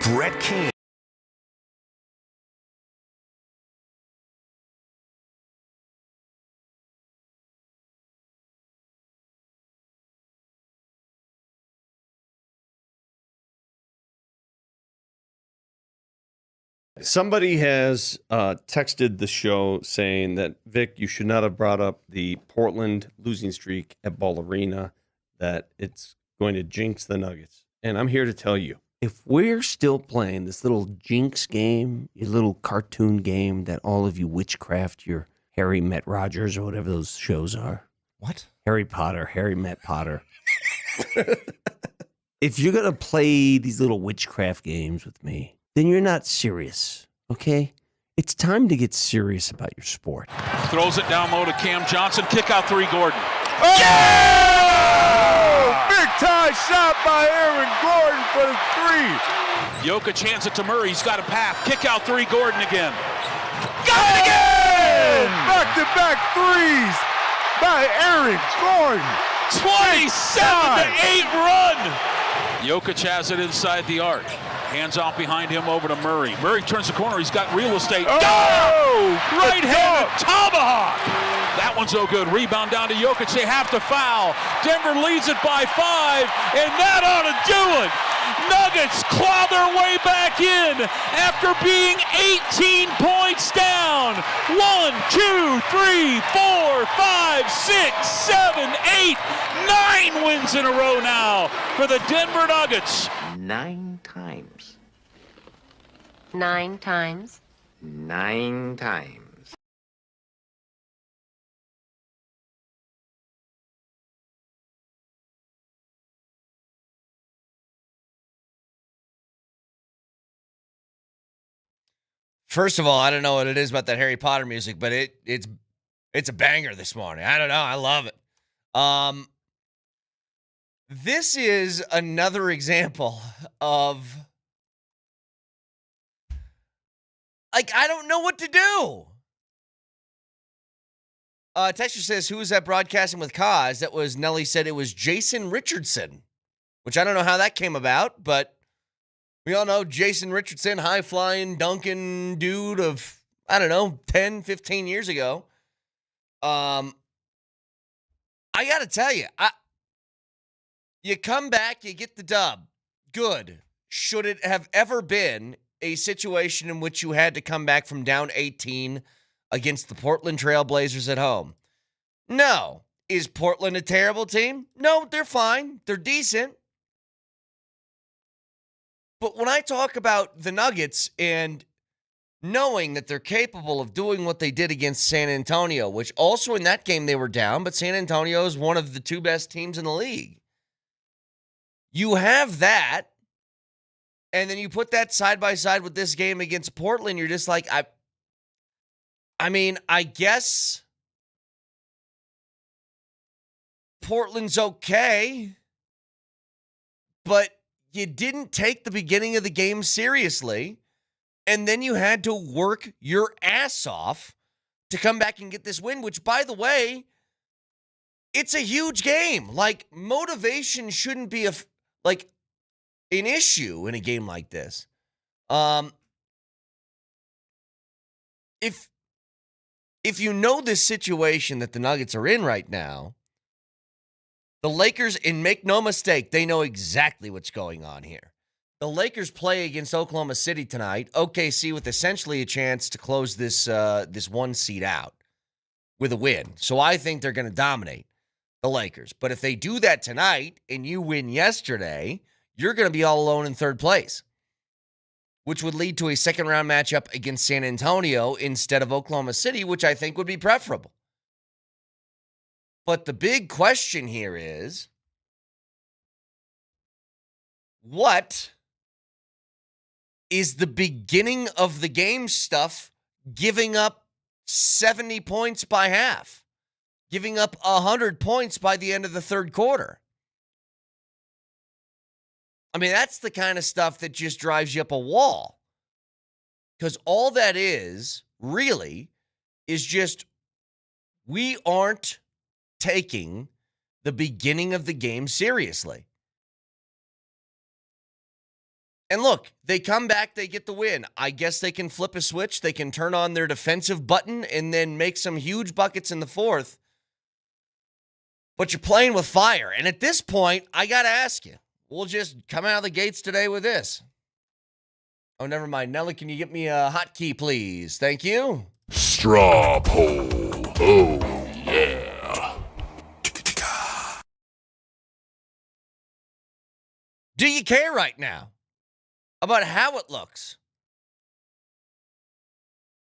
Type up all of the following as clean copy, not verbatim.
Brett Kane. Somebody has texted the show saying that, Vic, you should not have brought up the Portland losing streak at Ball Arena, that it's going to jinx the Nuggets. And I'm here to tell you, if we're still playing this little jinx game, your little cartoon game that all of you witchcraft, your Harry Met Rogers or whatever those shows are. What? Harry Potter, Harry Met Potter. If you're going to play these little witchcraft games with me, then you're not serious, okay? It's time to get serious about your sport. Throws it down low to Cam Johnson. Kick out three, Gordon. Oh! Big time shot by Aaron Gordon for the three. Jokic hands it to Murray. He's got a path. Kick out three, Gordon again. Got it again! Back-to-back threes by Aaron Gordon. 27-8 run. Jokic has it inside the arc. Hands off behind him over to Murray. Murray turns the corner. He's got real estate. Oh! Right-handed tomahawk. That one's no good. Rebound down to Jokic. They have to foul. Denver leads it by 5, and that ought to do it. Nuggets claw their way back in after being 18 points down. 1, 2, 3, 4, 5, 6, 7, 8, 9 wins in a row now for the Denver Nuggets. 9 times. 9 times. 9 times. First of all, I don't know what it is about that Harry Potter music, but it's a banger this morning. I don't know. I love it. This is another example of, like, I don't know what to do. Texture says, who was that broadcasting with Kaz? That was, Nelly said it was Jason Richardson, which I don't know how that came about, but we all know Jason Richardson, high-flying, dunking dude of, I don't know, 10, 15 years ago. I got to tell you, you come back, you get the dub. Good. Should it have ever been a situation in which you had to come back from down 18 against the Portland Trail Blazers at home? No. Is Portland a terrible team? No, they're fine. They're decent. But when I talk about the Nuggets and knowing that they're capable of doing what they did against San Antonio, which also in that game they were down, but San Antonio is one of the 2 best teams in the league. You have that, and then you put that side by side with this game against Portland, you're just like, I mean, I guess Portland's okay, but you didn't take the beginning of the game seriously, and then you had to work your ass off to come back and get this win, which, by the way, it's a huge game. Like, motivation shouldn't be an issue in a game like this. If you know this situation that the Nuggets are in right now, the Lakers, and make no mistake, they know exactly what's going on here. The Lakers play against Oklahoma City tonight. OKC with essentially a chance to close this 1 seed out with a win. So I think they're going to dominate the Lakers. But if they do that tonight and you win yesterday, you're going to be all alone in 3rd place, which would lead to a second-round matchup against San Antonio instead of Oklahoma City, which I think would be preferable. But the big question here is, what is the beginning of the game stuff giving up 70 points by half, giving up 100 points by the end of the 3rd quarter? I mean, that's the kind of stuff that just drives you up a wall. Because all that is, really, is just, we aren't taking the beginning of the game seriously. And look, they come back, they get the win. I guess they can flip a switch. They can turn on their defensive button and then make some huge buckets in the fourth. But you're playing with fire. And at this point, I got to ask you, we'll just come out of the gates today with this. Oh, never mind. Nelly, can you get me a hotkey, please? Thank you. Straw poll. Oh, yeah. Do you care right now about how it looks?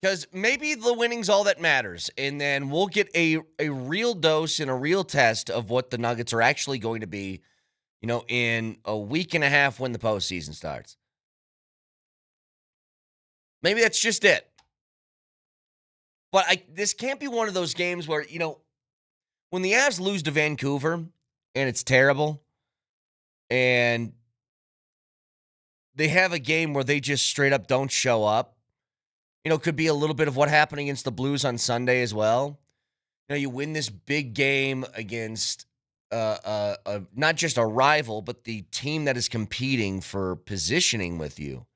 Because maybe the winning's all that matters, and then we'll get a real dose and a real test of what the Nuggets are actually going to be, in a week and a half when the postseason starts. Maybe that's just it. But this can't be one of those games where, when the Avs lose to Vancouver, and it's terrible, and they have a game where they just straight up don't show up. Could be a little bit of what happened against the Blues on Sunday as well. You win this big game against not just a rival, but the team that is competing for positioning with you.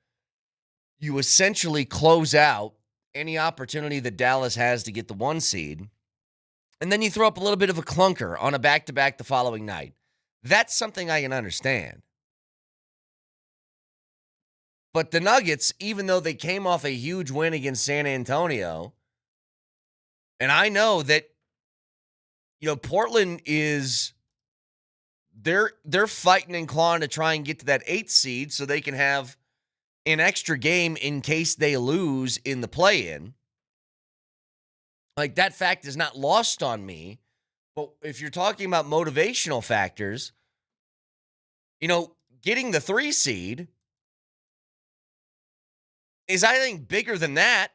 You essentially close out any opportunity that Dallas has to get the 1 seed, and then you throw up a little bit of a clunker on a back-to-back the following night. That's something I can understand. But the Nuggets, even though they came off a huge win against San Antonio, and I know that, Portland is, they're fighting and clawing to try and get to that 8th seed so they can have an extra game in case they lose in the play-in. Like, that fact is not lost on me. But if you're talking about motivational factors, getting the 3 seed is, I think, bigger than that.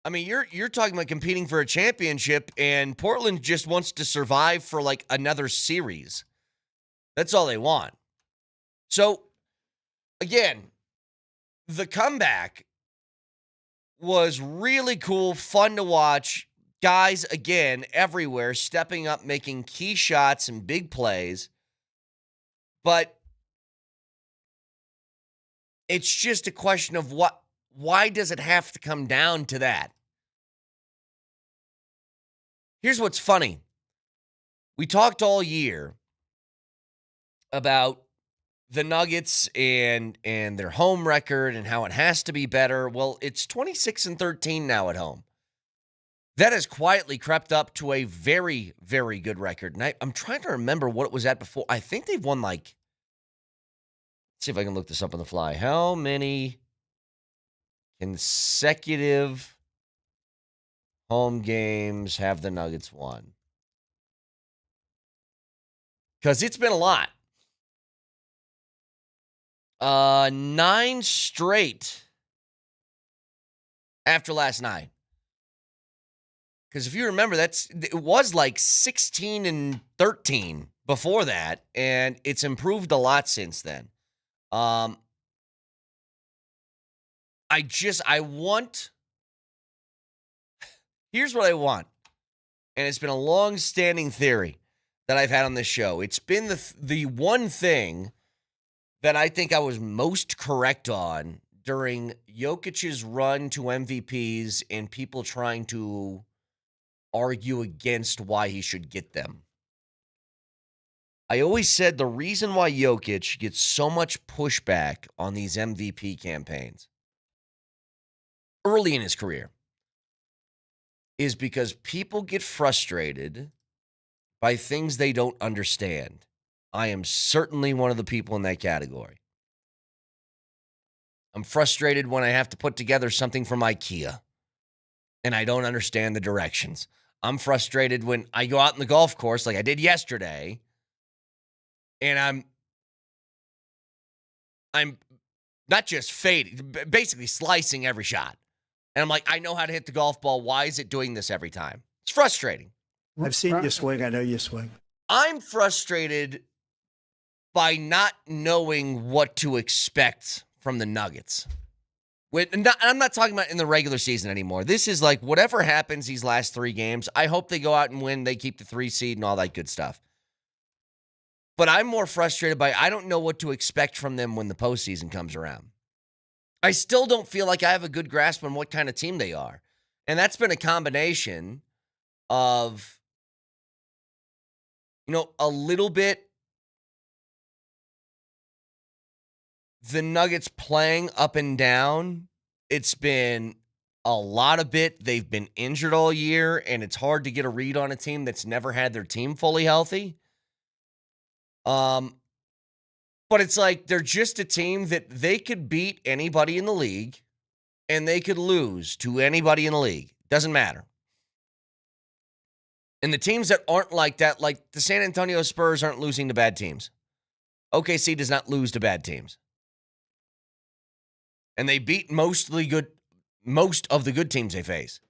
I mean, you're talking about competing for a championship, and Portland just wants to survive for like another series. That's all they want. So, again, the comeback was really cool, fun to watch. Guys, again, everywhere, stepping up, making key shots and big plays. But it's just a question of why does it have to come down to that? Here's what's funny. We talked all year about the Nuggets and their home record and how it has to be better. Well, it's 26-13 now at home. That has quietly crept up to a very, very good record. And I'm trying to remember what it was at before. I think they've won let's see if I can look this up on the fly. How many consecutive home games have the Nuggets won? Because it's been a lot. 9 straight after last night. Because if you remember, it was like 16-13 before that, and it's improved a lot since then. Here's what I want. And it's been a long-standing theory that I've had on this show. It's been the one thing that I think I was most correct on during Jokic's run to MVPs and people trying to argue against why he should get them. I always said the reason why Jokic gets so much pushback on these MVP campaigns early in his career is because people get frustrated by things they don't understand. I am certainly one of the people in that category. I'm frustrated when I have to put together something from IKEA and I don't understand the directions. I'm frustrated when I go out in the golf course like I did yesterday and I'm not just fading, basically slicing every shot. And I'm like, I know how to hit the golf ball. Why is it doing this every time? It's frustrating. I've seen you swing. I know you swing. I'm frustrated by not knowing what to expect from the Nuggets. I'm not talking about in the regular season anymore. This is like whatever happens these last 3 games, I hope they go out and win. They keep the 3 seed and all that good stuff. But I'm more frustrated by I don't know what to expect from them when the postseason comes around. I still don't feel like I have a good grasp on what kind of team they are. And that's been a combination of, a little bit the Nuggets playing up and down. It's been a lot of it. They've been injured all year, and it's hard to get a read on a team that's never had their team fully healthy. But it's like they're just a team that they could beat anybody in the league, and they could lose to anybody in the league. Doesn't matter. And the teams that aren't like that, like the San Antonio Spurs, aren't losing to bad teams. OKC does not lose to bad teams. And they beat most of the good teams they face.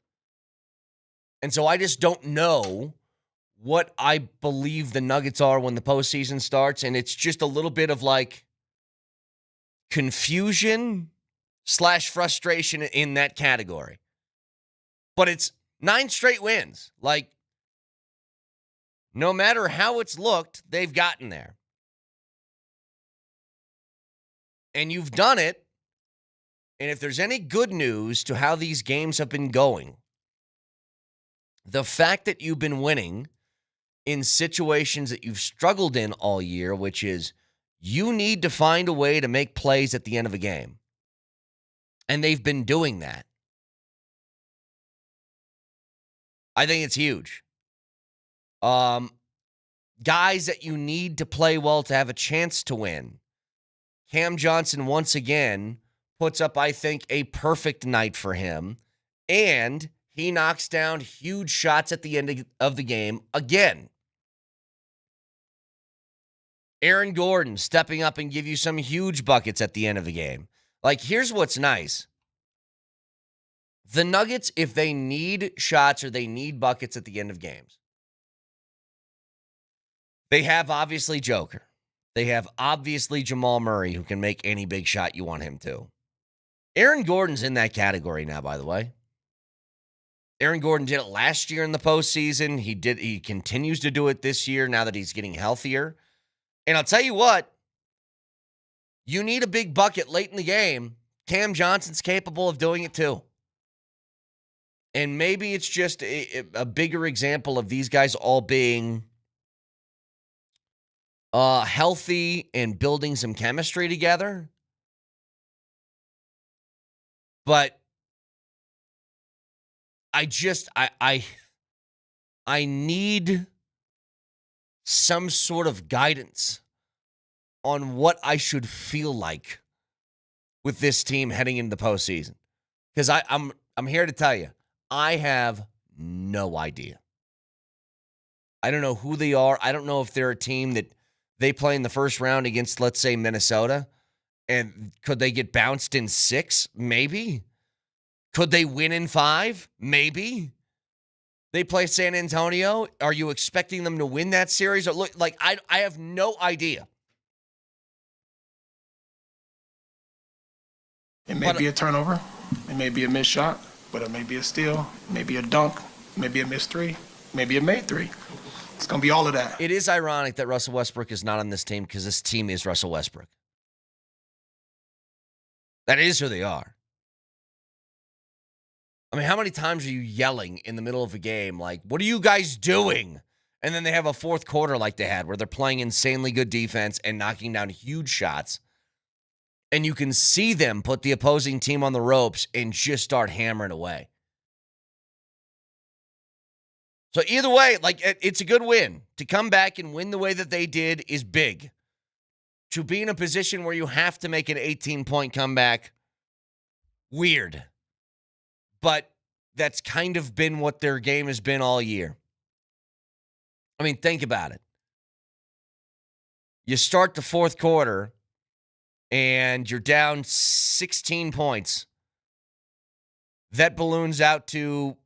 And so I just don't know what I believe the Nuggets are when the postseason starts. And it's just a little bit of like confusion / frustration in that category. But it's 9 straight wins. Like, no matter how it's looked, they've gotten there. And you've done it. And if there's any good news to how these games have been going, the fact that you've been winning in situations that you've struggled in all year, which is you need to find a way to make plays at the end of a game. And they've been doing that. I think it's huge. Guys that you need to play well to have a chance to win. Cam Johnson, once again, puts up, I think, a perfect night for him. And he knocks down huge shots at the end of the game again. Aaron Gordon stepping up and give you some huge buckets at the end of the game. Like, here's what's nice. The Nuggets, if they need shots or they need buckets at the end of games, they have obviously Joker. They have obviously Jamal Murray, who can make any big shot you want him to. Aaron Gordon's in that category now, by the way. Aaron Gordon did it last year in the postseason. He continues to do it this year now that he's getting healthier. And I'll tell you what, you need a big bucket late in the game. Cam Johnson's capable of doing it too. And maybe it's just a bigger example of these guys all being healthy and building some chemistry together. But I need some sort of guidance on what I should feel like with this team heading into the postseason. Because I'm here to tell you, I have no idea. I don't know who they are. I don't know if they're a team that they play in the first round against, let's say, Minnesota. And could they get bounced in 6? Maybe. Could they win in 5? Maybe. They play San Antonio. Are you expecting them to win that series? Or look, like I have no idea. It may be a turnover. It may be a missed shot, but it may be a steal, maybe a dunk, maybe a missed 3, maybe a made 3. It's going to be all of that. It is ironic that Russell Westbrook is not on this team because this team is Russell Westbrook. That is who they are. I mean, how many times are you yelling in the middle of a game like, what are you guys doing? And then they have a fourth quarter like they had where they're playing insanely good defense and knocking down huge shots. And you can see them put the opposing team on the ropes and just start hammering away. So either way, like, it's a good win. To come back and win the way that they did is big. To be in a position where you have to make an 18-point comeback, weird. But that's kind of been what their game has been all year. I mean, think about it. You start the fourth quarter, and you're down 16 points. That balloons out to,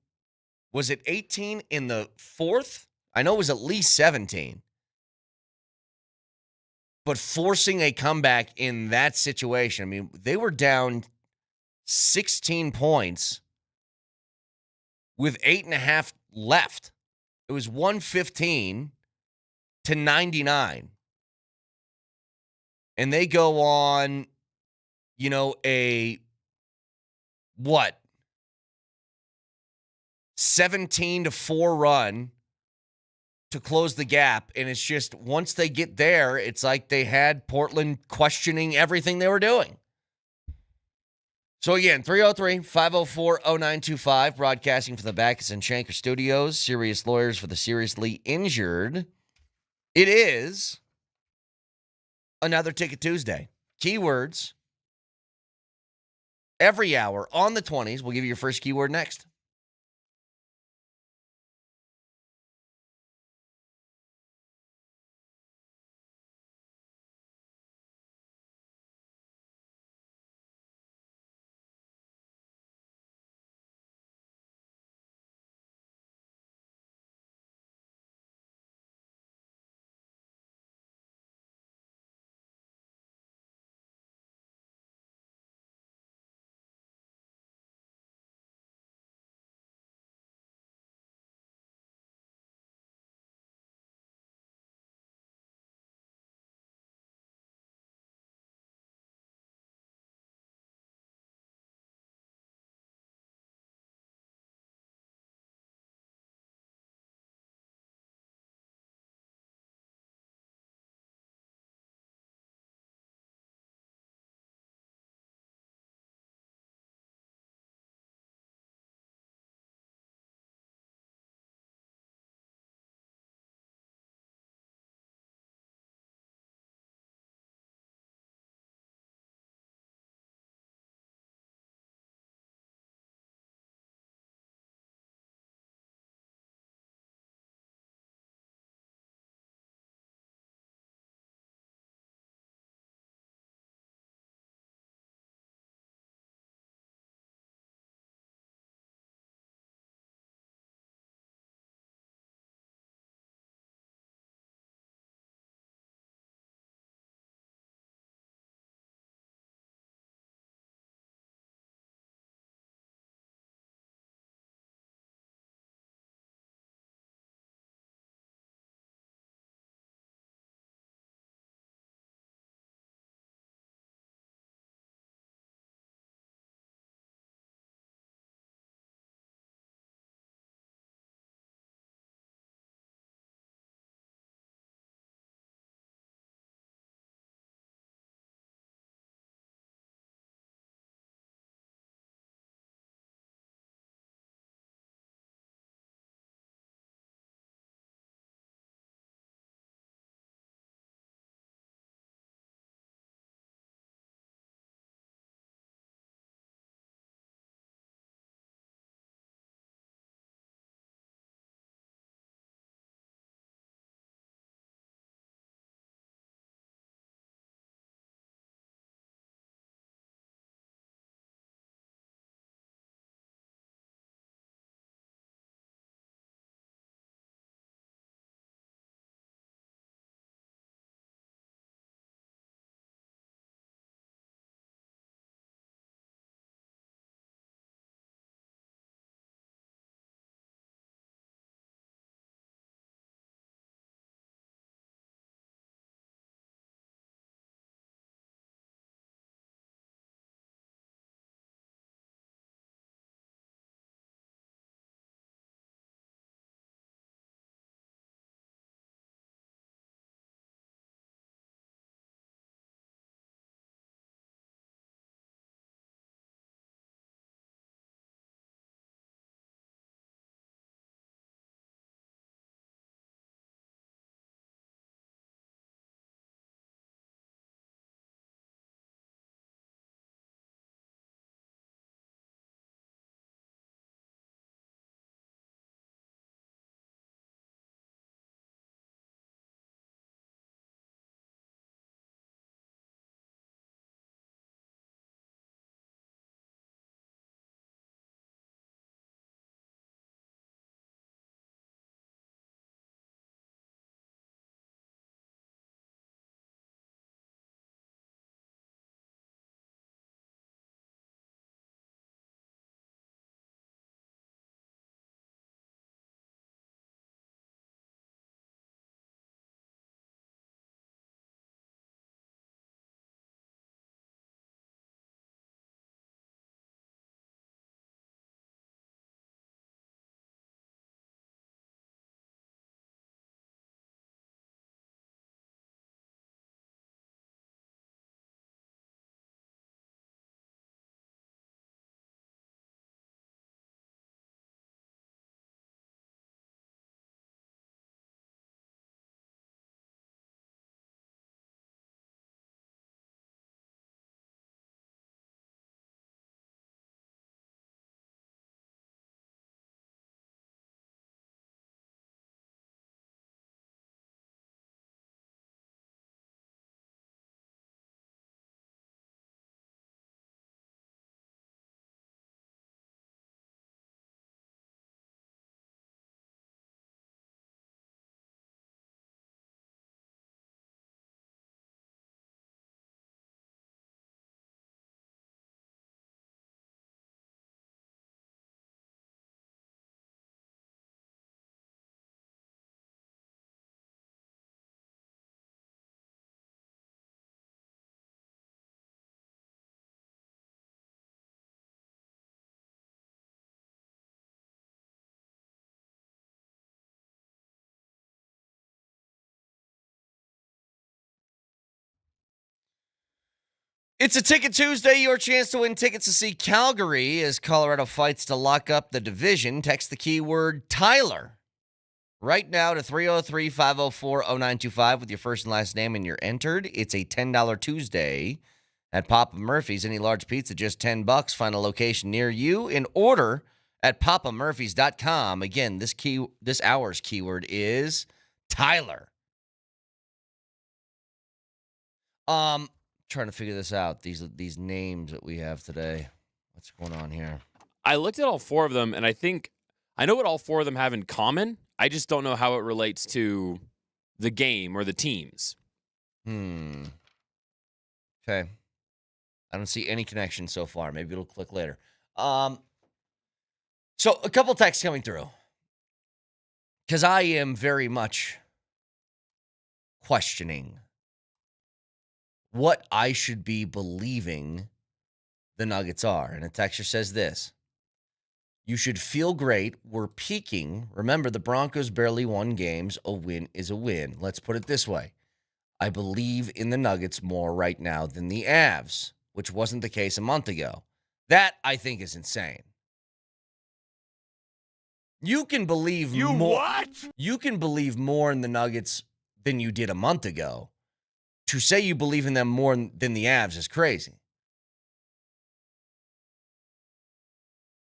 was it 18 in the fourth? I know it was at least 17. But forcing a comeback in that situation, I mean, they were down 16 points with 8.5 left. It was 115 to 99. and they go on, a 17-4 run to close the gap. And it's just, once they get there, it's like they had Portland questioning everything they were doing. So again, 303-504-0925, broadcasting from the Backus and Shanker Studios, serious lawyers for the seriously injured. It is another Ticket Tuesday. Keywords every hour on the 20s. We'll give you your first keyword next. It's a Ticket Tuesday, your chance to win tickets to see Calgary as Colorado fights to lock up the division. Text the keyword Tyler right now to 303-504-0925 with your first and last name and you're entered. It's a $10 Tuesday at Papa Murphy's. Any large pizza, just $10. Find a location near you and order at papamurphys.com. Again, this hour's keyword is Tyler. Trying to figure this out. These names that we have today. What's going on here? I looked at all four of them, and I think I know what all four of them have in common. I just don't know how it relates to the game or the teams. Okay. I don't see any connection so far. Maybe it'll click later. So a couple texts coming through. Because I am very much questioning what I should be believing the Nuggets are. And a texter says this: you should feel great. We're peaking. Remember, the Broncos barely won games. A win is a win. Let's put it this way. I believe in the Nuggets more right now than the Avs, which wasn't the case a month ago. That, I think, is insane. You can believe more. What? You can believe more in the Nuggets than you did a month ago. To say you believe in them more than the Avs is crazy.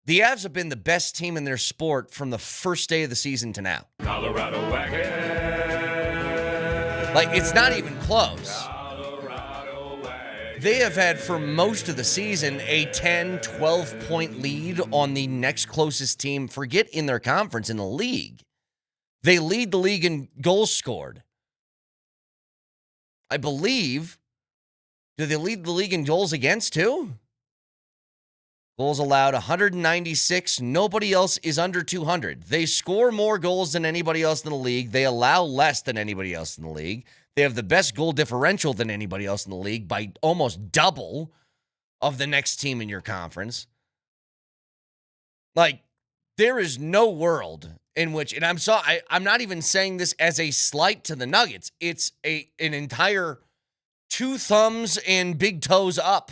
The Avs have been the best team in their sport from the first day of the season to now. Colorado wagon. Like, it's not even close. They have had, for most of the season, a 10, 12-point lead on the next closest team. Forget in their conference, in the league. They lead the league in goals scored. I believe. Do they lead the league in goals against, too? Goals allowed, 196. Nobody else is under 200. They score more goals than anybody else in the league. They allow less than anybody else in the league. They have the best goal differential than anybody else in the league by almost double of the next team in your conference. Like, there is no world in which, and I'm not even saying this as a slight to the Nuggets. It's an entire two thumbs and big toes up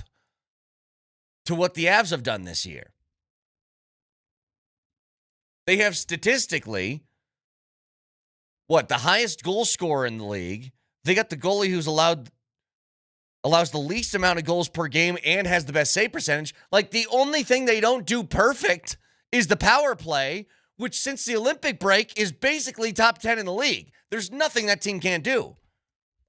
to what the Avs have done this year. They have statistically, the highest goal scorer in the league. They got the goalie who's allows the least amount of goals per game and has the best save percentage. Like, the only thing they don't do perfect is the power play, which since the Olympic break is basically top 10 in the league. There's nothing that team can't do.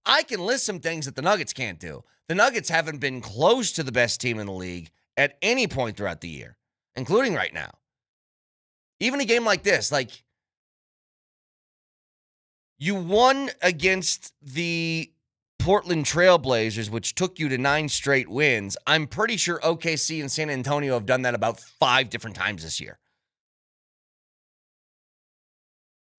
I can list some things that the Nuggets can't do. The Nuggets haven't been close to the best team in the league at any point throughout the year, including right now. Even a game like this, like, you won against the Portland Trailblazers, which took you to 9 straight wins. I'm pretty sure OKC and San Antonio have done that about 5 different times this year.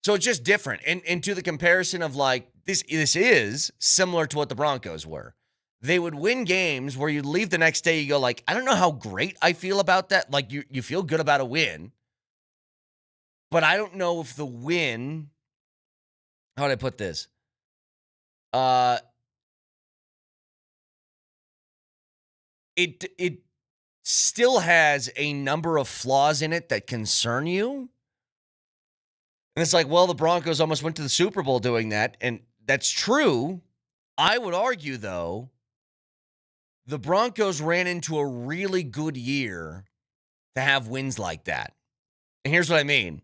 So it's just different. And to the comparison of, like, this is similar to what the Broncos were. They would win games where you'd leave the next day, you go like, I don't know how great I feel about that. Like, you feel good about a win. But I don't know if the win, how would I put this? It still has a number of flaws in it that concern you. And it's like, well, the Broncos almost went to the Super Bowl doing that. And that's true. I would argue, though, the Broncos ran into a really good year to have wins like that. And here's what I mean.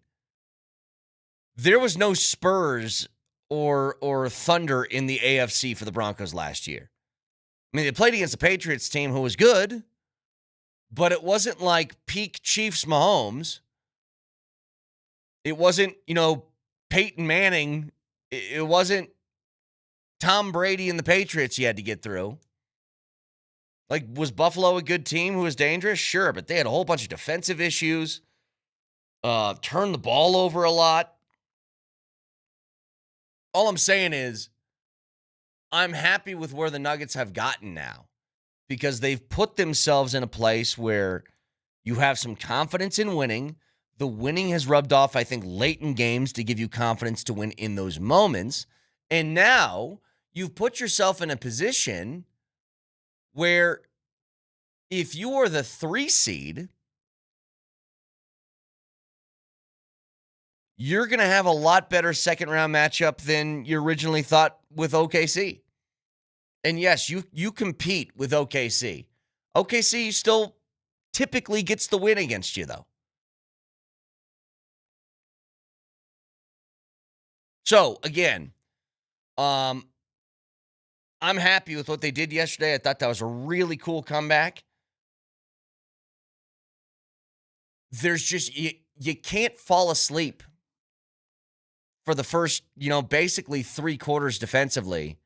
There was no Spurs or Thunder in the AFC for the Broncos last year. I mean, they played against the Patriots team who was good, but it wasn't like peak Chiefs Mahomes. It wasn't, Peyton Manning. It wasn't Tom Brady and the Patriots you had to get through. Like, was Buffalo a good team who was dangerous? Sure, but they had a whole bunch of defensive issues, turned the ball over a lot. All I'm saying is I'm happy with where the Nuggets have gotten now because they've put themselves in a place where you have some confidence in winning. The winning has rubbed off, I think, late in games to give you confidence to win in those moments. And now you've put yourself in a position where if you are the 3 seed, you're going to have a lot better second-round matchup than you originally thought with OKC. And yes, you compete with OKC. OKC still typically gets the win against you, though. So, again, I'm happy with what they did yesterday. I thought that was a really cool comeback. There's just, you can't fall asleep for the first, basically 3 quarters defensively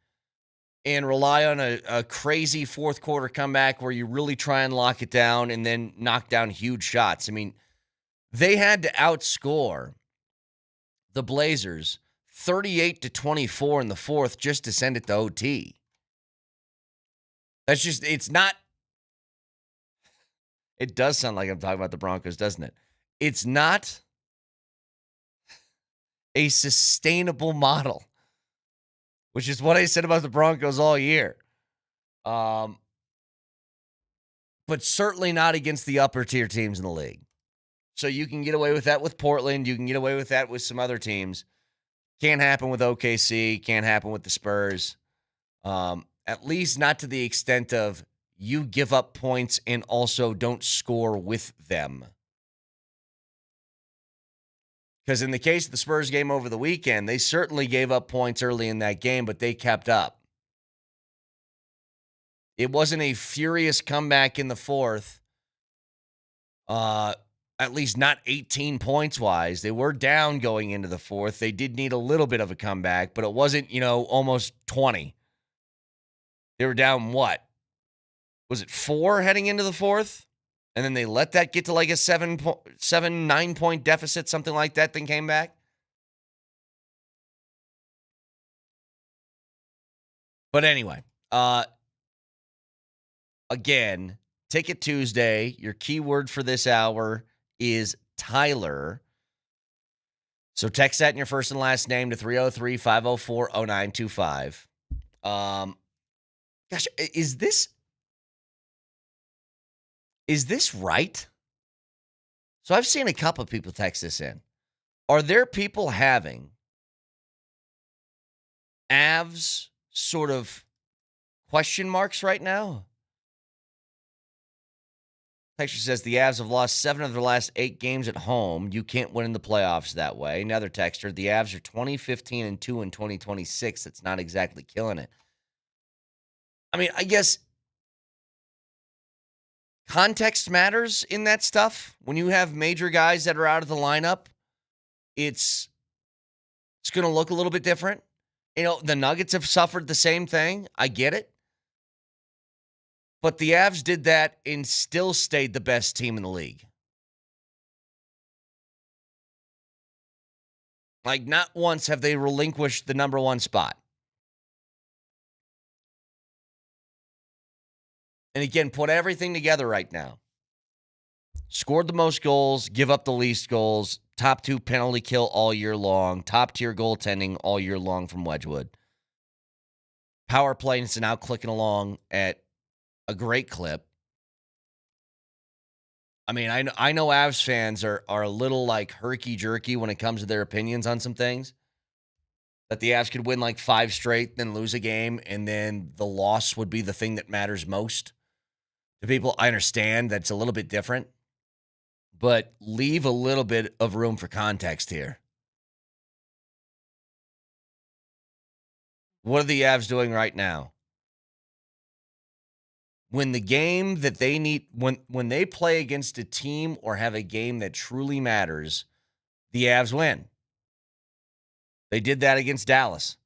and rely on a crazy fourth quarter comeback where you really try and lock it down and then knock down huge shots. I mean, they had to outscore the Blazers 38-24 in the fourth just to send it to OT. That's just, it does sound like I'm talking about the Broncos, doesn't it? It's not a sustainable model, which is what I said about the Broncos all year. But certainly not against the upper tier teams in the league. So you can get away with that with Portland. You can get away with that with some other teams. Can't happen with OKC. Can't happen with the Spurs. At least not to the extent of you give up points and also don't score with them. Because in the case of the Spurs game over the weekend, they certainly gave up points early in that game, but they kept up. It wasn't a furious comeback in the fourth, at least not 18 points-wise. They were down going into the fourth. They did need a little bit of a comeback, but it wasn't, almost 20. They were down what? Was it 4 heading into the fourth? And then they let that get to like a 9-point deficit, something like that, then came back. But anyway, again, Ticket Tuesday, your keyword for this hour is Tyler. So text that in your first and last name to 303-504-0925. Gosh, is this right? So I've seen a couple of people text this in. Are there people having Avs sort of question marks right now? Texture says the Avs have lost 7 of their last 8 games at home. You can't win in the playoffs that way. Another texter, the Avs are 20-15-2 in 2026. That's not exactly killing it. I mean, I guess context matters in that stuff. When you have major guys that are out of the lineup, it's going to look a little bit different. The Nuggets have suffered the same thing. I get it. But the Avs did that and still stayed the best team in the league. Like, not once have they relinquished the number 1 spot. And again, put everything together right now. Scored the most goals, give up the least goals, top 2 penalty kill all year long, top tier goaltending all year long from Wedgwood. Power play is now clicking along at a great clip. I mean, I know Avs fans are a little like herky-jerky when it comes to their opinions on some things. That the Avs could win like 5 straight, then lose a game, and then the loss would be the thing that matters most. To people, I understand that's a little bit different, but leave a little bit of room for context here. What are the Avs doing right now? When the game that they need, when they play against a team or have a game that truly matters, the Avs win. They did that against Dallas.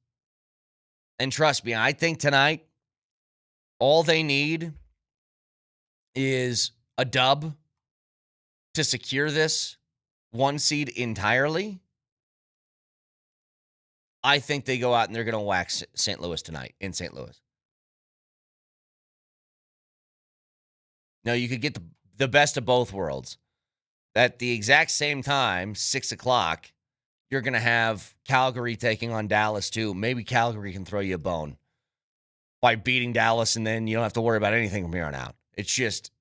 And trust me, I think tonight, all they need is a dub to secure this 1 seed entirely. I think they go out and they're going to whack St. Louis tonight in St. Louis. Now, you could get the best of both worlds. At the exact same time, 6 o'clock, you're going to have Calgary taking on Dallas, too. Maybe Calgary can throw you a bone by beating Dallas, and then you don't have to worry about anything from here on out. It's just,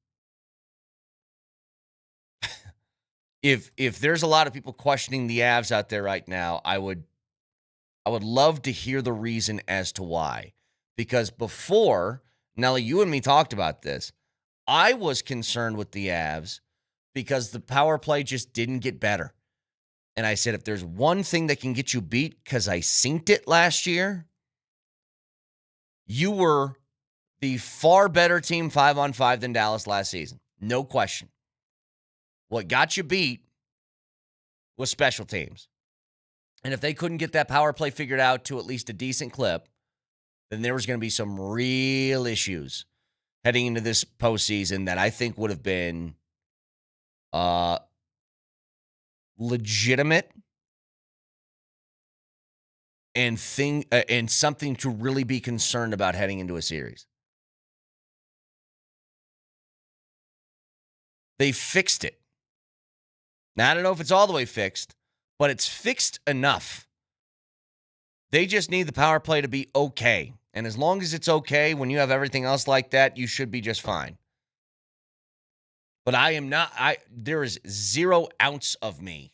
if there's a lot of people questioning the Avs out there right now, I would love to hear the reason as to why. Because before, Nelly, you and me talked about this, I was concerned with the Avs because the power play just didn't get better. And I said, if there's one thing that can get you beat, because I synced it last year, you were the far better team 5-on-5 than Dallas last season. No question. What got you beat was special teams. And if they couldn't get that power play figured out to at least a decent clip, then there was going to be some real issues heading into this postseason that I think would have been legitimate and something to really be concerned about heading into a series. They fixed it. Now, I don't know if it's all the way fixed, but it's fixed enough. They just need the power play to be okay. And as long as it's okay, when you have everything else like that, you should be just fine. But there is 0 ounce of me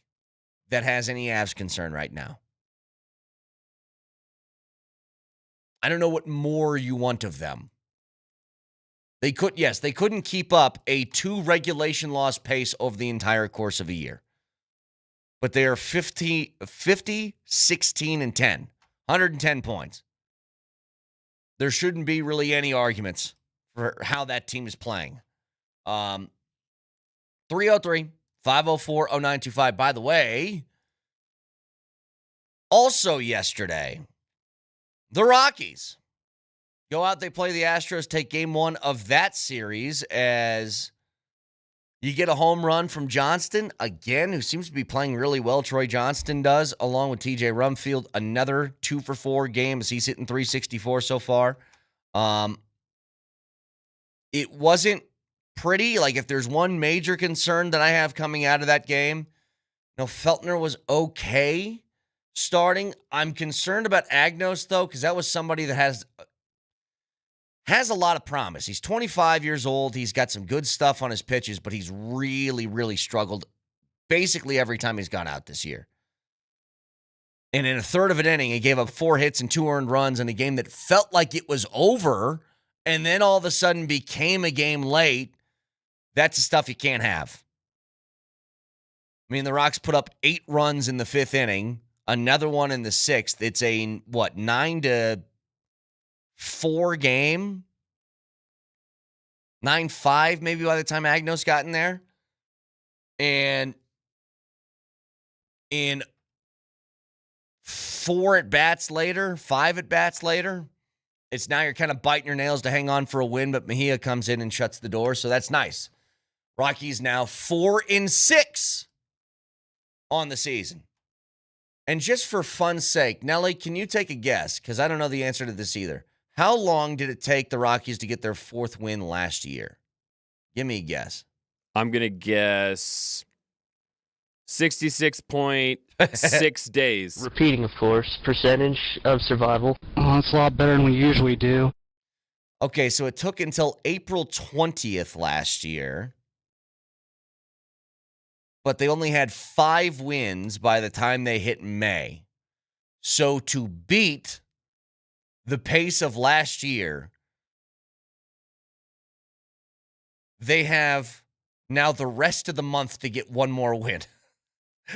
that has any Avs concern right now. I don't know what more you want of them. They couldn't keep up a 2 regulation loss pace over the entire course of a year. But they are 50, 16, and 10. 110 points. There shouldn't be really any arguments for how that team is playing. 303-504-0925. By the way, also yesterday, the Rockies go out, they play the Astros, take game 1 of that series as you get a home run from Johnston, again, who seems to be playing really well. Troy Johnston does, along with TJ Rumfield, another 2-for-4 game as he's hitting .364 so far. It wasn't pretty. Like, if there's one major concern that I have coming out of that game, Feltner was okay starting. I'm concerned about Agnos, though, because that was somebody that has a lot of promise. He's 25 years old. He's got some good stuff on his pitches, but he's really, really struggled basically every time he's gone out this year. And in a third of an inning, he gave up 4 hits and 2 earned runs in a game that felt like it was over and then all of a sudden became a game late. That's the stuff you can't have. I mean, the Rocks put up 8 runs in the 5th inning, another one in the 6th. It's a, 9-4 game? 9-5 maybe by the time Agnos got in there. And in 5 at-bats later, it's now you're kind of biting your nails to hang on for a win, but Mejia comes in and shuts the door, so that's nice. Rockies now 4-6 on the season. And just for fun's sake, Nelly, can you take a guess? Because I don't know the answer to this either. How long did it take the Rockies to get their 4th win last year? Give me a guess. I'm going to guess 66.6 days. Repeating, of course, percentage of survival. Oh, that's a lot better than we usually do. Okay, so it took until April 20th last year, but they only had 5 wins by the time they hit May. So to beat the pace of last year, they have now the rest of the month to get one more win.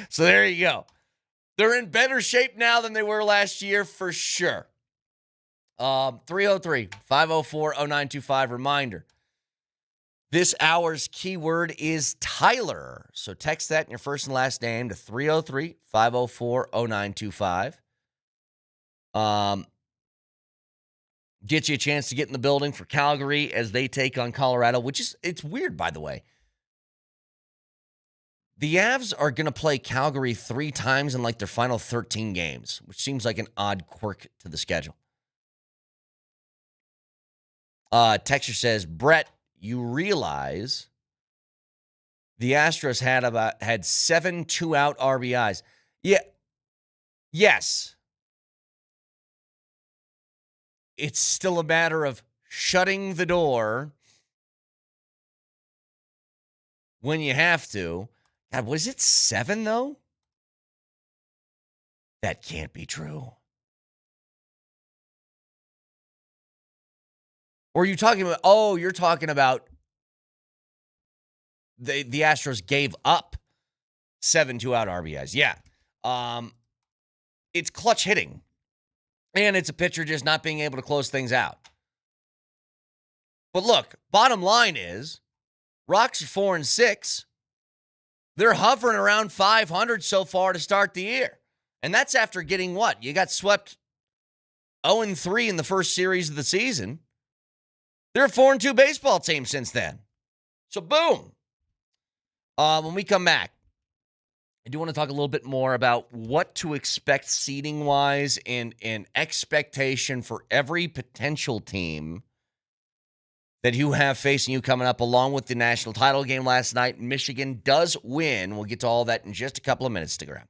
So there you go. They're in better shape now than they were last year for sure. 303-504-0925. Reminder, this hour's keyword is Tyler. So text that in your first and last name to 303-504-0925. Get you a chance to get in the building for Calgary as they take on Colorado, it's weird, by the way. The Avs are going to play Calgary 3 times in their final 13 games, which seems like an odd quirk to the schedule. Texture says, Brett, you realize the Astros had 7 2-out RBIs. Yeah. Yes. It's still a matter of shutting the door when you have to. God, was it 7 though? That can't be true. Or are you talking about, oh, you're talking about the Astros gave up 7 2-out RBIs. Yeah. It's clutch hitting. And it's a pitcher just not being able to close things out. But look, bottom line is, Rocks are 4-6. They're hovering around 500 so far to start the year. And that's after getting what? You got swept 0-3 in the first series of the season. They're a 4-2 baseball team since then. So boom. When we come back, I do want to talk a little bit more about what to expect seeding-wise and expectation for every potential team that you have facing you coming up, along with the national title game last night. Michigan does win. We'll get to all that in just a couple of minutes. Stick around.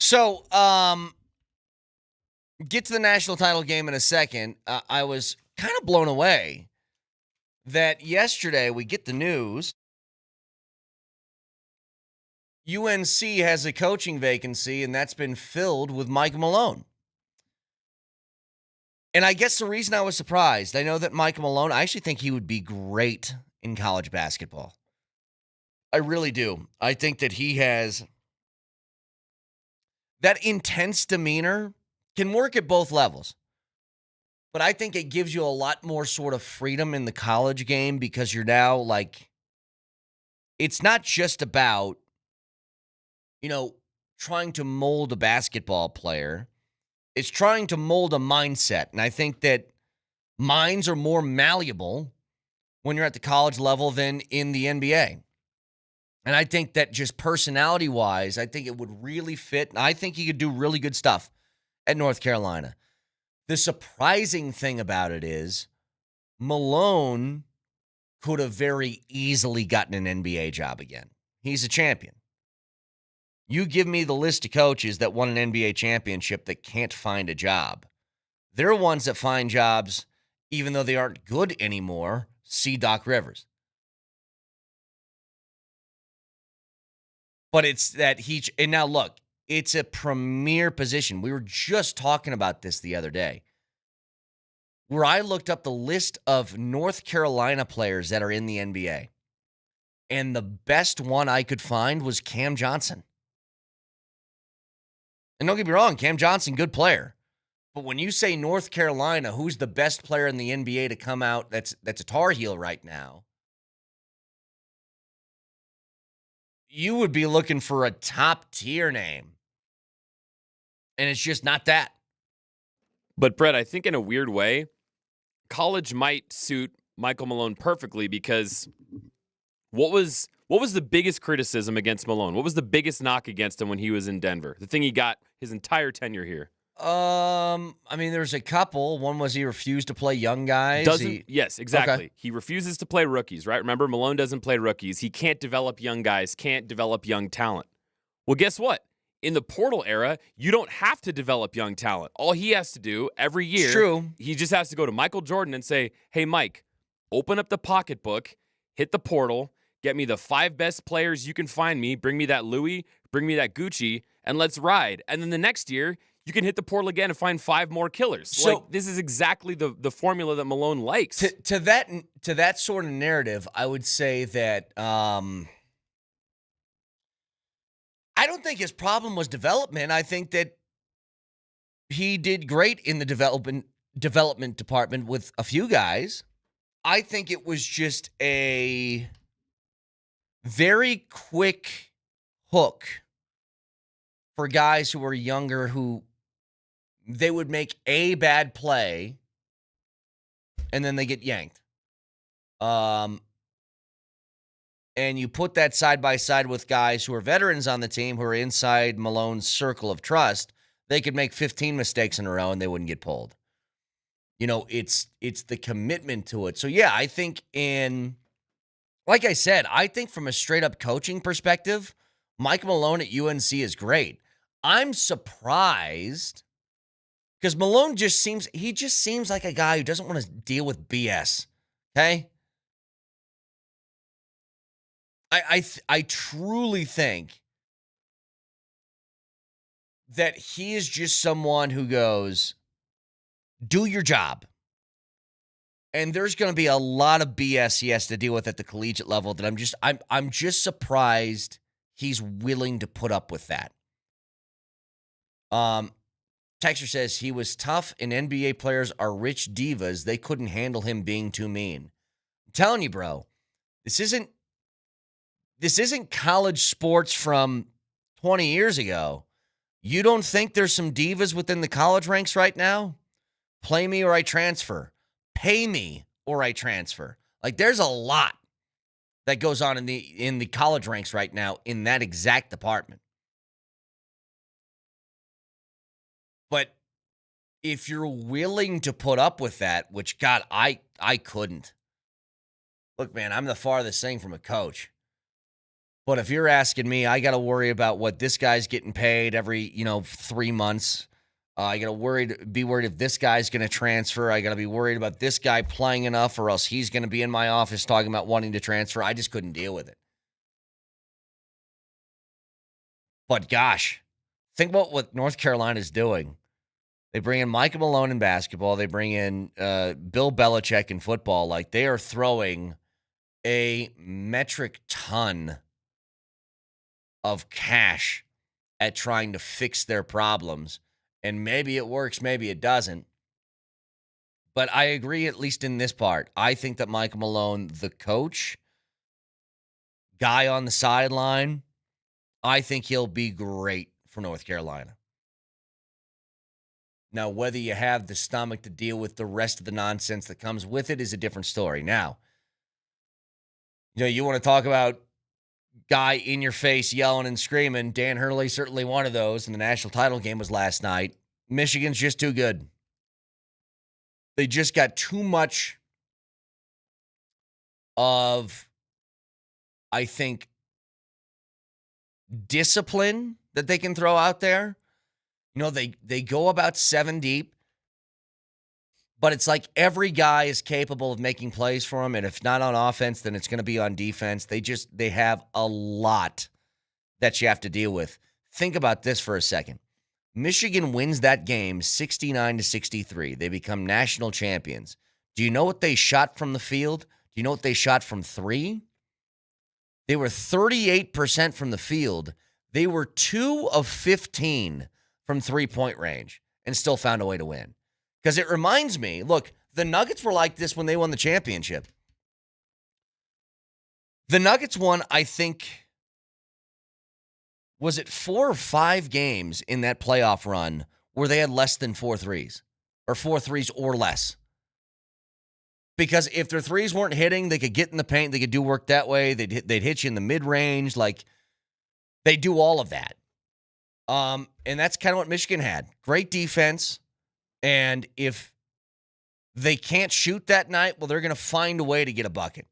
So, get to the national title game in a second. I was kind of blown away that yesterday we get the news UNC has a coaching vacancy, and that's been filled with Mike Malone. And I guess the reason I was surprised, I know that Mike Malone, I actually think he would be great in college basketball. I really do. I think that he has that intense demeanor, can work at both levels. But I think it gives you a lot more sort of freedom in the college game because you're now like, it's not just about, trying to mold a basketball player. It's trying to mold a mindset. And I think that minds are more malleable when you're at the college level than in the NBA. And I think that just personality-wise, I think it would really fit. And I think he could do really good stuff at North Carolina. The surprising thing about it is Malone could have very easily gotten an NBA job again. He's a champion. You give me the list of coaches that won an NBA championship that can't find a job. They're ones that find jobs even though they aren't good anymore. See Doc Rivers. But it's that and now look, it's a premier position. We were just talking about this the other day, where I looked up the list of North Carolina players that are in the NBA. And the best one I could find was Cam Johnson. And don't get me wrong, Cam Johnson, good player. But when you say North Carolina, who's the best player in the NBA to come out that's a Tar Heel right now, you would be looking for a top-tier name. And it's just not that. But, Brett, I think in a weird way, college might suit Michael Malone perfectly because what was the biggest criticism against Malone? What was the biggest knock against him when he was in Denver? The thing he got his entire tenure here. There's a couple. One was he refused to play young guys. Yes, exactly. Okay. He refuses to play rookies, right? Remember, Malone doesn't play rookies. He can't develop young guys, can't develop young talent. Well, guess what? In the portal era, you don't have to develop young talent. All he has to do every year, it's true. He just has to go to Michael Jordan and say, hey, Mike, open up the pocketbook, hit the portal, get me the 5 best players you can find me, bring me that Louis, bring me that Gucci, and let's ride. And then the next year, you can hit the portal again and find 5 more killers. So this is exactly the formula that Malone likes. To that sort of narrative, I would say that I don't think his problem was development. I think that he did great in the development department with a few guys. I think it was just a very quick hook for guys who were younger who they would make a bad play and then they get yanked. And you put that side by side with guys who are veterans on the team who are inside Malone's circle of trust. They could make 15 mistakes in a row and they wouldn't get pulled. It's the commitment to it. So, yeah, I think like I said, I think from a straight-up coaching perspective, Mike Malone at UNC is great. I'm surprised because Malone just seems like a guy who doesn't want to deal with BS, okay? I truly think that he is just someone who goes, do your job. And there's going to be a lot of BS he has to deal with at the collegiate level that I'm just surprised he's willing to put up with that. Texter says he was tough and NBA players are rich divas. They couldn't handle him being too mean. I'm telling you, bro, this isn't college sports from 20 years ago. You don't think there's some divas within the college ranks right now? Play me or I transfer. Pay me or I transfer. Like there's a lot that goes on in the college ranks right now in that exact department. But if you're willing to put up with that, which God, I couldn't. Look, man, I'm the farthest thing from a coach. But if you're asking me, I got to worry about what this guy's getting paid every, 3 months. I got to be worried if this guy's going to transfer. I got to be worried about this guy playing enough or else he's going to be in my office talking about wanting to transfer. I just couldn't deal with it. But gosh, think about what North Carolina's doing. They bring in Michael Malone in basketball. They bring in Bill Belichick in football. Like, they are throwing a metric ton of cash at trying to fix their problems. And maybe it works, maybe it doesn't. But I agree, at least in this part. I think that Michael Malone, the coach, guy on the sideline, I think he'll be great for North Carolina. Now, whether you have the stomach to deal with the rest of the nonsense that comes with it is a different story. Now, you want to talk about guy in your face yelling and screaming. Dan Hurley, certainly one of those, and the national title game was last night. Michigan's just too good. They just got too much of, I think, discipline that they can throw out there. They go about 7 deep, but it's like every guy is capable of making plays for them, and if not on offense, then it's going to be on defense. They have a lot that you have to deal with. Think about this for a second. Michigan wins that game 69-63. They become national champions. Do you know what they shot from the field? Do you know what they shot from 3? They were 38% from the field. They were 2 of 15 from 3-point range and still found a way to win. Because it reminds me, look, the Nuggets were like this when they won the championship. The Nuggets won, I think, was it 4 or 5 games in that playoff run where they had less than 4 threes or 4 threes or less. Because if their threes weren't hitting, they could get in the paint. They could do work that way. They'd hit you in the mid-range. Like, they do all of that. And that's kind of what Michigan had. Great defense. And if they can't shoot that night, well, they're going to find a way to get a bucket.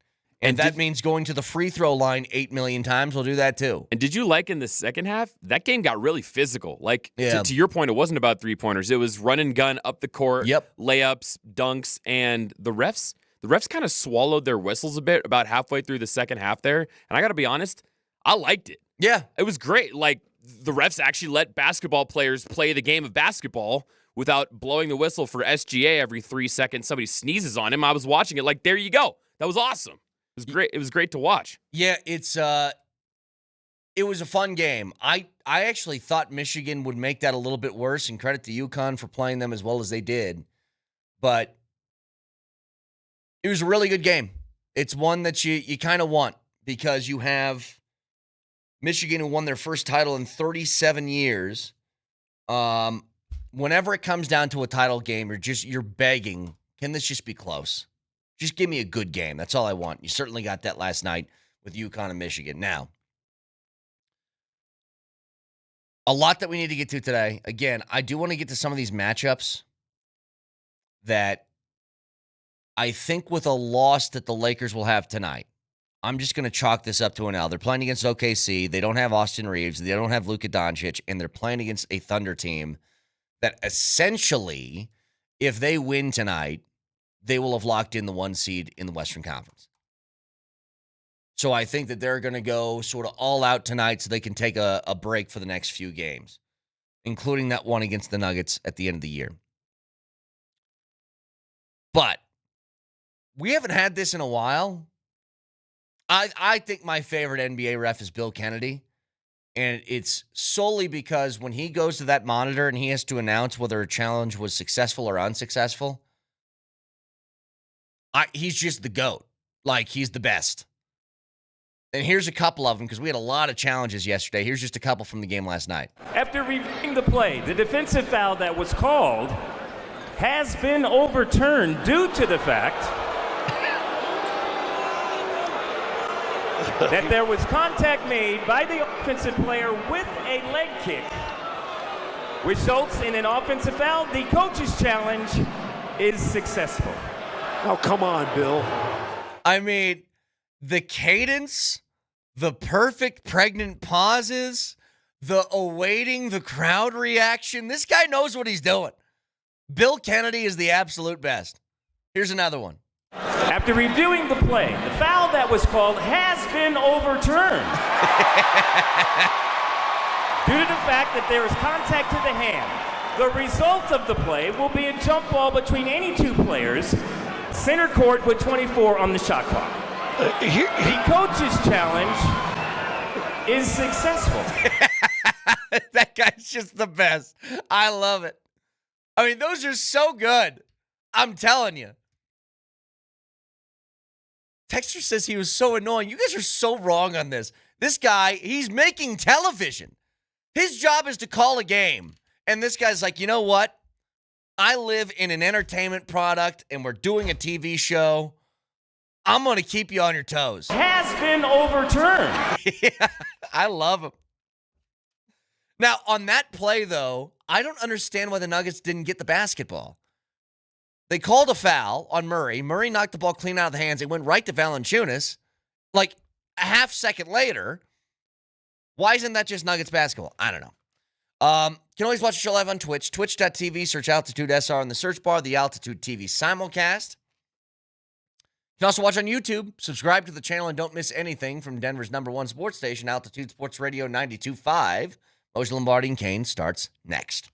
And that means going to the free throw line 8 million times. We'll do that too. And did you like in the second half, that game got really physical. Like, yeah. to your point, it wasn't about three-pointers. It was run and gun up the court, layups, dunks, and the refs kind of swallowed their whistles a bit about halfway through the second half there. And I got to be honest, I liked it. Yeah. It was great. Like, the refs actually let basketball players play the game of basketball without blowing the whistle for SGA every 3 seconds. Somebody sneezes on him. I was watching it like, there you go. That was awesome. It was great. It was great to watch. Yeah, it was a fun game. I actually thought Michigan would make that a little bit worse, and credit to UConn for playing them as well as they did. But it was a really good game. It's one that you kind of want because you have Michigan, who won their first title in 37 years. Whenever it comes down to a title game, you're begging, can this just be close? Just give me a good game. That's all I want. You certainly got that last night with UConn and Michigan. Now, a lot that we need to get to today. Again, I do want to get to some of these matchups that I think with a loss that the Lakers will have tonight, I'm just going to chalk this up to an L. They're playing against OKC. They don't have Austin Reeves. They don't have Luka Doncic, and they're playing against a Thunder team that essentially, if they win tonight, they will have locked in the 1 seed in the Western Conference. So I think that they're going to go sort of all out tonight so they can take a break for the next few games, including that one against the Nuggets at the end of the year. But we haven't had this in a while. I think my favorite NBA ref is Bill Kennedy, and it's solely because when he goes to that monitor and he has to announce whether a challenge was successful or unsuccessful, he's just the GOAT. Like, he's the best. And here's a couple of them, because we had a lot of challenges yesterday. Here's just a couple from the game last night. After reviewing the play, the defensive foul that was called has been overturned due to the fact that there was contact made by the offensive player with a leg kick, which results in an offensive foul. The coach's challenge is successful. Oh, come on, Bill. I mean, the cadence the perfect pregnant pauses, the awaiting the crowd reaction. This guy knows what he's doing. Bill Kennedy is the absolute best. Here's another one. After reviewing the play, the foul that was called has been overturned. Due to the fact that there is contact to the hand, the result of the play will be a jump ball between any two players, center court with 24 on the shot clock. The coach's challenge is successful. That guy's just the best. I love it. I mean, those are so good. I'm telling you. Texter says he was so annoying. You guys are so wrong on this. This guy, he's making television. His job is to call a game. And this guy's like, you know what? I live in an entertainment product and we're doing a TV show. I'm going to keep you on your toes. Has been overturned. Yeah, I love him. Now, on that play, though, I don't understand why the Nuggets didn't get the basketball. They called a foul on Murray. Murray knocked the ball clean out of the hands. It went right to Valanciunas. Like a half second later. Why isn't that just Nuggets basketball? I don't know. You can always watch the show live on Twitch. Twitch.tv, search Altitude SR in the search bar, the Altitude TV simulcast. You can also watch on YouTube. Subscribe to the channel and don't miss anything from Denver's #1 sports station, Altitude Sports Radio 92.5. Moser, Lombardi, and Kane starts next.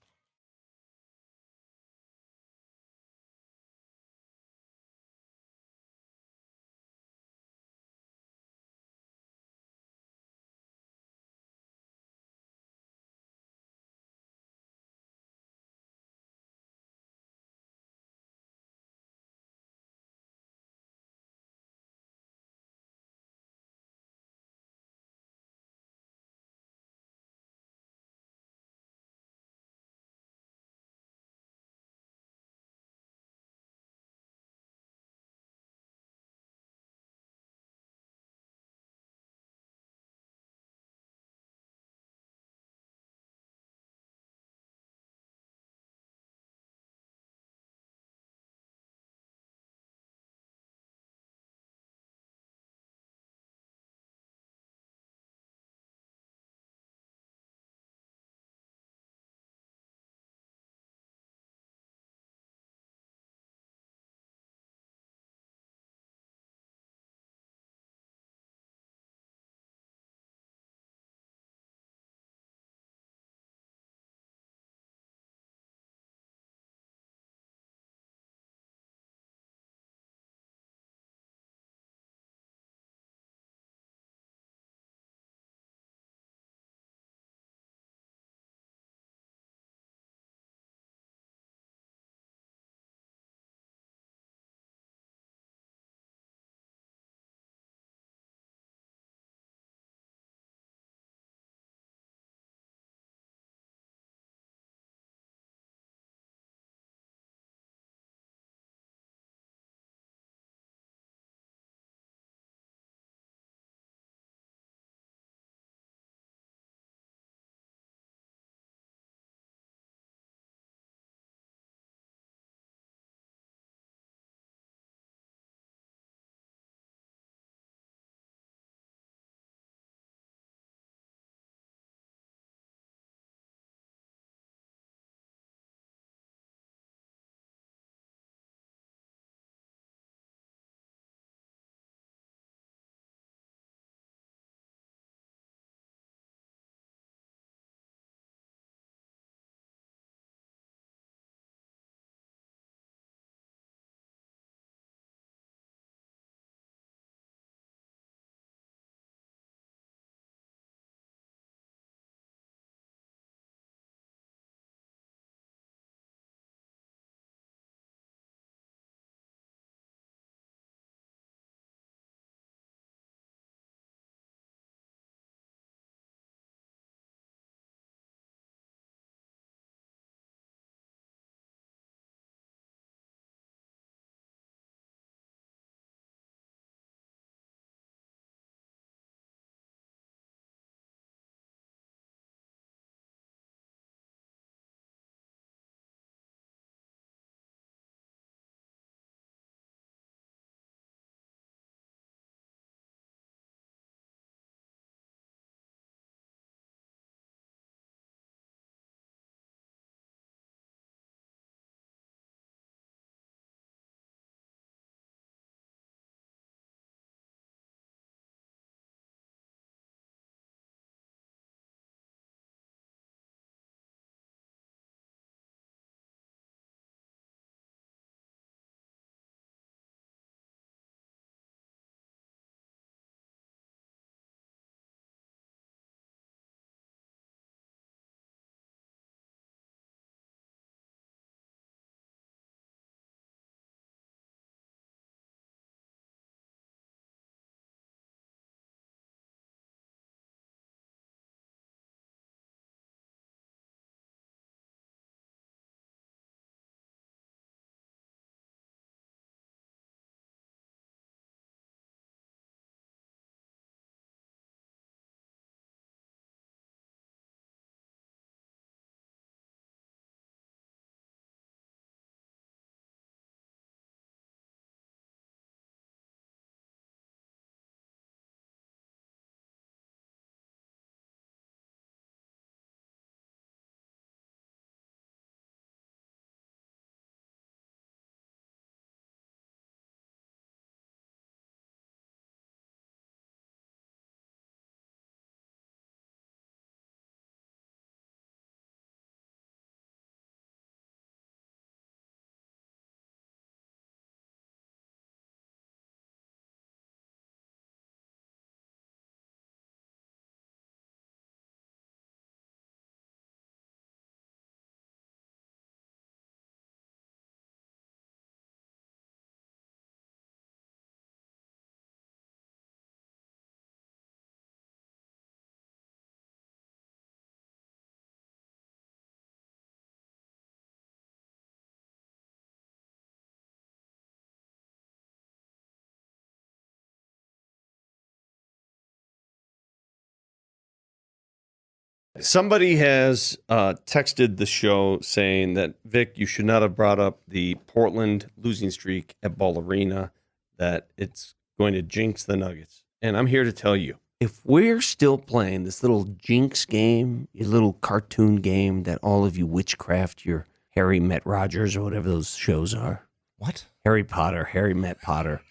Somebody has texted the show saying that, Vic, you should not have brought up the Portland losing streak at Ball Arena, that it's going to jinx the Nuggets. And I'm here to tell you, if we're still playing this little jinx game, a little cartoon game that all of you witchcraft, your Harry Met Rogers or whatever those shows are. What? Harry Potter, Harry Met Potter.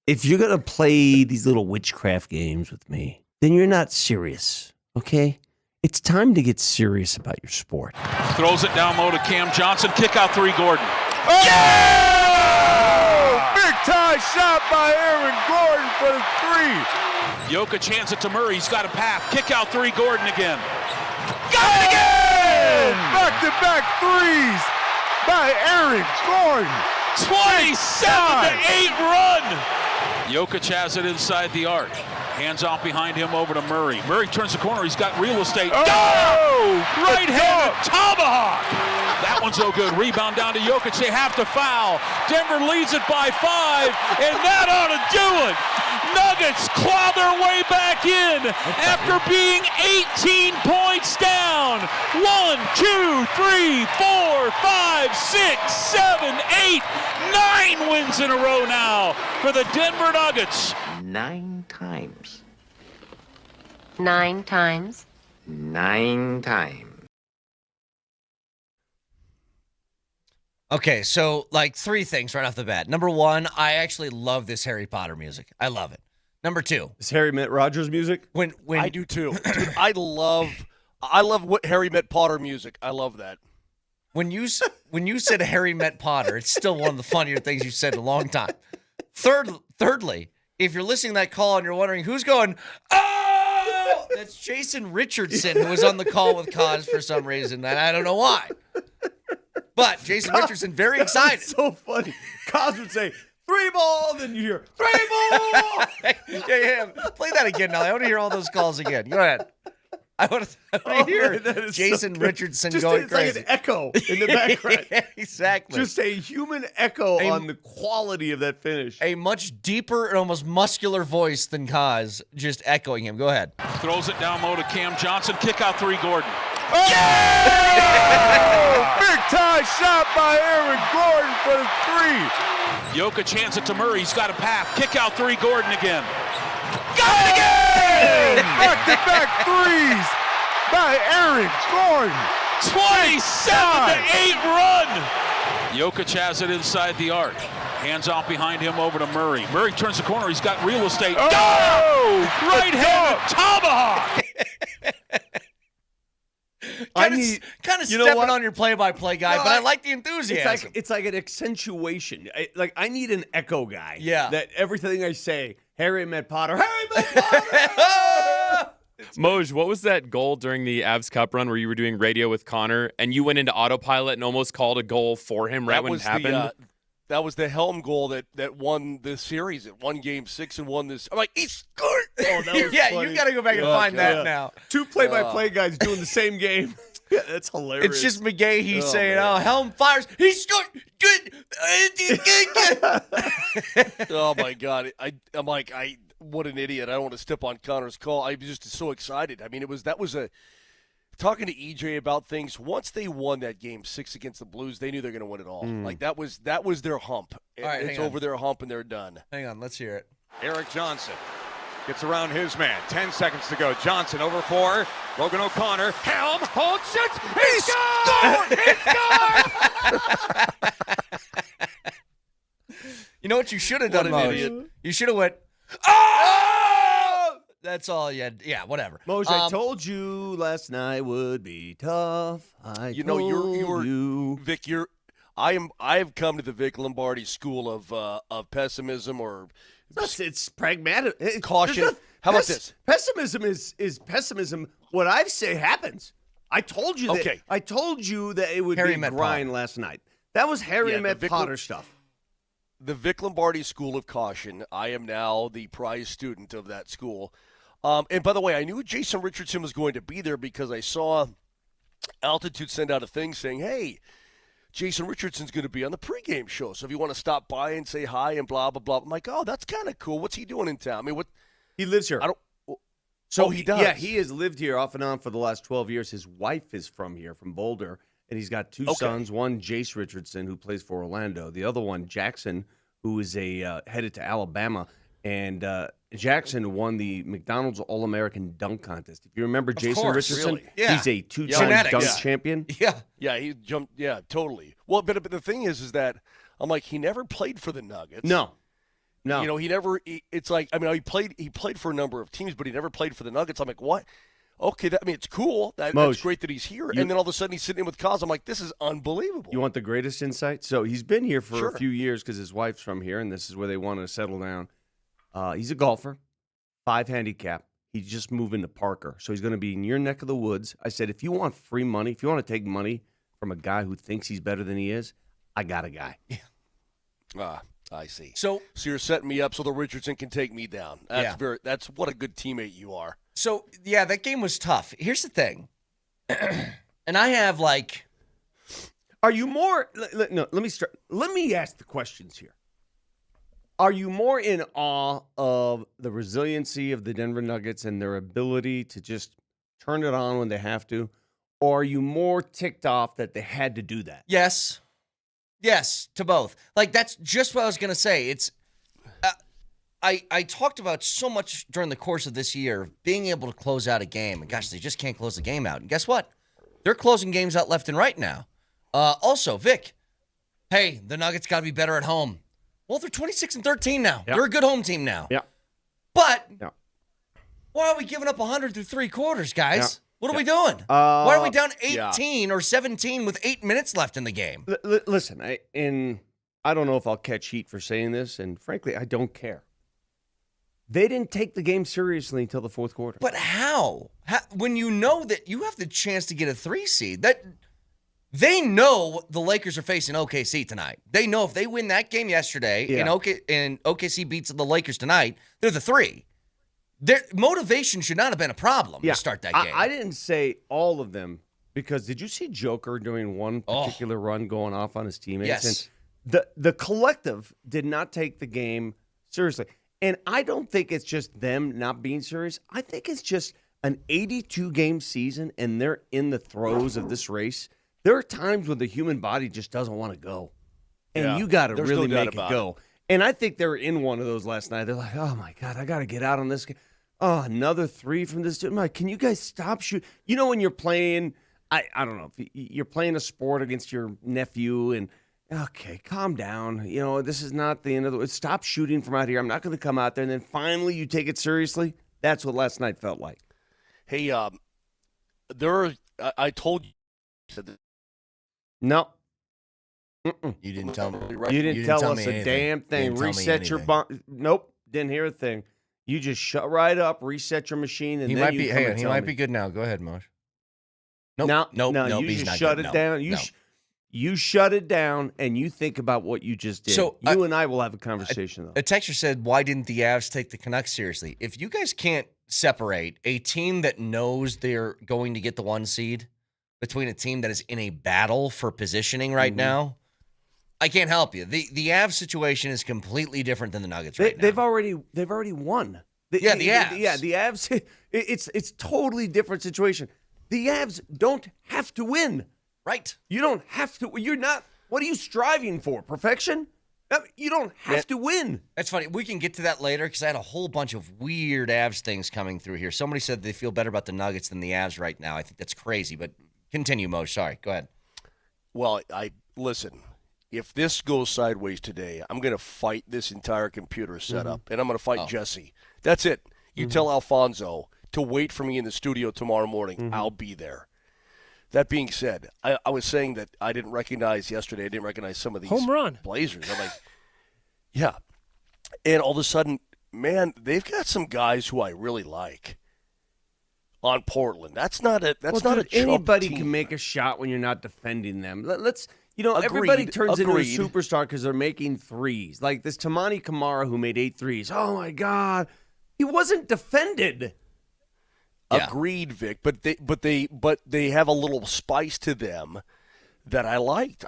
If you're going to play these little witchcraft games with me, then you're not serious, okay? It's time to get serious about your sport. Throws it down low to Cam Johnson. Kick out 3, Gordon. Oh! Big time shot by Aaron Gordon for the 3. Jokic hands it to Murray. He's got a path. Kick out 3, Gordon again. Got it again! Back-to-back threes by Aaron Gordon. 27-8 run. Jokic has it inside the arc. Hands off behind him over to Murray. Murray turns the corner. He's got real estate. Oh! Right-handed tomahawk. That one's no good. Rebound down to Jokic. They have to foul. Denver leads it by 5, and that ought to do it. Nuggets claw their way back in after being 18 points down. 1, 2, 3, 4, 5, 6, 7, 8, 9 wins in a row now for the Denver Nuggets. 9 times. 9 times. 9 times. Okay, so like 3 things right off the bat. Number 1, I actually love this Harry Potter music. I love it. Number 2, Is Harry Met Rogers music? when I do too. Dude, I love what Harry Met Potter music. I love that. when you said Harry Met Potter, it's still one of the funnier things you've said in a long time. Thirdly, if you're listening to that call and you're wondering who's going, oh, that's Jason Richardson, who was on the call with Cos for some reason, and I don't know why. But Jason Richardson, very excited. So funny. Cos would say, 3 ball, then you hear, 3 ball! yeah. Play that again, Nelly. I want to hear all those calls again. Go ahead. I want to hear Jason Richardson going it's crazy. Like an echo in the background. Yeah, exactly. Just a human echo on the quality of that finish. A much deeper and almost muscular voice than Kaz, just echoing him. Go ahead. Throws it down low to Cam Johnson. Kick out 3, Gordon. Oh! Big time shot by Aaron Gordon for the 3. Jokic hands it to Murray. He's got a path. Kick out 3, Gordon again. Got it again! Back-to-back threes by Aaron Gordon. 27-8 run. Jokic has it inside the arc. Hands off behind him over to Murray. Murray turns the corner. He's got real estate. Oh! Right-handed tomahawk. Kind of stepping on your play-by-play guy, but I like the enthusiasm. It's like an accentuation. I need an echo guy. Yeah. That everything I say, Harry Met Potter, Harry Met Potter! Moj, what was that goal during the Avs Cup run where you were doing radio with Connor and you went into autopilot and almost called a goal for him right when it happened? That was the Helm goal that won this series. It won Game 6 and won this. I'm like, he scored! Oh, that was yeah, funny. you got to go back and find that now. 2 play-by-play guys doing the same game. Yeah, that's hilarious. It's just McGahee saying, "Oh, Helm fires. He scored. Good. Oh my God! I'm like, what an idiot! I don't want to step on Connor's call. I was just so excited. I mean, talking to EJ about things. Once they won that Game 6 against the Blues, they knew they're going to win it all. Like that was their hump. All right, it's over their hump and they're done. Hang on, let's hear it. Eric Johnson gets around his man. 10 seconds to go. Johnson over 4. Logan O'Connor. Helm holds it. He scored! You know what you should have done, What an Moj? idiot. You should have went, oh! That's all you had. Yeah, whatever. Moj, I told you last night would be tough. Vic, I've come to the Vic Lombardi school of pessimism or it's pragmatic. Caution. How about this? Pessimism is pessimism. What I say happens. I told you that. Okay. I told you that it would Harry be Met grind last night. That was Harry Met Potter stuff. The Vic Lombardi School of Caution. I am now the prize student of that school. And by the way, I knew Jason Richardson was going to be there because I saw Altitude send out a thing saying, hey, Jason Richardson's going to be on the pregame show. So if you want to stop by and say hi and blah, blah, blah. I'm like, oh, that's kind of cool. What's he doing in town? I mean, what? He lives here. So he does. Yeah, he has lived here off and on for the last 12 years. His wife is from here, from Boulder, and he's got two sons. One, Jace Richardson, who plays for Orlando. The other one, Jackson, who is headed to Alabama. And Jackson won the McDonald's All-American Dunk Contest. If you remember Jason Richardson, really? Yeah. he's a two-time dunk champion. Yeah, he jumped. Yeah, totally. Well, but the thing is that I'm like, he never played for the Nuggets. No. You know, he never. It's like, I mean, he played for a number of teams, but he never played for the Nuggets. I'm like, what? Okay, it's cool. That's great that he's here. And then all of a sudden he's sitting in with Kaz. I'm like, this is unbelievable. You want the greatest insight? So he's been here for a few years because his wife's from here, and this is where they want to settle down. He's a golfer, 5 handicap. He's just moving to Parker. So he's going to be in your neck of the woods. I said, if you want free money, if you want to take money from a guy who thinks he's better than he is, I got a guy. Yeah. I see. So you're setting me up so the Richardson can take me down. That's what a good teammate you are. So, yeah, that game was tough. Here's the thing. And I have, like... Are you more... No, let me start. Let me ask the questions here. Are you more in awe of the resiliency of the Denver Nuggets and their ability to just turn it on when they have to? Or are you more ticked off that they had to do that? Yes. Yes, to both. Like, that's just what I was going to say. It's... I talked about so much during the course of this year, being able to close out a game. And gosh, they just can't close the game out. And guess what? They're closing games out left and right now. Also, Vic, hey, the Nuggets got to be better at home. Well, they're 26-13 now. Yep. They're a good home team now. Yeah. But why are we giving up 100 through 3 quarters, guys? Yeah. What are we doing? Why are we down 18 or 17 with 8 minutes left in the game? Listen, I don't know if I'll catch heat for saying this, and frankly, I don't care. They didn't take the game seriously until the fourth quarter. But how? When you know that you have the chance to get a 3 seed, that they know the Lakers are facing OKC tonight. They know if they win that game yesterday and OKC beats the Lakers tonight, they're the 3. Their motivation should not have been a problem to start that game. I didn't say all of them because did you see Joker doing one particular run going off on his teammates? Yes. And the collective did not take the game seriously. And I don't think it's just them not being serious. I think it's just an 82-game season, and they're in the throes of this race. There are times when the human body just doesn't want to go, and you got to really make it go. And I think they were in one of those last night. They're like, oh, my God, I got to get out on this game. Oh, another 3 from this dude. I'm like, can you guys stop shooting? You know when you're playing, I don't know, if you're playing a sport against your nephew and – okay, calm down. You know, this is not the end of the... Stop shooting from out here. I'm not going to come out there. And then finally you take it seriously. That's what last night felt like. Hey, I told you... No. You didn't tell me. You didn't tell us a damn thing. Reset your... Nope. Didn't hear a thing. You just shut right up, reset your machine, and he then might you be. Hey, he might be good now. Go ahead, Mosh. Nope. No, you just shut it down. You shut it down, and you think about what you just did. So you and I will have a conversation, though. A texter said, why didn't the Avs take the Canucks seriously? If you guys can't separate a team that knows they're going to get the 1 seed between a team that is in a battle for positioning right now, I can't help you. The Avs situation is completely different than the Nuggets right now. They've already won. The Avs. The Avs. It's totally different situation. The Avs don't have to win. Right. You don't have to. You're not. What are you striving for? Perfection? You don't have to win. That's funny. We can get to that later because I had a whole bunch of weird Avs things coming through here. Somebody said they feel better about the Nuggets than the Avs right now. I think that's crazy, but continue, Mo. Sorry. Go ahead. Well, listen. If this goes sideways today, I'm going to fight this entire computer setup, and I'm going to fight Jesse. That's it. You tell Alfonso to wait for me in the studio tomorrow morning. I'll be there. That being said, I was saying that I didn't recognize some of these home run Blazers. I'm like, yeah. And all of a sudden, man, they've got some guys who I really like on Portland. That's not a anybody team. Can make a shot when you're not defending them. Let's everybody turns into a superstar because they're making threes. Like this Tamani Kamara who made 8 threes. Oh my God, he wasn't defended. Yeah. Agreed, Vic. But they have a little spice to them that I liked.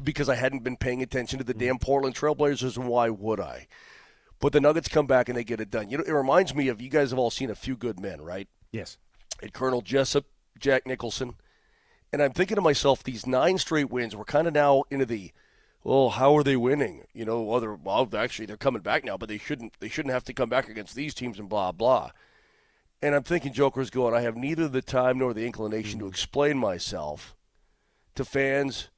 Because I hadn't been paying attention to the damn Portland Trailblazers, and why would I? But the Nuggets come back and they get it done. You know, it reminds me of, you guys have all seen A Few Good Men, right? Yes. And Colonel Jessup, Jack Nicholson. And I'm thinking to myself, these 9 straight wins, we're kind of now into the, well, how are they winning? You know, actually they're coming back now, but they shouldn't have to come back against these teams and blah, blah. And I'm thinking Joker's going, I have neither the time nor the inclination to explain myself to fans,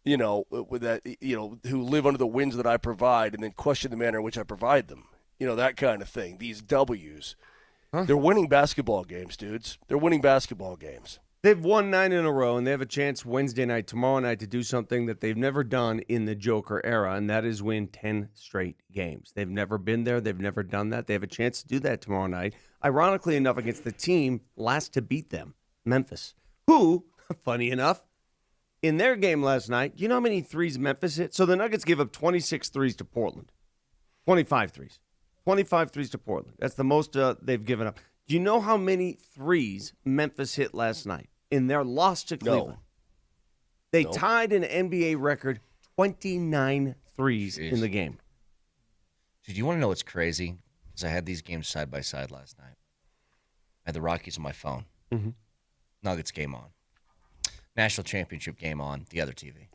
you know, with that, you know, who live under the winds that I provide and then question the manner in which I provide them. You know, that kind of thing. These W's. Huh? They're winning basketball games, dudes. They're winning basketball games. They've won 9 in a row, and they have a chance Wednesday night, tomorrow night, to do something that they've never done in the Joker era, and that is win 10 straight games. They've never been there. They've never done that. They have a chance to do that tomorrow night, ironically enough, against the team last to beat them, Memphis, who, funny enough, in their game last night, do you know how many threes Memphis hit? So the Nuggets gave up 26 threes to Portland, 25 threes. 25 threes to Portland. That's the most they've given up. Do you know how many threes Memphis hit last night in their loss to Cleveland? No. They tied an NBA record 29 threes in the game. Dude, you want to know what's crazy? Because I had these games side by side last night. I had the Rockies on my phone. Mm-hmm. Nuggets game on. National championship game on the other TV.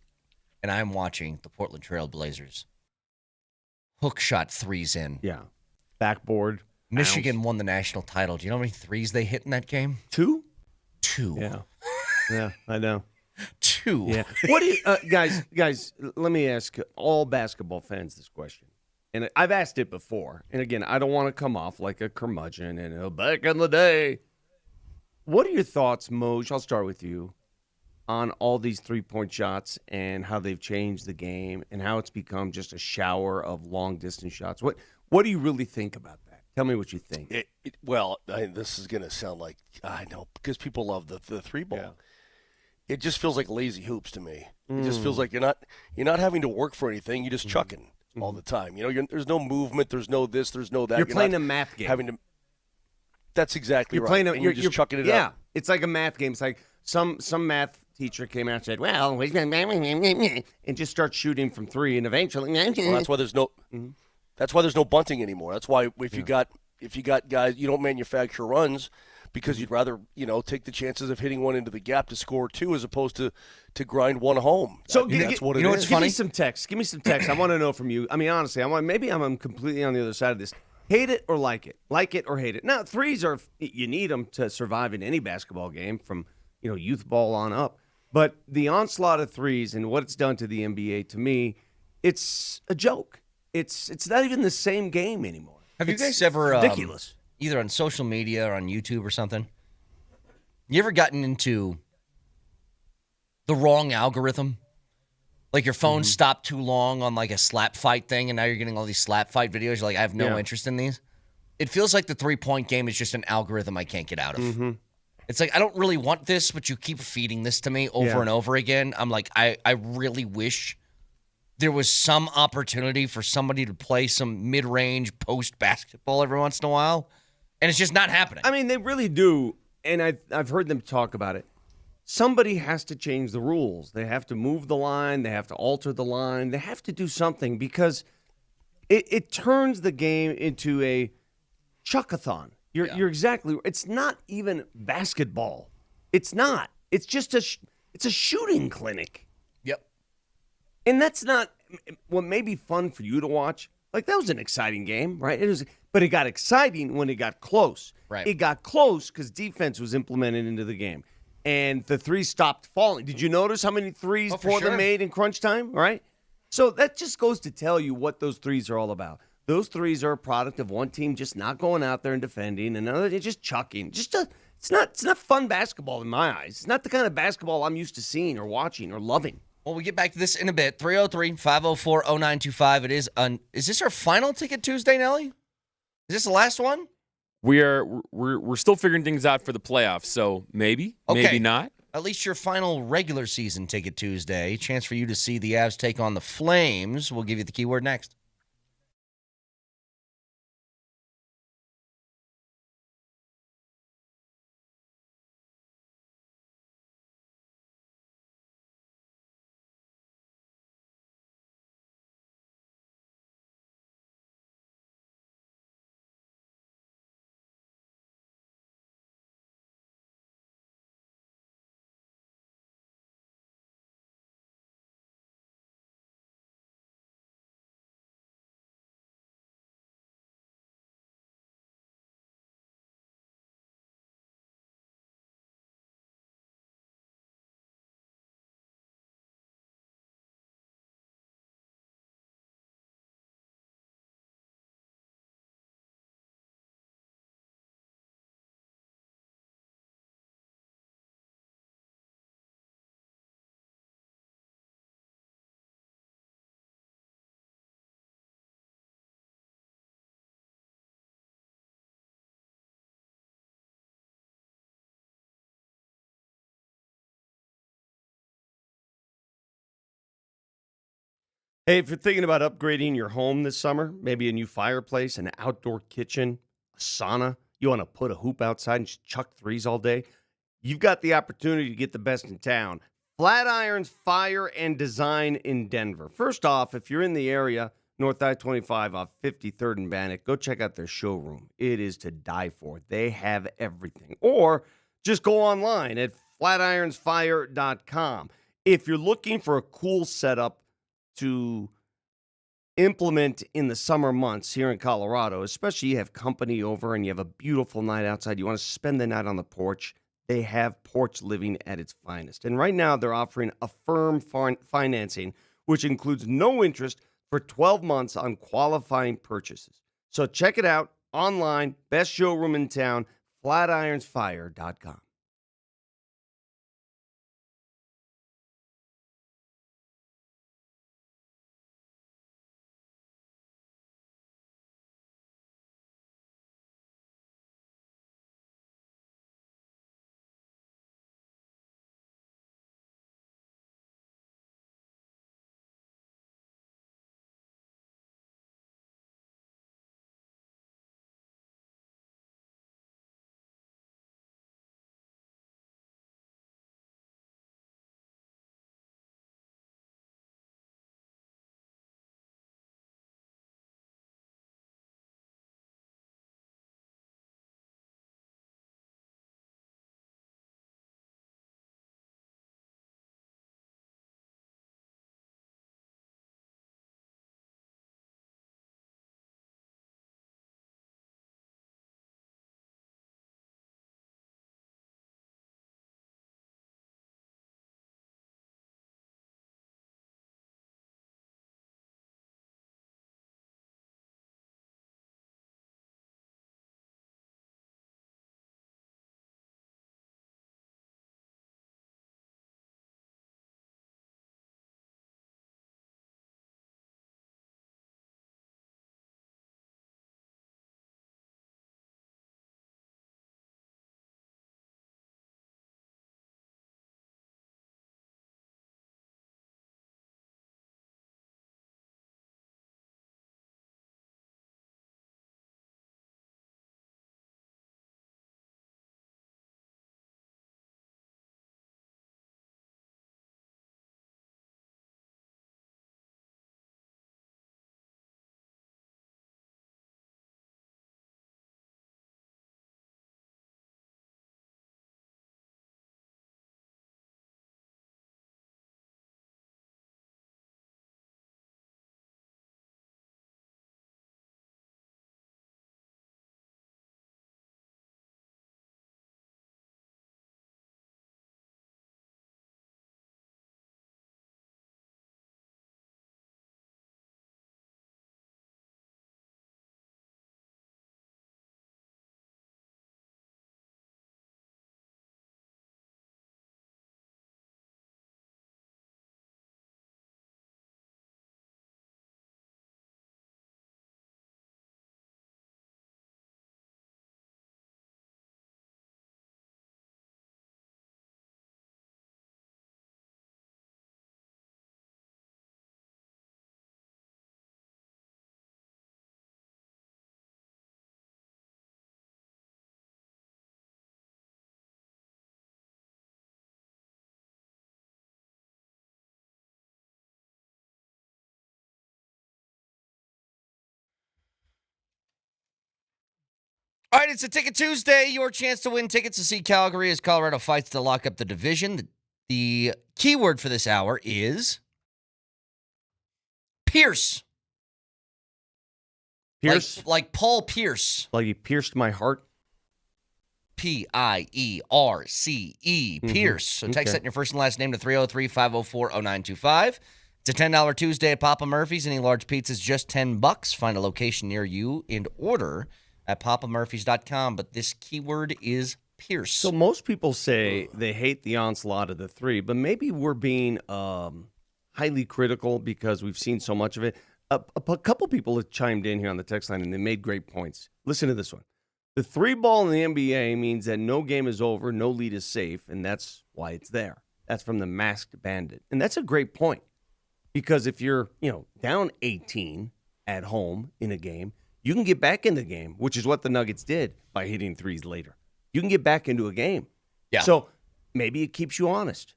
And I'm watching the Portland Trail Blazers hook shot threes in. Yeah. Backboard. Michigan won the national title. Do you know how many threes they hit in that game? 2? 2. Yeah. Yeah, I know. 2. Yeah. What do you, guys, let me ask all basketball fans this question. And I've asked it before. And again, I don't want to come off like a curmudgeon and back in the day. What are your thoughts, Moj? I'll start with you, on all these three-point shots and how they've changed the game and how it's become just a shower of long-distance shots. What do you really think about that? Tell me what you think. This is going to sound like, I know, because people love the three ball. Yeah. It just feels like lazy hoops to me. It just feels like you're not having to work for anything. You're just chucking all the time. You know, there's no movement. There's no this. There's no that. You're playing a math game. That's exactly right. Playing you're just chucking it up. Yeah, it's like a math game. It's like some math teacher came out and said, well, and just start shooting from 3, and eventually. Well, that's why there's no. That's why there's no bunting anymore. That's why if you got guys, you don't manufacture runs because you'd rather take the chances of hitting one into the gap to score 2 as opposed to grind one home. So that's what it is. What's funny? Give me some text. I want to know from you. I mean, honestly, maybe I'm completely on the other side of this. Hate it or like it or hate it. Now, threes you need them to survive in any basketball game from youth ball on up. But the onslaught of threes and what it's done to the NBA, to me, it's a joke. It's not even the same game anymore. Have you guys ever ridiculous? Either on social media or on YouTube or something? You ever gotten into the wrong algorithm? Like your phone stopped too long on like a slap fight thing, and now you're getting all these slap fight videos. You're like, I have no interest in these. It feels like the 3-point game is just an algorithm I can't get out of. Mm-hmm. It's like, I don't really want this, but you keep feeding this to me over and over again. I'm like, I really wish there was some opportunity for somebody to play some mid-range post basketball every once in a while, and it's just not happening. I mean, they really do, and I've heard them talk about it. Somebody has to change the rules. They have to move the line. They have to alter the line. They have to do something because it turns the game into a chuckathon. You're exactly. It's not even basketball. It's not. It's just it's a shooting clinic. Yep. And that's not what may be fun for you to watch. Like, that was an exciting game, right? But it got exciting when it got close. Right. It got close because defense was implemented into the game. And the threes stopped falling. Did you notice how many threes Portland made in crunch time, right? So that just goes to tell you what those threes are all about. Those threes are a product of one team just not going out there and defending, and another just chucking. It's not fun basketball in my eyes. It's not the kind of basketball I'm used to seeing or watching or loving. Well, we get back to this in a bit. 303-504-0925. Is this our final Ticket Tuesday, Nelly? Is this the last one? We're still figuring things out for the playoffs, so maybe not. At least your final regular season Ticket Tuesday. Chance for you to see the Avs take on the Flames. We'll give you the keyword next. Hey, if you're thinking about upgrading your home this summer, maybe a new fireplace, an outdoor kitchen, a sauna, you want to put a hoop outside and just chuck threes all day, you've got the opportunity to get the best in town. Flatirons Fire and Design in Denver. First off, if you're in the area, North I-25 off 53rd and Bannock, go check out their showroom. It is to die for. They have everything. Or just go online at flatironsfire.com. If you're looking for a cool setup to implement in the summer months here in Colorado, especially you have company over and you have a beautiful night outside, you want to spend the night on the porch, they have porch living at its finest. And right now they're offering a firm financing, which includes no interest for 12 months on qualifying purchases. So check it out online, best showroom in town, flatironsfire.com. All right, it's a Ticket Tuesday. Your chance to win tickets to see Calgary as Colorado fights to lock up the division. The keyword for this hour is Pierce. Pierce? Like Paul Pierce. Like he pierced my heart? Pierce. Pierce. So text that in your first and last name to 303-504-0925. It's a $10 Tuesday at Papa Murphy's. Any large pizzas, just $10. Find a location near you and order at papamurphys.com. But this keyword is Pierce. So most people say they hate the onslaught of the three, but maybe we're being highly critical because we've seen so much of it. A couple people have chimed in here on the text line, and they made great points. Listen to this one. The three ball in the NBA means that no game is over, no lead is safe, and that's why it's there. That's from the Masked Bandit. And that's a great point. Because if you're, down 18 at home in a game, you can get back in the game, which is what the Nuggets did by hitting threes later. You can get back into a game. Yeah. So maybe it keeps you honest.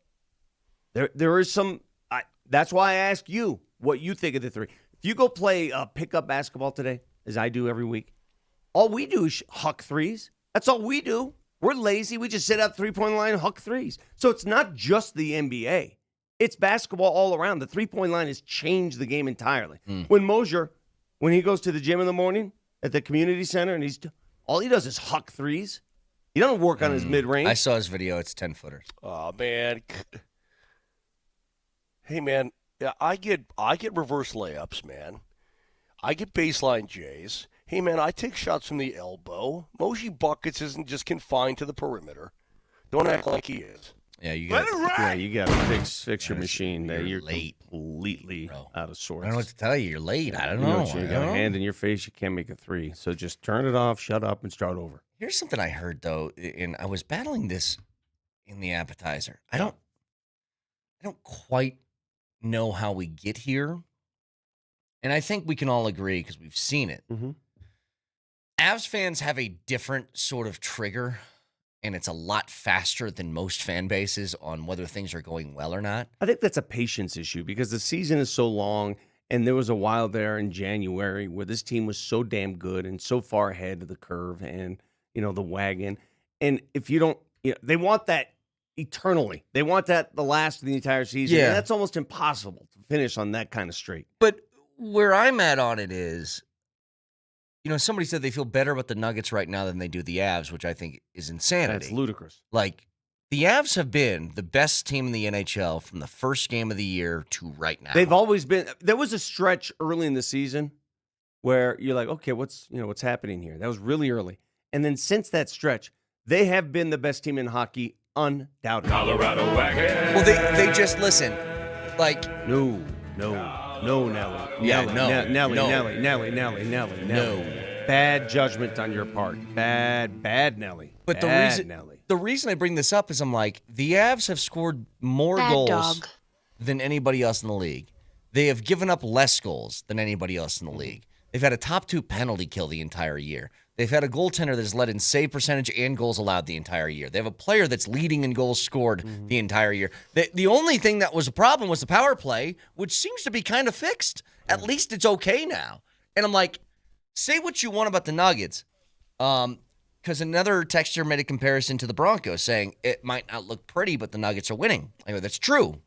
There is some that's why I ask you what you think of the three. If you go play pickup basketball today, as I do every week, all we do is huck threes. That's all we do. We're lazy. We just sit out 3-point line and huck threes. So it's not just the NBA. It's basketball all around. The 3-point line has changed the game entirely. When Moser, when he goes to the gym in the morning at the community center, and all he does is huck threes. He doesn't work on his mid-range. I saw his video. It's 10-footers. Oh, man. Hey, man, yeah, I get reverse layups, man. I get baseline J's. Hey, man, I take shots from the elbow. Moji Buckets isn't just confined to the perimeter. Don't act like he is. Yeah, you got to fix your machine. You're late. Completely out of sorts. I don't know what to tell you. You're late. I don't know. You got a hand in your face. You can't make a three. So just turn it off, shut up, and start over. Here's something I heard, though, and I was battling this in the appetizer. I don't quite know how we get here, and I think we can all agree because we've seen it. Avs fans have a different sort of trigger, and it's a lot faster than most fan bases on whether things are going well or not. I think that's a patience issue because the season is so long, and there was a while there in January where this team was so damn good and so far ahead of the curve and, the wagon. And if you don't, they want that eternally. They want that the last of the entire season. Yeah. And that's almost impossible to finish on that kind of streak. But where I'm at on it is, somebody said they feel better about the Nuggets right now than they do the Avs, which I think is insanity. That's ludicrous. Like, the Avs have been the best team in the NHL from the first game of the year to right now. They've always been. There was a stretch early in the season where you're like, okay, what's happening here? That was really early. And then since that stretch, they have been the best team in hockey, undoubtedly. Colorado wagon. Well, they just listen. Like, no, Nelly. Yeah, Nelly. No. Bad judgment on your part. Bad Nelly. But Nelly. the reason I bring this up is I'm like, the Avs have scored more goals than anybody else in the league. They have given up less goals than anybody else in the league. They've had a top 2 penalty kill the entire year. They've had a goaltender that has led in save percentage and goals allowed the entire year. They have a player that's leading in goals scored the entire year. The only thing that was a problem was the power play, which seems to be kind of fixed. At least it's okay now. And I'm like, say what you want about the Nuggets, because another texter made a comparison to the Broncos, saying it might not look pretty, but the Nuggets are winning. I go, that's true.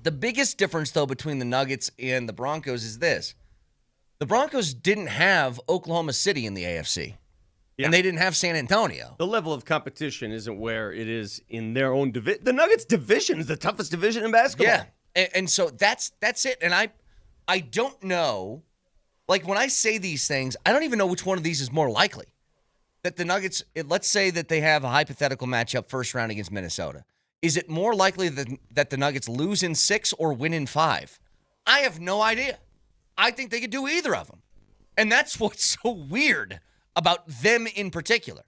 The biggest difference, though, between the Nuggets and the Broncos is this. The Broncos didn't have Oklahoma City in the AFC, and they didn't have San Antonio. The level of competition isn't where it is in their own division. The Nuggets division is the toughest division in basketball. Yeah, and so that's it. And I don't know, like when I say these things, I don't even know which one of these is more likely. That the Nuggets, let's say that they have a hypothetical matchup first round against Minnesota. Is it more likely that the Nuggets lose in 6 or win in 5? I have no idea. I think they could do either of them. And that's what's so weird about them in particular.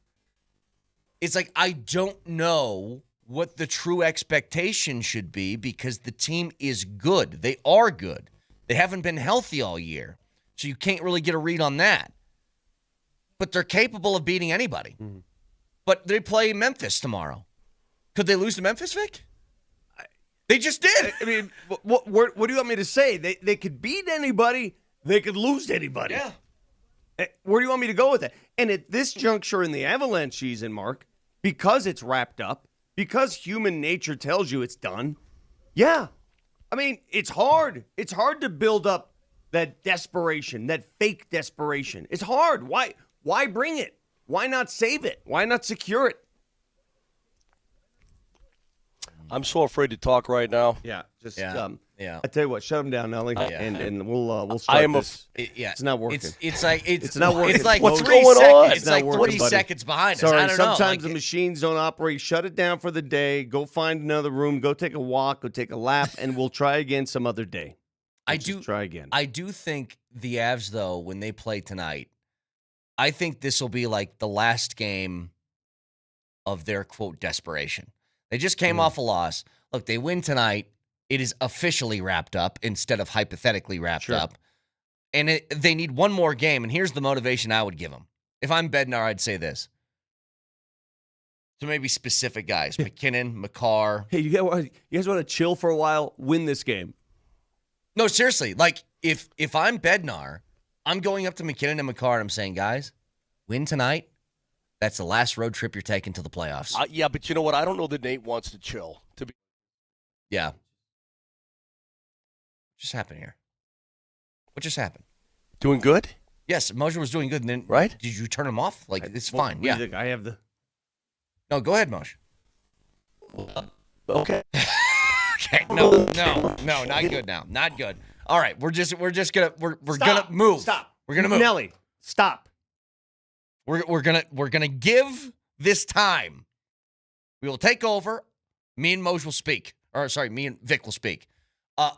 It's like, I don't know what the true expectation should be because the team is good. They are good. They haven't been healthy all year. So you can't really get a read on that. But they're capable of beating anybody. But they play Memphis tomorrow. Could they lose to Memphis, Vic? They just did. I mean, what do you want me to say? They could beat anybody. They could lose to anybody. Yeah. Where do you want me to go with that? And at this juncture in the Avalanche season, Mark, because it's wrapped up, because human nature tells you it's done, yeah. I mean, it's hard. It's hard to build up that desperation, that fake desperation. It's hard. Why bring it? Why not save it? Why not secure it? I'm so afraid to talk right now. Yeah, yeah. I tell you what, shut them down, Nelly, and we'll start I am this. It's not working. It's like it's not working. It's like what's 3 going seconds. on? It's like 3 seconds behind us. Sorry, I don't know. sometimes the machines don't operate. Shut it down for the day. Go find another room. Go take a walk. Go take a lap, and we'll try again some other day. Try again. I do think the Avs, though, when they play tonight, I think this will be like the last game of their quote desperation. They just came off a loss. Look, they win tonight. it is officially wrapped up instead of hypothetically wrapped up. And they need one more game, and here's the motivation I would give them. If I'm Bednar, I'd say this. So maybe specific guys, McKinnon, McCarr. Hey, you guys want to chill for a while? Win this game. No, seriously. Like, if I'm Bednar, I'm going up to McKinnon and McCarr, and I'm saying, guys, win tonight. That's the last road trip you're taking to the playoffs. Yeah, but you know what? I don't know that Nate wants to chill. Yeah. What just happened here? What just happened? Doing good? Yes, Moser was doing good. And then, right? Did you turn him off? Like, it's fine. Yeah. I have the. No, go ahead, Mosh. Okay. Okay. No, not good now. Not good. All right, we're gonna move. Stop. We're gonna move. Nelly, stop. We're gonna give this time. We will take over. Me and Moj will speak. Or sorry, me and Vic will speak.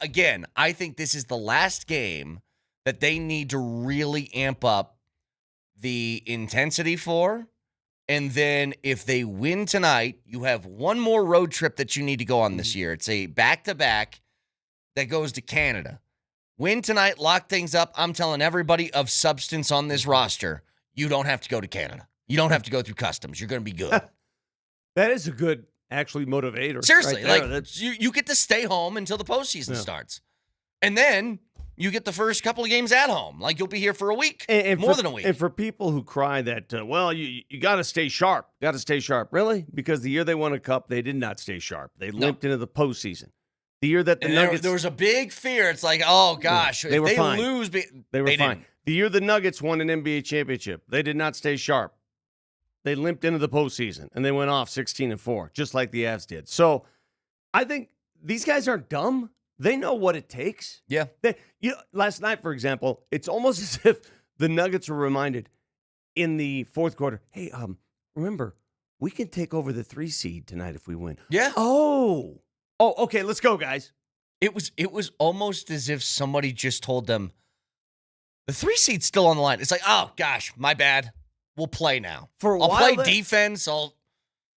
Again, I think this is the last game that they need to really amp up the intensity for. And then if they win tonight, you have one more road trip that you need to go on this year. It's a back-to-back that goes to Canada. Win tonight, lock things up. I'm telling everybody of substance on this roster, you don't have to go to Canada. You don't have to go through customs. You're going to be good. That is a good, actually, motivator. Seriously, right there. like you get to stay home until the postseason starts. And then you get the first couple of games at home. Like, you'll be here for a week, more than a week. And for people who cry that, you got to stay sharp. Got to stay sharp. Really? Because the year they won a cup, they did not stay sharp. They limped into the postseason. The year that the Nuggets... There was a big fear. It's like, oh, gosh. They were fine. Lose... They were fine. Didn't. The year the Nuggets won an NBA championship, they did not stay sharp. They limped into the postseason, and they went off 16-4, just like the Avs did. So I think these guys aren't dumb. They know what it takes. Yeah. Last night, for example, it's almost as if the Nuggets were reminded in the fourth quarter, hey, remember, we can take over the 3 seed tonight if we win. Yeah. Oh, okay, let's go, guys. It was almost as if somebody just told them, the 3 seed's still on the line. It's like, oh, gosh, my bad. We'll play now. I'll play defense.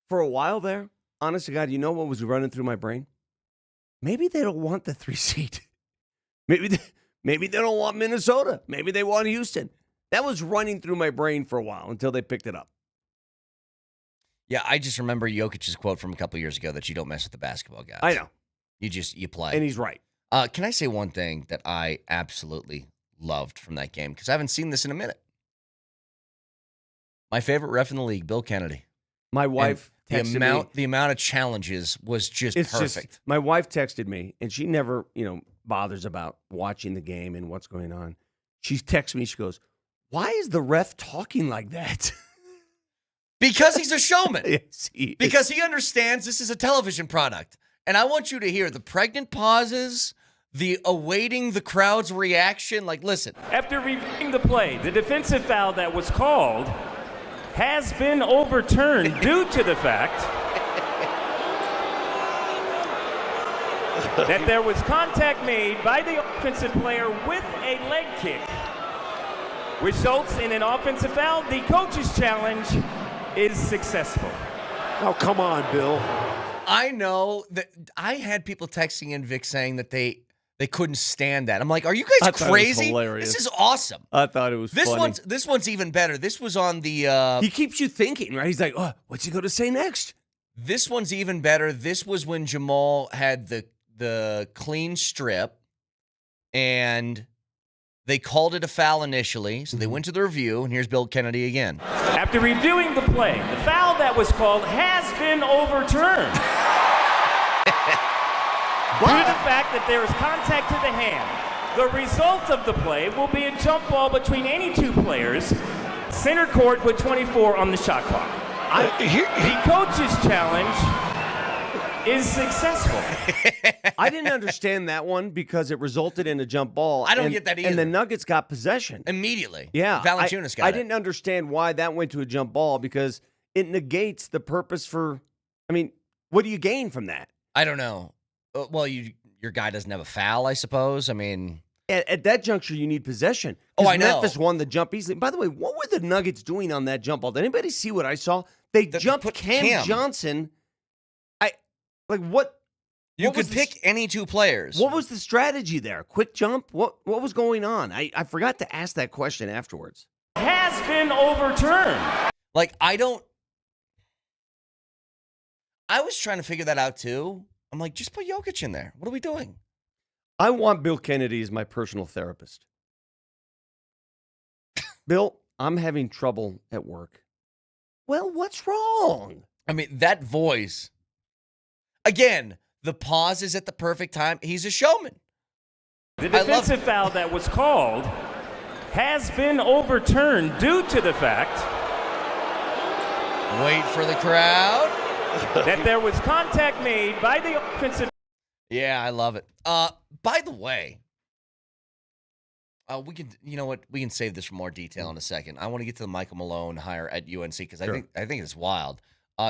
For a while there, honest to God, you know what was running through my brain? Maybe they don't want the 3 seed. Maybe they don't want Minnesota. Maybe they want Houston. That was running through my brain for a while until they picked it up. Yeah, I just remember Jokic's quote from a couple years ago that you don't mess with the basketball guys. I know. You play. And he's right. Can I say one thing that I absolutely loved from that game? Because I haven't seen this in a minute. My favorite ref in the league, Bill Kennedy. My wife texted me. The amount of challenges was just perfect. My wife texted me, and she never, bothers about watching the game and what's going on. She texts me. She goes, "Why is the ref talking like that?" Because he's a showman. Yes, because he understands this is a television product. And I want you to hear the pregnant pauses, the awaiting the crowd's reaction. Like, listen. After reviewing the play, the defensive foul that was called has been overturned due to the fact that there was contact made by the offensive player with a leg kick. Results in an offensive foul. The coach's challenge is successful. Oh, come on, Bill. I know that I had people texting in, Vic, saying that they couldn't stand that. I'm like, are you guys crazy? This is awesome. I thought it was funny. This one's even better. This was on the... he keeps you thinking, right? He's like, oh, what's he going to say next? This one's even better. This was when Jamal had the clean strip, and they called it a foul initially, so they went to the review, and here's Bill Kennedy again. After reviewing the play, the foul that was called has been overturned. Due to the fact that there is contact to the hand, the result of the play will be a jump ball between any two players, center court with 24 on the shot clock. The coach's challenge is successful. I didn't understand that one because it resulted in a jump ball. I don't get that either. And the Nuggets got possession. Immediately. Yeah. Valanciunas got it. I didn't understand why that went to a jump ball because it negates the purpose for, what do you gain from that? I don't know. Well, your guy doesn't have a foul, I suppose. At that juncture, you need possession. Oh, I know. Memphis won the jump easily. By the way, what were the Nuggets doing on that jump ball? Did anybody see what I saw? They jumped Cam Johnson. What? You could pick any two players. What was the strategy there? Quick jump? What was going on? I forgot to ask that question afterwards. Has been overturned. Like, I was trying to figure that out too. I'm like, just put Jokic in there. What are we doing? I want Bill Kennedy as my personal therapist. Bill, I'm having trouble at work. Well, what's wrong? I mean, that voice. Again, the pause is at the perfect time. He's a showman. The defensive foul that was called has been overturned due to the fact. Wait for the crowd. That there was contact made by the offensive. Yeah, I love it. By the way, we can save this for more detail in a second. I want to get to the Michael Malone hire at UNC because I think it's wild.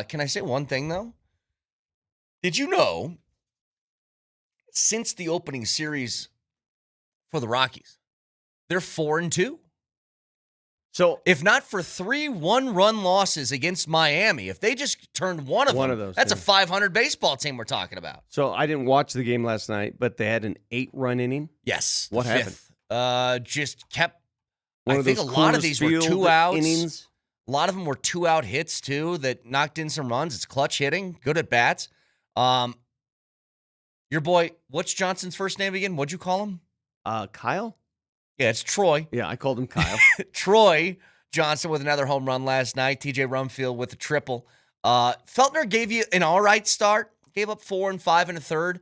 Can I say one thing though? Did you know, since the opening series for the Rockies, they're 4-2. So if not for 3 one-run losses against Miami, if they just turned one of those, that's a 500 baseball team we're talking about. So I didn't watch the game last night, but they had an 8-run inning. Yes. What happened? Just kept. I think a lot of these were 2 outs. Innings. A lot of them were 2-out hits too that knocked in some runs. It's clutch hitting, good at bats. Your boy, what's Johnson's first name again? What'd you call him? Kyle. Yeah, it's Troy. Yeah, I called him Kyle. Troy Johnson with another home run last night. TJ Rumfield with a triple. Feltner gave you an all right start. Gave up 4 and 5 and a third.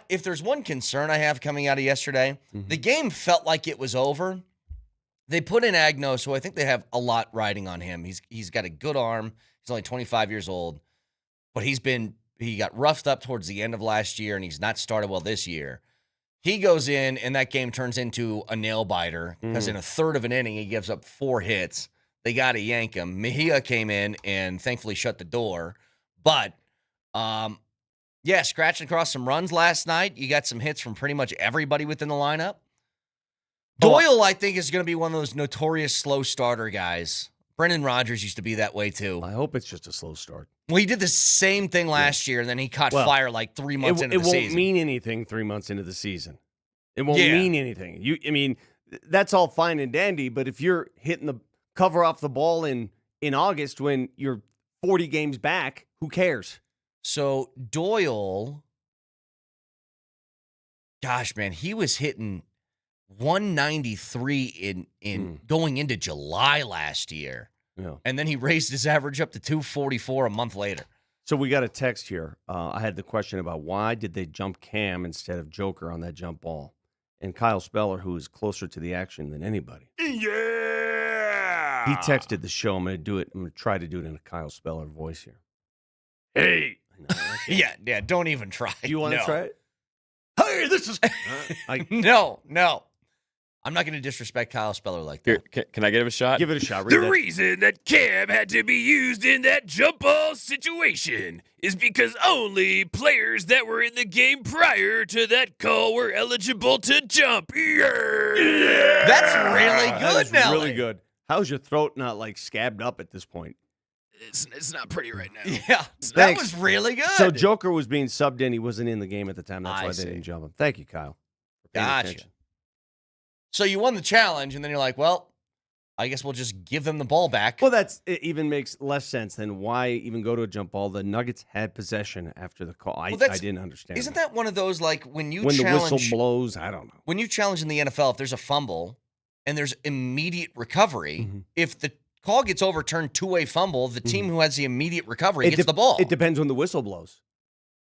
If there's one concern I have coming out of yesterday, the game felt like it was over. They put in Agno, so I think they have a lot riding on him. He's got a good arm. He's only 25 years old, but he got roughed up towards the end of last year, and he's not started well this year. He goes in, and that game turns into a nail-biter because in a third of an inning, he gives up 4 hits. They got to yank him. Mejia came in and thankfully shut the door. But, scratching across some runs last night. You got some hits from pretty much everybody within the lineup. Boyle, I think, is going to be one of those notorious slow starter guys. Brendan Rodgers used to be that way, too. I hope it's just a slow start. Well, he did the same thing last year, and then he caught fire like 3 months into the season. It won't mean anything 3 months into the season. It won't mean anything. That's all fine and dandy, but if you're hitting the cover off the ball in August when you're 40 games back, who cares? So Doyle, gosh, man, he was hitting 193 in going into July last year. Yeah. And then he raised his average up to 244 a month later. So we got a text here. I had the question about why did they jump Cam instead of Joker on that jump ball? And Kyle Speller, who is closer to the action than anybody. Yeah! He texted the show. I'm going to do it. I'm going to try to do it in a Kyle Speller voice here. Hey! Yeah, don't even try. Do you want to try it? Hey, this is... No. I'm not going to disrespect Kyle Speller like that. Here, can I give it a shot? Give it a shot. The reason that Cam had to be used in that jump ball situation is because only players that were in the game prior to that call were eligible to jump. Yeah! That's really good, That's Nelly. really good. How's your throat not like scabbed up at this point? It's not pretty right now. Yeah, that was really good. So Joker was being subbed in. He wasn't in the game at the time. That's why see. they didn't jump him. Thank you, Kyle. Gotcha. So you won the challenge, and then you're like, well, I guess we'll just give them the ball back. Well, it even makes less sense than why even go to a jump ball. The Nuggets had possession after the call. I didn't understand. Isn't that one of those, like, when the whistle blows? I don't know. When you challenge in the NFL, if there's a fumble and there's immediate recovery, if the call gets overturned two-way fumble, the team who has the immediate recovery gets the ball. It depends when the whistle blows.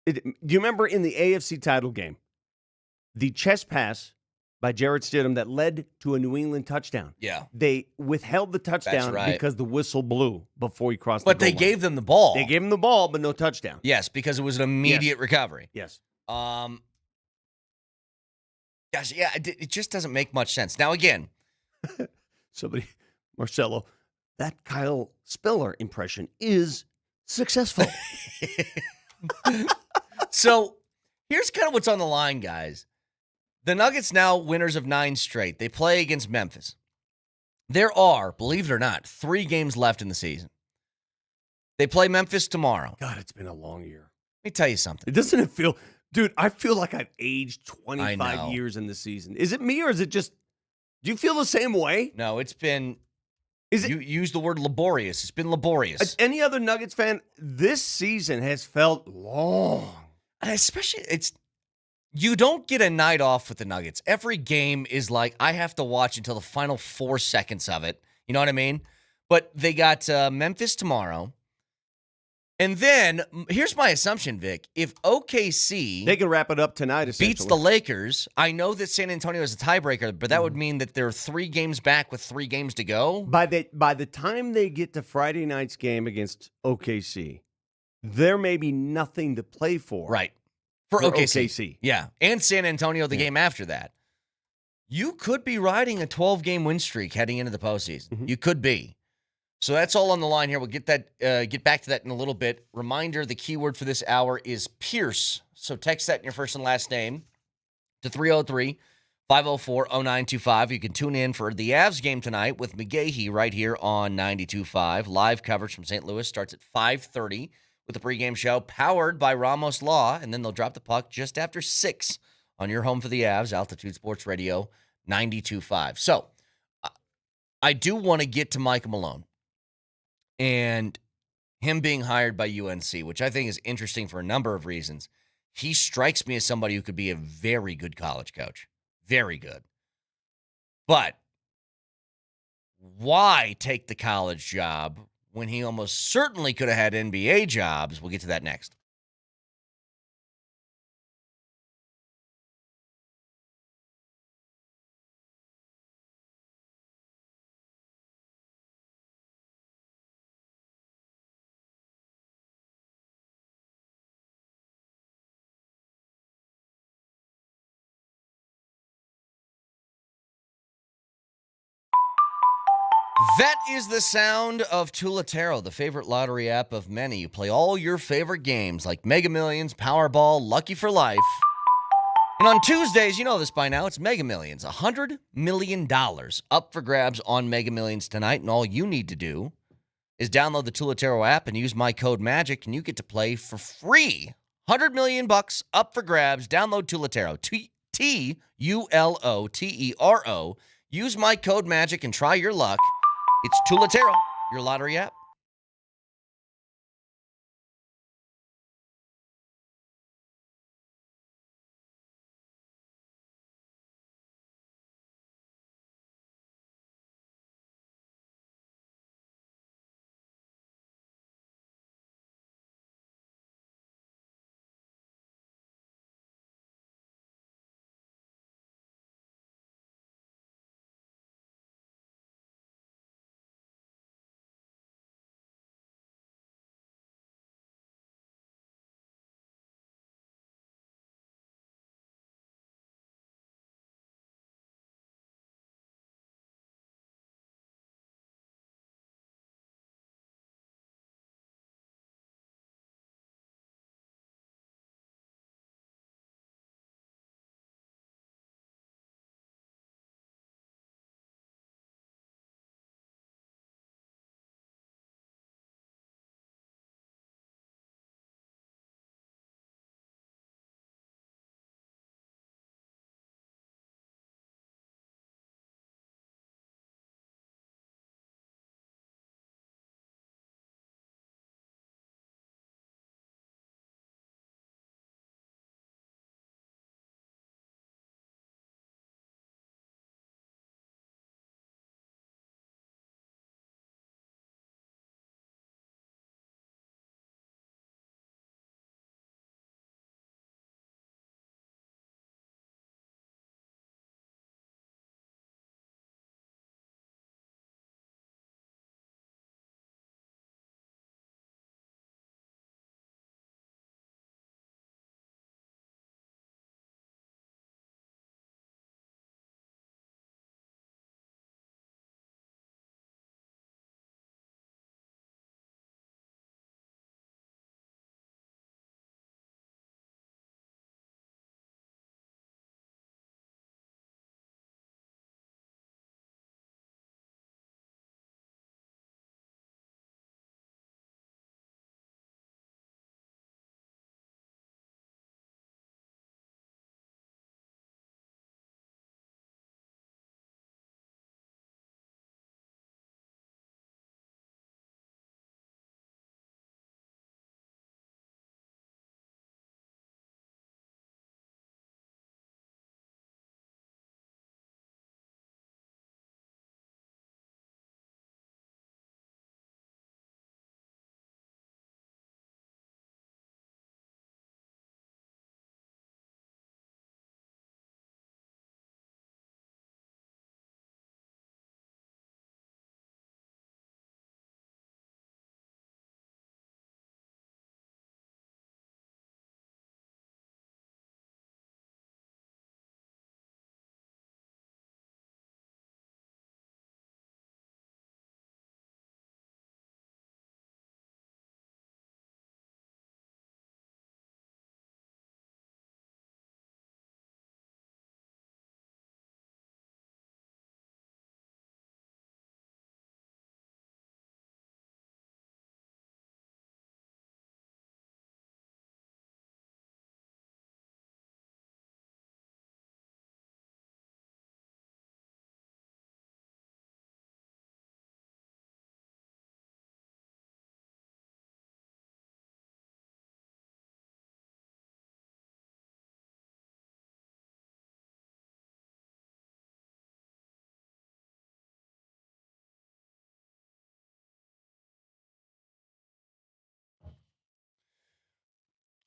Do you remember in the AFC title game, the chest pass by Jarrett Stidham that led to a New England touchdown? Yeah. They withheld the touchdown because the whistle blew before he crossed the goal line. But they gave them the ball. They gave him the ball, but no touchdown. Yes, because it was an immediate recovery. Yes. Gosh, yeah, it just doesn't make much sense. Now, again. Marcelo, that Kyle Speller impression is successful. So here's kind of what's on the line, guys. The Nuggets now winners of 9 straight. They play against Memphis. There are, believe it or not, 3 games left in the season. They play Memphis tomorrow. God, it's been a long year. Let me tell you something. Doesn't it feel Dude, I feel like I've aged I 25 know. years in the season. Is it me or is it just, do you feel the same way? No, it's been, Is it you use the word laborious. It's been laborious. any other Nuggets fan? This season has felt long. And especially, you don't get a night off with the Nuggets. Every game is like, I have to watch until the final 4 seconds of it. You know what I mean? But they got Memphis tomorrow. And then, here's my assumption, Vic. If OKC They can wrap it up tonight, beats essentially. the Lakers, I know that San Antonio is a tiebreaker, but that would mean that they're 3 games back with 3 games to go. By the time they get to Friday night's game against OKC, there may be nothing to play for. Right. For OKC. Yeah. And San Antonio the game after that. You could be riding a 12-game win streak heading into the postseason. You could be. So that's all on the line here. We'll get back to that in a little bit. Reminder, the keyword for this hour is Pierce. So text that in your first and last name to 303-504-0925. You can tune in for the Avs game tonight with McGahee right here on 92.5. Live coverage from St. Louis starts at 5:30 with the pregame show powered by Ramos Law, and then they'll drop the puck just after 6 on your home for the Avs, Altitude Sports Radio 92.5. So I do want to get to Mike Malone and him being hired by UNC, which I think is interesting for a number of reasons. He strikes me as somebody who could be a very good college coach. Very good. But why take the college job when he almost certainly could have had NBA jobs? We'll get to that next. That is the sound of Tulatero, the favorite lottery app of many. You play all your favorite games like Mega Millions, Powerball, Lucky for Life. And on Tuesdays, you know this by now, it's Mega Millions. $100 million up for grabs on Mega Millions tonight. And all you need to do is download the Tulatero app and use my code MAGIC, and you get to play for free. $100 million up for grabs. Download Tulatero. Tulotero. Use my code MAGIC and try your luck. It's Tulatero, your lottery app.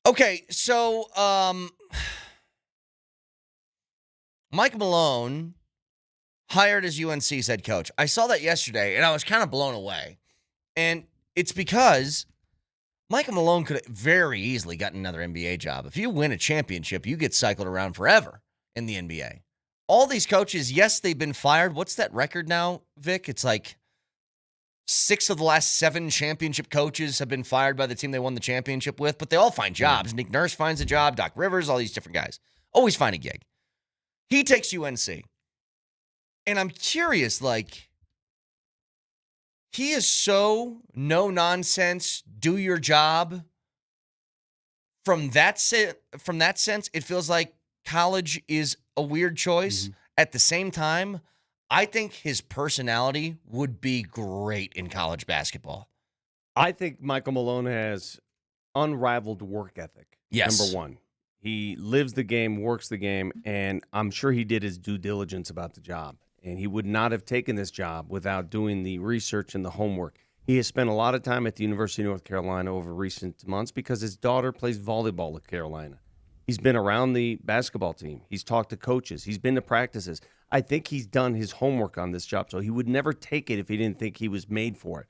Okay, so Mike Malone hired as UNC's head coach. I saw that yesterday, and I was kind of blown away. And it's because Mike Malone could have very easily gotten another NBA job. If you win a championship, you get cycled around forever in the NBA. All these coaches, yes, they've been fired. What's that record now, Vic? It's like 6 of the last 7 championship coaches have been fired by the team they won the championship with, but they all find jobs. Nick Nurse finds a job, Doc Rivers, all these different guys. Always find a gig. He takes UNC. And I'm curious, like, he is so no-nonsense, do your job. From that sense, it feels like college is a weird choice. At the same time, I think his personality would be great in college basketball. I think Michael Malone has unrivaled work ethic. Yes. Number one. He lives the game, works the game, and I'm sure he did his due diligence about the job. And he would not have taken this job without doing the research and the homework. He has spent a lot of time at the University of North Carolina over recent months because his daughter plays volleyball at Carolina. He's been around the basketball team. He's talked to coaches. He's been to practices. I think he's done his homework on this job, so he would never take it if he didn't think he was made for it.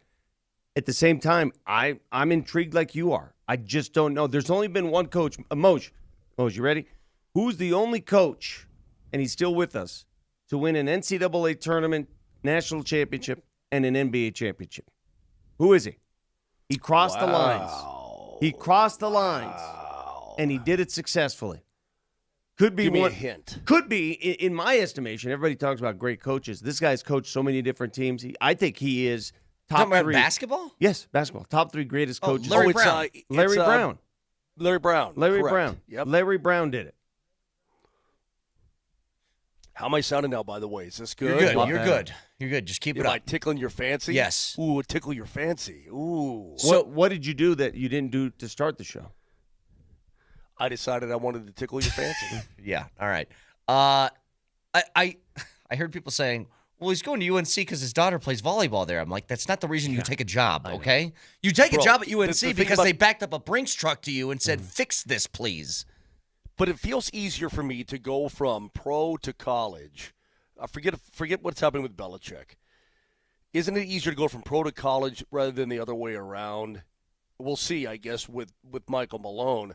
At the same time, I'm intrigued like you are. I just don't know. There's only been one coach. Moj, you ready? Who's the only coach, and he's still with us, to win an NCAA tournament, national championship, and an NBA championship? Who is he? He crossed the lines. He crossed the lines, and he did it successfully. Could be Give me one a hint. Could be, in my estimation. Everybody talks about great coaches. This guy's coached so many different teams. I think he is top Talking about 3. basketball? Yes, basketball. Top 3 greatest coaches. Larry Brown. Larry Brown. Larry Brown. Larry Correct. Brown. Yep. Larry Brown did it. How am I sounding now, by the way? Is this good? You're good. You're good. You're good. Just keep it Am I up. tickling your fancy? Yes. Ooh, tickle your fancy. Ooh. So- What did you do that you didn't do to start the show? I decided I wanted to tickle your fancy. Yeah. All right. I heard people saying, well, he's going to UNC because his daughter plays volleyball there. I'm like, that's not the reason you take a job, okay? You take a job at UNC the thing because about- they backed up a Brinks truck to you and said, fix this, please. But it feels easier for me to go from pro to college. Forget what's happening with Belichick. Isn't it easier to go from pro to college rather than the other way around? We'll see, I guess, with Michael Malone.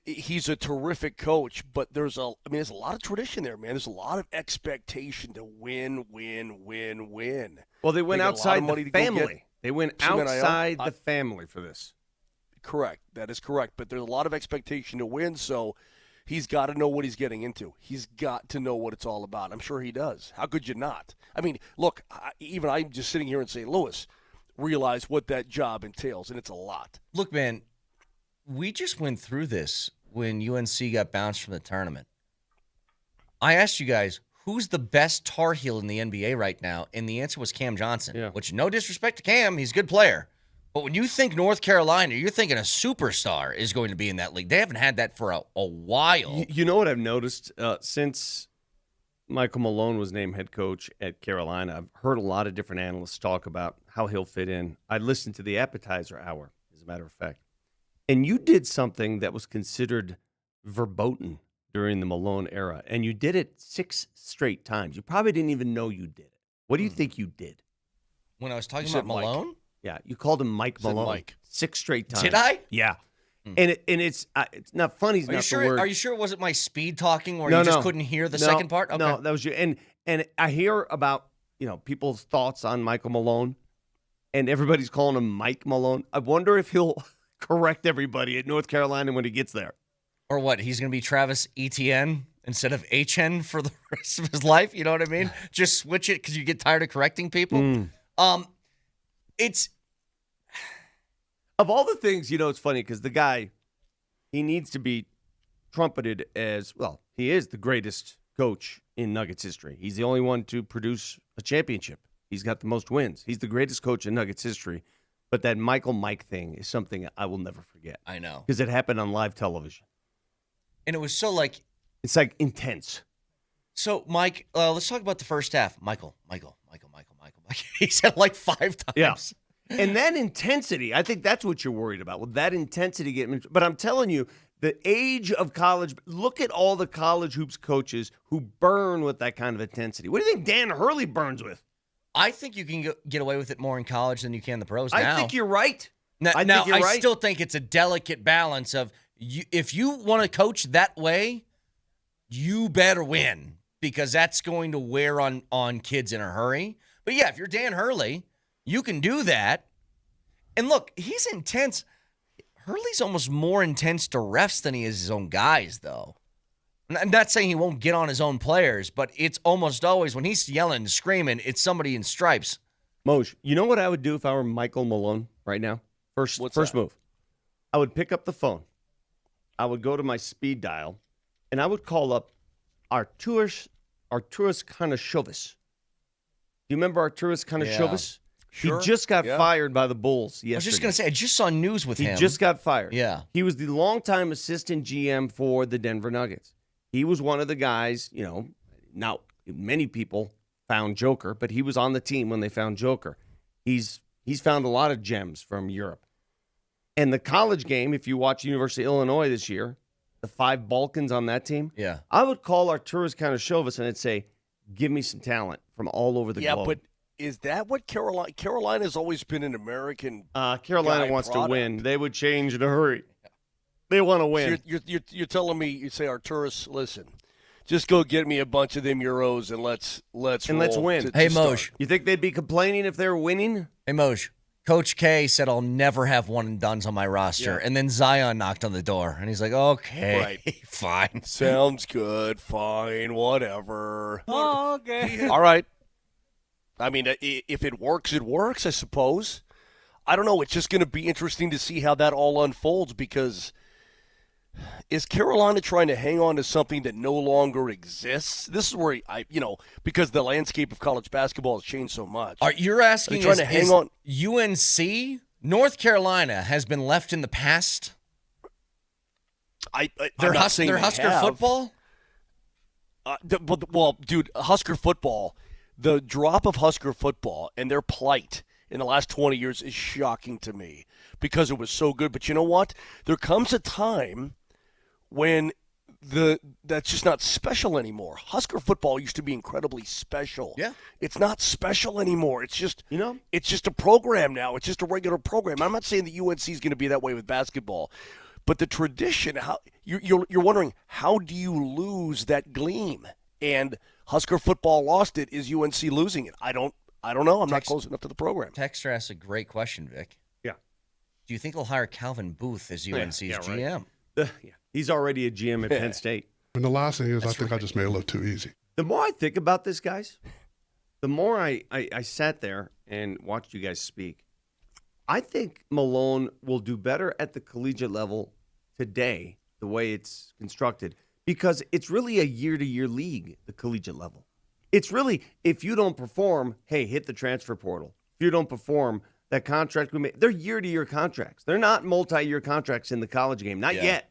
He's a terrific coach, but there's a lot of tradition there, man. There's a lot of expectation to win. Well, they went got a lot of outside money the to go family. get They went some NIL. outside the family for this. Correct. That is correct. But there's a lot of expectation to win, so he's got to know what he's getting into. He's got to know what it's all about. I'm sure he does. How could you not? I mean, look, even I'm just sitting here in St. Louis, realize what that job entails, and it's a lot. Look, man, we just went through this when UNC got bounced from the tournament. I asked you guys, who's the best Tar Heel in the NBA right now? And the answer was Cam Johnson, which no disrespect to Cam, he's a good player. But when you think North Carolina, you're thinking a superstar is going to be in that league. They haven't had that for a while. You know what I've noticed since Michael Malone was named head coach at Carolina? I've heard a lot of different analysts talk about how he'll fit in. I listened to the appetizer hour, as a matter of fact. And you did something that was considered verboten during the Malone era, and you did it 6 straight times. You probably didn't even know you did it. What do you think you did? When I was talking You about said Mike. Malone? Yeah, you called him Mike Said Malone Mike. 6 straight times. Did I? Yeah. And it's not funny. Is Are not you sure? the word. Are you sure it wasn't my speed talking, or No, you just no. couldn't hear the No, second part? Okay. No, that was you. And I hear about people's thoughts on Michael Malone, and everybody's calling him Mike Malone. I wonder if he'll correct everybody at North Carolina when he gets there. Or what? He's going to be Travis Etienne instead of HN for the rest of his life. You know what I mean? Just switch it because you get tired of correcting people. It's of all the things, it's funny because the guy, he needs to be trumpeted as, well, he is the greatest coach in Nuggets history. He's the only one to produce a championship. He's got the most wins. He's the greatest coach in Nuggets history. But that Mike thing is something I will never forget. I know. Because it happened on live television. And it was so like... It's like intense. So, Mike, let's talk about the first half. Michael. He said it like 5 times. Yeah. And that intensity, I think that's what you're worried about. Will that intensity get? But I'm telling you, the age of college, look at all the college hoops coaches who burn with that kind of intensity. What do you think Dan Hurley burns with? I think you can get away with it more in college than you can the pros now. I think you're right. I still think it's a delicate balance of if you want to coach that way, you better win because that's going to wear on kids in a hurry. But yeah, if you're Dan Hurley, you can do that. And look, he's intense. Hurley's almost more intense to refs than he is his own guys, though. I'm not saying he won't get on his own players, but it's almost always when he's yelling and screaming, it's somebody in stripes. Moj, you know what I would do if I were Michael Malone right now? First move. I would pick up the phone. I would go to my speed dial, and I would call up Arturas Kanashovis. Do you remember Arturas Kanashovis? Sure. He just got fired by the Bulls yesterday. I was just going to say, I just saw news with him. He just got fired. Yeah. He was the longtime assistant GM for the Denver Nuggets. He was one of the guys, now many people found Joker, but he was on the team when they found Joker. He's found a lot of gems from Europe. And the college game, if you watch University of Illinois this year, the 5 Balkans on that team, I would call Arturas Kanashovis and I'd say, give me some talent from all over the globe. Yeah, but is that what Carolina's always been an American Carolina wants to win. They would change in a hurry. They want to win. So you're telling me, you say, Arturas, listen, just go get me a bunch of them Euros and let's win. Hey, Moj. You think they'd be complaining if they were winning? Hey, Moj. Coach K said, I'll never have one and dones on my roster. Yeah. And then Zion knocked on the door. And he's like, okay, fine. Sounds good. Fine. Whatever. Okay. All right. I mean, if it works, it works, I suppose. I don't know. It's just going to be interesting to see how that all unfolds because is Carolina trying to hang on to something that no longer exists? This is where because the landscape of college basketball has changed so much. You're asking trying to hang on? UNC? North Carolina has been left in the past? They're Husker football? Well, dude, Husker football, the drop of Husker football and their plight in the last 20 years is shocking to me because it was so good. But you know what? There comes a time when that's just not special anymore. Husker football used to be incredibly special. Yeah. It's not special anymore. It's just it's just a program now. It's just a regular program. I'm not saying that UNC is going to be that way with basketball, but the tradition. How you're wondering how do you lose that gleam? And Husker football lost it. Is UNC losing it? I don't know. I'm not close enough to the program. Texter asked a great question, Vic. Yeah. Do you think he'll hire Calvin Booth as UNC's GM? He's already a GM at Penn State. And the last thing is, I think I just made it look too easy. The more I think about this, guys, the more I sat there and watched you guys speak. I think Malone will do better at the collegiate level today, the way it's constructed, because it's really a year-to-year league, the collegiate level. It's really, if you don't perform, hey, hit the transfer portal. If you don't perform, that contract we made, they're year-to-year contracts. They're not multi-year contracts in the college game, not yet.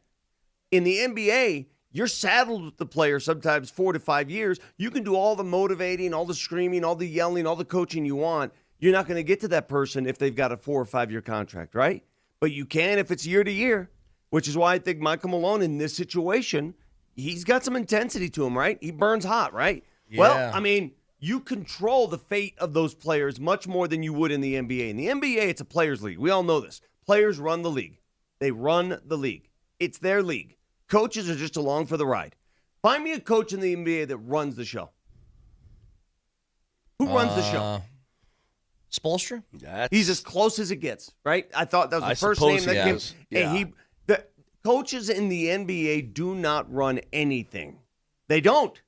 In the NBA, you're saddled with the player sometimes 4 to 5 years. You can do all the motivating, all the screaming, all the yelling, all the coaching you want. You're not going to get to that person if they've got a 4 or 5 year contract, right? But you can if it's year to year, which is why I think Michael Malone in this situation, he's got some intensity to him, right? He burns hot, right? Yeah. Well, I mean, you control the fate of those players much more than you would in the NBA. In the NBA, it's a players' league. We all know this. Players run the league. They run the league. It's their league. Coaches are just along for the ride. Find me a coach in the NBA that runs the show. Who runs the show? Spoelstra? He's as close as it gets, right? I thought that was the first name that came. Yeah. The coaches in the NBA do not run anything. They don't.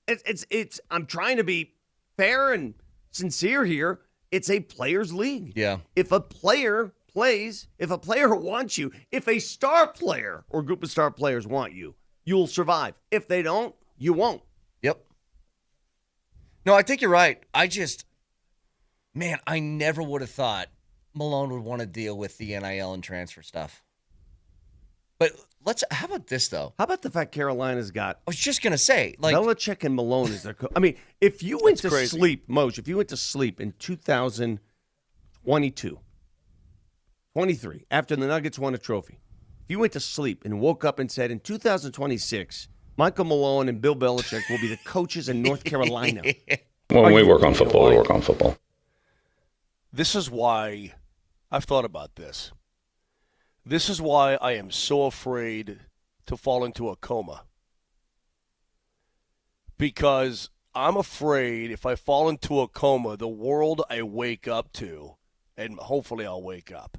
It's. I'm trying to be fair and sincere here. It's a players' league. Yeah. If a player plays, if a player wants you, if a star player or group of star players want you, you'll survive. If they don't, you won't. Yep. No, I think you're right. I never would have thought Malone would want to deal with the NIL and transfer stuff. But how about this, though? How about the fact Carolina's got... I was just going to say, like... Belichick and Malone is their coach. I mean, if you went to sleep, Moj, if you went to sleep in 2012, 22, 23, after the Nuggets won a trophy, if you went to sleep and woke up and said, in 2026, Michael Malone and Bill Belichick will be the coaches in North Carolina. When we work on football, we work on football. This is why I've thought about this. This is why I am so afraid to fall into a coma. Because I'm afraid if I fall into a coma, the world I wake up to, and hopefully I'll wake up,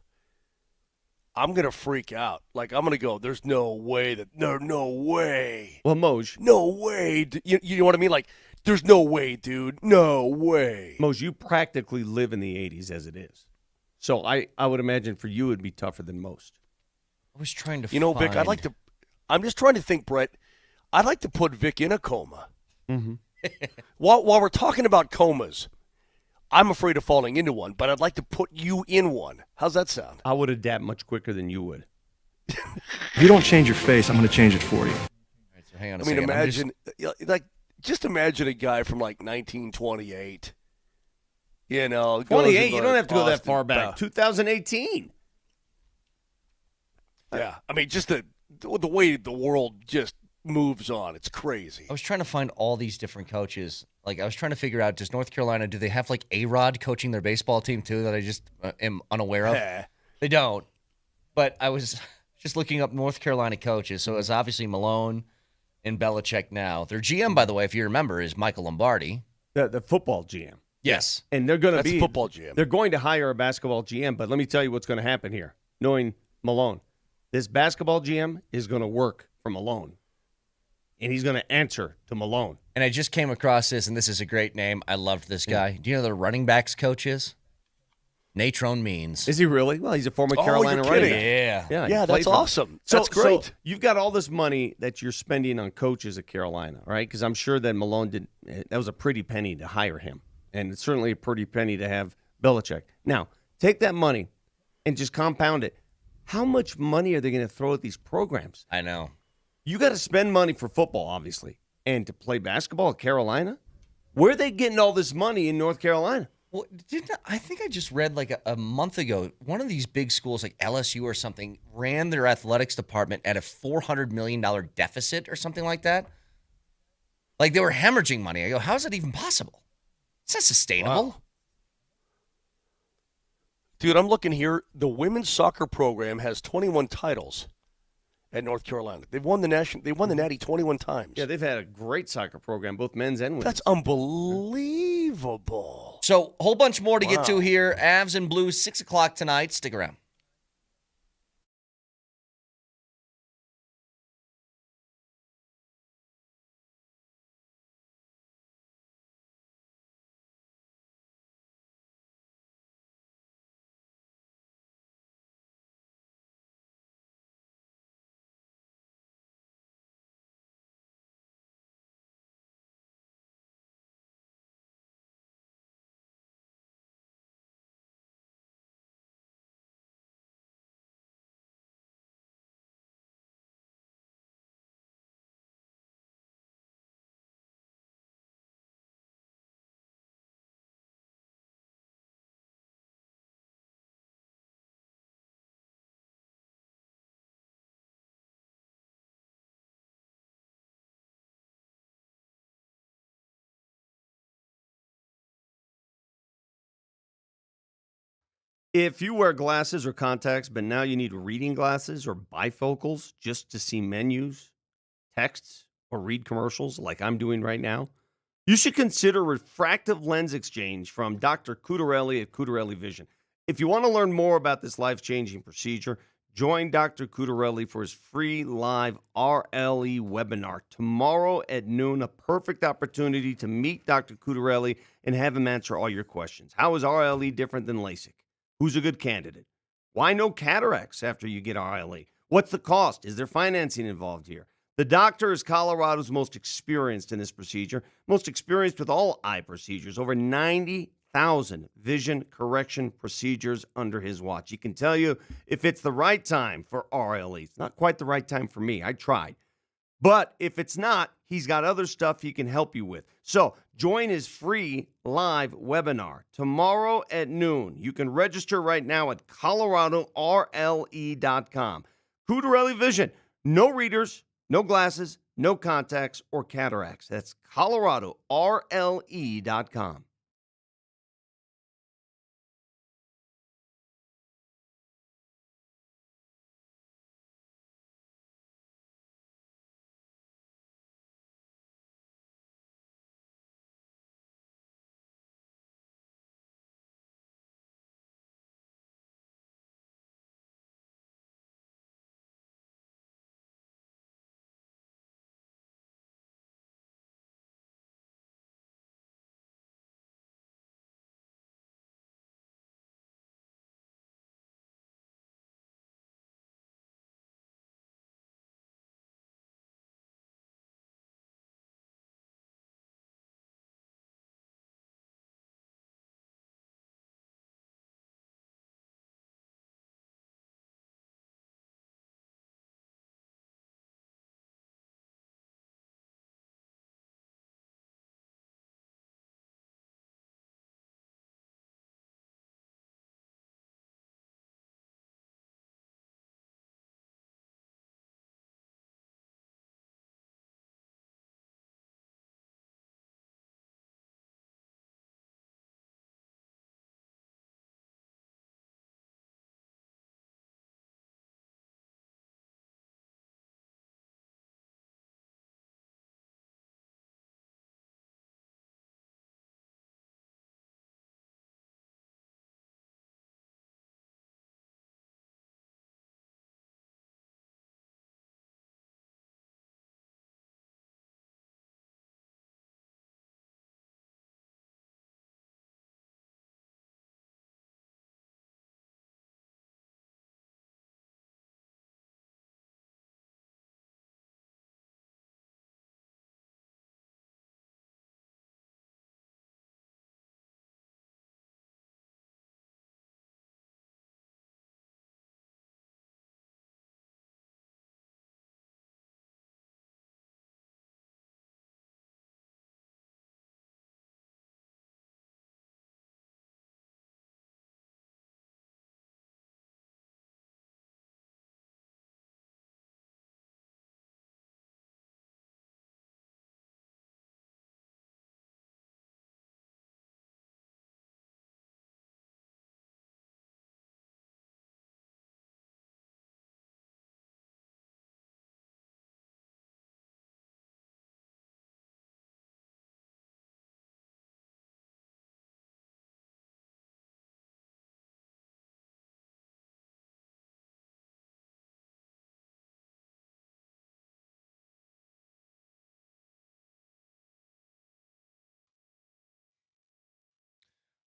I'm going to freak out. Like, I'm going to go, there's no way that, no way. Well, Moj. No way. You know what I mean? Like, there's no way, dude. No way. Moj, you practically live in the 80s as it is. So I would imagine for you it'd be tougher than most. I was trying to Vic, I'm just trying to think, Brett, I'd like to put Vic in a coma. Mm-hmm. While we're talking about comas, I'm afraid of falling into one, but I'd like to put you in one. How's that sound? I would adapt much quicker than you would. If you don't change your face, I'm going to change it for you. All right, so hang on a I mean, second. just imagine a guy from like 1928. You know, 28. You don't have to go that far back. 2018. Yeah, I mean, just the way the world just moves on. It's crazy. I was trying to find all these different coaches. Like, I was trying to figure out, does North Carolina, do they have, like, A-Rod coaching their baseball team, too, that I just am unaware of? They don't. But I was just looking up North Carolina coaches. So it's obviously Malone and Belichick now. Their GM, by the way, if you remember, is Michael Lombardi. The football GM. Yes. And they're going to be football GM. They're going to hire a basketball GM, but let me tell you what's going to happen here. Knowing Malone, this basketball GM is going to work for Malone. And he's going to answer to Malone. And I just came across this, and this is a great name. I loved this guy. Do you know the running backs coach is? Natrone Means. Is he really? Well, he's a former Carolina running back. Yeah, that's awesome. That's great. So you've got all this money that you're spending on coaches at Carolina, right? Because I'm sure that Malone that was a pretty penny to hire him. And it's certainly a pretty penny to have Belichick. Now, take that money and just compound it. How much money are they going to throw at these programs? I know. You got to spend money for football, obviously. And to play basketball at Carolina? Where are they getting all this money in North Carolina? Well, I think I just read like a month ago, one of these big schools like LSU or something ran their athletics department at a $400 million deficit or something like that. Like they were hemorrhaging money. I go, how is that even possible? Is that sustainable? Wow. Dude, I'm looking here. The women's soccer program has 21 titles at North Carolina. They've won the Natty 21 times. Yeah, they've had a great soccer program, both men's and women's. That's unbelievable. So, a whole bunch more to get to here. Avs and Blues, 6 o'clock tonight. Stick around. If you wear glasses or contacts, but now you need reading glasses or bifocals just to see menus, texts, or read commercials like I'm doing right now, you should consider refractive lens exchange from Dr. Cudarelli at Cudarelli Vision. If you want to learn more about this life-changing procedure, join Dr. Cudarelli for his free live RLE webinar tomorrow at noon, a perfect opportunity to meet Dr. Cudarelli and have him answer all your questions. How is RLE different than LASIK? Who's a good candidate? Why no cataracts after you get RLE? What's the cost? Is there financing involved here? The doctor is Colorado's most experienced in this procedure, most experienced with all eye procedures, over 90,000 vision correction procedures under his watch. He can tell you if it's the right time for RLE. It's not quite the right time for me. I tried. But if it's not, he's got other stuff he can help you with. So join his free live webinar tomorrow at noon. You can register right now at coloradorle.com. Cudarelli Vision. No readers, no glasses, no contacts or cataracts. That's coloradorle.com.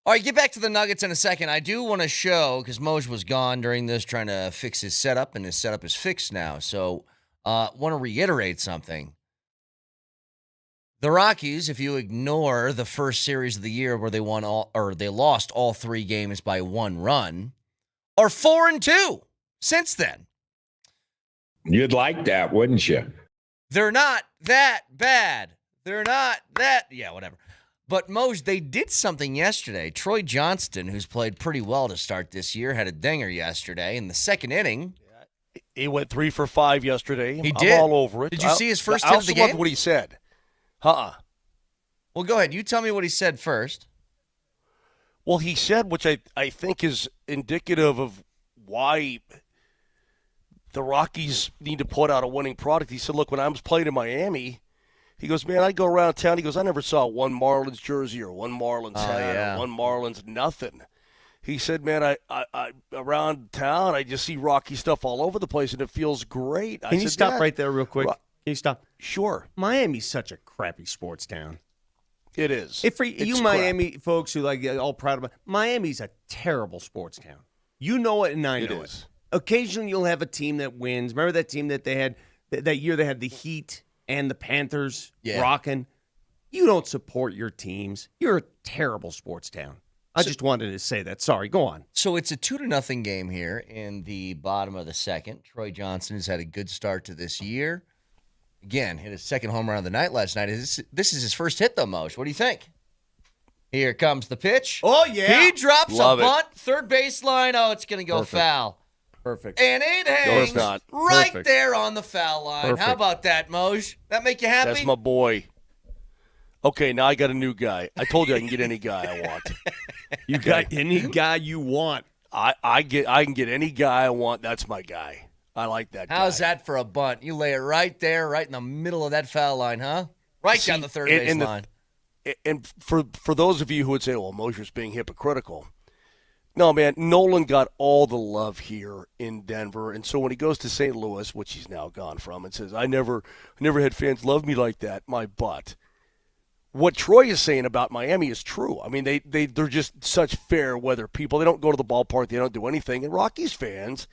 All right, get back to the Nuggets in a second. I do want to show, because Moj was gone during this trying to fix his setup, and his setup is fixed now. So want to reiterate something. The Rockies, if you ignore the first series of the year where they lost all 3 games by 1 run, are 4-2 since then. You'd like that, wouldn't you? They're not that bad. They're not that, yeah, whatever. But, Moj, they did something yesterday. Troy Johnston, who's played pretty well to start this year, had a dinger yesterday in the second inning. He went 3 for 5 yesterday. He did. I'm all over it. Did you see his first hit hit of of the game? I also game? loved what he said. Well, go ahead. You tell me what he said first. Well, he said, which I think is indicative of why the Rockies need to put out a winning product. He said, look, when I was playing in Miami, he goes, man, I go around town. He goes, I never saw one Marlins jersey or one Marlins hat or one Marlins nothing. He said, man, I around town, I just see Rocky stuff all over the place, and it feels great. Can you stop right there real quick? Can you stop? Sure. Miami's such a crappy sports town. It is. For you Miami folks who get all proud of it, Miami's a terrible sports town. You know it, and I know it. Occasionally, you'll have a team that wins. Remember that team that they had that year? They had the Heat and the Panthers rocking. You don't support your teams. You're a terrible sports town. I just wanted to say that. Sorry, go on. So it's a 2-0 game here in the bottom of the second. Troy Johnston has had a good start to this year. Again, hit his second home run of the night last night. This is his first hit, though, Moj. What do you think? Here comes the pitch. Oh, yeah. He drops Love a it. bunt, third baseline. Oh, it's going to go foul. Perfect. And it hangs not. right Perfect. there on the foul line. Perfect. How about that, Moj? That make you happy? That's my boy. Okay, now I got a new guy. I told you I can get any guy I want. You got any guy you want. I can get any guy I want. That's my guy. I like that guy. How's that for a bunt? You lay it right there, right in the middle of that foul line, huh? Right down the third base line. And for those of you who would say, well, Moser's being hypocritical. No, man, Nolan got all the love here in Denver. And so when he goes to St. Louis, which he's now gone from, and says, I never had fans love me like that, my butt. What Troy is saying about Miami is true. I mean, they're just such fair weather people. They don't go to the ballpark. They don't do anything. And Rockies fans,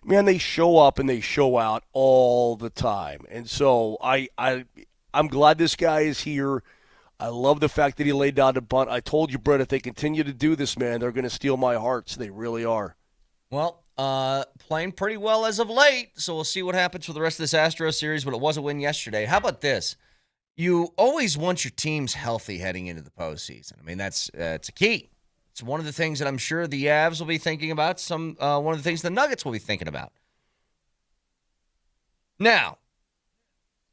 man, they show up and they show out all the time. And so I'm glad this guy is here. I love the fact that he laid down the bunt. I told you, Brett, if they continue to do this, man, they're going to steal my hearts. They really are. Well, playing pretty well as of late, so we'll see what happens for the rest of this Astros series, but it was a win yesterday. How about this? You always want your teams healthy heading into the postseason. I mean, that's it's a key. It's one of the things that I'm sure the Avs will be thinking about. One of the things the Nuggets will be thinking about. Now,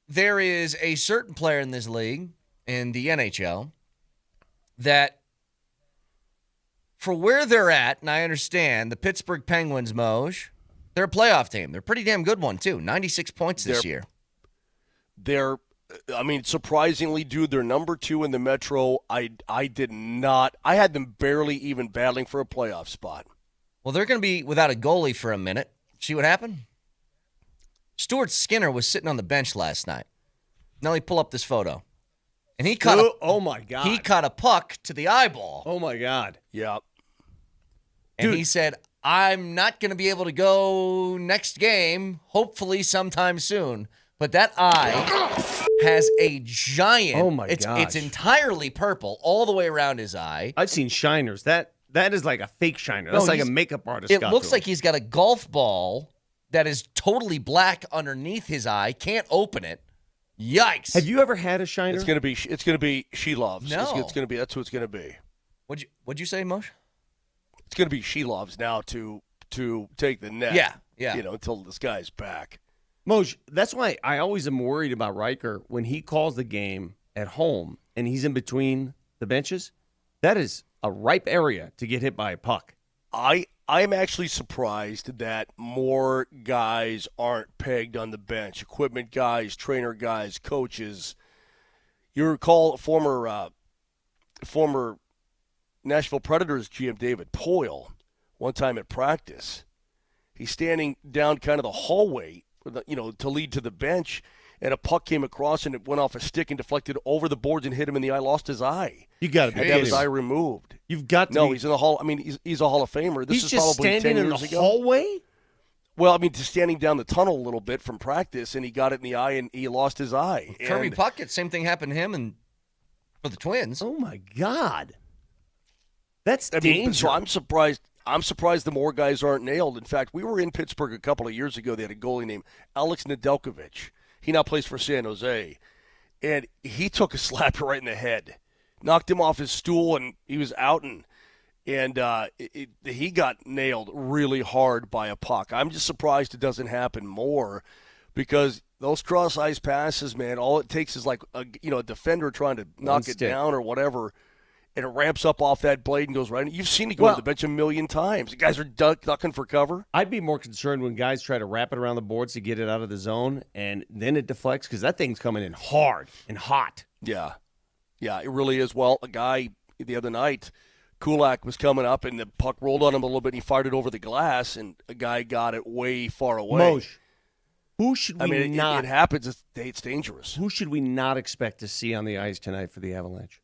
there is a certain player in this league, in the NHL, that for where they're at, and I understand, the Pittsburgh Penguins, Moj, they're a playoff team. They're a pretty damn good one, too. 96 points this year. They're, I mean, surprisingly, dude, they're number 2 in the Metro. I had them barely even battling for a playoff spot. Well, they're going to be without a goalie for a minute. See what happened? Stuart Skinner was sitting on the bench last night. Now, pull up this photo. And he caught oh my God. He caught a puck to the eyeball. Oh my God. Yeah. And he said, I'm not going to be able to go next game, hopefully sometime soon. But that eye has a giant. Oh my gosh. It's entirely purple all the way around his eye. I've seen shiners. That is like a fake shiner. That's like a makeup artist. It looks like he's got a golf ball that is totally black underneath his eye. Can't open it. Yikes! Have you ever had a shiner? It's gonna be She Loves. No. It's gonna be. That's what it's gonna be. What'd you say, Mosh? It's gonna be She Loves now to take the net. Yeah. Until this guy's back. Moj, that's why I always am worried about Riker when he calls the game at home and he's in between the benches. That is a ripe area to get hit by a puck. I'm actually surprised that more guys aren't pegged on the bench. Equipment guys, trainer guys, coaches. You recall former Nashville Predators GM David Boyle one time at practice. He's standing down kind of the hallway, to lead to the bench, and a puck came across and it went off a stick and deflected over the boards and hit him in the eye. Lost his eye. You got to be had his eye removed. You've got to. No, he's in the hall. I mean, he's a Hall of Famer. This he's is just probably standing 10 in years the ago. hallway. Well, I mean, just standing down the tunnel a little bit from practice, and he got it in the eye, and he lost his eye. Kirby Puckett, same thing happened to him and for the Twins. Oh my God, that's dangerous. So I'm surprised the more guys aren't nailed. In fact, we were in Pittsburgh a couple of years ago. They had a goalie named Alex Nedeljkovic. He now plays for San Jose, and he took a slap right in the head, knocked him off his stool, and he was out and he got nailed really hard by a puck. I'm just surprised it doesn't happen more, because those cross-ice passes, man, all it takes is like a defender trying to knock it down or whatever, and it ramps up off that blade and goes right in. You've seen it go to the bench a million times. The guys are ducking for cover. I'd be more concerned when guys try to wrap it around the boards to get it out of the zone, and then it deflects, because that thing's coming in hard and hot. Yeah, it really is. Well, a guy the other night, Kulak was coming up, and the puck rolled on him a little bit, and he fired it over the glass, and a guy got it way far away. Moj, who should we not? It happens. It's dangerous. Who should we not expect to see on the ice tonight for the Avalanche?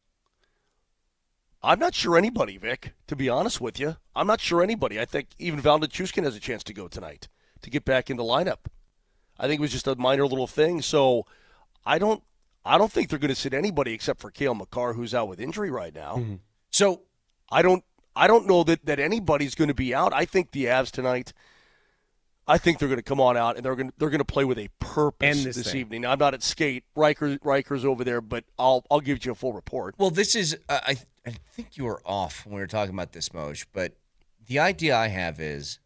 I'm not sure anybody, Vic, to be honest with you. I'm not sure anybody. I think even Val Nichushkin has a chance to go tonight to get back in the lineup. I think it was just a minor little thing. So I don't think they're going to sit anybody except for Cale Makar, who's out with injury right now. Mm-hmm. So I don't know that anybody's going to be out. I think the Avs tonight, I think they're going to come on out and they're going to play with a purpose this evening. Now, I'm not at skate. Riker's over there, but I'll give you a full report. Well, this is I think you were off when we were talking about this, Moj, but the idea I have is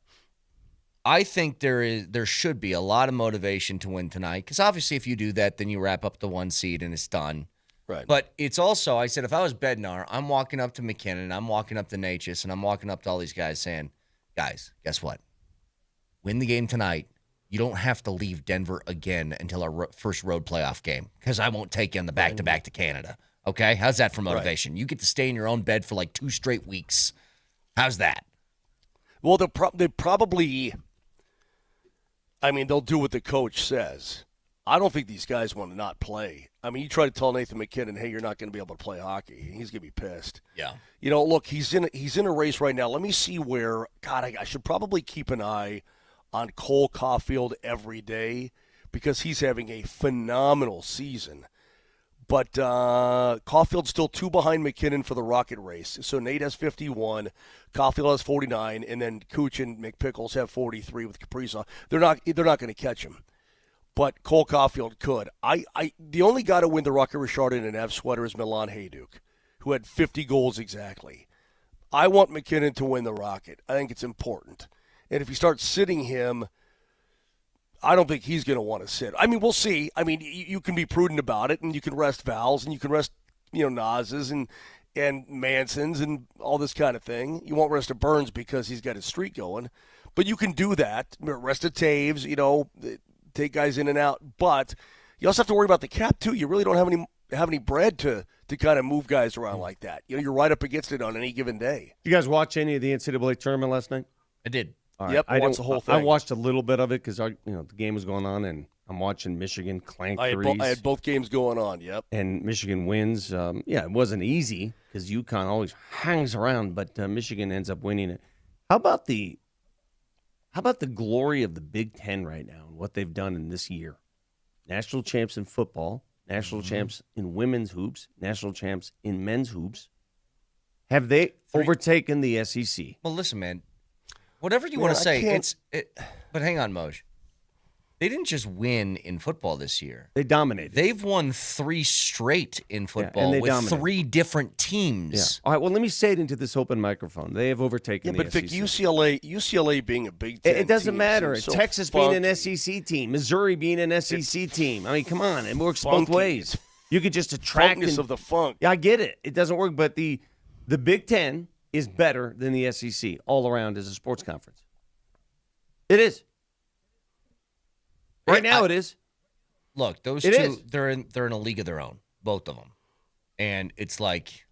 I think there should be a lot of motivation to win tonight, because obviously if you do that, then you wrap up the 1 seed and it's done. Right. But it's also, I said, if I was Bednar, I'm walking up to McKinnon, I'm walking up to Natchez, and I'm walking up to all these guys saying, guys, guess what? Win the game tonight. You don't have to leave Denver again until our first road playoff game, because I won't take you on the back-to-back to Canada. Okay? How's that for motivation? Right. You get to stay in your own bed for like 2 straight weeks. How's that? Well, they probably, I mean, they'll do what the coach says. I don't think these guys want to not play. I mean, you try to tell Nathan McKinnon, hey, you're not going to be able to play hockey. He's going to be pissed. Yeah. You know, look, he's in a race right now. Let me see where, God, I should probably keep an eye on Cole Caulfield every day, because he's having a phenomenal season. But Caulfield's still 2 behind McKinnon for the Rocket race. So Nate has 51, Caulfield has 49, and then Cooch and McPickles have 43 with Kaprizov. They're not going to catch him. But Cole Caulfield could. The only guy to win the Rocket Richard in an F sweater is Milan Hajduk, who had 50 goals exactly. I want McKinnon to win the Rocket. I think it's important. And if you start sitting him, I don't think he's going to want to sit. I mean, we'll see. I mean, you can be prudent about it, and you can rest Val's, and you can rest, Naz's and Manson's and all this kind of thing. You won't rest a Burns because he's got his streak going. But you can do that. Rest a Taves, take guys in and out. But you also have to worry about the cap, too. You really don't have any bread to kind of move guys around like that. You're right up against it on any given day. You guys watch any of the NCAA tournament last night? I did. All right. Yep, I watched the whole thing. I watched a little bit of it because the game was going on, and I'm watching Michigan clank threes. I had both games going on, yep. And Michigan wins. It wasn't easy because UConn always hangs around, but Michigan ends up winning it. How about the glory of the Big Ten right now and what they've done in this year? National champs in football, national champs in women's hoops, national champs in men's hoops. Have they overtaken the SEC? Well, listen, man. Whatever you want to say, but hang on, Moj. They didn't just win in football this year. They dominated. They've won 3 straight in football with dominated. 3 different teams. Yeah. All right, well, let me say it into this open microphone. They have overtaken the SEC. But Vic, UCLA being a Big Ten it doesn't matter. So Texas being an SEC team, Missouri being an SEC team. I mean, come on. It works both ways. You could just attract of the funk. Yeah, I get it. It doesn't work, but the Big Ten is better than the SEC all around as a sports conference. It is. Right now, it is. Look, those two, they're in a league of their own, both of them. And it's like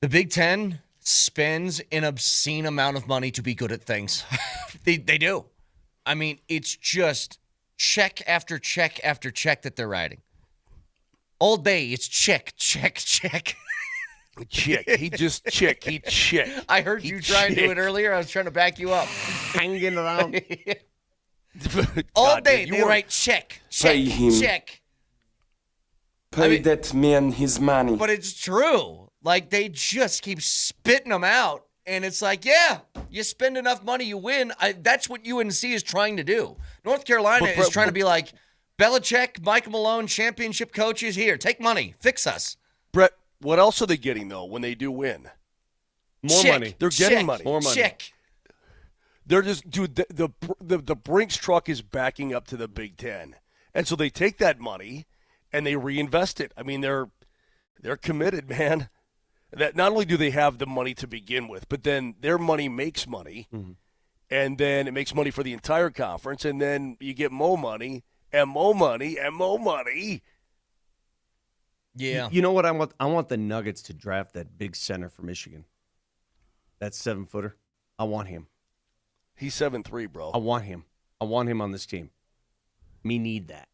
the Big Ten spends an obscene amount of money to be good at things. They do. I mean, it's just check after check after check that they're writing. All day, it's check, check, check. Check. He just check. He check. I heard you try and do it earlier. I was trying to back you up. Hanging around. All day they write check, check, check. Pay that man his money. But it's true. Like, they just keep spitting them out. And it's like, yeah, you spend enough money, you win. That's what UNC is trying to do. North Carolina is trying to be like, Belichick, Michael Malone, championship coaches, here, take money, fix us. Brett, what else are they getting, though, when they do win? More money. They're getting money. More money. Check. They're just, dude, the Brinks truck is backing up to the Big Ten. And so they take that money and they reinvest it. I mean, they're committed, man. That not only do they have the money to begin with, but then their money makes money. Mm-hmm. And then it makes money for the entire conference. And then you get more money and more money and more money. Yeah. You know what I want? I want the Nuggets to draft that big center for Michigan. That 7-footer. I want him. He's 7'3", bro. I want him. I want him on this team. Me need that.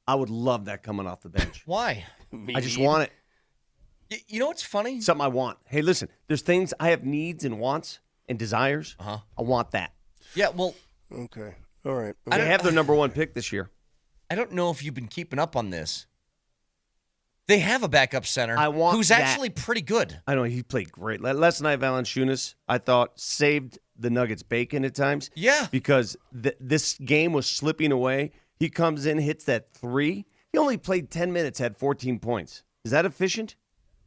I would love that coming off the bench. Why? I just want it. You know what's funny? Something I want. Hey, listen, there's things I have needs and wants and desires. Uh-huh. I want that. Yeah, well. Okay. All right. They have their number 1 pick this year. I don't know if you've been keeping up on this. They have a backup center who's that. actually pretty good. I know he played great. Last night, Valanciunas, I thought, saved the Nuggets bacon at times. Yeah. Because this game was slipping away. He comes in, hits that three. He only played 10 minutes, had 14 points. Is that efficient?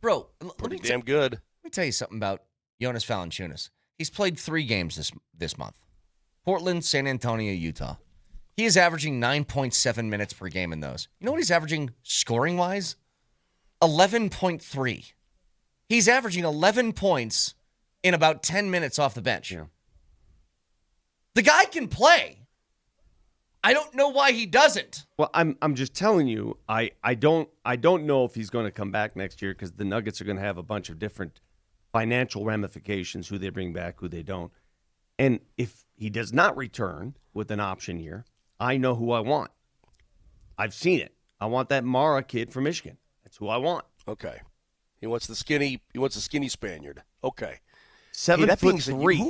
Bro, Pretty damn good. Let me tell you something about Jonas Valanciunas. He's played 3 games this month. Portland, San Antonio, Utah. He is averaging 9.7 minutes per game in those. You know what he's averaging scoring-wise? 11.3. He's averaging 11 points in about 10 minutes off the bench. Yeah. The guy can play. I don't know why he doesn't. Well, I'm just telling you, I don't know if he's going to come back next year because the Nuggets are going to have a bunch of different financial ramifications, who they bring back, who they don't. And if he does not return with an option year, I know who I want. I've seen it. I want that Mara kid from Michigan. That's who I want. Okay. He wants the skinny Spaniard. Okay. 7'3".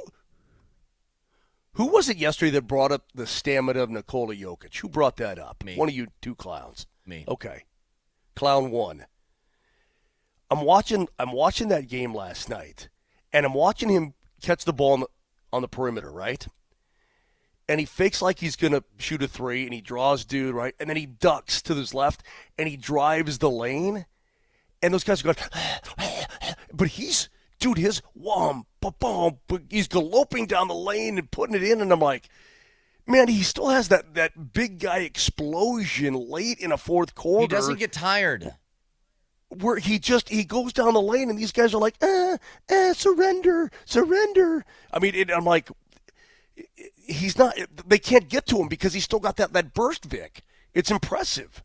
Who was it yesterday that brought up the stamina of Nikola Jokic? Who brought that up? Me. One of you two clowns. Me. Okay. Clown 1. I'm watching that game last night, and I'm watching him catch the ball on the perimeter, right? And he fakes like he's going to shoot a 3, and he draws dude, right? And then he ducks to his left, and he drives the lane. And those guys are going, but he's galoping down the lane and putting it in, and I'm like, man, he still has that big guy explosion late in a fourth quarter. He doesn't get tired. Where he goes down the lane, and these guys are like, surrender. I mean, I'm like, he's not. They can't get to him because he's still got that burst, Vic. It's impressive.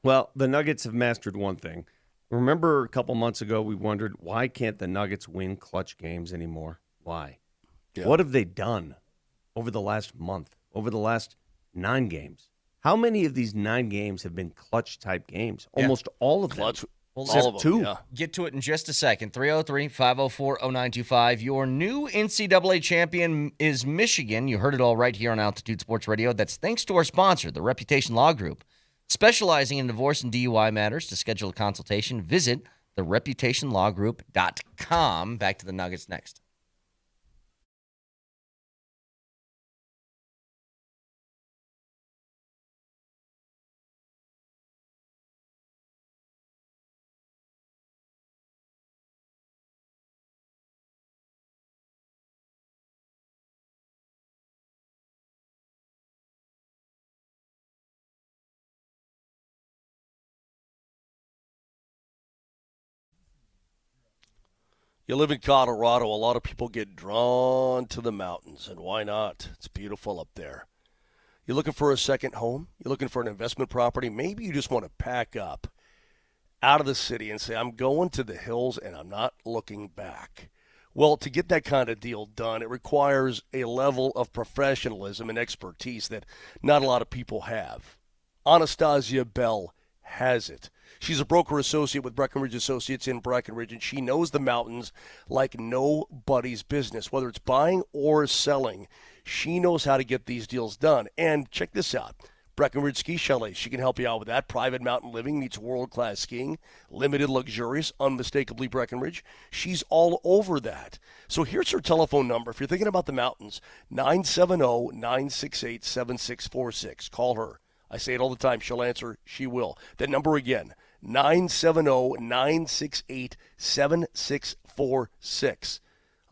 Well, the Nuggets have mastered one thing. Remember a couple months ago we wondered, why can't the Nuggets win clutch games anymore? Why? Yeah. What have they done over the last month, over the last 9 games? How many of these 9 games have been clutch-type games? Yeah. Almost all of them. Clutch. Well, All of them, 2. yeah. Get to it in just a second. 303-504-0925. Your new NCAA champion is Michigan. You heard it all right here on Altitude Sports Radio. That's thanks to our sponsor, the Reputation Law Group. Specializing in divorce and DUI matters. To schedule a consultation, visit thereputationlawgroup.com. Back to the Nuggets next. You live in Colorado, a lot of people get drawn to the mountains, and why not? It's beautiful up there. You're looking for a second home? You're looking for an investment property? Maybe you just want to pack up out of the city and say, I'm going to the hills and I'm not looking back. Well, to get that kind of deal done, it requires a level of professionalism and expertise that not a lot of people have. Anastasia Bell has it. She's a broker associate with Breckenridge Associates in Breckenridge, and she knows the mountains like nobody's business. Whether it's buying or selling, she knows how to get these deals done. And check this out. Breckenridge Ski Chalet. She can help you out with that. Private mountain living meets world-class skiing. Limited luxurious, unmistakably Breckenridge. She's all over that. So here's her telephone number. If you're thinking about the mountains, 970-968-7646. Call her. I say it all the time. She'll answer. She will. That number again, 970-968-7646.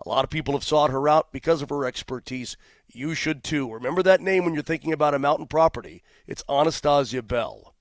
A lot of people have sought her out because of her expertise. You should too. Remember that name when you're thinking about a mountain property. It's Anastasia Bell.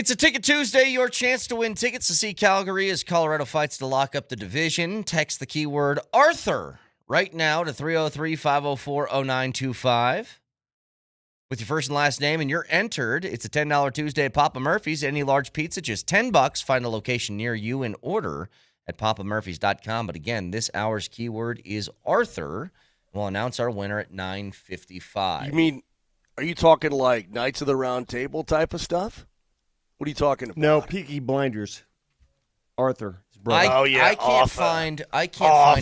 It's a Ticket Tuesday, your chance to win tickets to see Calgary as Colorado fights to lock up the division. Text the keyword Arthur right now to 303-504-0925 with your first and last name, and you're entered. It's a $10 Tuesday at Papa Murphy's. Any large pizza, just $10. Find a location near you and order at papamurphys.com. But again, this hour's keyword is Arthur. We'll announce our winner at 9:55. You mean, are you talking like Knights of the Round Table type of stuff? What are you talking about? No, Peaky Blinders. Arthur, his brother. I can't find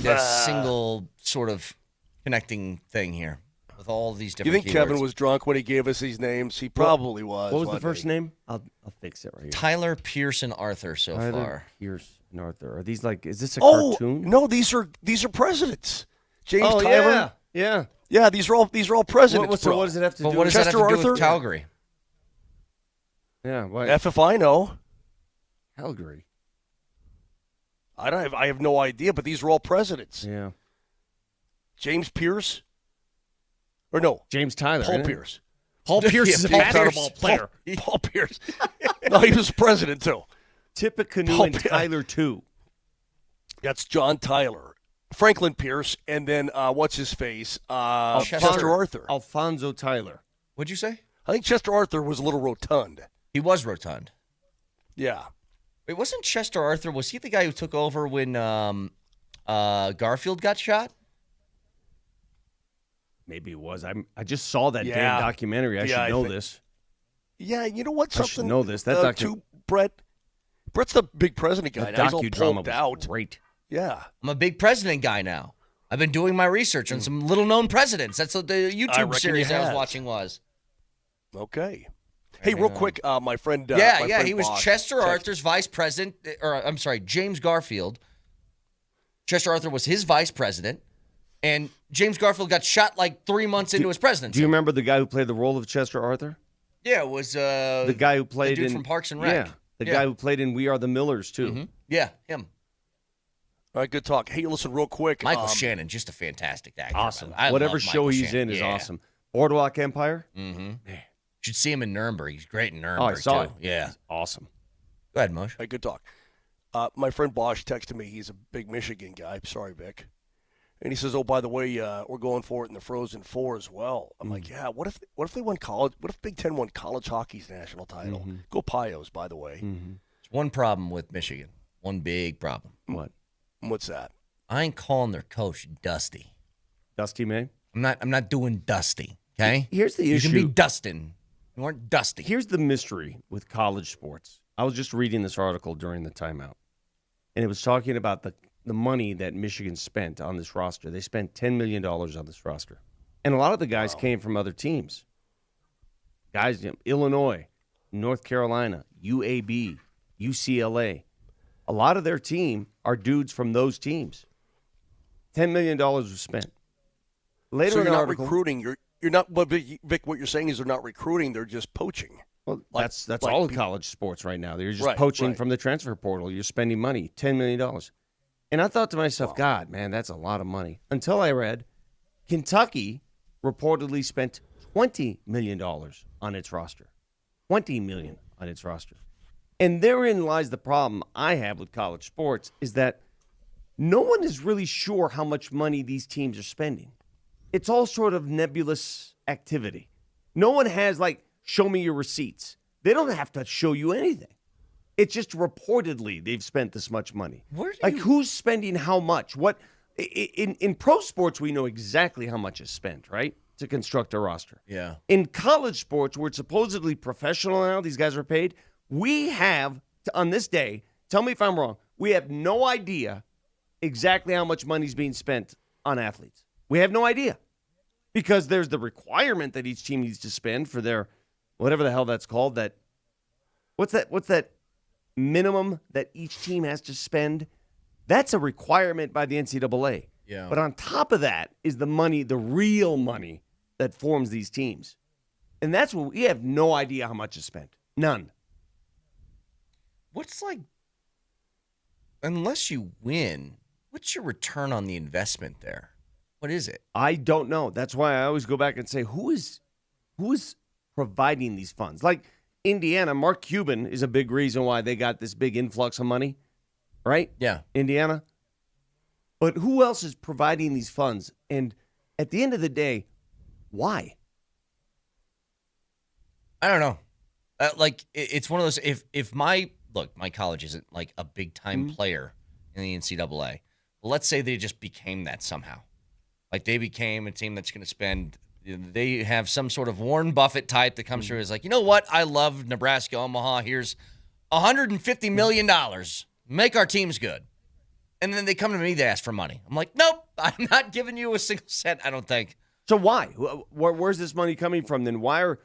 a single sort of connecting thing here with all these You different think keywords. Kevin was drunk when he gave us these names? He probably was. What was the wasn't first he? name? I'll fix it right here. Tyler Pearson Arthur so Tyler far. Pierce and Arthur. Are these like? Is this a Oh cartoon? no, these are presidents. James Oh, Tyler. yeah. Yeah, these are all presidents. So what does it have to But do what with does that have to do Chester with Arthur? Calgary? Yeah, what? F if I know. Calgary. I have no idea, but these are all presidents. Yeah. James Pierce? Or no. James Tyler. Paul isn't it? Pierce. Paul Pierce is a Paul basketball Pierce. player. Paul Pierce. No, he was president too. Tippecanoe Paul and Pierce. Tyler too. That's John Tyler. Franklin Pierce, and then what's his face? Chester Arthur. Alfonso Tyler. What'd you say? I think Chester Arthur was a little rotund. He was rotund. Yeah. Wait, wasn't Chester Arthur, was he the guy who took over when Garfield got shot? Maybe it was. I just saw that Yeah. damn documentary. I Yeah, should I know think- this. Yeah, you know what? I should Something. know this. That too, Brett's the big president guy. That Now he's all docudrama poked was out. great. Yeah. I'm a big president guy now. I've been doing my research on some little-known presidents. That's what the YouTube reckon series you I was have. watching was. Okay. Hey, real quick, my friend. Yeah, my friend he was Bosch Chester texted- Arthur's vice president, or I'm sorry, James Garfield. Chester Arthur was his vice president, and James Garfield got shot like 3 months into his presidency. Do you remember the guy who played the role of Chester Arthur? Yeah, it was The guy who played the dude in from Parks and Rec. Yeah, the guy who played in We Are the Millers too. Mhm. Yeah, him. All right, good talk. Hey, listen, real quick. Michael Shannon, just a fantastic actor. Awesome. I Whatever love show Michael he's Shannon. in is Yeah. awesome. Boardwalk Empire. Mm-hmm. Should see him in Nuremberg. He's great in Oh, Nuremberg, I saw too. it. Yeah. He's awesome. Go ahead, Moshe. Hey, good talk. My friend Bosch texted me. He's a big Michigan guy. Sorry, Vic. And he says, "Oh, by the way, we're going for it in the Frozen Four as well." I'm like, "Yeah. What if they won college? What if Big Ten won college hockey's national title? Go Pios, by the way." There's one problem with Michigan. One big problem. What? What's that? I ain't calling their coach Dusty. Dusty May. I'm not doing Dusty. Okay. Here's the you issue. You can be Dustin. You aren't Dusty. Here's the mystery with college sports. I was just reading this article during the timeout, and it was talking about the money that Michigan spent on this roster. They spent $10 million on this roster. And a lot of the guys came from other teams. Guys, Illinois, North Carolina, UAB, UCLA. A lot of their team are dudes from those teams. $10 million was spent. Later So in you're the not article, recruiting. You're not. But Vic, what you're saying is they're not recruiting. They're just poaching. Well, Like- that's like all of people- college sports right now. They're just Right, poaching right. from the transfer portal. You're spending money, $10 million. And I thought to myself, God, man, that's a lot of money. Until I read Kentucky reportedly spent $20 million on its roster. $20 million on its roster. And therein lies the problem I have with college sports is that no one is really sure how much money these teams are spending. It's all sort of nebulous activity. No one has, like, show me your receipts. They don't have to show you anything. It's just reportedly they've spent this much money. Who's spending how much? What in pro sports we know exactly how much is spent, right? To construct a roster. Yeah. In college sports, where it's supposedly professional now, these guys are paid, we have, on this day, tell me if I'm wrong, we have no idea exactly how much money is being spent on athletes. We have no idea. Because there's the requirement that each team needs to spend for their, whatever the hell that's called, that, what's that minimum that each team has to spend? That's a requirement by the NCAA. Yeah. But on top of that is the money, the real money that forms these teams. And that's what we have no idea how much is spent. None. What's like, unless you win, what's your return on the investment there? What is it? I don't know. That's why I always go back and say, who is providing these funds? Like Indiana, Mark Cuban is a big reason why they got this big influx of money, right? Yeah. Indiana. But who else is providing these funds? And at the end of the day, why? I don't know. It's one of those. If my college isn't like a big time player in the NCAA. Let's say they just became that somehow. Like they became a team that's going to spend. They have some sort of Warren Buffett type that comes through. Is like, you know what? I love Nebraska, Omaha. Here's $150 million. Make our teams good. And then they come to me. They ask for money. I'm like, nope. I'm not giving you a single cent. I don't think. So why? Where's this money coming from then? Why?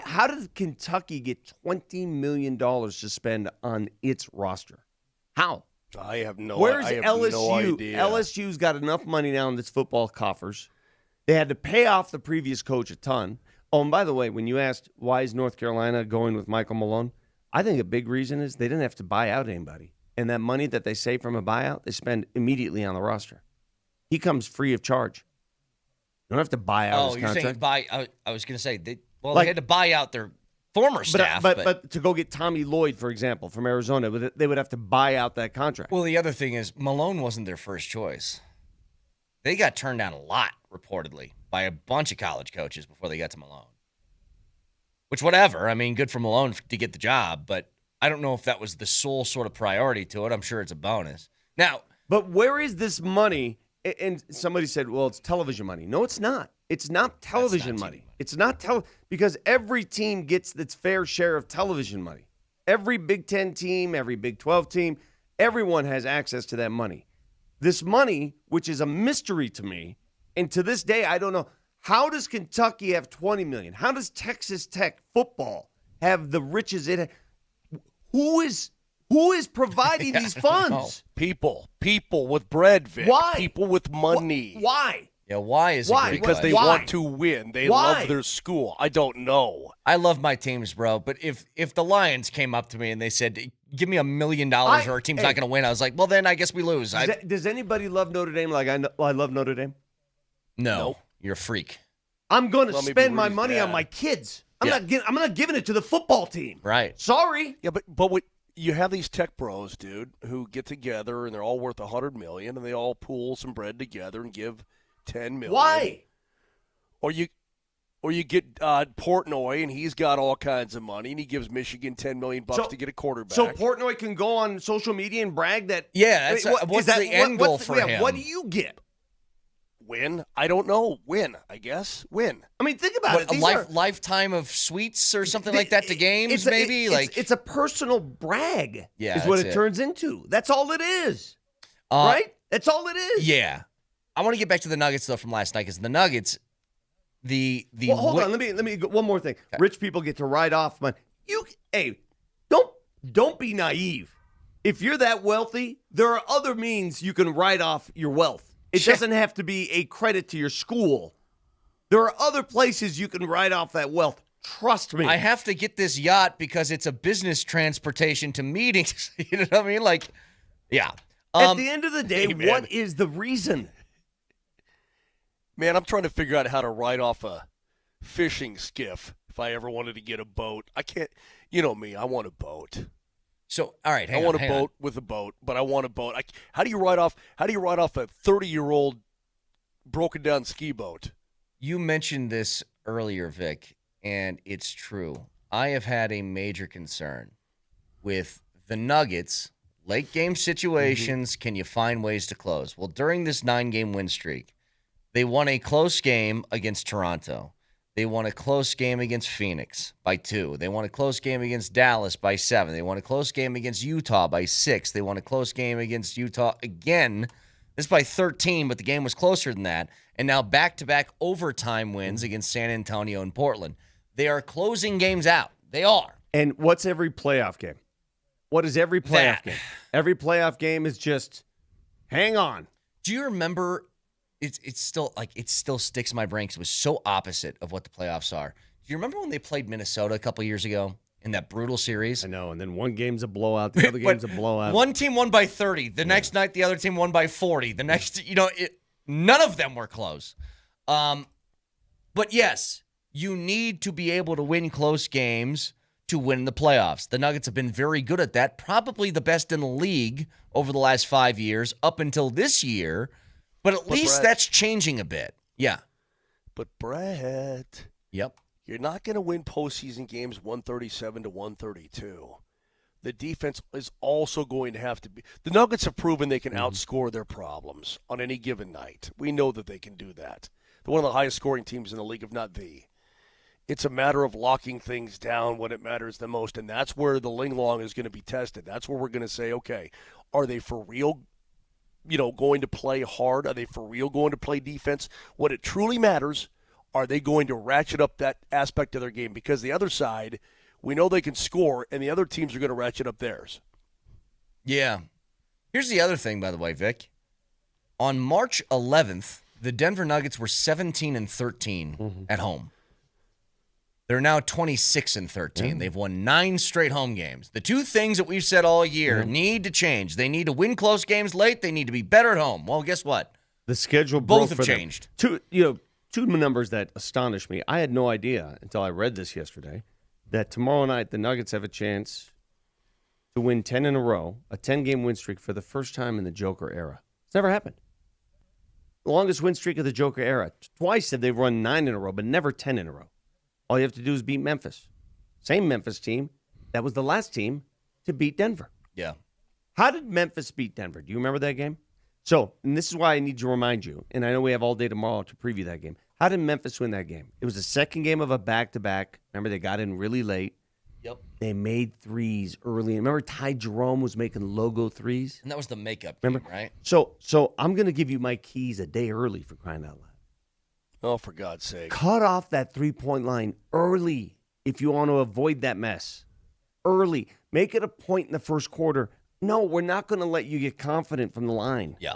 How did Kentucky get $20 million to spend on its roster? How? I have no. Where's I have LSU? No idea. LSU's got enough money now in its football coffers. They had to pay off the previous coach a ton. Oh, and by the way, when you asked why is North Carolina going with Michael Malone, I think a big reason is they didn't have to buy out anybody, and that money that they save from a buyout, they spend immediately on the roster. He comes free of charge. You don't have to buy out his contract. You're saying I was going to say they had to buy out their former staff. But to go get Tommy Lloyd, for example, from Arizona, they would have to buy out that contract. Well, the other thing is Malone wasn't their first choice. They got turned down a lot, reportedly, by a bunch of college coaches before they got to Malone. Which, whatever. I mean, good for Malone to get the job, but I don't know if that was the sole sort of priority to it. I'm sure it's a bonus. Now, but where is this money? And somebody said, well, it's television money. No, it's not. It's not television money. It's not because every team gets its fair share of television money. Every Big Ten team, every Big 12 team, everyone has access to that money. This money, which is a mystery to me, and to this day, I don't know, how does Kentucky have $20 million? How does Texas Tech football have the riches it has? Who is providing these funds? People with bread, Vic. Why? People with money. Why? Yeah, why is why? it Because they want to win. They love their school. I don't know. I love my teams, bro. But if the Lions came up to me and they said, "Give me $1 million or our team's not going to win," I was like, "Well, then I guess we lose." Does anybody love Notre Dame like I love Notre Dame? No, you're a freak. I'm going to spend my money on my kids. I'm not giving it to the football team. Right. Sorry. Yeah, but you have these tech bros, dude, who get together and they're all worth $100 million, and they all pool some bread together and give $10 million. Why? Or you get Portnoy, and he's got all kinds of money, and he gives Michigan $10 million to get a quarterback. So Portnoy can go on social media and brag that. Yeah, what's the end goal for him? What do you get? Win? I don't know. Win, I guess. Win. I mean, think about it. Lifetime of suites or something like that to games, maybe? It's a personal brag. Yeah, is what it turns into. That's all it is. Right? That's all it is. Yeah. I want to get back to the Nuggets though from last night because the Nuggets, hold on. Let me go, one more thing. Okay. Rich people get to write off money. Don't be naive. If you're that wealthy, there are other means you can write off your wealth. It doesn't have to be a credit to your school. There are other places you can write off that wealth. Trust me. I have to get this yacht because it's a business transportation to meetings. You know what I mean? Yeah. At the end of the day, what is the reason? Man, I'm trying to figure out how to write off a fishing skiff if I ever wanted to get a boat. I can't. You know me. I want a boat. So, all right, I want a boat with a boat, but I want a boat. How do you write off a 30-year-old broken down ski boat? You mentioned this earlier, Vic, and it's true. I have had a major concern with the Nuggets, late game situations. Mm-hmm. Can you find ways to close? Well, during this 9-game win streak, they won a close game against Toronto. They won a close game against Phoenix by 2. They won a close game against Dallas by 7. They won a close game against Utah by 6. They won a close game against Utah again. This by 13, but the game was closer than that. And now back-to-back overtime wins against San Antonio and Portland. They are closing games out. They are. And what's every playoff game? What is every playoff game? Every playoff game is just hang on. Do you remember? It's still it still sticks in my brain because it was so opposite of what the playoffs are. Do you remember when they played Minnesota a couple years ago in that brutal series? I know, and then one game's a blowout, the other game's a blowout. One team won by 30. The next night, the other team won by 40. The next, none of them were close. But yes, you need to be able to win close games to win the playoffs. The Nuggets have been very good at that, probably the best in the league over the last 5 years up until this year, but at least Brett, that's changing a bit. Yeah. But Brett, yep, you're not going to win postseason games 137 to 132. The defense is also going to have to be. The Nuggets have proven they can outscore their problems on any given night. We know that they can do that. They're one of the highest scoring teams in the league, if not the. It's a matter of locking things down when it matters the most, and that's where the ling-long is going to be tested. That's where we're going to say, okay, are they for real, going to play hard? Are they for real going to play defense? When it truly matters, are they going to ratchet up that aspect of their game? Because the other side, we know they can score, and the other teams are going to ratchet up theirs. Yeah. Here's the other thing, by the way, Vic. On March 11th, the Denver Nuggets were 17-13 at home. They're now 26-13. Yeah. They've won 9 straight home games. The two things that we've said all year need to change. They need to win close games late. They need to be better at home. Well, guess what? The schedule Both broke have for them. changed. Two numbers that astonish me. I had no idea until I read this yesterday that tomorrow night the Nuggets have a chance to win 10 in a row, a 10-game win streak for the first time in the Joker era. It's never happened. The longest win streak of the Joker era. Twice have they run 9 in a row, but never 10 in a row. All you have to do is beat Memphis. Same Memphis team. That was the last team to beat Denver. Yeah. How did Memphis beat Denver? Do you remember that game? So, and this is why I need to remind you, and I know we have all day tomorrow to preview that game. How did Memphis win that game? It was the second game of a back-to-back. Remember, they got in really late. Yep. They made threes early. Remember, Ty Jerome was making logo threes? And that was the makeup Remember? game, right? So I'm going to give you my keys a day early for crying out loud. Oh, for God's sake. Cut off that three-point line early if you want to avoid that mess. Early. Make it a point in the first quarter. No, we're not going to let you get confident from the line. Yeah.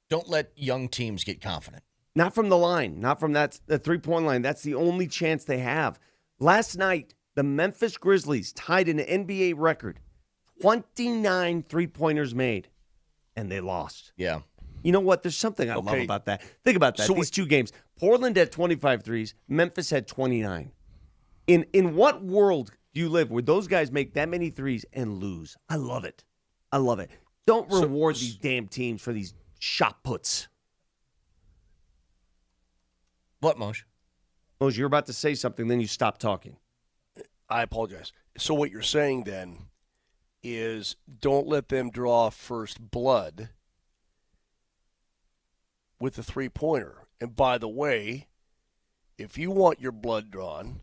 Don't let young teams get confident. Not from the line. Not from the three-point line. That's the only chance they have. Last night, the Memphis Grizzlies tied an NBA record. 29 three-pointers made, and they lost. Yeah. You know what? There's something I love about that. Think about that. These two games. Portland had 25 threes. Memphis had 29. In what world do you live where those guys make that many threes and lose? I love it. I love it. Don't reward these damn teams for these shot puts. What, Moj? Moj, you're about to say something, then you stop talking. I apologize. So what you're saying then is don't let them draw first blood with the three-pointer. And by the way, if you want your blood drawn,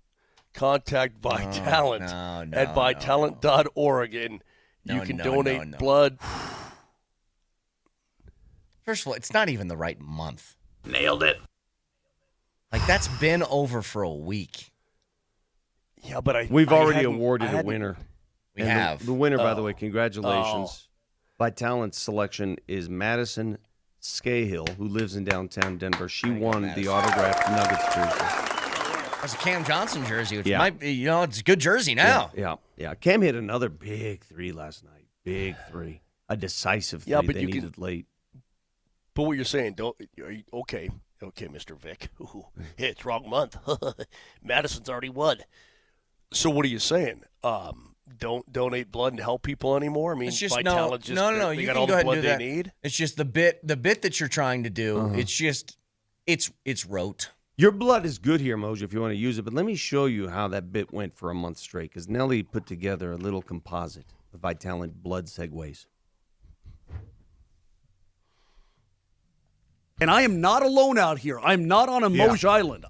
contact Vitalent at vitalent.org, and you can donate blood. First of all, it's not even the right month. Nailed it. Like, that's been over for a week. Yeah, but we've already awarded a winner. We have. The winner, by the way, congratulations. Vitalent's selection is Madison Scahill, who lives in downtown Denver. She won the autographed Nuggets jersey. That's a Cam Johnson jersey, which Yeah. might be, it's a good jersey now. Yeah. Cam hit another big three last night. Big three. A decisive three they needed late. But what you're saying, okay, Mr. Vic. Ooh, it's wrong month. Madison's already won. So what are you saying? Don't donate blood and help people anymore? I mean, It's just Vitalent no. They You got can all go the ahead and blood do they that. need. It's just the bit that you're trying to do. It's just it's rote. Your blood is good here, Mojo, if you want to use it. But let me show you how that bit went for a month straight, because Nelly put together a little composite of Vitalent blood segues. And I am not alone out here. I'm not on a Moj Island.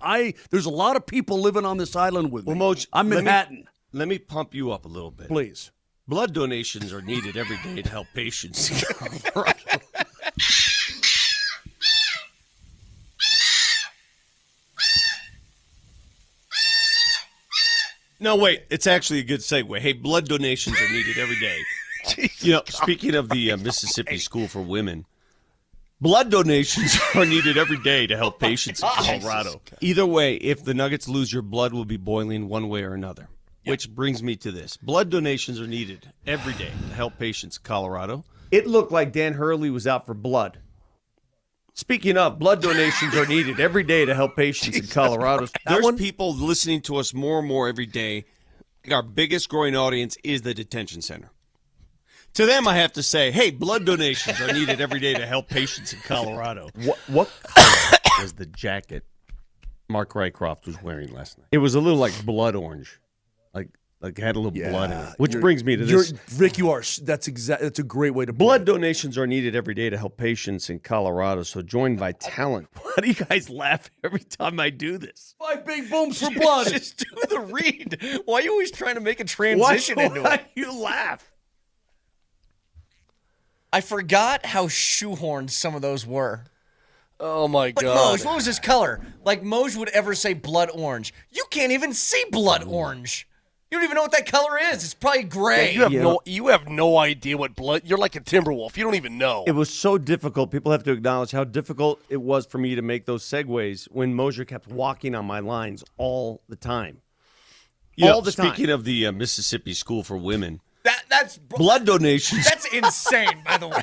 There's a lot of people living on this island with me. Moj, I'm Manhattan. Let me pump you up a little bit. Please. Blood donations are needed every day to help patients in Colorado. No, wait. It's actually a good segue. Hey, blood donations are needed every day. Speaking of the Mississippi School for Women, blood donations are needed every day to help patients in Colorado. Either way, if the Nuggets lose, your blood will be boiling one way or another. Which brings me to this. Blood donations are needed every day to help patients in Colorado. It looked like Dan Hurley was out for blood. Speaking of, blood donations are needed every day to help patients in Colorado. There's people listening to us more and more every day our biggest growing audience is the detention center. To them, I have to say, hey, blood donations are needed every day to help patients in Colorado. What color was the jacket Mark Rycroft was wearing last night? It was a little like blood orange. Like it had a little blood in it. Which brings me to this. Rick, that's a great way to Blood donations are needed every day to help patients in Colorado, so join Vitalant. Why do you guys laugh every time I do this? 5 big booms for blood. Just do the read. Why are you always trying to make a transition into it? You laugh. I forgot how shoehorned some of those were. Oh, my But God. Mose, what was his color? Like Mose would ever say blood orange. You can't even see blood orange. You don't even know what that color is. It's probably gray. Yeah, you have no idea what blood. You're like a Timberwolf. You don't even know. It was so difficult. People have to acknowledge how difficult it was for me to make those segues when Moser kept walking on my lines all the time. All the time. Speaking of the Mississippi School for Women, That's blood donations. That's insane, by the way.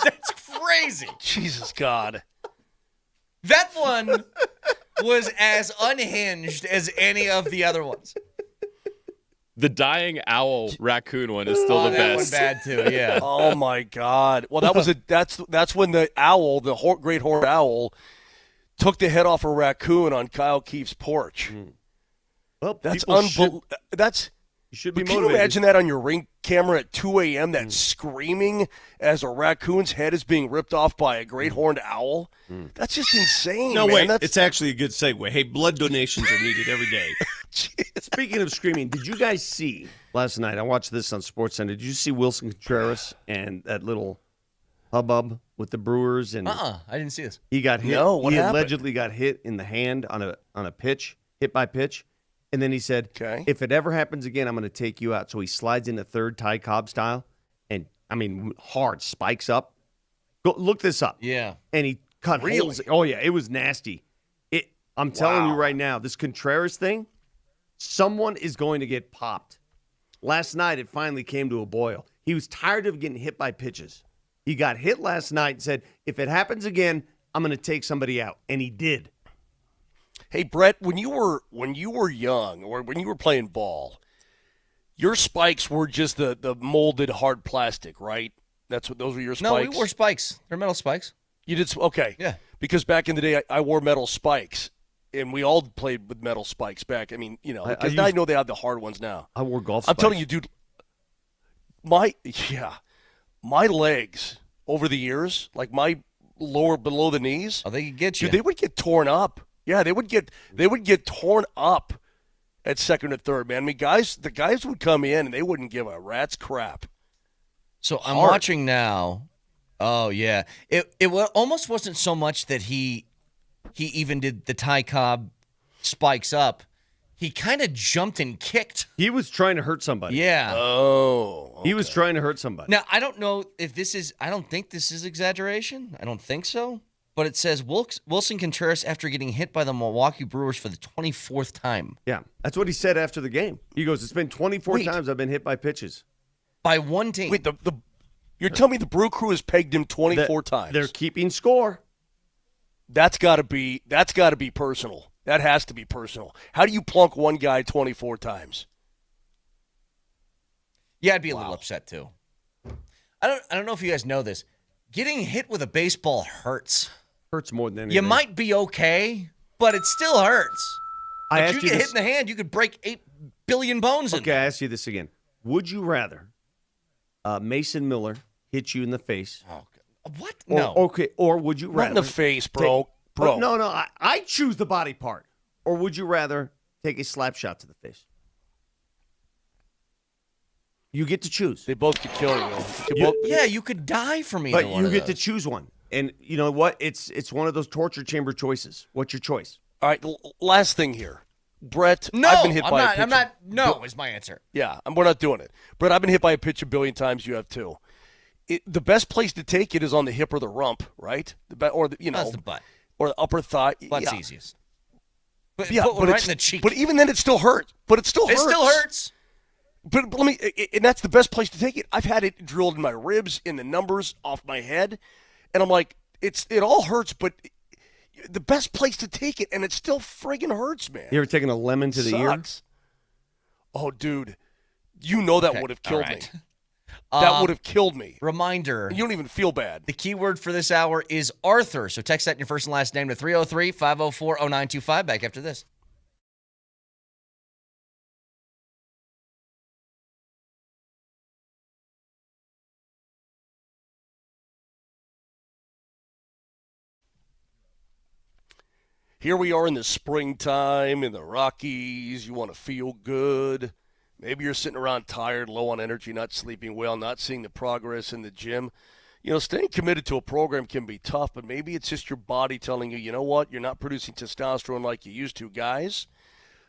That's crazy. Jesus God. That one was as unhinged as any of the other ones. The dying owl raccoon one is still the that best. one bad too, yeah. Oh my God. Well, that's when the owl, the great horned owl, took the head off a raccoon on Kyle Keefe's porch. Well, that's people unbelievable. You should be Can you motivated. imagine that on your Ring camera at 2 a.m., that screaming as a raccoon's head is being ripped off by a great horned owl? That's just insane, No, man. wait. It's actually a good segue. Hey, blood donations are needed every day. Speaking of screaming, did you guys see last night? I watched this on SportsCenter. Did you see Wilson Contreras and that little hubbub with the Brewers? And I didn't see this. he got hit. No, what he happened? allegedly got hit in the hand on a pitch, hit by pitch. And then he said, if it ever happens again, I'm going to take you out. So he slides into third, Ty Cobb style, and, I mean, hard, spikes up. Go look this up. Yeah. And he cut holes. Oh, yeah, it was nasty. I'm telling you right now, this Contreras thing, someone is going to get popped. Last night, it finally came to a boil. He was tired of getting hit by pitches. He got hit last night and said, if it happens again, I'm going to take somebody out. And he did. Hey, Brett, when you were young or when you were playing ball, your spikes were just the molded hard plastic, right? Those were your spikes? No, we wore spikes. They're metal spikes. You did? Okay. Yeah. Because back in the day, I wore metal spikes, and we all played with metal spikes back. I mean, because I know they have the hard ones now. I wore golf I'm spikes. telling you, dude, my legs over the years, like my lower below the knees. Oh, they could get you. Dude, they would get torn up. Yeah, they would get torn up at second or third, man. I mean, the guys would come in and they wouldn't give a rat's crap. So I'm watching now. Oh yeah, it almost wasn't so much that he even did the Ty Cobb spikes up. He kind of jumped and kicked. He was trying to hurt somebody. Yeah. Oh. Okay. He was trying to hurt somebody. Now I don't know if this is. I don't think this is exaggeration. I don't think so. But it says Wilson Contreras after getting hit by the Milwaukee Brewers for the 24th time. Yeah, that's what he said after the game. He goes, it's been 24 times I've been hit by pitches. By one team. Wait, you're telling me the Brew Crew has pegged him 24 times? They're keeping score. That's got to be personal. That has to be personal. How do you plunk one guy 24 times? Yeah, I'd be a little upset too. I don't know if you guys know this. Getting hit with a baseball hurts. Hurts more than anything. You might be okay, but it still hurts. If you get hit in the hand, you could break 8 billion bones in Okay, there. I ask you this again. Would you rather Mason Miller hit you in the face? Oh, what? No. Or would you rather... Not in the face, bro. No, I choose the body part. Or would you rather take a slap shot to the face? You get to choose. They both could kill you. You could die from either But one you of get to those. choose one. And you know what? It's one of those torture chamber choices. What's your choice? All right, last thing here. Brett, No, I've been hit by a pitch. I'm not. No, is my answer. Yeah, we're not doing it. Brett, I've been hit by a pitch a billion times. You have too. The best place to take it is on the hip or the rump, right? That's the butt. Or the upper thigh. Butt's yeah. easiest. But Yeah, put one but right in the cheek. But even then, it still hurts. But it still hurts. It still hurts. But let me, and that's the best place to take it. I've had it drilled in my ribs, in the numbers off my head, and I'm like, it all hurts, but the best place to take it, and it still friggin' hurts, man. You ever taken a lemon to the ear? Sucks. Oh, dude, you know that Okay, would have killed all right. me. That would have killed me. Reminder. You don't even feel bad. The keyword for this hour is Arthur. So text that in your first and last name to 303-504-0925. Back after this. Here we are in the springtime in the Rockies. You want to feel good. Maybe you're sitting around tired, low on energy, not sleeping well, not seeing the progress in the gym. You know, staying committed to a program can be tough, but maybe it's just your body telling you, you know what, you're not producing testosterone like you used to. Guys,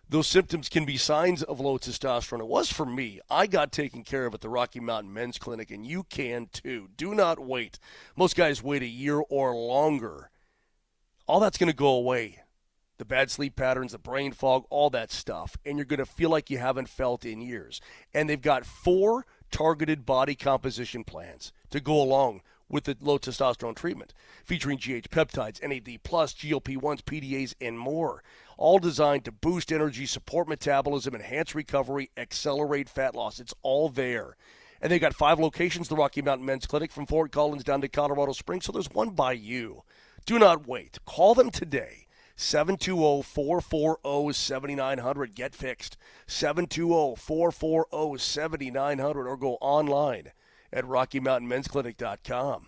those symptoms can be signs of low testosterone. It was for me. I got taken care of at the Rocky Mountain Men's Clinic, and you can too. Do not wait. Most guys wait a year or longer. All that's going to go away. The bad sleep patterns, the brain fog, all that stuff. And you're going to feel like you haven't felt in years. And they've got 4 targeted body composition plans to go along with the low testosterone treatment, featuring GH peptides, NAD+, GLP-1s, PDAs, and more. All designed to boost energy, support metabolism, enhance recovery, accelerate fat loss. It's all there. And they got 5 locations, the Rocky Mountain Men's Clinic, from Fort Collins down to Colorado Springs, so there's one by you. Do not wait. Call them today. 720-440-7900. Get fixed. 720-440-7900 or go online at RockyMountainMen'sClinic.com.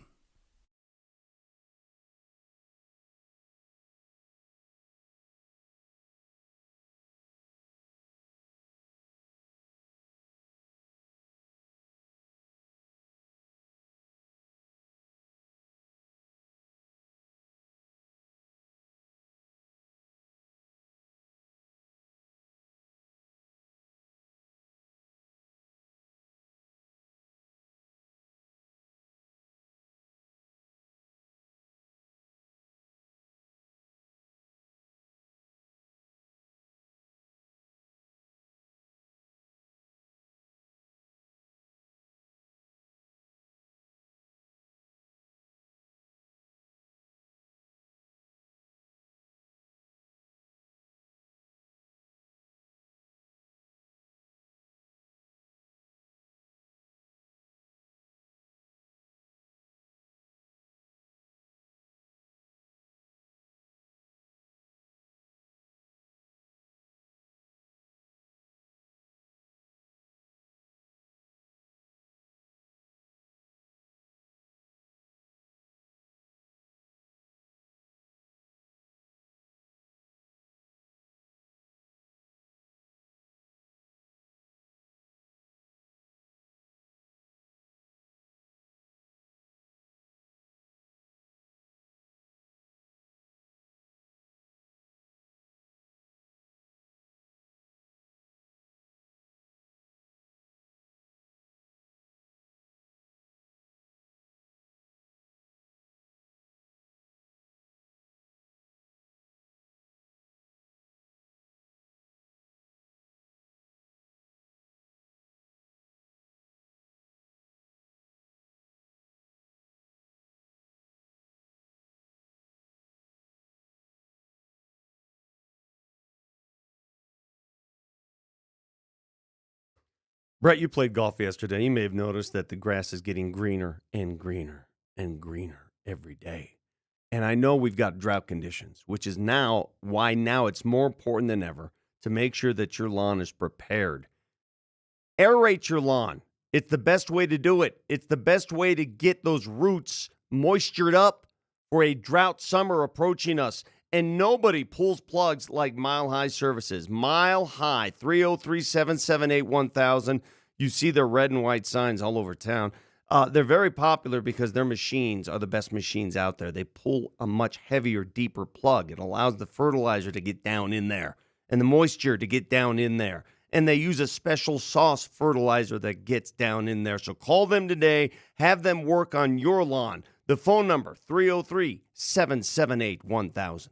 Brett, you played golf yesterday. You may have noticed that the grass is getting greener and greener and greener every day. And I know we've got drought conditions, which is why now it's more important than ever to make sure that your lawn is prepared. Aerate your lawn. It's the best way to do it. It's the best way to get those roots moistured up for a drought summer approaching us. And nobody pulls plugs like Mile High Services. Mile High, 303-778-1000. You see their red and white signs all over town. They're very popular because their machines are the best machines out there. They pull a much heavier, deeper plug. It allows the fertilizer to get down in there and the moisture to get down in there. And they use a special sauce fertilizer that gets down in there. So call them today. Have them work on your lawn. The phone number, 303-778-1000.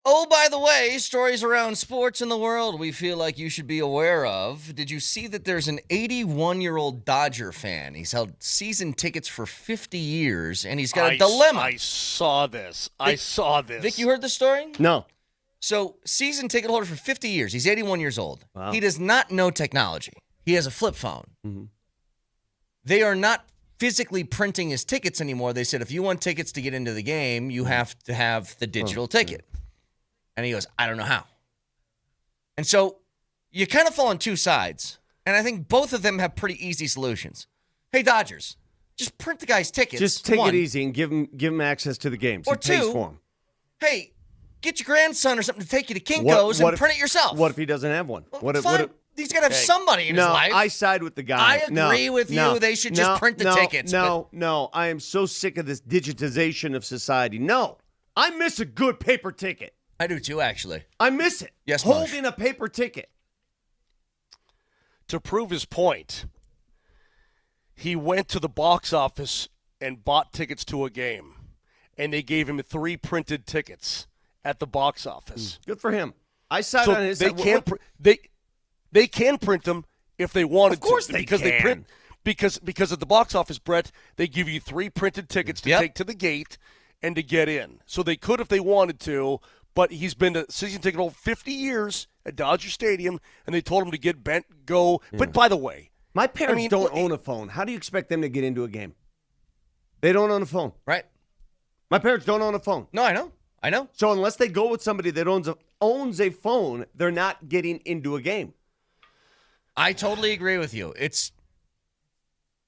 Oh, by the way, stories around sports in the world we feel like you should be aware of. Did you see that there's an 81-year-old Dodger fan? He's held season tickets for 50 years, and he's got a dilemma. I saw this. I saw this. Vic, you heard this story? No. So, season ticket holder for 50 years. He's 81 years old. Wow. He does not know technology. He has a flip phone. Mm-hmm. They are not physically printing his tickets anymore. They said, if you want tickets to get into the game, you have to have the digital ticket. And he goes, I don't know how. And so you kind of fall on two sides. And I think both of them have pretty easy solutions. Hey, Dodgers, just print the guy's tickets. Just take it easy and give him access to the games. Or he pays two, for them. Hey, get your grandson or something to take you to Kinko's and print it yourself. What if he doesn't have one? Fine. He's got to have somebody in his life. I side with the guy. I agree with you. They should just print the tickets. No. I am so sick of this digitization of society. No. I miss a good paper ticket. I do too, actually. I miss it. Yes, holding a paper ticket. To prove his point, he went to the box office and bought tickets to a game, and they gave him 3 printed tickets at the box office. Good for him. I side on his side. They can print them if they wanted to. Of course they can. They print because at the box office, Brett, they give you 3 printed tickets to take to the gate and to get in. So they could if they wanted to. But he's been a season ticket holder 50 years at Dodger Stadium, and they told him to get bent, go. Yeah. But by the way, my parents don't own a phone. How do you expect them to get into a game? They don't own a phone. Right. My parents don't own a phone. No, I know. So unless they go with somebody that owns a phone, they're not getting into a game. I totally agree with you.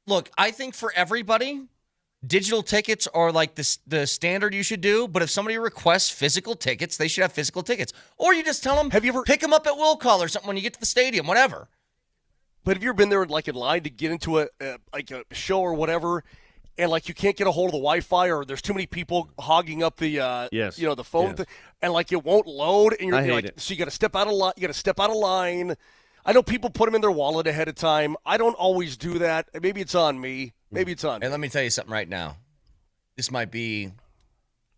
Look, I think for everybody, digital tickets are like the standard you should do, but if somebody requests physical tickets, they should have physical tickets. Or you just tell them, pick them up at will call or something when you get to the stadium, whatever. But have you ever been there like in line to get into a show or whatever, and like you can't get a hold of the Wi-Fi or there's too many people hogging up the the phone thing, and like it won't load, and you're like, so you got to step out of line. You got to step out of line. I know people put them in their wallet ahead of time. I don't always do that. Maybe it's on me. Maybe it's on me. And let me tell you something right now. This might be...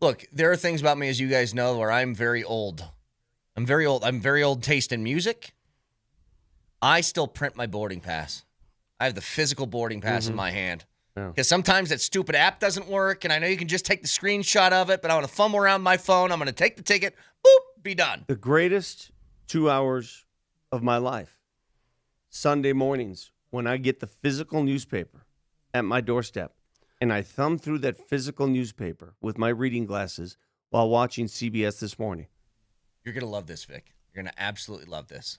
Look, there are things about me, as you guys know, where I'm very old. I'm very old taste in music. I still print my boarding pass. I have the physical boarding pass in my hand. Because sometimes that stupid app doesn't work, and I know you can just take the screenshot of it, but I want to fumble around my phone. I'm going to take the ticket. Boop, be done. The greatest 2 hours of my life. Sunday mornings when I get the physical newspaper at my doorstep and I thumb through that physical newspaper with my reading glasses while watching CBS This Morning. You're going to love this, Vic. You're going to absolutely love this.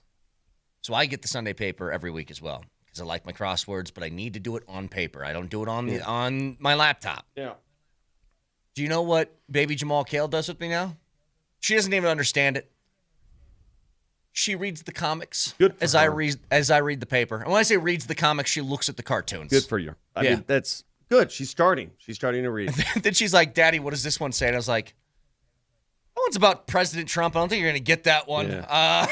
So I get the Sunday paper every week as well because I like my crosswords, but I need to do it on paper. I don't do it on my laptop. Yeah. Do you know what baby Jamal Kale does with me now? She doesn't even understand it. She reads the comics as I read the paper. And when I say reads the comics, she looks at the cartoons. Good for you. I mean, that's good. She's starting to read. Then she's like, Daddy, what does this one say? And I was like, that one's about President Trump. I don't think you're going to get that one. Yeah.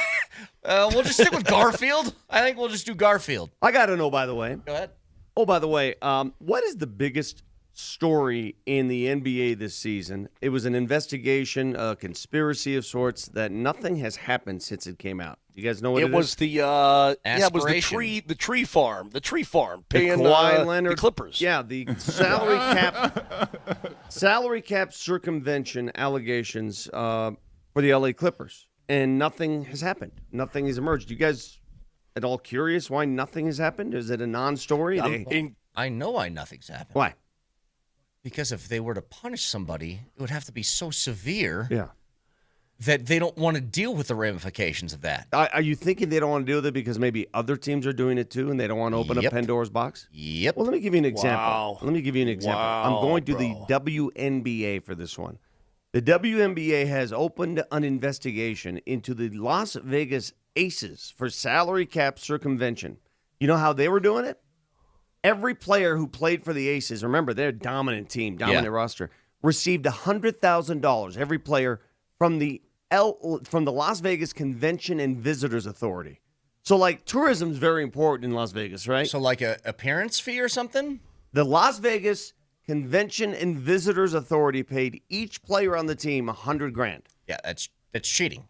We'll just stick with Garfield. I think we'll just do Garfield. I got to know, by the way. Go ahead. Oh, by the way, what is the biggest story in the NBA this season? It was an investigation, a conspiracy of sorts that nothing has happened since it came out. You guys know what it was? is? It was the tree farm paying Kawhi Leonard, the Clippers. Yeah, the salary cap circumvention allegations for the LA Clippers, and nothing has happened. Nothing has emerged. You guys at all curious why nothing has happened? Is it a non-story? I know why nothing's happened. Why? Because if they were to punish somebody, it would have to be so severe that they don't want to deal with the ramifications of that. Are you thinking they don't want to deal with it because maybe other teams are doing it too and they don't want to open up Pandora's box? Yep. Well, let me give you an example. Wow. I'm going to the WNBA for this one. The WNBA has opened an investigation into the Las Vegas Aces for salary cap circumvention. You know how they were doing it? Every player who played for the Aces, remember, they're a dominant team, dominant roster, received $100,000, every player, from the Las Vegas Convention and Visitors Authority. So, like, tourism is very important in Las Vegas, right? So, like a appearance fee or something? The Las Vegas Convention and Visitors Authority paid each player on the team $100,000. Yeah, that's It's cheating.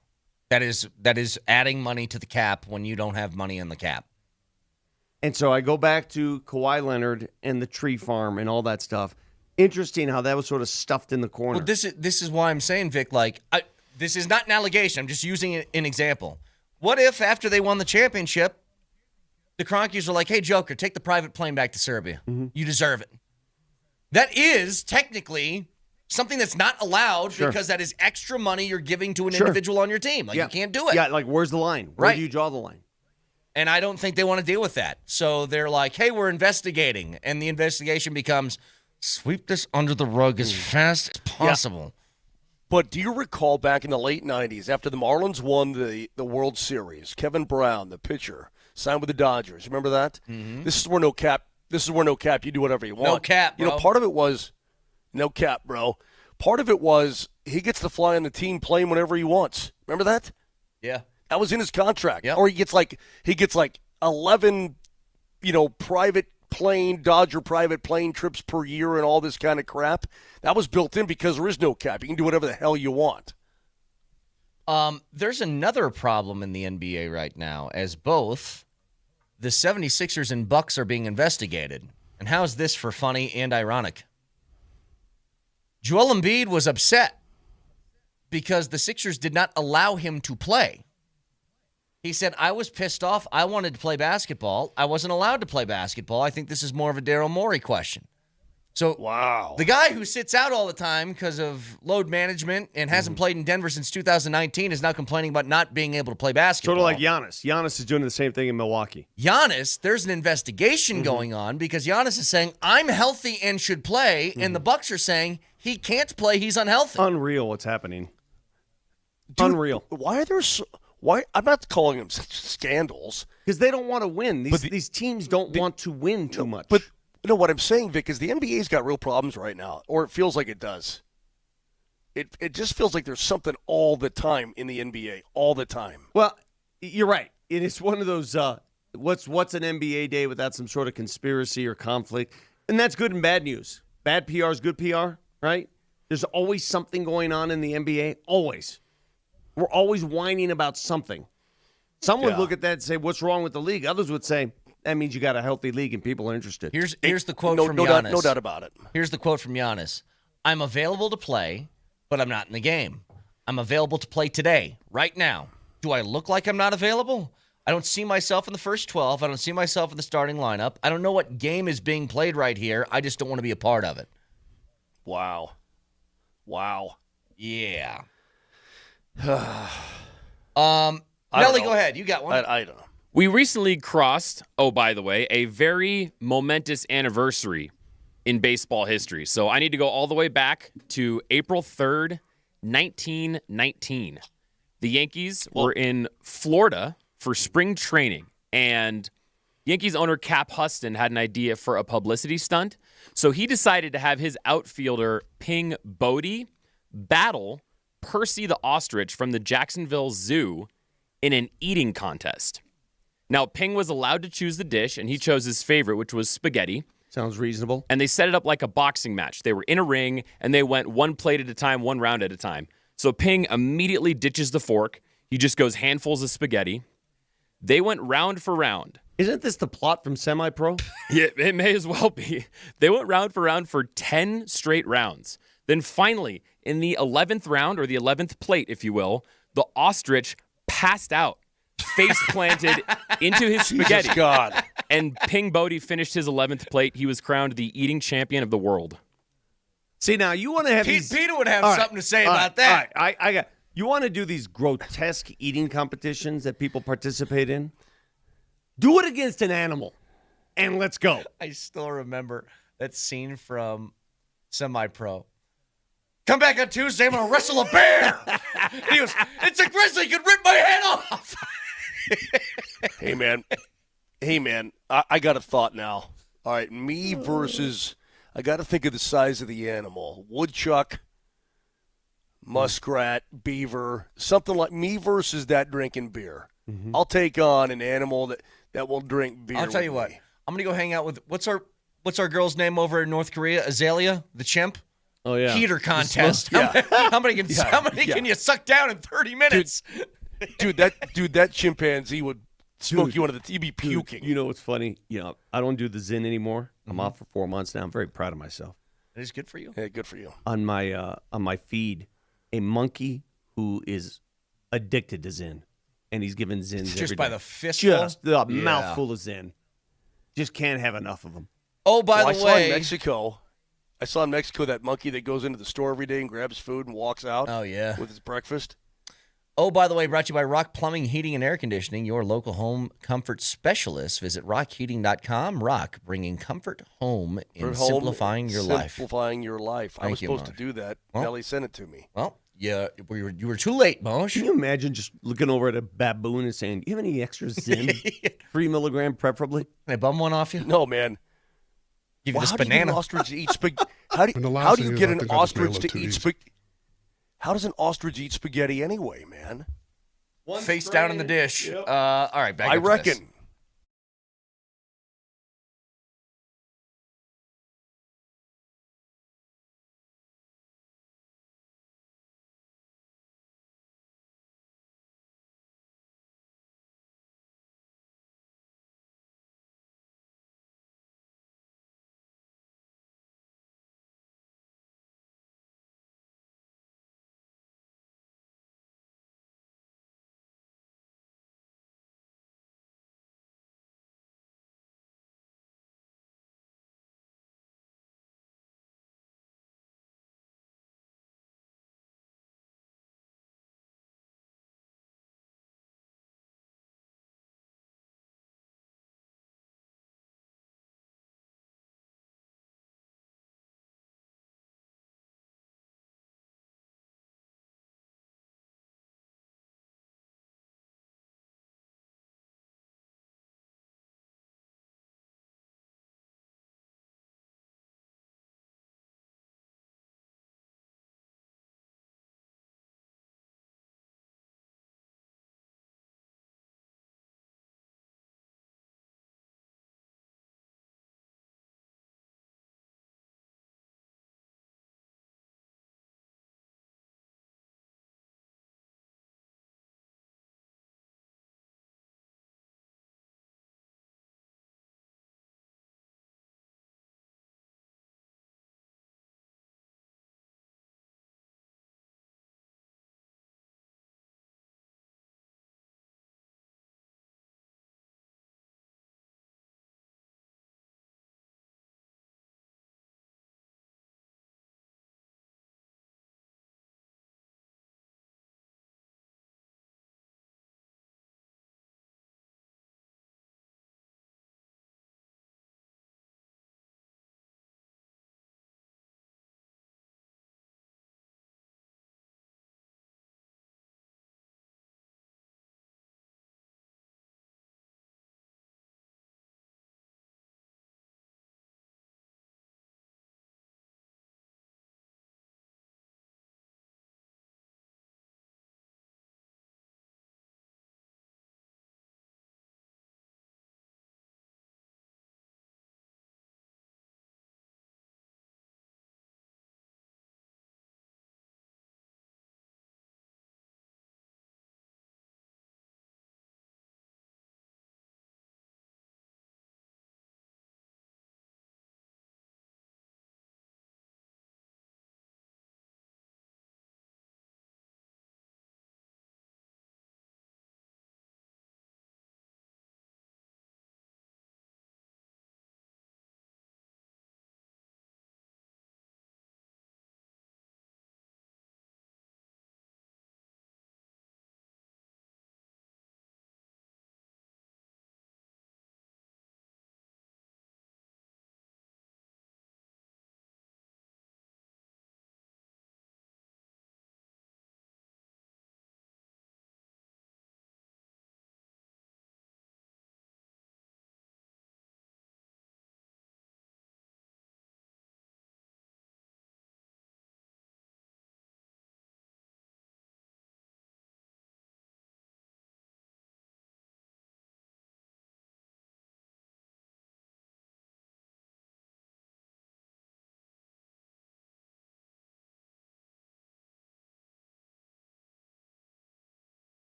That is adding money to the cap when you don't have money in the cap. And so I go back to Kawhi Leonard and the tree farm and all that stuff. Interesting how that was sort of stuffed in the corner. Well, this is why I'm saying, Vic, this is not an allegation. I'm just using an example. What if after they won the championship, the Kroenkes were like, hey, Joker, take the private plane back to Serbia. Mm-hmm. You deserve it. That is technically something that's not allowed because that is extra money you're giving to an individual on your team. You can't do it. Yeah, where's the line? Where do you draw the line? And I don't think they want to deal with that. So they're like, hey, we're investigating. And the investigation becomes, sweep this under the rug as fast as possible. Yeah. But do you recall back in the late 90s, after the Marlins won the World Series, Kevin Brown, the pitcher, signed with the Dodgers. Remember that? Mm-hmm. This is where no cap, you do whatever you want. No cap, bro. Part of it was, no cap, bro. Part of it was he gets to fly on the team plane whenever he wants. Remember that? Yeah. That was in his contract. Yep. Or he gets like 11, Dodger private plane trips per year and all this kind of crap. That was built in because there is no cap. You can do whatever the hell you want. There's another problem in the NBA right now, as both the 76ers and Bucks are being investigated. And how is this for funny and ironic? Joel Embiid was upset because the Sixers did not allow him to play. He said, I was pissed off. I wanted to play basketball. I wasn't allowed to play basketball. I think this is more of a Daryl Morey question. So the guy who sits out all the time because of load management and hasn't played in Denver since 2019 is now complaining about not being able to play basketball. Sort of like Giannis. Giannis is doing the same thing in Milwaukee. Giannis, there's an investigation going on because Giannis is saying, I'm healthy and should play, and the Bucks are saying he can't play, he's unhealthy. Unreal what's happening. Dude, Unreal. Why are there why? I'm not calling them scandals. Because they don't want to win. These teams don't want to win too much. But what I'm saying, Vic, is the NBA's got real problems right now, or it feels like it does. It just feels like there's something all the time in the NBA, all the time. Well, you're right. It is one of those, what's an NBA day without some sort of conspiracy or conflict? And that's good and bad news. Bad PR is good PR, right? There's always something going on in the NBA, always. We're always whining about something. Some would look at that and say, what's wrong with the league? Others would say, that means you got a healthy league and people are interested. Here's the quote from Giannis. No doubt about it. Here's the quote from Giannis. I'm available to play, but I'm not in the game. I'm available to play today, right now. Do I look like I'm not available? I don't see myself in the first 12. I don't see myself in the starting lineup. I don't know what game is being played right here. I just don't want to be a part of it. Wow. Yeah. Nelly, go ahead. You got one. I don't know. We recently crossed, by the way, a very momentous anniversary in baseball history. So I need to go all the way back to April 3rd, 1919. The Yankees were in Florida for spring training, and Yankees owner Cap Huston had an idea for a publicity stunt. So he decided to have his outfielder Ping Bodie battle Percy the ostrich from the Jacksonville Zoo in an eating contest. Now, Ping was allowed to choose the dish, and he chose his favorite, which was spaghetti. Sounds reasonable. And they set it up like a boxing match. They were in a ring, and they went one plate at a time, one round at a time. So Ping immediately ditches the fork. He just goes handfuls of spaghetti. They went round for round. Isn't this the plot from Semi-Pro? Yeah, it may as well be. They went round for round for 10 straight rounds. Then finally, in the 11th round, or the 11th plate, if you will, the ostrich passed out, face planted into his spaghetti. Jesus God. And Ping Bodie finished his 11th plate. He was crowned the eating champion of the world. See, now you want to have Peter would have something to say about that. All right, I got. You want to do these grotesque eating competitions that people participate in? Do it against an animal, and let's go. I still remember that scene from Semi-Pro. Come back on Tuesday, I'm going to wrestle a bear. And he goes, it's a grizzly, you could rip my head off. Hey, man, I got a thought now. All right, me versus, I got to think of the size of the animal. Woodchuck, muskrat, beaver, something like me versus that drinking beer. Mm-hmm. I'll take on an animal that will drink beer. I'll tell you what, I'm going to go hang out with, what's our girl's name over in North Korea? Azalea, the chimp? yeah. heater contest. Yeah. How many can you suck down in 30 minutes? Dude, that chimpanzee would smoke you under the. You'd be puking. You know what's funny? I don't do the Zyn anymore. I'm off for 4 months now. I'm very proud of myself. That is good for you. Yeah, good for you. On my feed, a monkey who is addicted to Zyn, and he's given Zins Just every by day. the fistful? Just a mouthful of Zyn. Just can't have enough of them. Oh, by the I saw way, in Mexico. That monkey that goes into the store every day and grabs food and walks out. Oh, yeah. With his breakfast. Oh, by the way, brought to you by Rock Plumbing, Heating, and Air Conditioning, your local home comfort specialist. Visit rockheating.com. Rock, bringing comfort home and simplifying your life. Simplifying your life. I was supposed to do that. Well, Nelly sent it to me. Well, yeah, you were too late, Mosh. Can you imagine just looking over at a baboon and saying, "Do you have any extra Zyn? 3 milligram, preferably." Can I bum one off you? No, man. Give you this how banana. Do you get an ostrich to eat spaghetti? How do you get an ostrich to eat spaghetti? How does an ostrich eat spaghetti anyway, man? Face down in the dish. Yep. All right, back I up to this. reckon.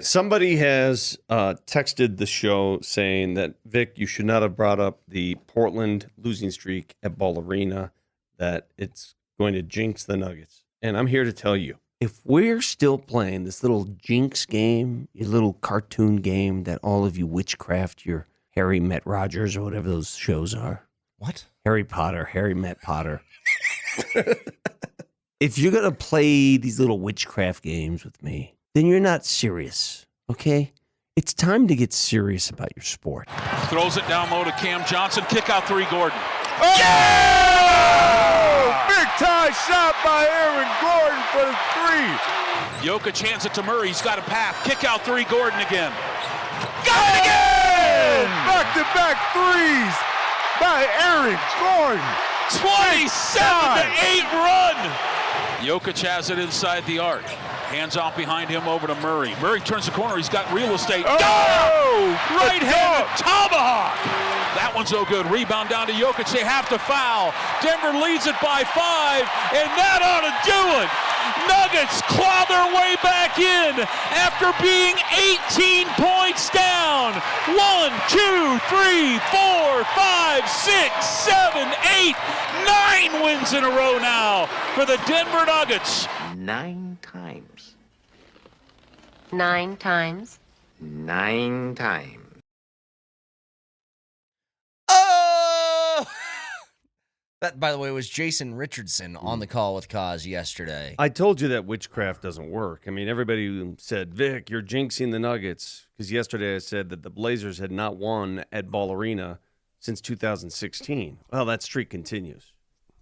Somebody has texted the show saying that, Vic, you should not have brought up the Portland losing streak at Ball Arena, that it's going to jinx the Nuggets. And I'm here to tell you, if we're still playing this little jinx game, a little cartoon game that all of you witchcraft, your Harry Met Rogers or whatever those shows are. What? Harry Potter, Harry Met Potter. If you're going to play these little witchcraft games with me, then you're not serious, okay? It's time to get serious about your sport. Throws it down low to Cam Johnson. Kick out 3, Gordon. Oh! Big time shot by Aaron Gordon for the 3. Jokic hands it to Murray. He's got a path. Kick out 3, Gordon again. Got it again! Back-to-back threes by Aaron Gordon. 27-8 run. Jokic has it inside the arc. Hands off behind him over to Murray. Murray turns the corner. He's got real estate. Oh! Right-handed tomahawk. That one's no good. Rebound down to Jokic. They have to foul. Denver leads it by 5, and that ought to do it. Nuggets claw their way back in after being 18 points down. 1, 2, 3, 4, 5, 6, 7, 8, 9 wins in a row now for the Denver Nuggets. 9 times. 9 times. 9 times. Oh! That, by the way, was Jason Richardson on the call with Kaz yesterday. I told you that witchcraft doesn't work. I mean, everybody said, Vic, you're jinxing the Nuggets. Because yesterday I said that the Blazers had not won at Ball Arena since 2016. Well, that streak continues.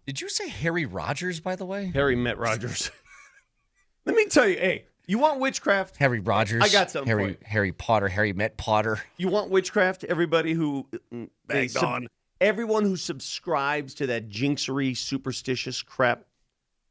Did you say Harry Rogers, by the way? Harry Met Rogers. Let me tell you, hey, you want witchcraft? Harry Rogers. I got something for you. Harry Potter, Harry Met Potter. You want witchcraft? Everybody who... Bagged on. Everyone who subscribes to that jinxery, superstitious crap,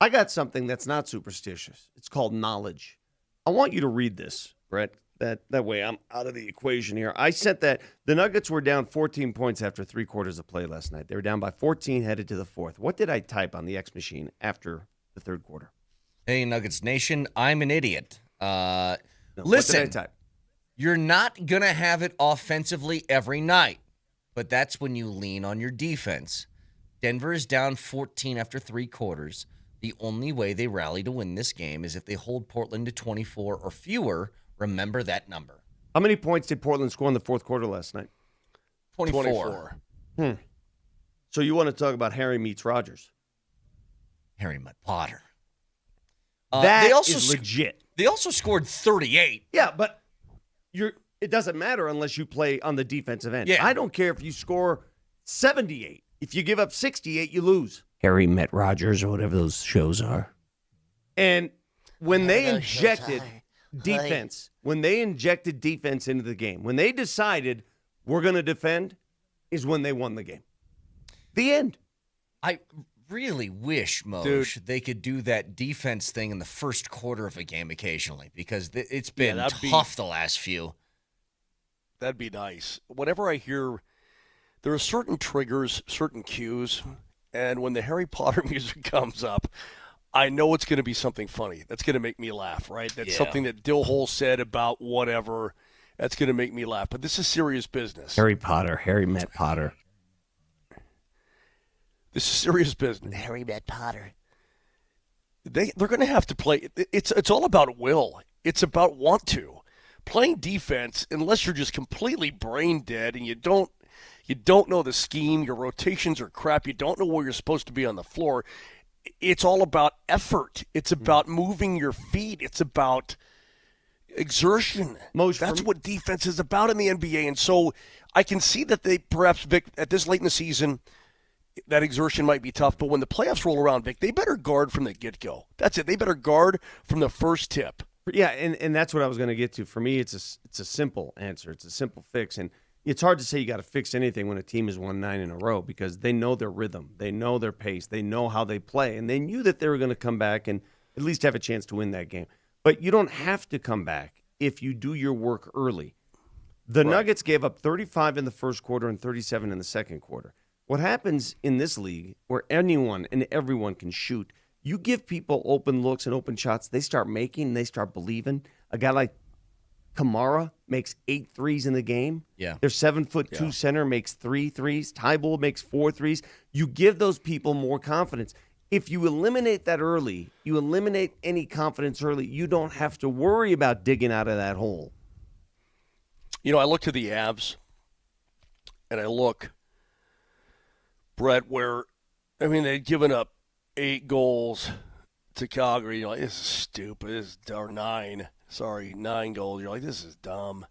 I got something that's not superstitious. It's called knowledge. I want you to read this, Brett. That way I'm out of the equation here. I sent that. The Nuggets were down 14 points after 3 quarters of play last night. They were down by 14 headed to the 4th. What did I type on the X machine after the 3rd quarter? Hey, Nuggets Nation, I'm an idiot. No, Listen, what did I type? You're not going to have it offensively every night, but that's when you lean on your defense. Denver is down 14 after 3 quarters. The only way they rally to win this game is if they hold Portland to 24 or fewer. Remember that number. How many points did Portland score in the 4th quarter last night? 24. So you want to talk about Harry meets Rogers? Harry met Potter. That is legit. They also scored 38. Yeah, but it doesn't matter unless you play on the defensive end. Yeah. I don't care if you score 78. If you give up 68, you lose. Harry Met Rogers or whatever those shows are. And when they injected defense, into the game, when they decided we're going to defend, is when they won the game. The end. I really wish, Moj, they could do that defense thing in the first quarter of a game occasionally, because it's been tough the last few. That'd be nice. Whenever I hear, there are certain triggers, certain cues, and when the Harry Potter music comes up, I know it's going to be something funny. That's going to make me laugh, right? That's something that Dill Hole said about whatever. That's going to make me laugh. But this is serious business. Harry Potter, Harry Met Potter. This is serious business. Harry Met Potter. They're going to have to play. It's all about will. It's about want to. Playing defense, unless you're just completely brain dead and you don't know the scheme, your rotations are crap, you don't know where you're supposed to be on the floor. It's all about effort. It's about moving your feet. It's about exertion. That's what defense is about in the NBA. And so I can see that they perhaps, Vic, at this late in the season, that exertion might be tough. But when the playoffs roll around, Vic, they better guard from the get-go. That's it. They better guard from the first tip. Yeah, and that's what I was going to get to. For me, it's a simple answer. It's a simple fix. And it's hard to say you got to fix anything when a team has won 9 in a row because they know their rhythm. They know their pace. They know how they play. And they knew that they were going to come back and at least have a chance to win that game. But you don't have to come back if you do your work early. The Nuggets gave up 35 in the first quarter and 37 in the second quarter. What happens in this league where anyone and everyone can shoot, you give people open looks and open shots, they start making, they start believing. A guy like Kamara makes 8 threes in the game. Yeah. Their 7'2" center makes 3 threes. Tybull makes 4 threes. You give those people more confidence. If you eliminate that early, you eliminate any confidence early, you don't have to worry about digging out of that hole. You know, I look to the Avs, and I look, Brett, where, I mean, they'd given up 8 goals to Calgary. You're like, this is stupid. This is, or 9 goals. You're like, this is dumb.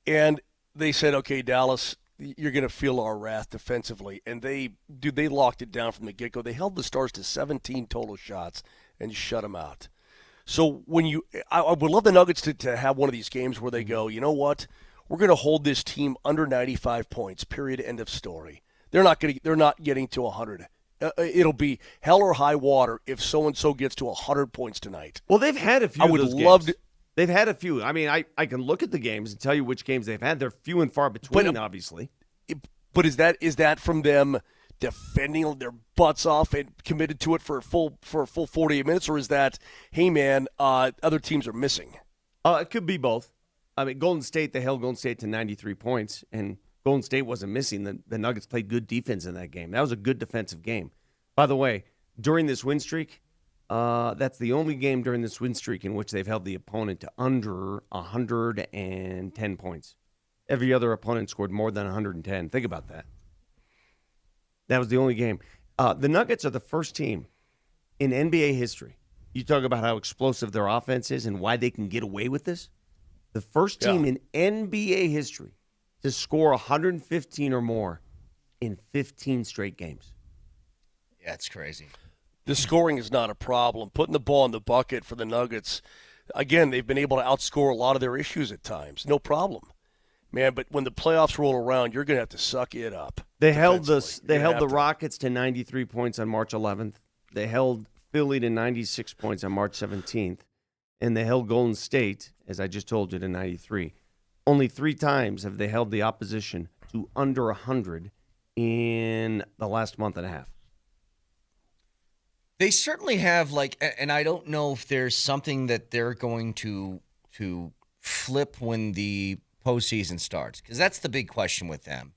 And they said, okay, Dallas, you're going to feel our wrath defensively. And they locked it down from the get-go. They held the Stars to 17 total shots and shut them out. So I would love the Nuggets to have one of these games where they go, you know what? We're going to hold this team under 95 points, period, end of story. They're not getting to 100. It'll be hell or high water if so-and-so gets to 100 points tonight. Well, they've had a few I would of those love games. They've had a few. I mean, I can look at the games and tell you which games they've had. They're few and far between, obviously. But is that from them defending their butts off and committed to it for a full 48 minutes, or is that, hey man, other teams are missing? It could be both. I mean, Golden State, they held Golden State to 93 points, and Golden State wasn't missing. The Nuggets played good defense in that game. That was a good defensive game. By the way, during this win streak, that's the only game during this win streak in which they've held the opponent to under 110 points. Every other opponent scored more than 110. Think about that. That was the only game. The Nuggets are the first team in NBA history. You talk about how explosive their offense is and why they can get away with this. The first team in NBA history to score 115 or more in 15 straight games. Yeah, it's crazy. The scoring is not a problem. Putting the ball in the bucket for the Nuggets, again, they've been able to outscore a lot of their issues at times. No problem. Man, but when the playoffs roll around, you're going to have to suck it up. They held the Rockets to 93 points on March 11th. They held Philly to 96 points on March 17th. And they held Golden State, as I just told you, to 93. Only 3 times have they held the opposition to under 100 in the last month and a half. They certainly have, and I don't know if there's something that they're going to flip when the postseason starts, because that's the big question with them.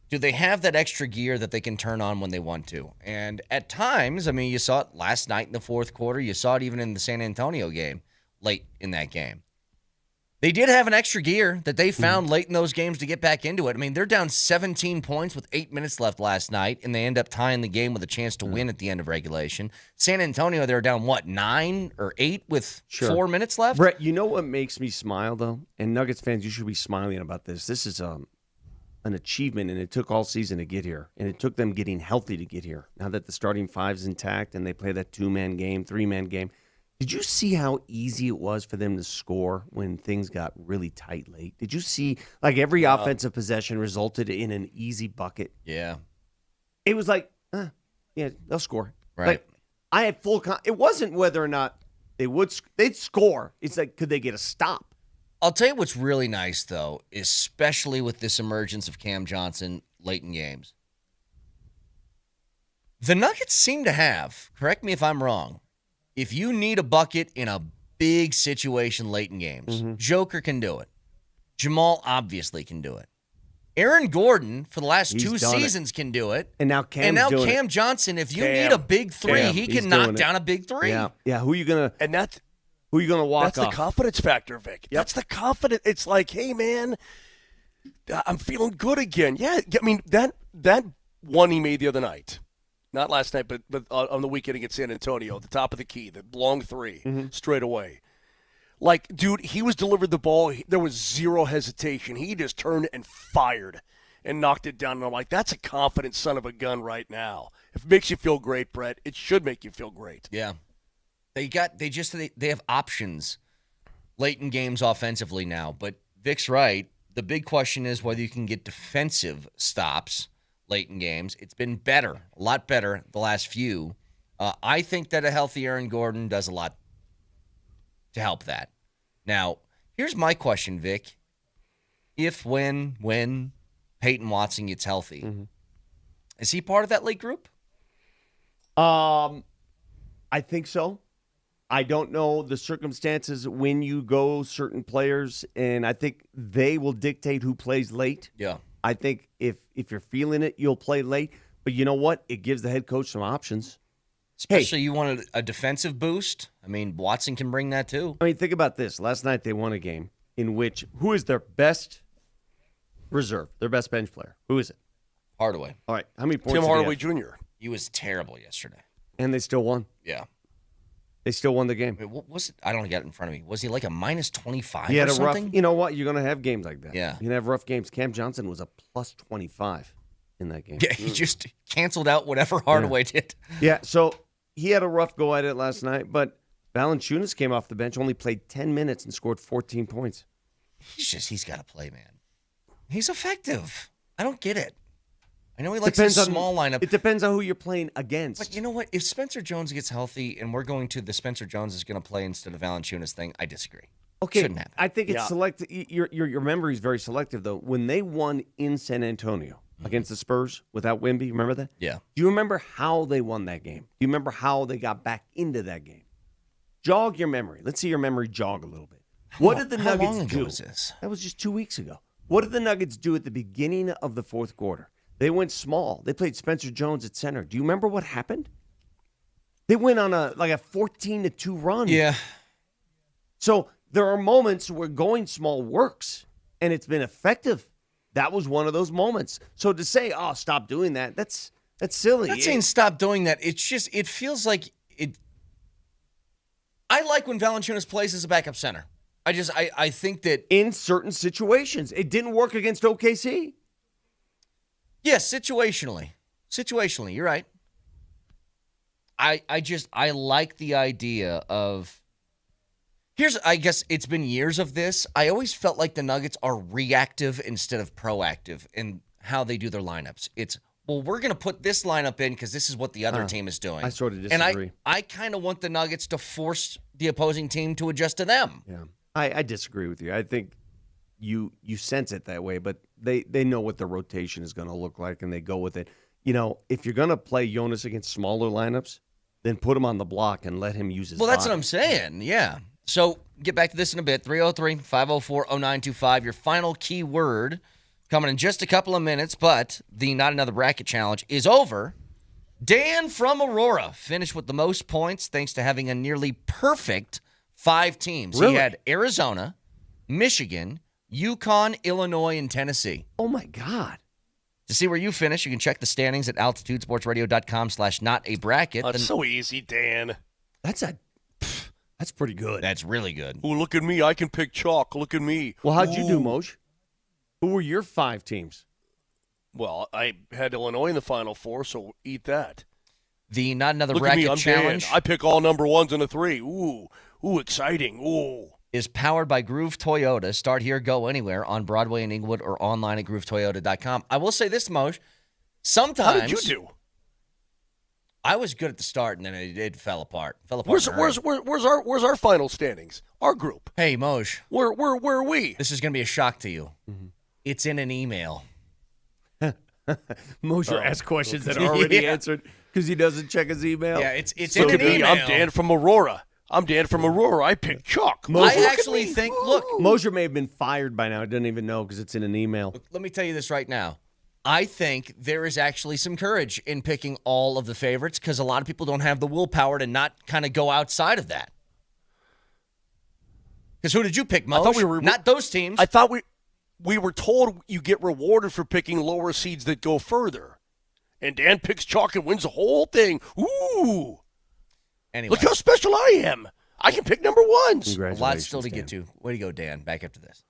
Do they have that extra gear that they can turn on when they want to? And at times, I mean, you saw it last night in the fourth quarter. You saw it even in the San Antonio game, late in that game. They did have an extra gear that they found late in those games to get back into it. I mean, they're down 17 points with 8 minutes left last night, and they end up tying the game with a chance to win at the end of regulation. San Antonio, they're down, 9 or 8 with 4 minutes left? Brett, you know what makes me smile, though? And Nuggets fans, you should be smiling about this. This is an achievement, and it took all season to get here. And it took them getting healthy to get here. Now that the starting five's intact and they play that 2-man game, 3-man game, did you see how easy it was for them to score when things got really tight late? Did you see, every offensive possession resulted in an easy bucket? Yeah. It was they'll score. Right. I had it wasn't whether or not they'd score. It's could they get a stop? I'll tell you what's really nice, though, especially with this emergence of Cam Johnson late in games. The Nuggets seem to have, correct me if I'm wrong, if you need a bucket in a big situation late in games, Joker can do it. Jamal obviously can do it. Aaron Gordon, for the last 2 seasons, can do it. And now Cam Johnson, if you need a big 3, he can knock down a big 3. Yeah. Who are you gonna walk off? That's the confidence factor, Vic. Yep. That's the confidence. It's like, hey man, I'm feeling good again. Yeah, I mean that one he made the other night. Not last night, but on the weekend against San Antonio, the top of the key, the long 3 straight away. Dude, he was delivered the ball. There was zero hesitation. He just turned and fired and knocked it down. And I'm like, that's a confident son of a gun right now. If it makes you feel great, Brett, it should make you feel great. Yeah. They have options late in games offensively now. But Vic's right. The big question is whether you can get defensive stops late in games. It's been better, a lot better the last few. I think that a healthy Aaron Gordon does a lot to help that. Now, here's my question, Vic. If, when Peyton Watson gets healthy, is he part of that late group? I think so. I don't know the circumstances when you go certain players, and I think they will dictate who plays late. Yeah. I think if you're feeling it, you'll play late. But you know what? It gives the head coach some options. Especially you wanted a defensive boost. I mean, Watson can bring that too. I mean, think about this. Last night they won a game in which who is their best reserve, their best bench player? Who is it? Hardaway. All right. How many points? Tim did he Hardaway have? Jr. He was terrible yesterday. And they still won. Yeah. They still won the game. Wait, what was it? I don't get it in front of me. Was he like a minus 25 He had or a something? rough. You know what? You're going to have games like that. Yeah. You're going to have rough games. Cam Johnson was a plus 25 in that game. Yeah, he just canceled out whatever Hardaway did. Yeah, so he had a rough go at it last night, but Valanciunas came off the bench, only played 10 minutes and scored 14 points. He's got to play, man. He's effective. I don't get it. I know he likes his small lineup. It depends on who you're playing against. But you know what? If Spencer Jones gets healthy and we're going to the Spencer Jones is going to play instead of Valanciunas thing, I disagree. Okay, Shouldn't happen. I think it's selective. Your memory is very selective, though. When they won in San Antonio against the Spurs without Wemby, remember that? Yeah. Do you remember how they won that game? Do you remember how they got back into that game? Jog your memory. Let's see your memory jog a little bit. What did the how Nuggets long ago do? was this? That was just 2 weeks ago. What did the Nuggets do at the beginning of the fourth quarter? They went small. They played Spencer Jones at center. Do you remember what happened? They went on a 14-2 run. Yeah. So there are moments where going small works, and it's been effective. That was one of those moments. So to say, "Oh, stop doing that," that's silly. I'm not saying stop doing that. It's just it feels like it. I like when Valanciunas plays as a backup center. I think that in certain situations, it didn't work against OKC. Yes, situationally, you're right. I like the idea of. I guess it's been years of this. I always felt like the Nuggets are reactive instead of proactive in how they do their lineups. It's, well, we're going to put this lineup in because this is what the other team is doing. I sort of disagree. And I kind of want the Nuggets to force the opposing team to adjust to them. Yeah, I disagree with you. I think you sense it that way, but they know what the rotation is going to look like, and they go with it. You know, if you're going to play Jonas against smaller lineups, then put him on the block and let him use his Well, that's body. what I'm saying, yeah. So get back to this in a bit. 303-504-0925. Your final keyword coming in just a couple of minutes, but the Not Another Bracket Challenge is over. Dan from Aurora finished with the most points thanks to having a nearly perfect 5 teams. Really? He had Arizona, Michigan, Yukon, Illinois, and Tennessee. Oh, my God. To see where you finish, you can check the standings at altitudesportsradio.com/notabracket. That's so easy, Dan. That's pretty good. That's really good. Oh, look at me. I can pick chalk. Look at me. Well, how'd you do, Moj? Who were your 5 teams? Well, I had Illinois in the Final Four, so eat that. The Not Another Look at me, Bracket I'm Challenge. Dan. I pick all number 1s and a 3. Ooh, exciting. Ooh. Is powered by Groove Toyota. Start here, go anywhere on Broadway in Inglewood or online at groovetoyota.com. I will say this, Moj. Sometimes. How did you do? I was good at the start, and then it fell apart. Where's our final standings? Our group. Hey, Moj. Where are we? This is going to be a shock to you. Mm-hmm. It's in an email. Moser asks questions that are already answered because he doesn't check his email. Yeah, it's in an email. I'm Dan from Aurora. I picked chalk. I actually think, look. Moser may have been fired by now. He doesn't even know because it's in an email. Look, let me tell you this right now. I think there is actually some courage in picking all of the favorites because a lot of people don't have the willpower to not kind of go outside of that. Because who did you pick, Moj? I thought we were not those teams. I thought we were told you get rewarded for picking lower seeds that go further. And Dan picks chalk and wins the whole thing. Ooh. Anyway. Look how special I am. I can pick number 1s. A lot still to get to. Way to go, Dan. Back after this.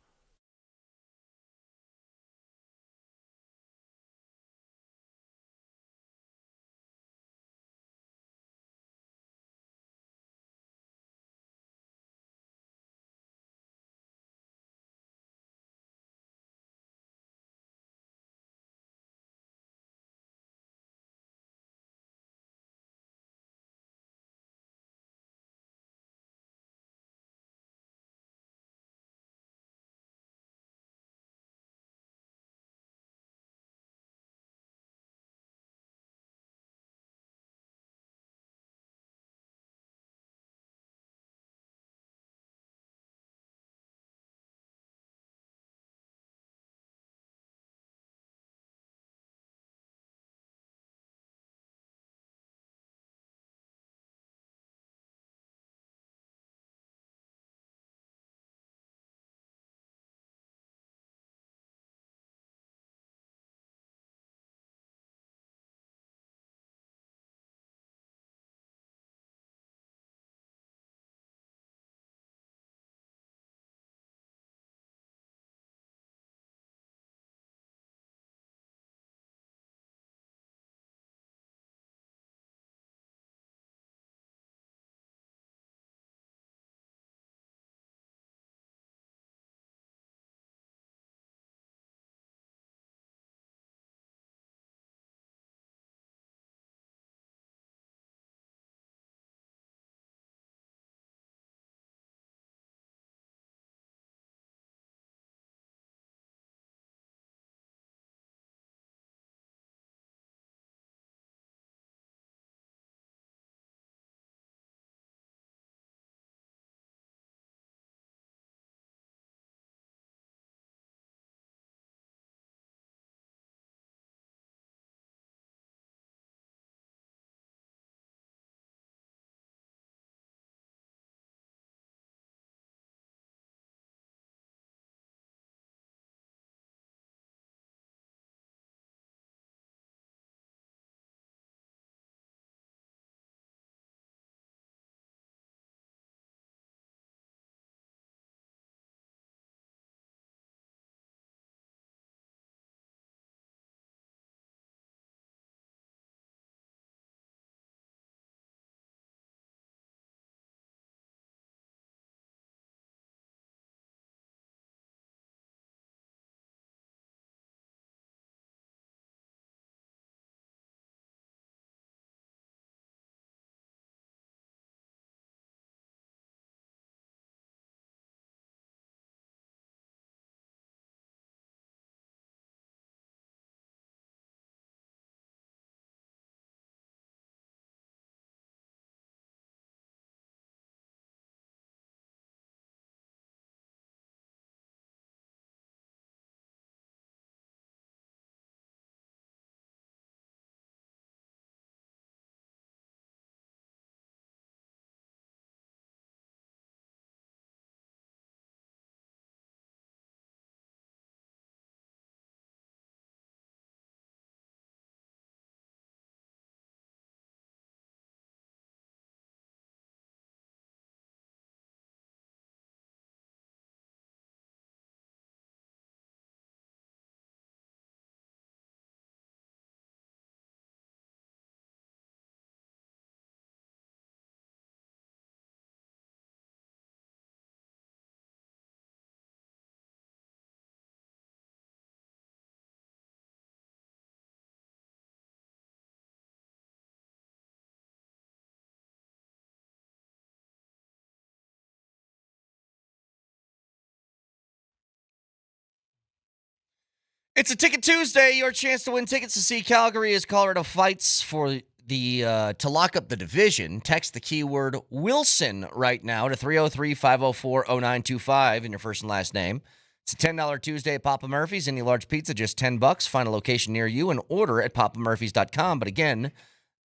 It's a Ticket Tuesday. Your chance to win tickets to see Calgary as Colorado fights for the to lock up the division. Text the keyword Wilson right now to 303-504-0925 in your first and last name. It's a $10 Tuesday at Papa Murphy's. Any large pizza, just $10. Find a location near you and order at papamurphys.com. But again,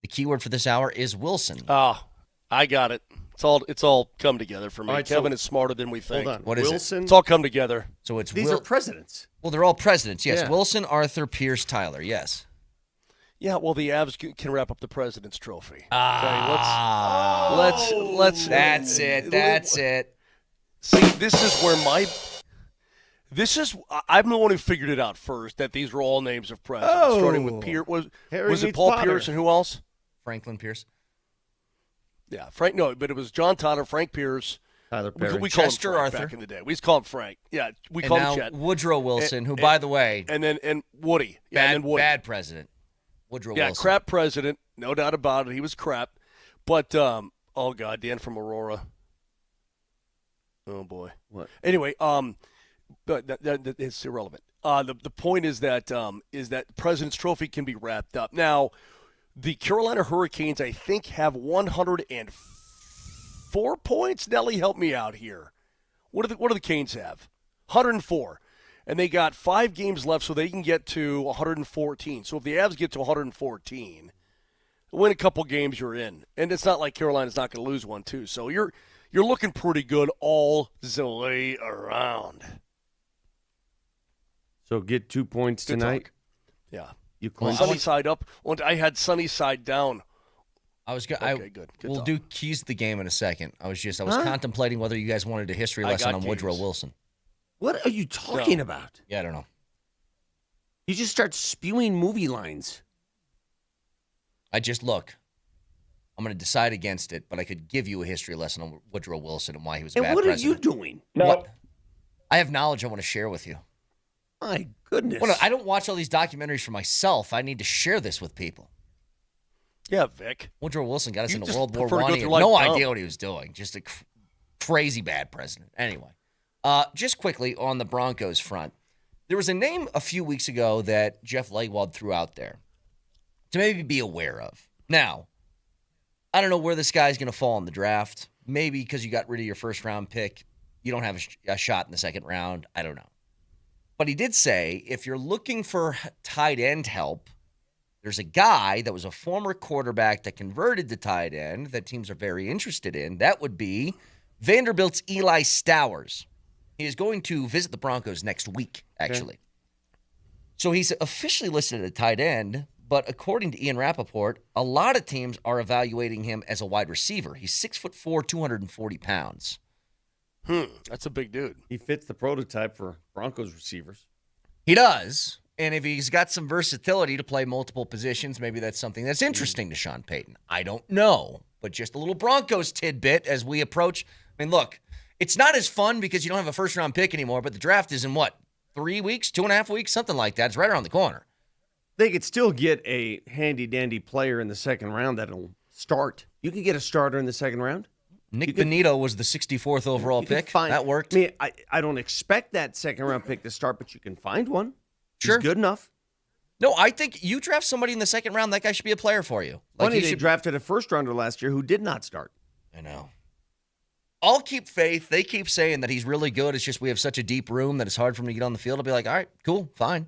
the keyword for this hour is Wilson. Oh, I got it. It's all come together for me. All right, Kevin so- is smarter than we think. Hold on. What is Wilson? it? It's all come together. So it's These are presidents. Well, they're all presidents, yes. Yeah. Wilson, Arthur, Pierce, Tyler, yes. Yeah, well, the Avs can wrap up the President's Trophy. Ah. Let's. That's it. See, this is where I'm the one who figured it out first, that these were all names of presidents. Starting with Pierce. Was it meets Paul Potter. Pierce and who else? Franklin Pierce. Yeah, Frank. No, but it was John Tyler, Frank Pierce. Tyler Perry. We called him Chester Frank Arthur. back in the day. We used to call him Frank. Yeah, we And called now him Chet. Woodrow Wilson, who, by the way, And Woody. Yeah, and then Woody. bad president. Woodrow Yeah, Wilson. crap president, no doubt about it. He was crap. But oh god, Dan from Aurora. Oh boy. What? Anyway, but that is irrelevant. The point is that President's Trophy can be wrapped up. Now, the Carolina Hurricanes, I think, have 104 points. Nelly, help me out here. What do the Canes have? 104. And they got 5 games left, so they can get to 114. So if the Avs get to 114, win a couple games, you're in. And it's not like Carolina's not going to lose one, too. So you're looking pretty good all the way around. So get 2 points Good tonight. talk. Yeah. You Well, clinch. sunny side up. Well, I had sunny side down. Okay, good. We'll talk. do keys to the game in a second. I was contemplating whether you guys wanted a history lesson got on Woodrow keys. Wilson. What are you talking about? Yeah, I don't know. You just start spewing movie lines. I'm going to decide against it, but I could give you a history lesson on Woodrow Wilson and why he was a And bad what president. are you doing? What? I have knowledge I want to share with you. My goodness. Well, no, I don't watch all these documentaries for myself. I need to share this with people. Yeah, Vic. Woodrow Wilson got us You into just World War prefer to I. go He had through life no dumb. idea what he was doing. Just a crazy bad president. Anyway, just quickly on the Broncos front, there was a name a few weeks ago that Jeff Legwold threw out there to maybe be aware of. Now, I don't know where this guy's going to fall in the draft. Maybe because you got rid of your first-round pick, you don't have a shot in the second round. I don't know. But he did say if you're looking for tight end help, there's a guy that was a former quarterback that converted to tight end that teams are very interested in. That would be Vanderbilt's Eli Stowers. He is going to visit the Broncos next week, actually. Okay. So he's officially listed at a tight end, but according to Ian Rappaport, a lot of teams are evaluating him as a wide receiver. He's 6'4", 240 pounds. That's a big dude. He fits the prototype for Broncos receivers. He does. And if he's got some versatility to play multiple positions, maybe that's something that's interesting to Sean Payton. I don't know. But just a little Broncos tidbit as we approach. I mean, look, it's not as fun because you don't have a first-round pick anymore, but the draft is in, 3 weeks, 2.5 weeks, something like that. It's right around the corner. They could still get a handy-dandy player in the second round that'll start. You can get a starter in the second round. Nick Benito was the 64th overall pick. That worked. I mean, I don't expect that second-round pick to start, but you can find one. Sure. He's good enough. No, I think you draft somebody in the second round, that guy should be a player for you. Funny, they drafted a first-rounder last year who did not start. I know. I'll keep faith. They keep saying that he's really good. It's just we have such a deep room that it's hard for him to get on the field. I'll be like, all right, cool, fine.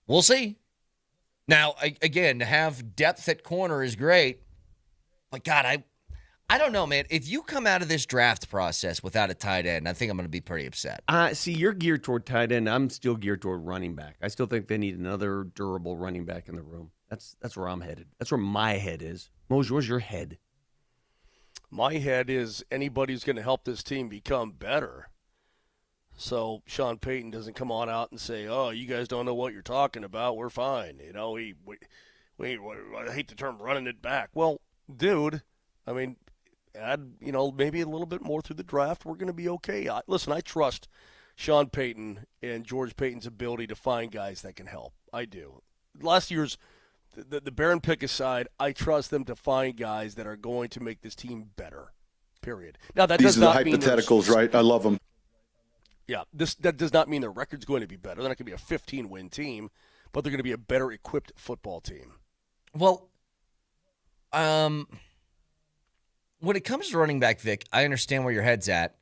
We'll see. Now, again, to have depth at corner is great. But, God, I don't know, man. If you come out of this draft process without a tight end, I think I'm going to be pretty upset. See, you're geared toward tight end. I'm still geared toward running back. I still think they need another durable running back in the room. That's where I'm headed. That's where my head is. Moser, where's your head? My head is anybody who's going to help this team become better. So Sean Payton doesn't come on out and say, "Oh, you guys don't know what you're talking about. We're fine." You know, I hate the term running it back. Well, dude, I mean, add maybe a little bit more through the draft. We're going to be okay. Listen, I trust Sean Payton and George Payton's ability to find guys that can help. I do. Last year's the Barron pick aside, I trust them to find guys that are going to make this team better. Period. Now that These does are the not mean hypotheticals, right? I love them. Yeah, that does not mean their record's going to be better. They're not going to be a 15-win team, but they're going to be a better equipped football team. Well, when it comes to running back, Vic, I understand where your head's at.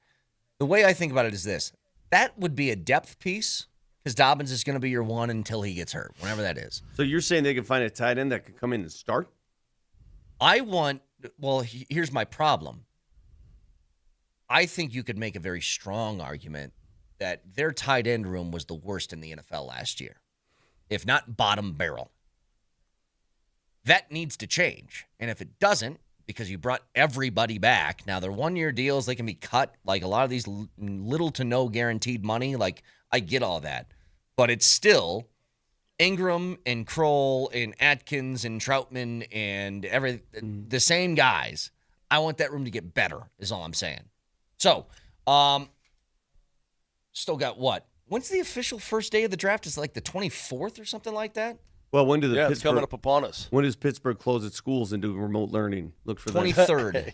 The way I think about it is this. That would be a depth piece because Dobbins is going to be your one until he gets hurt, whenever that is. So you're saying they can find a tight end that can come in and start? Here's my problem. I think you could make a very strong argument that their tight end room was the worst in the NFL last year, if not bottom barrel. That needs to change. And if it doesn't, because you brought everybody back, now they're one-year deals, they can be cut, like a lot of these little to no guaranteed money, like I get all that. But it's still Ingram and Kroll and Atkins and Troutman and the same guys. I want that room to get better is all I'm saying. So, still got what? When's the official first day of the draft? Is it like the 24th or something like that? Well, when do it's coming up upon us. When does Pittsburgh close its schools and do remote learning? Look for 23rd.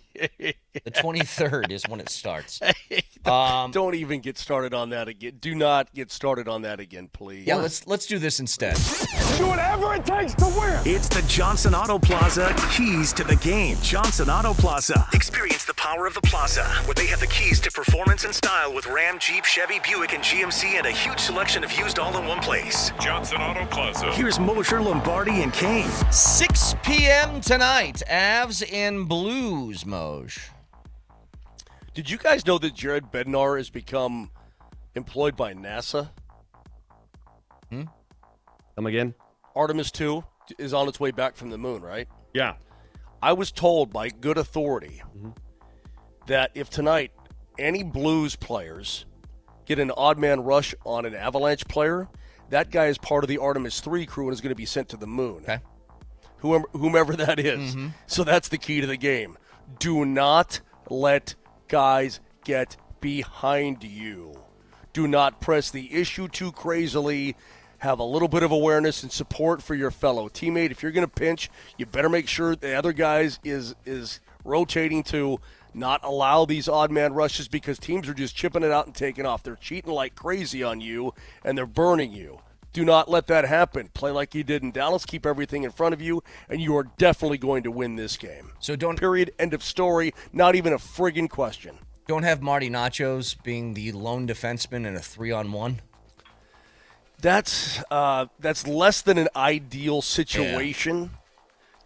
The 23rd is when it starts. Don't even get started on that again. Do not get started on that again, please. Yeah, let's do this instead. Do whatever it takes to win. It's the Johnson Auto Plaza keys to the game. Johnson Auto Plaza. Experience the power of the plaza, where they have the keys to performance and style with Ram, Jeep, Chevy, Buick, and GMC, and a huge selection of used all in one place. Johnson Auto Plaza. Here's Moser, Lombardi, and Kane. 6 p.m. tonight. Avs and Blues, Moj. Did you guys know that Jared Bednar has become employed by NASA? Come again? Artemis 2 is on its way back from the moon, right? Yeah. I was told by good authority that if tonight any Blues players get an odd man rush on an Avalanche player, that guy is part of the Artemis 3 crew and is going to be sent to the moon. Okay. Whomever that is. So that's the key to the game. Do not let guys get behind you. Do not press the issue too crazily. Have a little bit of awareness and support for your fellow teammate. If you're going to pinch, you better make sure the other guys is rotating to not allow these odd man rushes because teams are just chipping it out and taking off. They're cheating like crazy on you, and they're burning you. Do not let that happen. Play like you did in Dallas. Keep everything in front of you, and you are definitely going to win this game. So don't. Period. End of story. Not even a friggin' question. Don't have Marty Nachos being the lone defenseman in a 3-on-1. That's less than an ideal situation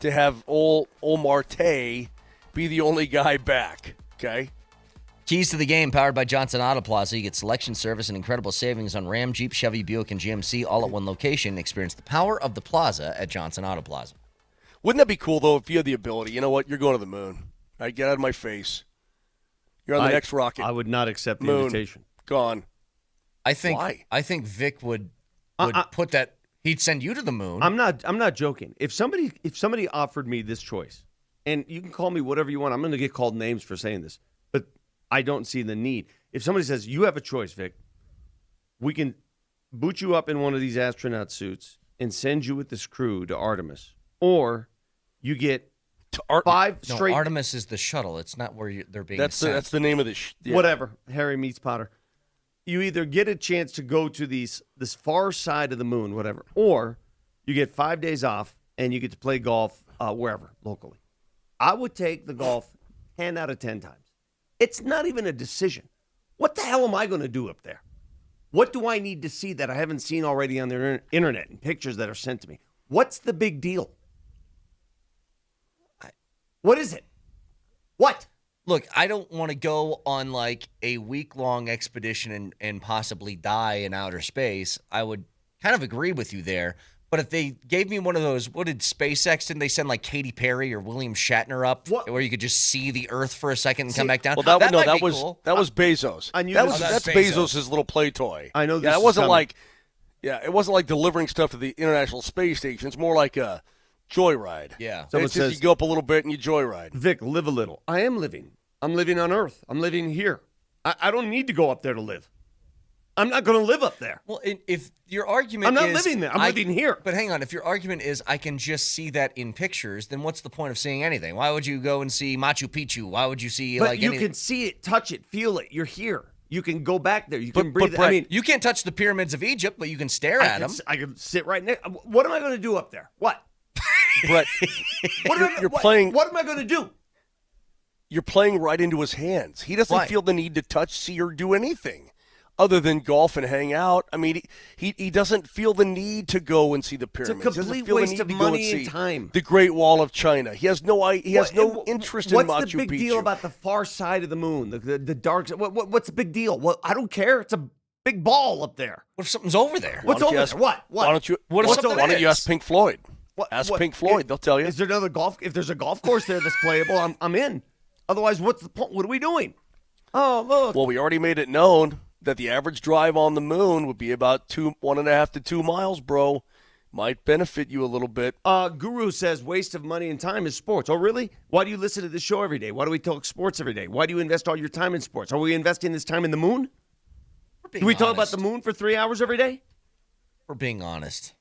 to have old Marte be the only guy back. Okay. Keys to the game, powered by Johnson Auto Plaza. You get selection, service, and incredible savings on Ram, Jeep, Chevy, Buick, and GMC all at one location. Experience the power of the plaza at Johnson Auto Plaza. Wouldn't that be cool, though, if you had the ability? You know what? You're going to the moon. All right, get out of my face. You're on the next rocket. I would not accept the moon. invitation. Gone. I think Vic would put that. He'd send you to the moon. I'm not joking. If somebody offered me this choice, and you can call me whatever you want. I'm going to get called names for saying this, but I don't see the need. If somebody says, you have a choice, Vic, we can boot you up in one of these astronaut suits and send you with this crew to Artemis, or you get five straight. No, Artemis is the shuttle. It's not where they're being sent. That's the name of the whatever. Harry meets Potter. You either get a chance to go to this far side of the moon, whatever, or you get 5 days off and you get to play golf wherever, locally. I would take the golf 10 out of 10 times. It's not even a decision. What the hell am I going to do up there? What do I need to see that I haven't seen already on their internet and pictures that are sent to me? What's the big deal? What is it? What? Look, I don't want to go on like a week-long expedition and possibly die in outer space. I would kind of agree with you there. But if they gave me one of those, what did SpaceX, didn't they send like Katy Perry or William Shatner up where you could just see the Earth for a second and come back down? Well, that might be was cool. That was Bezos. I knew that's Bezos' little play toy. I know this. Yeah, it wasn't like delivering stuff to the International Space Station. It's more like a joyride. Yeah. Someone says you go up a little bit and you joyride. Vic, live a little. I am living. I'm living on Earth. I'm living here. I don't need to go up there to live. I'm not going to live up there. Well, if your argument I'm not is... living there. I'm living here. But hang on. If your argument is I can just see that in pictures, then what's the point of seeing anything? Why would you go and see Machu Picchu? Why would you see but like you anything? can see it, touch it, feel it. You're here. You can go back there. You But- can breathe. but Brett, I mean, You can't touch the pyramids of Egypt, but you can stare at them. I can sit right next. What am I going to do up there? What? Brett, you're playing. What am I going to do? You're playing right into his hands. He doesn't Why? feel the need to touch, see, or do anything other than golf and hang out. I mean, he doesn't feel the need to go and see the pyramids. It's a He doesn't complete feel the waste need of to go money and and see time. The Great Wall of China. He has no interest in Machu Picchu. What's the big deal about the far side of the moon, the dark side? What's the big deal? Well, I don't care. It's a big ball up there. What if something's over there? What's over there? What? Why don't you? What if why something don't you is? ask Pink Floyd? Ask Pink Floyd. They'll tell you. Is there another golf? If there's a golf course there that's playable, I'm in. Otherwise, what's the point? What are we doing? Oh, look. Well, we already made it known that the average drive on the moon would be about 1.5 to 2 miles, bro. Might benefit you a little bit. Guru says waste of money and time is sports. Oh, really? Why do you listen to this show every day? Why do we talk sports every day? Why do you invest all your time in sports? Are we investing this time in the moon? Do we talk about the moon for 3 hours every day? We're being honest.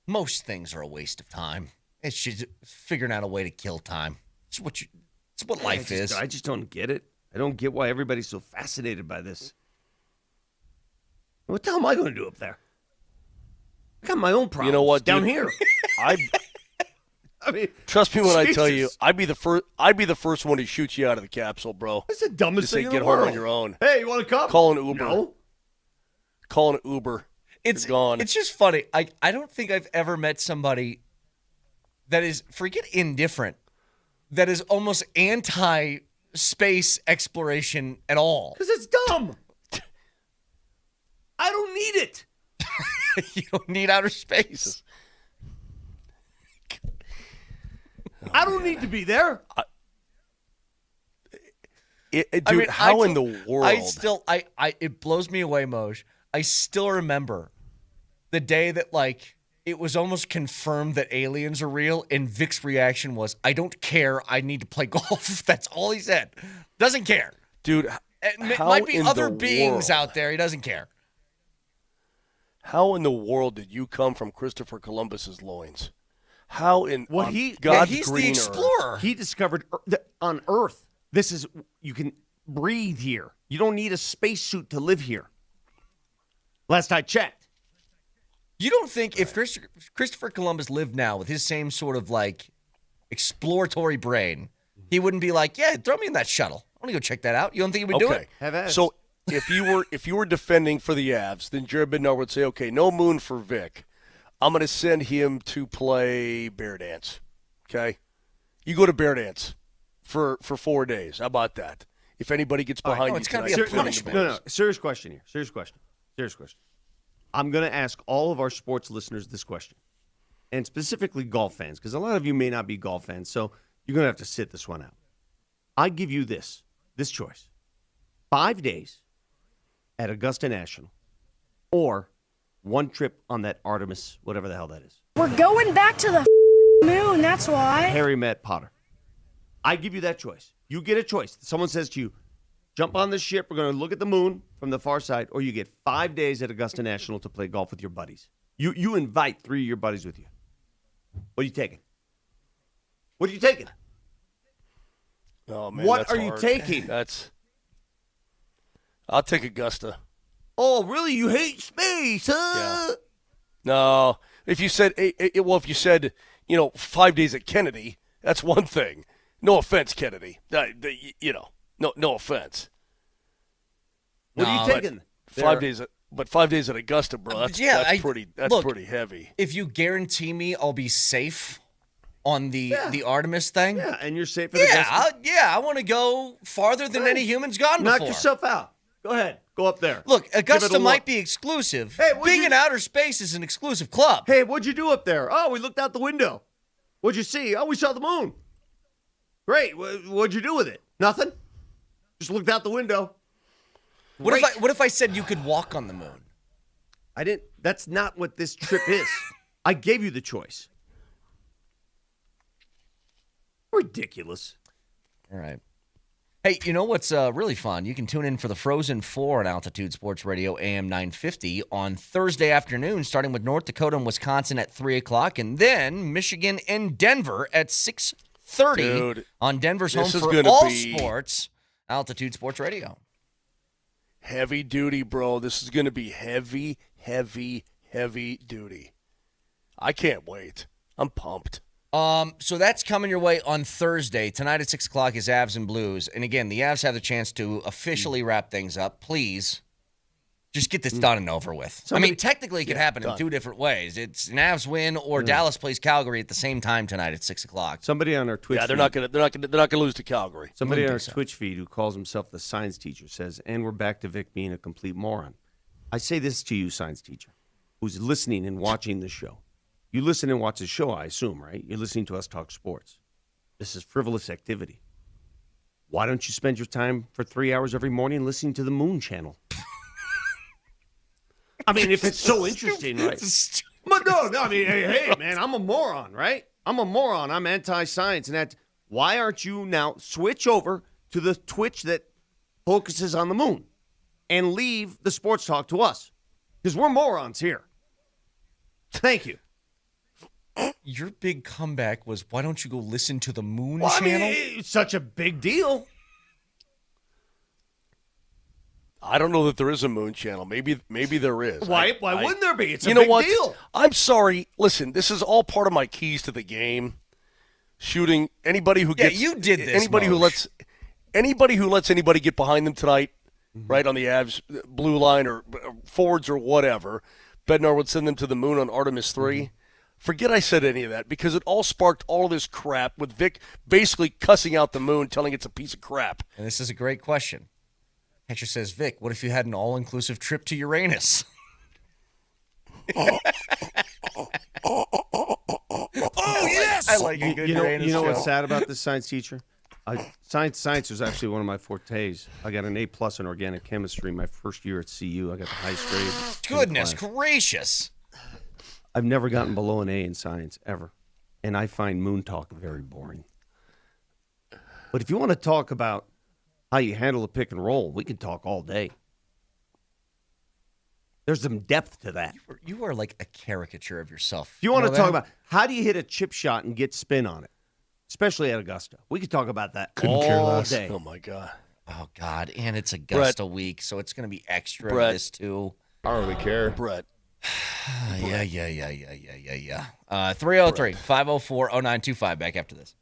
Most things are a waste of time. It's just figuring out a way to kill time. It's what life is. I just don't get it. I don't get why everybody's so fascinated by this. What the hell am I going to do up there? I got my own problems. You know what, down dude? here. I mean, trust me when I tell you, Jesus. I'd be the first one to shoot you out of the capsule, bro. That's the dumbest Just thing say in get the home world. on your own. Hey, you want to come? Call an Uber. No. Call an Uber. It's You're gone. It's just funny. I don't think I've ever met somebody that is, forget indifferent, that is almost anti-space exploration at all. Because it's dumb. I don't need it. You don't need outer space. I don't need to be there. Dude, how in the world? It blows me away, Moj. I still remember the day that, like, it was almost confirmed that aliens are real, and Vic's reaction was, I don't care, I need to play golf. That's all he said. Doesn't care. Dude, It how might be in other the beings world? out there. He doesn't care. How in the world did you come from Christopher Columbus's loins? How in on he's God's the green explorer. earth? He discovered on Earth. This is, you can breathe here. You don't need a spacesuit to live here. Last I checked. You don't think if Christopher Columbus lived now with his same sort of, like, exploratory brain, he wouldn't be like, yeah, throw me in that shuttle. I want to go check that out. You don't think he would do it? So if you were defending for the Avs, then Jared Bednar would say, okay, no moon for Vic. I'm going to send him to play bear dance. Okay? You go to bear dance for 4 days. How about that? If anybody gets behind you, it's gotta tonight, be a put him in the punishment. bonus. No. Serious question here. Serious question. I'm going to ask all of our sports listeners this question, and specifically golf fans, because a lot of you may not be golf fans, so you're going to have to sit this one out. I give you this choice. 5 days at Augusta National, or one trip on that Artemis, whatever the hell that is. We're going back to the moon, that's why. Harry met Potter. I give you that choice. You get a choice. Someone says to you, jump on the ship, we're going to look at the moon from the far side, or you get 5 days at Augusta National to play golf with your buddies. You invite 3 of your buddies with you. What are you taking? What are you taking? Oh, man, What that's are you hard. taking? I'll take Augusta. Oh, really? You hate space, huh? Yeah. No. If you said, 5 days at Kennedy, that's one thing. No offense, Kennedy. No offense. What are you taking? 5 days, but 5 days at Augusta, bro. That's pretty heavy. If you guarantee me I'll be safe on the Artemis thing, Yeah, and you're safe at Augusta. I want to go farther than any human's gone Knock before. yourself out. Go ahead. Go up there. Look, Give it Augusta a might look. be exclusive. Hey, being in outer space is an exclusive club. Hey, what'd you do up there? Oh, we looked out the window. What'd you see? Oh, we saw the moon. Great. What'd you do with it? Nothing. Just looked out the window. What if I said you could walk on the moon? I didn't. That's not what this trip is. I gave you the choice. Ridiculous. All right. Hey, you know what's really fun? You can tune in for the Frozen 4 on Altitude Sports Radio AM 950 on Thursday afternoon, starting with North Dakota and Wisconsin at 3 o'clock, and then Michigan and Denver at 6:30 Dude, on Denver's home this is for gonna all be- sports, Altitude Sports Radio. Heavy duty, bro. This is going to be heavy, heavy, heavy duty. I can't wait. I'm pumped. So that's coming your way on Thursday. Tonight at 6 o'clock is Avs and Blues. And again, the Avs have the chance to officially wrap things up. Please, just get this done and over with. I mean, technically it could happen in two different ways. It's an Avs win or Dallas plays Calgary at the same time tonight at 6 o'clock. Somebody on our Twitch they're not gonna lose to Calgary. Somebody on our Twitch feed who calls himself the science teacher says, and we're back to Vic being a complete moron. I say this to you, science teacher, who's listening and watching the show. You listen and watch the show, I assume, right? You're listening to us talk sports. This is frivolous activity. Why don't you spend your time for 3 hours every morning listening to the Moon Channel? I mean, if it's so interesting, right? But no, I mean, hey, man, I'm a moron, right? I'm a moron. I'm anti-science. And that. Why aren't you now switch over to the Twitch that focuses on the moon and leave the sports talk to us? Because we're morons here. Thank you. Your big comeback was, why don't you go listen to the Moon Channel? Channel? I mean, it's such a big deal. I don't know that there is a Moon Channel. Maybe there is. Why wouldn't there be? It's a big deal. I'm sorry. Listen, this is all part of my keys to the game. Shooting anybody who gets you did this. Anybody who lets anybody get behind them tonight, right on the Avs blue line or forwards or whatever. Bednar would send them to the moon on Artemis 3. Forget I said any of that because it all sparked all of this crap with Vic basically cussing out the moon, telling it's a piece of crap. And this is a great question. Hatcher says, Vic, what if you had an all-inclusive trip to Uranus? Oh, yes! I like a good Uranus You know show. what's sad about this science teacher? Science was actually one of my fortes. I got an A+ in organic chemistry my first year at CU. I got the highest grade. Goodness gracious. I've never gotten below an A in science, ever. And I find moon talk very boring. But if you want to talk about how you handle a pick and roll, we can talk all day. There's some depth to that. You are like a caricature of yourself. If you want to talk about how do you hit a chip shot and get spin on it, especially at Augusta, we could talk about that all day. Oh, my God. Oh, God. And it's Augusta week, so it's going to be extra of this, too. I don't really care. Brett. Yeah. 303-504-0925 back after this.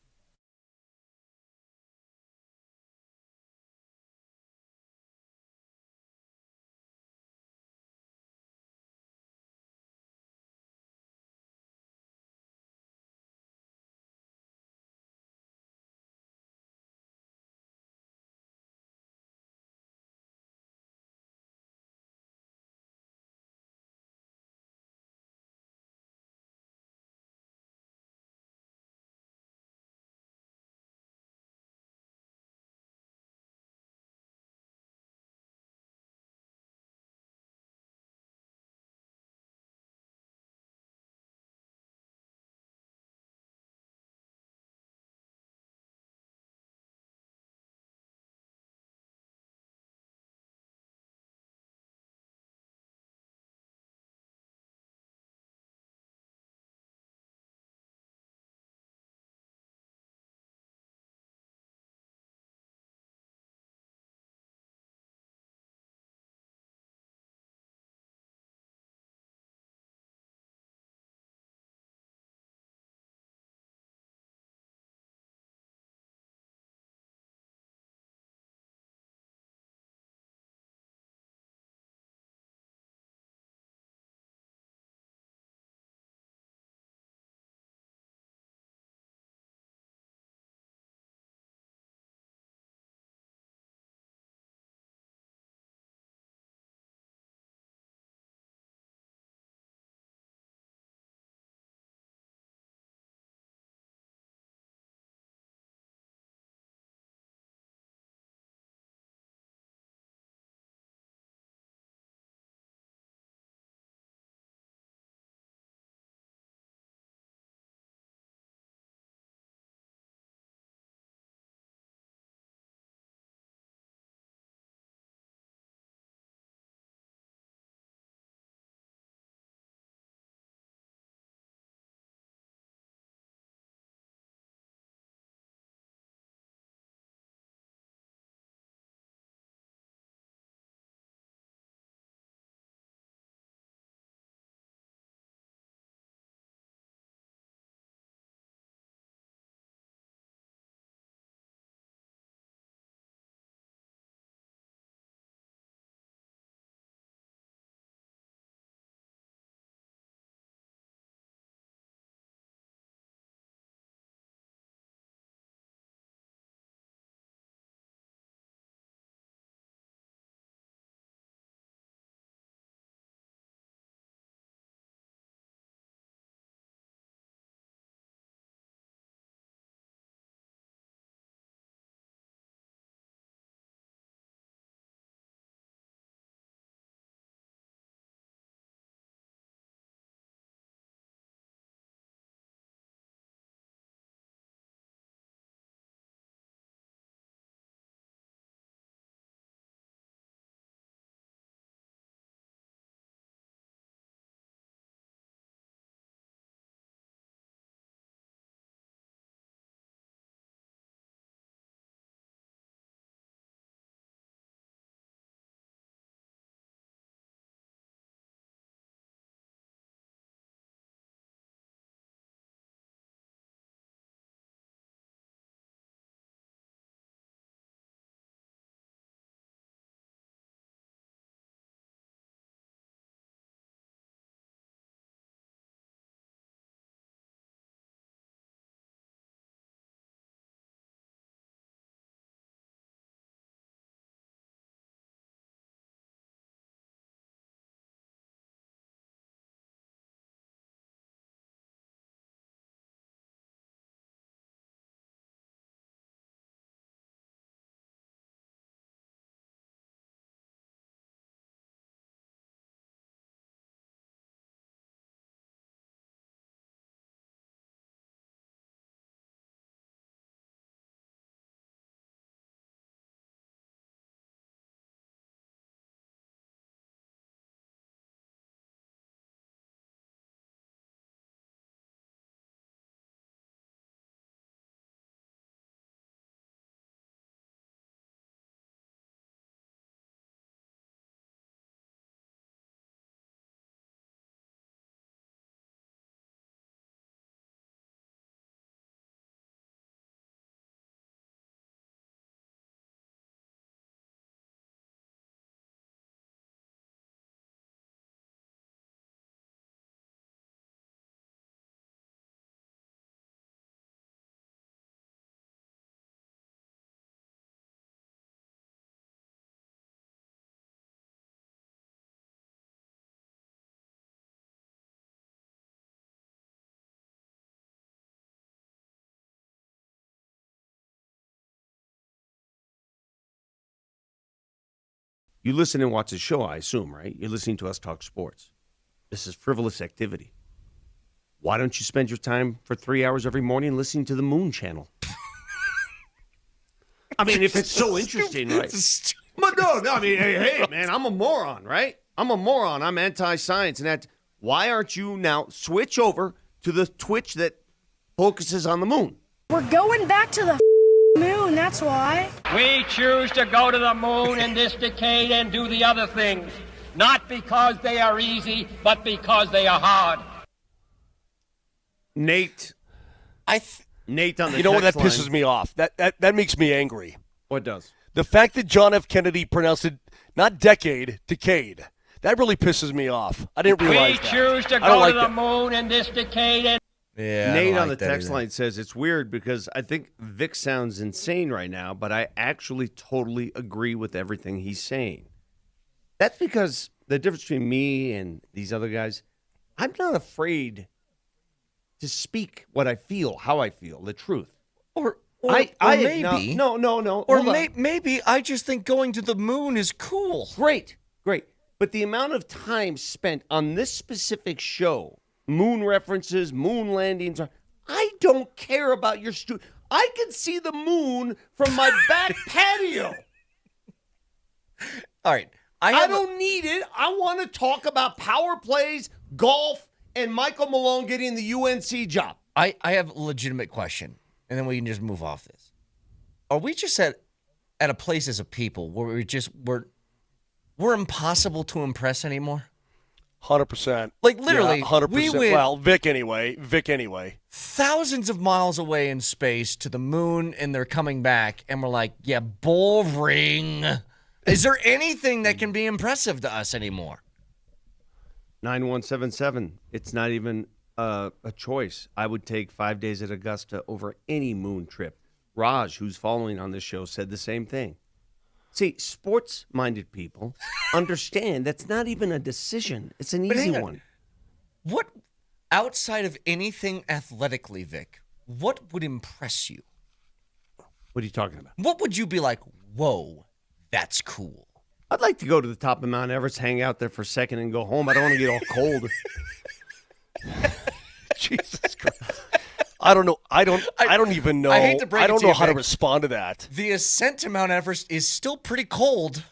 You listen and watch the show, I assume, right? You're listening to us talk sports. This is frivolous activity. Why don't you spend your time for 3 hours every morning listening to the Moon Channel? I mean, if it's so interesting, right? But no, I mean, hey, man, I'm a moron, right? I'm a moron. I'm anti-science. And why aren't you now switch over to the Twitch that focuses on the moon? We're going back to the moon, that's why. We choose to go to the moon in this decade and do the other things, not because they are easy, but because they are hard. Nate. Nate on the You know what? That text pisses line. me off. That makes me angry. What does? The fact that John F. Kennedy pronounced it not decade, decade. That really pisses me off. I didn't realize that. We choose to I don't go like to the that. moon in this decade and... Yeah, Nate on the text line says it's weird because I think Vic sounds insane right now, but I actually totally agree with everything he's saying. That's because the difference between me and these other guys, I'm not afraid to speak what I feel, how I feel, the truth. Or maybe. No. Or maybe I just think going to the moon is cool. Great. But the amount of time spent on this specific show, moon references, moon landings, I don't care about your I can see the moon from my back patio. All right. I don't need it. I want to talk about power plays, golf, and Michael Malone getting the UNC job. I have a legitimate question, and then we can just move off this. Are we just at a place as a people where we're impossible to impress anymore? 100%. Like literally, 100%. we went Well, Vic anyway. thousands of miles away in space to the moon, and they're coming back, and we're like, yeah, boring. Is there anything that can be impressive to us anymore? 9177. It's not even a choice. I would take 5 days at Augusta over any moon trip. Raj, who's following on this show, said the same thing. See, sports-minded people understand that's not even a decision. It's an easy one. What, outside of anything athletically, Vic, what would impress you? What are you talking about? What would you be like, whoa, that's cool? I'd like to go to the top of Mount Everest, hang out there for a second, and go home. I don't want to get all cold. Jesus Christ. I don't know. I don't even know. I hate to break I don't it to know you, how to Vic. respond to that. The ascent to Mount Everest is still pretty cold.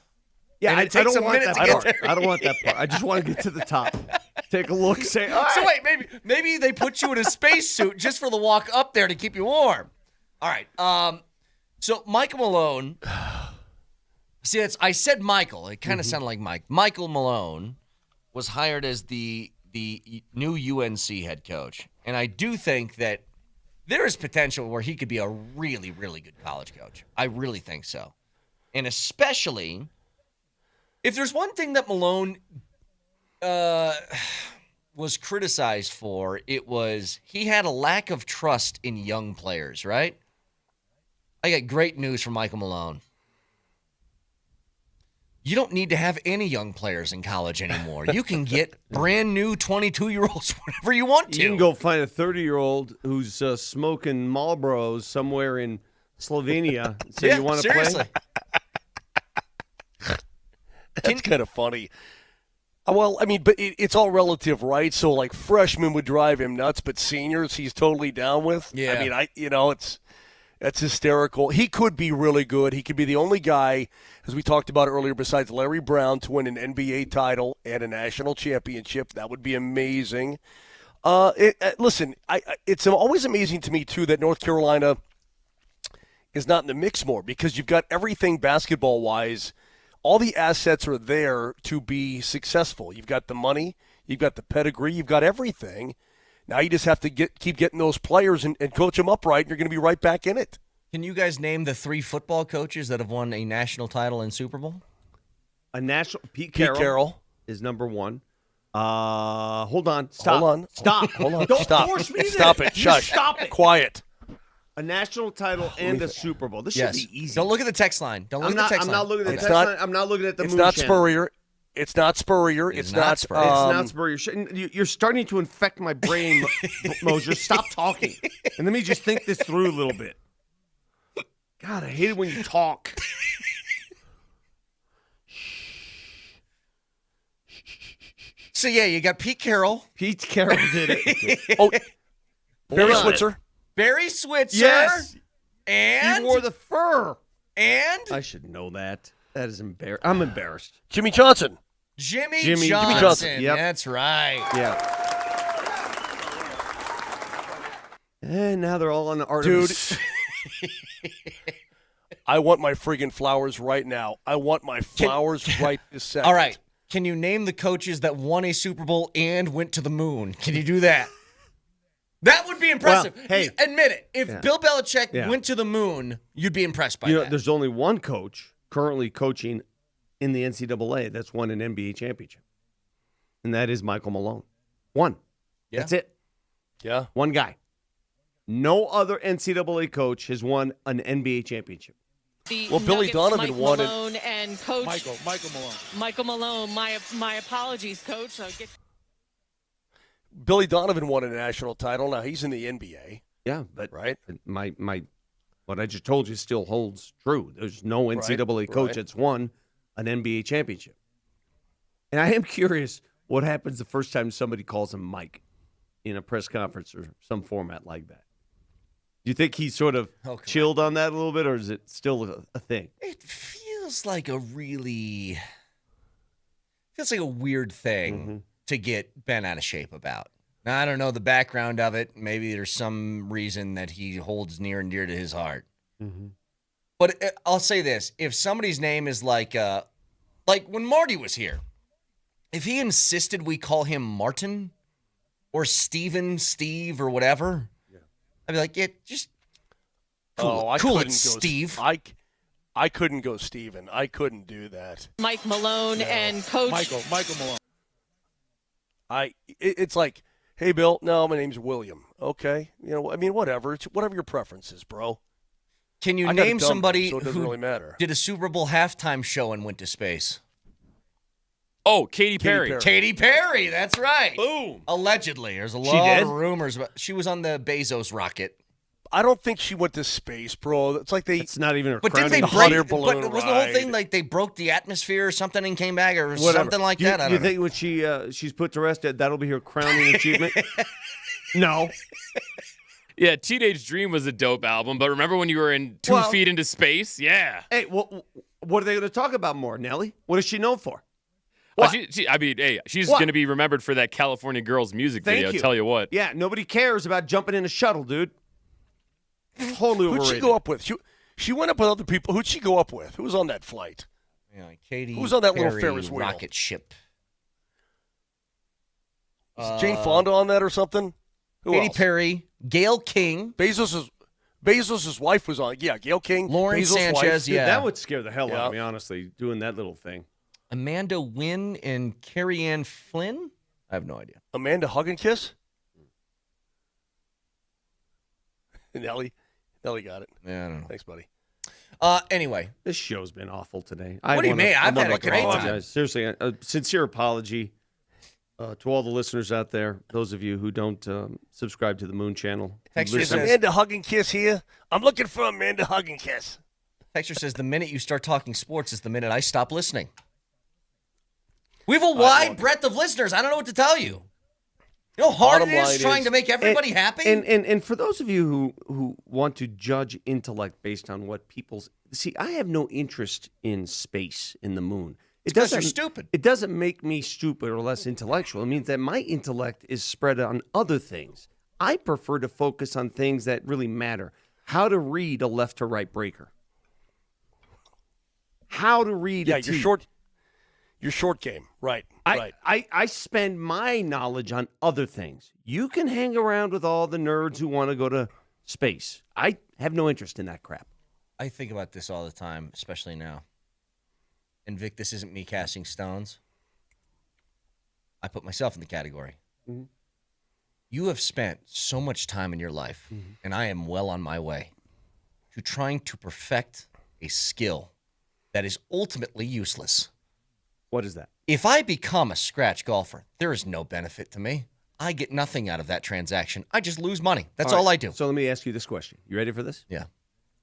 Yeah, and it takes a minute to get there. I don't want that part. I just want to get to the top. Take a look, say, all right. So wait, maybe they put you in a spacesuit just for the walk up there to keep you warm. All right. So Michael Malone. See, I said Michael. It kind of sounded like Mike. Michael Malone was hired as the new UNC head coach, and I do think that there is potential where he could be a really, really good college coach. I really think so, and especially if there's one thing that Malone was criticized for, it was he had a lack of trust in young players, right? I got great news from Michael Malone. You don't need to have any young players in college anymore. You can get brand new 22-year-olds whenever you want to. You can go find a 30-year-old who's smoking Marlboros somewhere in Slovenia and say, you want to play? That's kind of funny. Well, I mean, but it's all relative, right? So, like, freshmen would drive him nuts, but seniors he's totally down with. Yeah. I mean, that's hysterical. He could be really good. He could be the only guy, as we talked about earlier, besides Larry Brown, to win an NBA title and a national championship. That would be amazing. Listen, it's always amazing to me, too, that North Carolina is not in the mix more because you've got everything basketball-wise. All the assets are there to be successful. You've got the money. You've got the pedigree. You've got everything. Now you just have to keep getting those players and coach them up right, and you're going to be right back in it. Can you guys name the 3 football coaches that have won a national title in Super Bowl? Pete Carroll is number 1. Hold on. Stop. Hold on. Stop. Hold on. Don't Stop. force me to Stop it. Shush. Stop it. Quiet. A national title and a Super Bowl. This should be easy. Don't look at the text line. Don't look at the text line. I'm not looking at the text line. I'm not looking at the It's moon not channel. Spurrier. It's not Spurrier. It's not Spurrier. It's not Spurrier. You're starting to infect my brain, Moser. Stop talking. And let me just think this through a little bit. God, I hate it when you talk. So, yeah, you got Pete Carroll. Pete Carroll did it. Oh, Barry Switzer. Barry Switzer. Yes. And? He wore the fur. And? I should know that. That is embarrassing. I'm embarrassed. Jimmy Johnson. Jimmy Johnson. Johnson. Yep. That's right. Yeah. And now they're all on the Dude. Artemis. I want my friggin' flowers right now. I want my flowers right this second. All right. Can you name the coaches that won a Super Bowl and went to the moon? Can you do that? That would be impressive. Well, hey. Admit it. If Bill Belichick went to the moon, you'd be impressed by that. There's only one coach currently coaching in the NCAA that's won an NBA championship, and that is Michael Malone. One. Yeah. That's it. Yeah. One guy. No other NCAA coach has won an NBA championship. Well, Billy Donovan won Malone it. And Coach Michael Malone. Michael Malone. My apologies, Coach. Billy Donovan won a national title. Now he's in the NBA. Yeah, but right. My what I just told you still holds true. There's no NCAA coach that's won an NBA championship. And I am curious what happens the first time somebody calls him Mike in a press conference or some format like that. Do you think he sort of chilled on that a little bit, or is it still a thing? It feels like a weird thing to get bent out of shape about. Now, I don't know the background of it. Maybe there's some reason that he holds near and dear to his heart. But I'll say this. If somebody's name is like when Marty was here, if he insisted we call him Martin or Steven, Steve, or whatever, I'd be like, yeah, just cool it, Steve. I couldn't go Steven. I couldn't do that. Mike Malone and Coach Michael Malone. It's like, hey, Bill, no, my name's William. Okay. Whatever. It's whatever your preference is, bro. Can you name somebody so it doesn't who really matter. did a Super Bowl halftime show and went to space? Oh, Katy Perry. Katy Perry, that's right. Boom. Allegedly. There's a lot of rumors about she was on the Bezos rocket. I don't think she went to space, bro. It's like it's not even her But did they hot air break? balloon But was the whole thing like they broke the atmosphere or something and came back or Whatever. something like that? I You don't know. think when she's put to rest, that'll be her crowning achievement? No. Yeah, Teenage Dream was a dope album, but remember when you were in 2 feet into space? Yeah. Hey, what are they going to talk about more, Nelly? What is she known for? She's going to be remembered for that California Girls music video, tell you what. Yeah, nobody cares about jumping in a shuttle, dude. Totally overrated. Who'd she go up with? She went up with other people. Who'd she go up with? Who was on that flight? Yeah, Katy Who was on that Perry little Ferris wheel? rocket ship. Is Jane Fonda on that or something? Who Katy else? Perry, Gail King. Bezos' wife was on. Yeah, Gail King. Lauren Bezos' Sanchez, wife. Dude, yeah. that would scare the hell out of me, honestly, doing that little thing. Amanda Wynn and Carrie Ann Flynn? I have no idea. Amanda Hug and Kiss? Nelly got it. Yeah, I don't know. Thanks, buddy. Anyway. This show's been awful today. What do you mean? I've had a great time. Seriously, a sincere apology to all the listeners out there, those of you who don't subscribe to the Moon Channel. Is Amanda Hug and Kiss here? I'm looking for Amanda Hug and Kiss. Texture says the minute you start talking sports is the minute I stop listening. We have a wide breadth of listeners. I don't know what to tell you. You know how hard it is trying to make everybody happy? And for those of you who want to judge intellect based on what people's... See, I have no interest in space, in the moon. Because you're stupid. It doesn't make me stupid or less intellectual. It means that my intellect is spread on other things. I prefer to focus on things that really matter. How to read a left to right breaker. How to read a tee. Your short game, right? I spend my knowledge on other things. You can hang around with all the nerds who want to go to space. I have no interest in that crap. I think about this all the time, especially now. And Vic, this isn't me casting stones. I put myself in the category. Mm-hmm. You have spent so much time in your life, and I am well on my way to trying to perfect a skill that is ultimately useless. What is that? If I become a scratch golfer, there is no benefit to me. I get nothing out of that transaction. I just lose money. That's all I do. So let me ask you this question. You ready for this? Yeah.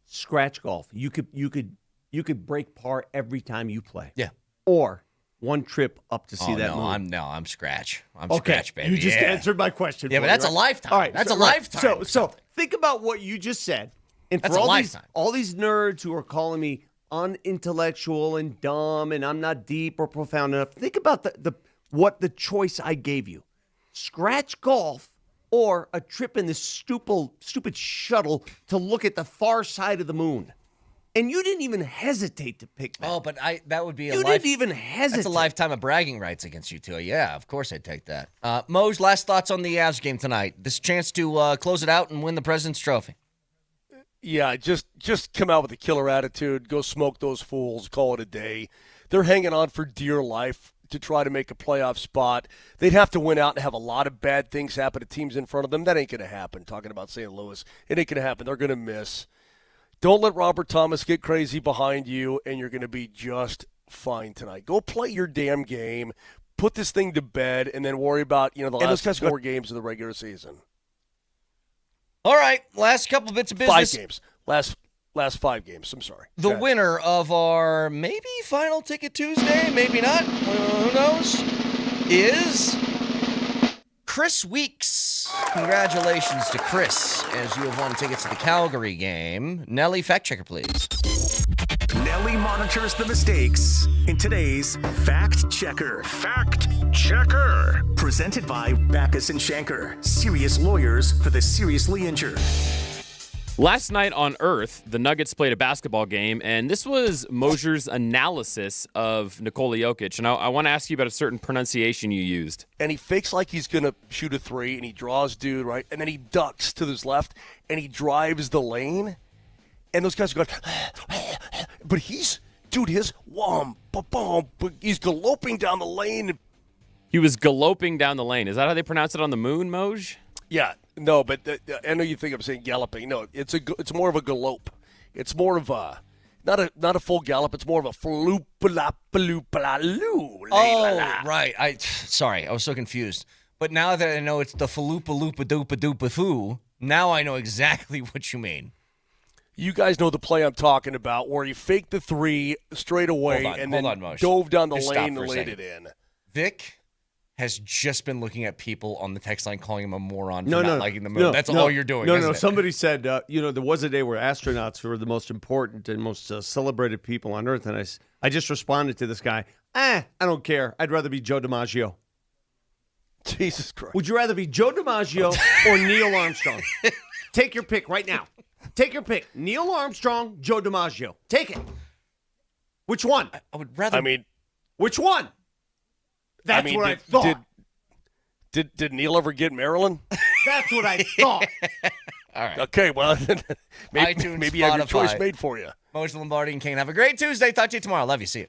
Scratch golf. You could break par every time you play. Yeah. Or one trip up to see that moon. I'm scratch. I'm okay, scratch, baby. you just answered my question. Yeah, for but me, that's right? a lifetime. All right, That's so, a lifetime. So think about what you just said. And That's for a all lifetime. all these nerds who are calling me unintellectual and dumb and I'm not deep or profound enough, think about what the choice I gave you. Scratch golf or a trip in this stupid shuttle to look at the far side of the moon. And you didn't even hesitate to pick that. Oh, but that would be You didn't even hesitate. That's a lifetime of bragging rights against you two. Yeah, of course I'd take that. Moj, last thoughts on the Avs game tonight. This chance to close it out and win the President's Trophy. Yeah, just come out with a killer attitude. Go smoke those fools. Call it a day. They're hanging on for dear life to try to make a playoff spot. They'd have to win out and have a lot of bad things happen to teams in front of them. That ain't going to happen. Talking about St. Louis, it ain't going to happen. They're going to miss. Don't let Robert Thomas get crazy behind you, and you're going to be just fine tonight. Go play your damn game. Put this thing to bed, and then worry about the last 4 games of the regular season. All right, last couple bits of business. 5 games. Last 5 games. I'm sorry. The winner of our maybe Final Ticket Tuesday, maybe not, who knows, is Chris Weeks. Congratulations to Chris, as you have won tickets to the Calgary game. Nelly, fact checker, please. Nelly monitors the mistakes in today's Fact Checker. Fact Checker. Presented by Backus and Shanker, serious lawyers for the seriously injured. Last night on Earth, the Nuggets played a basketball game, and this was Moser's analysis of Nikola Jokic. And I want to ask you about a certain pronunciation you used. And he fakes like he's going to shoot a 3, and he draws dude, right? And then he ducks to his left, and he drives the lane. And those guys are going, but he's galoping down the lane. He was galoping down the lane. Is that how they pronounce it on the moon, Moj? Yeah, no, but I know you think I'm saying galloping. No, it's more of a galope. It's more of a not a full gallop. It's more of a floop-a-lop-a-loop-a-la-loo. Oh, right. Sorry, I was so confused. But now that I know it's the faloopa-loopa-doopa-doopa-foo, now I know exactly what you mean. You guys know the play I'm talking about, where he faked the 3 straight away and then dove down the lane and laid it in. Vic has just been looking at people on the text line calling him a moron for not liking the moon. That's all you're doing, isn't it? Somebody said, there was a day where astronauts who were the most important and most celebrated people on Earth, and I just responded to this guy, I don't care. I'd rather be Joe DiMaggio. Jesus Christ. Would you rather be Joe DiMaggio or Neil Armstrong? Take your pick right now. Take your pick. Neil Armstrong, Joe DiMaggio. Take it. Which one? I would rather... which one? That's what I thought. Did Neil ever get Maryland? That's what I thought. All right. Okay, well, maybe iTunes, you have your choice Spotify. made for you. Moser, Lombardi, and Kane. Have a great Tuesday. Talk to you tomorrow. Love you. See you.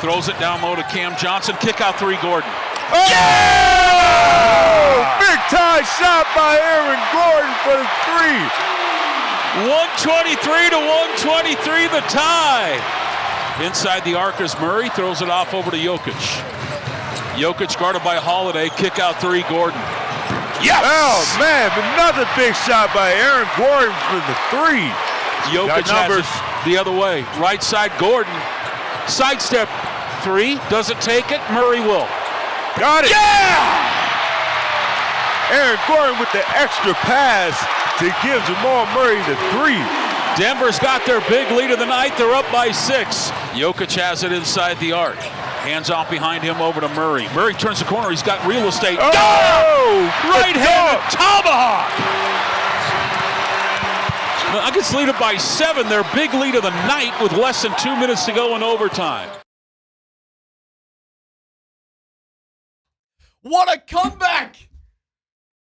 Throws it down low to Cam Johnson. Kick out 3, Gordon. Oh! Big time shot by Aaron Gordon for the 3. 123 to 123, the tie. Inside the arc is Murray. Throws it off over to Jokic. Jokic guarded by Holiday. Kick out 3, Gordon. Yes! Oh, man, another big shot by Aaron Gordon for the 3. Jokic has it the other way. Right side, Gordon. Sidestep 3. Doesn't take it. Murray will. Got it. Yeah! Aaron Gordon with the extra pass to give Jamal Murray the 3. Denver's got their big lead of the night. They're up by 6. Jokic has it inside the arc. Hands off behind him over to Murray. Murray turns the corner. He's got real estate. Oh! Right-handed tomahawk! The Nuggets lead it by 7. Their big lead of the night with less than 2 minutes to go in overtime. What a comeback!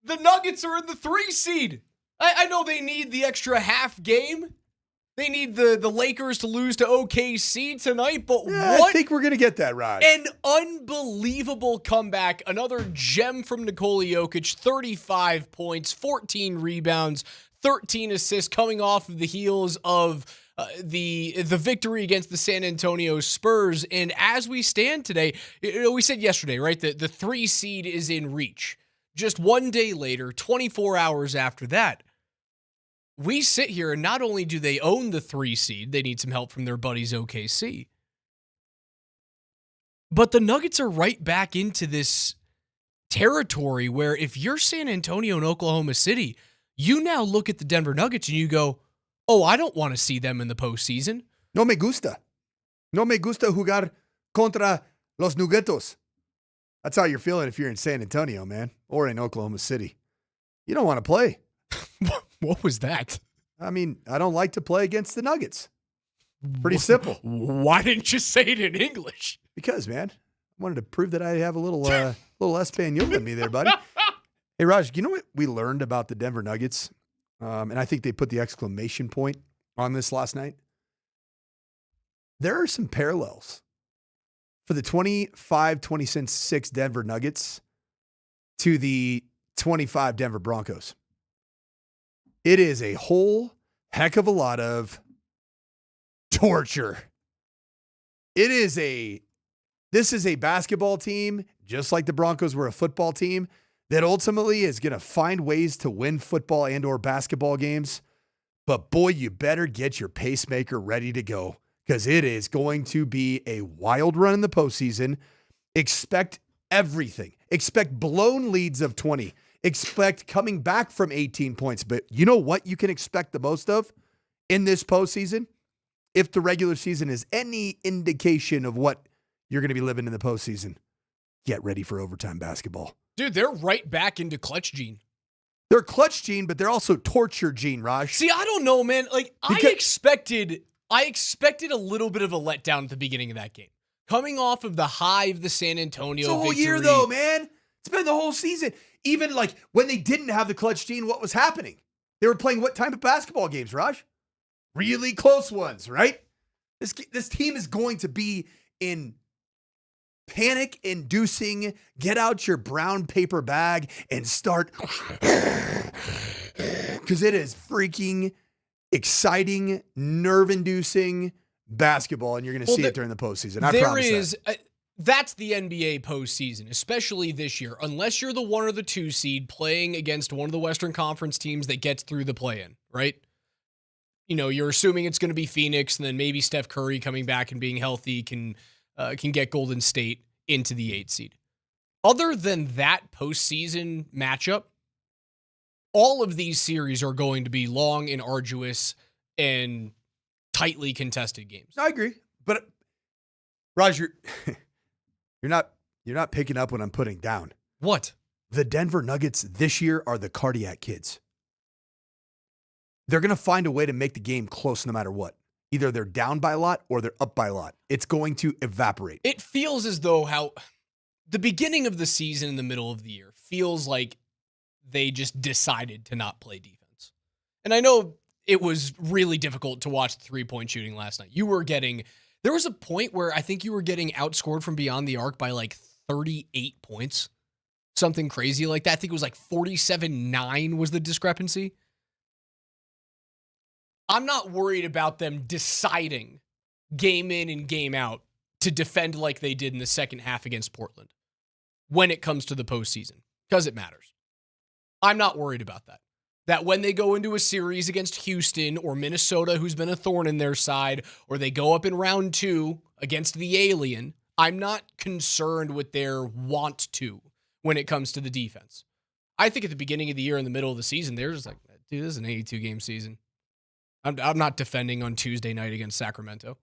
The Nuggets are in the 3 seed. I know they need the extra half game. They need the Lakers to lose to OKC tonight, but yeah, what? I think we're going to get that, Raj. An unbelievable comeback. Another gem from Nikola Jokic, 35 points, 14 rebounds, 13 assists coming off of the heels of the victory against the San Antonio Spurs. And as we stand today, we said yesterday, right, the 3 seed is in reach. Just one day later, 24 hours after that, we sit here and not only do they own the 3 seed, they need some help from their buddies OKC, but the Nuggets are right back into this territory where if you're San Antonio and Oklahoma City, you now look at the Denver Nuggets and you go, oh, I don't want to see them in the postseason. No me gusta. No me gusta jugar contra los Nuggets. That's how you're feeling if you're in San Antonio, man, or in Oklahoma City. You don't want to play. What was that? I mean, I don't like to play against the Nuggets. Pretty simple. Why didn't you say it in English? Because, man, I wanted to prove that I have a little Espanol in me there, buddy. Hey, Raj, you know what we learned about the Denver Nuggets? And I think they put the exclamation point on this last night. There are some parallels for the 25-26 Denver Nuggets to the 25 Denver Broncos. It is a whole heck of a lot of torture. This is a basketball team, just like the Broncos were a football team, that ultimately is going to find ways to win football and or basketball games. But boy, you better get your pacemaker ready to go, because it is going to be a wild run in the postseason. Expect everything. Expect blown leads of 20. Expect coming back from 18 points. But you know what you can expect the most of in this postseason? If the regular season is any indication of what you're going to be living in the postseason, get ready for overtime basketball. Dude, they're right back into clutch gene. They're clutch gene, but they're also torture gene, Raj. See, I don't know, man. Like, I expected a little bit of a letdown at the beginning of that game. Coming off of the high of the San Antonio It's a whole victory. year, though, man. It's been the whole season. Even like when they didn't have the clutch gene, what was happening? They were playing what type of basketball games, Raj? Really close ones, right? This team is going to be in panic-inducing, get out your brown paper bag and start, because it is freaking exciting, nerve-inducing basketball, and you're going to see it during the postseason. I promise that. That's the NBA postseason, especially this year. Unless you're the 1 or the 2 seed playing against one of the Western Conference teams that gets through the play-in, right? You know, you're assuming it's going to be Phoenix, and then maybe Steph Curry coming back and being healthy can get Golden State into the 8 seed. Other than that postseason matchup, all of these series are going to be long and arduous and tightly contested games. I agree, but Roger, you're not picking up what I'm putting down. What? The Denver Nuggets this year are the cardiac kids. They're going to find a way to make the game close no matter what. Either they're down by a lot or they're up by a lot. It's going to evaporate. It feels as though how the beginning of the season in the middle of the year feels like they just decided to not play defense. And I know it was really difficult to watch the 3-point shooting last night. You were getting There was a point where I think you were getting outscored from beyond the arc by like 38 points. Something crazy like that. I think it was like 47-9 was the discrepancy. I'm not worried about them deciding game in and game out to defend like they did in the second half against Portland when it comes to the postseason, because it matters. I'm not worried about that. That when they go into a series against Houston or Minnesota, who's been a thorn in their side, or they go up in round 2 against the alien, I'm not concerned with their want to when it comes to the defense. I think at the beginning of the year, in the middle of the season, they're just like, dude, this is an 82-game season. I'm not defending on Tuesday night against Sacramento.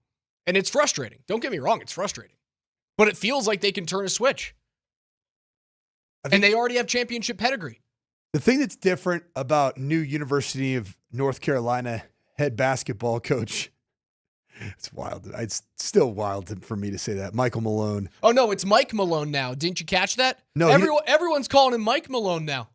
And it's frustrating. Don't get me wrong, it's frustrating. But it feels like they can turn a switch. And they already have championship pedigree. The thing that's different about new University of North Carolina head basketball coach, it's wild. It's still wild for me to say that. Michael Malone. Oh, no, it's Mike Malone now. Didn't you catch that? No. Everyone's calling him Mike Malone now.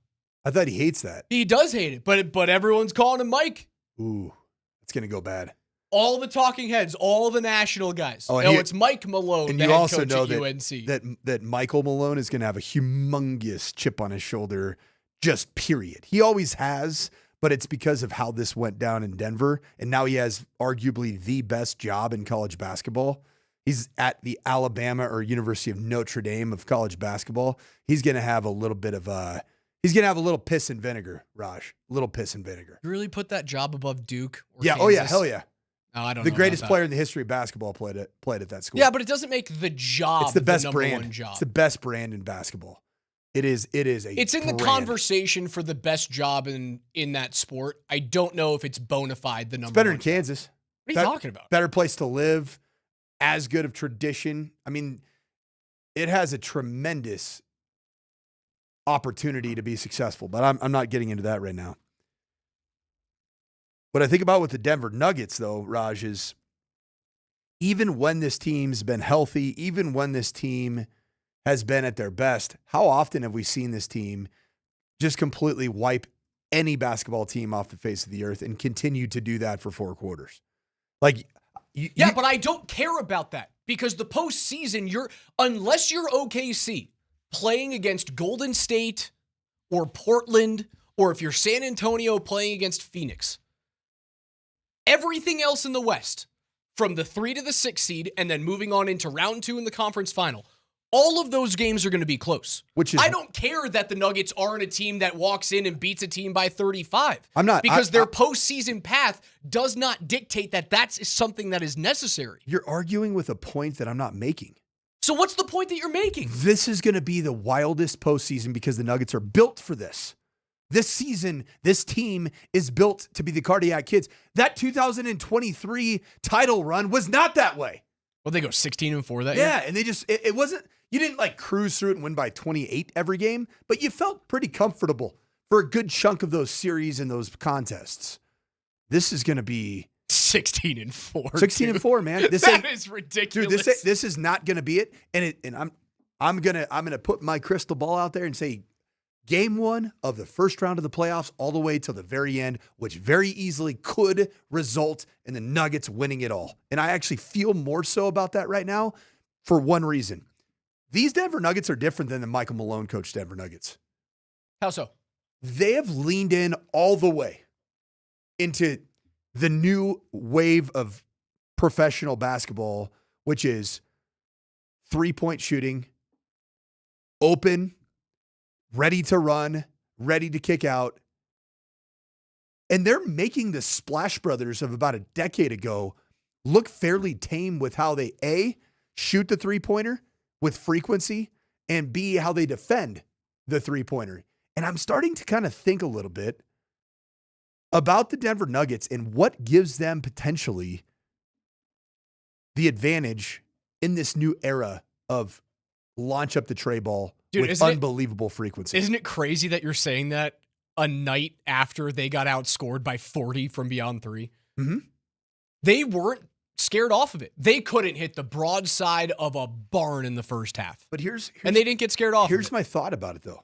I thought he hates that. He does hate it, but everyone's calling him Mike. Ooh, it's going to go bad. All the talking heads, all the national guys. Oh, it's Mike Malone, and the you head also coach know at that, UNC. that Michael Malone is going to have a humongous chip on his shoulder, just period. He always has, but it's because of how this went down in Denver, and now he has arguably the best job in college basketball. He's at the Alabama or University of Notre Dame of college basketball. He's going to have a little bit of he's going to have a little piss and vinegar, Raj. A little piss and vinegar. You really put that job above Duke? Or Yeah. Kansas? Oh, yeah. Hell yeah. No, I don't the know greatest about player that. in the history of basketball played at that school. Yeah, but it doesn't make the job it's the best number brand. one job. It's the best brand in basketball. It is a It's in brand. the conversation for the best job in that sport. I don't know if it's bona fide the number It's better one in Kansas. What are you talking about? Better place to live, as good of tradition. I mean, it has a tremendous opportunity to be successful, but I'm not getting into that right now. What I think about with the Denver Nuggets, though, Raj, is even when this team's been healthy, even when this team has been at their best, how often have we seen this team just completely wipe any basketball team off the face of the earth and continue to do that for 4 quarters? Like, but I don't care about that because the postseason, unless you're OKC playing against Golden State or Portland, or if you're San Antonio playing against Phoenix, everything else in the West, from the 3 to the 6 seed, and then moving on into round 2 in the conference final, all of those games are going to be close. I don't care that the Nuggets aren't a team that walks in and beats a team by 35. I'm not. Because their postseason path does not dictate that that's something that is necessary. You're arguing with a point that I'm not making. So what's the point that you're making? This is going to be the wildest postseason because the Nuggets are built for this. This season, this team is built to be the Cardiac Kids. That 2023 title run was not that way. Well, they go 16-4 that year? Yeah, and they just, it wasn't, you didn't like cruise through it and win by 28 every game, but you felt pretty comfortable for a good chunk of those series and those contests. This is going to be 16-4. 16-4, man. That is ridiculous. Dude, this is not going to be it. And I'm gonna put my crystal ball out there and say, Game 1 of the first round of the playoffs all the way till the very end, which very easily could result in the Nuggets winning it all. And I actually feel more so about that right now for one reason. These Denver Nuggets are different than the Michael Malone coached Denver Nuggets. How so? They have leaned in all the way into the new wave of professional basketball, which is 3-point shooting, open, ready to run, ready to kick out. And they're making the Splash Brothers of about a decade ago look fairly tame with how they, A, shoot the three-pointer with frequency, and B, how they defend the three-pointer. And I'm starting to kind of think a little bit about the Denver Nuggets and what gives them potentially the advantage in this new era of launch up the tray ball with unbelievable frequency. Isn't it crazy that you're saying that a night after they got outscored by 40 from beyond 3? Mm-hmm. They weren't scared off of it. They couldn't hit the broadside of a barn in the first half. But and they didn't get scared off. Here's my thought about it, though.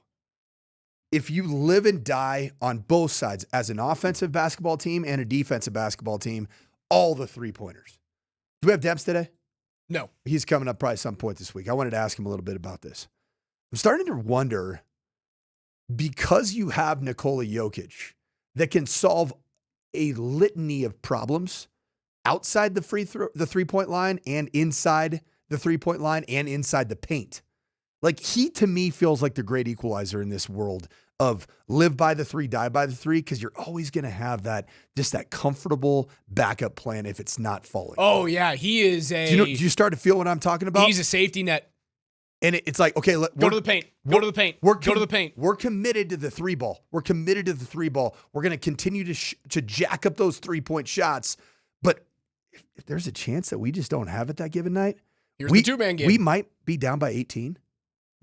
If you live and die on both sides as an offensive basketball team and a defensive basketball team, all the three-pointers. Do we have Debs today? No. He's coming up probably some point this week. I wanted to ask him a little bit about this. I'm starting to wonder, because you have Nikola Jokic that can solve a litany of problems outside the three-point line and inside the three-point line and inside the paint. Like, he, to me, feels like the great equalizer in this world of live by the three, die by the three, because you're always going to have that, just that comfortable backup plan if it's not falling. Oh, yeah. He is a... Do you start to feel what I'm talking about? He's a safety net. And it's like, okay, go to the paint. Go to the paint. Go to the paint. We're committed to the three ball. We're committed to the three ball. We're going to continue to jack up those 3-point shots. But if there's a chance that we just don't have it that given night, here's the two-man game. We might be down by 18.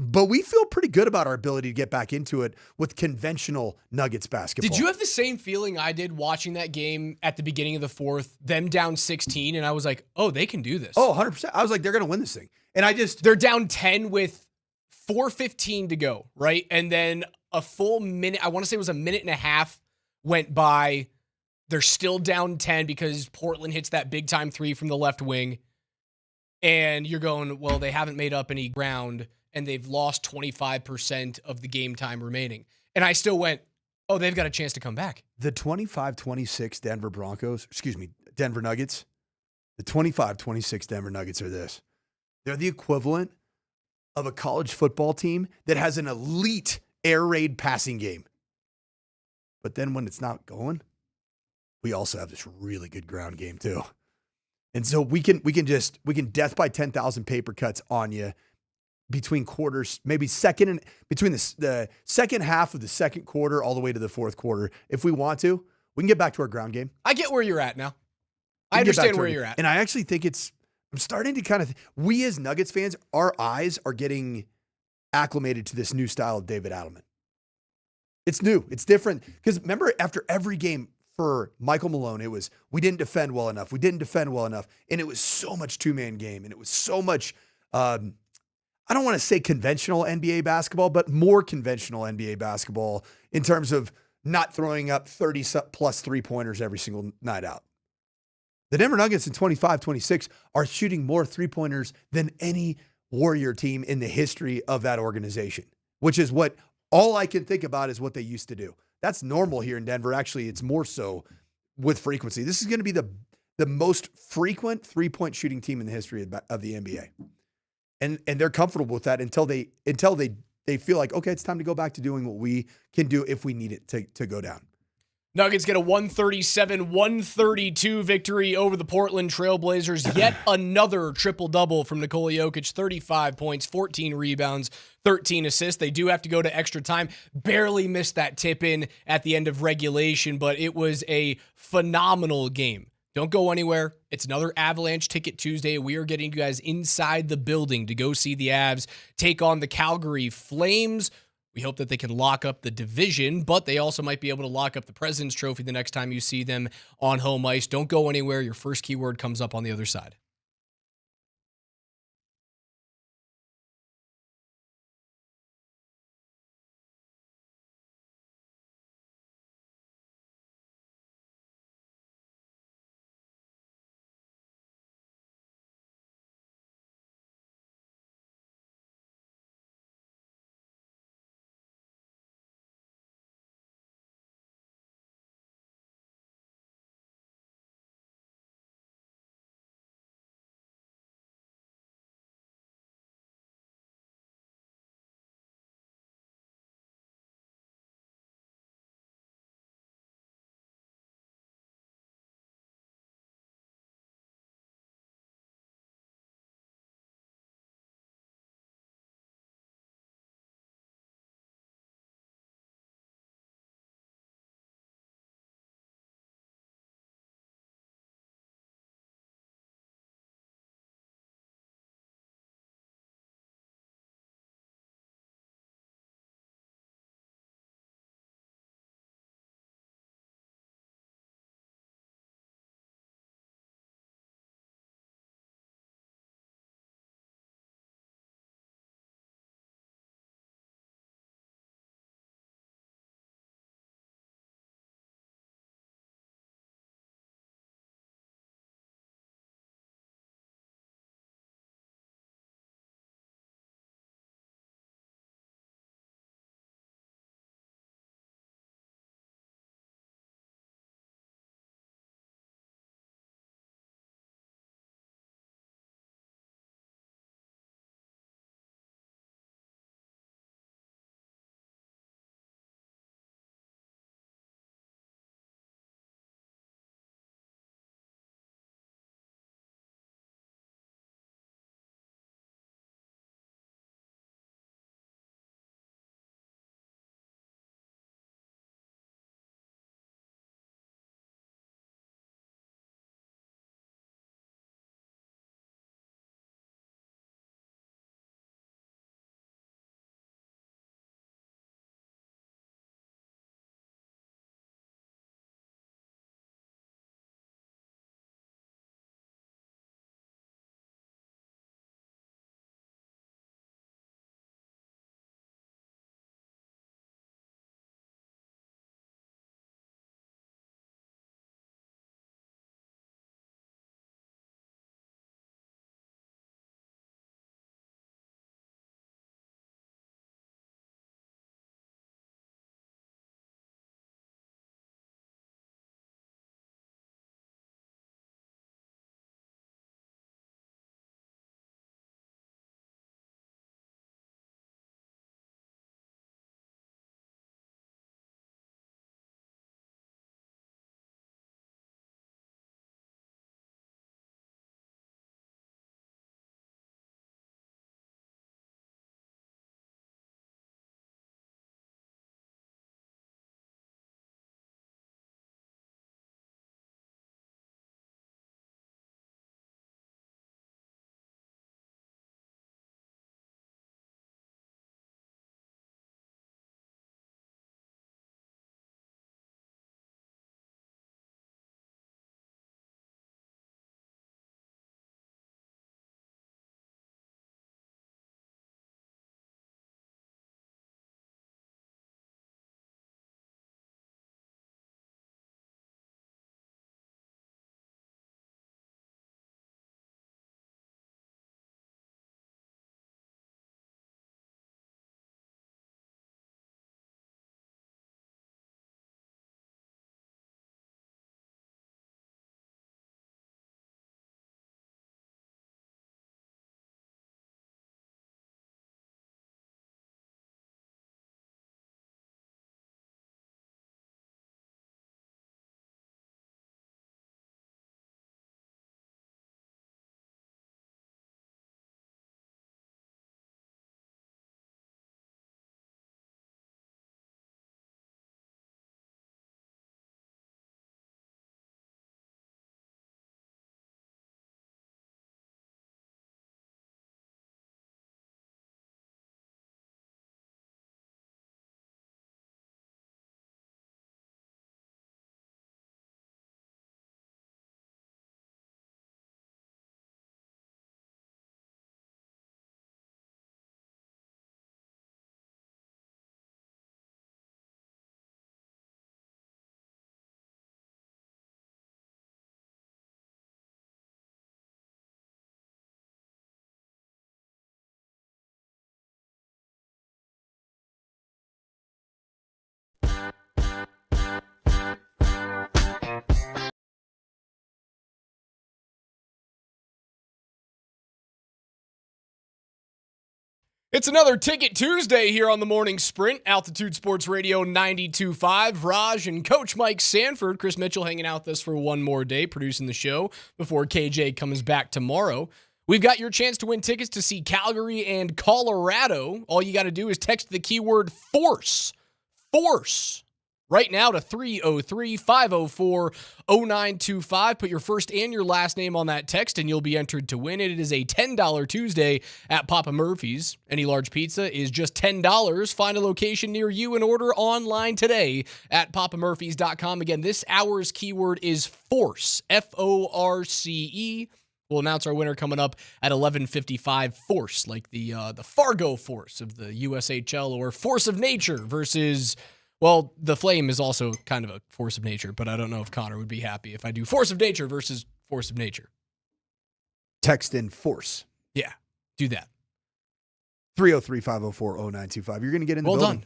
But we feel pretty good about our ability to get back into it with conventional Nuggets basketball. Did you have the same feeling I did watching that game at the beginning of the fourth, them down 16, and I was like, oh, they can do this. Oh, 100%. I was like, they're going to win this thing. And they're down 10 with 4:15 to go, right? And then a full minute, I want to say it was a minute and a half went by. They're still down 10 because Portland hits that big time three from the left wing. And you're going, well, they haven't made up any ground and they've lost 25% of the game time remaining. And I still went, oh, they've got a chance to come back. The 25-26 Denver Nuggets, the 25-26 Denver Nuggets are this. They're the equivalent of a college football team that has an elite air raid passing game. But then when it's not going, we also have this really good ground game too. And so we can death by 10,000 paper cuts on you between quarters, maybe between the second half of the second quarter all the way to the fourth quarter. If we want to, we can get back to our ground game. I get where you're at now. I understand where you're at. And I actually think I'm starting to kind of, we as Nuggets fans, our eyes are getting acclimated to this new style of David Adelman. It's new. It's different. Because remember, after every game for Michael Malone, it was, we didn't defend well enough. We didn't defend well enough. And it was so much two-man game. And it was so much, I don't want to say conventional NBA basketball, but more conventional NBA basketball in terms of not throwing up 30-plus three-pointers every single night out. The Denver Nuggets in 25-26 are shooting more three-pointers than any Warrior team in the history of that organization, which is what all I can think about is what they used to do. That's normal here in Denver. Actually, it's more so with frequency. This is going to be the most frequent three-point shooting team in the history of the NBA. And they're comfortable with that until they feel like, okay, it's time to go back to doing what we can do if we need it to go down. Nuggets get a 137-132 victory over the Portland Trailblazers. Yet another triple-double from Nikola Jokic, 35 points, 14 rebounds, 13 assists. They do have to go to extra time. Barely missed that tip-in at the end of regulation, but it was a phenomenal game. Don't go anywhere. It's another Avalanche Ticket Tuesday. We are getting you guys inside the building to go see the Avs take on the Calgary Flames. We hope that they can lock up the division, but they also might be able to lock up the President's Trophy the next time you see them on home ice. Don't go anywhere. Your first keyword comes up on the other side. It's another Ticket Tuesday here on the Morning Sprint, Altitude Sports Radio 92.5. Raj and Coach Mike Sanford, Chris Mitchell hanging out with us for one more day, producing the show before KJ comes back tomorrow. We've got your chance to win tickets to see Calgary and Colorado. All you got to do is text the keyword FORCE. FORCE. Right now to 303-504-0925. Put your first and your last name on that text, and you'll be entered to win it. It is a $10 Tuesday at Papa Murphy's. Any large pizza is just $10. Find a location near you and order online today at papamurphys.com. Again, this hour's keyword is FORCE, F-O-R-C-E. We'll announce our winner coming up at 11:55. Force, like the Fargo Force of the USHL, or Force of Nature versus... Well, the Flame is also kind of a force of nature, but I don't know if Connor would be happy if I do Force of Nature versus Force of Nature. Text in FORCE. Yeah, do that. 303-504-0925. You're going to get in the building. Well done.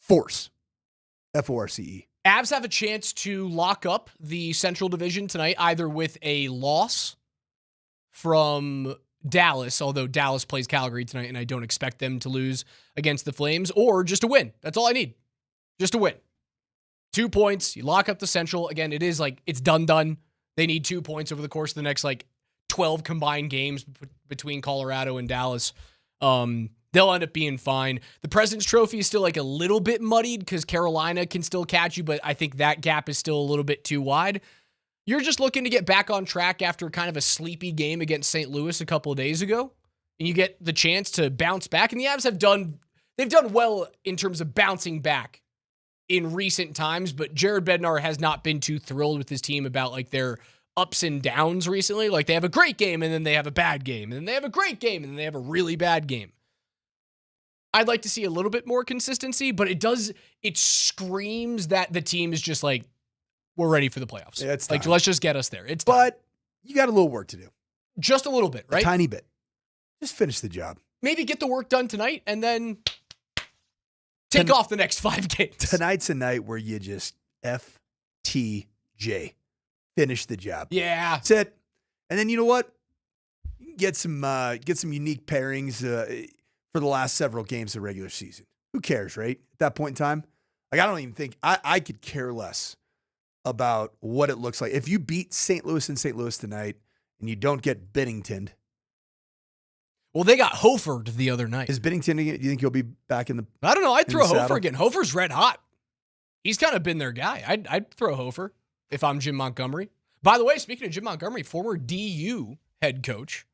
FORCE. F-O-R-C-E. Avs have a chance to lock up the Central Division tonight, either with a loss from Dallas, although Dallas plays Calgary tonight, and I don't expect them to lose against the Flames, or just a win. That's all I need. Just a win. 2 points. You lock up the Central. Again, it is like, it's done. They need 2 points over the course of the next 12 combined games between Colorado and Dallas. They'll end up being fine. The President's Trophy is still a little bit muddied because Carolina can still catch you, but I think that gap is still a little bit too wide. You're just looking to get back on track after kind of a sleepy game against St. Louis a couple of days ago, and you get the chance to bounce back. And the Avs they've done well in terms of bouncing back in recent times, but Jared Bednar has not been too thrilled with his team about their ups and downs recently. They have a great game and then they have a bad game, and then they have a great game and then they have a really bad game. I'd like to see a little bit more consistency, but it screams that the team is just we're ready for the playoffs. Yeah, it's time. Let's just get us there. It's time. But you got a little work to do. Just a little bit, right? A tiny bit. Just finish the job. Maybe get the work done tonight and then take off the next 5 games. Tonight's a night where you just FTJ. Finish the job. Yeah. That's it. And then you know what? You can get some unique pairings for the last several games of the regular season. Who cares, right? At that point in time, I don't even think I could care less about what it looks like. If you beat St. Louis and St. Louis tonight and you don't get Binnington. Well, they got Hofer'd the other night. Is Binnington, do you think he'll be back in the I don't know. I'd throw Hofer again. Hofer's red hot. He's kind of been their guy. I'd throw Hofer if I'm Jim Montgomery. By the way, speaking of Jim Montgomery, former DU head coach.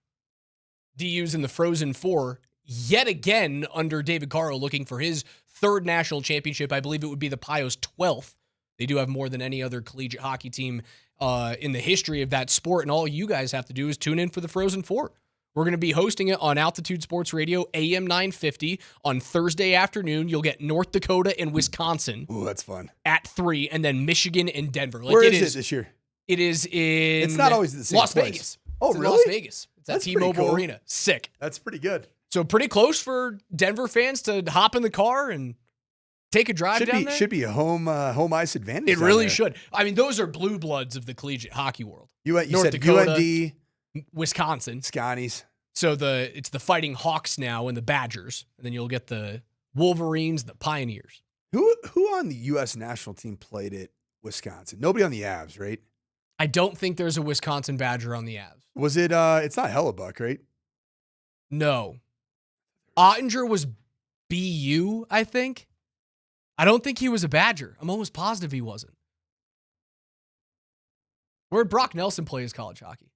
DU's in the Frozen Four yet again under David Carro, looking for his 3rd national championship. I believe it would be the Pios 12th. They do have more than any other collegiate hockey team in the history of that sport, and all you guys have to do is tune in for the Frozen Four. We're going to be hosting it on Altitude Sports Radio, AM 950, on Thursday afternoon. You'll get North Dakota and Wisconsin. Ooh, that's fun. At 3, and then Michigan and Denver. Where is it this year? It is in... It's not always the same Las place. Vegas. Oh, it's really? In Las Vegas. It's at T-Mobile cool. Arena. Sick. That's pretty good. So pretty close for Denver fans to hop in the car and take a drive down there. Should be a home ice advantage. It really should. I mean, those are blue bloods of the collegiate hockey world. You North said Dakota, UND, Wisconsin, Scotties. So it's the Fighting Hawks now and the Badgers, and then you'll get the Wolverines, the Pioneers. Who on the U.S. national team played at Wisconsin? Nobody on the Avs, right? I don't think there's a Wisconsin Badger on the Avs. Was it? It's not Hellebuck, right? No. Ottinger was BU, I think. I don't think he was a Badger. I'm almost positive he wasn't. Where'd Brock Nelson play his college hockey?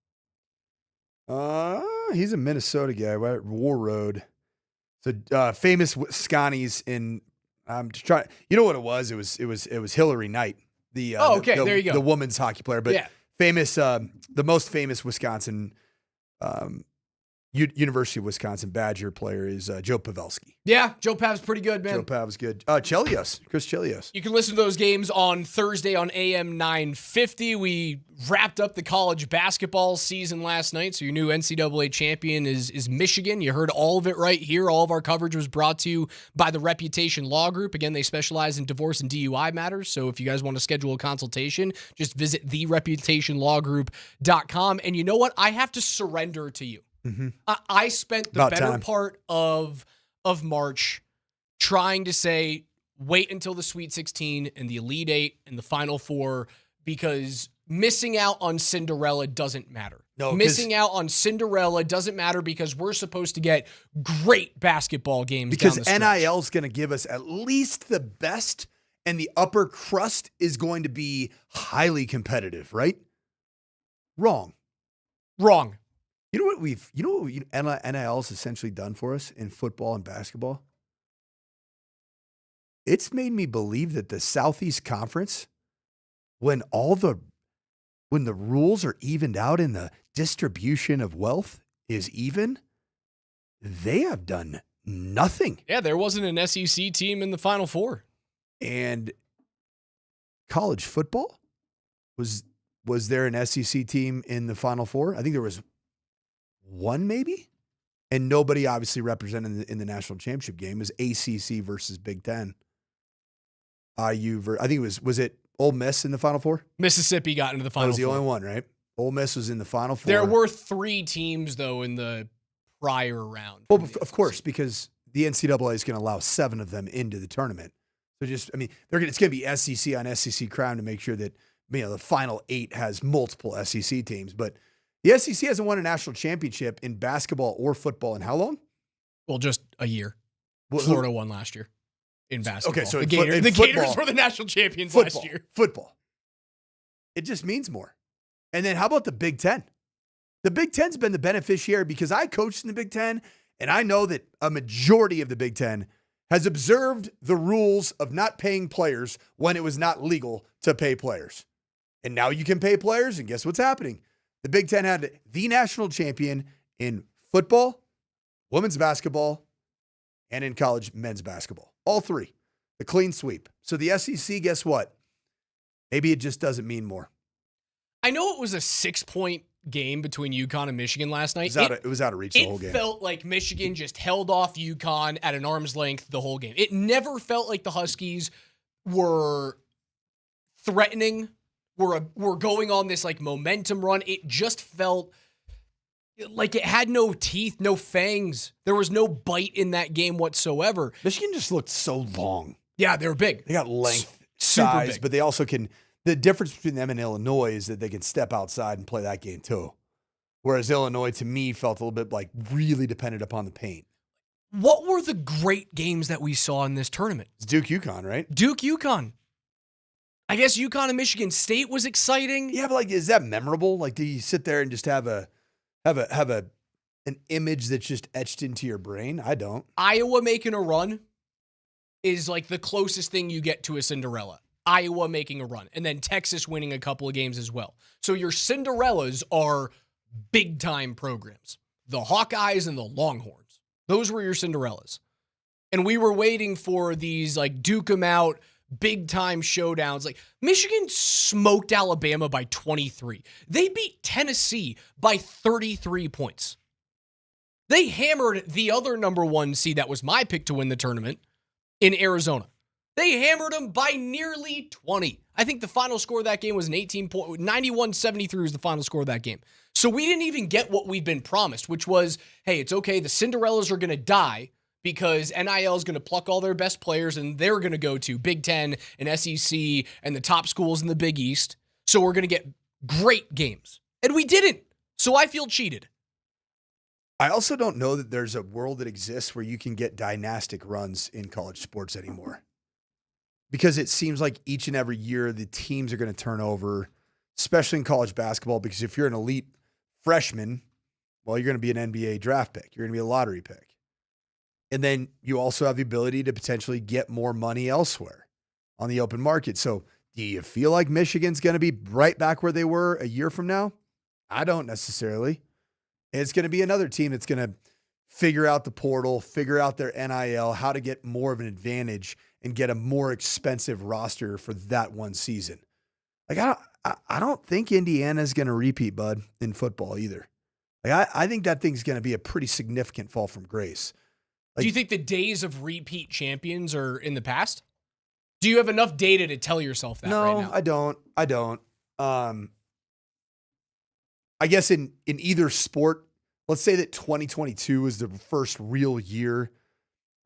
He's a Minnesota guy, right at War Road. So famous Scotties in. I'm just trying. You know what it was? It was Hillary Knight. There you go. The women's hockey player, but yeah. Famous. The most famous Wisconsin, University of Wisconsin Badger player is Joe Pavelski. Yeah, Joe Pav's pretty good, man. Joe Pav's good. Chelios, Chris Chelios. You can listen to those games on Thursday on AM 950. We wrapped up the college basketball season last night, so your new NCAA champion is Michigan. You heard all of it right here. All of our coverage was brought to you by the Reputation Law Group. Again, they specialize in divorce and DUI matters, so if you guys want to schedule a consultation, just visit thereputationlawgroup.com. And you know what? I have to surrender to you. Mm-hmm. I spent the better part of of March trying to say, wait until the Sweet 16 and the Elite Eight and the Final Four, because missing out on Cinderella doesn't matter. No, missing out on Cinderella doesn't matter because we're supposed to get great basketball games. Because down the stretch. NIL is going to give us at least the best, and the upper crust is going to be highly competitive, right? Wrong. You know what NIL has essentially done for us in football and basketball? It's made me believe that the Southeast Conference, when the rules are evened out and the distribution of wealth is even, they have done nothing. Yeah, there wasn't an SEC team in the Final Four. And college football, was there an SEC team in the Final Four? I think there was one maybe. And nobody obviously represented in the national championship game. It was ACC versus Big Ten. I think it was it Ole Miss in the Final Four? Mississippi got into the Final Four. That was the only one, right? Ole Miss was in the Final Four. There were 3 teams, though, in the prior round. Well, of course, because the NCAA is going to allow 7 of them into the tournament. So it's going to be SEC on SEC crime to make sure that the final 8 has multiple SEC teams. But the SEC hasn't won a national championship in basketball or football in how long? Well, just a year. Florida won last year in basketball. Okay, so the Gators Gators were the national champions last year. Football. It just means more. And then how about the Big Ten? The Big Ten's been the beneficiary because I coached in the Big Ten, and I know that a majority of the Big Ten has observed the rules of not paying players when it was not legal to pay players. And now you can pay players, and guess what's happening? The Big Ten had the national champion in football, women's basketball, and in college men's basketball. All 3. The clean sweep. So the SEC, guess what? Maybe it just doesn't mean more. I know it was a 6-point game between UConn and Michigan last night. It was out of reach the whole game. It felt like Michigan just held off UConn at an arm's length the whole game. It never felt like the Huskies were threatening, were going on this momentum run. It just felt like it had no teeth, no fangs. There was no bite in that game whatsoever. Michigan just looked so long. Yeah, they were big. They got length, super size, big. but they also can. The difference between them and Illinois is that they can step outside and play that game too. Whereas Illinois, to me, felt a little bit really dependent upon the paint. What were the great games that we saw in this tournament? It's Duke UConn, right? Duke UConn. I guess UConn and Michigan State was exciting. Yeah, but is that memorable? Do you sit there and just have an image that's just etched into your brain? I don't. Iowa making a run is the closest thing you get to a Cinderella. Iowa making a run, and then Texas winning a couple of games as well. So your Cinderellas are big-time programs. The Hawkeyes and the Longhorns. Those were your Cinderellas. And we were waiting for these, duke 'em out, big-time showdowns. Michigan smoked Alabama by 23. They beat Tennessee by 33 points. They hammered the other number 1 seed that was my pick to win the tournament in Arizona. They hammered them by nearly 20. I think the final score of that game was an 18-point. 91-73 was the final score of that game. So we didn't even get what we've been promised, which was, hey, it's okay. The Cinderellas are going to die because NIL is going to pluck all their best players and they're going to go to Big Ten and SEC and the top schools in the Big East. So we're going to get great games. And we didn't. So I feel cheated. I also don't know that there's a world that exists where you can get dynastic runs in college sports anymore. Because it seems like each and every year the teams are going to turn over, especially in college basketball, because if you're an elite freshman, well, you're going to be an NBA draft pick. You're going to be a lottery pick. And then you also have the ability to potentially get more money elsewhere on the open market. So do you feel like Michigan's going to be right back where they were a year from now? I don't necessarily. It's going to be another team that's going to figure out the portal, figure out their NIL, how to get more of an advantage and get a more expensive roster for that one season. I don't think Indiana's going to repeat, bud, in football either. I think that thing's going to be a pretty significant fall from grace. Do you think the days of repeat champions are in the past? Do you have enough data to tell yourself that right now? I don't. I guess in either sport, let's say that 2022 is the first real year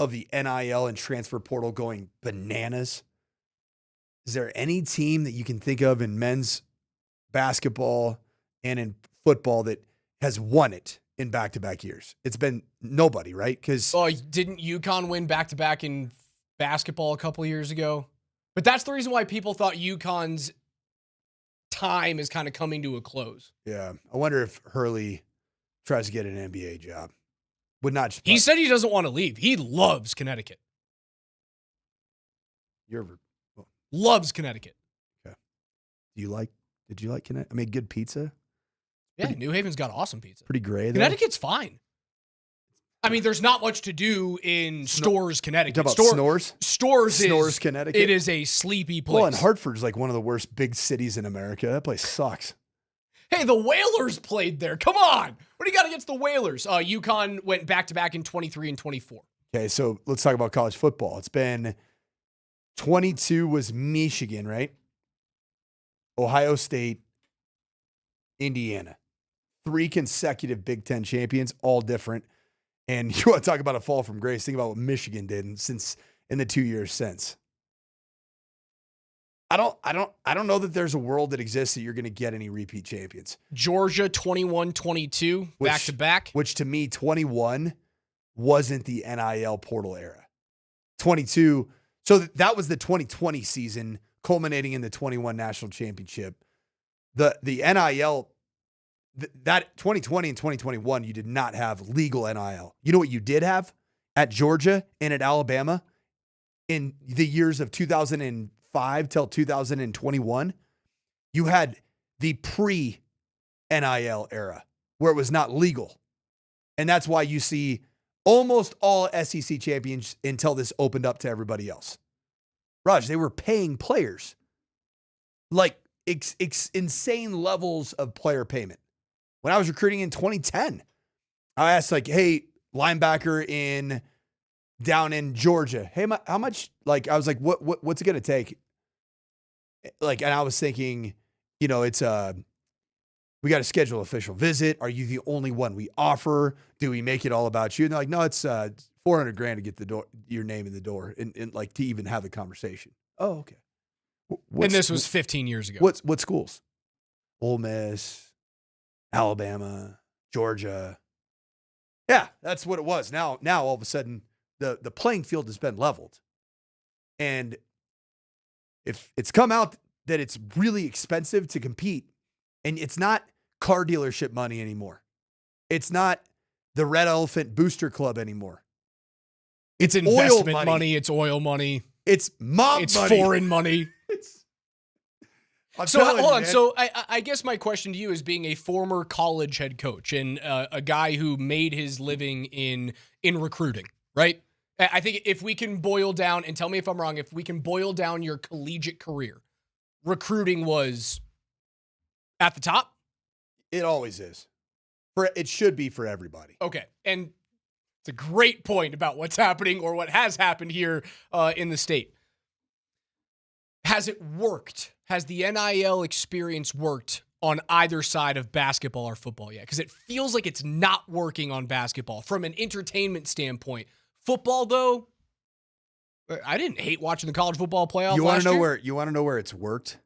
of the NIL and transfer portal going bananas, is there any team that you can think of in men's basketball and in football that has won it in back-to-back years? It's been nobody, right? Because didn't UConn win back-to-back in basketball a couple years ago? But that's the reason why people thought UConn's time is kind of coming to a close. Yeah. I wonder if Hurley tries to get an NBA job. Would not. He said he doesn't want to leave. He loves Connecticut. Loves Connecticut. Okay. Did you like Connecticut? I mean, good pizza? Yeah, New Haven's got awesome pizza. Pretty gray, though. Connecticut's fine. I mean, there's not much to do in Stores, Connecticut. You talk about Snores? Snores, Connecticut? It is a sleepy place. Well, and Hartford's like one of the worst big cities in America. That place sucks. Hey, the Whalers played there. Come on. What do you got against the Whalers? UConn went back-to-back in 23 and 24. Okay, so let's talk about college football. It's been 22 was Michigan, right? Ohio State, Indiana. 3 consecutive Big Ten champions, all different. And you want to talk about a fall from grace? Think about what Michigan did in the 2 years since. I don't know that there's a world that exists that you're going to get any repeat champions. Georgia 21-22 back-to-back. Which to me, 21 wasn't the NIL portal era. 22, so that was the 2020 season culminating in the 21 national championship. The NIL, that 2020 and 2021, you did not have legal NIL. You know what you did have at Georgia and at Alabama in the years of 2005 till 2021? You had the pre-NIL era where it was not legal. And that's why you see almost all SEC champions until this opened up to everybody else. Raj, they were paying players like insane levels of player payment. When I was recruiting in 2010, I asked like, hey, linebacker down in Georgia, hey, how much, like, I was like, what's it going to take? Like, and I was thinking, it's we got to schedule an official visit. Are you the only one we offer? Do we make it all about you? And they're like, no, it's $400,000 to get your name in the door and like to even have the conversation. Oh, okay. And this was 15 years ago. What schools? Ole Miss, Alabama, Georgia. Yeah, that's what it was. Now all of a sudden the playing field has been leveled. And if it's come out that it's really expensive to compete, and it's not car dealership money anymore. It's not the Red Elephant Booster Club anymore. It's investment money. It's oil money. It's mob it's money. It's foreign money. So hold on. Man. So I guess my question to you is, being a former college head coach and a guy who made his living in recruiting, right? I think if we can boil down, and tell me if I'm wrong, if we can boil down your collegiate career, recruiting was at the top? It always is. It should be for everybody. Okay. And it's a great point about what's happening or what has happened here in the state. Has it worked? Has the NIL experience worked on either side of basketball or football yet? Because it feels like it's not working on basketball from an entertainment standpoint. Football, though, I didn't hate watching the college football playoff last year. You want to know where it's worked?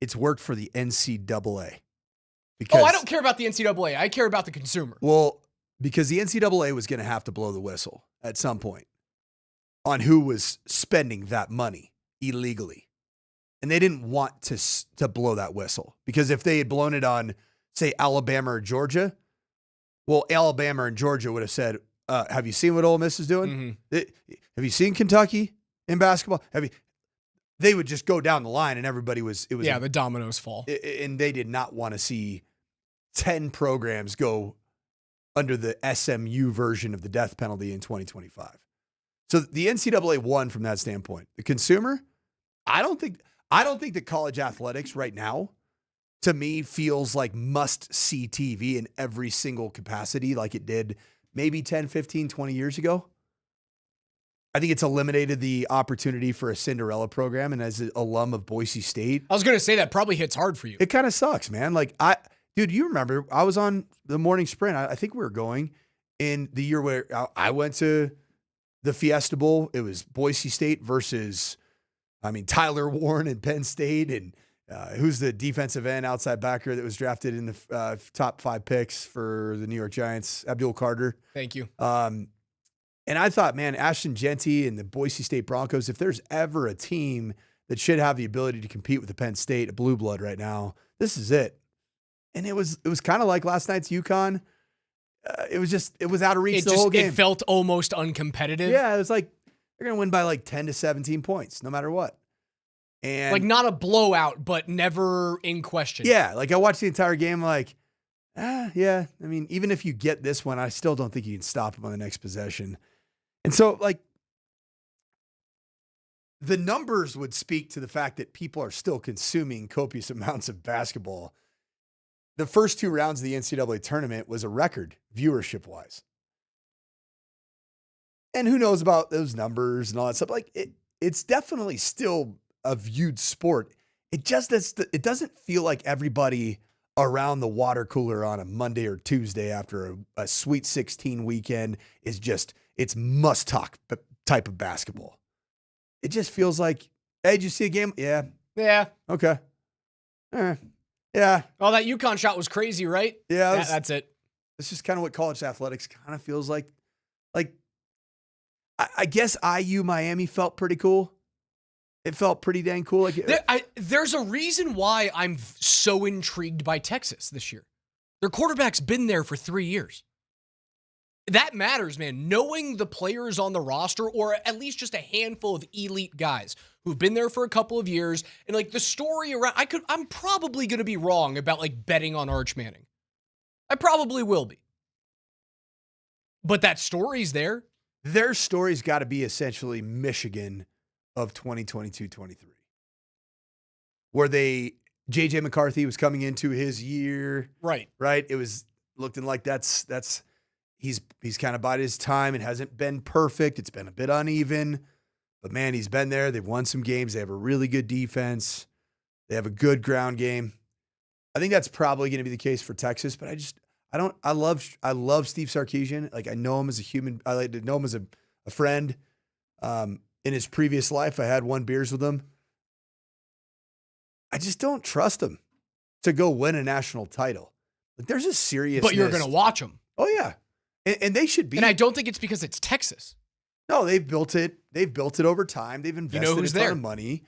It's worked for the NCAA. Because, I don't care about the NCAA. I care about the consumer. Well, because the NCAA was going to have to blow the whistle at some point on who was spending that money illegally. And they didn't want to blow that whistle. Because if they had blown it on, say, Alabama or Georgia, well, Alabama and Georgia would have said, have you seen what Ole Miss is doing? Mm-hmm. Have you seen Kentucky in basketball? They would just go down the line and everybody was. The dominoes fall. And they did not want to see 10 programs go under the SMU version of the death penalty in 2025. So the NCAA won from that standpoint. The consumer, I don't think that college athletics right now, to me, feels like must-see TV in every single capacity like it did maybe 10, 15, 20 years ago. I think it's eliminated the opportunity for a Cinderella program. And as an alum of Boise State, I was going to say that probably hits hard for you. It kind of sucks, man. Like dude, you remember I was on the morning sprint. I think we were going in the year where I went to the Fiesta Bowl. It was Boise State versus, Tyler Warren and Penn State, and who's the defensive end outside backer that was drafted in the top 5 picks for the New York Giants, Abdul Carter. Thank you. And I thought, man, Ashton Genty and the Boise State Broncos, if there's ever a team that should have the ability to compete with the Penn State, a blue blood right now, this is it. And it was kind of like last night's UConn. It was out of reach the whole game. It felt almost uncompetitive. Yeah, it was like they're going to win by like 10 to 17 points, no matter what. And like not a blowout, but never in question. Yeah, like I watched the entire game like, yeah. Even if you get this one, I still don't think you can stop them on the next possession. And so, like, the numbers would speak to the fact that people are still consuming copious amounts of basketball. The first 2 rounds of the NCAA tournament was a record viewership-wise. And who knows about those numbers and all that stuff. Like, it's definitely still a viewed sport. It doesn't feel like everybody around the water cooler on a Monday or Tuesday after a Sweet 16 weekend is just, it's must-talk type of basketball. It just feels like, hey, did you see a game? Yeah. Yeah. Okay. Yeah. Oh, that UConn shot was crazy, right? Yeah. That's it. It's just kind of what college athletics kind of feels like. Like, I guess IU Miami felt pretty cool. It felt pretty dang cool. Like there's a reason why I'm so intrigued by Texas this year. Their quarterback's been there for 3 years. That matters, man. Knowing the players on the roster, or at least just a handful of elite guys who've been there for a couple of years, and like the story around, I'm probably going to be wrong about like betting on Arch Manning. I probably will be. But that story's there. Their story's got to be essentially Michigan of 2022-23, where J.J. McCarthy was coming into his year. Right. It was looking like he's kind of bided his time. It hasn't been perfect. It's been a bit uneven, but man, he's been there. They've won some games. They have a really good defense. They have a good ground game. I think that's probably going to be the case for Texas, but I love Steve Sarkisian. Like, I know him as a human. I like to know him as a friend. In his previous life, I had 1 beers with him. I just don't trust him to go win a national title. Like, there's a seriousness. But you're going to watch him. Oh, yeah. And they should be. And I don't think it's because it's Texas. No, they've built it. They've built it over time. They've invested a ton of money,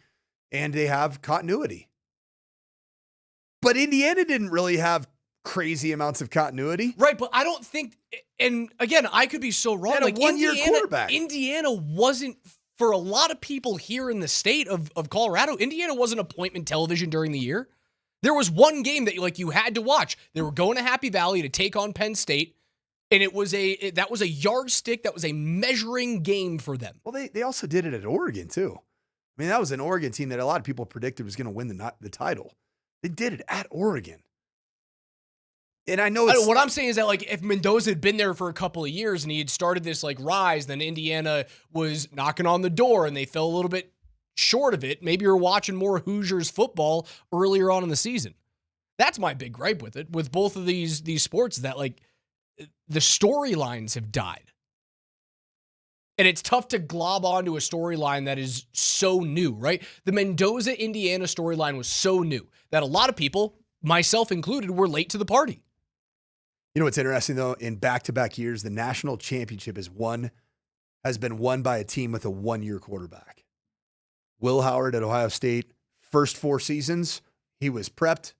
and they have continuity. But Indiana didn't really have crazy amounts of continuity. Right, but I don't think, and again, I could be so wrong. They had a one-year quarterback. Indiana wasn't, for a lot of people here in the state of Colorado, Indiana wasn't appointment television during the year. There was one game that you had to watch. They were going to Happy Valley to take on Penn State, and that was a yardstick, that was a measuring game for them. Well, they also did it at Oregon too. I mean, that was an Oregon team that a lot of people predicted was going to win the title. They did it at Oregon. And I know what I'm saying is that, like, if Mendoza had been there for a couple of years and he had started this like rise, then Indiana was knocking on the door and they fell a little bit short of it. Maybe you're watching more Hoosiers football earlier on in the season. That's my big gripe with it, with both of these sports, that like the storylines have died. And it's tough to glob onto a storyline that is so new, right? The Mendoza, Indiana storyline was so new that a lot of people, myself included, were late to the party. You know what's interesting, though? In back-to-back years, the national championship has been won by a team with a 1-year quarterback. Will Howard at Ohio State, first 4 seasons, he was prepped,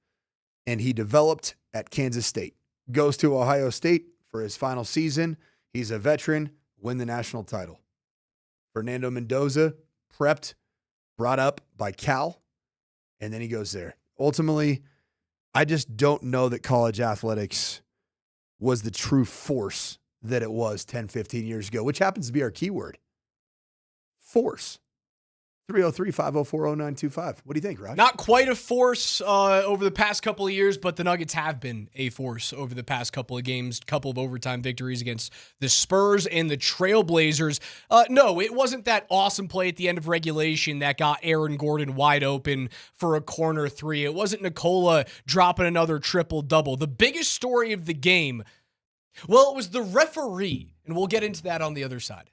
and he developed at Kansas State. Goes to Ohio State for his final season. He's a veteran, win the national title. Fernando Mendoza, prepped, brought up by Cal, and then he goes there. Ultimately, I just don't know that college athletics was the true force that it was 10, 15 years ago, which happens to be our keyword. Force. 303-504-0925. What do you think, Raj? Not quite a force over the past couple of years, but the Nuggets have been a force over the past couple of games, couple of overtime victories against the Spurs and the Trailblazers. No, it wasn't that awesome play at the end of regulation that got Aaron Gordon wide open for a corner 3. It wasn't Nikola dropping another triple-double. The biggest story of the game, well, it was the referee, and we'll get into that on the other side.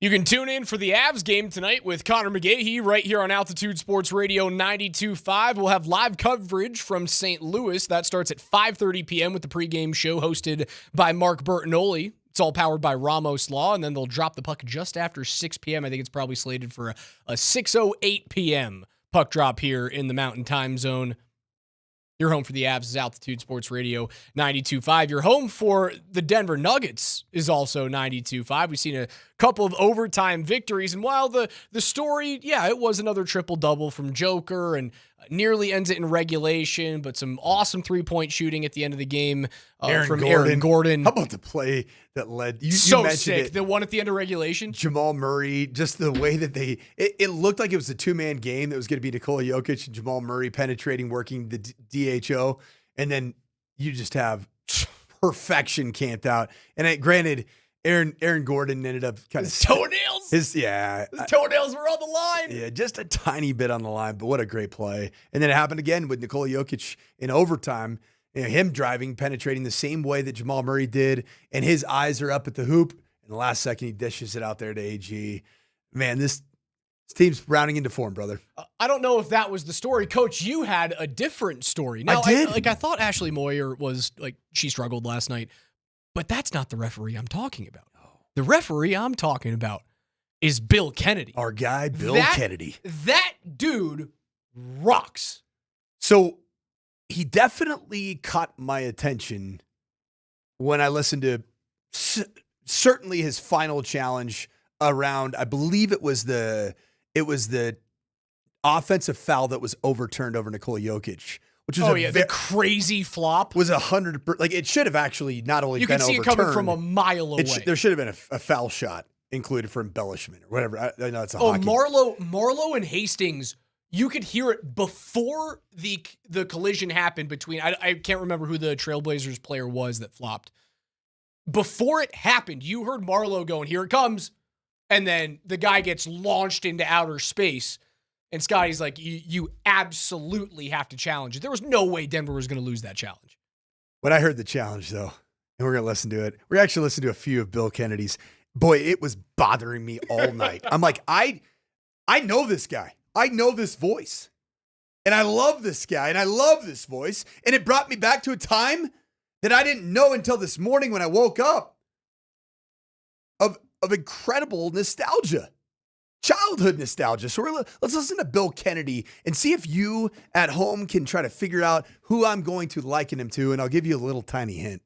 You can tune in for the Avs game tonight with Connor McGahee right here on Altitude Sports Radio 92.5. We'll have live coverage from St. Louis. That starts at 5:30 p.m. with the pregame show hosted by Mark Bertinoli. It's all powered by Ramos Law, and then they'll drop the puck just after 6 p.m. I think it's probably slated for a 6:08 p.m. puck drop here in the Mountain Time Zone. Your home for the Avs is Altitude Sports Radio 92.5. Your home for the Denver Nuggets is also 92.5. We've seen a couple of overtime victories, and while the story, it was another triple-double from Joker and nearly ends it in regulation, but some awesome three-point shooting at the end of the game from Aaron Gordon. How about the play that led? You so mentioned sick. it. The one at the end of regulation? Jamal Murray, just the way that it looked like it was a two-man game that was going to be Nikola Jokic and Jamal Murray penetrating, working the DHO, and then you just have perfection camped out. And granted, Aaron Gordon ended up kind of toenails. His toenails were on the line. Yeah, just a tiny bit on the line, but what a great play. And then it happened again with Nikola Jokic in overtime. Him driving, penetrating the same way that Jamal Murray did, and his eyes are up at the hoop. In the last second, he dishes it out there to AG. Man, this team's rounding into form, brother. I don't know if that was the story. Coach, you had a different story. Now, I did. I thought Ashley Moyer was, she struggled last night, but that's not the referee I'm talking about. The referee I'm talking about is Bill Kennedy. Our guy, Bill Kennedy. That dude rocks. So he definitely caught my attention when I listened to certainly his final challenge around, I believe it was the offensive foul that was overturned over Nikola Jokic, which was the crazy flop was 100%. It should have actually not only been overturned. You can see it coming from a mile away. There should have been a foul shot included for embellishment or whatever. I know it's a hockey. Marlowe and Hastings. You could hear it before the collision happened between. I can't remember who the Trailblazers player was that flopped. Before it happened, you heard Marlowe going, "Here it comes," and then the guy gets launched into outer space. And Scotty's like, "You absolutely have to challenge it." There was no way Denver was going to lose that challenge. When I heard the challenge, though, and we're going to listen to it, we actually listened to a few of Bill Kennedy's. Boy, it was bothering me all night. I'm like, I know this guy. I know this voice. And I love this guy, and I love this voice. And it brought me back to a time that I didn't know until this morning when I woke up of incredible nostalgia. Childhood nostalgia. So let's listen to Bill Kennedy and see if you at home can try to figure out who I'm going to liken him to, and I'll give you a little tiny hint.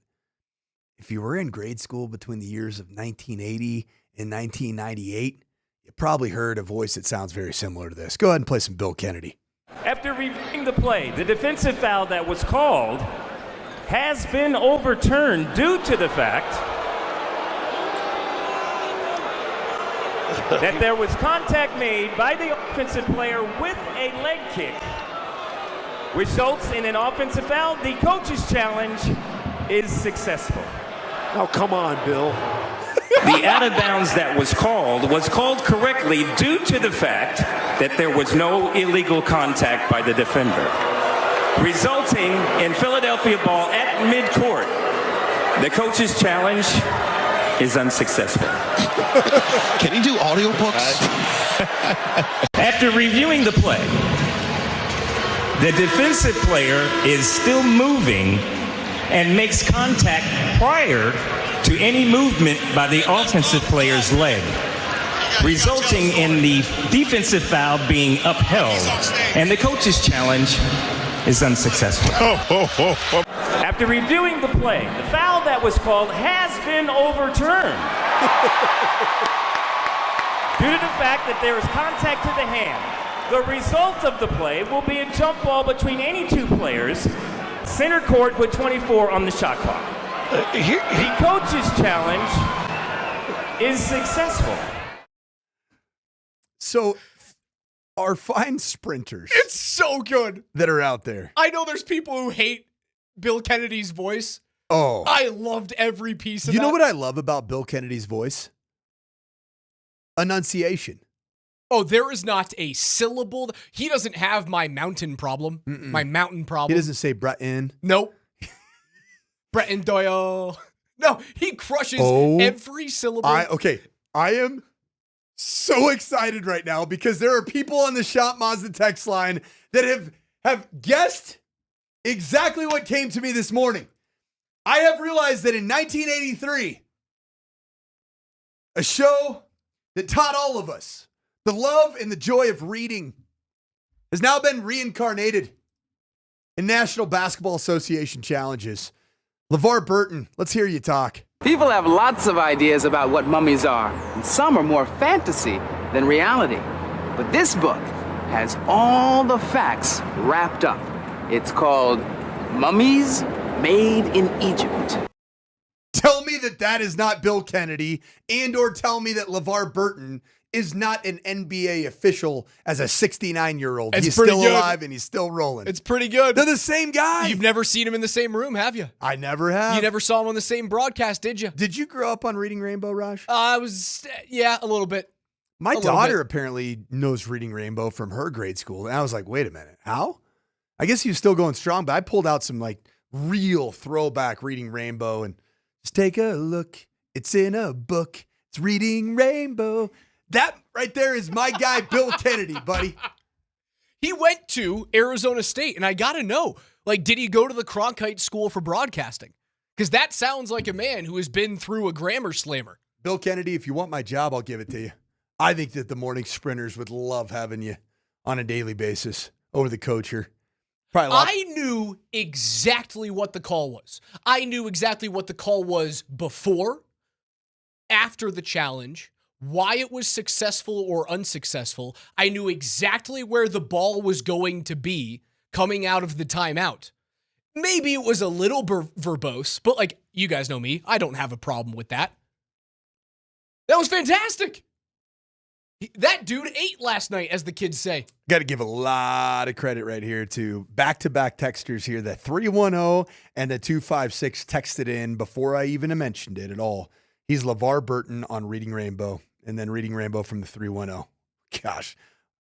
If you were in grade school between the years of 1980 and 1998, you probably heard a voice that sounds very similar to this. Go ahead and play some Bill Kennedy. After reviewing the play, the defensive foul that was called has been overturned due to the fact that there was contact made by the offensive player with a leg kick, results in an offensive foul. The coach's challenge is successful. Oh, come on, Bill. The out of bounds that was called correctly due to the fact that there was no illegal contact by the defender, resulting in Philadelphia ball at midcourt. The coach's challenge is unsuccessful. Can he do audiobooks? After reviewing the play, the defensive player is still moving and makes contact prior to any movement by the offensive player's leg, resulting in the defensive foul being upheld, and the coach's challenge is unsuccessful. After reviewing the play, the foul that was called has been overturned due to the fact that there is contact to the hand. The result of the play will be a jump ball between any two players, center court with 24 on the shot clock. The coach's challenge is successful. So, our fine sprinters. It's so good. That are out there. I know there's people who hate Bill Kennedy's voice. Oh. I loved every piece of that. You know what I love about Bill Kennedy's voice? Enunciation. Oh, there is not a syllable. He doesn't have my mountain problem. My mountain problem. He doesn't say Breton. Nope. Breton Doyle. No, he crushes every syllable. I am so excited right now because there are people on the Shop Mazda text line that have guessed exactly what came to me this morning. I have realized that in 1983, a show that taught all of us the love and the joy of reading has now been reincarnated in National Basketball Association challenges. LeVar Burton, let's hear you talk. People have lots of ideas about what mummies are, and some are more fantasy than reality. But this book has all the facts wrapped up. It's called Mummies Made in Egypt. Tell me that is not Bill Kennedy, and or tell me that LeVar Burton is not an NBA official as a 69-year-old. He's still alive and he's still rolling. It's pretty good. They're the same guy. You've never seen him in the same room, have you? I never have. You never saw him on the same broadcast, did you? Did you grow up on Reading Rainbow, Raj? I was, yeah, a little bit. My daughter apparently knows Reading Rainbow from her grade school. And I was like, wait a minute, how? I guess he was still going strong, but I pulled out some like real throwback Reading Rainbow and just take a look. It's in a book. It's Reading Rainbow. That right there is my guy, Bill Kennedy, buddy. He went to Arizona State, and I got to know, like, did he go to the Cronkite School for Broadcasting? Because that sounds like a man who has been through a grammar slammer. Bill Kennedy, if you want my job, I'll give it to you. I think that the morning sprinters would love having you on a daily basis over the coacher. I knew exactly what the call was. I knew exactly what the call was before, after the challenge, why it was successful or unsuccessful. I knew exactly where the ball was going to be coming out of the timeout. Maybe it was a little verbose, but like, you guys know me, I don't have a problem with that. That was fantastic. That dude ate last night, as the kids say. Got to give a lot of credit right here to back-to-back texters here. The 310 and the 256 texted in before I even mentioned it at all. He's LeVar Burton on Reading Rainbow, and then Reading Rainbow from the 310. Gosh,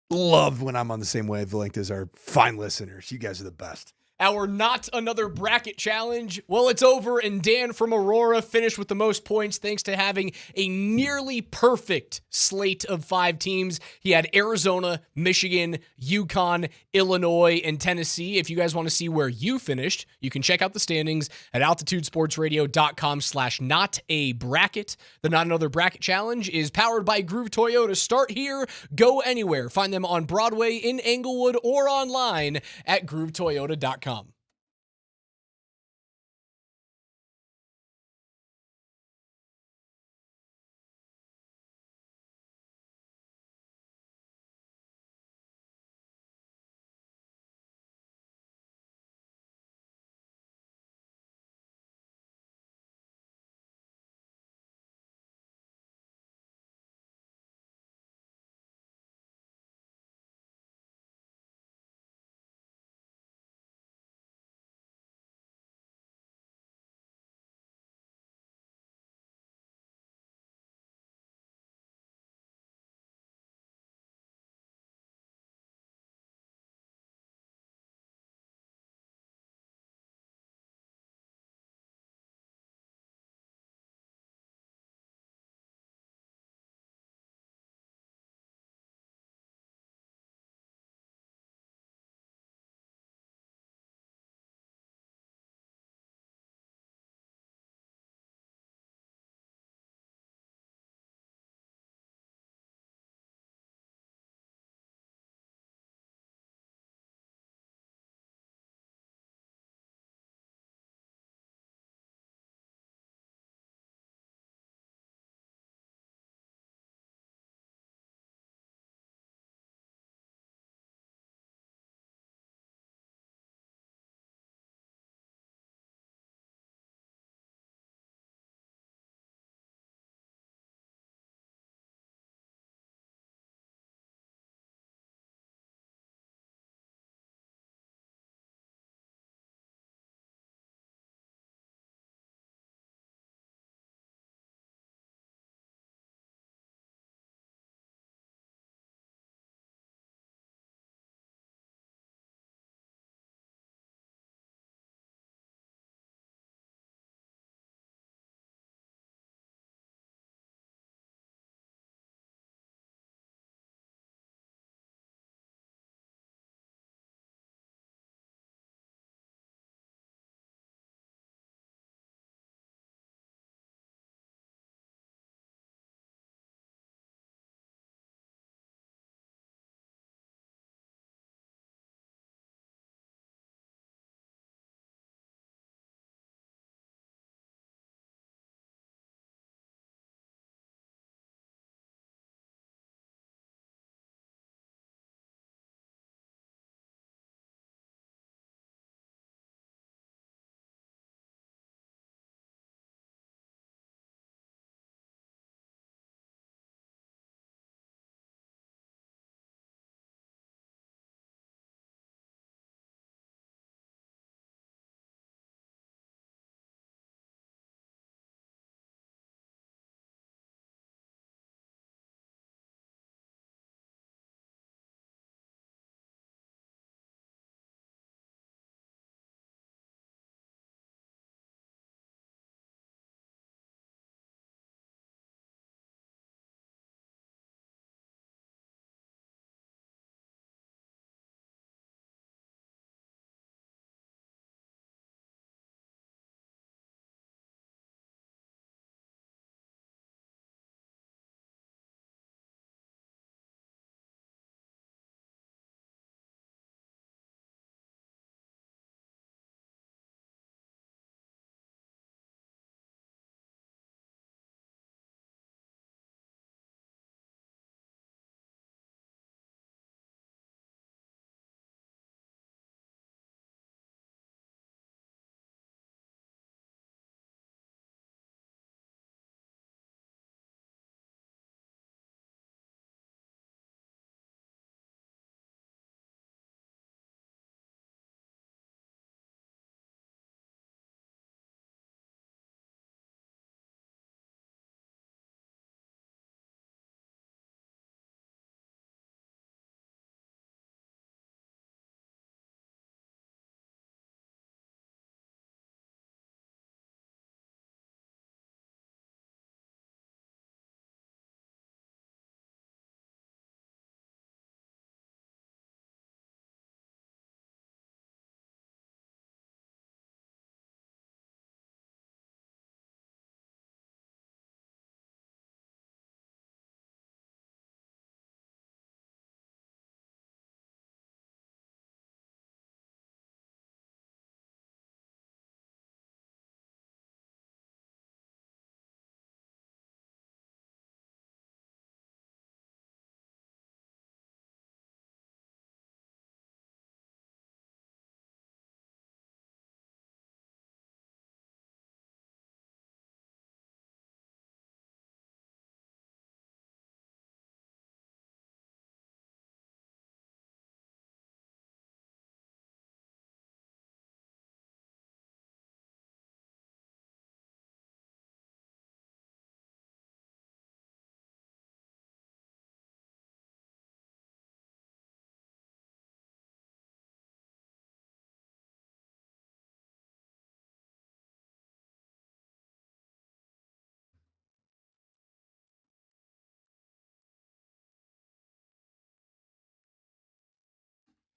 love when I'm on the same wavelength as our fine listeners. You guys are the best. Our not another bracket challenge. Well, it's over, and Dan from Aurora finished with the most points thanks to having a nearly perfect slate of 5 teams. He had Arizona, Michigan, UConn, Illinois, and Tennessee. If you guys want to see where you finished, you can check out the standings at altitudesportsradio.com/notabracket. The Not Another Bracket Challenge is powered by Groove Toyota. Start here, go anywhere. Find them on Broadway, in Englewood, or online at groovetoyota.com.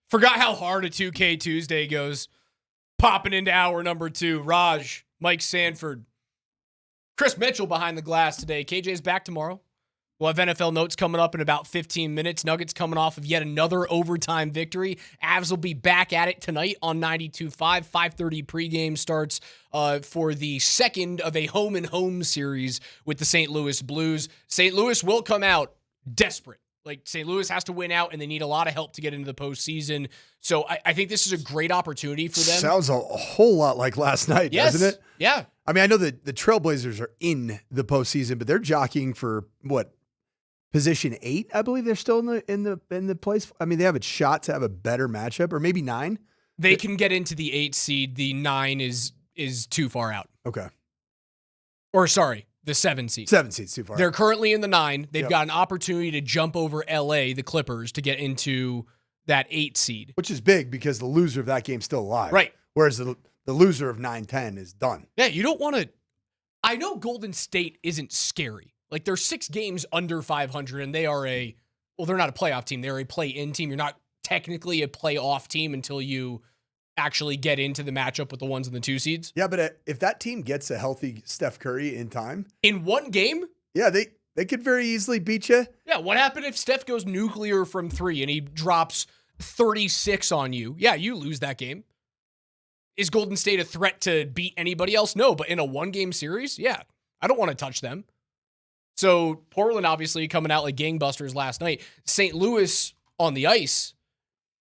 Forgot how hard a 2K Tuesday goes. Popping into hour number 2. Raj, Mike Sanford, Chris Mitchell behind the glass today. KJ's back tomorrow. We'll have NFL notes coming up in about 15 minutes. Nuggets coming off of yet another overtime victory. Avs will be back at it tonight on 92.5. 5:30 pregame starts for the second of a home-and-home series with the St. Louis Blues. St. Louis will come out desperate. Like, St. Louis has to win out, and they need a lot of help to get into the postseason. So I think this is a great opportunity for them. Sounds a whole lot like last night, doesn't it? Yeah. I mean, I know that the Trailblazers are in the postseason, but they're jockeying for what? Position 8, I believe they're still in the place. I mean, they have a shot to have a better matchup, or maybe 9. They can get into the 8 seed. The 9 is too far out. Okay. Or sorry, the 7 seed. 7 seed's too far They're out. currently in the 9. They've Yep. got an opportunity to jump over LA, the Clippers, to get into that 8 seed. Which is big because the loser of that game's still alive. Right. Whereas the loser of 9-10 is done. Yeah, you don't want to. I know Golden State isn't scary. Like, they're 6 games under 500, and they are they're not a playoff team. They're a play-in team. You're not technically a playoff team until you actually get into the matchup with the 1s and the 2 seeds. Yeah, but if that team gets a healthy Steph Curry in time. In one game? Yeah, they could very easily beat you. Yeah, what happened if Steph goes nuclear from 3 and he drops 36 on you? Yeah, you lose that game. Is Golden State a threat to beat anybody else? No, but in a one-game series, yeah, I don't want to touch them. So Portland obviously coming out like gangbusters last night. St. Louis on the ice.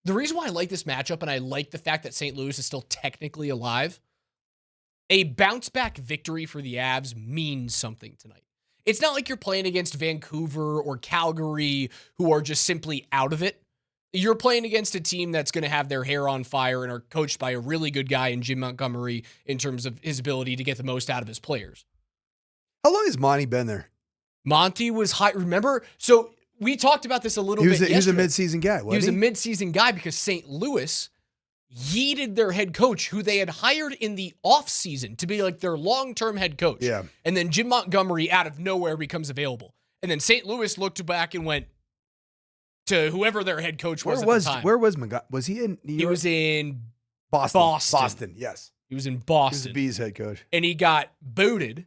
The reason why I like this matchup, and I like the fact that St. Louis is still technically alive, a bounce-back victory for the Avs means something tonight. It's not like you're playing against Vancouver or Calgary who are just simply out of it. You're playing against a team that's going to have their hair on fire and are coached by a really good guy in Jim Montgomery in terms of his ability to get the most out of his players. How long has Monty been there? Monty was high. Remember? So we talked about this a little bit yesterday. He was a midseason guy, wasn't he? He was a midseason guy because St. Louis yeeted their head coach, who they had hired in the offseason to be like their long-term head coach. Yeah. And then Jim Montgomery out of nowhere becomes available. And then St. Louis looked back and went to whoever their head coach was at the time. Where was Montgomery? Was he in New York? He was in Boston. Boston, yes. He was in He was Boston. the Bees head coach. And he got booted.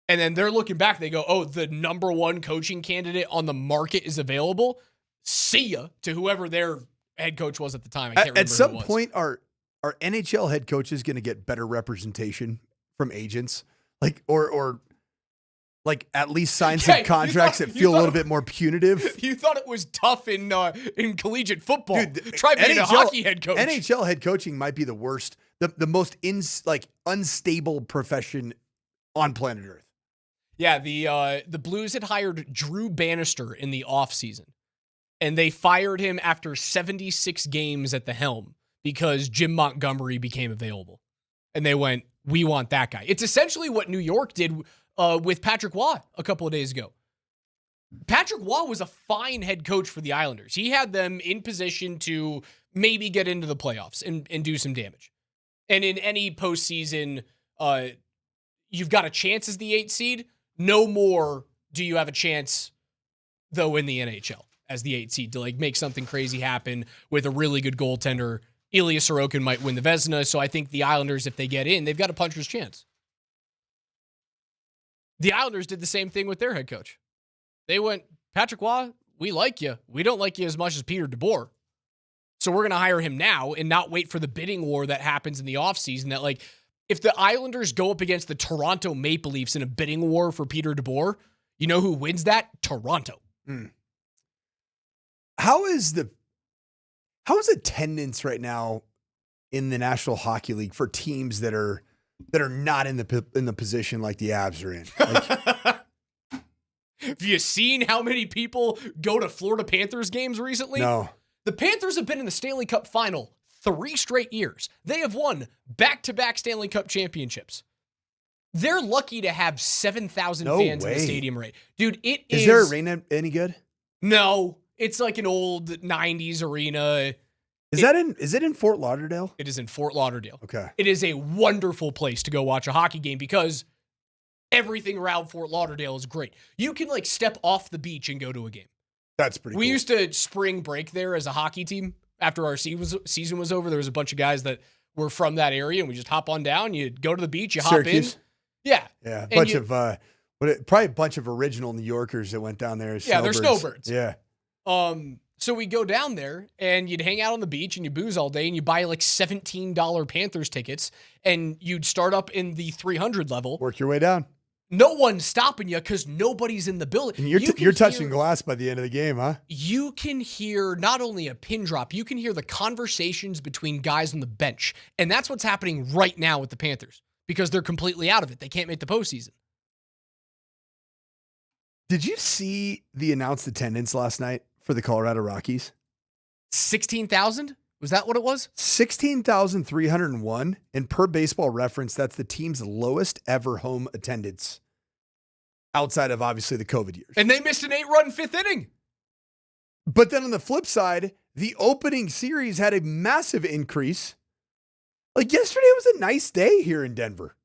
And then they're looking back. They go, oh, the number 1 coaching candidate on the market is available. See ya to whoever their head coach was at the time. I can't remember At some who it was. point, are NHL head coaches going to get better representation from agents? Or at least sign some contracts that feel a little bit more punitive? You thought it was tough in collegiate football. Dude, try being a hockey head coach. NHL head coaching might be the worst, the most unstable profession on planet Earth. Yeah, the Blues had hired Drew Bannister in the offseason, and they fired him after 76 games at the helm because Jim Montgomery became available. And they went, we want that guy. It's essentially what New York did with Patrick Waugh a couple of days ago. Patrick Waugh was a fine head coach for the Islanders. He had them in position to maybe get into the playoffs and do some damage. And in any postseason, you've got a chance as the 8th seed. No more do you have a chance, though, in the NHL as the 8th seed to make something crazy happen with a really good goaltender. Ilya Sorokin might win the Vezina, so I think the Islanders, if they get in, they've got a puncher's chance. The Islanders did the same thing with their head coach. They went, Patrick Waugh, we like you. We don't like you as much as Peter DeBoer. So we're going to hire him now and not wait for the bidding war that happens in the offseason that, if the Islanders go up against the Toronto Maple Leafs in a bidding war for Peter DeBoer, you know who wins that? Toronto. How is attendance right now in the National Hockey League for teams that are not in the position like the Avs are in? Have you seen how many people go to Florida Panthers games recently? No. The Panthers have been in the Stanley Cup final 3 straight years. They have won back-to-back Stanley Cup championships. They're lucky to have 7,000 fans in the stadium right. Dude, Is their arena any good? No. It's like an old 90s arena. Is it in Fort Lauderdale? It is in Fort Lauderdale. Okay. It is a wonderful place to go watch a hockey game because everything around Fort Lauderdale is great. You can step off the beach and go to a game. That's pretty cool. We used to spring break there as a hockey team After our season was over, there was a bunch of guys that were from that area, and we just hop on down. You go to the beach, you Syracuse. hop in. Yeah. Yeah. Probably a bunch of original New Yorkers that went down there. Yeah, they're snowbirds. Yeah. So we go down there, and you'd hang out on the beach, and you booze all day, and you buy like $17 Panthers tickets, and you'd start up in the 300 level. Work your way down. No one's stopping you because nobody's in the building. And you're touching glass by the end of the game, huh? You can hear not only a pin drop, you can hear the conversations between guys on the bench. And that's what's happening right now with the Panthers because they're completely out of it. They can't make the postseason. Did you see the announced attendance last night for the Colorado Rockies? 16,000? Was that what it was? 16,301. And per Baseball Reference, that's the team's lowest ever home attendance outside of obviously the COVID years. And they missed an 8-run fifth inning. But then on the flip side, the opening series had a massive increase. Like yesterday was a nice day here in Denver.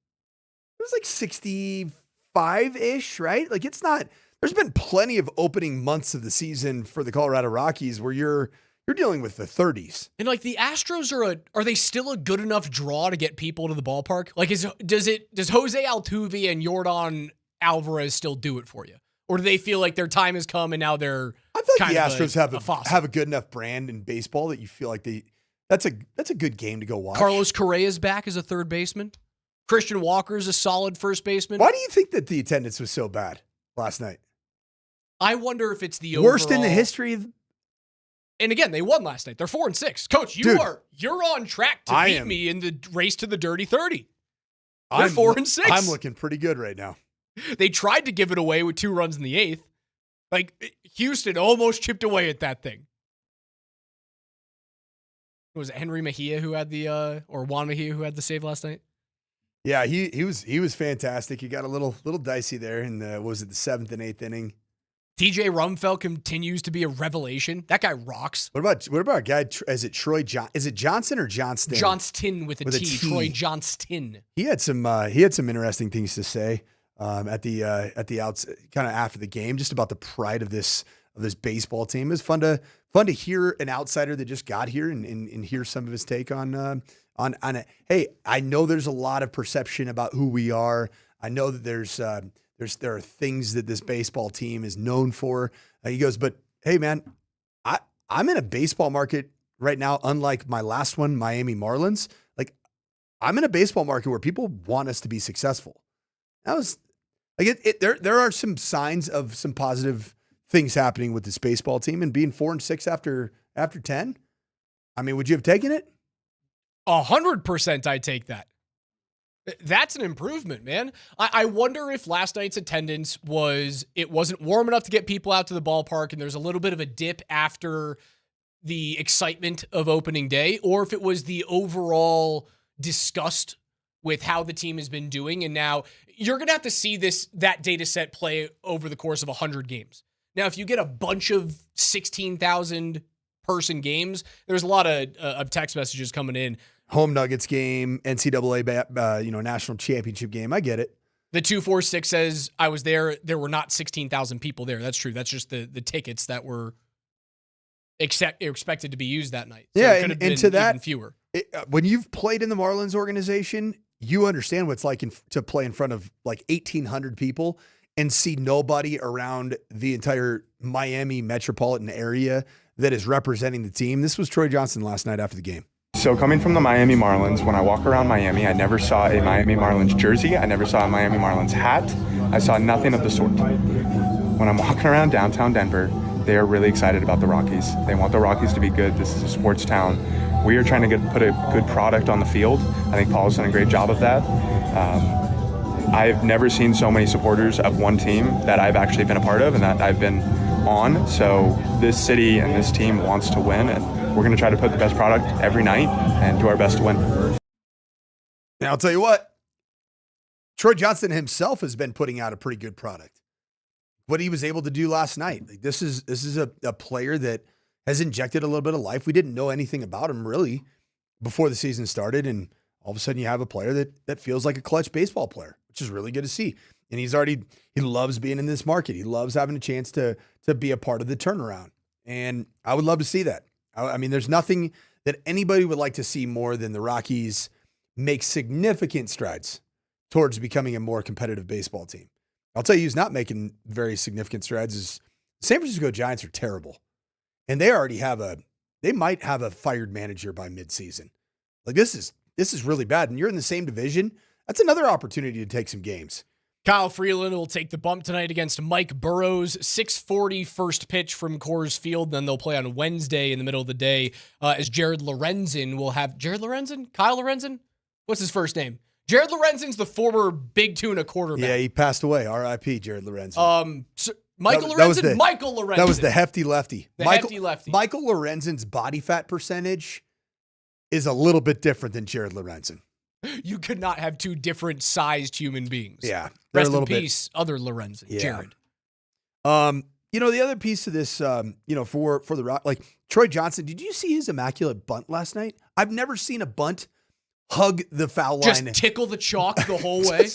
It was like 65-ish, right? Like it's not, there's been plenty of opening months of the season for the Colorado Rockies where you're dealing with the 30s. And like the Astros are they still a good enough draw to get people to the ballpark? Like does Jose Altuve and Yordan Alvarez still do it for you? Or do they feel like their time has come and now they're I feel like kind the of Astros have a good enough brand in baseball that you feel like that's a good game to go watch. Carlos Correa's back as a third baseman. Christian Walker's a solid first baseman. Why do you think that the attendance was so bad last night? I wonder if it's the worst in the history of. And again, they won last night. They're 4-6. Coach, you're on track to beat me in the race to the dirty 30. They're 4-6. I'm looking pretty good right now. They tried to give it away with 2 runs in the 8th. Like Houston almost chipped away at that thing. Was it Henry Mejia who had the or Juan Mejia who had the save last night? Yeah, he was fantastic. He got a little dicey there in the 7th and 8th inning. DJ Rumfeld continues to be a revelation. That guy rocks. What about a guy? Is it Troy? Is it Johnson or Johnston? Johnston with a T. Troy Johnston. He had some interesting things to say at the outs, kind of after the game, just about the pride of this baseball team. It was fun to hear an outsider that just got here and hear some of his take on it. Hey, I know there's a lot of perception about who we are. I know that there are things that this baseball team is known for. He goes, but hey, man, I'm in a baseball market right now, unlike my last one, Miami Marlins. Like, I'm in a baseball market where people want us to be successful. That was like there are some signs of some positive things happening with this baseball team, and being 4-6 after 10. I mean, would you have taken it? 100% I'd take that. That's an improvement, man. I wonder if last night's attendance wasn't warm enough to get people out to the ballpark and there's a little bit of a dip after the excitement of opening day, or if it was the overall disgust with how the team has been doing. And now you're going to have to see that data set play over the course of 100 games. Now, if you get a bunch of 16,000 person games, there's a lot of text messages coming in. Home Nuggets game, NCAA, national championship game. I get it. The 246 says I was there. There were not 16,000 people there. That's true. That's just the tickets that were expected to be used that night. So it could have been to that, even fewer. When you've played in the Marlins organization, you understand what it's like to play in front of like 1,800 people and see nobody around the entire Miami metropolitan area that is representing the team. This was Troy Johnston last night after the game. So coming from the Miami Marlins, when I walk around Miami, I never saw a Miami Marlins jersey. I never saw a Miami Marlins hat. I saw nothing of the sort. When I'm walking around downtown Denver, they are really excited about the Rockies. They want the Rockies to be good. This is a sports town. We are trying to put a good product on the field. I think Paul's done a great job of that. I've never seen so many supporters of one team that I've actually been a part of and that I've been on. So this city and this team wants to win, and we're going to try to put the best product every night and do our best to win. Now, I'll tell you what, Troy Johnston himself has been putting out a pretty good product. What he was able to do last night, like this is a player that has injected a little bit of life. We didn't know anything about him really before the season started, and all of a sudden you have a player that feels like a clutch baseball player, which is really good to see. And he loves being in this market. He loves having a chance to be a part of the turnaround. And I would love to see that. I mean, there's nothing that anybody would like to see more than the Rockies make significant strides towards becoming a more competitive baseball team. I'll tell you who's not making very significant strides is the San Francisco Giants are terrible. And they might have a fired manager by midseason. Like this is really bad. And you're in the same division. That's another opportunity to take some games. Kyle Freeland will take the bump tonight against Mike Burrows. 6:40 first pitch from Coors Field. Then they'll play on Wednesday in the middle of the day as Jared Lorenzen will have... Jared Lorenzen? Kyle Lorenzen? What's his first name? Jared Lorenzen's the former Big Tuna quarterback. Yeah, he passed away. R.I.P. Jared Lorenzen. Michael Lorenzen? Michael Lorenzen. That was the hefty lefty. Hefty lefty. Michael Lorenzen's body fat percentage is a little bit different than Jared Lorenzen. You could not have two different sized human beings. Yeah. Rest in peace, other Lorenzen, yeah. Jared. The other piece of this, for the Rock, like Troy Johnson, did you see his immaculate bunt last night? I've never seen a bunt hug the foul line. Just tickle the chalk the whole way.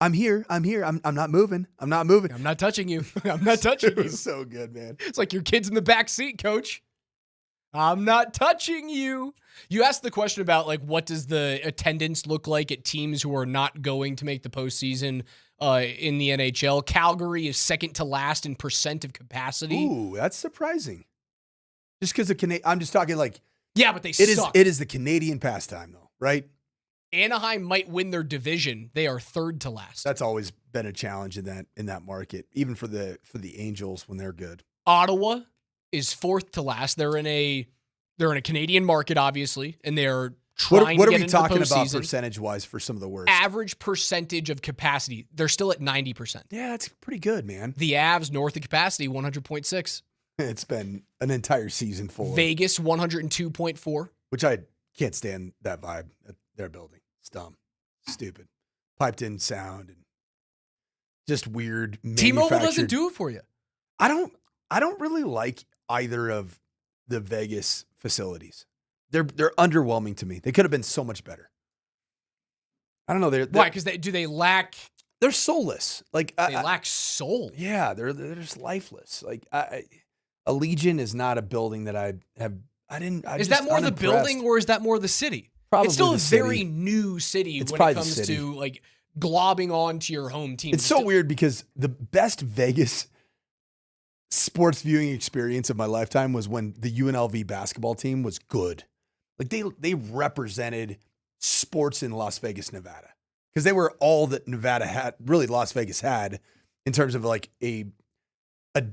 I'm here. I'm not moving. I'm not touching you. I'm not touching you. It was so good, man. It's like your kid's in the back seat, coach. I'm not touching you. You asked the question about like what does the attendance look like at teams who are not going to make the postseason in the NHL. Calgary is second to last in percent of capacity. Ooh, that's surprising. Just because I'm just talking like but they suck. It is the Canadian pastime though, right? Anaheim might win their division. They are third to last. That's always been a challenge in that market, even for the Angels when they're good. Ottawa is fourth to last. They're in a Canadian market, obviously, and they're trying what to are get we into talking the about postseason. percentage-wise for some of the worst? Average percentage of capacity. They're still at 90%. Yeah, that's pretty good, man. The Avs, north of capacity, 100.6. It's been an entire season full. Vegas, 102.4. Which I can't stand that vibe at their building. It's dumb. Stupid. Piped in sound and just weird. T-Mobile doesn't do it for you. I don't really like either of the Vegas facilities. They're underwhelming to me. They could have been so much better. I don't know. Why? Because they lack. They're soulless. Like they lack soul. Yeah, they're just lifeless. Like Allegiant is not a building that I have. Is that more the building or is that more the city? Probably it's still the a city. very new city It's when probably it the comes city. to like globbing onto your home team. It's so weird because the best Vegas sports viewing experience of my lifetime was when the UNLV basketball team was good. Like they represented sports in Las Vegas, Nevada, because they were all that Nevada had, really Las Vegas had, in terms of like a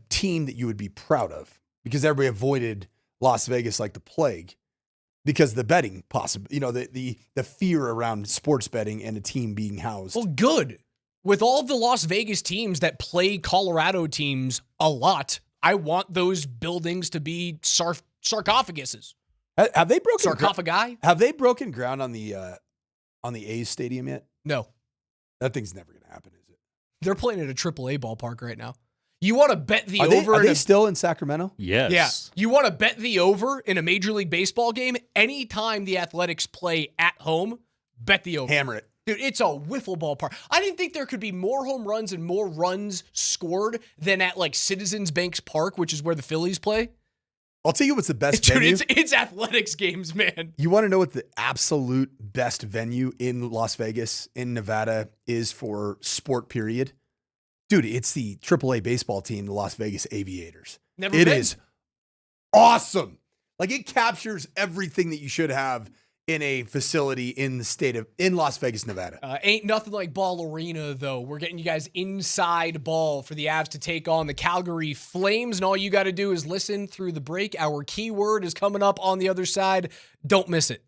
team that you would be proud of, because everybody avoided Las Vegas like the plague because the betting the fear around sports betting and a team being housed. Well, good. With all of the Las Vegas teams that play Colorado teams a lot, I want those buildings to be sarcophaguses. Have they broken sarcophagi? Have they broken ground on the A's stadium yet? No. That thing's never going to happen, is it? They're playing at a AAA ballpark right now. You want to bet the over? Are they in still in Sacramento? Yes. Yeah. You want to bet the over in a Major League Baseball game? Anytime the Athletics play at home, bet the over. Hammer it. Dude, it's a wiffle ball park. I didn't think there could be more home runs and more runs scored than at like Citizens Banks Park, which is where the Phillies play. I'll tell you what's the best Dude, venue. it's Athletics games, man. You want to know what the absolute best venue in Las Vegas, in Nevada, is for sport, period? Dude, it's the AAA baseball team, the Las Vegas Aviators. Never It been. is awesome. Like, it captures everything that you should have in a facility in Las Vegas, Nevada. Ain't nothing like Ball Arena, though. We're getting you guys inside ball for the Avs to take on the Calgary Flames, and all you got to do is listen through the break. Our keyword is coming up on the other side. Don't miss it.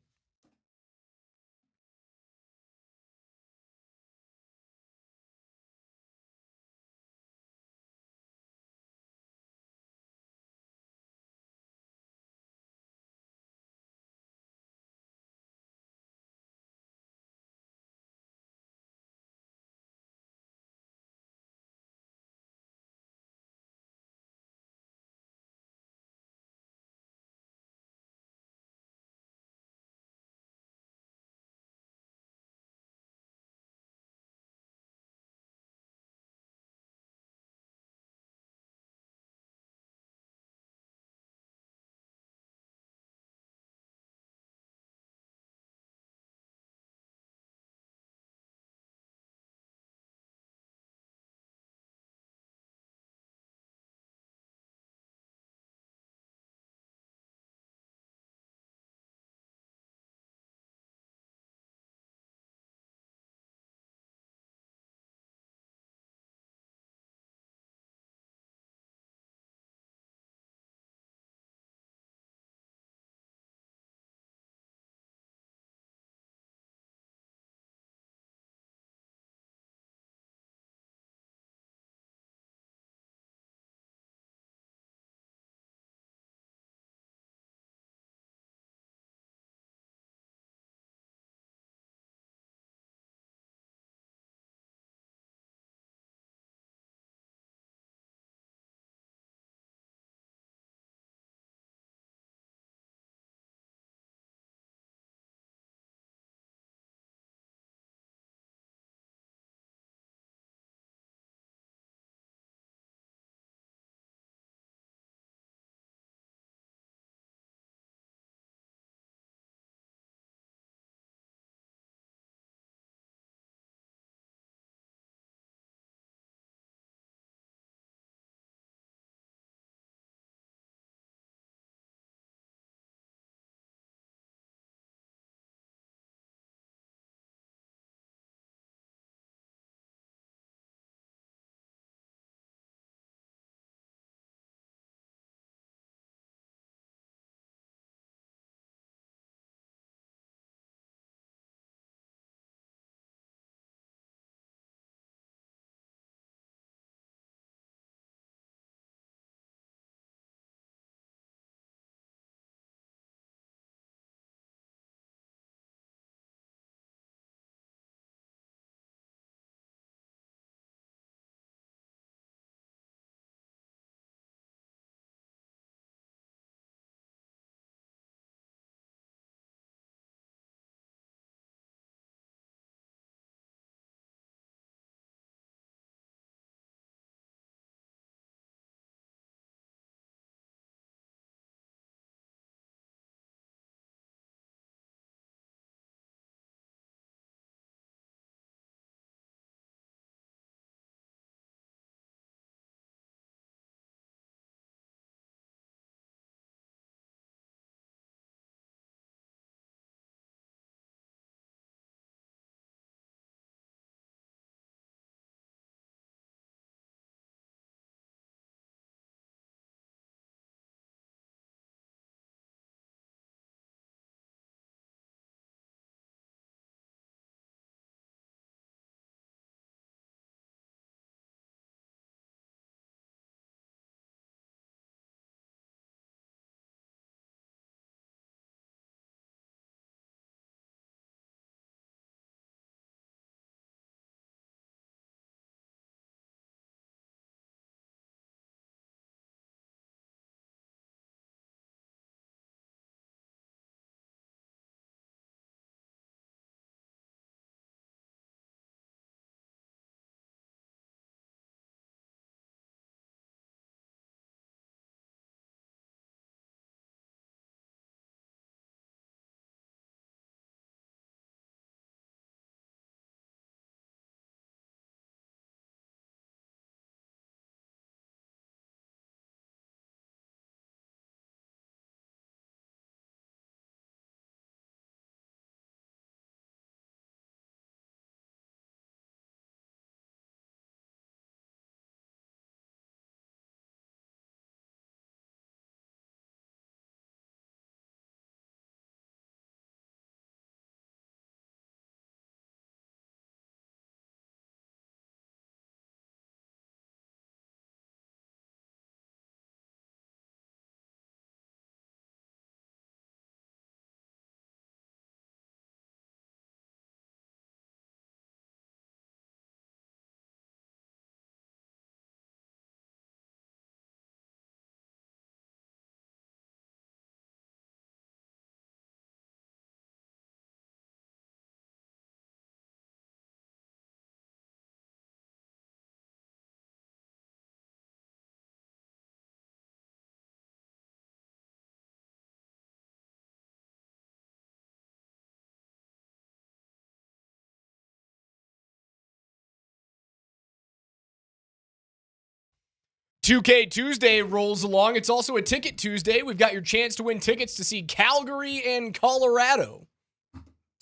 2K Tuesday rolls along. It's also a Ticket Tuesday. We've got your chance to win tickets to see Calgary and Colorado.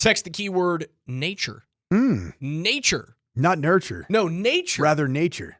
Text the keyword nature. Nature. Not nurture. No, nature. Rather nature.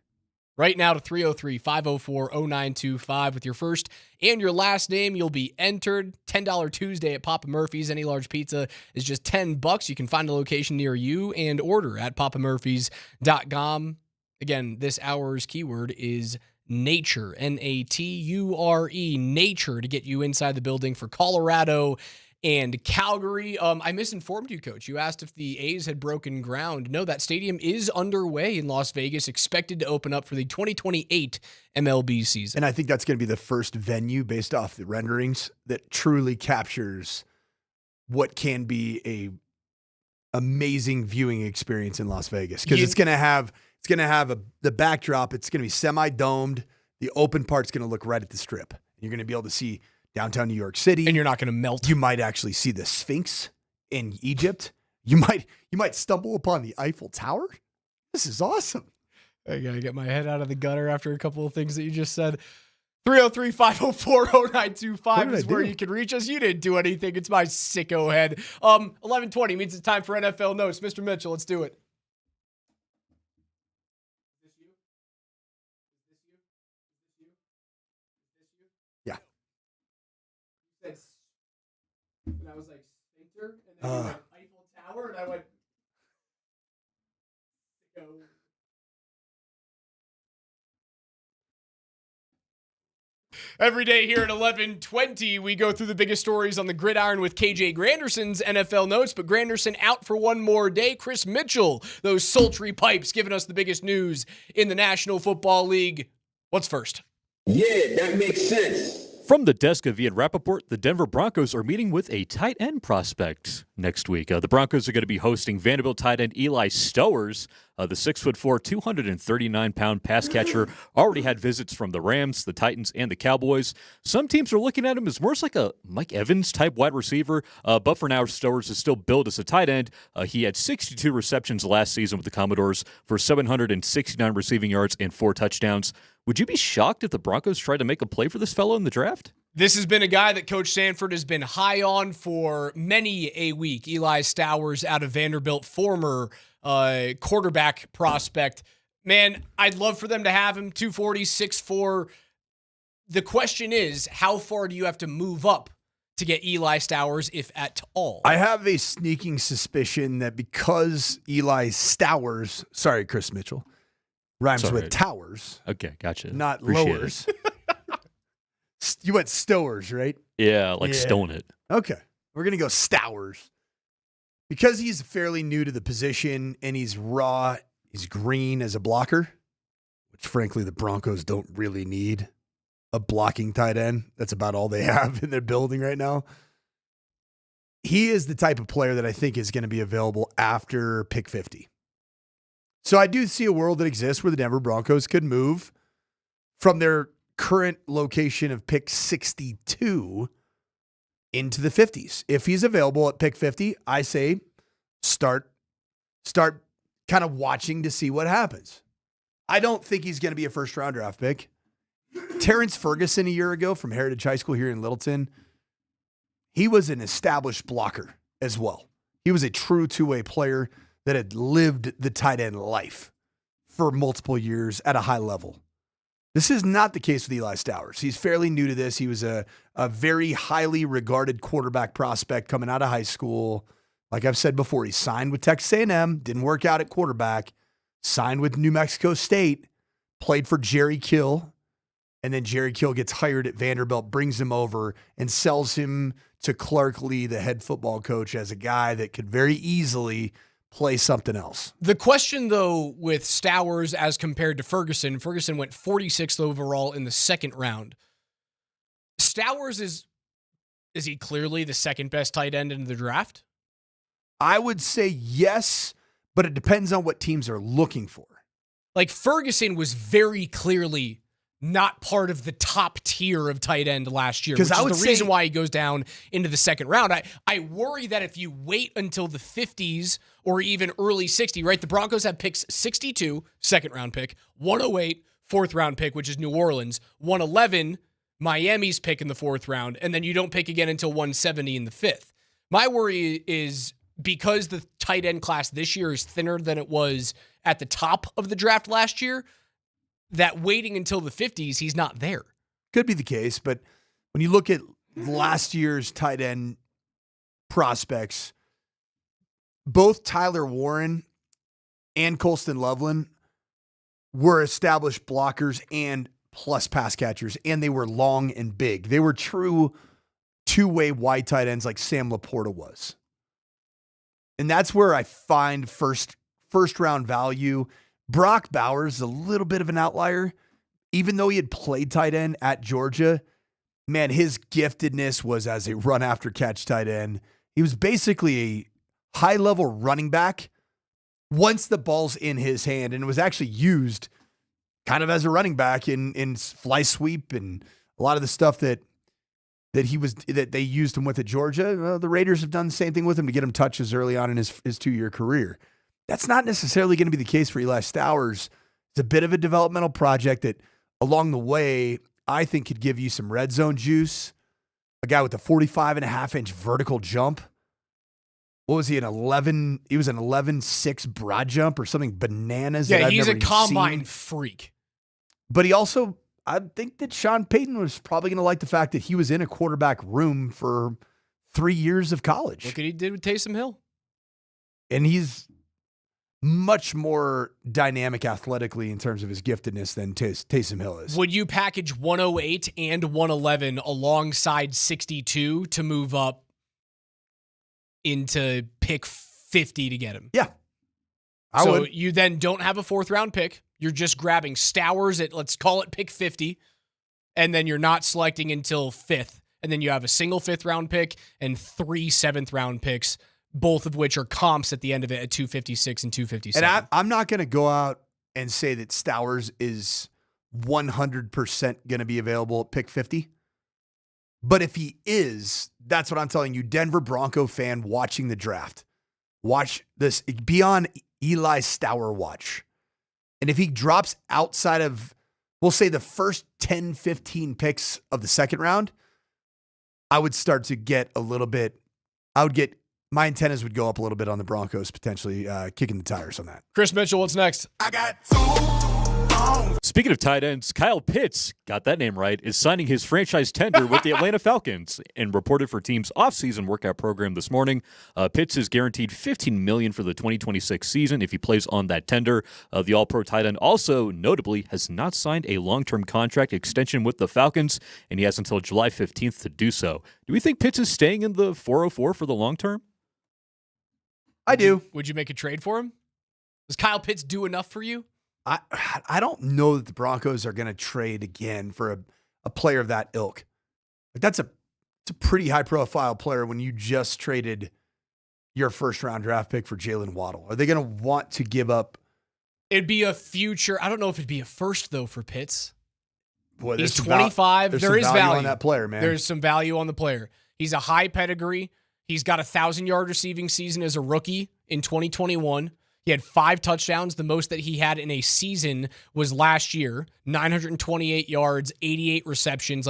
Right now to 303-504-0925 with your first and your last name. You'll be entered. $10 Tuesday at Papa Murphy's. Any large pizza is just $10. You can find a location near you and order at papamurphys.com. Again, this hour's keyword is nature. Nature. Nature to get you inside the building for Colorado and Calgary. I misinformed you, Coach. You asked if the A's had broken ground. No, that stadium is underway in Las Vegas, expected to open up for the 2028 MLB season. And I think that's going to be the first venue based off the renderings that truly captures what can be a amazing viewing experience in Las Vegas. Because it's going to have the backdrop. It's going to be semi-domed. The open part's going to look right at the Strip. You're going to be able to see downtown New York City. And you're not going to melt. You might actually see the Sphinx in Egypt. You might stumble upon the Eiffel Tower. This is awesome. I got to get my head out of the gutter after a couple of things that you just said. 303-504-0925 is where you can reach us. You didn't do anything. It's my sicko head. 11:20 means it's time for NFL Notes. Mr. Mitchell, let's do it. And I was like, sphincter, and then he went Eiffel Tower, and I went, go. Every day here at 11:20, we go through the biggest stories on the gridiron with KJ Granderson's NFL Notes, but Granderson out for one more day. Chris Mitchell, those sultry pipes, giving us the biggest news in the National Football League. What's first? Yeah, that makes sense. From the desk of Ian Rappaport, the Denver Broncos are meeting with a tight end prospect next week. The Broncos are going to be hosting Vanderbilt tight end Eli Stowers. The 6'4", 239-pound pass catcher already had visits from the Rams, the Titans, and the Cowboys. Some teams are looking at him as more like a Mike Evans-type wide receiver, but for now, Stowers is still billed as a tight end. He had 62 receptions last season with the Commodores for 769 receiving yards and 4 touchdowns. Would you be shocked if the Broncos tried to make a play for this fellow in the draft? This has been a guy that Coach Sanford has been high on for many a week. Eli Stowers out of Vanderbilt, former quarterback prospect. Man, I'd love for them to have him, 240, 6'4". The question is, how far do you have to move up to get Eli Stowers, if at all? I have a sneaking suspicion that because Eli Stowers, sorry, Chris Mitchell, rhymes with towers. Okay, gotcha. Not Appreciate lowers. You went Stowers, right? Yeah, like stone it. Okay. We're going to go Stowers. Because he's fairly new to the position and he's raw, he's green as a blocker, which frankly the Broncos don't really need a blocking tight end. That's about all they have in their building right now. He is the type of player that I think is going to be available after pick 50. So I do see a world that exists where the Denver Broncos could move from their current location of pick 62 into the 50s. If he's available at pick 50, I say start kind of watching to see what happens. I don't think he's going to be a first-round draft pick. Terrence Ferguson a year ago from Heritage High School here in Littleton, he was an established blocker as well. He was a true two-way player that had lived the tight end life for multiple years at a high level. This is not the case with Eli Stowers. He's fairly new to this. He was a very highly regarded quarterback prospect coming out of high school. Like I've said before, he signed with Texas A&M, didn't work out at quarterback, signed with New Mexico State, played for Jerry Kill, and then Jerry Kill gets hired at Vanderbilt, brings him over, and sells him to Clark Lee, the head football coach, as a guy that could very easily play something else. The question, though, with Stowers as compared to Ferguson went 46th overall in the second round. Stowers is he clearly the second best tight end in the draft? I would say yes, but it depends on what teams are looking for. Like Ferguson was very clearly not part of the top tier of tight end last year, which is the reason why he goes down into the second round. I worry that if you wait until the 50s or even early 60, right? The Broncos have picks 62, second round pick, 108, fourth round pick, which is New Orleans. 111, Miami's pick in the fourth round, and then you don't pick again until 170 in the fifth. My worry is because the tight end class this year is thinner than it was at the top of the draft last year, that waiting until the 50s, he's not there. Could be the case, but when you look at last year's tight end prospects, both Tyler Warren and Colston Loveland were established blockers and plus pass catchers, and they were long and big. They were true two-way wide tight ends like Sam Laporta was. And that's where I find first round value. Brock Bowers is a little bit of an outlier. Even though he had played tight end at Georgia, man, his giftedness was as a run after catch tight end. He was basically a high-level running back once the ball's in his hand, and it was actually used kind of as a running back in fly sweep and a lot of the stuff that they used him with at Georgia. The Raiders have done the same thing with him to get him touches early on in his 2-year career. That's not necessarily going to be the case for Eli Stowers. It's a bit of a developmental project that along the way, I think could give you some red zone juice. A guy with a 45.5-inch vertical jump. What was he, he was an 11.6 broad jump or something bananas. Yeah, that I've he's never a combine seen. freak. But he also, I think that Sean Payton was probably going to like the fact that he was in a quarterback room for 3 years of college. Look what he did with Taysom Hill. And he's much more dynamic athletically in terms of his giftedness than Taysom Hill is. Would you package 108 and 111 alongside 62 to move up into pick 50 to get him? Yeah. I would. You then don't have a fourth round pick. You're just grabbing Stowers at, let's call it pick 50, and then you're not selecting until 5th. And then you have a single 5th round pick and 3 7th round picks, both of which are comps at the end of it at 256 and 257. And I'm not going to go out and say that Stowers is 100% going to be available at pick 50. But if he is, that's what I'm telling you, Denver Bronco fan watching the draft. Watch this. Be on Eli Stower watch. And if he drops outside of, we'll say, the first 10, 15 picks of the second round, I would start to get a little bit, my antennas would go up a little bit on the Broncos, potentially kicking the tires on that. Chris Mitchell, what's next? I got 2 phones. Speaking of tight ends, Kyle Pitts, got that name right, is signing his franchise tender with the Atlanta Falcons and reported for team's offseason workout program this morning. Pitts is guaranteed $15 million for the 2026 season if he plays on that tender. The All-Pro tight end also, notably, has not signed a long-term contract extension with the Falcons, and he has until July 15th to do so. Do we think Pitts is staying in the 404 for the long term? I do. Would you make a trade for him? Does Kyle Pitts do enough for you? I don't know that the Broncos are going to trade again for a player of that ilk. It's a pretty high-profile player when you just traded your first-round draft pick for Jalen Waddle. Are they going to want to give up? It'd be a future. I don't know if it'd be a first, though, for Pitts. Boy, he's 25. There is value on that player, man. There's some value on the player. He's a high pedigree. He's got a 1,000-yard receiving season as a rookie in 2021. He had 5 touchdowns. The most that he had in a season was last year. 928 yards, 88 receptions.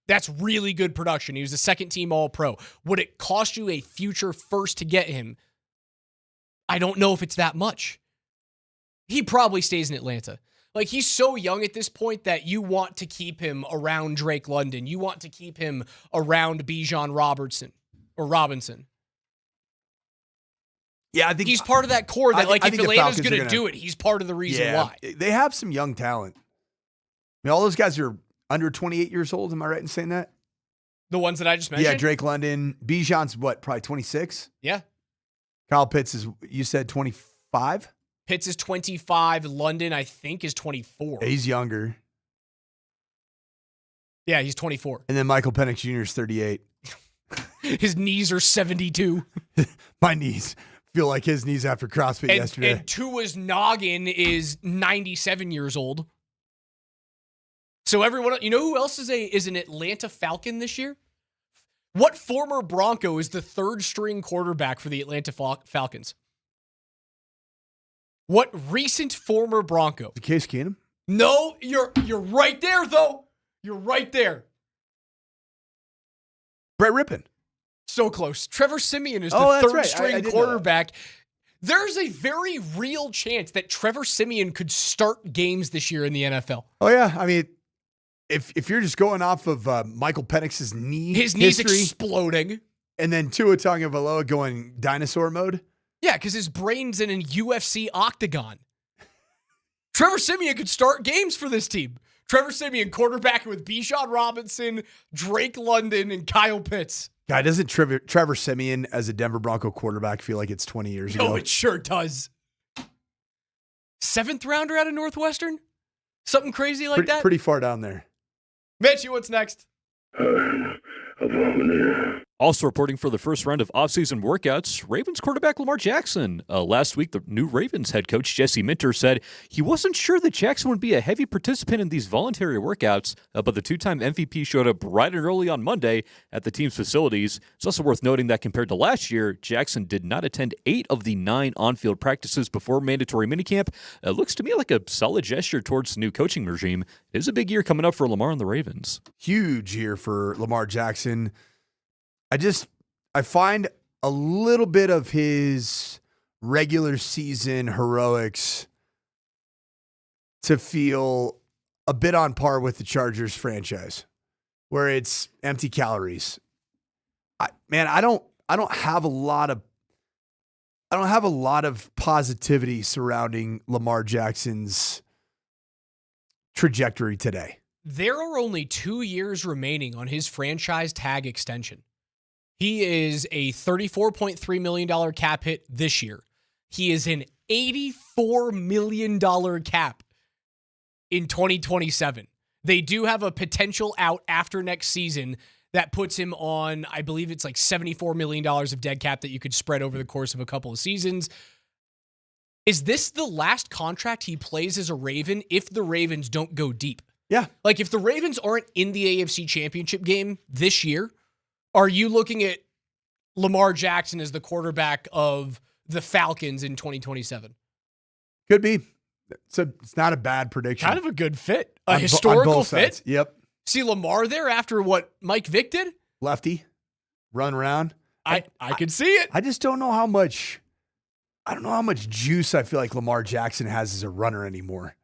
That's really good production. He was a second-team All-Pro. Would it cost you a future first to get him? I don't know if it's that much. He probably stays in Atlanta. He's so young at this point that you want to keep him around Drake London. You want to keep him around Bijan Robinson. Yeah, I think he's part of that core that, if Atlanta's going to do it, he's part of the reason why. They have some young talent. All those guys are under 28 years old. Am I right in saying that? The ones that I just mentioned? Yeah, Drake London. Bijan's probably 26? Yeah. Kyle Pitts is, you said 25? Pitts is 25. London, I think, is 24. Yeah, he's younger. Yeah, he's 24. And then Michael Penix Jr. is 38. His knees are 72. My knees feel like his knees after CrossFit yesterday. And Tua's noggin is 97 years old. So everyone, you know who else is an Atlanta Falcon this year? What former Bronco is the third string quarterback for the Atlanta Falcons? What recent former Bronco? Case Keenum? No, you're right there, though. You're right there. Brett Rippon. So close. Trevor Siemian is the third-string quarterback. There's a very real chance that Trevor Siemian could start games this year in the NFL. Oh, yeah. I mean, if you're just going off of Michael Penix's knee His knee's history, exploding. And then Tua Tagovailoa going dinosaur mode. Yeah, because his brain's in a UFC octagon. Trevor Siemian could start games for this team. Trevor Siemian quarterback with Bijan Robinson, Drake London, and Kyle Pitts. God, doesn't Trevor Siemian as a Denver Bronco quarterback feel like it's 20 years ago? No, it sure does. 7th rounder out of Northwestern? Something crazy like that? Pretty far down there. Mitchie, what's next? Also reporting for the first round of offseason workouts, Ravens quarterback Lamar Jackson. Last week, the new Ravens head coach Jesse Minter said he wasn't sure that Jackson would be a heavy participant in these voluntary workouts, but the two-time MVP showed up bright and early on Monday at the team's facilities. It's also worth noting that compared to last year, Jackson did not attend 8 of the 9 on-field practices before mandatory minicamp. It looks to me like a solid gesture towards the new coaching regime. It is a big year coming up for Lamar and the Ravens. Huge year for Lamar Jackson. I find a little bit of his regular season heroics to feel a bit on par with the Chargers franchise, where it's empty calories. I don't have a lot of positivity surrounding Lamar Jackson's trajectory today. There are only 2 years remaining on his franchise tag extension. He is a $34.3 million cap hit this year. He is an $84 million cap in 2027. They do have a potential out after next season that puts him on, I believe it's like $74 million of dead cap that you could spread over the course of a couple of seasons. Is this the last contract he plays as a Raven if the Ravens don't go deep? Yeah. Like if the Ravens aren't in the AFC Championship game this year, are you looking at Lamar Jackson as the quarterback of the Falcons in 2027? Could be. It's not a bad prediction. Kind of a good fit. A historical fit. Yep. See Lamar there after what Mike Vick did? Lefty. Run around. I could see it. I just don't know how much juice I feel like Lamar Jackson has as a runner anymore.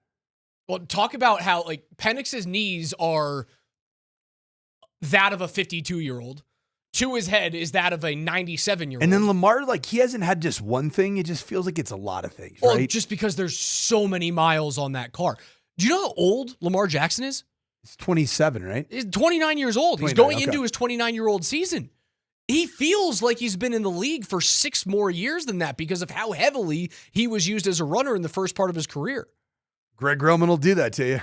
Well, talk about how like Penix's knees are that of a 52-year-old. To his head is that of a 97-year-old. And then Lamar, like, he hasn't had just one thing. It just feels like it's a lot of things, well, right? Just because there's so many miles on that car. Do you know how old Lamar Jackson is? He's 27, right? He's 29 years old. He's going into his 29-year-old season. He feels like he's been in the league for 6 more years than that because of how heavily he was used as a runner in the first part of his career. Greg Roman will do that to you.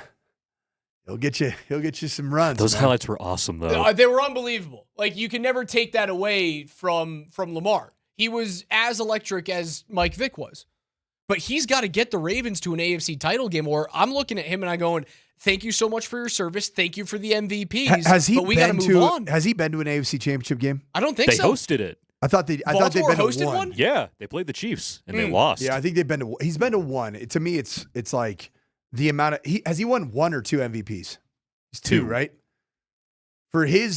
He'll get you some runs. Those highlights were awesome, though. They were unbelievable. Like, you can never take that away from Lamar. He was as electric as Mike Vick was. But he's got to get the Ravens to an AFC title game, or I'm looking at him and I'm going, thank you so much for your service. Thank you for the MVPs. But we got to move on. Has he been to an AFC championship game? I don't think so. They hosted it. I thought they'd been hosted to one. Yeah, they played the Chiefs and they lost. Yeah, I think he's been to one. To me, it's like the amount of has he won 1 or 2 MVPs? He's 2, right? For him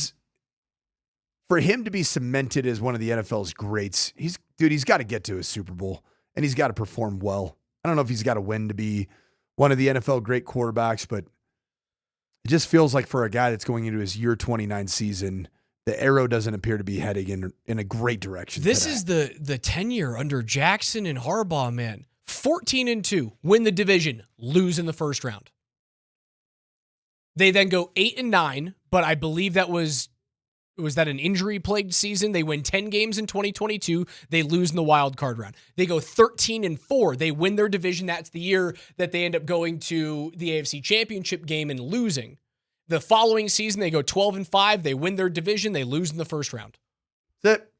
to be cemented as one of the NFL's greats, he's got to get to a Super Bowl and he's got to perform well. I don't know if he's got to win to be one of the NFL great quarterbacks, but it just feels like for a guy that's going into his year 29 season, the arrow doesn't appear to be heading in a great direction. This is the tenure under Jackson and Harbaugh, man. 14-2, win the division, lose in the first round. They then go 8-9, but I believe that was that an injury-plagued season? They win 10 games in 2022. They lose in the wild card round. They go 13-4. They win their division. That's the year that they end up going to the AFC Championship game and losing. The following season, they go 12-5. They win their division. They lose in the first round. That's it.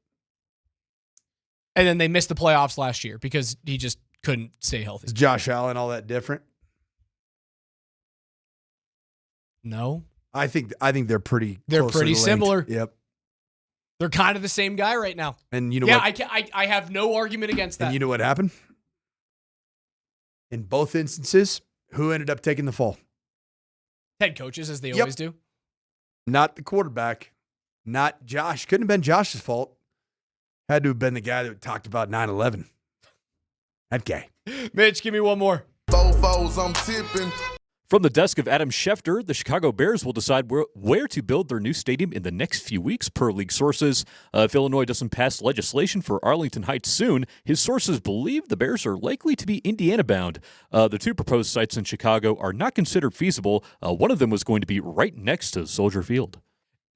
And then they missed the playoffs last year because he just couldn't stay healthy. Is Josh Allen all that different? No. I think they're pretty similar. Yep. They're kind of the same guy right now. And you know what? what? I have no argument against that. And you know what happened? In both instances, who ended up taking the fall? Head coaches, as they always do. Not the quarterback. Not Josh. Couldn't have been Josh's fault. Had to have been the guy that talked about 9/11. That guy. Mitch, give me one more. Fofos, I'm tipping. From the desk of Adam Schefter, the Chicago Bears will decide where to build their new stadium in the next few weeks, per league sources. If Illinois doesn't pass legislation for Arlington Heights soon, his sources believe the Bears are likely to be Indiana-bound. The two proposed sites in Chicago are not considered feasible. One of them was going to be right next to Soldier Field.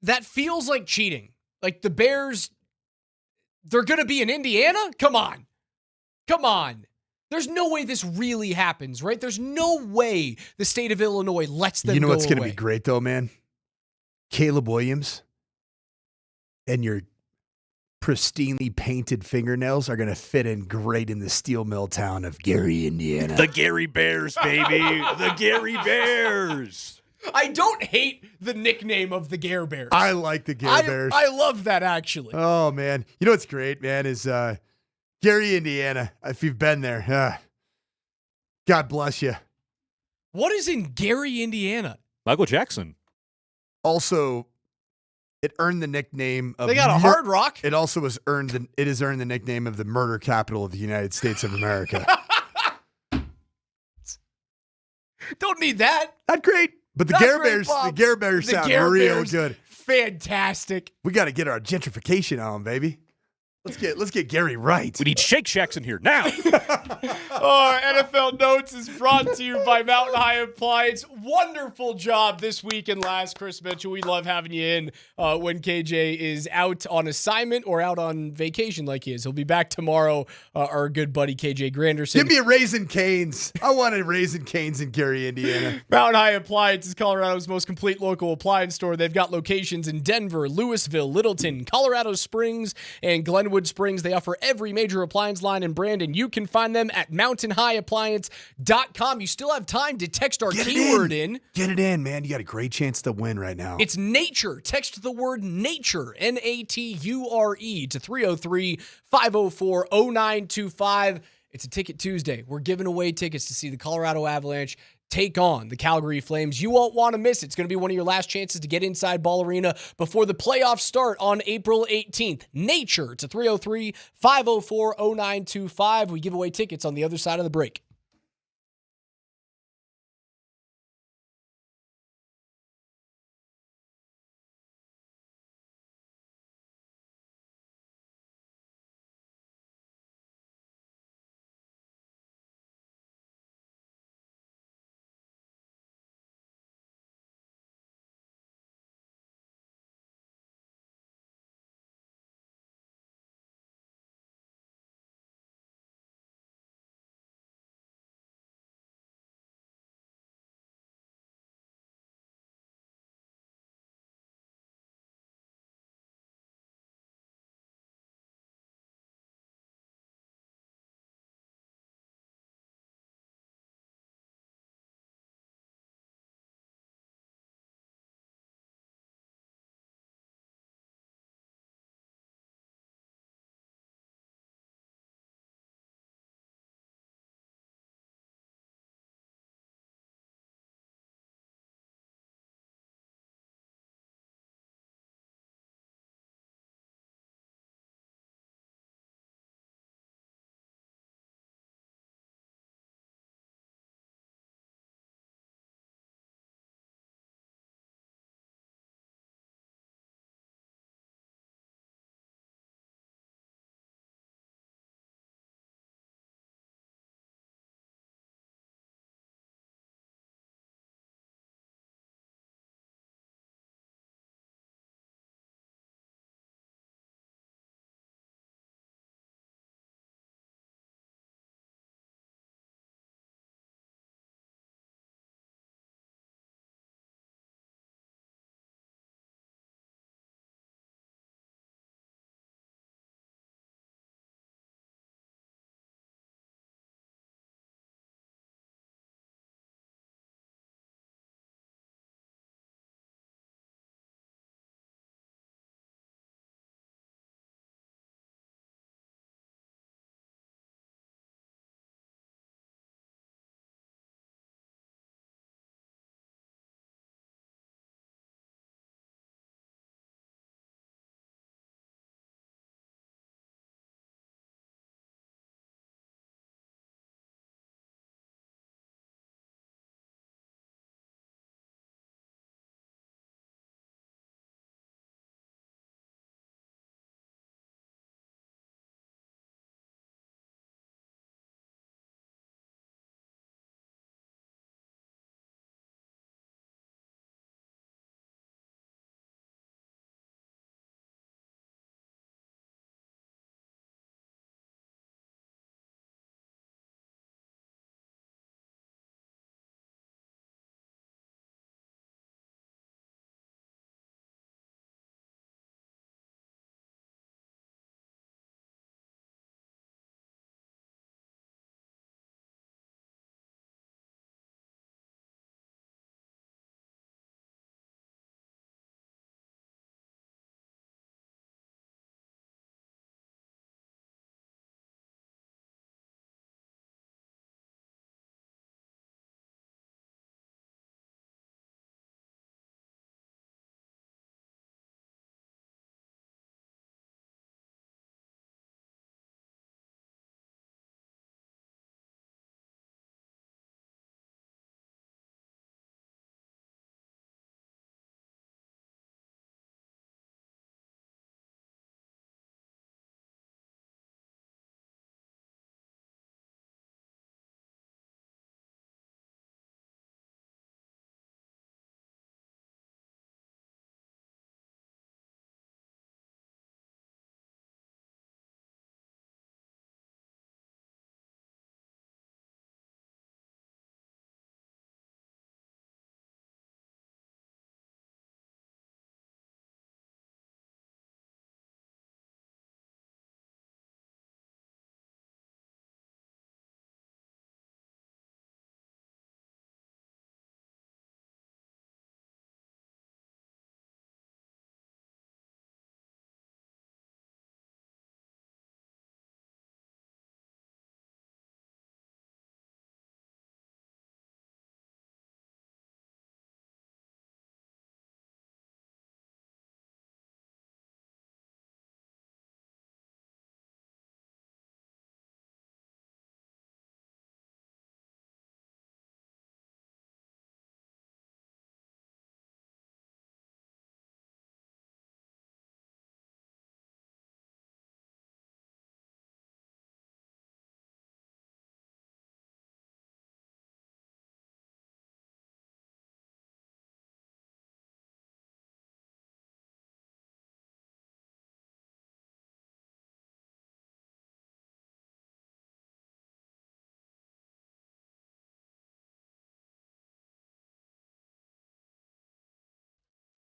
That feels like cheating. Like the Bears, they're going to be in Indiana? Come on. Come on. There's no way this really happens, right? There's no way the state of Illinois lets them go. You know what's going to away. be great, though, man? Caleb Williams and your pristinely painted fingernails are going to fit in great in the steel mill town of Gary, Indiana. The Gary Bears, baby. The Gary Bears. I don't hate the nickname of the Gare Bears. I like the Gare Bears. I love that, actually. Oh, man. You know what's great, man, is Gary, Indiana. If you've been there, God bless you. What is in Gary, Indiana? Michael Jackson. Also, it earned the nickname of. They got a Hard Rock. It also has earned the nickname of the murder capital of the United States of America. Don't need that. Not great, but the Not Gare great, Bears, Bob. the Gare Bears The sound Gare real Bears, good. Fantastic. We got to get our gentrification on, baby. Let's get Gary right. We need Shake Shacks in here now. Our NFL Notes is brought to you by Mountain High Appliance. Wonderful job this week and last, Chris Mitchell. We love having you in when KJ is out on assignment or out on vacation like he is. He'll be back tomorrow, our good buddy KJ Granderson. Give me a Raisin Canes. I want a Raisin Canes in Gary, Indiana. Mountain High Appliance is Colorado's most complete local appliance store. They've got locations in Denver, Louisville, Littleton, Colorado Springs, and Glenwood Springs. They offer every major appliance line and brand, and you can find them at mountainhighappliance.com. You still have time to text our keyword in. Get it in, man. You got a great chance to win right now. It's nature. Text the word nature, Nature, to 303-504-0925. It's a Ticket Tuesday. We're giving away tickets to see the Colorado Avalanche take on the Calgary Flames. You won't want to miss it. It's going to be one of your last chances to get inside Ball Arena before the playoffs start on April 18th. Nature to 303-504-0925. We give away tickets on the other side of the break.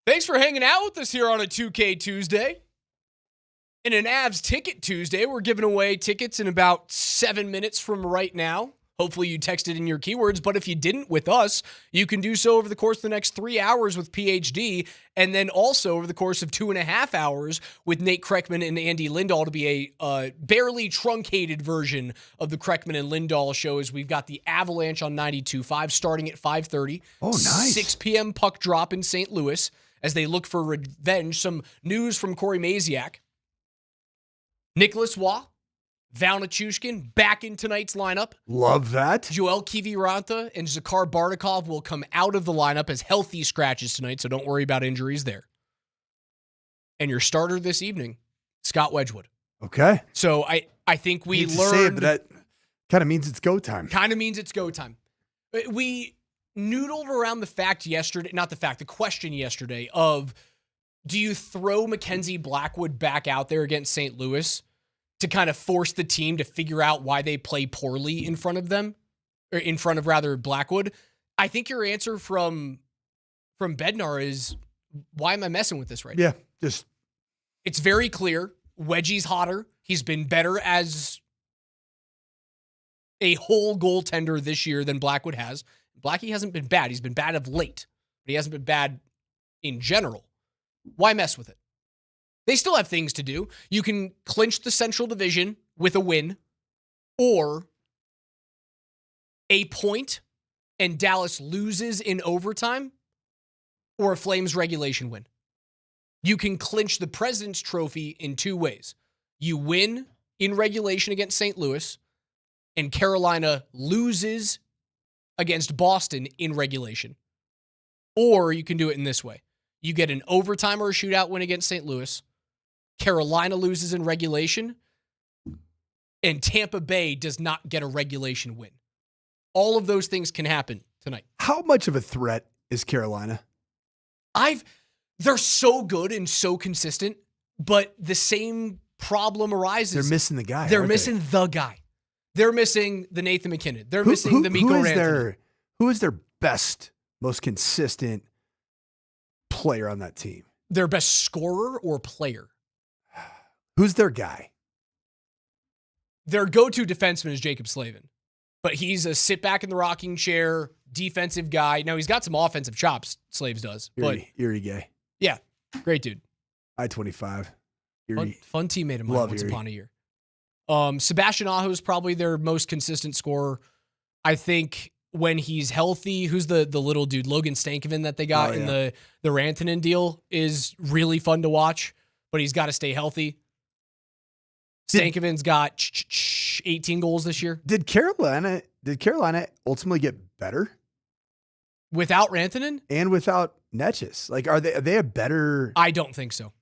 Thanks for hanging out with us here on a 2K Tuesday. In an Avs Ticket Tuesday, we're giving away tickets in about 7 minutes from right now. Hopefully you texted in your keywords, but if you didn't with us, you can do so over the course of the next 3 hours with PhD, and then also over the course of 2.5 hours with Nate Kreckman and Andy Lindahl to be a barely truncated version of the Kreckman and Lindahl show, as we've got the Avalanche on 92.5 starting at 5:30. Oh, nice. 6 p.m. puck drop in St. Louis as they look for revenge. Some news from Corey Maziak. Nicholas Waugh, Val Nichushkin back in tonight's lineup. Love that. Joel Kiviranta and Zakhar Bardakov will come out of the lineup as healthy scratches tonight, so don't worry about injuries there. And your starter this evening, Scott Wedgwood. Okay. So I think we Hate to learned. say it, but that kind of means it's go time. Kind of means it's go time. We noodled around the question yesterday of, do you throw Mackenzie Blackwood back out there against St. Louis to kind of force the team to figure out why they play poorly in front of them, or in front of rather Blackwood? I think your answer from Bednar is, why am I messing with this right now? Yeah, It's very clear. Wedgie's hotter. He's been better as a whole goaltender this year than Blackwood has. Blackie hasn't been bad. He's been bad of late, but he hasn't been bad in general. Why mess with it? They still have things to do. You can clinch the Central Division with a win, or a point and Dallas loses in overtime, or a Flames regulation win. You can clinch the President's Trophy in 2 ways. You win in regulation against St. Louis, and Carolina loses against Boston in regulation. Or you can do it in this way. You get an overtime or a shootout win against St. Louis. Carolina loses in regulation. And Tampa Bay does not get a regulation win. All of those things can happen tonight. How much of a threat is Carolina? They're so good and so consistent, but the same problem arises. They're missing the guy. They're missing the guy. They're missing the Nathan McKinnon. They're missing the Mikko Rantanen. Who is their best, most consistent player on that team? Their best scorer or player? Who's their guy? Their go-to defenseman is Jacob Slavin, but he's a sit back in the rocking chair defensive guy. Now, he's got some offensive chops, Slaves does. Erie gay. Yeah, great dude. I-25. Fun teammate of mine once upon a year. Sebastian Aho is probably their most consistent scorer. I think when he's healthy, who's the little dude, Logan Stankoven that they got in the Rantanen deal, is really fun to watch, but he's got to stay healthy. Stankoven's got 18 goals this year. Did Carolina ultimately get better without Rantanen and without Netches? Like, are they a better? I don't think so.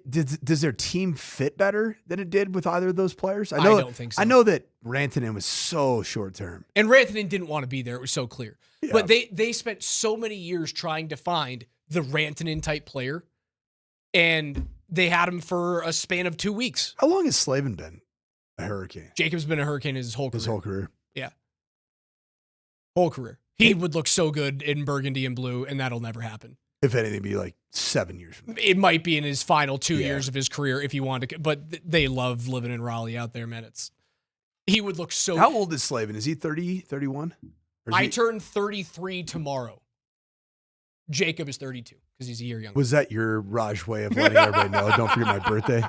Does their team fit better than it did with either of those players? I don't think so. I know that Rantanen was so short term, and Rantanen didn't want to be there. It was so clear. Yeah. But they spent so many years trying to find the Rantanen type player, and they had him for a span of 2 weeks. How long has Slavin been a Hurricane? Jacob's been a Hurricane his whole career. Yeah. Whole career. He would look so good in burgundy and blue, and that'll never happen. If anything, it'd be like 7 years from now. It might be in his final 2 years of his career if he wanted to, but they love living in Raleigh out there, man. He would look so How old is Slavin? Is he 30, 31? I turn 33 tomorrow. Jacob is 32 because he's a year younger. Was that your Raj way of letting everybody know? Don't forget my birthday.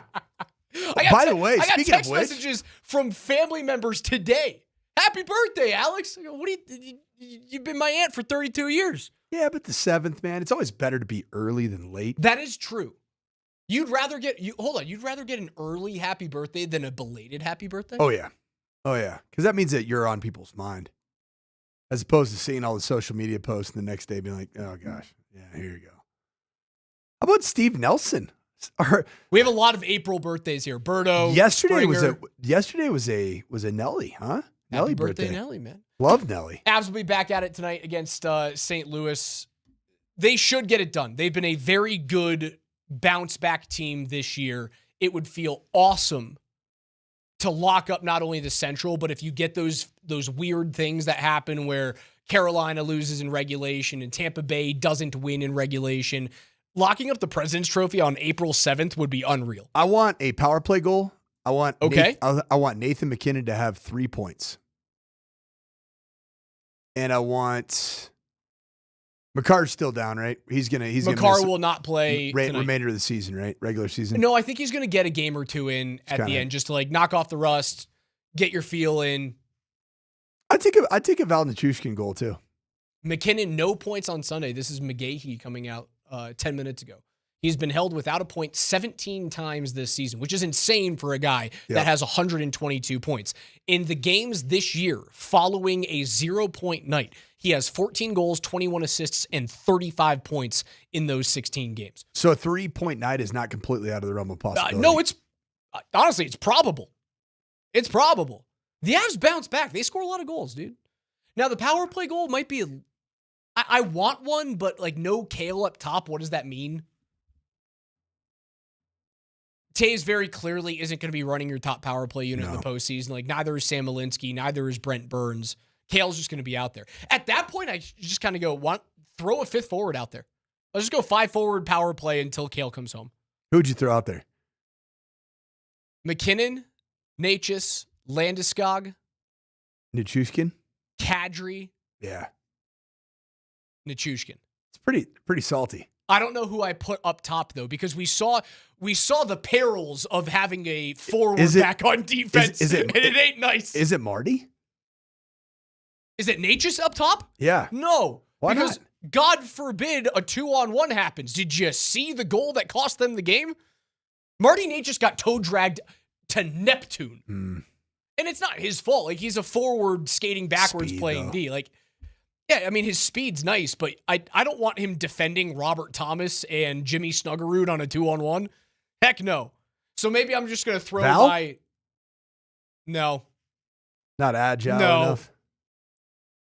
By the way, I got speaking text of which, messages from family members today. Happy birthday, Alex. I go, what do you've been my aunt for 32 years. Yeah, but the 7th, man, it's always better to be early than late. That is true. You'd rather get an early happy birthday than a belated happy birthday? Oh yeah. Because that means that you're on people's mind. As opposed to seeing all the social media posts and the next day being like, oh gosh, yeah, here you go. How about Steve Nelson? We have a lot of April birthdays here. Berto. Yesterday Springer. was a Nelly, huh? Happy birthday, Nelly, man. Love Nelly. Avs will be back at it tonight against St. Louis. They should get it done. They've been a very good bounce back team this year. It would feel awesome to lock up not only the Central, but if you get those weird things that happen where Carolina loses in regulation and Tampa Bay doesn't win in regulation, Locking up the President's Trophy on April 7th would be unreal. I want a power play goal. I want Okay. I want Nathan McKinnon to have 3 points. And I want McCarr's still down, right? McCarr will not play tonight. remainder of the season, right? Regular season. No, I think he's going to get a game or two in at the end just to like knock off the rust, get your feel in. I'd take a Val Nichushkin goal too. McKinnon, no points on Sunday. This is McGahee coming out 10 minutes ago. He's been held without a point 17 times this season, which is insane for a guy that has 122 points. In the games this year, following a 0-point night, he has 14 goals, 21 assists, and 35 points in those 16 games. So a 3-point night is not completely out of the realm of possibility. No, it's honestly, it's probable. It's probable. The Avs bounce back. They score a lot of goals, dude. Now, the power play goal might be I want one, but like no Kale up top. What does that mean? Taves very clearly isn't going to be running your top power play unit in the postseason. Like neither is Sam Malinsky, neither is Brent Burns. Kale's just going to be out there. At that point, I just kind of go, throw a fifth forward out there. Let's just go 5 forward power play until Kale comes home. Who'd you throw out there? McKinnon, Necas, Landeskog, Nichushkin, Kadri. Yeah, Nichushkin. It's pretty salty. I don't know who I put up top though, because we saw the perils of having a forward back on defense, and it ain't nice. Is it Marty? Is it Necas up top? Yeah. No. Why because not? God forbid a 2-on-1 happens. Did you see the goal that cost them the game? Marty Necas got toe dragged to Neptune. And it's not his fault. Like he's a forward skating backwards playing D. Like, yeah, I mean, his speed's nice, but I don't want him defending Robert Thomas and Jimmy Snuggerud on a 2-on-1. Heck no. So maybe I'm just going to throw Val? No. Not agile No. enough.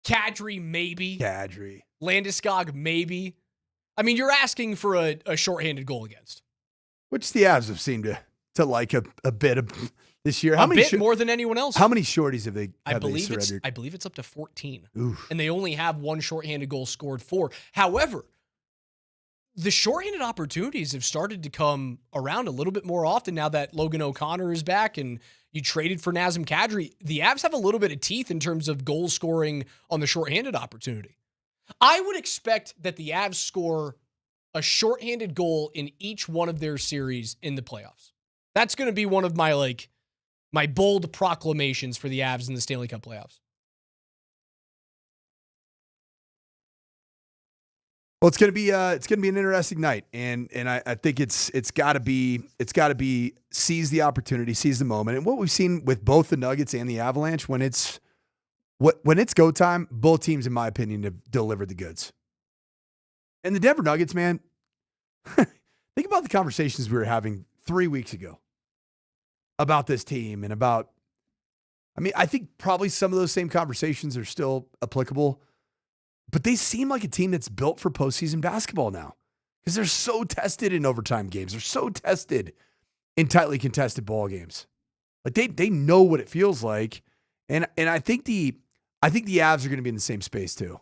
Kadri, maybe. Kadri. Landeskog, maybe. I mean, you're asking for a shorthanded goal against. Which the Avs have seemed to like a bit of this year. A bit more than anyone else. How many shorties have they surrendered? I believe it's up to 14. Oof. And they only have one shorthanded goal scored for. However, the shorthanded opportunities have started to come around a little bit more often now that Logan O'Connor is back and you traded for Nazem Kadri. The Avs have a little bit of teeth in terms of goal scoring on the shorthanded opportunity. I would expect that the Avs score a shorthanded goal in each one of their series in the playoffs. That's going to be one of my bold proclamations for the Avs in the Stanley Cup playoffs. Well, it's gonna be an interesting night, and I think it's gotta be seize the opportunity, seize the moment, and what we've seen with both the Nuggets and the Avalanche when it's go time, both teams, in my opinion, have delivered the goods. And the Denver Nuggets, man, think about the conversations we were having 3 weeks ago about this team and about. I mean, I think probably some of those same conversations are still applicable. But they seem like a team that's built for postseason basketball now because they're so tested in overtime games. They're so tested in tightly contested ball games. Like they know what it feels like, and I think the Avs are going to be in the same space too.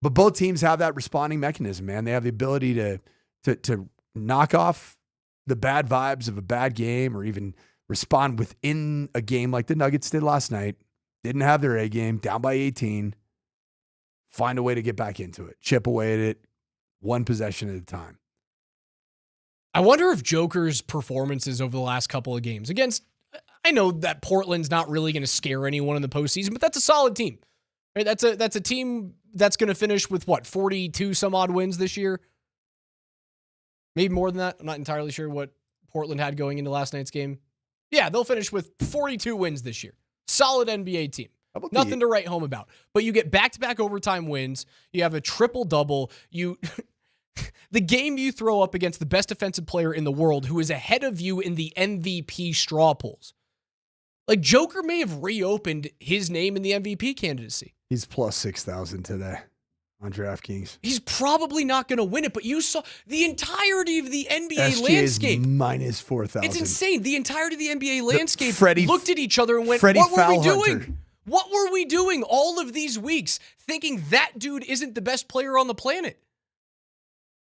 But both teams have that responding mechanism, man. They have the ability to knock off the bad vibes of a bad game or even respond within a game like the Nuggets did last night. Didn't have their A game, down by 18. Find a way to get back into it. Chip away at it, one possession at a time. I wonder if Joker's performances over the last couple of games against, I know that Portland's not really going to scare anyone in the postseason, but that's a solid team. Right? That's a team that's going to finish with 42 some odd wins this year. Maybe more than that. I'm not entirely sure what Portland had going into last night's game. Yeah, they'll finish with 42 wins this year. Solid NBA team. Nothing to write home about. But you get back-to-back overtime wins. You have a triple-double. The game you throw up against the best defensive player in the world who is ahead of you in the MVP straw polls. Like, Joker may have reopened his name in the MVP candidacy. He's plus 6,000 today on DraftKings. He's probably not going to win it, but you saw the entirety of the NBA SGA landscape. Is minus 4,000. It's insane. The entirety of the NBA landscape looked at each other and went, Freddie what were we Foul doing? Hunter. What were we doing all of these weeks thinking that dude isn't the best player on the planet?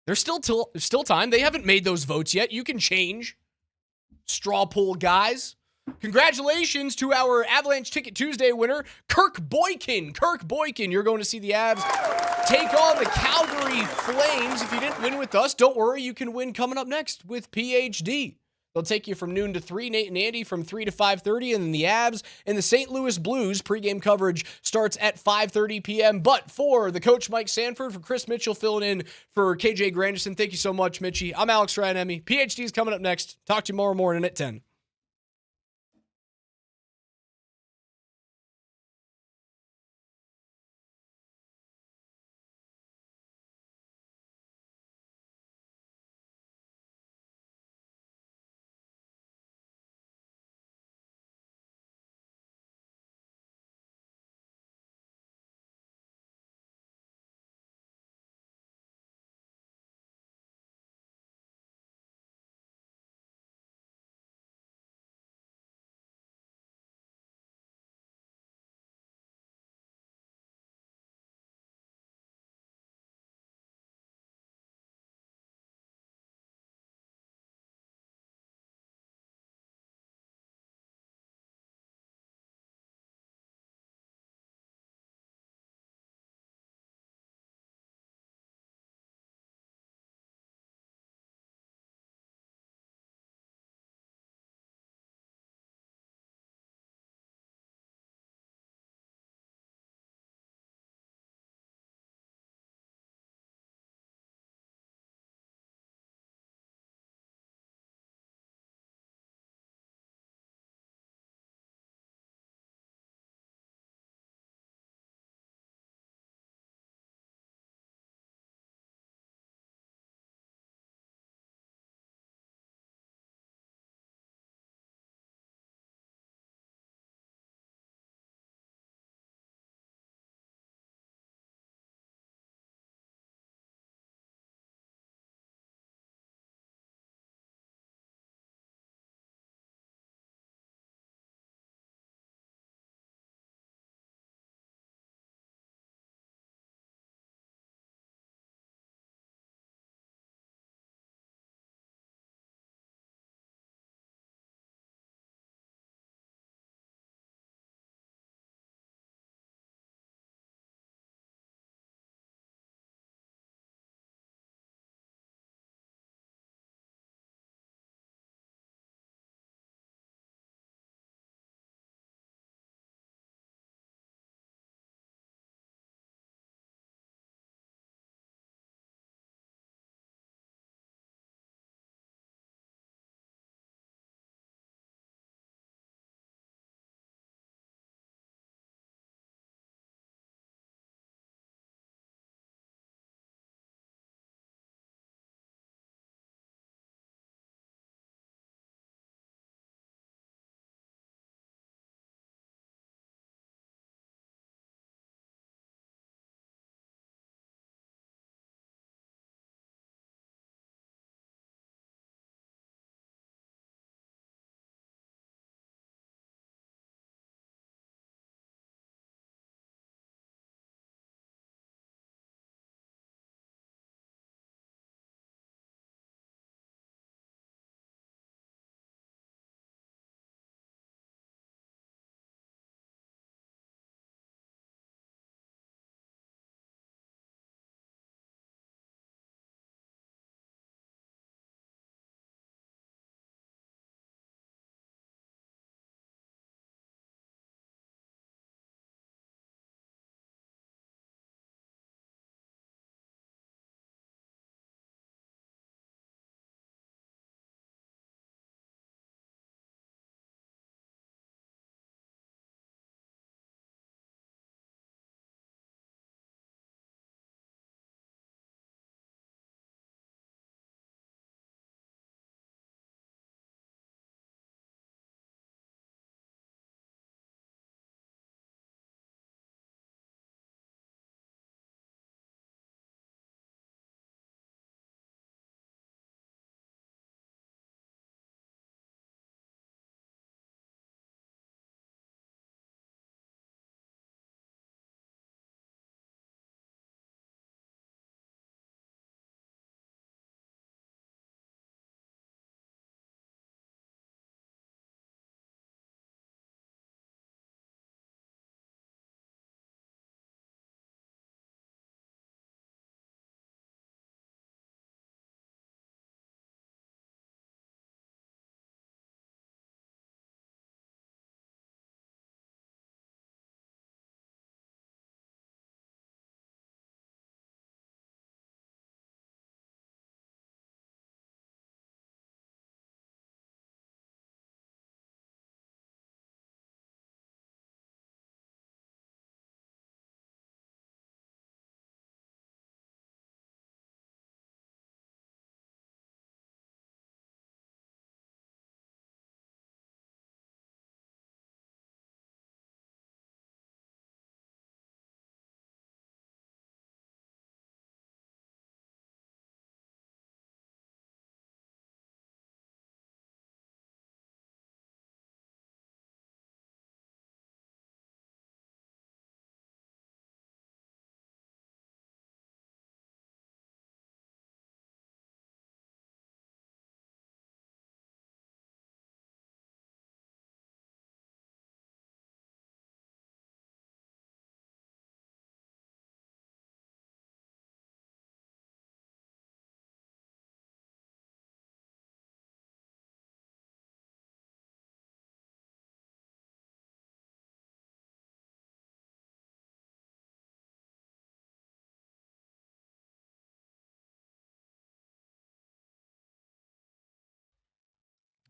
There's still time. They haven't made those votes yet. You can change. Straw poll guys. Congratulations to our Avalanche Ticket Tuesday winner, Kirk Boykin. Kirk Boykin, you're going to see the Avs take on the Calgary Flames. If you didn't win with us, don't worry. You can win coming up next with PhD. They'll take you from noon to 3, Nate and Andy from 3 to 5:30, and then the Avs and the St. Louis Blues pregame coverage starts at 5:30 p.m. But for the coach, Mike Sanford, for Chris Mitchell filling in for KJ Granderson, thank you so much, Mitchie. I'm Alex Ryan-Emmy. PhD's coming up next. Talk to you tomorrow morning at 10.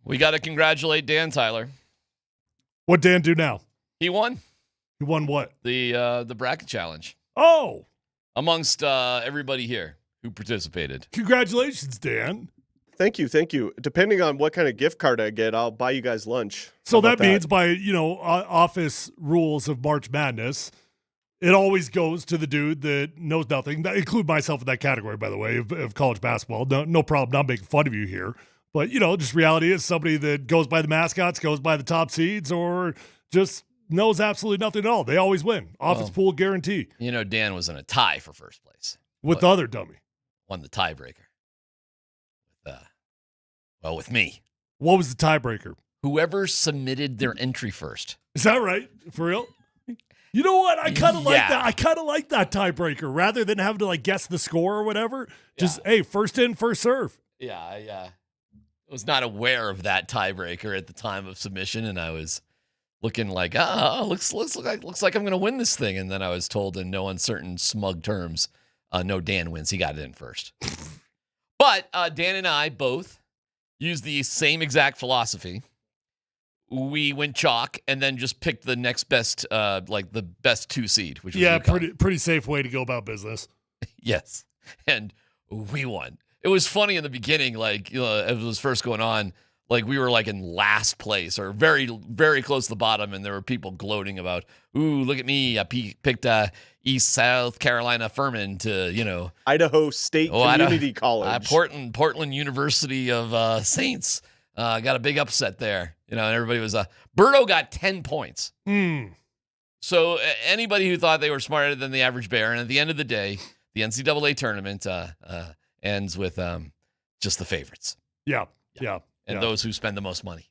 We got to congratulate Dan Tyler. What Dan do now? He won. He won what? The bracket challenge. Oh, amongst everybody here who participated. Congratulations, Dan. Thank you. Depending on what kind of gift card I get, I'll buy you guys lunch. So that means by, office rules of March Madness, it always goes to the dude that knows nothing. I include myself in that category, by the way, of college basketball. No problem. Not making fun of you here. But, just reality is somebody that goes by the mascots, goes by the top seeds, or just knows absolutely nothing at all. They always win. Office pool guarantee. Dan was in a tie for first place. With the other dummy. Won the tiebreaker. With me. What was the tiebreaker? Whoever submitted their entry first. Is that right? For real? You know what? I kind of like that. I kind of like that tiebreaker rather than having to guess the score or whatever. Just, hey, first in, first serve. Yeah, I was not aware of that tiebreaker at the time of submission, and I was looking like, looks like I'm going to win this thing. And then I was told in no uncertain, smug terms, no, Dan wins. He got it in first. But Dan and I both used the same exact philosophy. We went chalk and then just picked the next best, the best 2 seed, which was UConn. pretty safe way to go about business. Yes, and we won. It was funny in the beginning, as it was first going on, we were in last place or very, very close to the bottom, and there were people gloating about, ooh, look at me, I picked East South Carolina Furman to, Idaho State Community College. Portland University of Saints. Got a big upset there, and everybody was, Berto got 10 points. So anybody who thought they were smarter than the average bear, and at the end of the day, the NCAA tournament ends with just the favorites. Yeah. And those who spend the most money.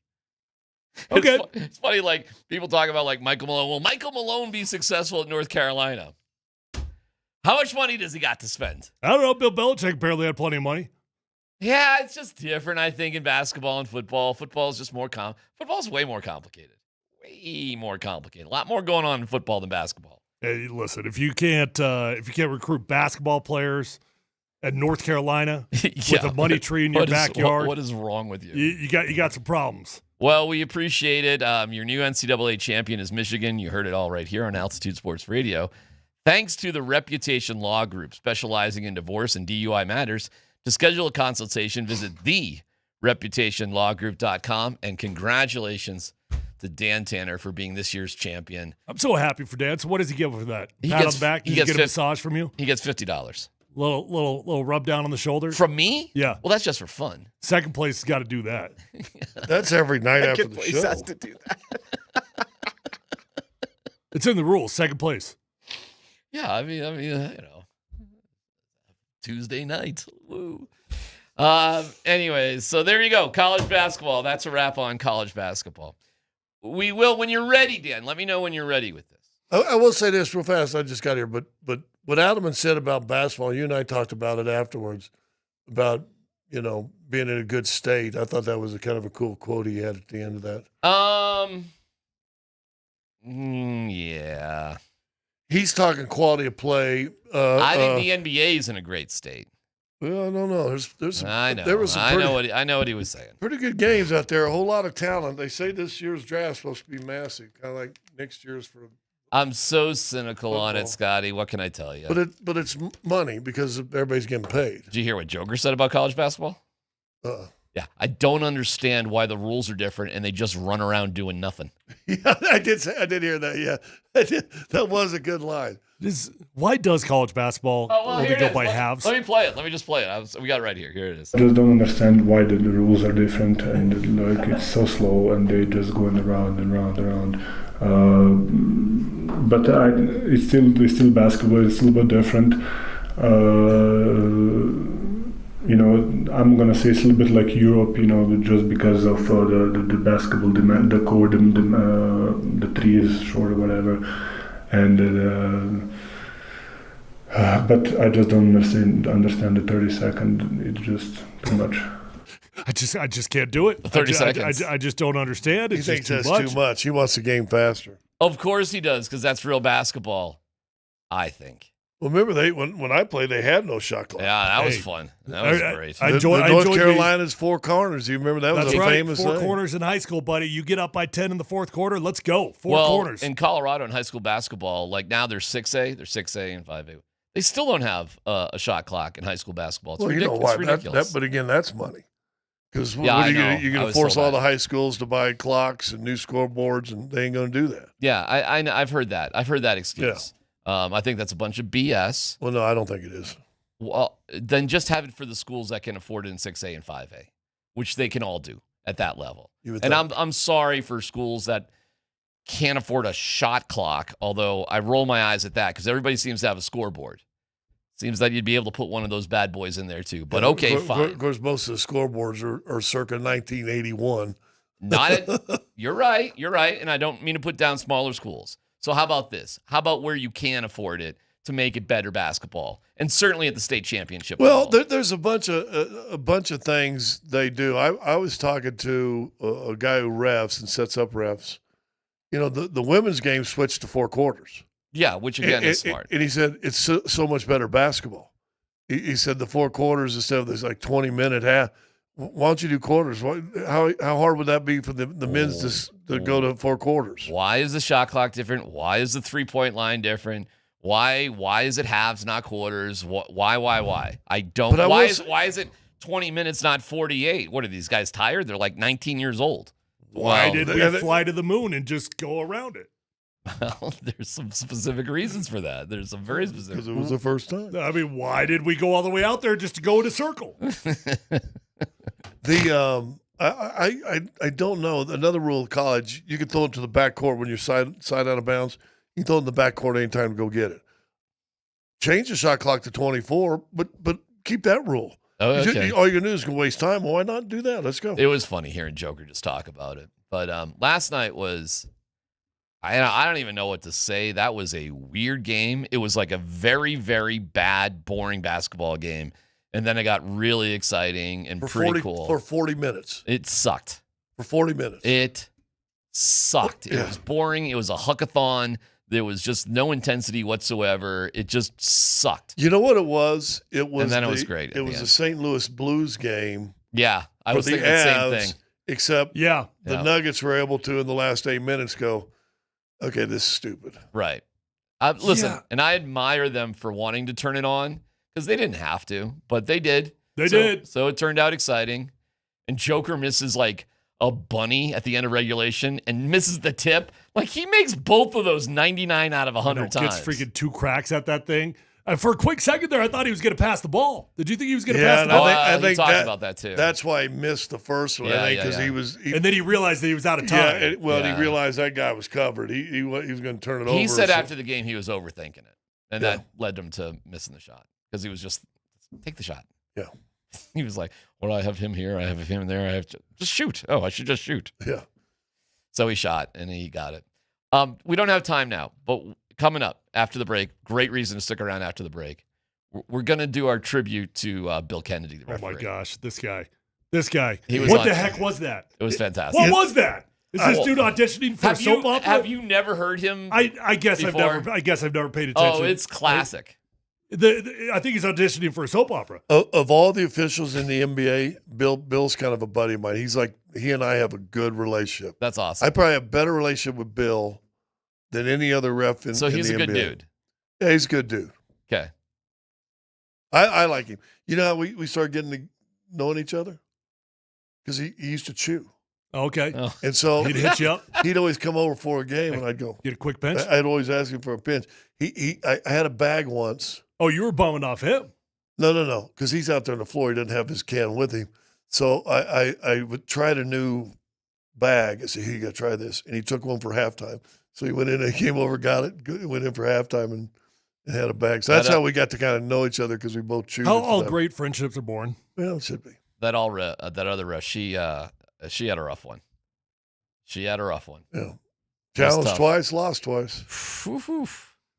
Okay. It's funny, people talk about, Michael Malone. Will Michael Malone be successful at North Carolina? How much money does he got to spend? I don't know. Bill Belichick apparently had plenty of money. Yeah, it's just different, I think, in basketball and football. Football is just football's way more complicated. Way more complicated. A lot more going on in football than basketball. Hey, listen, if you can't recruit basketball players at North Carolina with a money tree in your backyard, what is wrong with you? You got some problems. Well, we appreciate it. Your new NCAA champion is Michigan. You heard it all right here on Altitude Sports Radio. Thanks to the Reputation Law Group, specializing in divorce and DUI matters. To schedule a consultation, visit thereputationlawgroup.com. And congratulations to Dan Tanner for being this year's champion. I'm so happy for Dan. So what does he get for that? Pat on the back? Does he get a massage from you? He gets $50. Little rub down on the shoulder? From me? Yeah. Well, that's just for fun. Second place has got to do that. That's every night after the show. Has to do that. It's in the rules. Second place. Yeah, I mean, Tuesday night. Woo. Anyways, so there you go. College basketball. That's a wrap on college basketball. We will, when you're ready, Dan, let me know when you're ready with this. I will say this real fast. I just got here, but what Adelman said about basketball, you and I talked about it afterwards, about, being in a good state. I thought that was a kind of a cool quote he had at the end of that. Yeah. He's talking quality of play. I think the NBA is in a great state. Well, no. There's I know. There was some I know what he was saying. Pretty good games out there. A whole lot of talent. They say this year's draft is supposed to be massive, kind of like next year's for. I'm so cynical football. on it, Scotty. What can I tell you? But it's money because everybody's getting paid. Did you hear what Joker said about college basketball? Yeah, I don't understand why the rules are different and they just run around doing nothing. Yeah, I did hear that. Yeah, that was a good line. Why does college basketball only go by halves? Let me play it. Let me just play it. We got it right here. Here it is. I just don't understand why the rules are different and it's so slow and they just going around and round and round. But it's still basketball. It's a little bit different. I'm gonna say it's a little bit like Europe, just because of the basketball demand, the court, the three is short or whatever, and but I just don't understand the 30 second. It's just too much. I just can't do it. 30 seconds. I just don't understand. It's he thinks just that's too much. He wants the game faster. Of course he does, because that's real basketball, I think. Well, remember when I played, they had no shot clock. Yeah, that was fun. That was great. The North Carolina's Four Corners. You remember that? That's was a right. famous Four thing. corners in high school, buddy. You get up by 10 in the fourth quarter. Let's go. Four corners. In Colorado in high school basketball, like now they're 6A. They're 6A and 5A. They still don't have a shot clock in high school basketball. It's You know why? It's ridiculous. But again, that's money. Because Yeah, you're going to force all the high schools to buy clocks and new scoreboards, and they ain't going to do that. Yeah, I've heard that. I've heard that excuse. I think that's a bunch of BS. Well, no, I don't think it is. Well, then just have it for the schools that can afford it in 6A and 5A, which they can all do at that level. And I'm sorry for schools that can't afford a shot clock, although I roll my eyes at that because everybody seems to have a scoreboard. Seems like you'd be able to put one of those bad boys in there too. But okay, fine. Of course, most of the scoreboards are circa 1981. You're right. You're right. And I don't mean to put down smaller schools. So how about this? How about where you can afford it to make it better basketball, and certainly at the state championship Well, level? there's a bunch of things they do. I was talking to a guy who refs and sets up refs. You know, the women's game switched to 4 quarters. Yeah, which again is smart. And he said it's so much better basketball. He said the 4 quarters instead of this like 20-minute half. Why don't you do quarters? How hard would that be for the men's to go to 4 quarters? Why is the shot clock different? Why is the 3-point line different? Why is it halves, not quarters? Why? I don't. Why is it 20 minutes, not 48? What are these guys tired? They're like 19 years old. Why did we fly to the moon and just go around it? Well, there's some specific reasons for that. There's some very specific. Because it was the first time. I mean, why did we go all the way out there just to go in a circle? I don't know. Another rule of college, you can throw it to the backcourt when you're side out of bounds. You can throw it in the backcourt anytime to go get it. Change the shot clock to 24, but keep that rule. Oh, okay. All you're going to do is go waste time. Well, why not do that? Let's go. It was funny hearing Joker just talk about it. But last night was, I don't even know what to say. That was a weird game. It was like a very, very bad, boring basketball game. And then it got really exciting and pretty cool. For 40 minutes. It sucked. For 40 minutes. It sucked. It was boring. It was a hookathon. There was just no intensity whatsoever. It just sucked. You know what it was? It was. And then it was great. It was the St. Louis Blues game. Yeah, I was thinking the same thing. Except the Nuggets were able to, in the last 8 minutes, go, okay, this is stupid. Right. Listen, and I admire them for wanting to turn it on because they didn't have to, but they did. They did. So it turned out exciting. And Joker misses like a bunny at the end of regulation and misses the tip. Like he makes both of those 99 out of 100 times. Gets freaking 2 cracks at that thing. For a quick second there, I thought he was going to pass the ball. Did you think he was going to pass the ball? I think he talked about that too. That's why he missed the first one. I think because he was. And then he realized that he was out of time. He realized that guy was covered. He was going to turn it over. He said after the game he was overthinking it, and that led him to missing the shot because he was just take the shot. Yeah. He was like, "Well, I have him here. I have him there. I have to just shoot. Oh, I should just shoot." Yeah. So he shot and he got it. We don't have time now, but coming up after the break, great reason to stick around after the break. We're going to do our tribute to Bill Kennedy, the referee. Oh, my gosh. This guy. What the heck was that? It was fantastic. What was that? Is this dude auditioning for a soap opera? Have you never heard him I guess before? I've never paid attention. Oh, it's classic. I think he's auditioning for a soap opera. Of all the officials in the NBA, Bill's kind of a buddy of mine. He's like, he and I have a good relationship. That's awesome. I probably have a better relationship with Bill than any other ref in the NBA. So he's a good dude. Yeah, he's a good dude. Okay. I like him. You know how we started getting to knowing each other? Because he used to chew. Okay. Oh. And so he'd hit you up. He'd always come over for a game, and I'd go get a quick pinch. I'd always ask him for a pinch. I had a bag once. Oh, you were bumming off him? No, because he's out there on the floor. He doesn't have his can with him. So I would try a new bag. I said, "Here, you got to try this," and he took one for halftime. So he went in and came over, got it, went in for halftime, and had a bag. So that's how we got to kind of know each other because we both chewed. How all great friendships are born. Well, it should be. That other ref, she had a rough one. She had a rough one. Yeah. Challenged twice, lost twice.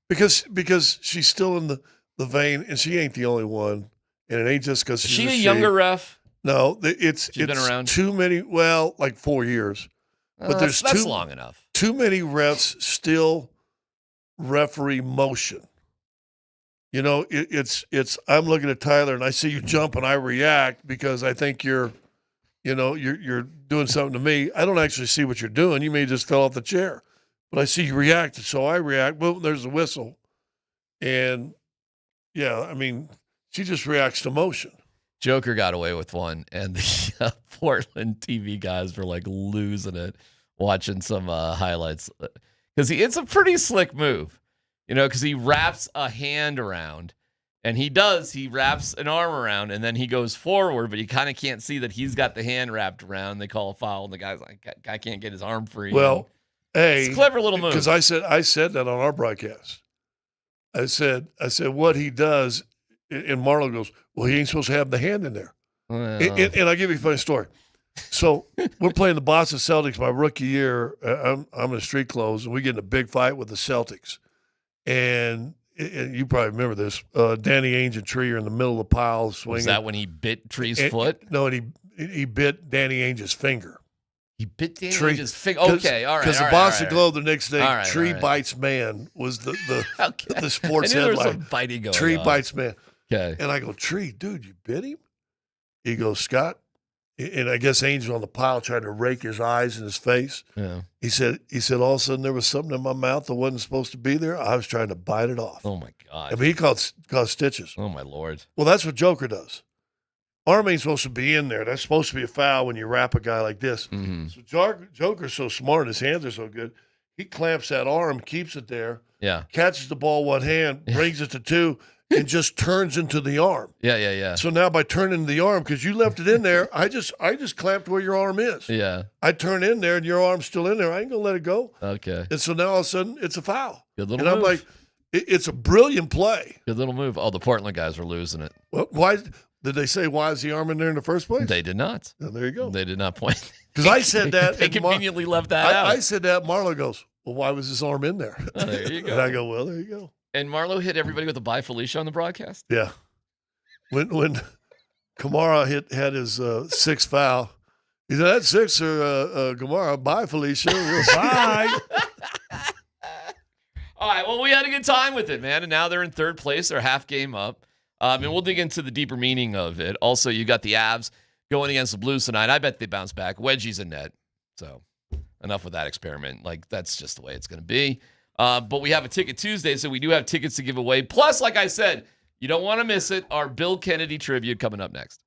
Because she's still in the vein, and she ain't the only one. And it ain't just because she's she a younger ref? No, it's been around too many. Well, like 4 years. But that's long enough. Too many refs still referee motion. it's I'm looking at Tyler and I see you jump and I react because I think you're doing something to me. I don't actually see what you're doing. You may just fell off the chair, but I see you react, so I react. Boom, there's a whistle, and yeah, I mean, she just reacts to motion. Joker got away with one, and the Portland TV guys were like losing it watching some highlights because it's a pretty slick move, because he wraps a hand around, and he wraps an arm around, and then he goes forward, but you kind of can't see that he's got the hand wrapped around. They call a foul, and the guy's like, I can't get his arm free. Well, it's a clever little move. Because I said that on our broadcast. I said what he does, and Marlo goes, well, he ain't supposed to have the hand in there. Well. And I'll give you a funny story. So we're playing the Boston Celtics my rookie year. I'm in street clothes, and we get in a big fight with the Celtics. And you probably remember this. Danny Ainge and Tree are in the middle of the pile swinging. Was that when he bit Tree's foot? No, and he bit Danny Ainge's finger. He bit Danny Ainge's finger. Okay, all right. Because the Boston Globe the next day, Tree right. bites man was the Okay. the sports I knew there headline. was some biting going Tree on. bites man. Okay. And I go, Tree, dude, you bit him? He goes, Scott. And I guess Ainge was on the pile trying to rake his eyes and his face. Yeah. He said all of a sudden there was something in my mouth that wasn't supposed to be there. I was trying to bite it off. Oh, my God. I mean, he caused stitches. Oh, my Lord. Well, that's what Joker does. Arm ain't supposed to be in there. That's supposed to be a foul when you wrap a guy like this. Mm-hmm. So Joker's so smart. His hands are so good. He clamps that arm, keeps it there. Yeah. Catches the ball one hand, brings it to two, and just turns into the arm. Yeah. So now by turning the arm, because you left it in there, I just clamped where your arm is. Yeah. I turn in there and your arm's still in there. I ain't gonna let it go. Okay. And so now all of a sudden it's a foul. Good little and move. I'm like, it's a brilliant play. Good little move. Oh, the Portland guys were losing it. Well, why did they say why is the arm in there in the first place? They did not. Oh, there you go. They did not point. Because I said that. They and conveniently left that out. I said that. Marlo goes, well, why was his arm in there? Oh, there you go. And I go, well, there you go. And Marlo hit everybody with a bye Felicia on the broadcast? Yeah. When Kamara had his sixth foul, he said, that's six or Kamara. Bye, Felicia. Bye. All right, well, we had a good time with it, man, and now they're in third place. They're half game up, and we'll dig into the deeper meaning of it. Also, you got the Avs going against the Blues tonight. I bet they bounce back. Wedgie's in net, so enough with that experiment. Like, that's just the way it's going to be. But we have a Ticket Tuesday, so we do have tickets to give away. Plus, like I said, you don't want to miss it. Our Bill Kennedy tribute coming up next.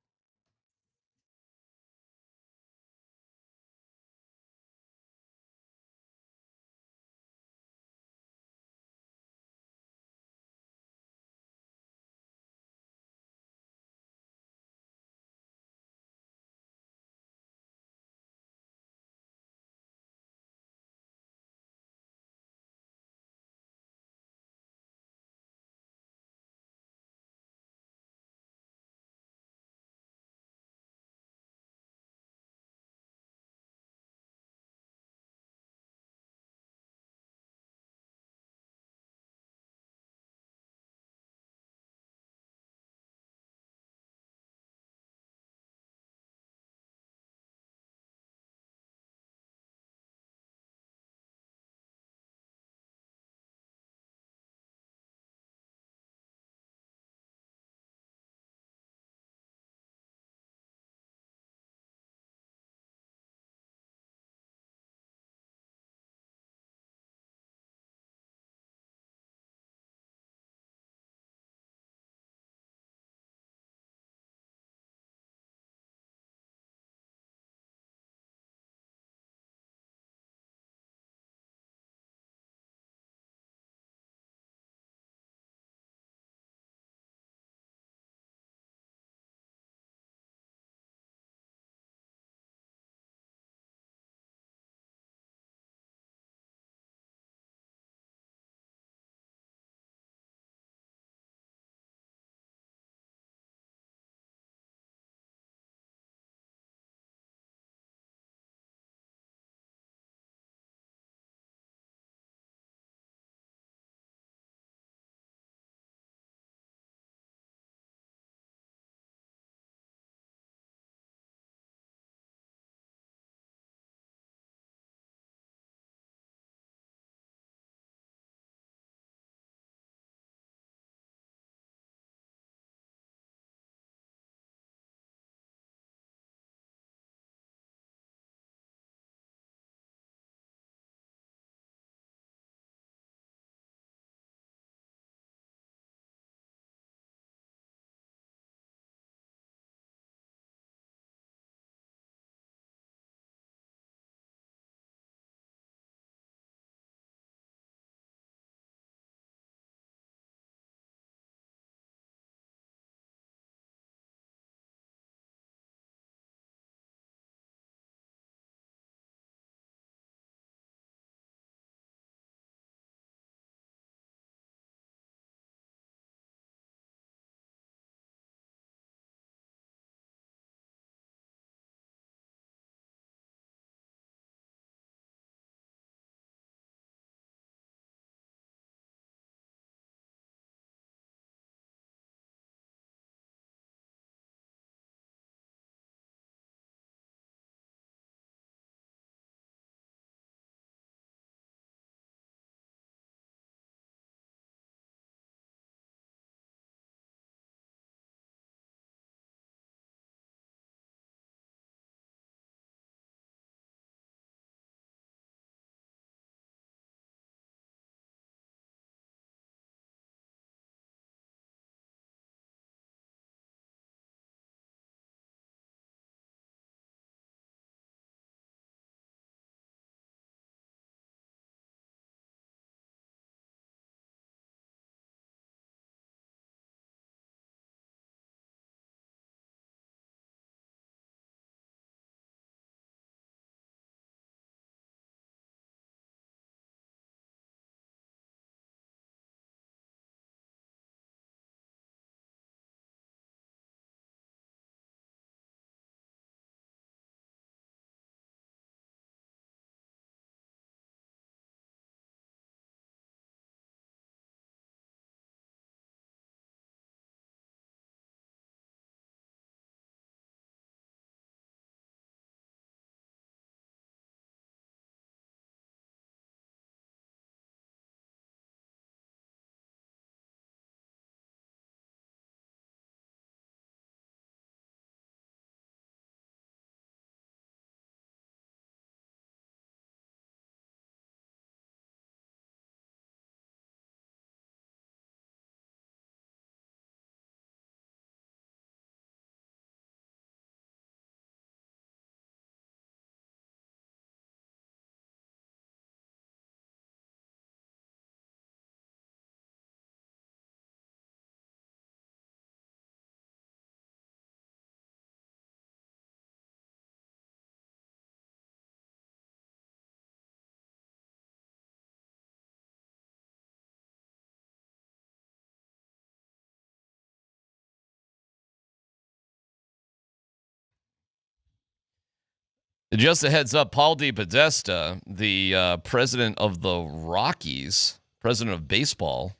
Just a heads up, Paul DePodesta, the president of the Rockies, president of baseball,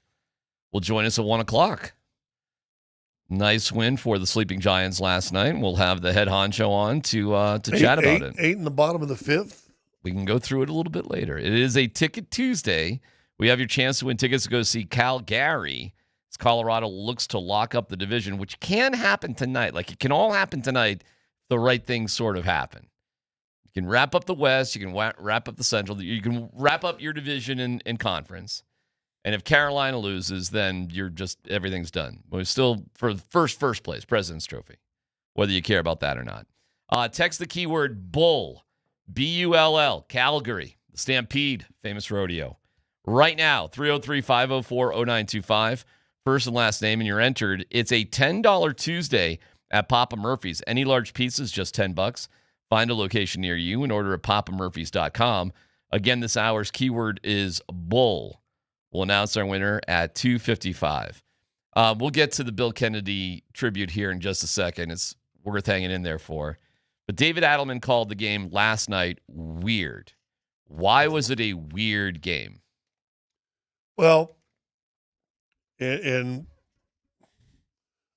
will join us at 1 o'clock. Nice win for the Sleeping Giants last night. We'll have the head honcho on to chat about it. 8 in the bottom of the 5th. We can go through it a little bit later. It is a Ticket Tuesday. We have your chance to win tickets to go see Calgary as Colorado looks to lock up the division, which can happen tonight. Like, it can all happen tonight if the right things sort of happen. You can wrap up the West. You can wrap up the Central. You can wrap up your division in conference. And if Carolina loses, then everything's done. We're still for the first place, President's Trophy, whether you care about that or not. Text the keyword Bull, B-U-L-L, Calgary, the Stampede, famous rodeo. Right now, 303-504-0925, first and last name, and you're entered. It's a $10 Tuesday at Papa Murphy's. Any large pizzas, just $10. Find a location near you and order at papamurphys.com. Again, this hour's keyword is Bull. We'll announce our winner at 2:55. We'll get to the Bill Kennedy tribute here in just a second. It's worth hanging in there for. But David Adelman called the game last night weird. Why was it a weird game? Well, and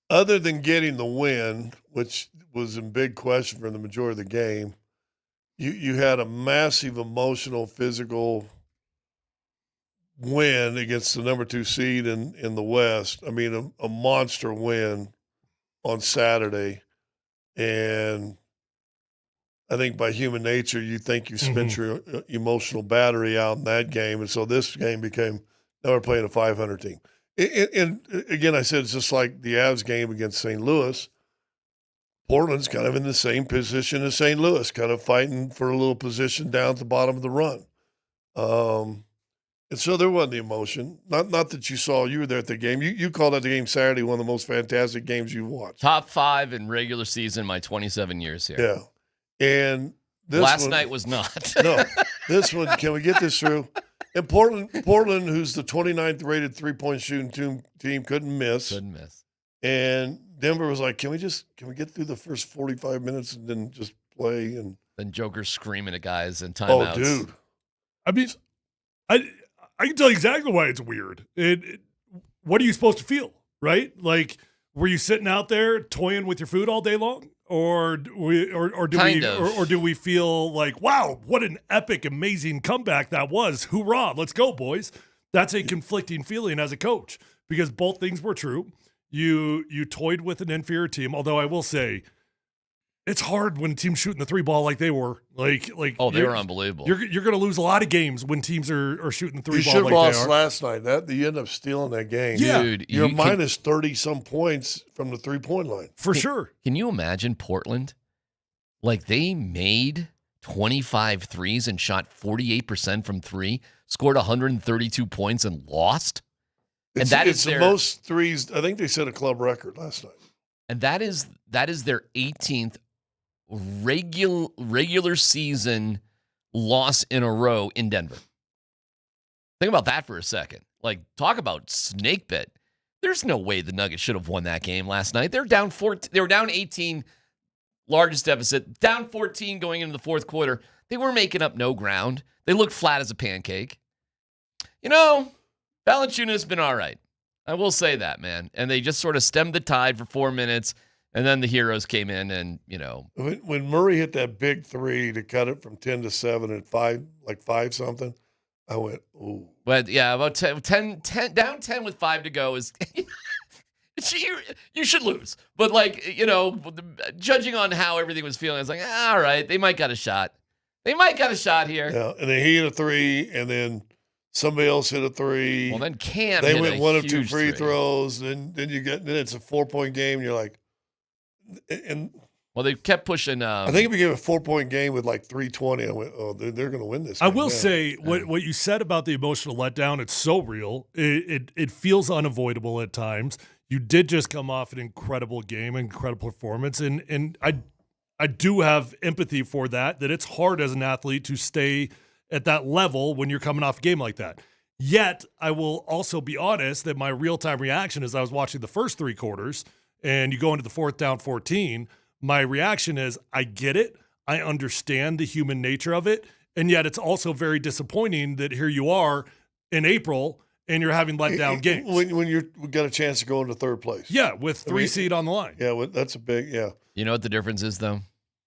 other than getting the win, which was a big question for the majority of the game, you had a massive emotional, physical win against the number 2 seed in the West. I mean, a monster win on Saturday. And I think by human nature, you think you spent your emotional battery out in that game. And so this game became, now we're playing a 500 team. And again, I said it's just like the Avs game against St. Louis. Portland's kind of in the same position as St. Louis, kind of fighting for a little position down at the bottom of the run. And so there wasn't the emotion. Not that you were there at the game. You called out the game Saturday one of the most fantastic games you've watched. Top 5 in regular season my 27 years here. Yeah. And this last one, night was not. No. This one, can we get this through? And Portland, who's the 29th rated three-point shooting team, couldn't miss. And Denver was like, can we get through the first 45 minutes and then just play? And then Joker's screaming at guys and timeouts. Oh, dude. I mean, I can tell you exactly why it's weird. What are you supposed to feel, right? Like, were you sitting out there toying with your food all day long? Or do we feel like, wow, what an epic, amazing comeback that was. Hoorah, let's go, boys. That's a conflicting feeling as a coach because both things were true. You toyed with an inferior team, although I will say it's hard when teams shooting the 3 ball like they were. Like oh, they were unbelievable. You're going to lose a lot of games when teams are shooting the 3 ball like they are. You should have lost last night. You end up stealing that game. Yeah. Dude, you're minus 30-some points from the 3-point line. For sure. Can you imagine Portland? Like, they made 25 threes and shot 48% from 3, scored 132 points and lost? It's the most threes. I think they set a club record last night. And that is their 18th regular season loss in a row in Denver. Think about that for a second. Like, talk about snake bit. There's no way the Nuggets should have won that game last night. They're down 14. They were down 18, largest deficit, down 14 going into the fourth quarter. They were making up no ground. They looked flat as a pancake. Valanciunas been all right. I will say that, man. And they just sort of stemmed the tide for 4 minutes, and then the heroes came in and, When Murray hit that big 3 to cut it from 10-7 at 5 something, I went, ooh. But, yeah, about 10, down 10 with 5 to go is you should lose. But, judging on how everything was feeling, I was like, all right, they might got a shot. They might got a shot here. Yeah, and then he hit a 3, and then somebody else hit a 3. Well, then Cam they hit went a one of 2 huge free 3. throws. Then it's a 4-point game. And you're like, and well, they kept pushing. I think if we gave a 4-point game with like 3:20, I went, oh, they're going to win this. I will say what you said about the emotional letdown. It's so real. It feels unavoidable at times. You did just come off an incredible game, incredible performance, and I do have empathy for that it's hard as an athlete to stay at that level when you're coming off a game like that. Yet, I will also be honest that my real-time reaction as I was watching the first 3 quarters, and you go into the fourth down 14, my reaction is, I get it. I understand the human nature of it. And yet it's also very disappointing that here you are in April and you're having let down games. When we got a chance to go into third place. Yeah, with 3 seed on the line. Yeah, that's a big, yeah. You know what the difference is, though?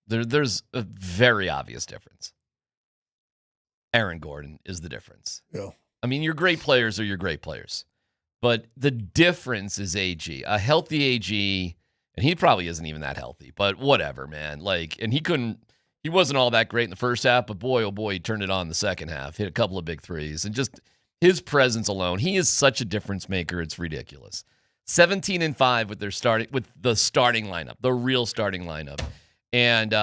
There's a very obvious difference. Aaron Gordon is the difference. Yeah. I mean, your great players are your great players. But the difference is AG. A healthy AG, and he probably isn't even that healthy, but whatever, man. Like, and he wasn't all that great in the first half, but boy, oh boy, he turned it on in the second half. Hit a couple of big threes. And just his presence alone, he is such a difference maker. It's ridiculous. 17-5 with the starting lineup, the real starting lineup. And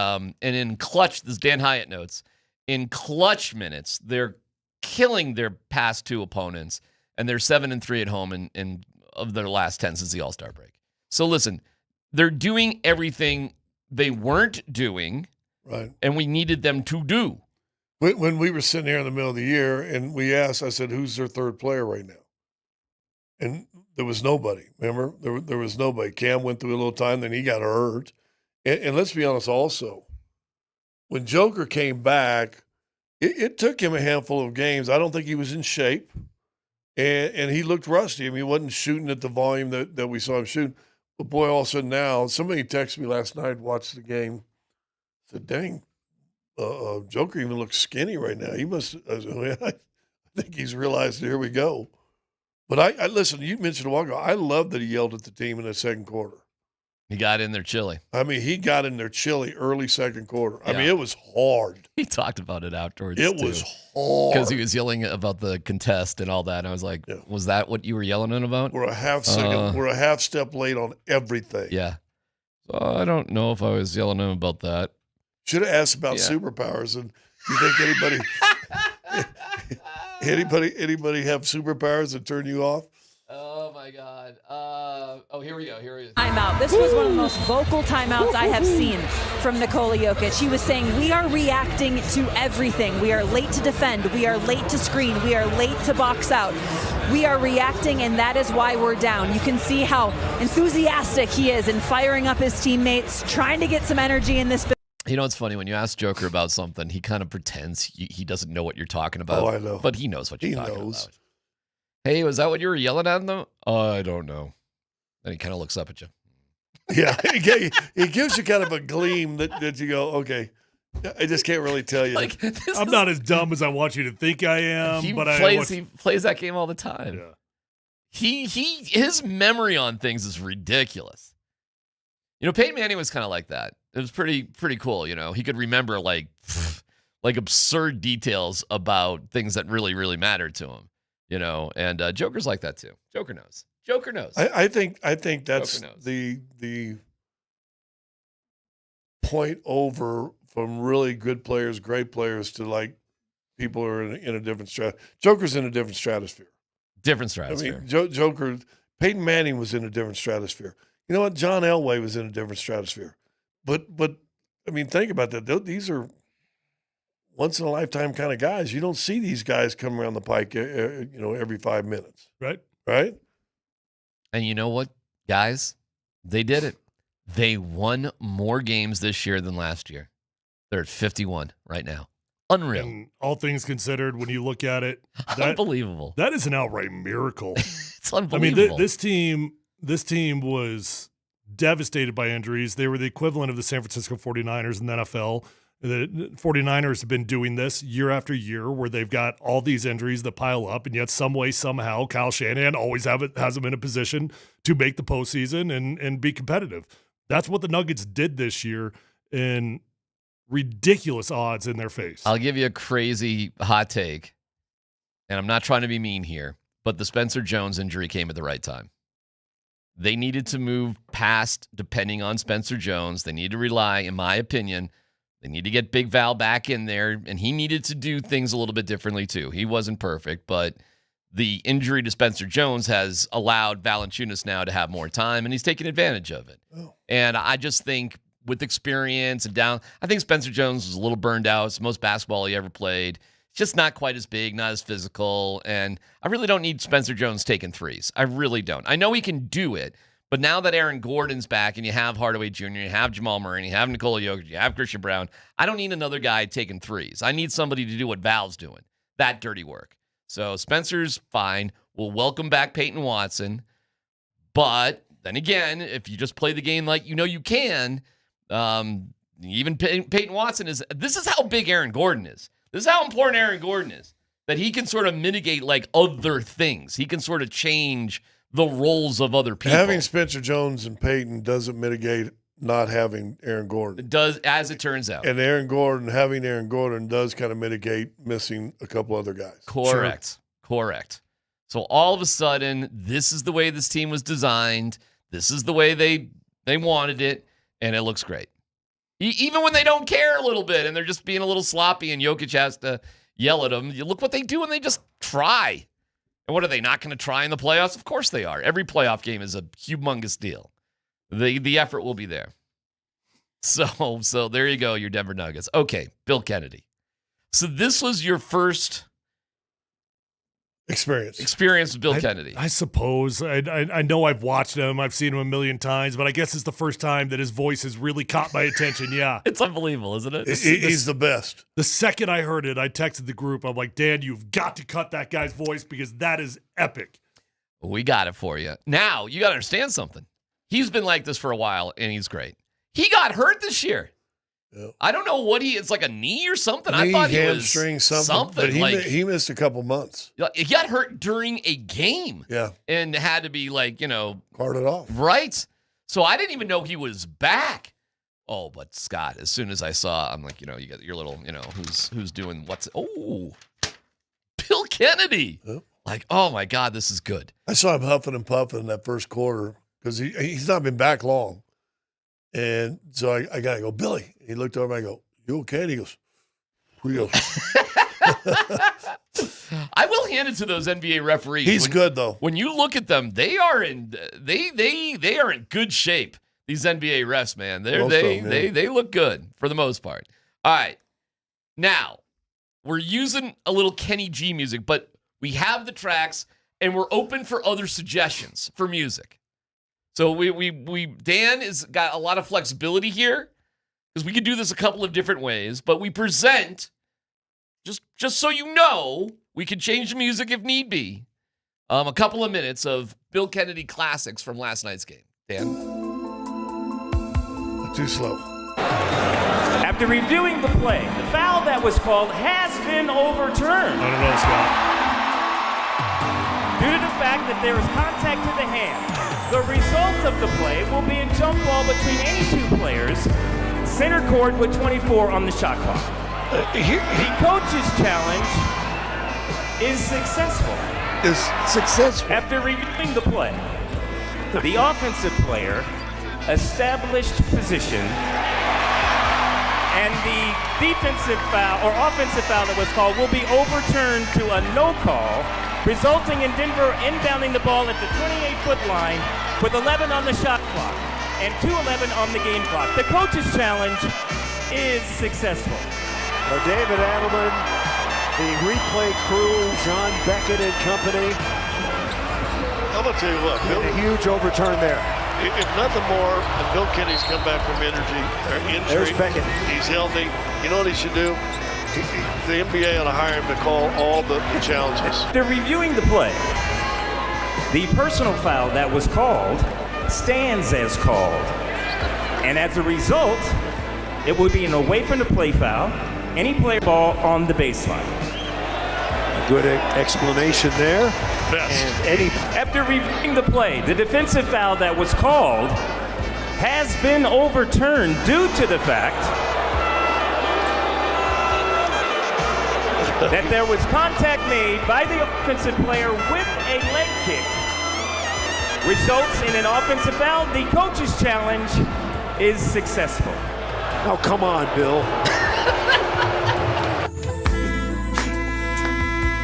in clutch, this Dan Hyatt notes, in clutch minutes, they're killing their past 2 opponents, and they're 7-3 at home in of their last 10 since the All-Star break. So listen, they're doing everything they weren't doing, right? And we needed them to do. When we were sitting here in the middle of the year, and we asked, I said, "Who's their third player right now?" And there was nobody. Remember, there was nobody. Cam went through a little time, then he got hurt. And let's be honest, also, when Joker came back, it took him a handful of games. I don't think he was in shape, and he looked rusty. I mean, he wasn't shooting at the volume that we saw him shooting. But boy, all of a sudden now, somebody texted me last night, watched the game, said, "Dang, Joker even looks skinny right now. He must." I think he's realized, here we go. But I listen. You mentioned a while ago, I love that he yelled at the team in the second quarter. He got in there chilly. I mean, he got in there chilly early second quarter. I mean, it was hard. He talked about it afterwards. It was hard. Because he was yelling about the contest and all that. And I was like, was that what you were yelling about? We're a half second. We're a half step late on everything. Yeah. So I don't know if I was yelling at him about that. Should have asked about superpowers. And you think anybody have superpowers that turn you off? Oh my God. Here we go. Timeout. This was one of the most vocal timeouts I have seen from Nikola Jokic. He was saying, we are reacting to everything. We are late to defend. We are late to screen. We are late to box out. We are reacting, and that is why we're down. You can see how enthusiastic he is in firing up his teammates, trying to get some energy in this. You know, it's funny when you ask Joker about something, he kind of pretends he doesn't know what you're talking about. Oh, I know. But he knows what you're talking about. Hey, was that what you were yelling at him, though? I don't know. Then he kind of looks up at you. Yeah, he gives you kind of a gleam that you go, okay, I just can't really tell you. Like, I'm not as dumb as I want you to think I am. He but plays that game all the time. Yeah. His memory on things is ridiculous. You know, Peyton Manning was kind of like that. It was pretty cool. You know, he could remember like absurd details about things that really, really mattered to him. You know, and Joker's like that too. Joker knows. I think that's the point over from really good players, great players, to like people who are in a different stratosphere. Joker's in a different stratosphere. I mean, Joker, Peyton Manning was in a different stratosphere. You know what? John Elway was in a different stratosphere. But I mean, think about that. These are once in a lifetime kind of guys. You don't see these guys come around the pike, every 5 minutes. Right. And you know what, guys? They did it. They won more games this year than last year. They're at 51 right now. Unreal. And all things considered, when you look at it, unbelievable. That is an outright miracle. It's unbelievable. I mean, this team was devastated by injuries. They were the equivalent of the San Francisco 49ers in the NFL. The 49ers have been doing this year after year where they've got all these injuries that pile up, and yet some way, somehow, Kyle Shanahan always has them in a position to make the postseason and be competitive. That's what the Nuggets did this year in ridiculous odds in their face. I'll give you a crazy hot take, and I'm not trying to be mean here, but the Spencer Jones injury came at the right time. They needed to move past depending on Spencer Jones. They need to rely, in my opinion, they need to get Big Val back in there, and he needed to do things a little bit differently too. He wasn't perfect, but the injury to Spencer Jones has allowed Valanciunas now to have more time, and he's taking advantage of it. Oh. And I just think with experience and I think Spencer Jones was a little burned out. It's the most basketball he ever played. It's just not quite as big, not as physical, and I really don't need Spencer Jones taking threes. I really don't. I know he can do it, But now that Aaron Gordon's back and you have Hardaway Jr., you have Jamal Murray, and you have Nikola Jokic, you have Christian Brown, I don't need another guy taking threes. I need somebody to do what Val's doing, that dirty work. So Spencer's fine. We'll welcome back Peyton Watson. But then again, if you just play the game like you know you can, even Peyton Watson this is how big Aaron Gordon is. This is how important Aaron Gordon is, that he can sort of mitigate like other things. He can sort of change the roles of other people. Having Spencer Jones and Peyton doesn't mitigate not having Aaron Gordon. It does, as it turns out. And having Aaron Gordon does kind of mitigate missing a couple other guys. Correct. Correct. So all of a sudden, this is the way this team was designed. This is the way they wanted it, and it looks great. Even when they don't care a little bit and they're just being a little sloppy and Jokic has to yell at them, you look what they do and they just try. And what are they not going to try in the playoffs? Of course they are. Every playoff game is a humongous deal. The effort will be there. So there you go, your Denver Nuggets. Okay, Bill Kennedy. So this was your first experience with Bill Kennedy. I suppose. I know I've watched him. I've seen him a million times, but I guess it's the first time that his voice has really caught my attention. Yeah. It's unbelievable, isn't it? He's the best. The second I heard it, I texted the group. I'm like, Dan, you've got to cut that guy's voice because that is epic. We got it for you. Now, you got to understand something. He's been like this for a while, and he's great. He got hurt this year. Yep. I don't know what it's like a knee or something. I thought hamstring, something. But he missed a couple months. He got hurt during a game. Yeah. And had to be carted off. Right. So I didn't even know he was back. Oh, but Scott, as soon as I saw, I'm like, you got your little, who's doing what's, Bill Kennedy. Yep. Like, oh my God, this is good. I saw him huffing and puffing in that first quarter because he's not been back long. And so I got to go, Billy. He looked over and I go, you okay? And he goes, I will hand it to those NBA referees. He's good though. When you look at them, they are in good shape. These NBA refs, man, they look good for the most part. All right, now we're using a little Kenny G music, but we have the tracks and we're open for other suggestions for music. So Dan has got a lot of flexibility here because we could do this a couple of different ways, but we present, just so you know, we could change the music if need be, a couple of minutes of Bill Kennedy classics from last night's game. Dan? Too slow. After reviewing the play, the foul that was called has been overturned. I don't know, Scott. Due to the fact that there is contact to the hand, the result of the play will be a jump ball between any two players, center court with 24 on the shot clock. The coach's challenge is successful. After reviewing the play, the offensive player established position, and the defensive foul or offensive foul that was called will be overturned to a no call, resulting in Denver inbounding the ball at the 28-foot line with 11 on the shot clock and 2:11 on the game clock. The coach's challenge is successful. Well, David Adelman, the replay crew, John Beckett and company. I'm going to tell you what, Bill, a huge overturn there. If nothing more, and Bill Kennedy's come back from injury. There's Beckett. He's healthy. You know what he should do? The NBA ought to hire him to call all the challenges. After reviewing the play, the personal foul that was called stands as called. And as a result, it will be an away from the play foul, any play ball on the baseline. A good explanation there. Best. After reviewing the play, the defensive foul that was called has been overturned due to the fact that there was contact made by the offensive player with a leg kick. Results in an offensive foul. The coach's challenge is successful. Oh, come on, Bill.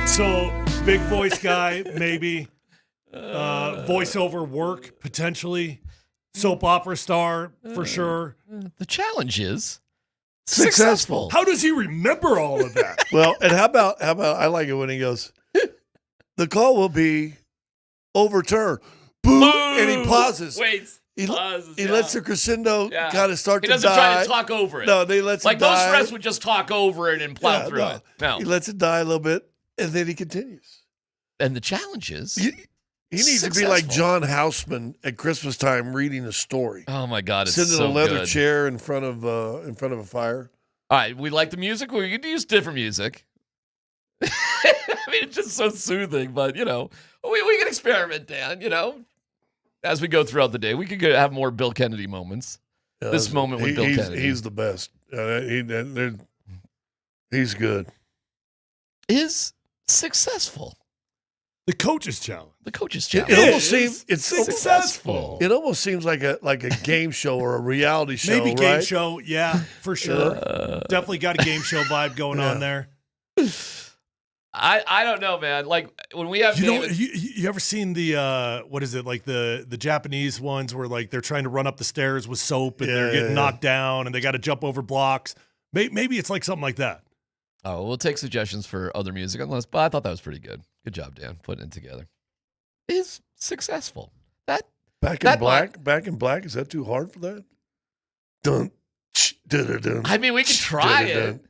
So, big voice guy, maybe. Voiceover work, potentially. Soap opera star, for sure. The challenge is successful. How does he remember all of that? Well, and how about I like it when he goes, the call will be overturned. boo, and he pauses. Waits. He pauses, lets the crescendo Yeah. kind of start He to die. doesn't try to talk over it. No, they lets like it die. those refs would just talk over it and plow through it. No. He lets it die a little bit, and then he continues. And the challenge is He needs to be like John Houseman at Christmas time reading a story. Oh my God, it's sitting so in a leather good. chair in front of a fire. All right, we like the music. We could use different music. I mean, it's just so soothing, but, we can experiment, Dan, as we go throughout the day. We could have more Bill Kennedy moments. This moment with Bill Kennedy. He's the best. He's good. Is successful. The coach's challenge. The coach's challenge. It almost seems it's successful. It almost seems like a game show or a reality show. Maybe game right? show, yeah, for sure. Definitely got a game show vibe going on there. I don't know, man. Like when we have you ever seen the what is it, like the Japanese ones where like they're trying to run up the stairs with soap and they're getting knocked down and they got to jump over blocks. Maybe it's like something like that. Oh, we'll take suggestions for other music on the list, but I thought that was pretty good. Good job, Dan, putting it together. Is successful. Back in black. Is that too hard for that? Dun. Dun. I mean, we could try it.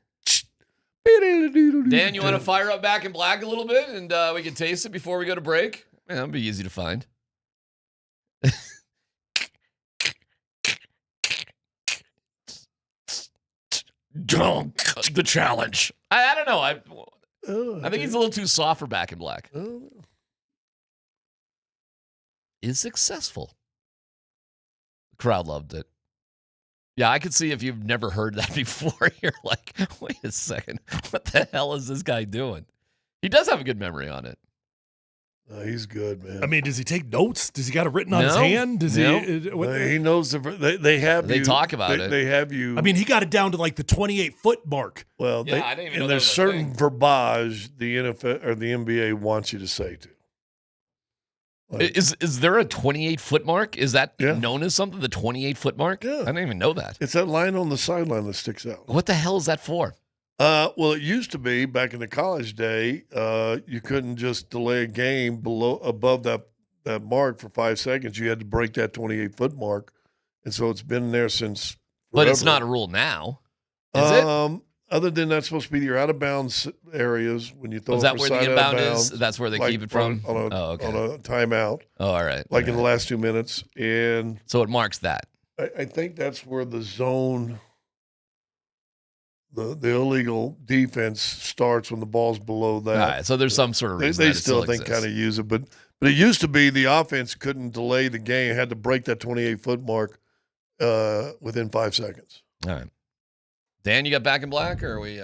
Dan, you want to fire up Back in Black a little bit, and we can taste it before we go to break? Man, that'd be easy to find. The challenge. I don't know. I think he's a little too soft for Back in Black. Is successful. The crowd loved it. Yeah, I could see if you've never heard that before, you're like, wait a second, what the hell is this guy doing? He does have a good memory on it. He's good, man. I mean, does he take notes? Does he got it written on his hand? Does he knows they have they you. talk about it. They have you. I mean, he got it down to like the 28-foot mark. Well, I didn't even know and that there's was a certain verbiage the NFL or the NBA wants you to say to. Like, Is there a 28-foot mark? Is that known as something, the 28-foot mark? Yeah. I didn't even know that. It's that line on the sideline that sticks out. What the hell is that for? Well, it used to be back in the college day, you couldn't just delay a game above that mark for 5 seconds. You had to break that 28-foot mark, and so it's been there since. Forever. But it's not a rule now, is it? Other than that's supposed to be your out of bounds areas when you throw. Is that where the inbound is? That's where they keep it from. On a timeout. Oh, all right. Like in the last 2 minutes, and so it marks that. I think that's where the zone. The illegal defense starts when the ball's below that. All right, so there's some sort of reason they that it still exists. kind of use it, but it used to be the offense couldn't delay the game; had to break that 28-foot mark within 5 seconds. All right, Dan, you got Back in Black, or are we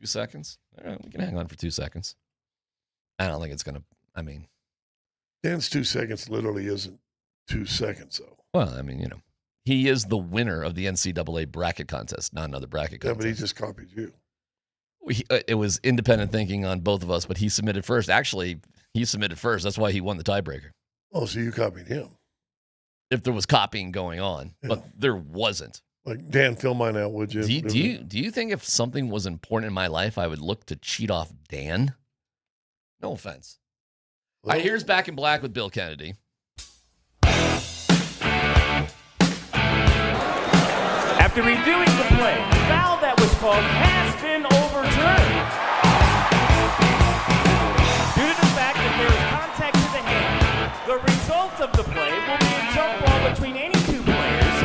2 seconds? All right, we can hang on for 2 seconds. I don't think it's gonna. I mean, Dan's 2 seconds literally isn't 2 seconds though. Well, I mean, he is the winner of the NCAA bracket contest, not another bracket contest. Yeah, but he just copied you. It was independent thinking on both of us, but he submitted first. Actually, he submitted first. That's why he won the tiebreaker. Oh, so you copied him. If there was copying going on, but there wasn't. Like, Dan, fill mine out, would you? Do you think if something was important in my life, I would look to cheat off Dan? No offense. All right, here's Back in Black with Bill Kennedy. After reviewing the play, the foul that was called has been overturned. Due to the fact that there is contact to the hand, the result of the play will be a jump ball between any two players,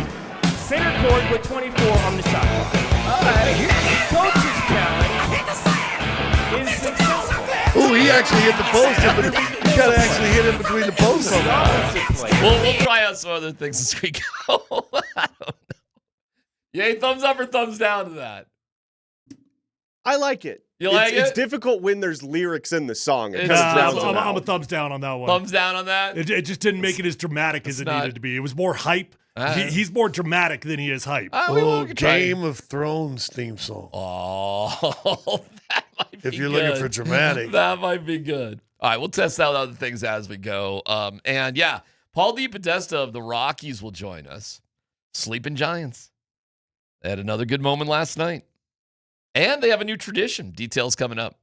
center court with 24 on the shot clock. All right, coach's challenge is successful. Oh, he actually hit the post. But he got to actually hit it between the posts on that. We'll try out some other things as we go. I don't know. Yay, thumbs up or thumbs down to that? I like it. You like it? It's difficult when there's lyrics in the song. I'm a thumbs down on that one. Thumbs down on that? It just didn't make it as dramatic as it needed to be. It was more hype. He's more dramatic than he is hype. Game of Thrones theme song. Oh, that might be if you're good. looking for dramatic. That might be good. All right, we'll test out other things as we go. And yeah, Paul DePodesta of the Rockies will join us. Sleeping Giants. They had another good moment last night. And they have a new tradition. Details coming up.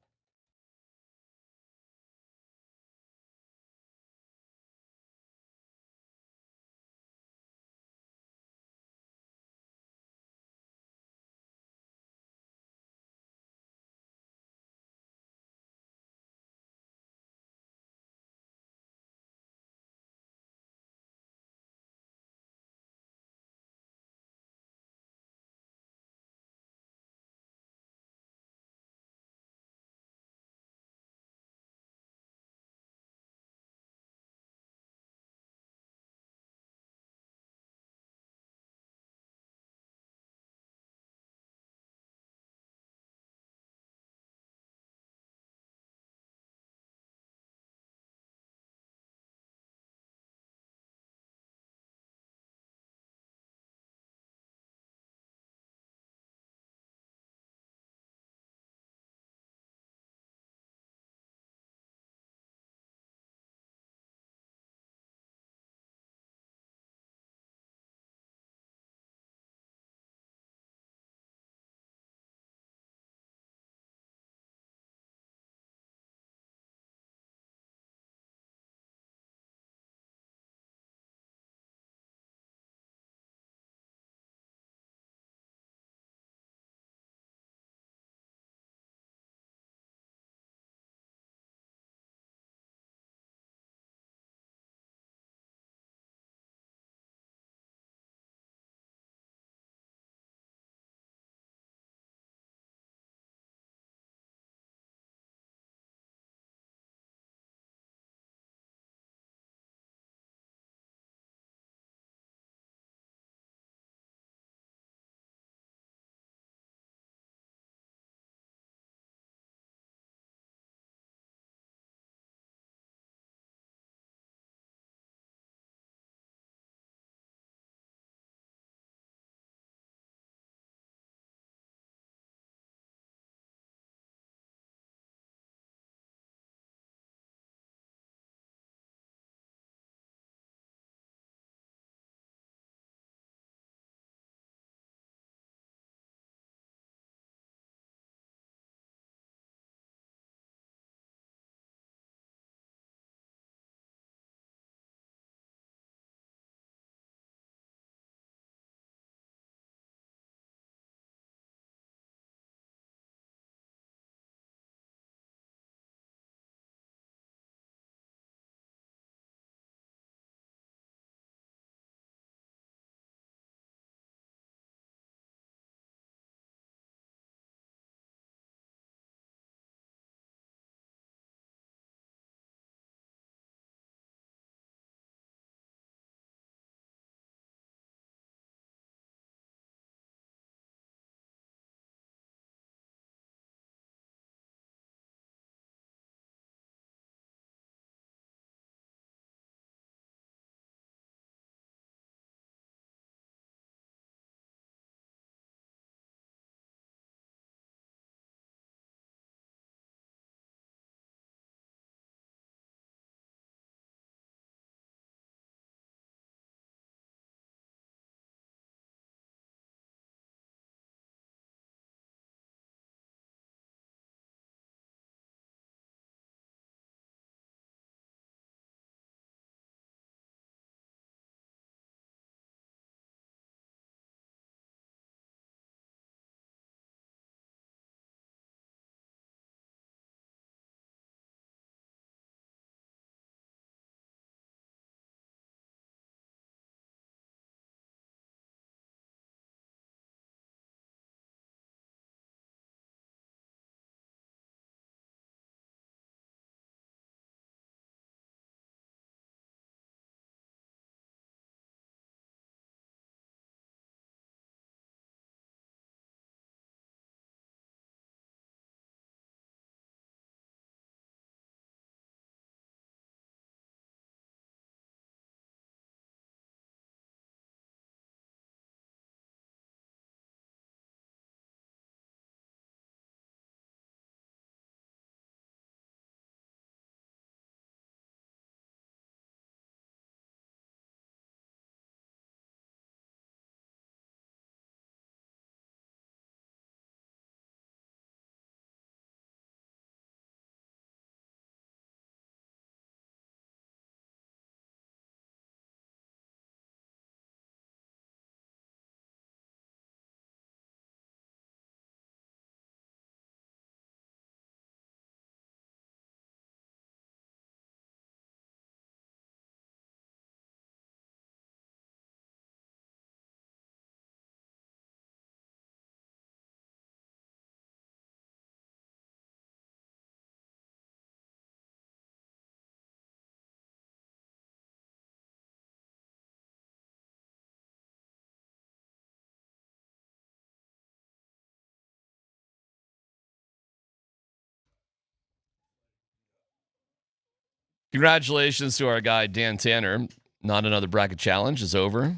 Congratulations to our guy, Dan Tanner. Not Another Bracket Challenge is over.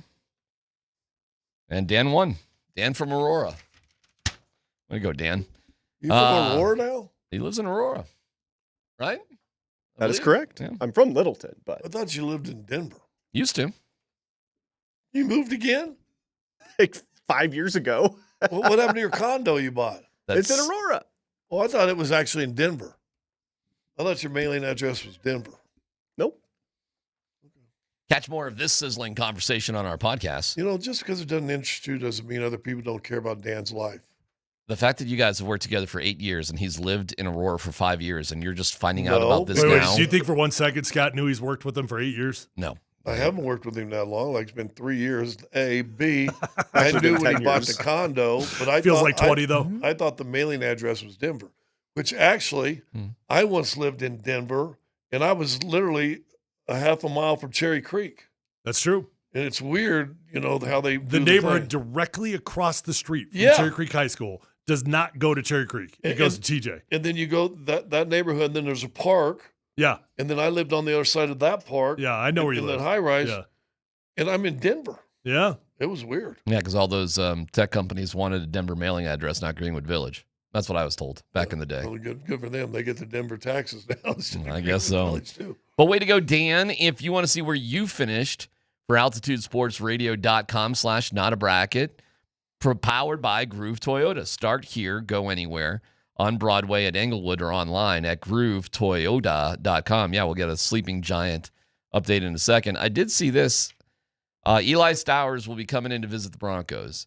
And Dan won. Dan from Aurora. Way to go, Dan. You from Aurora now? He lives in Aurora, right? That is correct. Yeah. I'm from Littleton, but I thought you lived in Denver. Used to. You moved again? like 5 years ago. What happened to your condo you bought? It's in Aurora. Oh, I thought it was actually in Denver. I thought your mailing address was Denver. Nope. Catch more of this sizzling conversation on our podcast. You know, just because it doesn't interest you doesn't mean other people don't care about Dan's life. The fact that you guys have worked together for 8 years and he's lived in Aurora for 5 years and you're just finding out about this now. Do you think for 1 second Scott knew he's worked with them for 8 years? No. I haven't worked with him that long. Like, it's been 3 years. A, B, I knew when he bought the condo, but I Feels thought, like 20 though. I thought the mailing address was Denver, which actually I once lived in Denver, and I was literally a half a mile from Cherry Creek. That's true. And it's weird, you know, how they The do neighborhood thing. directly across the street from Yeah. Cherry Creek High School does not go to Cherry Creek. It goes to TJ. And then you go that neighborhood, and then there's a park. Yeah. And then I lived on the other side of that park. Yeah, I know where you in live. that high rise. Yeah. And I'm in Denver. Yeah. It was weird. Yeah, because all those tech companies wanted a Denver mailing address, not Greenwood Village. That's what I was told back in the day. Well, good for them. They get the Denver taxes now. I guess so. Village, too. But way to go, Dan. If you want to see where you finished for altitudesportsradio.com/notabracket, powered by Groove Toyota. Start here, go anywhere. On Broadway at Englewood or online at groovetoyota.com. Yeah, we'll get a Sleeping Giant update in a second. I did see this. Eli Stowers will be coming in to visit the Broncos.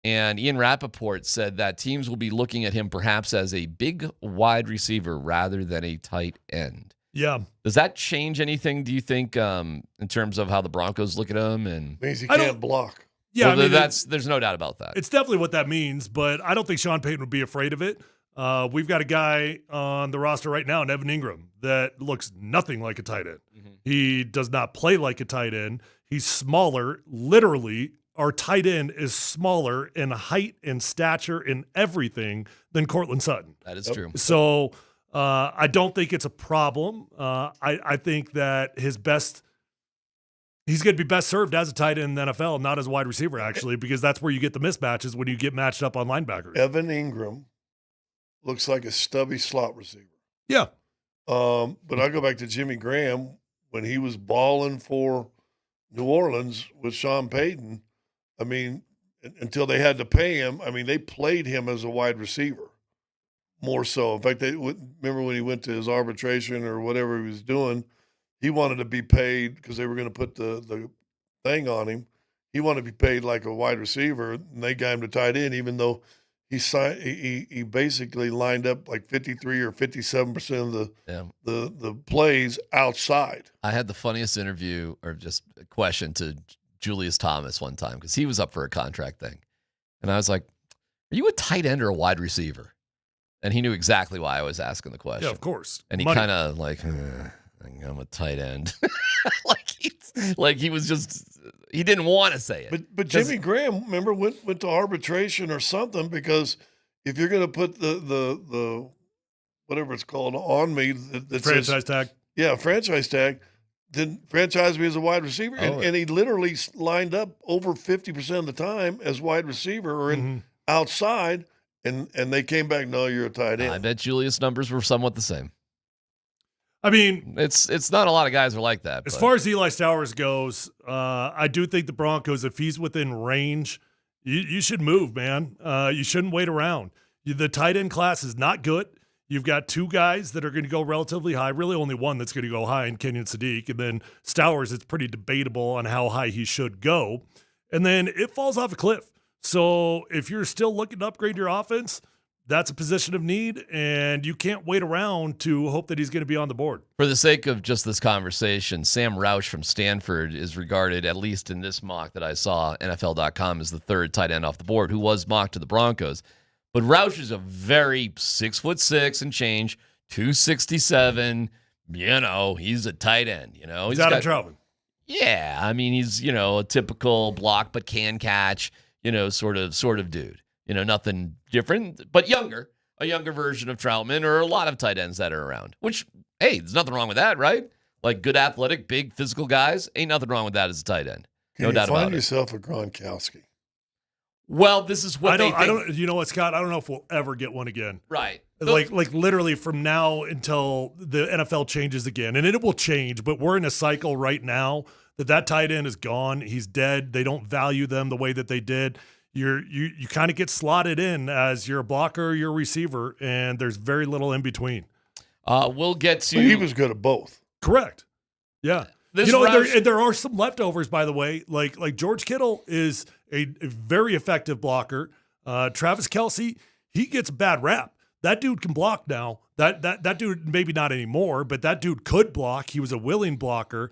And Ian Rappaport said that teams will be looking at him perhaps as a big wide receiver rather than a tight end. Yeah. Does that change anything, do you think, in terms of how the Broncos look at him? And means he can't block. Yeah, well, I mean, there's no doubt about that. It's definitely what that means, but I don't think Sean Payton would be afraid of it. We've got a guy on the roster right now, Evan Ingram, that looks nothing like a tight end. He does not play like a tight end. He's smaller. Literally, our tight end is smaller in height and stature and everything than Cortland Sutton. That is true. So I don't think it's a problem. I think that he's going to be best served as a tight end in the NFL, not as a wide receiver, actually, because that's where you get the mismatches when you get matched up on linebackers. Evan Ingram looks like a stubby slot receiver. Yeah. But I go back to Jimmy Graham when he was balling for New Orleans with Sean Payton. I mean, until they had to pay him, I mean, they played him as a wide receiver more so. In fact, remember when he went to his arbitration or whatever he was doing, he wanted to be paid because they were going to put the thing on him. He wanted to be paid like a wide receiver, and they got him to tight end, even though he basically lined up like 53 or 57% of the plays outside. I had the funniest interview or just a question to Julius Thomas one time because he was up for a contract thing. And I was like, are you a tight end or a wide receiver? And he knew exactly why I was asking the question. Yeah, of course. And he kind of like, I'm a tight end. like he was just, he didn't want to say it. But Jimmy Graham, remember, went to arbitration or something because if you're going to put the whatever it's called on me, that franchise tag. Yeah, franchise tag. Then franchise me as a wide receiver, and he literally lined up over 50% of the time as wide receiver or outside, and they came back. No, you're a tight end. I bet Julius' numbers were somewhat the same. I mean, it's not a lot of guys are like that. As far as Eli Stowers goes, I do think the Broncos, if he's within range, you should move, man. You shouldn't wait around. The tight end class is not good. You've got two guys that are going to go relatively high, really only one that's going to go high in Kenyon Sadiq. And then Stowers, it's pretty debatable on how high he should go. And then it falls off a cliff. So if you're still looking to upgrade your offense, that's a position of need, and you can't wait around to hope that he's going to be on the board. For the sake of just this conversation, Sam Roush from Stanford is regarded, at least in this mock that I saw, NFL.com, as the third tight end off the board, who was mocked to the Broncos. But Roush is a very 6'6" and change, 267. You know, he's a tight end. You know, he's Adam Troutman. Yeah, I mean, he's a typical block but can catch. Sort of dude. Nothing different, but younger, a younger version of Troutman, or a lot of tight ends that are around. Which, hey, there's nothing wrong with that, right? A like good athletic, big physical guys. Ain't nothing wrong with that as a tight end. Can No you doubt find about it. yourself a Gronkowski? Well, this is what they think. I don't. You know what, Scott? I don't know if we'll ever get one again. Right. Like literally from now until the NFL changes again, and it will change. But we're in a cycle right now that tight end is gone. He's dead. They don't value them the way that they did. You kind of get slotted in as you're a blocker, you're a receiver, and there's very little in between. We'll get to. But he was good at both. Correct. Yeah. There are some leftovers, by the way. Like George Kittle is a very effective blocker. Travis Kelce, he gets a bad rap. That dude can block now. That dude, maybe not anymore, but that dude could block. He was a willing blocker.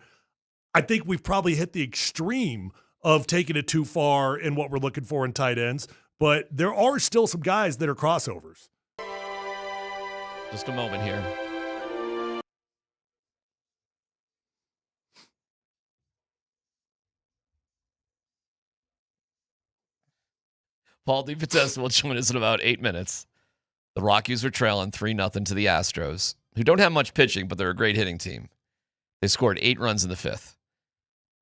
I think we've probably hit the extreme of taking it too far in what we're looking for in tight ends. But there are still some guys that are crossovers. Just a moment here. Paul DePodesta will join us in about 8 minutes. The Rockies are trailing 3-0 to the Astros, who don't have much pitching, but they're a great hitting team. They scored 8 runs in the 5th.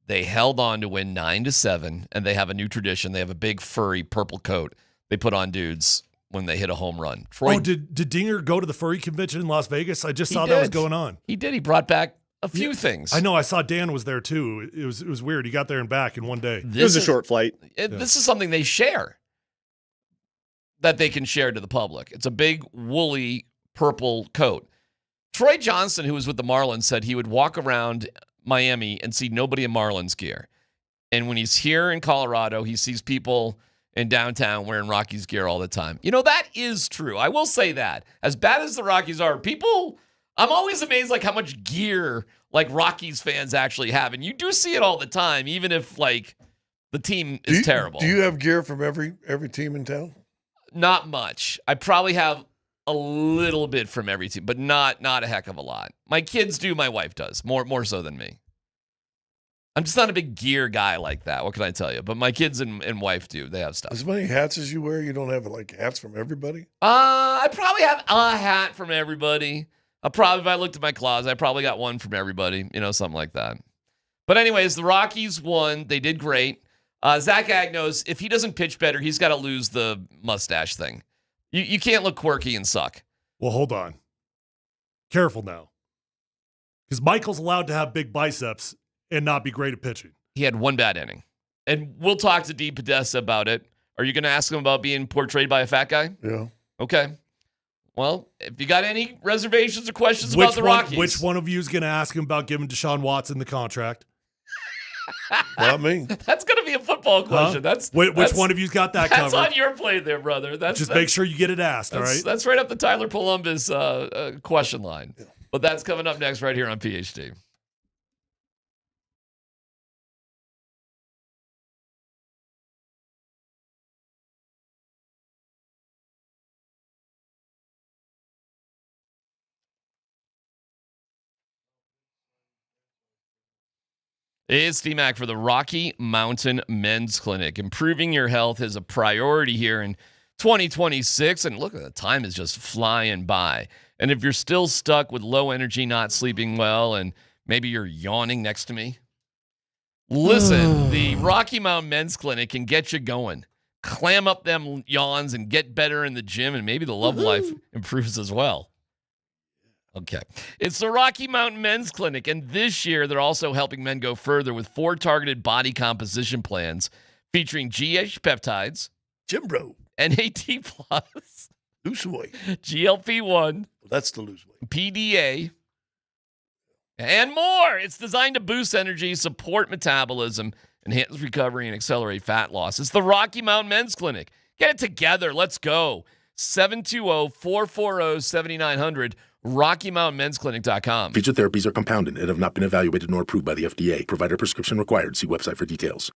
They held on to win 9-7, and they have a new tradition. They have a big furry purple coat they put on dudes when they hit a home run. Did Dinger go to the furry convention in Las Vegas? I just saw that was going on. He did. He brought back a few things. I know. I saw Dan was there too. It was weird. He got there and back in one day. It was a short flight. This is something they share, that they can share to the public. It's a big woolly purple coat. Troy Johnson, who was with the Marlins, said he would walk around Miami and see nobody in Marlins gear. And when he's here in Colorado, he sees people in downtown wearing Rockies gear all the time. You know, that is true. I will say that. As bad as the Rockies are, I'm always amazed like how much gear like Rockies fans actually have. And you do see it all the time, even if like the team is terrible. Do you have gear from every team in town? Not much. I probably have a little bit from every team, but not a heck of a lot. My kids do. My wife does. More so than me. I'm just not a big gear guy like that. What can I tell you? But my kids and wife do. They have stuff. As many hats as you wear, you don't have like hats from everybody? I probably have a hat from everybody. If I looked at my closet, I probably got one from everybody. Something like that. But anyways, the Rockies won. They did great. Zach Agnos, if he doesn't pitch better, he's got to lose the mustache thing. You can't look quirky and suck. Well, hold on. Careful now. Because Michael's allowed to have big biceps and not be great at pitching. He had one bad inning. And we'll talk to DePodesta about it. Are you going to ask him about being portrayed by a fat guy? Yeah. Okay. Well, if you got any reservations or questions about the Rockies. Which one of you is going to ask him about giving Deshaun Watson the contract? Not me. That's going to be a football question. Huh? Which one of you's got that covered? That's on your plate there, brother. Just make sure you get it asked, all right? That's right up the Tyler Polumbus question line. Yeah. But that's coming up next right here on PhD. It's DMac for the Rocky Mountain Men's Clinic. Improving your health is a priority here in 2026. And look, the time is just flying by. And if you're still stuck with low energy, not sleeping well, and maybe you're yawning next to me, listen, the Rocky Mountain Men's Clinic can get you going. Clam up them yawns and get better in the gym, and maybe the love life improves as well. Okay. It's the Rocky Mountain Men's Clinic, and this year they're also helping men go further with 4 targeted body composition plans featuring GH peptides, Jim Bro, NAT+, lose weight, GLP-1, that's the lose weight, PDA, and more. It's designed to boost energy, support metabolism, enhance recovery, and accelerate fat loss. It's the Rocky Mountain Men's Clinic. Get it together. Let's go. 720-440-7900. RockyMountainMen'sClinic.com. Featured therapies are compounded and have not been evaluated nor approved by the FDA. Provider prescription required. See website for details.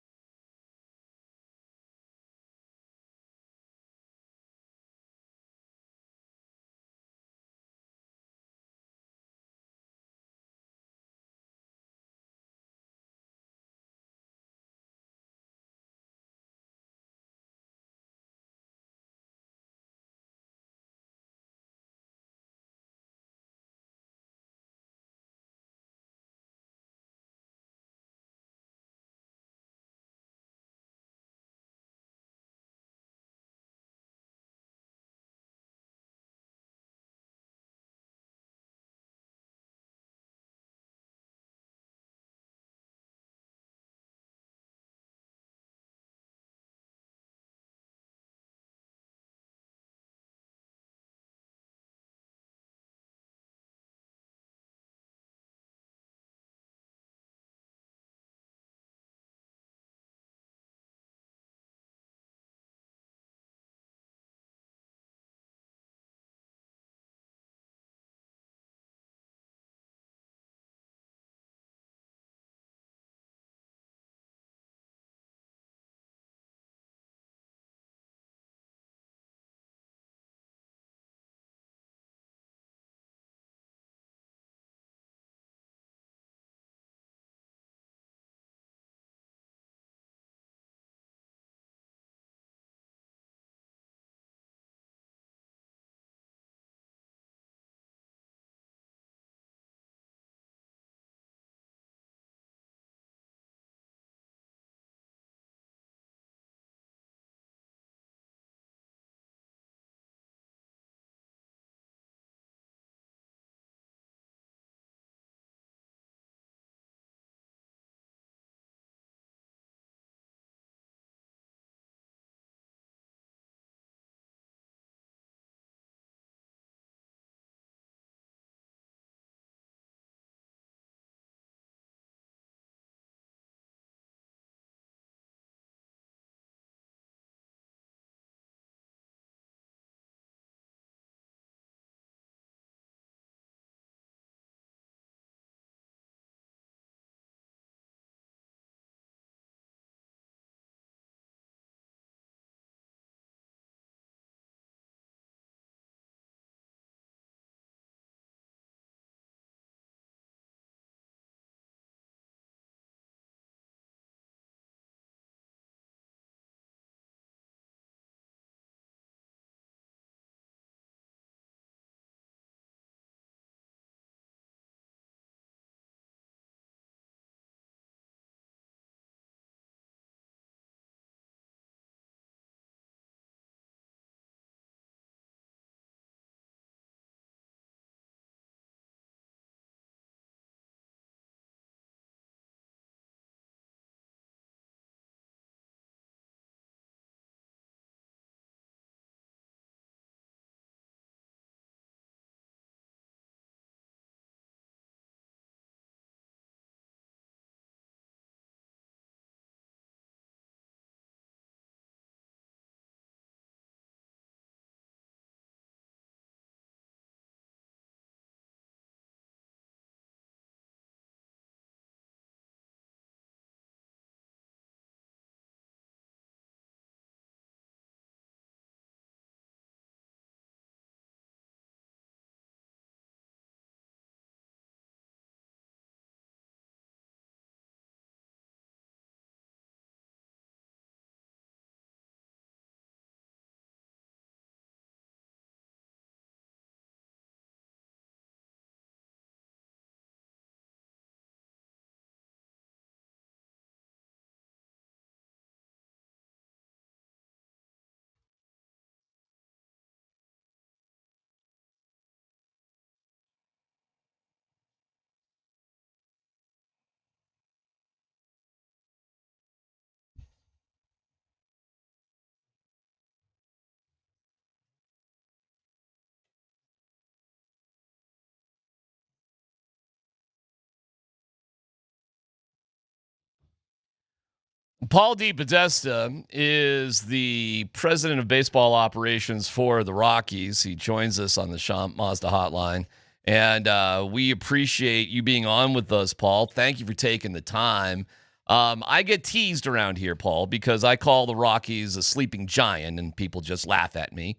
Paul DePodesta is the president of baseball operations for the Rockies. He joins us on the Sean Mazda hotline. And we appreciate you being on with us, Paul. Thank you for taking the time. I get teased around here, Paul, because I call the Rockies a sleeping giant, and people just laugh at me.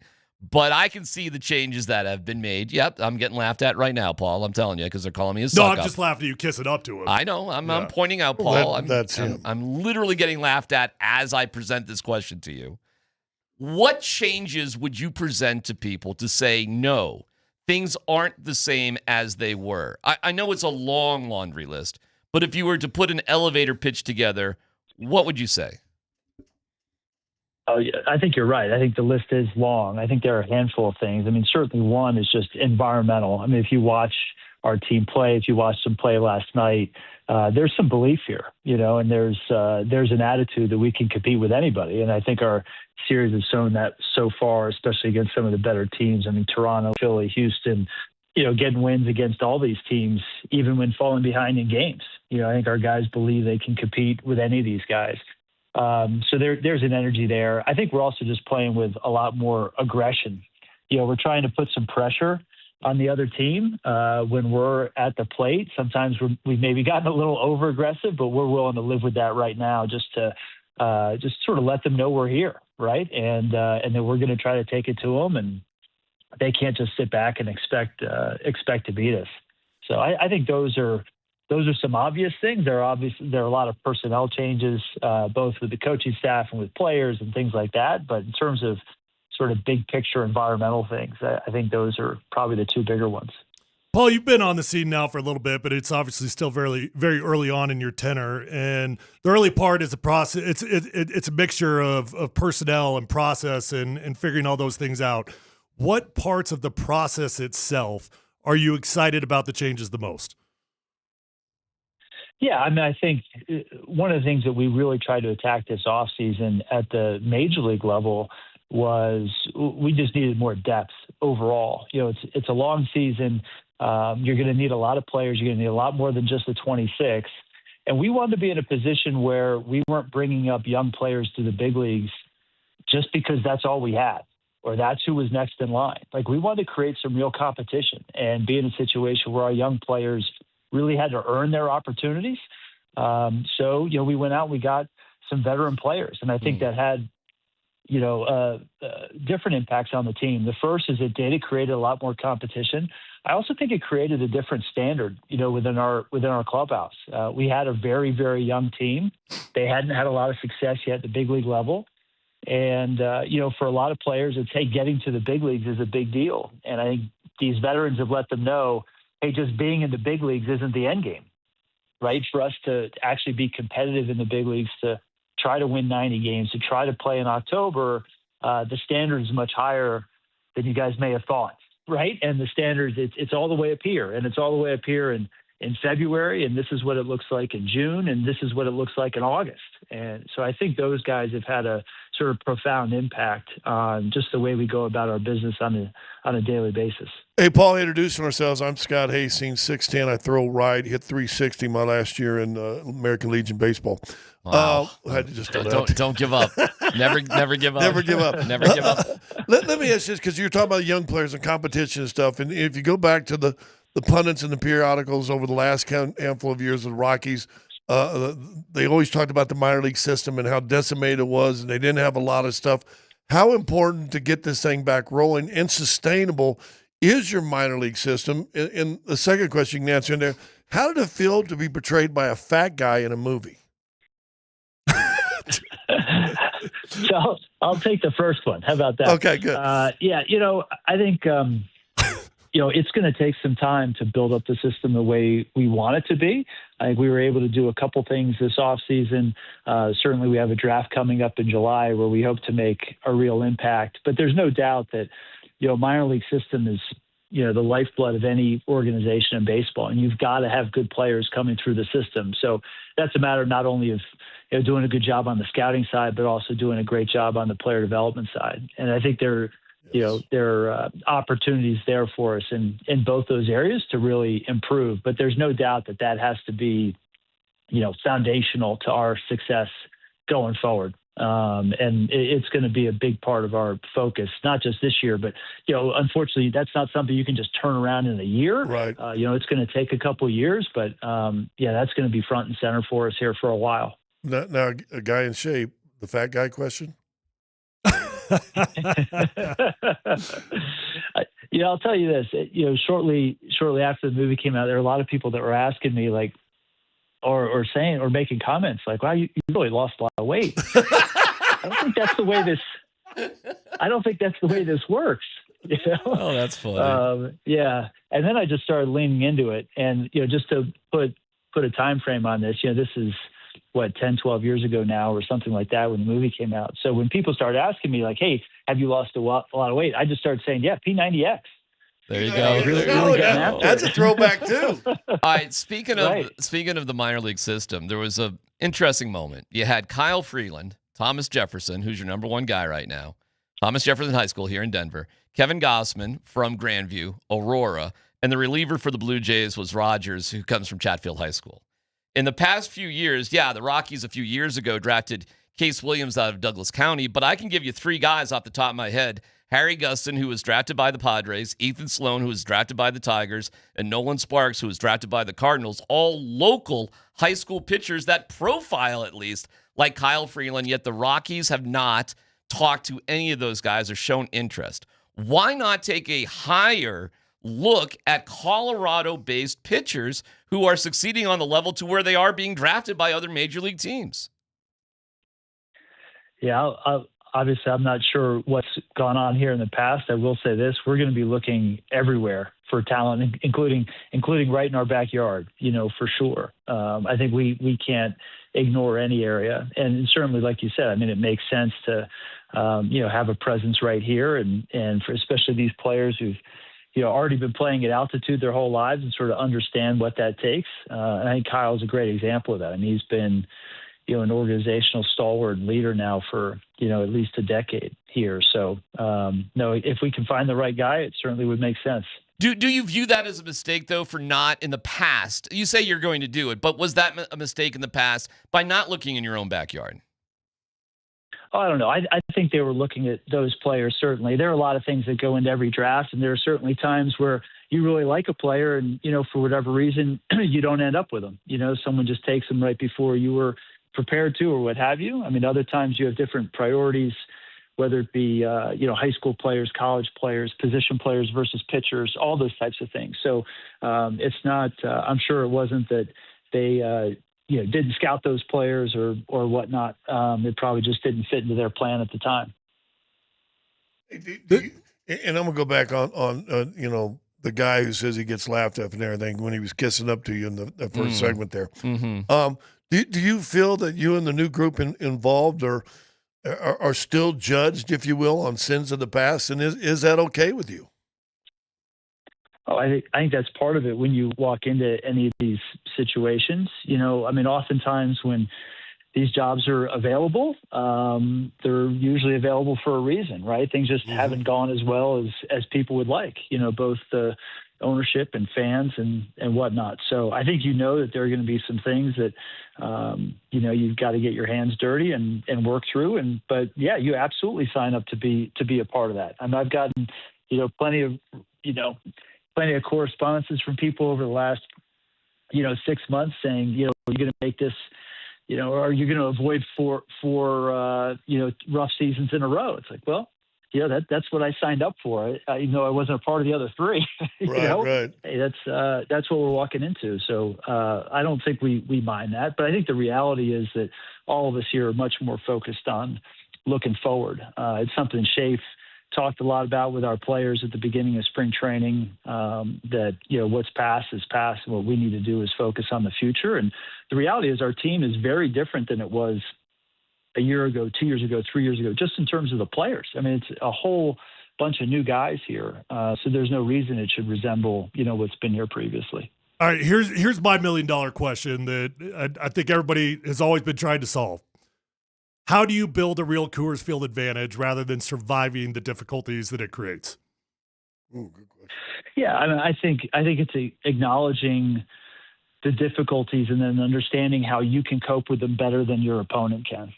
But I can see the changes that have been made. Yep, I'm getting laughed at right now, Paul. I'm telling you, because they're calling me a suck-up. No, I'm just laughing at you kissing up to him. I know. I'm pointing out, Paul. That's him. I'm literally getting laughed at as I present this question to you. What changes would you present to people to say, no, things aren't the same as they were? I know it's a long laundry list, but if you were to put an elevator pitch together, what would you say? Oh, yeah, I think you're right. I think the list is long. I think there are a handful of things. I mean, certainly one is just environmental. I mean, if you watch our team play, if you watched them play last night, there's some belief here, and there's an attitude that we can compete with anybody. And I think our series has shown that so far, especially against some of the better teams. I mean, Toronto, Philly, Houston, getting wins against all these teams, even when falling behind in games. I think our guys believe they can compete with any of these guys. So there's an energy there. I think we're also just playing with a lot more aggression. We're trying to put some pressure on the other team when we're at the plate. Sometimes we've maybe gotten a little over aggressive, but we're willing to live with that right now, just to just sort of let them know we're here, right? And then we're going to try to take it to them, and they can't just sit back and expect to beat us. So I think those are some obvious things. There are a lot of personnel changes, both with the coaching staff and with players and things like that. But in terms of sort of big picture environmental things, I think those are probably the two bigger ones. Paul, you've been on the scene now for a little bit, but it's obviously still very, very early on in your tenure. And the early part is a process. It's a mixture of personnel and process and figuring all those things out. What parts of the process itself are you excited about the changes the most? Yeah, I mean, I think one of the things that we really tried to attack this offseason at the major league level was we just needed more depth overall. It's a long season. You're going to need a lot of players. You're going to need a lot more than just the 26. And we wanted to be in a position where we weren't bringing up young players to the big leagues just because that's all we had or that's who was next in line. Like, we wanted to create some real competition and be in a situation where our young players really had to earn their opportunities. So we went out and we got some veteran players. And I think that had, different impacts on the team. The first is it did create a lot more competition. I also think it created a different standard, within our clubhouse. We had a very, very young team. They hadn't had a lot of success yet at the big league level. And, for a lot of players, it's, hey, getting to the big leagues is a big deal. And I think these veterans have let them know, hey, just being in the big leagues isn't the end game, right? For us to actually be competitive in the big leagues, to try to win 90 games, to try to play in October, the standard is much higher than you guys may have thought, right? And the standards, it's all the way up here, and it's all the way up here in February, and this is what it looks like in June, and this is what it looks like in August. And so I think those guys have had a sort of profound impact on just the way we go about our business on a daily basis. Hey, Paul, introducing ourselves. I'm Scott Hastings, 6'10". I throw right, hit 360 my last year in American Legion Baseball. Wow. I had to just don't give up. Never give up. Never give up. Never give up. Let me ask this, because you're talking about young players and competition and stuff. And if you go back to the pundits and the periodicals over the last handful of years of the Rockies, they always talked about the minor league system and how decimated it was, and they didn't have a lot of stuff. How important to get this thing back rolling and sustainable is your minor league system? And the second question you can answer in there, how did it feel to be portrayed by a fat guy in a movie? So I'll take the first one. How about that? Okay, good. I think, it's going to take some time to build up the system the way we want it to be. I think we were able to do a couple things this offseason. Certainly we have a draft coming up in July where we hope to make a real impact. But there's no doubt that, minor league system is, the lifeblood of any organization in baseball. And you've got to have good players coming through the system. So that's a matter not only of doing a good job on the scouting side, but also doing a great job on the player development side. And I think there are opportunities there for us in both those areas to really improve. But there's no doubt that has to be, foundational to our success going forward. And it's going to be a big part of our focus, not just this year, but, unfortunately, that's not something you can just turn around in a year. Right. It's going to take a couple of years, but that's going to be front and center for us here for a while. Now, a guy in shape, the fat guy question? I'll tell you this, shortly after the movie came out, there were a lot of people that were asking me or saying, or making comments like, wow, you really lost a lot of weight. I don't think that's the way this works. Oh, that's funny. Yeah. And then I just started leaning into it. And, just to put a time frame on this, this is 10, 12 years ago now or something like that when the movie came out. So when people started asking me like, hey, have you lost a lot of weight? I just started saying, yeah, P90X. There you go. That's a throwback too. All right. Speaking of the minor league system, there was a interesting moment. You had Kyle Freeland, Thomas Jefferson, who's your number one guy right now, Thomas Jefferson High School here in Denver, Kevin Gossman from Grandview, Aurora, and the reliever for the Blue Jays was Rogers, who comes from Chatfield High School. In the past few years, the Rockies a few years ago drafted Case Williams out of Douglas County, but I can give you three guys off the top of my head. Harry Gustin, who was drafted by the Padres, Ethan Sloan, who was drafted by the Tigers, and Nolan Sparks, who was drafted by the Cardinals, all local high school pitchers that profile, at least, like Kyle Freeland, yet the Rockies have not talked to any of those guys or shown interest. Why not take a higher look at Colorado-based pitchers who are succeeding on the level to where they are being drafted by other major league teams? Yeah, obviously, I'm not sure what's gone on here in the past. I will say this: we're going to be looking everywhere for talent, including right in our backyard. For sure. I think we can't ignore any area, and certainly, like you said, it makes sense to have a presence right here, and for especially these players who've already been playing at altitude their whole lives and sort of understand what that takes. And I think Kyle's a great example of that. He's been an organizational stalwart leader now for, at least a decade here. So, no, if we can find the right guy, it certainly would make sense. Do you view that as a mistake, though, for not in the past? You say you're going to do it, but was that a mistake in the past by not looking in your own backyard? Oh, I don't know. I think they were looking at those players, certainly. There are a lot of things that go into every draft, and there are certainly times where you really like a player and, for whatever reason, you don't end up with them. Someone just takes them right before you were prepared to or what have you. Other times you have different priorities, whether it be, high school players, college players, position players versus pitchers, all those types of things. So it's not, I'm sure it wasn't that they, didn't scout those players or whatnot. It probably just didn't fit into their plan at the time. And I'm going to go back on the guy who says he gets laughed at and everything when he was kissing up to you in the first segment there. Mm-hmm. Do you feel that you and the new group involved are still judged, if you will, on sins of the past? And is that okay with you? Oh, I think that's part of it when you walk into any of these situations. Oftentimes when these jobs are available, they're usually available for a reason, right? Things just haven't gone as well as people would like, both the ownership and fans and whatnot. So I think that there are going to be some things that, you've got to get your hands dirty and work through. But yeah, you absolutely sign up to be a part of that. I've gotten, plenty of correspondences from people over the last, 6 months saying, are you going to make this, are you going to avoid four rough seasons in a row? It's like, well, that's what I signed up for. Even though I wasn't a part of the other three. Right. Hey, that's what we're walking into. So I don't think we mind that. But I think the reality is that all of us here are much more focused on looking forward. It's something Shafe talked a lot about with our players at the beginning of spring training, that, what's past is past. And what we need to do is focus on the future. And the reality is our team is very different than it was a year ago, 2 years ago, 3 years ago, just in terms of the players. It's a whole bunch of new guys here. So there's no reason it should resemble, what's been here previously. All right, here's my $1 million question that I think everybody has always been trying to solve. How do you build a real Coors Field advantage rather than surviving the difficulties that it creates? Ooh, good question. Yeah, I think it's acknowledging the difficulties and then understanding how you can cope with them better than your opponent can.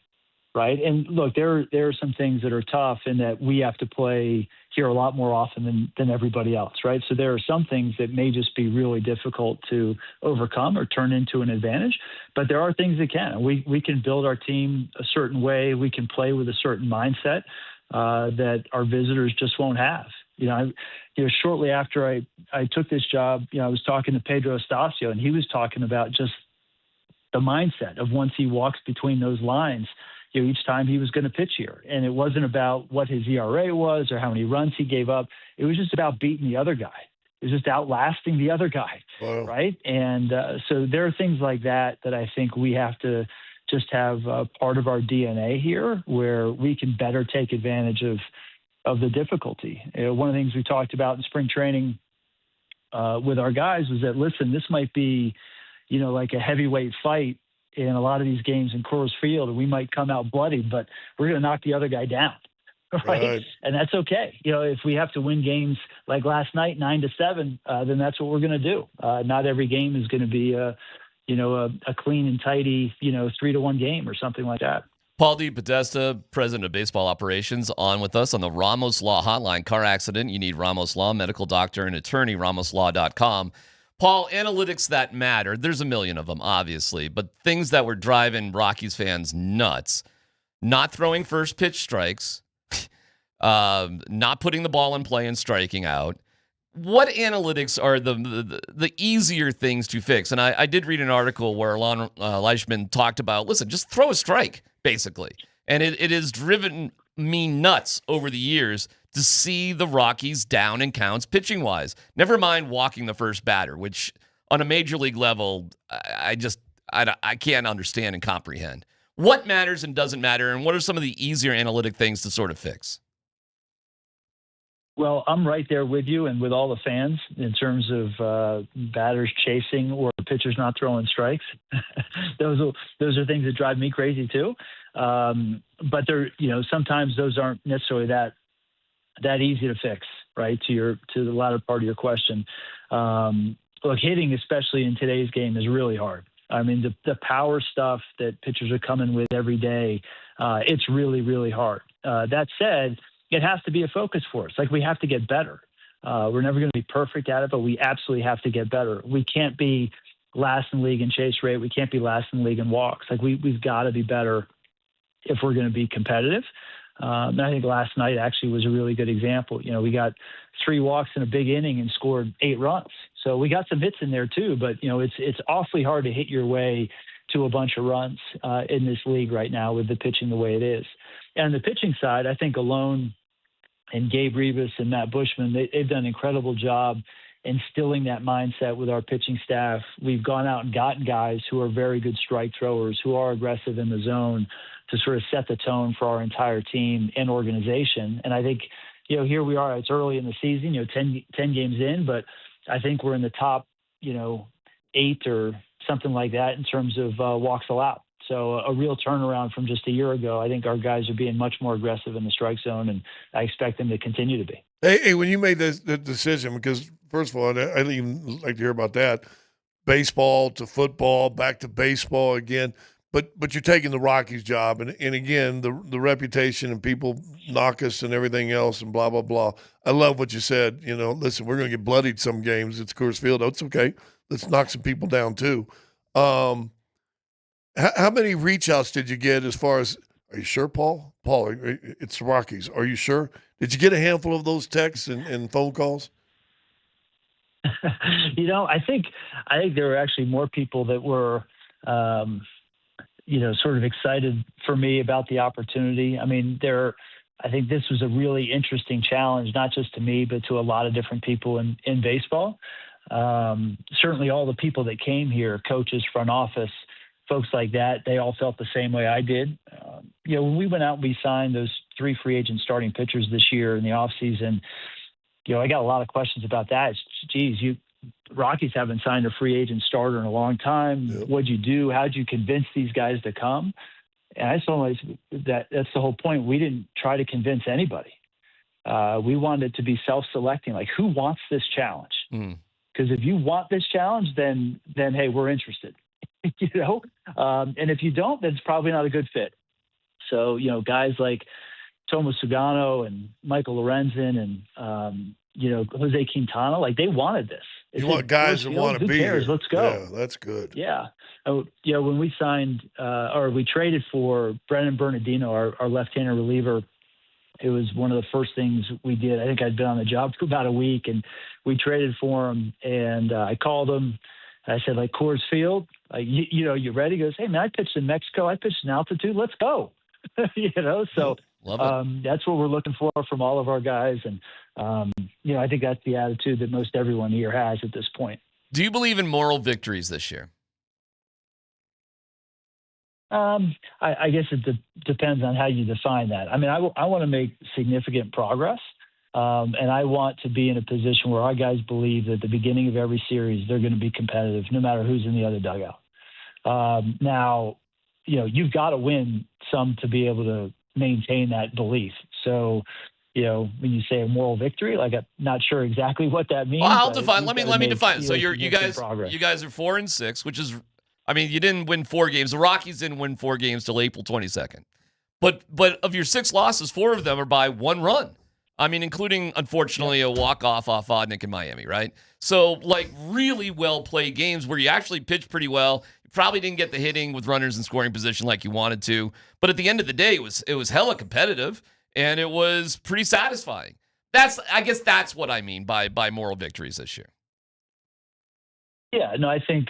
right? And look, there are some things that are tough in that we have to play here a lot more often than everybody else, right? So there are some things that may just be really difficult to overcome or turn into an advantage, but there are things that can. We can build our team a certain way. We can play with a certain mindset that our visitors just won't have. Shortly after I took this job, I was talking to Pedro Estacio, and he was talking about just the mindset of once he walks between those lines, each time he was going to pitch here. And it wasn't about what his ERA was or how many runs he gave up. It was just about beating the other guy. It was just outlasting the other guy, right? And so there are things like that I think we have to just have part of our DNA here where we can better take advantage of the difficulty. One of the things we talked about in spring training with our guys was that, listen, this might be, like a heavyweight fight in a lot of these games in Coors Field, and we might come out bloodied, but we're going to knock the other guy down. Right? And that's okay. If we have to win games like last night, 9-7, then that's what we're going to do. Not every game is going to be a clean and tidy, 3-1 game or something like that. Paul DePodesta, president of baseball operations, on with us on the Ramos Law Hotline. Car accident, you need Ramos Law, medical doctor and attorney, ramoslaw.com. Paul, analytics that matter, there's a million of them, obviously, but things that were driving Rockies fans nuts: not throwing first pitch strikes, not putting the ball in play and striking out. What analytics are the easier things to fix? And I did read an article where Alon Leishman talked about, listen, just throw a strike, basically. And it has driven me nuts over the years to see the Rockies down in counts pitching-wise. Never mind walking the first batter, which on a major league level, I can't understand and comprehend. What matters and doesn't matter, and what are some of the easier analytic things to sort of fix? Well, I'm right there with you and with all the fans in terms of batters chasing or pitchers not throwing strikes. Those are things that drive me crazy too. But sometimes those aren't necessarily that easy to fix, right? To the latter part of your question. Look, hitting, especially in today's game, is really hard. I mean, the power stuff that pitchers are coming with every day, it's really, really hard. That said, it has to be a focus for us. Like, we have to get better. We're never going to be perfect at it, but we absolutely have to get better. We can't be last in the league in chase rate. We can't be last in the league in walks. Like, we've got to be better if we're going to be competitive. And I think last night actually was a really good example. We got 3 walks in a big inning and scored 8 runs. So we got some hits in there too, but it's awfully hard to hit your way to a bunch of runs in this league right now with the pitching the way it is. And the pitching side, I think Malone and Gabe Rebus and Matt Bushman, they've done an incredible job instilling that mindset with our pitching staff. We've gone out and gotten guys who are very good strike throwers, who are aggressive in the zone, to sort of set the tone for our entire team and organization. And I think, here we are, it's early in the season, 10 games in, but I think we're in the top, 8 or something like that in terms of walks allowed. So a real turnaround from just a year ago. I think our guys are being much more aggressive in the strike zone, and I expect them to continue to be. Hey, when you made the decision, because first of all, I didn't even like to hear about that, baseball to football, back to baseball again, but you're taking the Rockies job, and again, the reputation and people knock us and everything else and blah, blah, blah. I love what you said. Listen, we're going to get bloodied some games. It's Coors Field. Oh, it's okay. Let's knock some people down too. How many reach outs did you get as far as, are you sure, Paul? Paul, it's the Rockies. Are you sure? Did you get a handful of those texts and phone calls? I think there were actually more people that were, sort of excited for me about the opportunity. I mean, I think this was a really interesting challenge, not just to me, but to a lot of different people in baseball. Certainly all the people that came here, coaches, front office, folks like that, they all felt the same way I did. When we went out and we signed those 3 free agent starting pitchers this year in the offseason, I got a lot of questions about that. Rockies haven't signed a free agent starter in a long time. Yep. What'd you do? How'd you convince these guys to come? And I just realized that's the whole point. We didn't try to convince anybody. We wanted it to be self-selecting, like, who wants this challenge? Because if you want this challenge, then hey, we're interested. And if you don't, then it's probably not a good fit. So, guys like Tomo Sugano and Michael Lorenzen and, Jose Quintana, like they wanted this. You want guys that want to be here. Let's go. Yeah, that's good. Yeah. When we signed or we traded for Brennan Bernardino, our left-hander reliever, it was one of the first things we did. I think I'd been on the job for about a week, and we traded for him. And I called him. I said, like, Coors Field, you ready? He goes, hey, man, I pitched in Mexico. I pitched in altitude. Let's go. So that's what we're looking for from all of our guys. And, I think that's the attitude that most everyone here has at this point. Do you believe in moral victories this year? I guess it depends on how you define that. I mean, I want to make significant progress, and I want to be in a position where our guys believe that at the beginning of every series they're going to be competitive, no matter who's in the other dugout. Now, you've got to win some to be able to maintain that belief. So, when you say a moral victory, like I'm not sure exactly what that means. Well, I'll define. Let me define. So you guys are 4-6, which is. I mean, you didn't win 4 games. The Rockies didn't win 4 games till April 22nd. But of your 6 losses, 4 of them are by 1 run. I mean, including, unfortunately, a walk-off off Vodnik in Miami, right? So, like, really well-played games where you actually pitched pretty well. You probably didn't get the hitting with runners in scoring position like you wanted to. But at the end of the day, it was hella competitive, and it was pretty satisfying. I guess that's what I mean by moral victories this year. Yeah, no, I think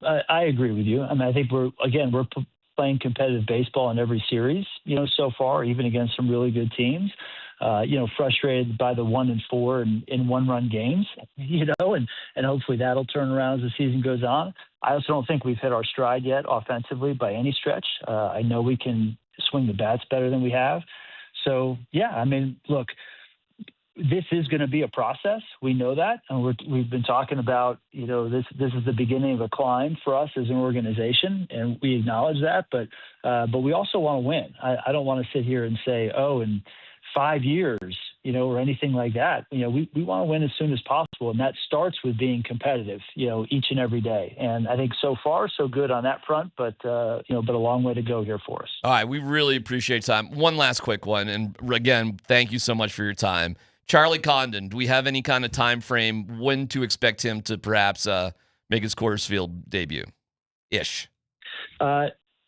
I agree with you. I mean, I think we're playing competitive baseball in every series, so far, even against some really good teams. Frustrated by the 1-4 in 1-run games, and hopefully that'll turn around as the season goes on. I also don't think we've hit our stride yet offensively by any stretch. I know we can swing the bats better than we have. So, yeah, I mean, look, this is going to be a process. We know that. And we've been talking about, this is the beginning of a climb for us as an organization, and we acknowledge that. But we also want to win. I don't want to sit here and say, in 5 years, or anything like that. We want to win as soon as possible. And that starts with being competitive, each and every day. And I think so far, so good on that front, but a long way to go here for us. All right. We really appreciate time. One last quick one. And again, thank you so much for your time. Charlie Condon, do we have any kind of time frame when to expect him to perhaps make his Coors Field debut-ish?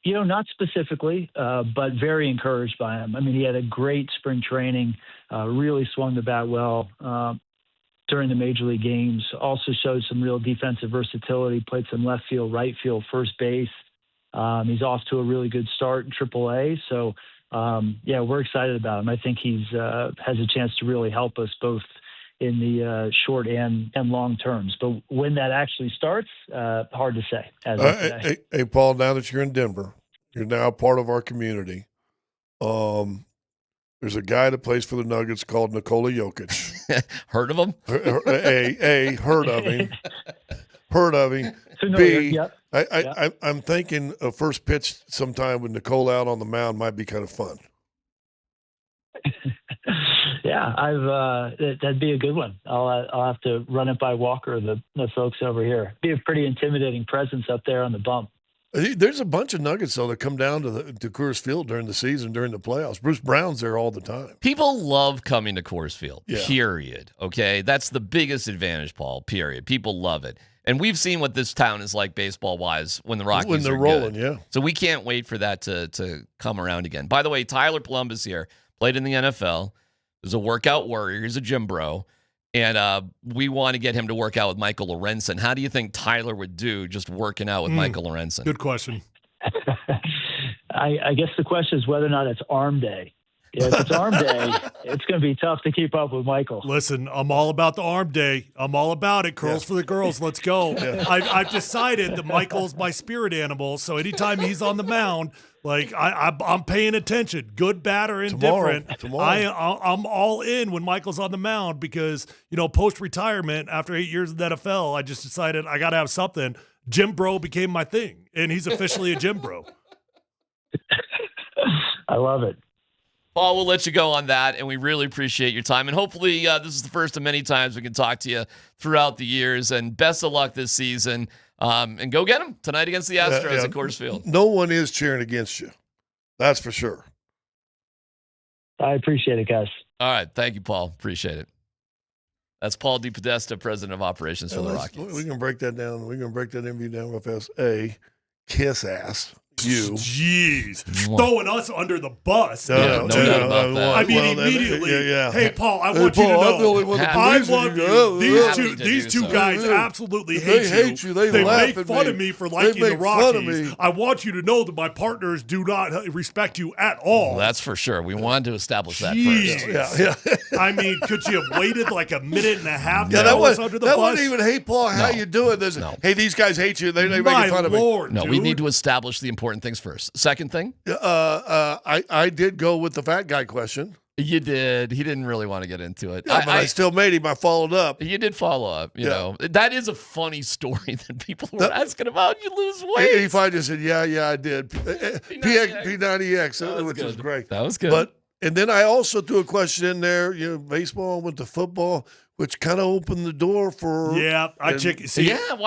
Not specifically, but very encouraged by him. I mean, he had a great spring training, really swung the bat well during the major league games, also showed some real defensive versatility, played some left field, right field, first base. He's off to a really good start in AAA. So, we're excited about him. I think he's has a chance to really help us both in the short and long terms. But when that actually starts, hard to say. Hey, Paul, now that you're in Denver, you're now part of our community. There's a guy that plays for the Nuggets called Nikola Jokic. Heard of him? Heard of him. Heard of him. B, yep. I'm thinking a first pitch sometime with Nikola out on the mound might be kind of fun. Yeah, that'd be a good one. I'll have to run it by Walker, the folks over here. Be a pretty intimidating presence up there on the bump. There's a bunch of Nuggets though that come down to Coors Field during the season, during the playoffs. Bruce Brown's there all the time. People love coming to Coors Field. Yeah. Period. Okay, that's the biggest advantage, Paul. Period. People love it. And we've seen what this town is like baseball-wise when the Rockies when they're are rolling, good. yeah. So we can't wait for that to come around again. By the way, Tyler Polumbus here, played in the NFL. He's a workout warrior. He's a gym bro. And we want to get him to work out with Michael Lorenzen. How do you think Tyler would do just working out with Michael Lorenzen? Good question. I guess the question is whether or not it's arm day. Yeah, if it's arm day, it's going to be tough to keep up with Michael. Listen, I'm all about the arm day. I'm all about it. Curls for the girls. Let's go. Yeah. I've decided that Michael's my spirit animal. So anytime he's on the mound, like I'm paying attention, good, bad, or indifferent. Tomorrow. I'm all in when Michael's on the mound because, post retirement after 8 years in the NFL, I just decided I got to have something. Gym bro became my thing, and he's officially a gym bro. I love it. Paul, we'll let you go on that, and we really appreciate your time. And hopefully this is the first of many times we can talk to you throughout the years. And best of luck this season. And go get them tonight against the Astros at Coors Field. No one is cheering against you. That's for sure. I appreciate it, guys. All right. Thank you, Paul. Appreciate it. That's Paul DePodesta, President of Operations for the Rockies. We can break that down. We can break that interview down real fast. A, kiss ass. You. Jeez. Throwing us under the bus. No doubt about that. I mean, Well, immediately. yeah. Hey, Paul, I Hey, want Paul, you to know. I'm the only one that I believes love in you. you. These two guys absolutely hate you. They hate you. They laugh make at fun me. of me for They liking the make fun of Rockies. me. I want you to know that my partners do not respect you at all. Well, that's for sure. We wanted to establish that Jeez. first. I mean, could you have waited like a minute and a half to Yeah, throw us under the that bus? wasn't even, hey, Paul, how you doing? There's, hey, these guys hate you. They making fun of me. No, we need to establish the important things first. Second thing? I did go with the fat guy question. You did. He didn't really want to get into it. Yeah, but I still made him. I followed up. You did follow up. You know, that is a funny story that people were asking about. You lose weight. He finally just said, yeah, I did. P90X, which was great. That was good. And then I also threw a question in there, baseball went to football, which kind of opened the door for. Yeah, why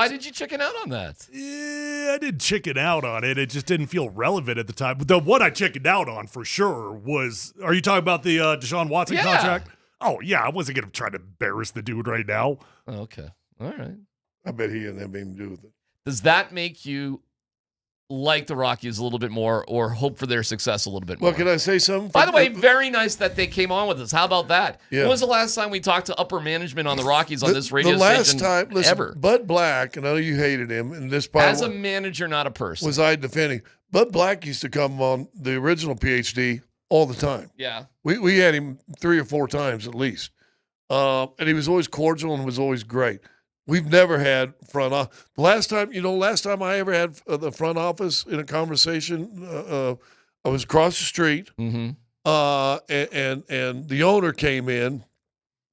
did you chicken out on that? I didn't chicken out on it. It just didn't feel relevant at the time. But the one I chickened out on for sure was, are you talking about the Deshaun Watson contract? Oh, yeah. I wasn't going to try to embarrass the dude right now. Okay. All right. I bet he didn't have anything to do with it. Does that make you like the Rockies a little bit more or hope for their success a little bit more? Well, can I say something? By the way, very nice that they came on with us. How about that? Yeah. When was the last time we talked to upper management on the Rockies on this radio the last station time, listen, ever? Bud Black, and I know you hated him, and this part As a manager, not a person. was I defending. Bud Black used to come on the original PhD all the time. Yeah. We had him 3 or 4 times at least. And he was always cordial and was always great. We've never had front office. Last time I ever had the front office in a conversation, I was across the street, Mm-hmm. and the owner came in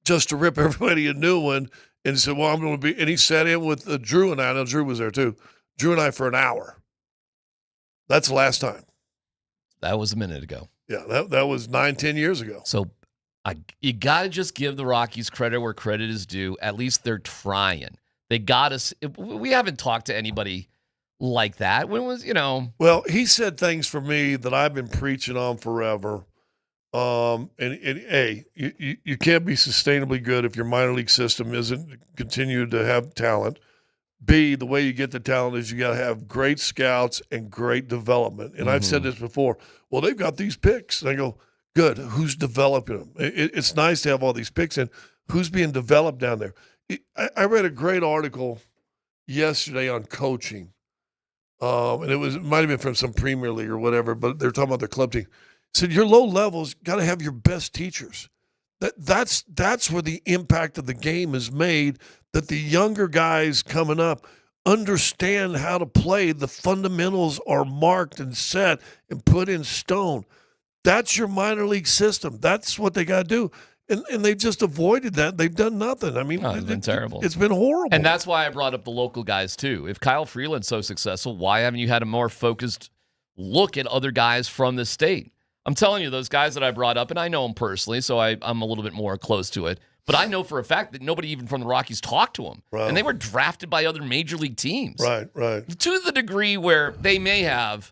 just to rip everybody a new one, and he said, "Well, I'm going to be," and he sat in with Drew and I. Know Drew was there too. Drew and I for an hour. That's the last time. That was a minute ago. Yeah, that was 9-10 years ago. So you got to just give the Rockies credit where credit is due. At least they're trying. They got us. We haven't talked to anybody like that. When was, Well, he said things for me that I've been preaching on forever. And A, you can't be sustainably good if your minor league system isn't continue to have talent. B, the way you get the talent is you got to have great scouts and great development. And I've said this before. Well, they've got these picks. And I go, good. Who's developing them? It's nice to have all these picks in. Who's being developed down there? I read a great article yesterday on coaching. And it might have been from some Premier League or whatever, but they're talking about their club team. It said your low levels got to have your best teachers. That's where the impact of the game is made, that the younger guys coming up understand how to play. The fundamentals are marked and set and put in stone. That's your minor league system. That's what they got to do. And they've just avoided that. They've done nothing. I mean, it's been terrible. It's been horrible. And that's why I brought up the local guys, too. If Kyle Freeland's so successful, why haven't you had a more focused look at other guys from the state? I'm telling you, those guys that I brought up, and I know them personally, so I'm a little bit more close to it, but I know for a fact that nobody even from the Rockies talked to them. Right. And they were drafted by other major league teams. Right. To the degree where they may have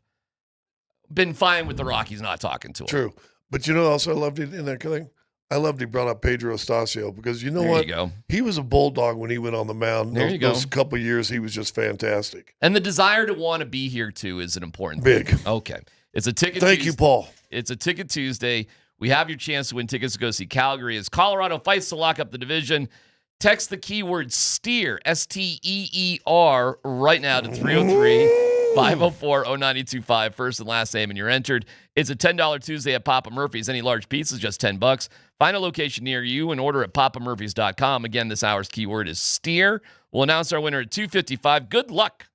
been fine with the Rockies not talking to them. True. But also I loved it in that thing? I loved he brought up Pedro Estacio because you know There what? you go. He was a bulldog when he went on the mound. There you go. Those couple of years, he was just fantastic. And the desire to want to be here, too, is an important Big. thing. Okay. It's a ticket Thank Tuesday. you, Paul. It's a Ticket Tuesday. We have your chance to win tickets to go see Calgary as Colorado fights to lock up the division. Text the keyword STEER, STEER, right now to 303-504-0925, first and last name, and you're entered. It's a $10 Tuesday at Papa Murphy's. Any large pizza is just $10. Find a location near you and order at papamurphys.com. Again, this hour's keyword is STEER. We'll announce our winner at 2:55. Good luck.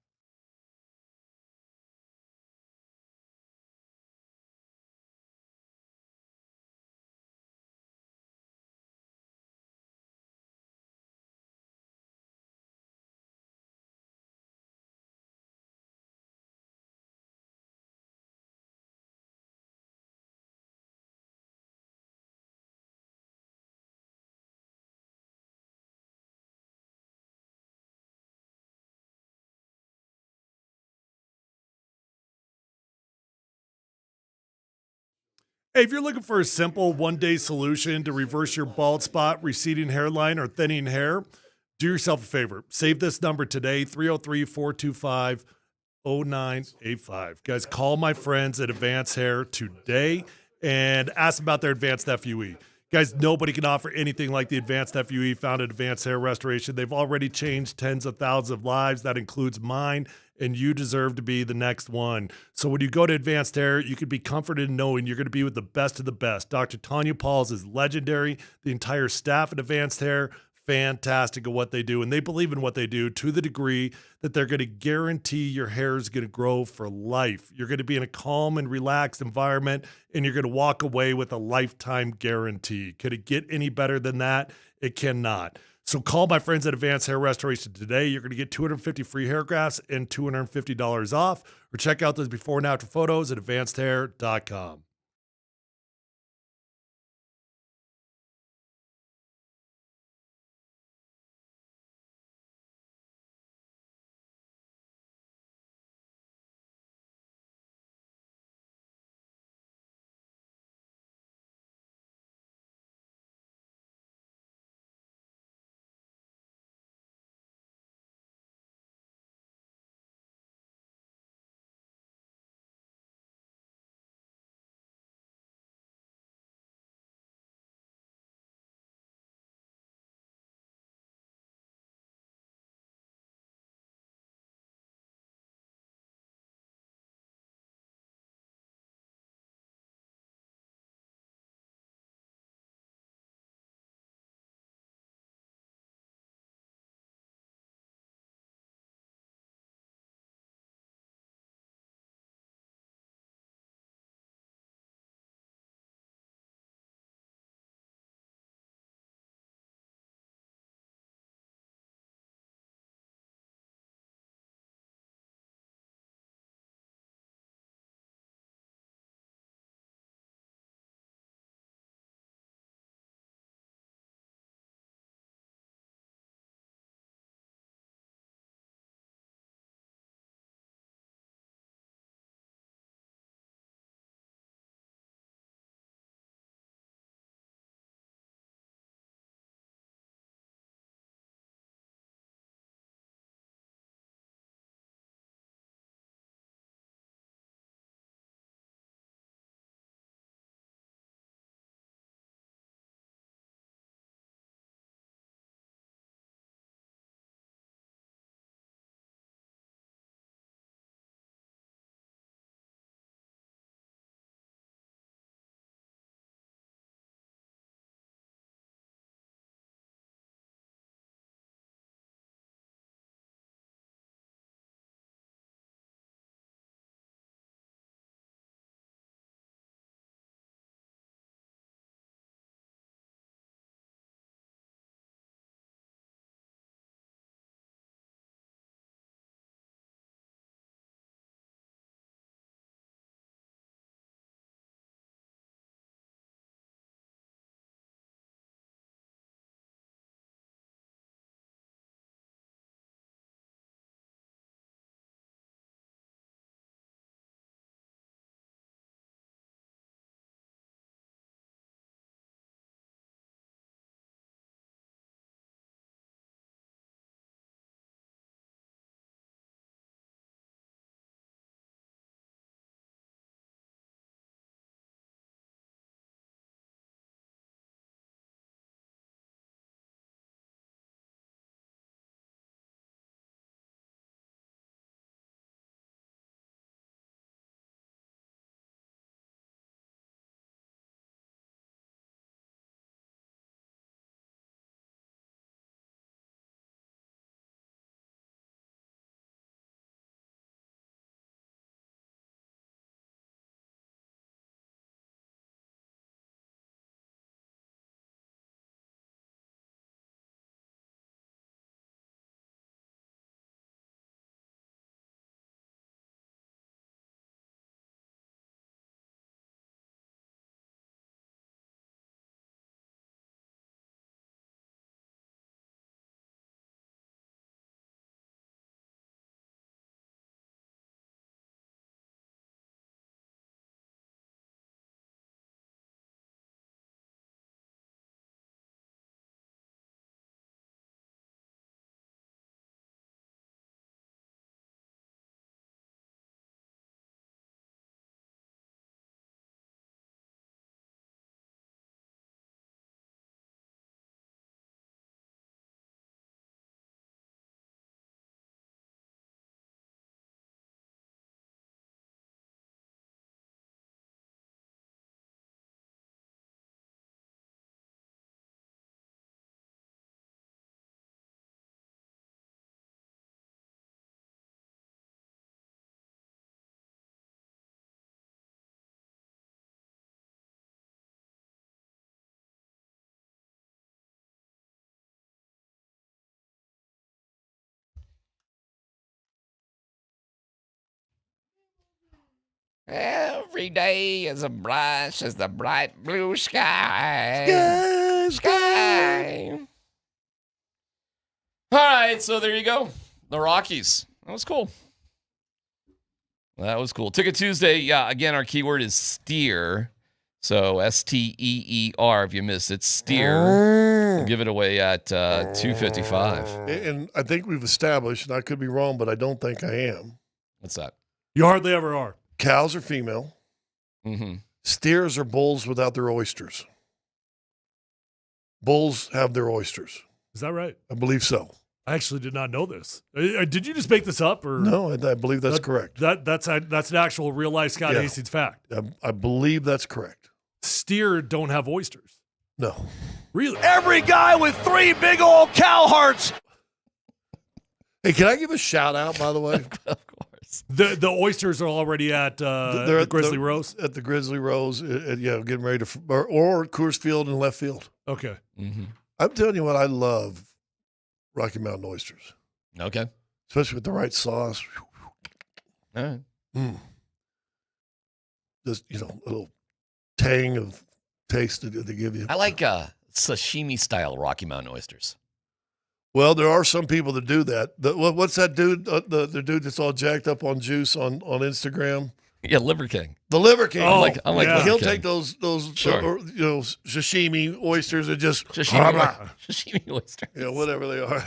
Hey, if you're looking for a simple one-day solution to reverse your bald spot, receding hairline, or thinning hair, do yourself a favor. Save this number today, 303-425-0985. Guys, call my friends at Advanced Hair today and ask them about their Advanced FUE. Guys, nobody can offer anything like the Advanced FUE found at Advanced Hair Restoration. They've already changed tens of thousands of lives. That includes mine, and you deserve to be the next one. So when you go to Advanced Hair, you can be comforted in knowing you're going to be with the best of the best. Dr. Tanya Pauls is legendary. The entire staff at Advanced Hair, fantastic at what they do, and they believe in what they do to the degree that they're going to guarantee your hair is going to grow for life. You're going to be in a calm and relaxed environment, and you're going to walk away with a lifetime guarantee. Could it get any better than that? It cannot. So call my friends at Advanced Hair Restoration today. You're going to get 250 free hair grafts and $250 off, or check out those before and after photos at advancedhair.com. Every day is a brush as the bright blue sky. Sky. All right, so there you go. The Rockies. That was cool. That was cool. Ticket Tuesday. Yeah, again, our keyword is steer. So STEER. If you missed it, steer. We'll give it away at 2:55. And I think we've established, and I could be wrong, but I don't think I am. What's that? You hardly ever are. Cows are female. Mm-hmm. Steers are bulls without their oysters. Bulls have their oysters. Is that right? I believe so. I actually did not know this. Did you just make this up, or no? I believe that's correct. That's an actual real life Scott Hastings fact. I believe that's correct. Steer don't have oysters. No, really. Every guy with 3 big old cow hearts. Hey, can I give a shout out, by the way? Of course. The oysters are already at the Grizzly Rose. At the Grizzly Rose, getting ready to or Coors Field in left field. Okay. Mm-hmm. I'm telling you what, I love Rocky Mountain oysters. Okay. Especially with the right sauce. All right. Just, a little tang of taste that they give you. I like sashimi style Rocky Mountain oysters. Well, there are some people that do that. What's that dude? The dude that's all jacked up on juice on Instagram. Yeah, Liver King. The Liver King. I'm like Liver he'll King. take those Sure. sashimi oysters and just sashimi oysters. Whatever they are.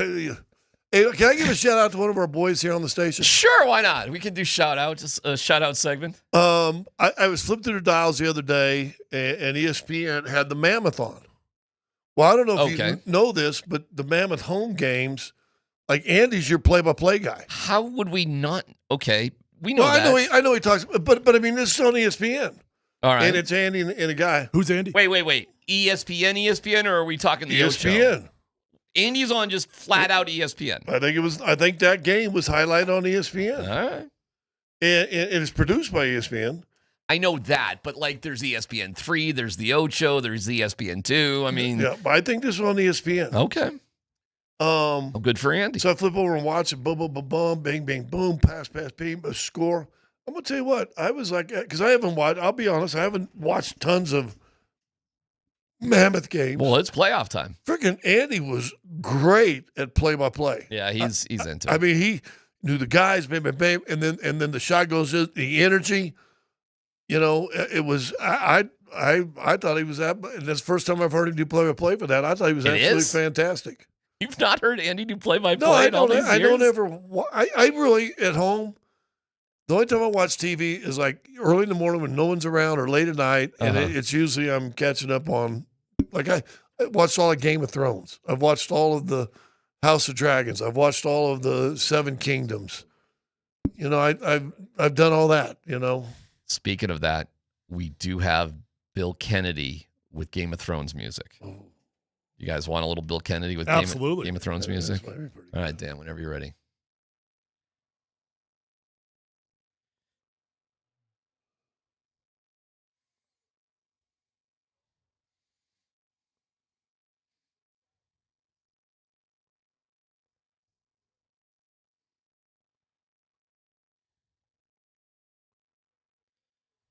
Hey, can I give a shout out to one of our boys here on the station? Sure, why not? We can do shout outs, a shout out segment. I was flipping through the dials the other day, and ESPN had the Mammoth on. Well, I don't know if you know this, but the Mammoth home games, like Andy's your play-by-play guy. How would we not? Okay, we know Well, that. I know he talks, but I mean, this is on ESPN. All right. And it's Andy and a guy. Who's Andy? Wait. ESPN, or are we talking the ESPN? Ocho? Andy's on just flat out ESPN. I think that game was highlighted on ESPN. All right. And it's produced by ESPN. I know that, but like there's ESPN 3, there's the Ocho, there's ESPN 2. I mean, yeah, but I think this was on ESPN. Okay. Well, good for Andy. So I flip over and watch it. Boom, boom, boom, boom, bang, bang, boom, pass, beam, a score. I'm gonna tell you what, I was like, because I haven't watched. I'll be honest, I haven't watched tons of Mammoth games. Well, it's playoff time. Freaking Andy was great at play-by-play. Yeah, he's into it. I mean, he knew the guys, bam, bam, bam, and then the shot goes in, the energy. It was I thought he was that, and that's the first time I've heard him do play-by-play for that. I thought he was absolutely fantastic. You've not heard Andy do play-by-play? No, I don't ever. I really at home. The only time I watch TV is like early in the morning when no one's around, or late at night, and it's usually I'm catching up on. Like I watched all of Game of Thrones. I've watched all of the House of Dragons. I've watched all of the Seven Kingdoms. I've done all that. Speaking of that, we do have Bill Kennedy with Game of Thrones music. You guys want a little Bill Kennedy with Game of Thrones music? All right, Dan, whenever you're ready.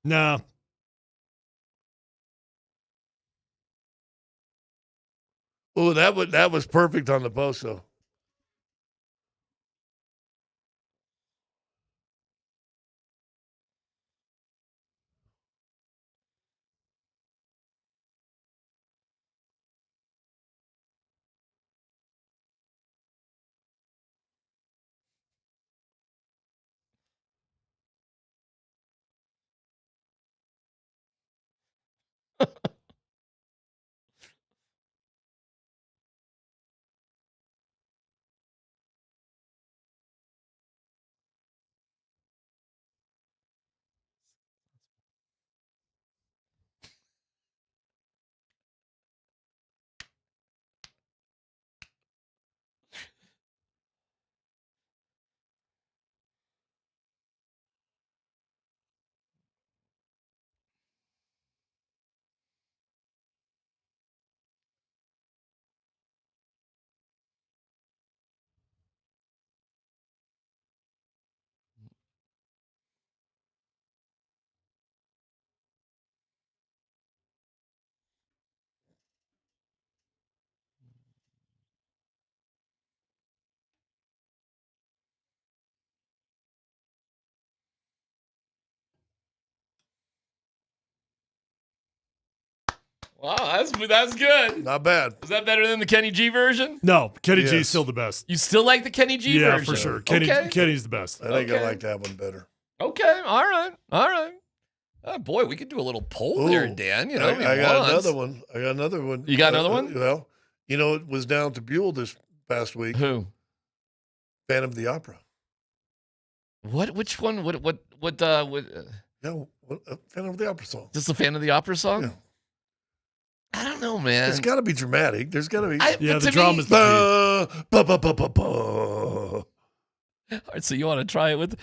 No. Oh, that was perfect on the post though. Wow, that's good. Not bad. Is that better than the Kenny G version? No, Kenny G is still the best. You still like the Kenny G Yeah, version? for sure. Okay. Kenny's the best. I think I like that one better. Okay, all right. Oh, boy, we could do a little poll there, Dan. You know, I got another one. You got another one? Well, it was down to Buell this past week. Who? Phantom of the Opera. What? Which one? What? Phantom of the Opera song. Just a Fan of the Opera song? Yeah. I don't know, man. It's got to be dramatic. There's got to be. the drama's the All right, so you want to try it with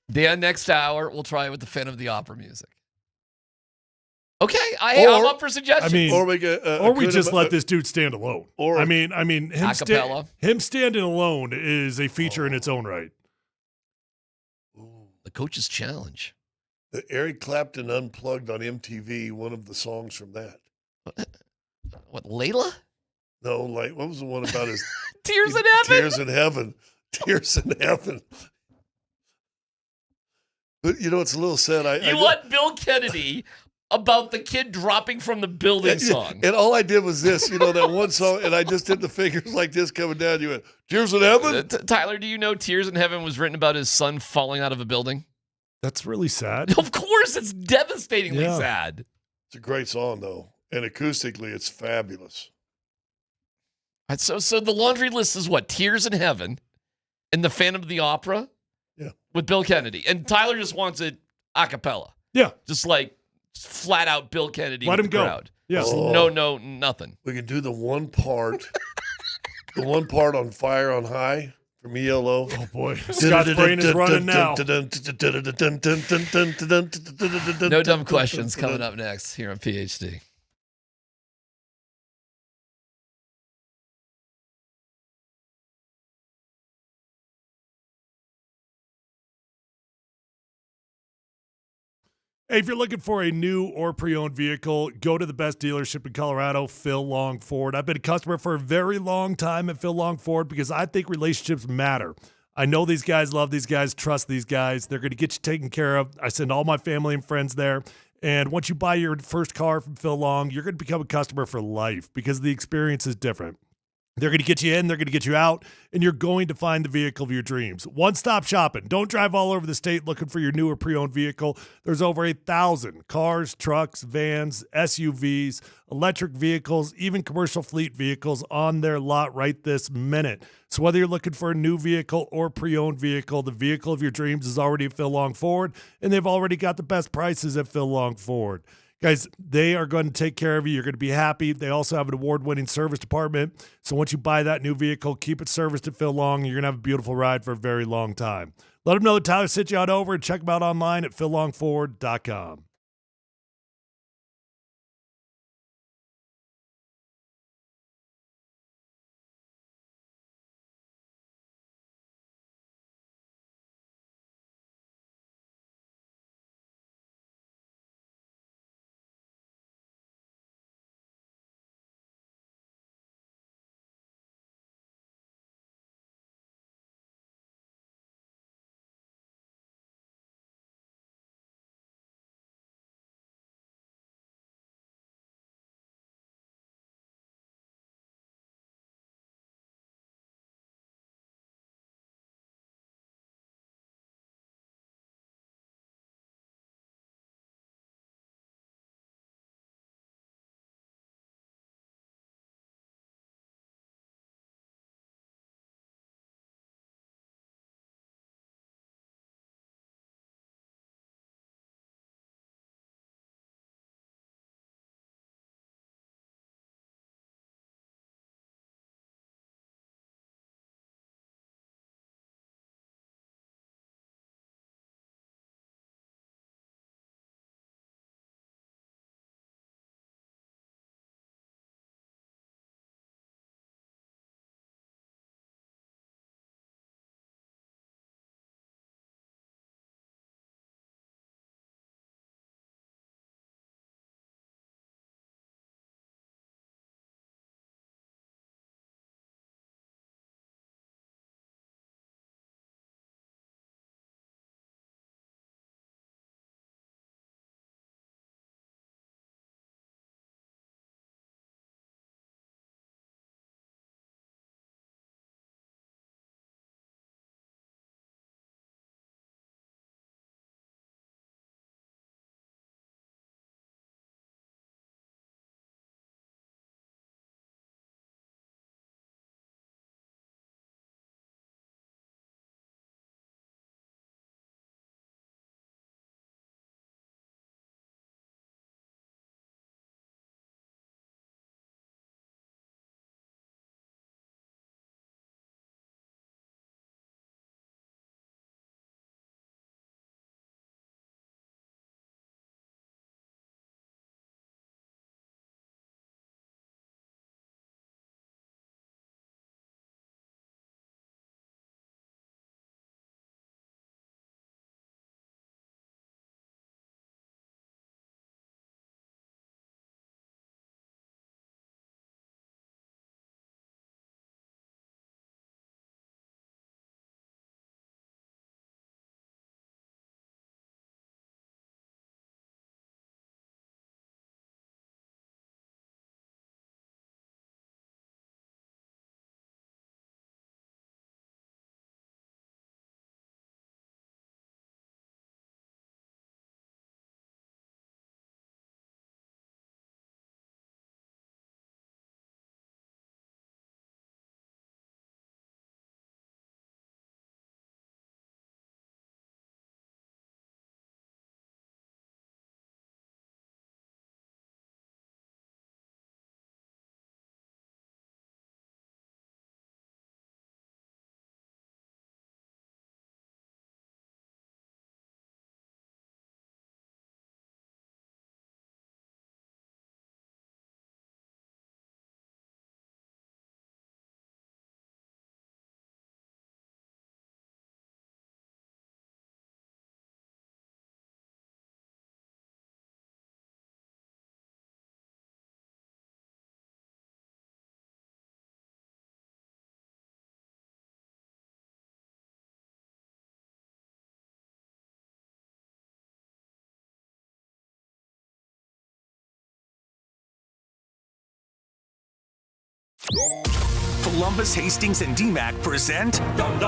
Dan next hour? We'll try it with the Fan of the Opera music. Okay, I'm up for suggestions. I mean, or we just let this dude stand alone. Or I mean, him acapella. Him standing alone is a feature in its own right. The Coach's Challenge. The Eric Clapton Unplugged on MTV. One of the songs from that. What, Layla? No, like what was the one about his Tears in Heaven? Tears in Heaven. Tears in Heaven. But it's a little sad. You want Bill Kennedy about the kid dropping from the building song. And all I did was this, that one song, and I just did the fingers like this coming down. You went, Tears in Heaven? Tyler, do you know Tears in Heaven was written about his son falling out of a building? That's really sad. Of course, it's devastatingly sad. It's a great song, though. And acoustically, it's fabulous. So the laundry list is what? Tears in Heaven and the Phantom of the Opera? Yeah. With Bill Kennedy. And Tyler just wants it a cappella. Yeah. Just like flat out Bill Kennedy. Let with him the go. Crowd. Yeah. No, nothing. We can do the one part, on Fire on High from ELO. Oh, boy. Scott's brain is running now. No dumb questions coming up next here on PhD. Hey, if you're looking for a new or pre-owned vehicle, go to the best dealership in Colorado, Phil Long Ford. I've been a customer for a very long time at Phil Long Ford because I think relationships matter. I know these guys, love these guys, trust these guys. They're going to get you taken care of. I send all my family and friends there. And once you buy your first car from Phil Long, you're going to become a customer for life because the experience is different. They're going to get you in, they're going to get you out, and you're going to find the vehicle of your dreams. One-stop shopping. Don't drive all over the state looking for your new or pre-owned vehicle. There's over 1,000 cars, trucks, vans, SUVs, electric vehicles, even commercial fleet vehicles on their lot right this minute. So whether you're looking for a new vehicle or pre-owned vehicle, the vehicle of your dreams is already at Phil Long Ford, and they've already got the best prices at Phil Long Ford. Guys, they are going to take care of you. You're going to be happy. They also have an award-winning service department. So once you buy that new vehicle, keep it serviced at Phil Long. You're going to have a beautiful ride for a very long time. Let them know that Tyler sent you on over and check them out online at phillongford.com. Polumbus, Hastings, and DMac present No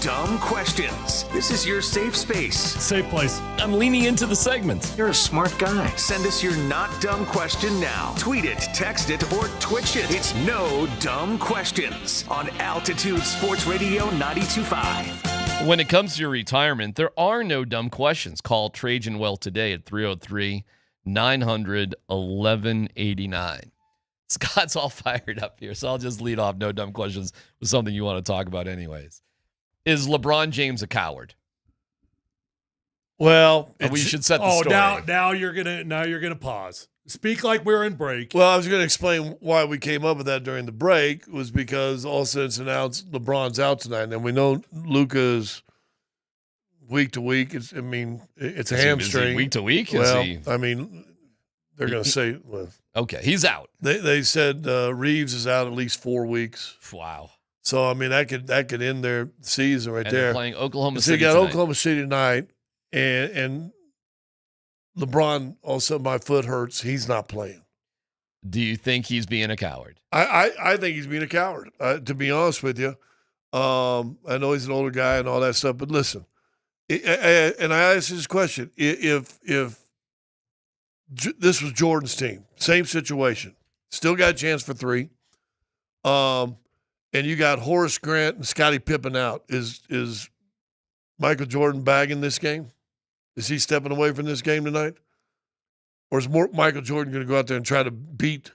Dumb Questions. This is your safe space. Safe place. I'm leaning into the segment. You're a smart guy. Send us your not dumb question now. Tweet it, text it, or Twitch it. It's No Dumb Questions on Altitude Sports Radio 92.5. When it comes to your retirement, there are no dumb questions. Call Trajan Well today at 303-900-1189. Scott's all fired up here, so I'll just lead off no dumb questions with something you want to talk about anyways. Is LeBron James a coward? Well, we should set the story. now you're gonna pause. Speak like we're in break. Well, I was going to explain why we came up with that during the break was because all of a sudden it's announced LeBron's out tonight, and we know Luka's week to week. It's a hamstring. Is he week to week? Well, I mean, they're going to say, well, okay, he's out. They said Reeves is out at least 4 weeks. Wow. So I mean that could end their season right And there. they're playing Oklahoma So you City got tonight. Oklahoma City tonight, and LeBron also my foot hurts. He's not playing. Do you think he's being a coward? I think he's being a coward. To be honest with you, I know he's an older guy and all that stuff, but listen, and I asked this question: if this was Jordan's team, same situation, still got a chance for 3, and you got Horace Grant and Scottie Pippen out, is Michael Jordan bagging this game? Is he stepping away from this game tonight? Or is Michael Jordan going to go out there and try to beat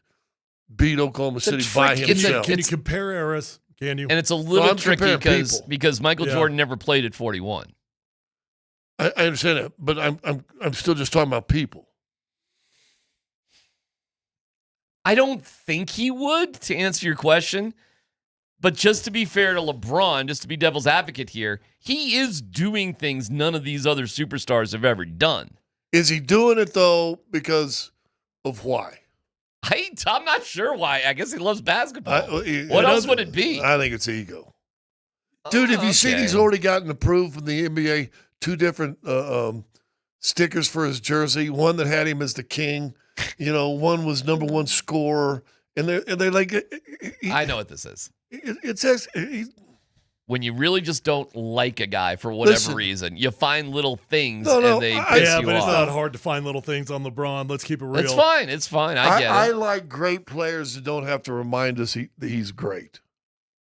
Oklahoma City by himself? Can you compare eras? Can you? And it's a little tricky because Michael Yeah. Jordan never played at 41. I understand that, but I'm still just talking about people. I don't think he would, to answer your question. But just to be fair to LeBron, just to be devil's advocate here, he is doing things none of these other superstars have ever done. Is he doing it, though, because of why? I'm not sure why. I guess he loves basketball. What else would it be? I think it's ego. Dude, have you seen he's already gotten approved from the NBA 2 different stickers for his jersey? One that had him as the king. One was number 1 scorer. And they're like... I know what this is. It says... When you really just don't like a guy for whatever reason, you find little things and they piss you off. But it's not hard to find little things on LeBron. Let's keep it real. It's fine. It's fine. I get it. I like great players that don't have to remind us that he's great.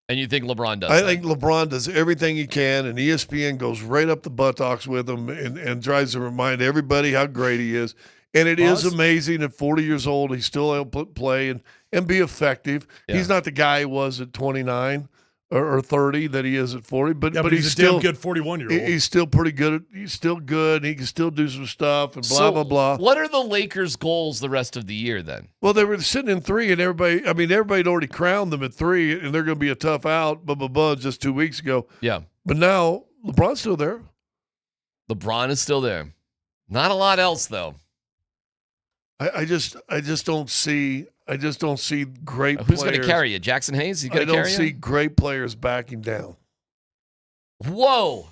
And you think LeBron does I think LeBron does everything he can, and ESPN goes right up the buttocks with him and tries to remind everybody how great he is. And it is amazing at 40 years old, he's still able to play and be effective. Yeah. He's not the guy he was at 29. Or 30 that he is at 40, but he's still a damn good 41-year-old. He's still pretty good. He's still good. He can still do some stuff and blah, blah, blah. What are the Lakers' goals the rest of the year then? Well, they were sitting in 3, and everybody had already crowned them at 3, and they're going to be a tough out, just 2 weeks ago. Yeah. But now LeBron's still there. LeBron is still there. Not a lot else, though. I just don't see great players. Who's going to carry you? Jackson Hayes? He's going to carry you? I don't see great players backing down. Whoa.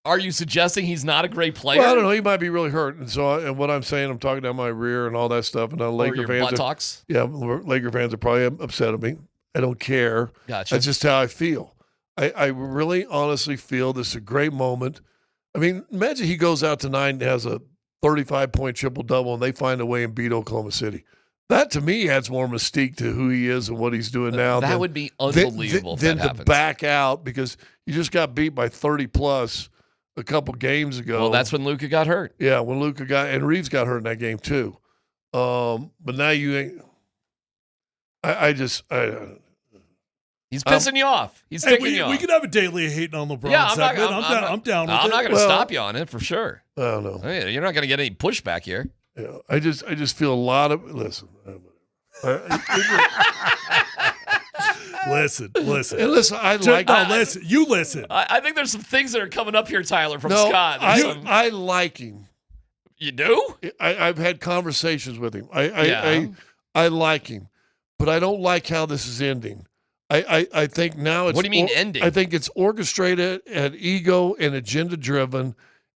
Are you suggesting he's not a great player? Well, I don't know. He might be really hurt. And what I'm saying, I'm talking down my rear and all that stuff. And Laker fans buttocks? Laker fans are probably upset at me. I don't care. Gotcha. That's just how I feel. I really honestly feel this is a great moment. I mean, imagine he goes out tonight and has a 35-point triple-double, and they find a way and beat Oklahoma City. That, to me, adds more mystique to who he is and what he's doing now. That would be unbelievable if that happens. To back out because you just got beat by 30-plus a couple games ago. Well, that's when Luka got hurt. Yeah, when Luka and Reeves got hurt in that game, too. But now you ain't – He's pissing you off. He's ticking you off. We could have a daily hating on LeBron. Yeah, I'm down with it. I'm not going to stop you on it for sure. I don't know. I mean, you're not going to get any pushback here. Yeah, I just feel a lot of listen. Listen. And listen, listen. You listen. I think there's some things that are coming up here, Tyler, from no, Scott. I like him. You do? I've had conversations with him. I like him, but I don't like how this is ending. I think now it's. What do you mean ending? I think it's orchestrated and ego and agenda driven,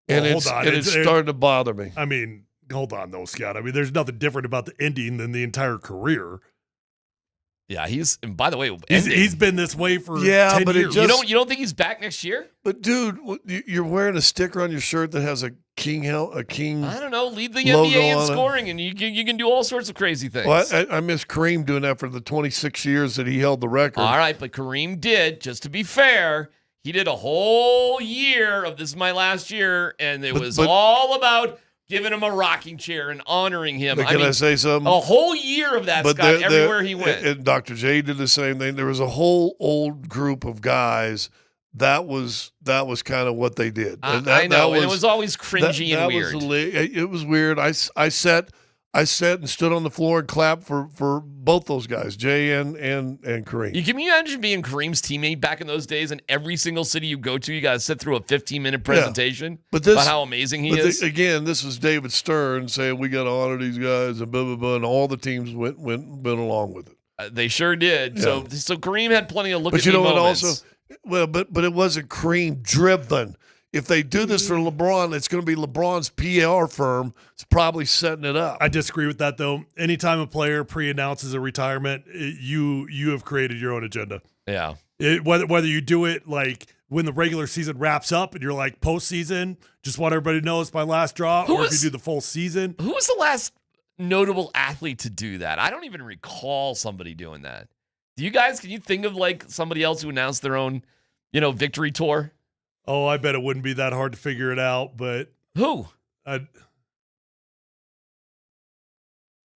and it's starting to bother me. I mean, hold on though, Scott. I mean, there's nothing different about the ending than the entire career. Yeah, and by the way, he's been this way for 10 but years. You don't think he's back next year? But dude, you're wearing a sticker on your shirt that has a king. I don't know. Lead the logo NBA in on it. scoring, and you can do all sorts of crazy things. Well, I miss Kareem doing that for the 26 years that he held the record. All right, but Kareem did. Just to be fair, he did a whole year of this is my last year, and it was all about giving him a rocking chair and honoring him. But can I say something? A whole year of that, Scott, everywhere he went. And Dr. J did the same thing. There was a whole old group of guys that was kind of what they did. I know, and it was always cringy and weird. It was weird. I sat and stood on the floor and clapped for both those guys, Jay and Kareem. Can you imagine being Kareem's teammate back in those days? And every single city you go to, you got to sit through a 15-minute presentation about how amazing he is. Again, this was David Stern saying we got to honor these guys and blah blah blah, and all the teams went along with it. They sure did. Yeah. So Kareem had plenty of But you know what? moments. Also, but it wasn't Kareem driven. If they do this for LeBron, it's going to be LeBron's PR firm. It's probably setting it up. I disagree with that, though. Anytime a player pre-announces a retirement, you have created your own agenda. Yeah. Whether you do it like when the regular season wraps up and you're like postseason, just want everybody to know it's my last draw, or if you do the full season. Who was the last notable athlete to do that? I don't even recall somebody doing that. Do you guys? Can you think of like somebody else who announced their own, victory tour? Oh, I bet it wouldn't be that hard to figure it out, but who?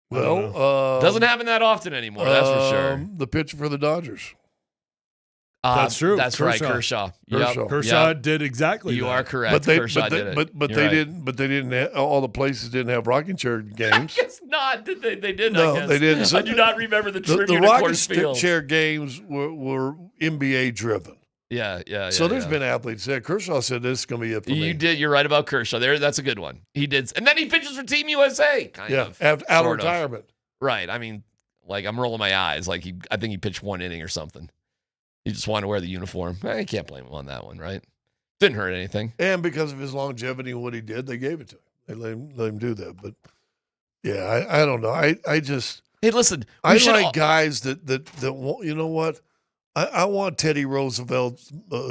Doesn't happen that often anymore. That's for sure. The pitcher for the Dodgers. That's true. That's right, Kershaw. Kershaw did exactly. You that. are correct. Kershaw did it. But they didn't. But they didn't. All the places didn't have rocking chair games. I guess not. Did they? They did. No, I guess. they didn't. So I do not remember the tribute the at rocking Coors Field. chair games were NBA driven. Yeah. So there's been athletes that Kershaw said this is going to be it for me. You did. You're right about Kershaw. That's a good one. He did, and then he pitches for Team USA. Kind of out of retirement. Right. I mean, like I'm rolling my eyes. Like I think he pitched one inning or something. He just wanted to wear the uniform. I can't blame him on that one, right? Didn't hurt anything. And because of his longevity and what he did, they gave it to him. They let him do that. But yeah, I don't know. I just hey, listen. I like guys that you know what? I want Teddy Roosevelt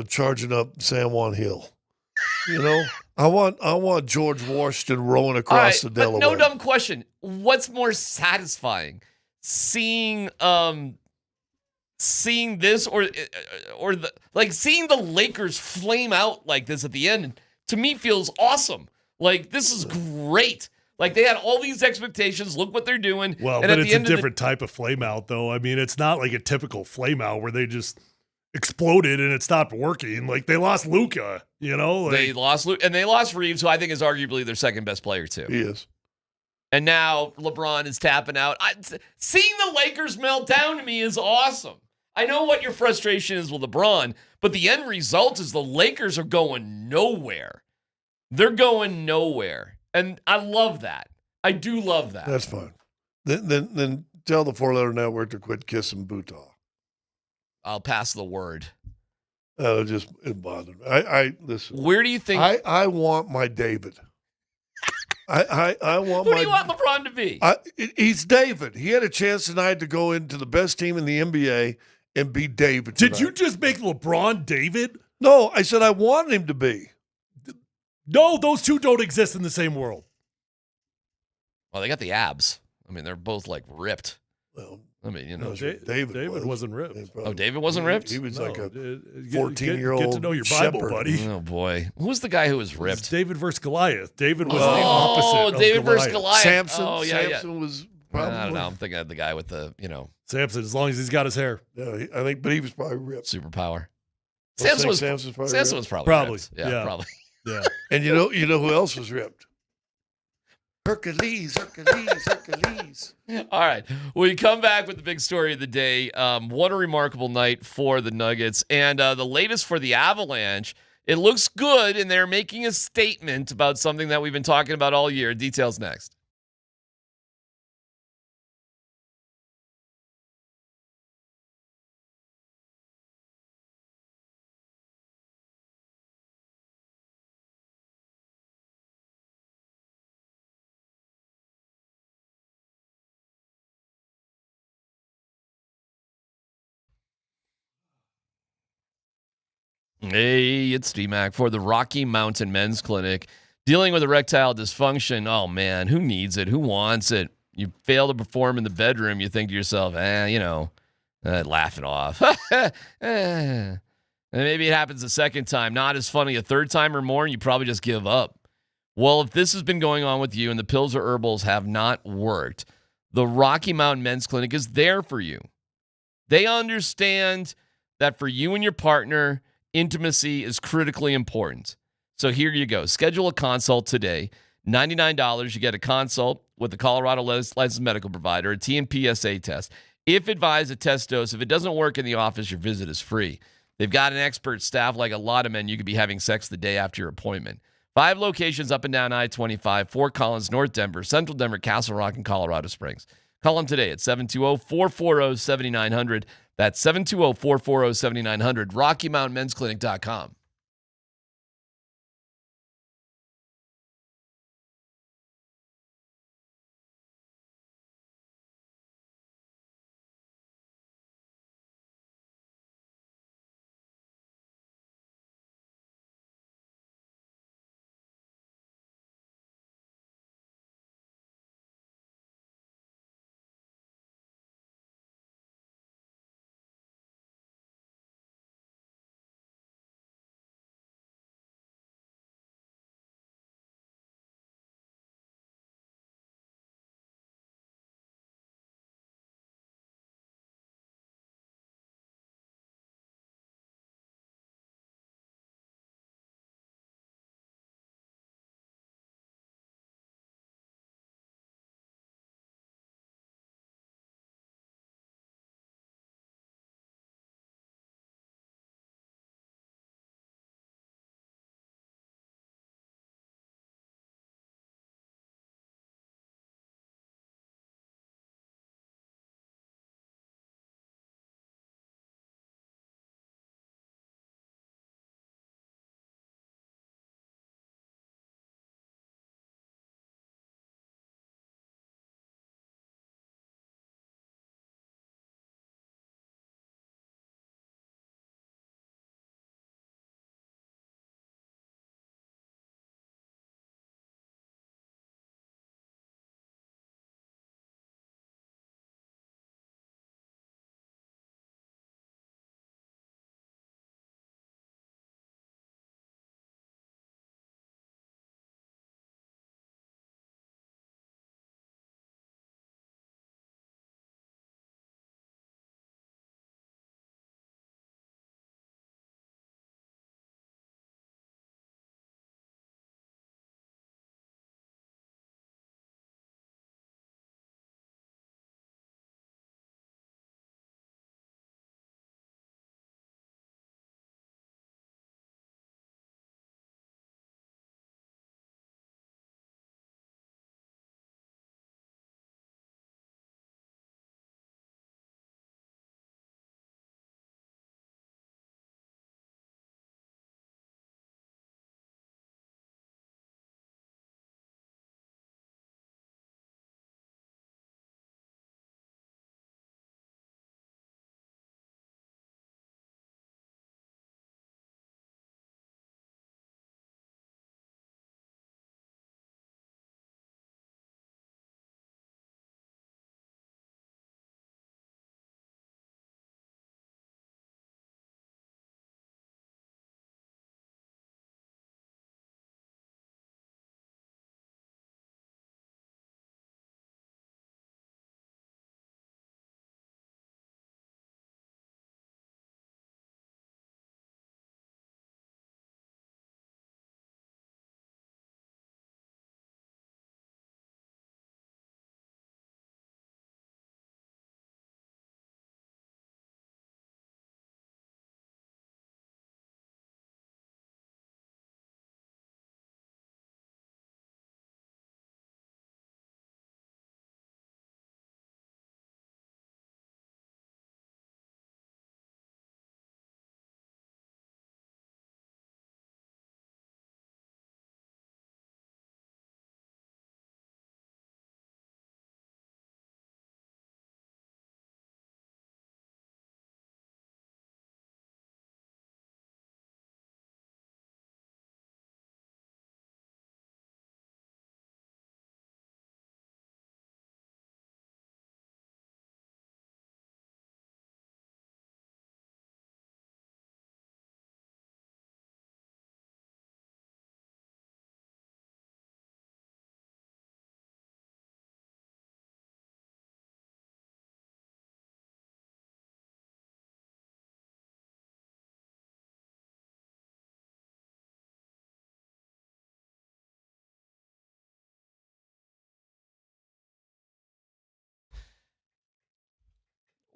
charging up San Juan Hill. I want George Washington rowing across the Delaware. No dumb question. What's more satisfying, seeing this or seeing the Lakers flame out like this at the end? To me, feels awesome. Like this is great. Like they had all these expectations. Look what they're doing. Well, and but it's a different type of flame out, though. I mean, it's not like a typical flame out where they just exploded and it stopped working. Like they lost Luka, they lost Luka and they lost Reeves, who I think is arguably their second best player too. He is. And now LeBron is tapping out. Seeing the Lakers melt down to me is awesome. I know what your frustration is with LeBron, but the end result is the Lakers are going nowhere. They're going nowhere. And I love that. I do love that. That's fine. Then tell the 4-letter network to quit kissing Butah. I'll pass the word. It bothered me. I listen. Where do you think? I want my David. I want. Who do you want LeBron to be? He's David. He had a chance tonight to go into the best team in the NBA and be David. Did you just make LeBron David? No, I said I wanted him to be. No, those two don't exist in the same world. Well, they got the abs. I mean, they're both like ripped. Well, I mean, David wasn't ripped. Oh, David wasn't ripped? He was like a 14-year-old Get to know your Bible, shepherd. buddy. Oh, boy. Who was the guy who was ripped? It's David versus Goliath. David was the opposite of David Goliath. versus Goliath. Samson. Oh, yeah, Samson was probably. I don't know. I'm thinking of the guy with the, Samson, as long as he's got his hair. Yeah, I think, but he was probably ripped. Superpower. Samson was probably ripped. Yeah, probably. Yeah. And you know who else was ripped? Hercules. All right. We come back with the big story of the day. What a remarkable night for the Nuggets. And the latest for the Avalanche. It looks good, and they're making a statement about something that we've been talking about all year. Details next. Hey, it's DMac for the Rocky Mountain Men's Clinic. Dealing with erectile dysfunction, oh man, who needs it? Who wants it? You fail to perform in the bedroom, you think to yourself, laugh it off. And maybe it happens a second time, not as funny a third time or more, and you probably just give up. Well, if this has been going on with you and the pills or herbals have not worked, the Rocky Mountain Men's Clinic is there for you. They understand that for you and your partner, intimacy is critically important. So here you go. Schedule a consult today. $99, you get a consult with the Colorado licensed medical provider, a TNPSA test. If advised, a test dose. If it doesn't work in the office, your visit is free. They've got an expert staff like a lot of men. You could be having sex the day after your appointment. 5 locations up and down I-25, Fort Collins, North Denver, Central Denver, Castle Rock, and Colorado Springs. Call them today at 720-440-7900. That's 720-440-7900, RockyMountainMen'sClinic.com.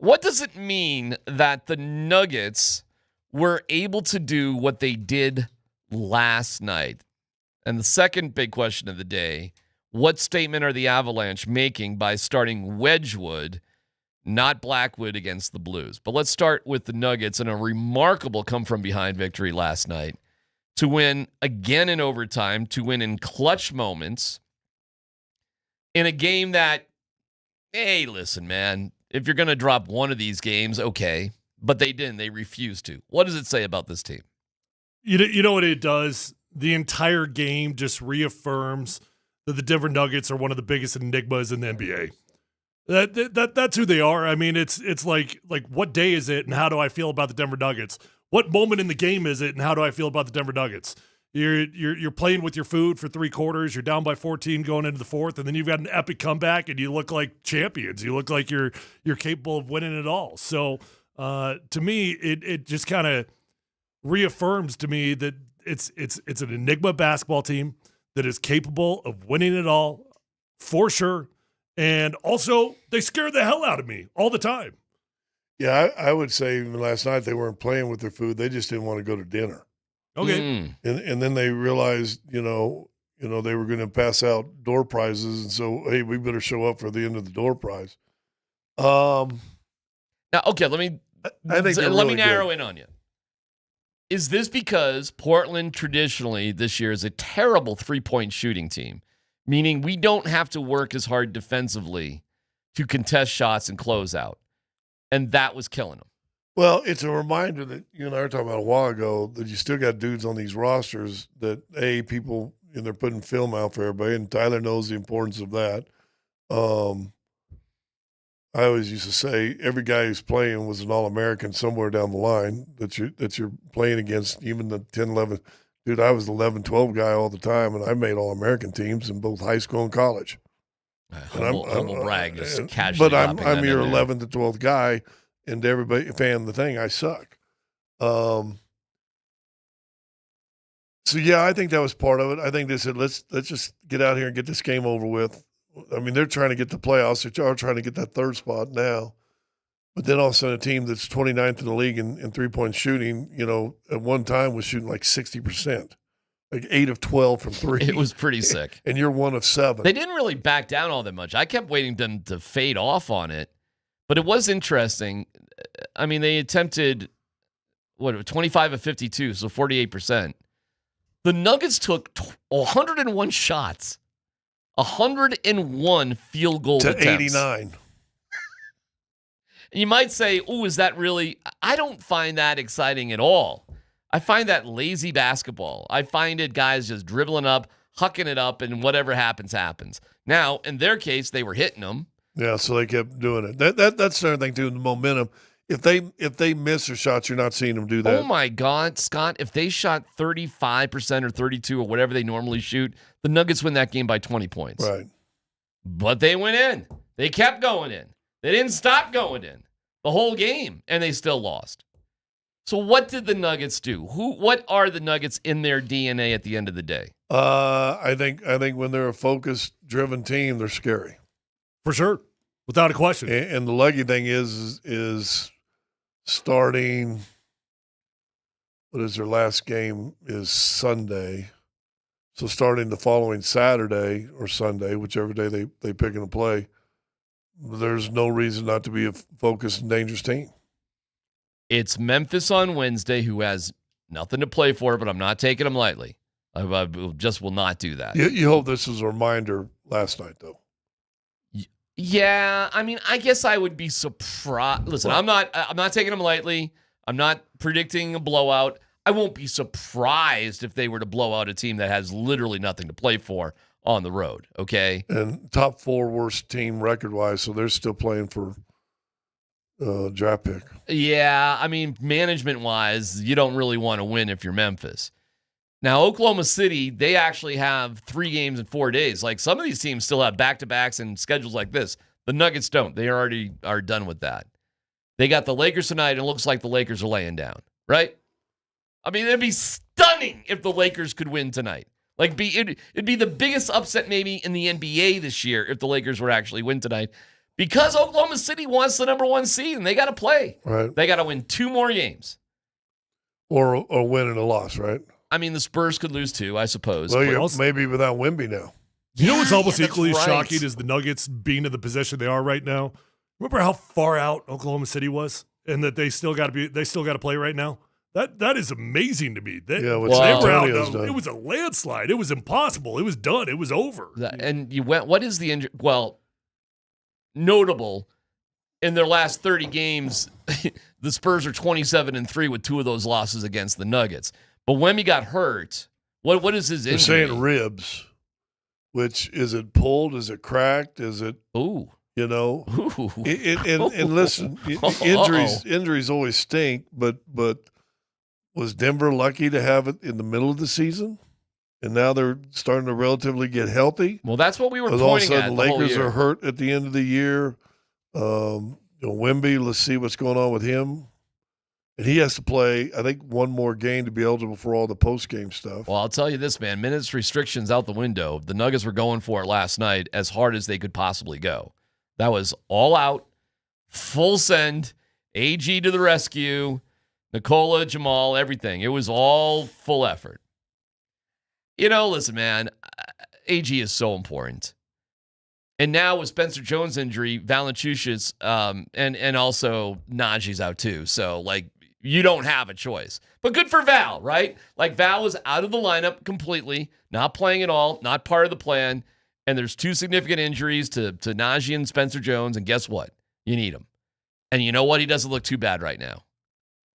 What does it mean that the Nuggets were able to do what they did last night? And the second big question of the day, what statement are the Avalanche making by starting Wedgwood, not Blackwood, against the Blues? But let's start with the Nuggets and a remarkable come-from-behind victory last night to win again in overtime, to win in clutch moments in a game that, hey, listen, man, if you're going to drop one of these games, okay. But they didn't. They refused to. What does it say about this team? You know what it does? The entire game just reaffirms that the Denver Nuggets are one of the biggest enigmas in the NBA. That's who they are. I mean, it's like what day is it and how do I feel about the Denver Nuggets? What moment in the game is it and how do I feel about the Denver Nuggets? You're playing with your food for 3 quarters. You're down by 14 going into the fourth, and then you've got an epic comeback, and you look like champions. You look like you're capable of winning it all. So to me, it just kind of reaffirms to me that it's an enigma basketball team that is capable of winning it all for sure. And also, they scare the hell out of me all the time. Yeah, I would say even last night they weren't playing with their food. They just didn't want to go to dinner. Okay. And then they realized, they were going to pass out door prizes. And so, hey, we better show up for the end of the door prize. Now, okay, let me narrow good. in on you. Is this because Portland traditionally this year is a terrible 3-point shooting team, meaning we don't have to work as hard defensively to contest shots and close out, and that was killing them? Well, it's a reminder that you and I were talking about a while ago that you still got dudes on these rosters that, people, they're putting film out for everybody, and Tyler knows the importance of that. I always used to say every guy who's playing was an All-American somewhere down the line that you're playing against, even the 10, 11. Dude, I was the 11, 12 guy all the time, and I made All-American teams in both high school and college. Humble brag, just casually. But I'm your 11th to 12th guy, and everybody fan the thing, I suck. So yeah, I think that was part of it. I think they said let's just get out here and get this game over with. I mean, they're trying to get the playoffs. They're trying to get that third spot now. But then all of a sudden, a team that's 29th in the league in 3-point shooting, at one time was shooting like 60%, like 8 of 12 from 3. It was pretty sick. And you're 1 of 7. They didn't really back down all that much. I kept waiting them to fade off on it. But it was interesting. I mean, they attempted, 25 of 52, so 48%. The Nuggets took 101 shots. 101 field goal to attempts. 89. You might say, "Oh, is that really?" I don't find that exciting at all. I find that lazy basketball. I find it guys just dribbling up, hucking it up, and whatever happens, happens. Now, in their case, they were hitting them. Yeah, so they kept doing it. That's another thing too. The momentum. If they miss their shots, you're not seeing them do that. Oh my God, Scott! If they shot 35% or 32% or whatever they normally shoot, the Nuggets win that game by 20 points. Right. But they went in. They kept going in. They didn't stop going in the whole game, and they still lost. So what did the Nuggets do? What are the Nuggets in their DNA at the end of the day? I think when they're a focused, driven team, they're scary. For sure, without a question. And the lucky thing is starting. What is their last game? Is Sunday. So starting the following Saturday or Sunday, whichever day they pick and play, there's no reason not to be a focused and dangerous team. It's Memphis on Wednesday, who has nothing to play for, but I'm not taking them lightly. I just will not do that. You hope this was a reminder last night, though. Yeah, I mean, I guess I would be surprised. Listen, I'm not taking them lightly. I'm not predicting a blowout. I won't be surprised if they were to blow out a team that has literally nothing to play for on the road, okay? And top 4 worst team record-wise, so they're still playing for draft pick. Yeah, I mean, management-wise, you don't really want to win if you're Memphis. Now, Oklahoma City, they actually have 3 games in 4 days. Like, some of these teams still have back-to-backs and schedules like this. The Nuggets don't. They already are done with that. They got the Lakers tonight, and it looks like the Lakers are laying down, right? I mean, it'd be stunning if the Lakers could win tonight. Like, it'd be the biggest upset maybe in the NBA this year if the Lakers were actually win tonight, Because Oklahoma City wants the number 1 seed, and they got to play. Right. They got to win 2 more games. Or win and a loss, right? I mean, the Spurs could lose too, I suppose. Well, you're maybe without Wemby now. You know what's almost yeah, equally that's as right. shocking as the Nuggets being in the position they are right now? Remember how far out Oklahoma City was, and that they still got to play right now. That is amazing to me. They were out. It was a landslide. It was impossible. It was done. It was over. And you went. What is the injury? Well, notable in their last 30 games, the Spurs are 27-3 with 2 of those losses against the Nuggets. But when he got hurt, what is his injury? They're saying ribs. Which is it pulled? Is it cracked? Is it? Ooh. You know, Ooh. And listen, injuries always stink. But was Denver lucky to have it in the middle of the season, and now they're starting to relatively get healthy? Well, that's what we were pointing all of a pointing sudden, at. The Lakers whole year. are hurt at the end of the year. Wemby, let's see what's going on with him. And he has to play, I think, 1 more game to be eligible for all the post-game stuff. Well, I'll tell you this, man. Minutes restrictions out the window. The Nuggets were going for it last night as hard as they could possibly go. That was all out, full send, AG to the rescue, Nikola, Jamal, everything. It was all full effort. You know, listen, man, AG is so important. And now with Spencer Jones' injury, Valanciunas, and also Najee's out too. So, like, you don't have a choice. But good for Val, right? Like, Val was out of the lineup completely, not playing at all, not part of the plan. And there's 2 significant injuries to Najee and Spencer Jones. And guess what? You need him. And you know what? He doesn't look too bad right now.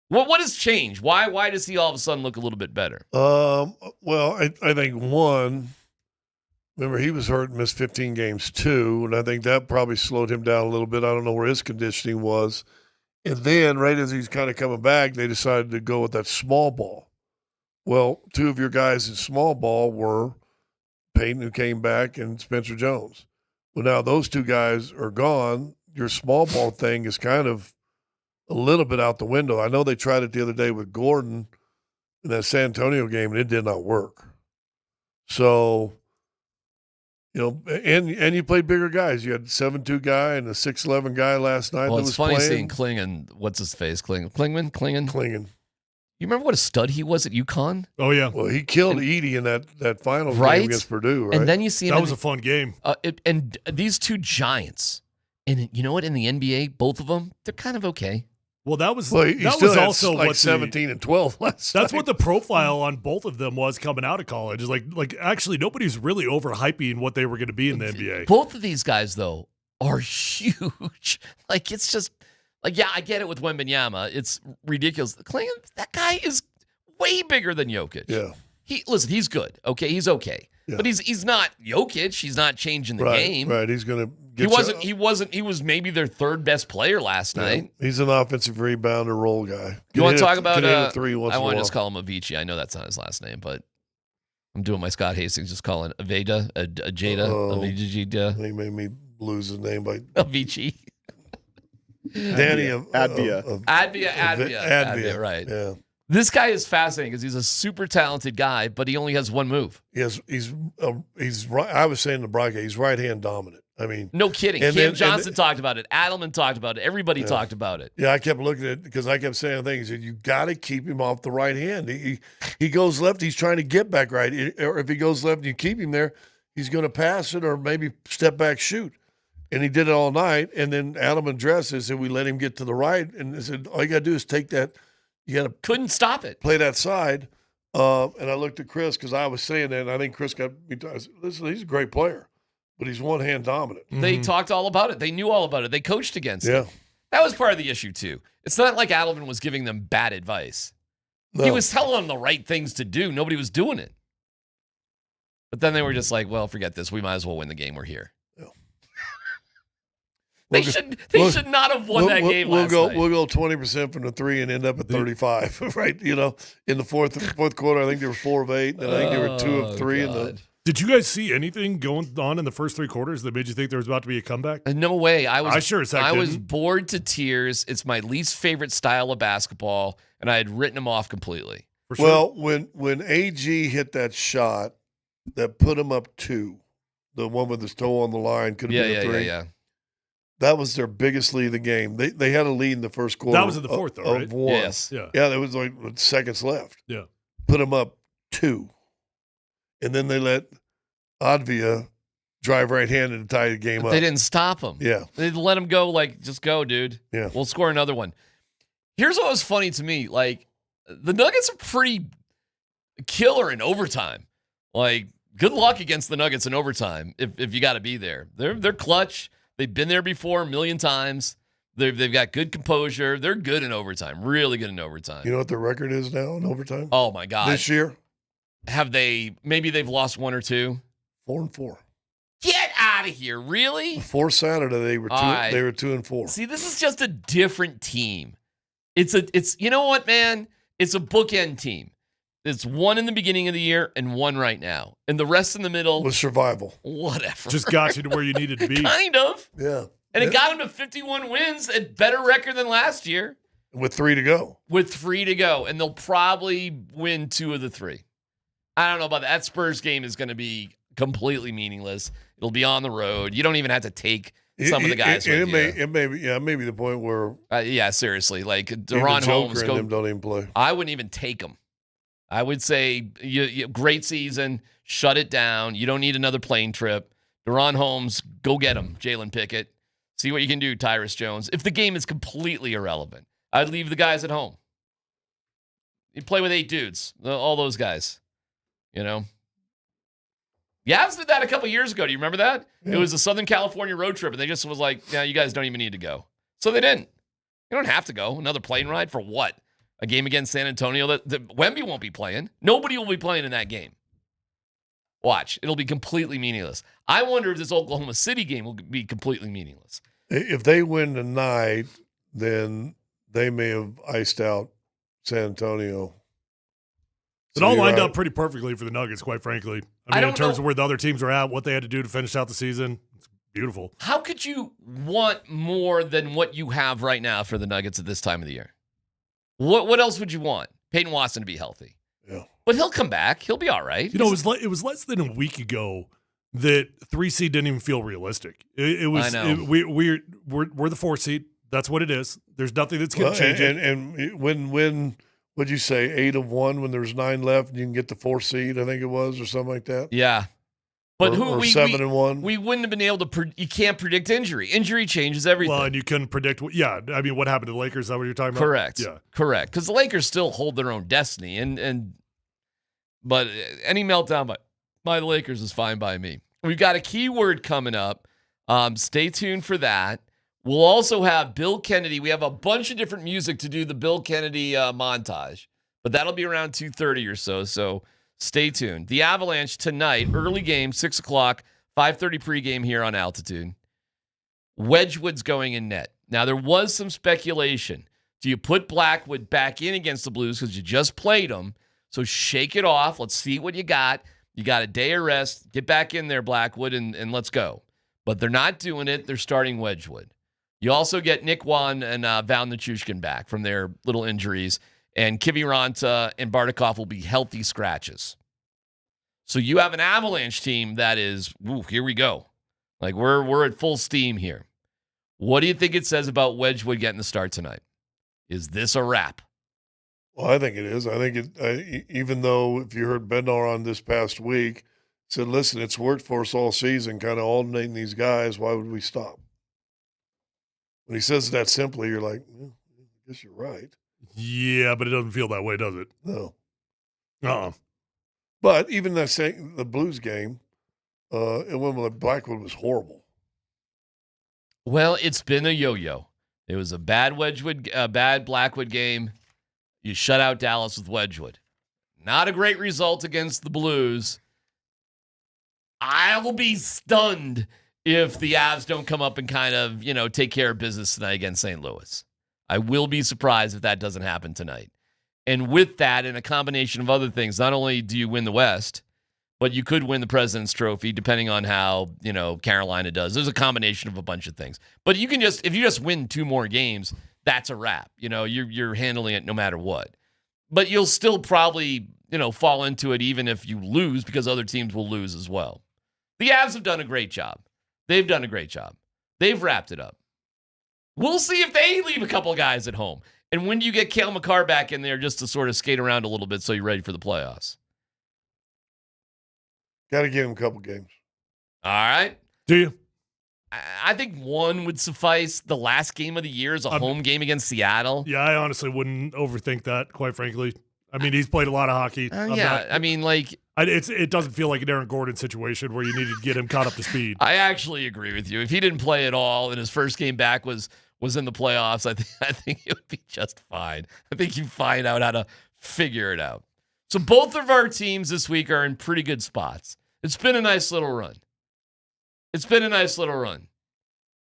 What has changed? Why does he all of a sudden look a little bit better? Well, I think one, remember he was hurt and missed 15 games too, and I think that probably slowed him down a little bit. I don't know where his conditioning was. And then right as he's kind of coming back, they decided to go with that small ball. Well, 2 of your guys in small ball were Payton, who came back, and Spencer Jones. Well, now those 2 guys are gone. Your small ball thing is kind of a little bit out the window. I know they tried it the other day with Gordon in that San Antonio game, and it did not work. So, you know, and you played bigger guys. You had a 7'2" guy and a 6'11" guy last night. Well, that it's was funny playing. seeing Klingen. What's his face? Klingman? Klingen. You remember what a stud he was at UConn? Oh, yeah. Well, he killed Edey in that final Right? game against Purdue, right? And then you see him. That was a fun game. And these 2 giants. And you know what? In the NBA, both of them, they're kind of okay. Well, that was he that still was had also like what 17 and 12 last That's night. what the profile on both of them was coming out of college. Is like actually nobody's really overhyping what they were going to be in the NBA. Both of these guys, though, are huge. Like, it's just like, yeah, I get it with Wembanyama. It's ridiculous. Klingen, that guy is way bigger than Jokic. Yeah. He's good. Okay, he's okay. Yeah. But he's not Jokic. He's not changing the game. Right, he's going to He wasn't. He was maybe their 3rd best player last night. He's an offensive rebounder role guy. You want to talk about? Can hit a 3 once I in a want to while. just call him Avicii. I know that's not his last name, but I'm doing my Scott Hastings, just calling Aveda, Ajada, Avicii. He made me lose his name by Avicii. Danny Advia, right. Yeah. This guy is fascinating because he's a super talented guy, but he only has one move. He's right. I was saying to Braga, he's right hand dominant. I mean, No kidding. and Cam then- Johnson talked about it. Adelman talked about it. Everybody Yeah. talked about it. Yeah, I kept looking at it because I kept saying things. He said, you got to keep him off the right hand. He goes left, he's trying to get back right. Or if he goes left and you keep him there, he's going to pass it or maybe step back, shoot. And he did it all night. And then Adelman addresses and we let him get to the right. And I said, all you got to do is take that. You got to couldn't stop it. Play that side. And I looked at Chris because I was saying that, and I think Chris got me. I said, listen, he's a great player, but he's one hand dominant. They talked all about it. They knew all about it. They coached against Yeah. it. That was part of the issue, too. It's not like Adelman was giving them bad advice. No. He was telling them the right things to do. Nobody was doing it. But then they were just like, well, forget this. We might as well win the game. We're here. They should not have won that game last night. We'll go 20% from the 3 and end up at 35, right? You know, in the fourth quarter, I think they were 4 of 8, and I think they were 2 of 3. Did you guys see anything going on in the first 3 quarters that made you think there was about to be a comeback? No way. I was didn't. bored to tears. It's my least favorite style of basketball, and I had written them off completely. Well, when AG hit that shot that put him up 2, the one with his toe on the line, could have been a 3. Yeah. That was their biggest lead of the game. They had a lead in the first quarter. That was in the fourth, though, right? Of one. Yes. Yeah. Yeah, there was like seconds left. Yeah. Put them up 2. And then they let Advia drive right-handed and tie the game But up. they didn't stop him. Yeah. They let him go, like, just go, dude. Yeah. We'll score another one. Here's what was funny to me. Like, the Nuggets are pretty killer in overtime. Like, good luck against the Nuggets in overtime if you got to be there. They're clutch. They've been there before a million times. They've got good composure. They're good in overtime. Really good in overtime. You know what their record is now in overtime? Oh, my God. This year? Maybe they've lost 1 or 2? 4-4. Get out of here. Really? Before Saturday, they were 2-4. See, this is just a different team. It's you know what, man? It's a bookend team. It's 1 in the beginning of the year and 1 right now. And the rest in the middle was survival. Whatever. Just got you to where you needed to be. Kind of. Yeah. And it got them to 51 wins, a better record than last year. With 3 to go. And they'll probably win 2 of the 3. I don't know about that. That Spurs game is going to be completely meaningless. It'll be on the road. You don't even have to take some of the guys with you. It may be the point where yeah, seriously, like Deron Holmes, them don't even play. I wouldn't even take them. I would say, great season, shut it down. You don't need another plane trip. Deron Holmes, go get him. Jalen Pickett, see what you can do. Tyrus Jones. If the game is completely irrelevant, I'd leave the guys at home. You play with 8 dudes, all those guys. You know. Yavs did that a couple years ago. Do you remember that? Yeah. It was a Southern California road trip, and they just was like, yeah, you guys don't even need to go. So they didn't. You don't have to go. Another plane ride for what? A game against San Antonio that Wemby won't be playing. Nobody will be playing in that game. Watch. It'll be completely meaningless. I wonder if this Oklahoma City game will be completely meaningless. If they win tonight, then they may have iced out San Antonio. It all lined up pretty perfectly for the Nuggets, quite frankly. I mean, in terms of where the other teams are at, what they had to do to finish out the season, it's beautiful. How could you want more than what you have right now for the Nuggets at this time of the year? What else would you want? Peyton Watson to be healthy. Yeah. But he'll come back. He'll be all right. You know, it was less than a week ago that 3 seed didn't even feel realistic. It was. I know. We're the 4 seed. That's what it is. There's nothing that's going to change it. And when what'd you say, 8 of 1 when there's 9 left and you can get the 4 seed, I think it was, or something like that? Yeah. But or 7 and 1. We wouldn't have been able to you can't predict injury. Injury changes everything. Well, and you couldn't predict what happened to the Lakers, is that what you're talking about? Correct. Yeah. Correct. Because the Lakers still hold their own destiny but any meltdown by the Lakers is fine by me. We've got a keyword coming up. Stay tuned for that. We'll also have Bill Kennedy. We have a bunch of different music to do the Bill Kennedy montage, but that'll be around 2:30 or so. So stay tuned. The Avalanche tonight, early game, 6 o'clock, 5:30 pregame here on Altitude. Wedgwood's going in net. Now, there was some speculation. Do you put Blackwood back in against the Blues because you just played them? So shake it off. Let's see what you got. You got a day of rest. Get back in there, Blackwood, and let's go. But they're not doing it. They're starting Wedgwood. You also get Nick Wan and Val Nichushkin back from their little injuries. And Kiviranta and Bardakov will be healthy scratches. So you have an Avalanche team that is, here we go. Like we're at full steam here. What do you think it says about Wedgwood getting the start tonight? Is this a wrap? Well, I think it is. I think even though if you heard Bednar on this past week, said, listen, it's worked for us all season, kind of alternating these guys. Why would we stop? When he says that simply, you're like, I guess you're right. Yeah, but it doesn't feel that way, does it? No. But even the Blues game, it went with Blackwood was horrible. Well, it's been a yo-yo. It was a bad Blackwood game. You shut out Dallas with Wedgwood. Not a great result against the Blues. I will be stunned if the Avs don't come up and kind of, take care of business tonight against St. Louis. I will be surprised if that doesn't happen tonight. And with that and a combination of other things, not only do you win the West, but you could win the President's Trophy depending on how, Carolina does. There's a combination of a bunch of things. But you can if you just win 2 more games, that's a wrap. You're handling it no matter what. But you'll still probably, fall into it even if you lose because other teams will lose as well. The Avs have done a great job. They've done a great job. They've wrapped it up. We'll see if they leave a couple guys at home. And when do you get Cale Makar back in there just to sort of skate around a little bit so you're ready for the playoffs? Got to give him a couple games. All right. Do you? I think one would suffice. The last game of the year is a home game against Seattle. Yeah, I honestly wouldn't overthink that, quite frankly. I mean, he's played a lot of hockey. It doesn't feel like an Aaron Gordon situation where you needed to get him caught up to speed. I actually agree with you. If he didn't play at all and his first game back was in the playoffs, I think it would be just fine. I think you find out how to figure it out. So both of our teams this week are in pretty good spots. It's been a nice little run.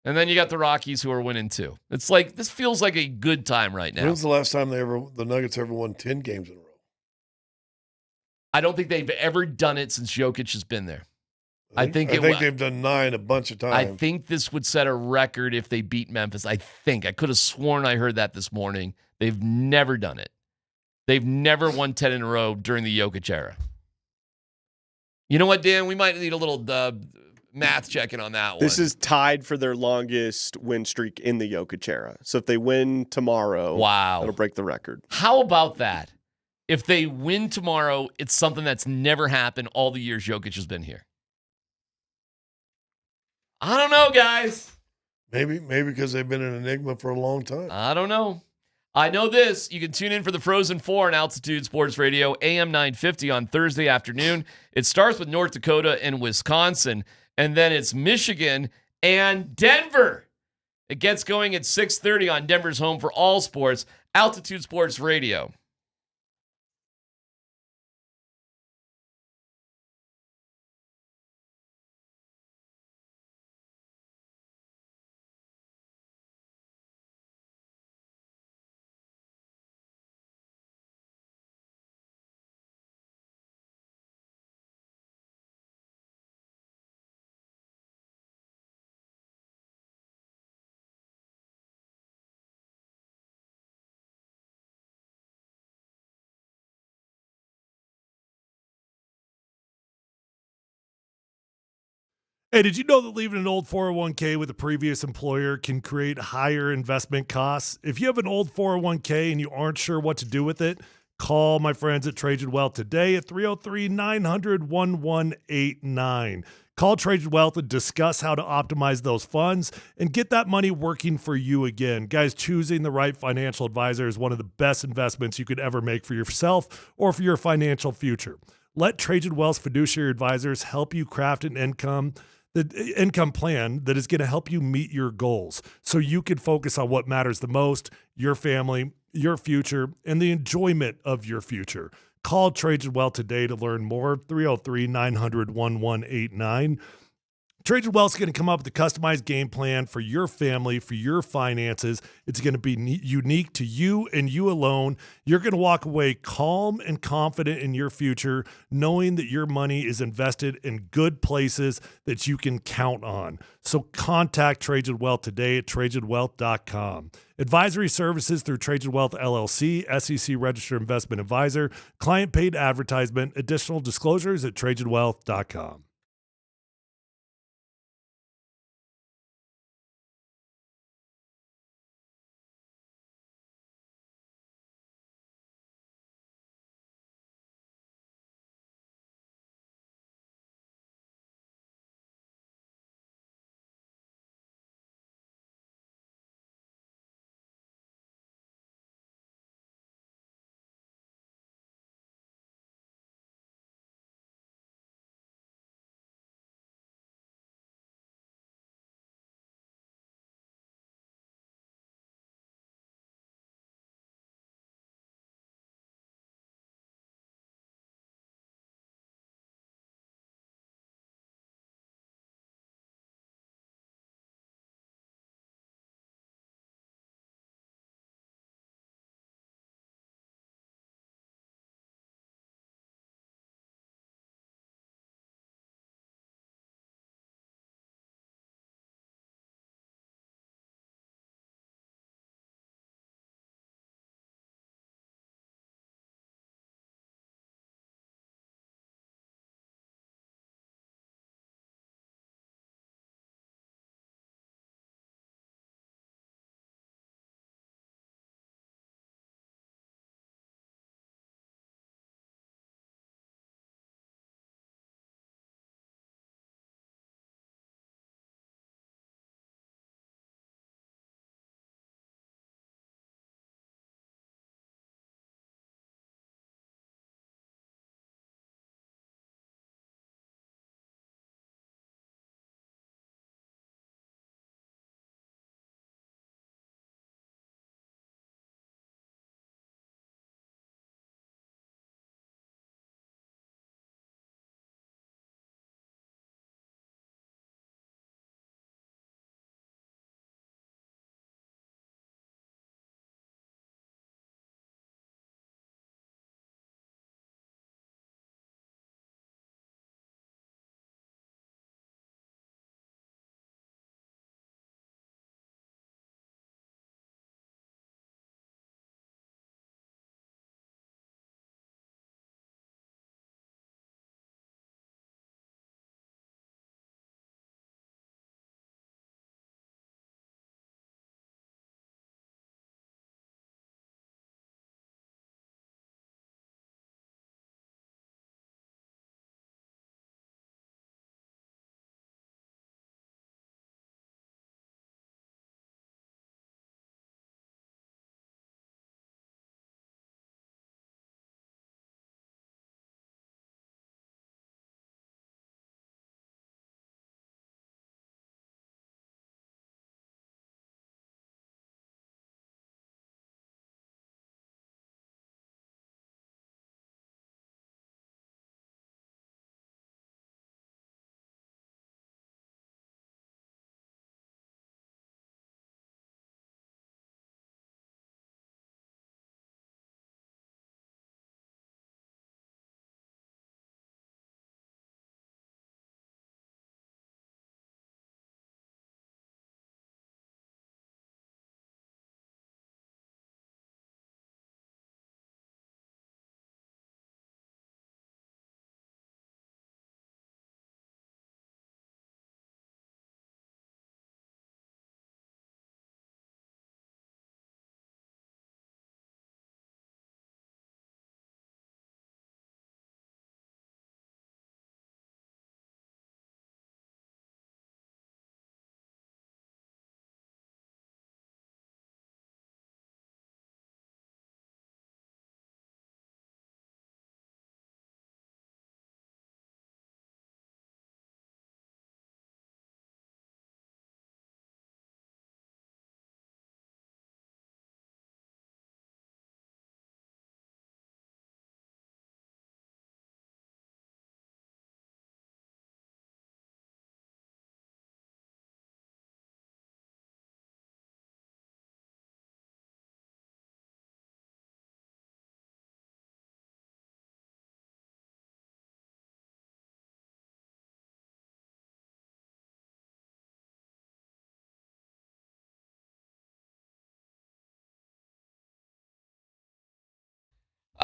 And then you got the Rockies who are winning too. It's like, this feels like a good time right now. When's the last time the Nuggets ever won 10 games in a row? I don't think they've ever done it since Jokic has been there. I think they've done 9 a bunch of times. I think this would set a record if they beat Memphis. I could have sworn I heard that this morning. They've never done it. They've never won 10 in a row during the Jokic era. You know what, Dan? We might need a little math checking on that one. This is tied for their longest win streak in the Jokic era. So if they win tomorrow, that'll break the record. How about that? If they win tomorrow, it's something that's never happened all the years Jokic has been here. I don't know, guys. Maybe because they've been an enigma for a long time. I don't know. I know this. You can tune in for the Frozen Four on Altitude Sports Radio, AM 950 on Thursday afternoon. It starts with North Dakota and Wisconsin, and then it's Michigan and Denver. It gets going at 6:30 on Denver's home for all sports, Altitude Sports Radio. Hey, did you know that leaving an old 401k with a previous employer can create higher investment costs? If you have an old 401k and you aren't sure what to do with it, call my friends at Trajan Wealth today at 303-900-1189. Call Trajan Wealth and discuss how to optimize those funds and get that money working for you again. Guys, choosing the right financial advisor is one of the best investments you could ever make for yourself or for your financial future. Let Trajan Wealth's fiduciary advisors help you craft an income plan that is going to help you meet your goals so you can focus on what matters the most, your family, your future, and the enjoyment of your future. Call Trajan Wealth today to learn more, 303-900-1189. Trajan Wealth's going to come up with a customized game plan for your family, for your finances. It's going to be unique to you and you alone. You're going to walk away calm and confident in your future, knowing that your money is invested in good places that you can count on. So contact Trajan Wealth today at TrajanWealth.com. Advisory services through Trajan Wealth LLC, SEC Registered Investment Advisor, client paid advertisement. Additional disclosures at TrajanWealth.com.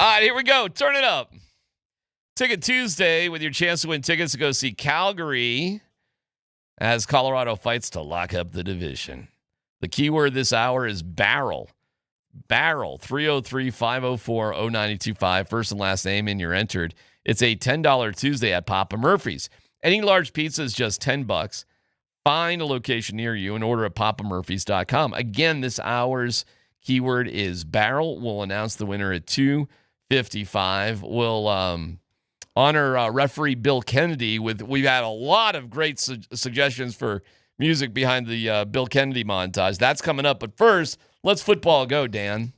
All right, here we go. Turn it up. Ticket Tuesday with your chance to win tickets to go see Calgary as Colorado fights to lock up the division. The keyword this hour is barrel. Barrel, 303-504-0925. First and last name, and you're entered. It's a $10 Tuesday at Papa Murphy's. Any large pizza is just $10. Find a location near you and order at papamurphys.com. Again, this hour's keyword is barrel. We'll announce the winner at 2:55. We'll honor referee Bill Kennedy we've had a lot of great suggestions for music behind the Bill Kennedy montage. That's coming up. But first, let's football go, Dan.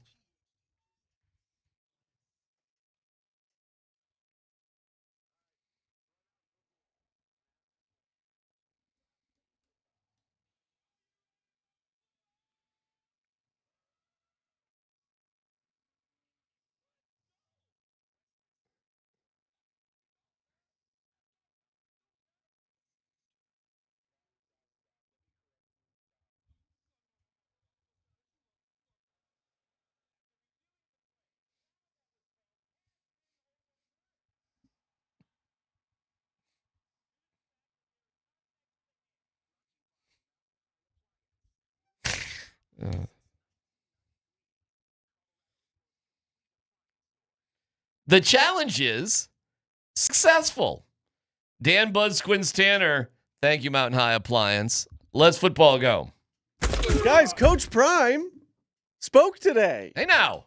The challenge is successful. Dan Buzz Quinn Tanner, thank you, Mountain High Appliance. Let's football go. Guys, Coach Prime spoke today. Hey, now.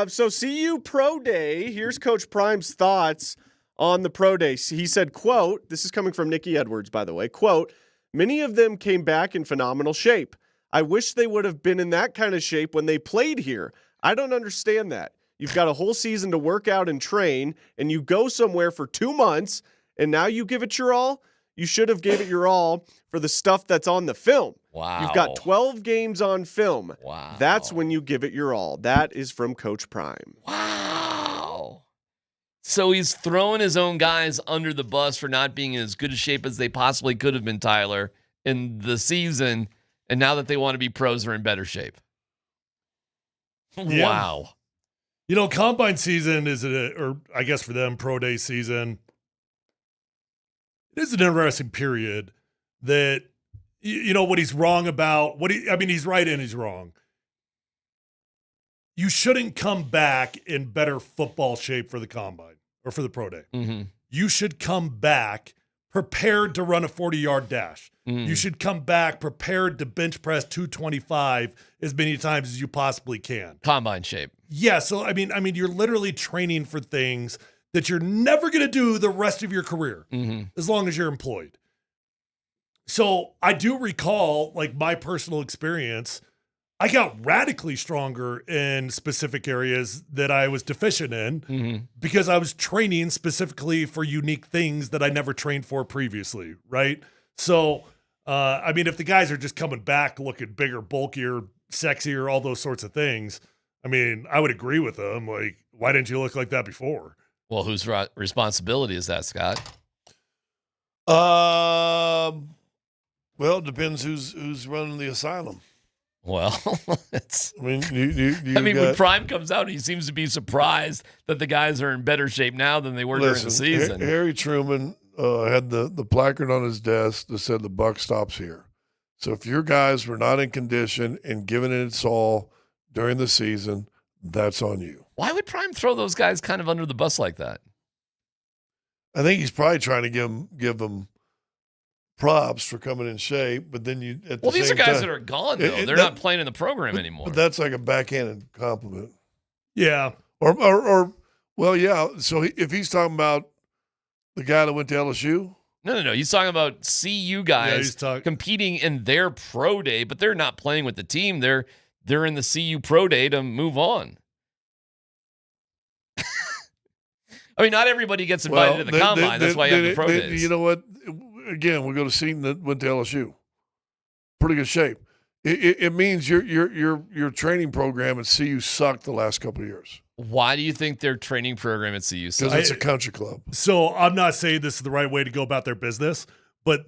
So CU Pro Day, here's Coach Prime's thoughts on the Pro Day. He said, quote, this is coming from Nikki Edwards, by the way, quote, many of them came back in phenomenal shape. I wish they would have been in that kind of shape when they played here. I don't understand that. You've got a whole season to work out and train, and you go somewhere for 2 months, and now you give it your all? You should have gave it your all for the stuff that's on the film. Wow. You've got 12 games on film. Wow. That's when you give it your all. That is from Coach Prime. Wow. So he's throwing his own guys under the bus for not being in as good a shape as they possibly could have been, Tyler, in the season, and now that they want to be pros, they're in better shape. Yeah. Wow. You know, combine season or I guess for them, pro day season, it is an interesting period that, you know, what he's wrong about, he's right and he's wrong. You shouldn't come back in better football shape for the combine or for the pro day. Mm-hmm. You should come back prepared to run a 40-yard dash. You should come back prepared to bench press 225 as many times as you possibly can. Combine shape. Yeah, so I mean, you're literally training for things that you're never going to do the rest of your career as long as you're employed. So I do recall, like, my personal experience. I got radically stronger in specific areas that I was deficient in because I was training specifically for unique things that I never trained for previously, right? So, if the guys are just coming back looking bigger, bulkier, sexier, all those sorts of things, I would agree with them. Like, why didn't you look like that before? Well, whose responsibility is that, Scott? Well, it depends who's running the asylum. Well, it's. When Prime comes out, he seems to be surprised that the guys are in better shape now than they were during the season. Harry Truman had the placard on his desk that said the buck stops here. So if your guys were not in condition and giving it its all during the season, that's on you. Why would Prime throw those guys kind of under the bus like that? I think he's probably trying to give them props for coming in shape, but then these are guys that are gone though. They're not playing in the program anymore. But that's like a backhanded compliment. Yeah. Or yeah. So if he's talking about the guy that went to LSU. No. He's talking about CU guys competing in their pro day, but they're not playing with the team. They're in the CU pro day to move on. Not everybody gets invited to the combine. That's why you have the pro days. You know what? Again, we'll go to Seton that went to LSU. Pretty good shape. It means your training program at CU sucked the last couple of years. Why do you think their training program at CU sucked? Because it's a country club. So I'm not saying this is the right way to go about their business, but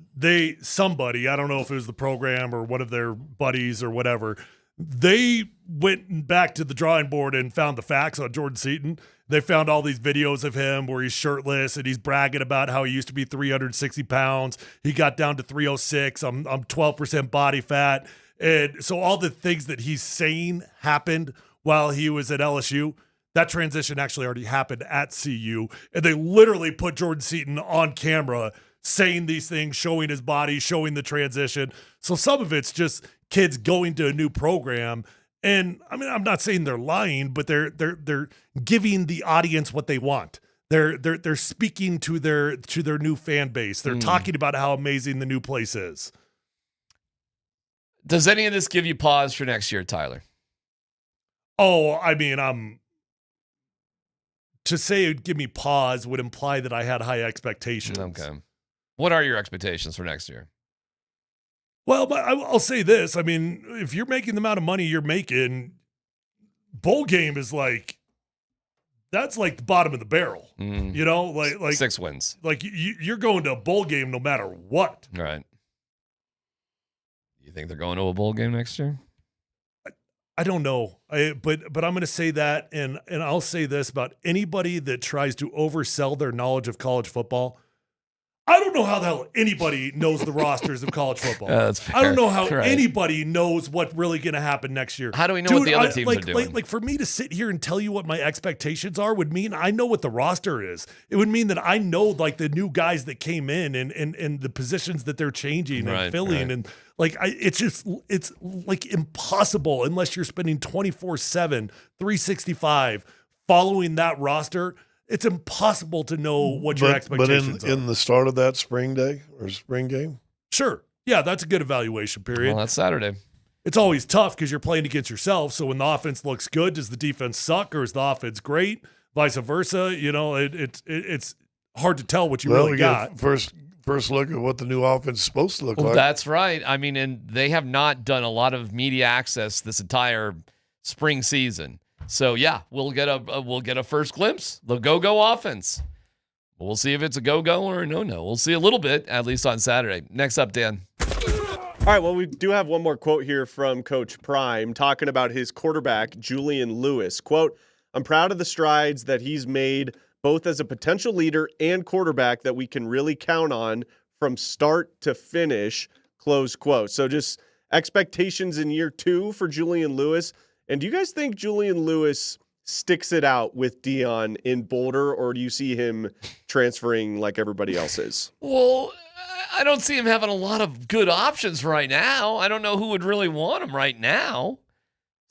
somebody, I don't know if it was the program or one of their buddies or whatever, they went back to the drawing board and found the facts on Jordan Seaton. They found all these videos of him where he's shirtless and he's bragging about how he used to be 360 pounds. He got down to 306. I'm 12% body fat. And so all the things that he's saying happened while he was at LSU. That transition actually already happened at CU. And they literally put Jordan Seaton on camera saying these things, showing his body, showing the transition. So some of it's just kids going to a new program. And I mean, I'm not saying they're lying, but they're giving the audience what they want. They're speaking to their new fan base. They're talking about how amazing the new place is. Does any of this give you pause for next year, Tyler? Oh, I mean, to say it would give me pause would imply that I had high expectations. Okay. What are your expectations for next year? Well, but I'll say this. I mean, if you're making the amount of money you're making, bowl game is that's like the bottom of the barrel. You know, like 6 wins. Like you're going to a bowl game no matter what. Right. You think they're going to a bowl game next year? I don't know. But I'm going to say that, and I'll say this about anybody that tries to oversell their knowledge of college football. I don't know how the hell anybody knows the rosters of college football. That's fair. I don't know how Right. anybody knows what's really going to happen next year. How do we know what the other teams are doing? Like for me to sit here and tell you what my expectations are would mean I know what the roster is. It would mean that I know like the new guys that came in and the positions that they're changing and filling. And like, it's like impossible unless you're spending 24/7, 365 following that roster. It's impossible to know what your expectations are. But in the start of that spring day or spring game? Sure. Yeah, that's a good evaluation period. Well, that's Saturday. It's always tough because you're playing against yourself. So when the offense looks good, does the defense suck or is the offense great? Vice versa. You know, it's hard to tell what you really got. First look at what the new offense is supposed to look like. That's right. I mean, and they have not done a lot of media access this entire spring season. So yeah, we'll get a first glimpse. The go-go offense. We'll see if it's a go-go or a no-no. We'll see a little bit, at least on Saturday. Next up, Dan. All right, well, we do have one more quote here from Coach Prime talking about his quarterback, Julian Lewis. Quote, "I'm proud of the strides that he's made both as a potential leader and quarterback that we can really count on from start to finish," close quote. So just expectations in year 2 for Julian Lewis. And do you guys think Julian Lewis sticks it out with Deion in Boulder, or do you see him transferring like everybody else is? Well, I don't see him having a lot of good options right now. I don't know who would really want him right now.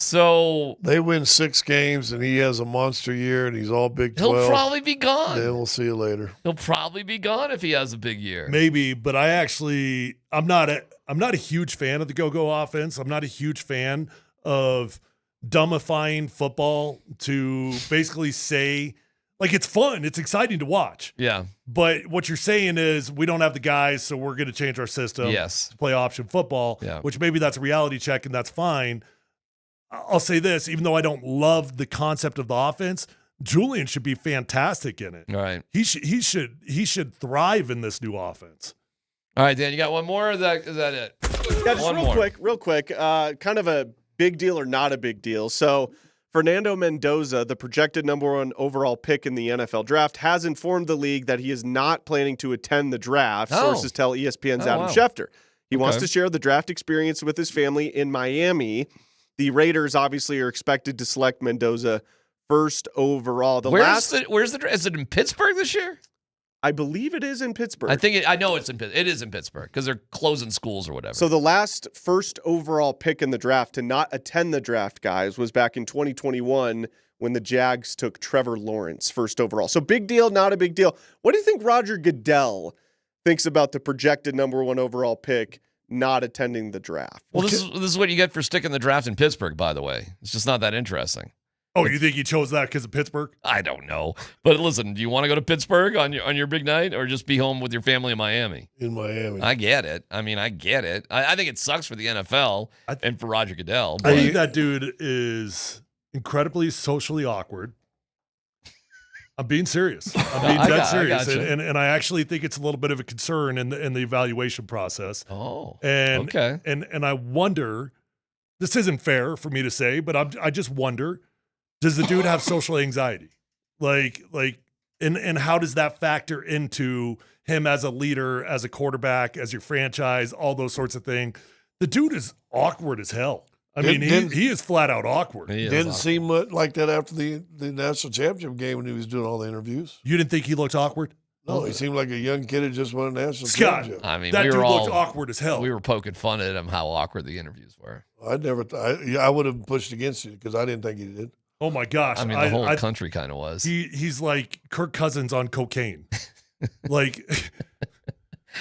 So they win 6 games, and he has a monster year, and he's all Big 12. He'll probably be gone. Then we'll see you later. He'll probably be gone if he has a big year. Maybe, but I'm not a huge fan of the go-go offense. I'm not a huge fan of dumbifying football to basically say, like, it's fun, it's exciting to watch. Yeah. But what you're saying is we don't have the guys, so we're going to change our system to play option football, which maybe that's a reality check and that's fine. I'll say this, even though I don't love the concept of the offense, Julian should be fantastic in it. All right. He should thrive in this new offense. All right, Dan, you got one more, or is that it? Yeah, just real quick, kind of a big deal or not a big deal. So Fernando Mendoza, the projected number 1 overall pick in the NFL draft, has informed the league that he is not planning to attend the draft. Sources tell ESPN's Adam Schefter. He wants to share the draft experience with his family in Miami. The Raiders obviously are expected to select Mendoza first overall. Where's the draft? Is it in Pittsburgh this year? I believe it is in Pittsburgh. I know it's in Pittsburgh. It is in Pittsburgh because they're closing schools or whatever. So the last first overall pick in the draft to not attend the draft, guys, was back in 2021 when the Jags took Trevor Lawrence first overall. So big deal, not a big deal. What do you think Roger Goodell thinks about the projected number 1 overall pick not attending the draft? Well, this is what you get for sticking the draft in Pittsburgh, by the way. It's just not that interesting. Oh, you think he chose that because of Pittsburgh? I don't know. But listen, do you want to go to Pittsburgh on your big night or just be home with your family in Miami? In Miami. I get it. I get it. I think it sucks for the NFL and for Roger Goodell. I think that dude is incredibly socially awkward. I'm being serious. I'm being dead serious. And I actually think it's a little bit of a concern in the evaluation process. Oh, and okay. And I wonder this isn't fair for me to say, but I just wonder, does the dude have social anxiety? And how does that factor into him as a leader, as a quarterback, as your franchise, all those sorts of things? The dude is awkward as hell. I mean, he is flat out awkward. Didn't seem like that after the national championship game when he was doing all the interviews. You didn't think he looked awkward? No, he seemed like a young kid who just won a national Scott, championship. I mean, that we dude were all looked awkward as hell. We were poking fun at him how awkward the interviews were. I would have pushed against you because I didn't think he did. Oh my gosh! I mean, the whole country kind of was. He's like Kirk Cousins on cocaine. Like,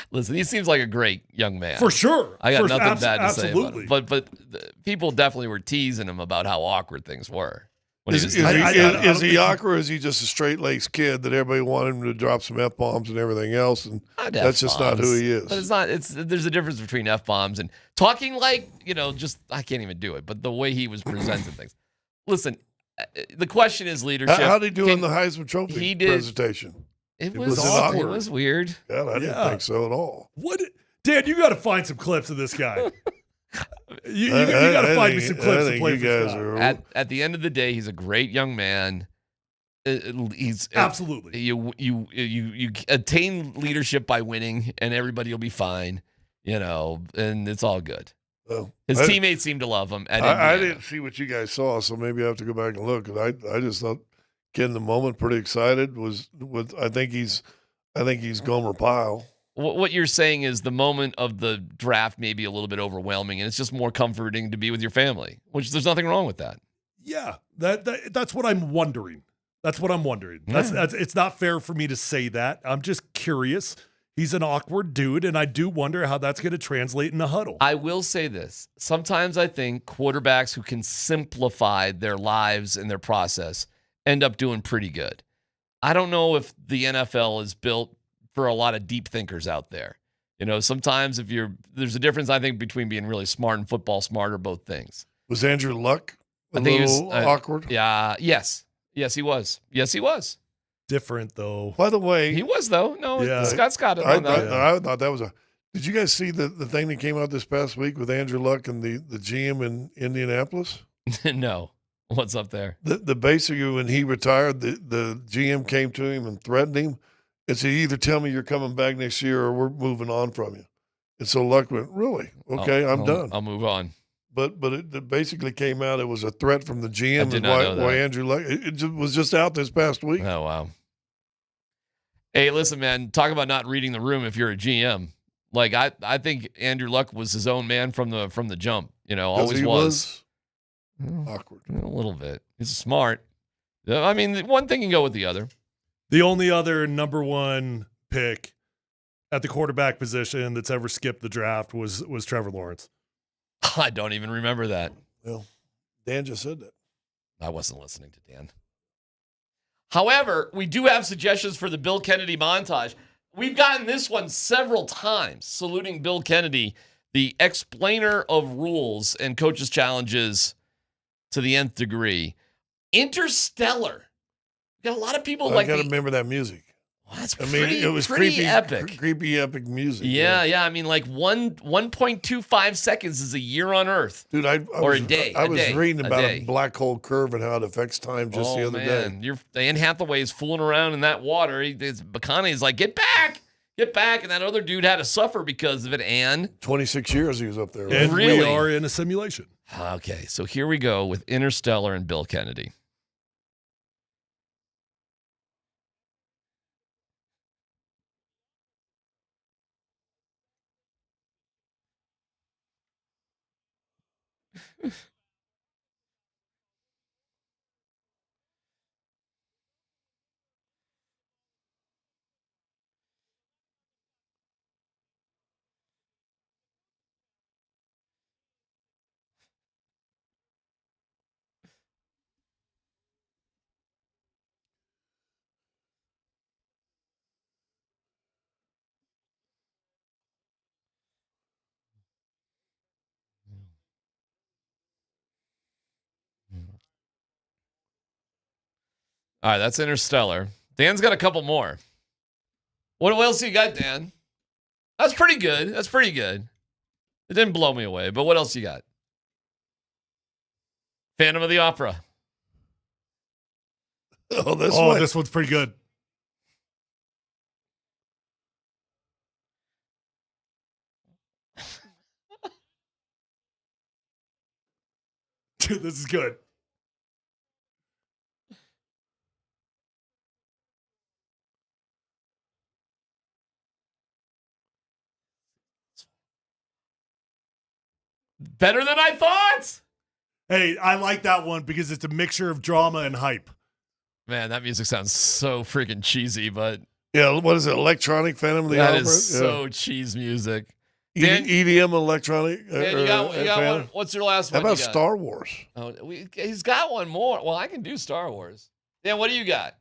listen, he seems like a great young man for sure. I got nothing bad to say about him. But people definitely were teasing him about how awkward things were. Is he awkward, or is he just a straight-laced kid that everybody wanted him to drop some F-bombs and everything else, and that's just not who he is? But it's not. There's a difference between F-bombs and talking like, just I can't even do it, but the way he was presenting things. Listen, the question is leadership. How did he do in the Heisman Trophy presentation? It was awkward. It was weird. Yeah, I didn't think so at all. What? Dan, you got to find some clips of this guy. You got to find me some clips to play for Scott. At the end of the day, he's a great young man. He's absolutely you attain leadership by winning, and everybody will be fine, and it's all good. Well, his teammates seem to love him. I didn't see what you guys saw, so maybe I have to go back and look. I just thought, getting the moment pretty excited I think he's Gomer Pyle. What you're saying is the moment of the draft may be a little bit overwhelming, and it's just more comforting to be with your family, which there's nothing wrong with that. Yeah, that's what I'm wondering. That's what I'm wondering. That's it's not fair for me to say that. I'm just curious. He's an awkward dude, and I do wonder how that's going to translate in the huddle. I will say this. Sometimes I think quarterbacks who can simplify their lives and their process end up doing pretty good. I don't know if the NFL is built for a lot of deep thinkers out there. Sometimes there's a difference, I think, between being really smart and football smart, or both things. Was Andrew Luck a little awkward? Yeah. Yes, he was. Yes, he was. Different, though. By the way. He was, though. No, yeah. Scott's got it. I thought that was Did you guys see the thing that came out this past week with Andrew Luck and the GM in Indianapolis? No. What's up there? The basically, when he retired, the GM came to him and threatened him and said, either tell me you're coming back next year or we're moving on from you. And so Luck went, really? Okay, I'm done. I'll move on. But it basically came out it was a threat from the GM. I did not know that. Why Andrew Luck, was just out this past week. Oh, wow. Hey, listen, man, talk about not reading the room if you're a GM. Like, I think Andrew Luck was his own man from the jump. Always was. Awkward. A little bit. He's smart. I mean, one thing can go with the other. The only other number one pick at the quarterback position that's ever skipped the draft was Trevor Lawrence. I don't even remember that. Well, Dan just said that. I wasn't listening to Dan. However, we do have suggestions for the Bill Kennedy montage. We've gotten this one several times, saluting Bill Kennedy, the explainer of rules and coaches' challenges to the nth degree. Interstellar. Got a lot of people I gotta remember that music. Well, that's it was pretty creepy, epic. Creepy epic music. Yeah. I mean, like 1.25 seconds is a year on Earth. Dude, a day. I was reading about a black hole curve and how it affects time just the other day. Anne Hathaway is fooling around in that water. McConaughey's like, get back. And that other dude had to suffer because of it, Anne. 26 years he was up there. Right? And we are in a simulation. Okay, so here we go with Interstellar and Bill Kennedy. All right, that's Interstellar. Dan's got a couple more. What else you got, Dan? That's pretty good. It didn't blow me away, but what else you got? Phantom of the Opera. Oh, this one's pretty good. Dude, this is good. Better than I thought. Hey, I like that one because it's a mixture of drama and hype. Man, that music sounds so freaking cheesy, but yeah, what is it? Electronic Phantom of the Opera? That is so cheese music. EDM electronic. Dan, you got one. What's your last one? How about Star Wars? Oh, he's got one more. Well, I can do Star Wars. Dan, what do you got?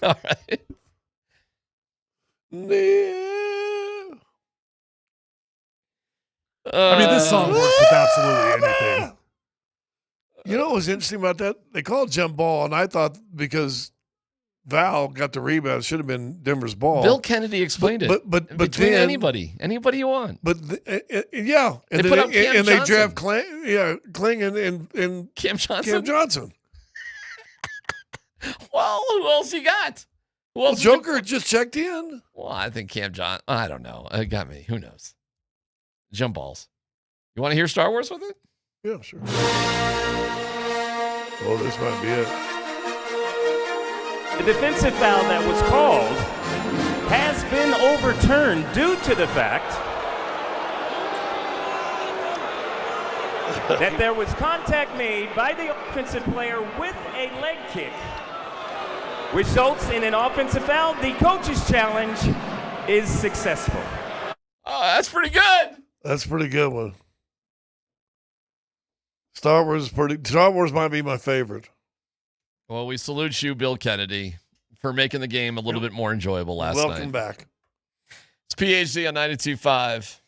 All right. I mean, this song works with absolutely anything. You know what was interesting about that? They called jump ball, and I thought because Val got the rebound, it should have been Denver's ball. Bill Kennedy explained it. But between then, anybody you want. But yeah, and they put up Cam they Johnson. draft Kling and Cam Johnson. Cam Johnson. Well, who else you got? Who Well, else Joker just checked in. Well, I think Cam John. I don't know. It got me. Who knows? Jump balls. You want to hear Star Wars with it? Yeah, sure. Oh, this might be it. The defensive foul that was called has been overturned due to the fact that there was contact made by the offensive player with a leg kick, results in an offensive foul. The coach's challenge is successful. Oh, that's pretty good. That's a pretty good one. Star Wars might be my favorite. Well, we salute you, Bill Kennedy, for making the game a little bit more enjoyable last night. Welcome back. It's PhD on 92.5.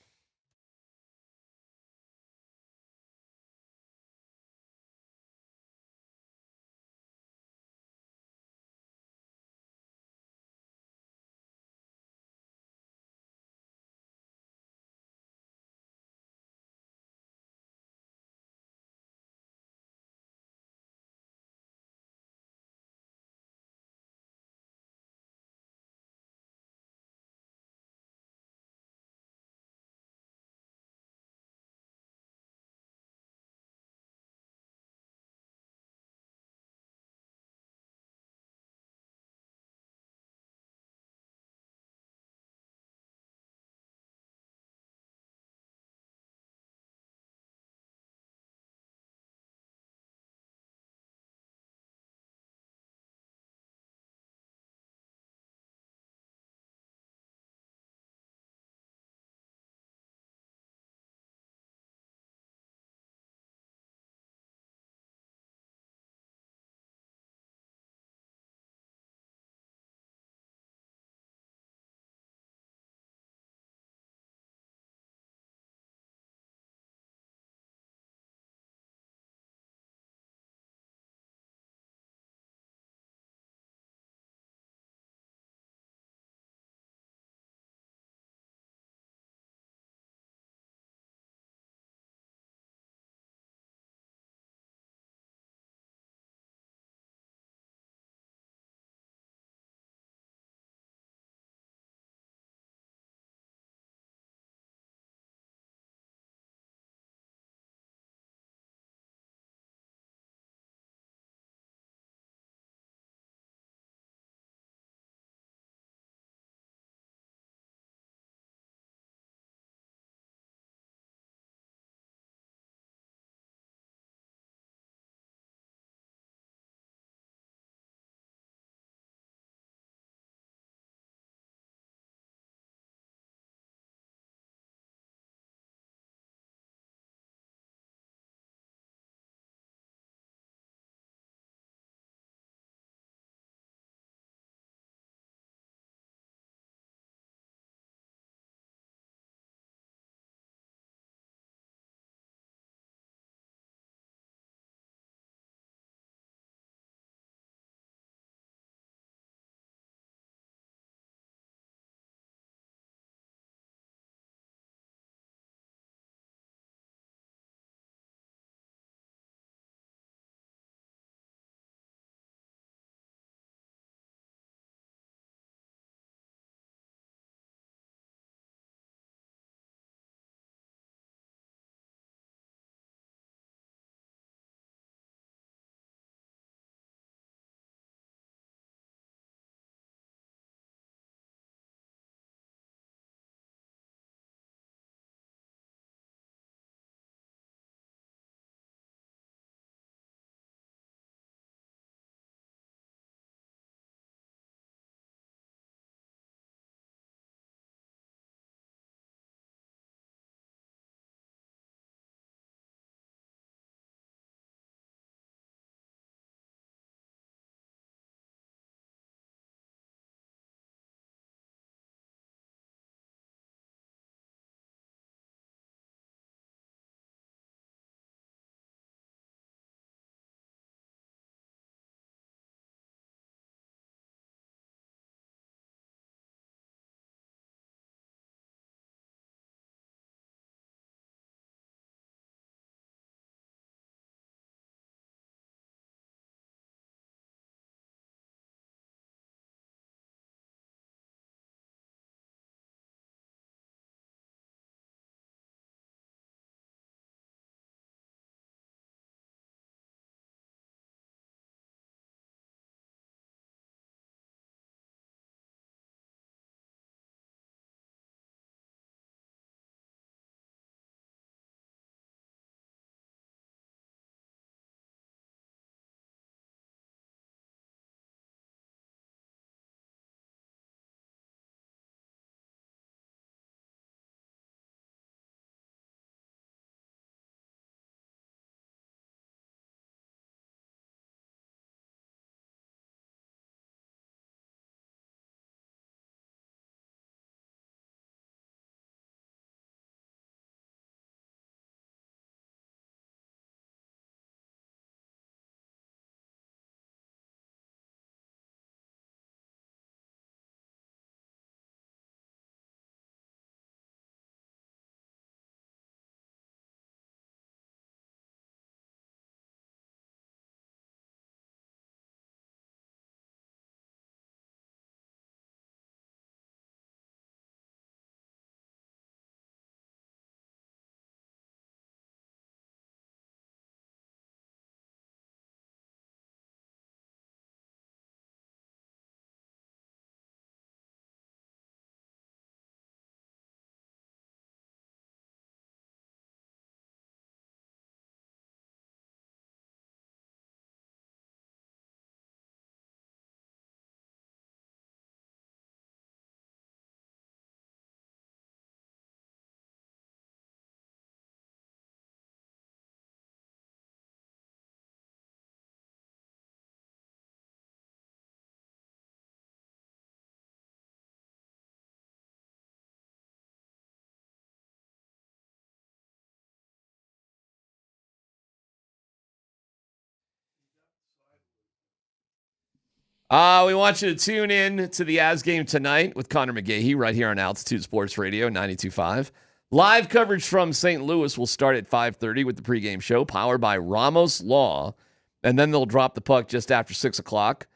We want you to tune in to the Avs game tonight with Connor McGahee right here on Altitude Sports Radio 92.5. Live coverage from St. Louis will start at 5:30 with the pregame show powered by Ramos Law. And then they'll drop the puck just after 6 o'clock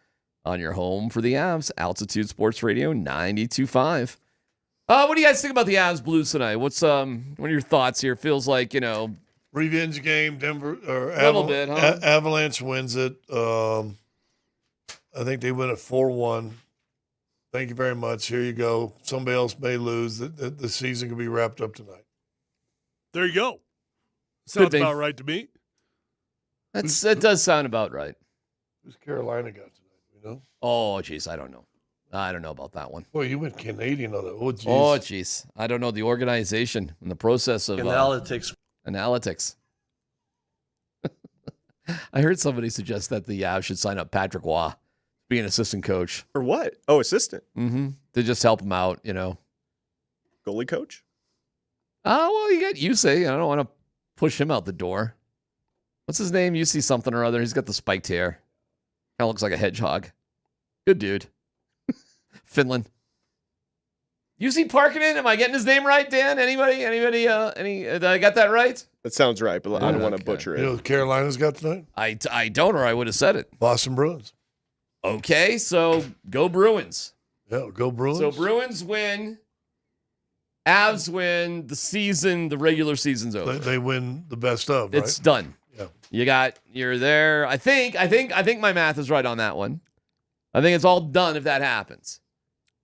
on your home for the Avs, Altitude Sports Radio 92.5. What do you guys think about the Avs Blues tonight? What are your thoughts here? Feels like, Revenge game, Denver or a little bit, huh? Avalanche wins it. I think they win at 4-1. Thank you very much. Here you go. Somebody else may lose. The season could be wrapped up tonight. There you go. Sounds about right to me. That does sound about right. Who's Carolina got tonight? Oh, jeez, I don't know. I don't know about that one. Well, you went Canadian on that. Oh, jeez. Oh, jeez. I don't know the organization and the process of Analytics. Analytics. I heard somebody suggest that the Avs should sign up Patrick Waugh to be an assistant coach. For what? Oh, assistant. Mm-hmm. To just help him out, Goalie coach? Oh, well, you got Yusei. I don't want to push him out the door. What's his name? Yusei something or other. He's got the spiked hair. Kind of looks like a hedgehog. Good dude. Finland. Yusei Parkkinen? Am I getting his name right, Dan? Anybody? Did I got that right? That sounds right, but I don't want to butcher it. You know what Carolina's got tonight? I don't, or I would have said it. Boston Bruins. Okay, so go Bruins. Yeah, go Bruins. So Bruins win. Avs win. The regular season's over. They win the best of, right? It's done. Yeah. You're there. I think my math is right on that one. I think it's all done if that happens.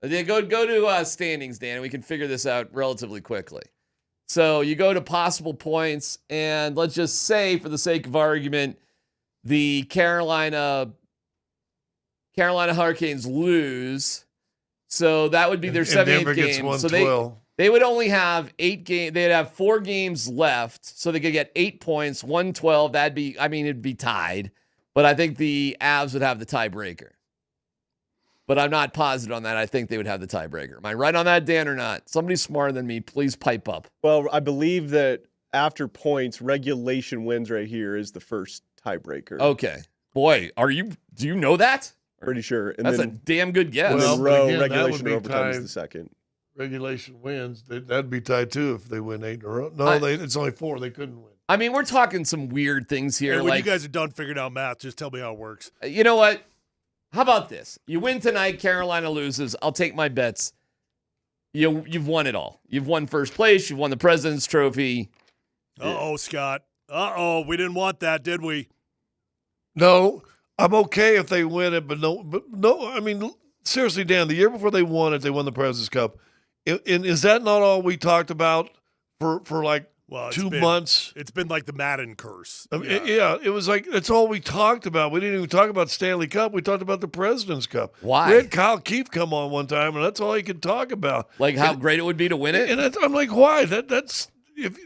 Go to standings, Dan, and we can figure this out relatively quickly. So you go to possible points, and let's just say, for the sake of argument, the Carolina Hurricanes lose. So that would be their 7th game. So they would only have 8 games. They'd have 4 games left, so they could get 8 points, 112. It'd be tied. But I think the Avs would have the tiebreaker. But I'm not positive on that. I think they would have the tiebreaker. Am I right on that, Dan, or not? Somebody smarter than me, please pipe up. Well, I believe that after points, regulation wins right here is the first tiebreaker. Okay. Boy, do you know that? Pretty sure. And that's a damn good guess. Well, regulation or overtime is the second. Regulation wins. That'd be tied too if they win 8 in a row. No, it's only 4. They couldn't win. I mean, we're talking some weird things here. Hey, when you guys are done figuring out math, just tell me how it works. You know what? How about this? You win tonight, Carolina loses. I'll take my bets. You've won it all. You've won first place. You've won the President's Trophy. Uh-oh, Scott. Uh-oh, we didn't want that, did we? No, I'm okay if they win it, but no. I mean, seriously, Dan, the year before they won it, they won the President's Cup. And is that not all we talked about for like 2 months? It's been like the Madden curse. I mean, yeah, it was like that's all we talked about. We didn't even talk about Stanley Cup. We talked about the President's Cup. Why? We had Kyle Keefe come on one time, and that's all he could talk about. Like how great it would be to win it. And I'm like, why? That's if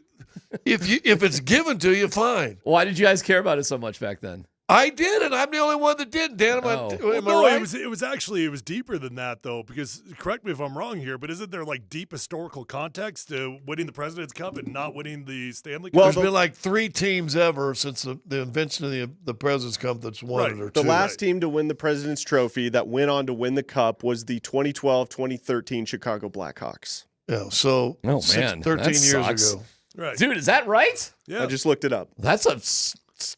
it's given to you, fine. Why did you guys care about it so much back then? I did, and I'm the only one that didn't. Dan, am I right? It was deeper than that, though, because correct me if I'm wrong here, but isn't there like deep historical context to winning the President's Cup and not winning the Stanley Cup? Well, there's been like 3 teams ever since the invention of the President's Cup that's won it, or 2. The last team to win the President's Trophy that went on to win the Cup was the 2012-2013 Chicago Blackhawks. Yeah, so 13 years ago. Right. Dude, is that right? Yeah. I just looked it up. That's a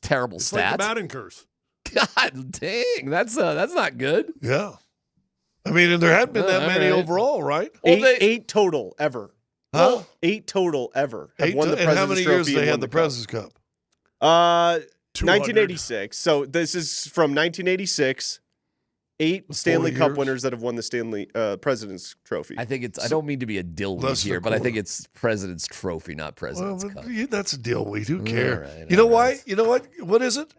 terrible It's stat. like the Madden curse. God dang, that's not good. Yeah, I mean, and there hadn't been that many overall, right? Well, 8 total ever. Huh? 8 total ever have won the and President's how many Trophy years they had the President's Cup? 1986. So this is from 1986. 8 Stanley Cup winners that have won the Stanley President's Trophy. I think I don't mean to be a dillweed here, but I think it's President's Trophy, not President's Cup. That's a dillweed. Who cares? Right, you know why? You know what? What is it?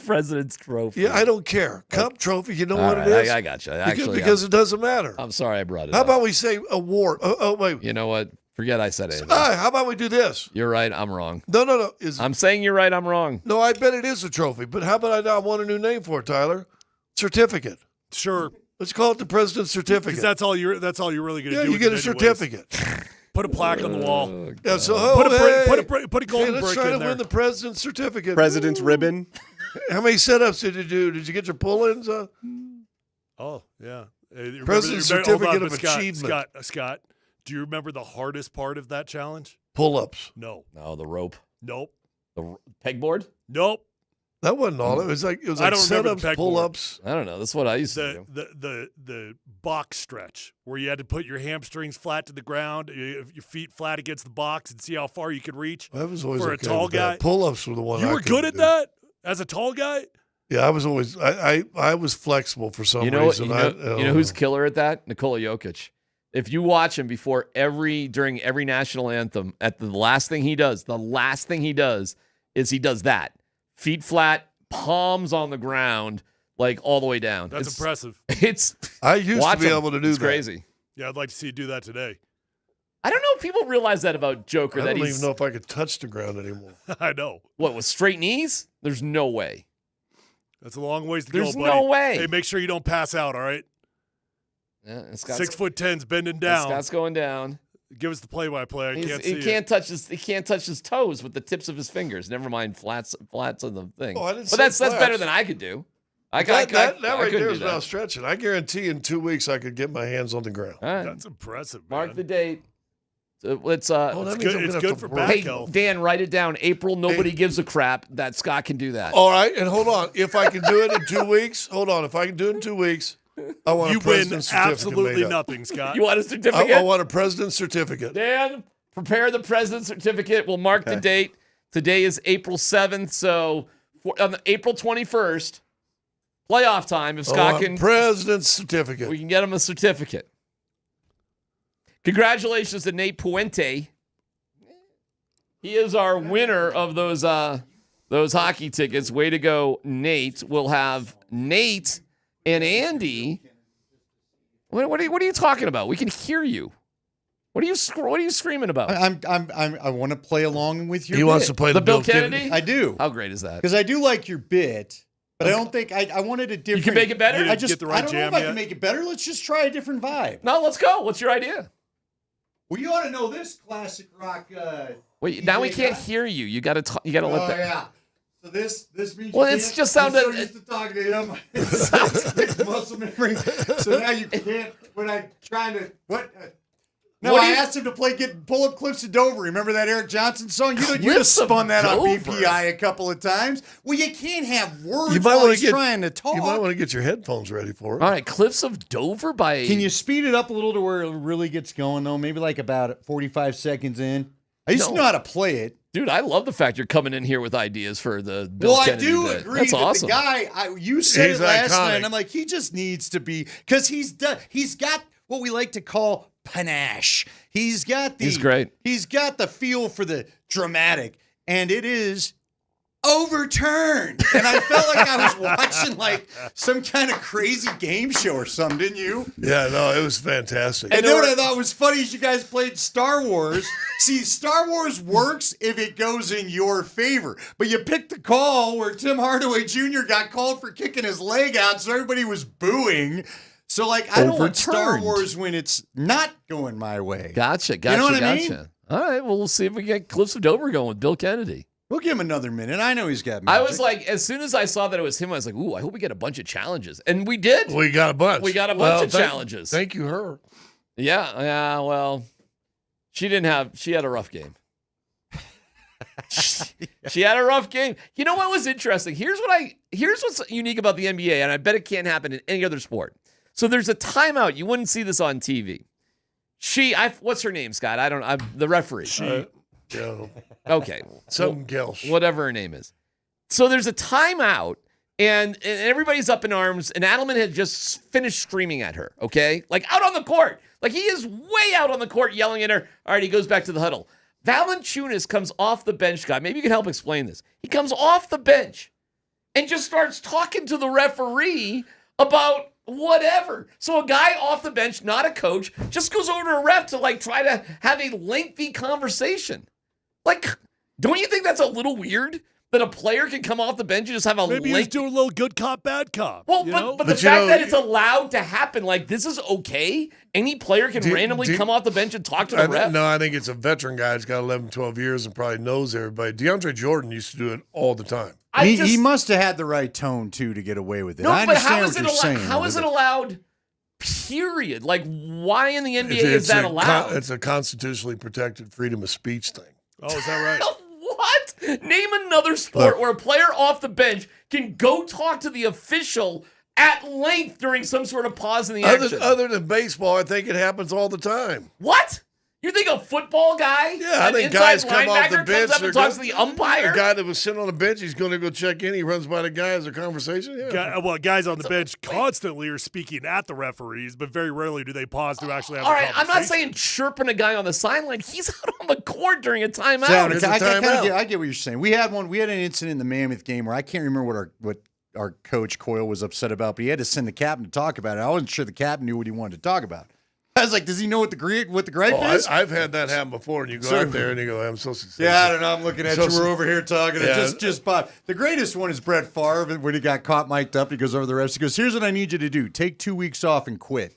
President's Trophy. Yeah, I don't care. Cup, trophy, you know what it is? I got you. Actually, because it doesn't matter. I'm sorry I brought it How up. about we say award? Oh, wait. You know what? Forget I said anything. How about we do this? You're right. I'm wrong. No. I'm saying you're right. I'm wrong. No, I bet it is a trophy. But how about I want a new name for it, Tyler? Certificate. Sure. Let's call it the President's Certificate. Because that's all you're really going to do. Yeah, you get a certificate. Put a plaque on the wall. Yeah, so put a golden let's brick try in to there. win the President's Certificate. President's ribbon. How many setups did you do? Did you get your pull-ins? Oh, yeah. President's Certificate of Achievement. Scott, do you remember the hardest part of that challenge? Pull-ups. No. No, the rope. Nope. The pegboard? Nope. That wasn't all. It was like I don't remember the setups, pegboard. pull-ups. I don't know. That's what I used to do. The box stretch where you had to put your hamstrings flat to the ground, your feet flat against the box, and see how far you could reach. I was always for okay a tall with guy. that. Pull-ups were the one. You I were good at do. that as a tall guy. Yeah, I was always. I was flexible for some reason. You know who's killer at that? Nikola Jokic. If you watch him during every national anthem, at the last thing he does is he does that. Feet flat, palms on the ground, like all the way down. That's impressive. I used to be him. able to do It's that. crazy. Yeah, I'd like to see you do that today. I don't know if people realize that about Joker. I that don't he's even know if I could touch the ground anymore. I know. What, with straight knees? There's no way. That's a long ways to There's go, buddy. no way. Hey, make sure you don't pass out, all right? Yeah, 6'10's bending down. Scott's going down. Give us the play-by-play. I can't see He can't touch his toes with the tips of his fingers. Never mind flats on the thing. Oh, I didn't but say that's flats. better than I could do. That I right couldn't there do is that. about stretching. I guarantee in 2 weeks I could get my hands on the ground. All right. That's impressive, Mark man. the date. So let's It's good for back Hey, health. Dan, write it down. April, nobody gives a crap that Scott can do that. All right, and hold on. If I can do it in 2 weeks, if I can do it in 2 weeks, I want You a president's win certificate absolutely made up. nothing, Scott. You want a certificate? I want a president's certificate. Dan, prepare the president's certificate. We'll mark the date. Today is April 7th, so on April 21st, playoff time. If Scott can, president's certificate. we can get him a certificate. Congratulations to Nate Puente. He is our winner of those hockey tickets. Way to go, Nate. We'll have Nate and Andy. What are you talking about? We can hear you. What are you screaming about? I want to play along with your He bit. wants to play the Bill Bill Kennedy? I do. How great is that? Because I do like your bit, but I don't think I wanted a different. You can make it better? I Get the right I don't know jam if I yet? can make it better. Let's just try a different vibe. No, let's go. What's your idea? Well, you ought to know this classic rock. Wait, now we DJ can't guy. hear you. You got to let Oh that. yeah. So this means. Well, you it's can't- just sounded- I'm so used to talking to him. It sounds like muscle memory. So now you can't. When I'm trying to what. No, What do I you- asked him to pull up Cliffs of Dover. Remember that Eric Johnson song? You'd have Cliffs of spun that on Dover. BPI a couple of times. Well, you can't have words You might while want he's to get trying to talk. You might want to get your headphones ready for it. All right, Cliffs of Dover by. Can you speed it up a little to where it really gets going, though? Maybe like about 45 seconds in. I used to know how to play it. Dude, I love the fact you're coming in here with ideas for the Bill Well, Kennedy I do bit. agree. That's But awesome. the guy, you said He's it last iconic. night, and I'm like, he just needs to be because he's got what we like to call panache. He's great. He's got the feel for the dramatic, and it is overturned. And I felt like I was watching like some kind of crazy game show or something, didn't you? Yeah, no, it was fantastic. And then what I thought was funny is you guys played Star Wars. See, Star Wars works if it goes in your favor. But you picked the call where Tim Hardaway Jr. got called for kicking his leg out, so everybody was booing. So, like, I don't want Star Overturned. Wars when it's not going my way. Gotcha. You know what I mean? Gotcha. All right, well, we'll see if we get Cliffs of Dover going with Bill Kennedy. We'll give him another minute. I know he's got I magic. was like, as soon as I saw that it was him, I was like, ooh, I hope we get a bunch of challenges. And we did. We got a bunch. We got a bunch of Well, challenges. Thank you, her. Yeah, well, she had a rough game. She had a rough game. You know what was interesting? Here's what's unique about the NBA, and I bet it can't happen in any other sport. So there's a timeout. You wouldn't see this on TV. What's her name, Scott? I'm the referee. Okay. Something else. Whatever her name is. So there's a timeout, and everybody's up in arms, and Adelman had just finished screaming at her, okay? Like out on the court. Like he is way out on the court yelling at her. All right, he goes back to the huddle. Valanciunas comes off the bench, Scott. Maybe you can help explain this. He comes off the bench and just starts talking to the referee about whatever. So a guy off the bench, not a coach, just goes over to a ref to like try to have a lengthy conversation. Like, don't you think that's a little weird? that a player can come off the bench and just have a Maybe he's doing a little good cop, bad cop. Well, you but know? the fact that it's allowed to happen, like, this is okay? Any player can randomly come off the bench and talk to the ref? No, I think it's a veteran guy who's got 11, 12 years and probably knows everybody. DeAndre Jordan used to do it all the time. He must have had the right tone, too, to get away with it. No, I but understand how what is it you're saying. how is it allowed, period? Like, why in the NBA is that allowed? It's a constitutionally protected freedom of speech thing. Oh, is that right? What? Name another sport where a player off the bench can go talk to the official at length during some sort of pause in the action. Other than baseball, I think it happens all the time. What? You think a football guy, Yeah, I an think inside guys come off the linebacker, bench. comes up and talks to the umpire? The guy that was sitting on the bench, he's going to go check in. He runs by the guy as a conversation. Yeah. Guys on the bench constantly are speaking at the referees, but very rarely do they pause to actually have All a right, I'm not conversation. saying chirping a guy on the sideline. He's out on the court during a timeout. I get what you're saying. We had an incident in the Mammoth game where I can't remember what our coach Coyle was upset about, but he had to send the captain to talk about it. I wasn't sure the captain knew what he wanted to talk about. I was like, does he know what the gripe is? I've had that happen before, and you go out there and you go, I'm supposed to say Yeah, I don't know. I'm looking at you. We're over here talking. Yeah. Just Bob. The greatest one is Brett Favre when he got caught mic'd up. He goes over the refs. He goes, here's what I need you to do. Take 2 weeks off and quit.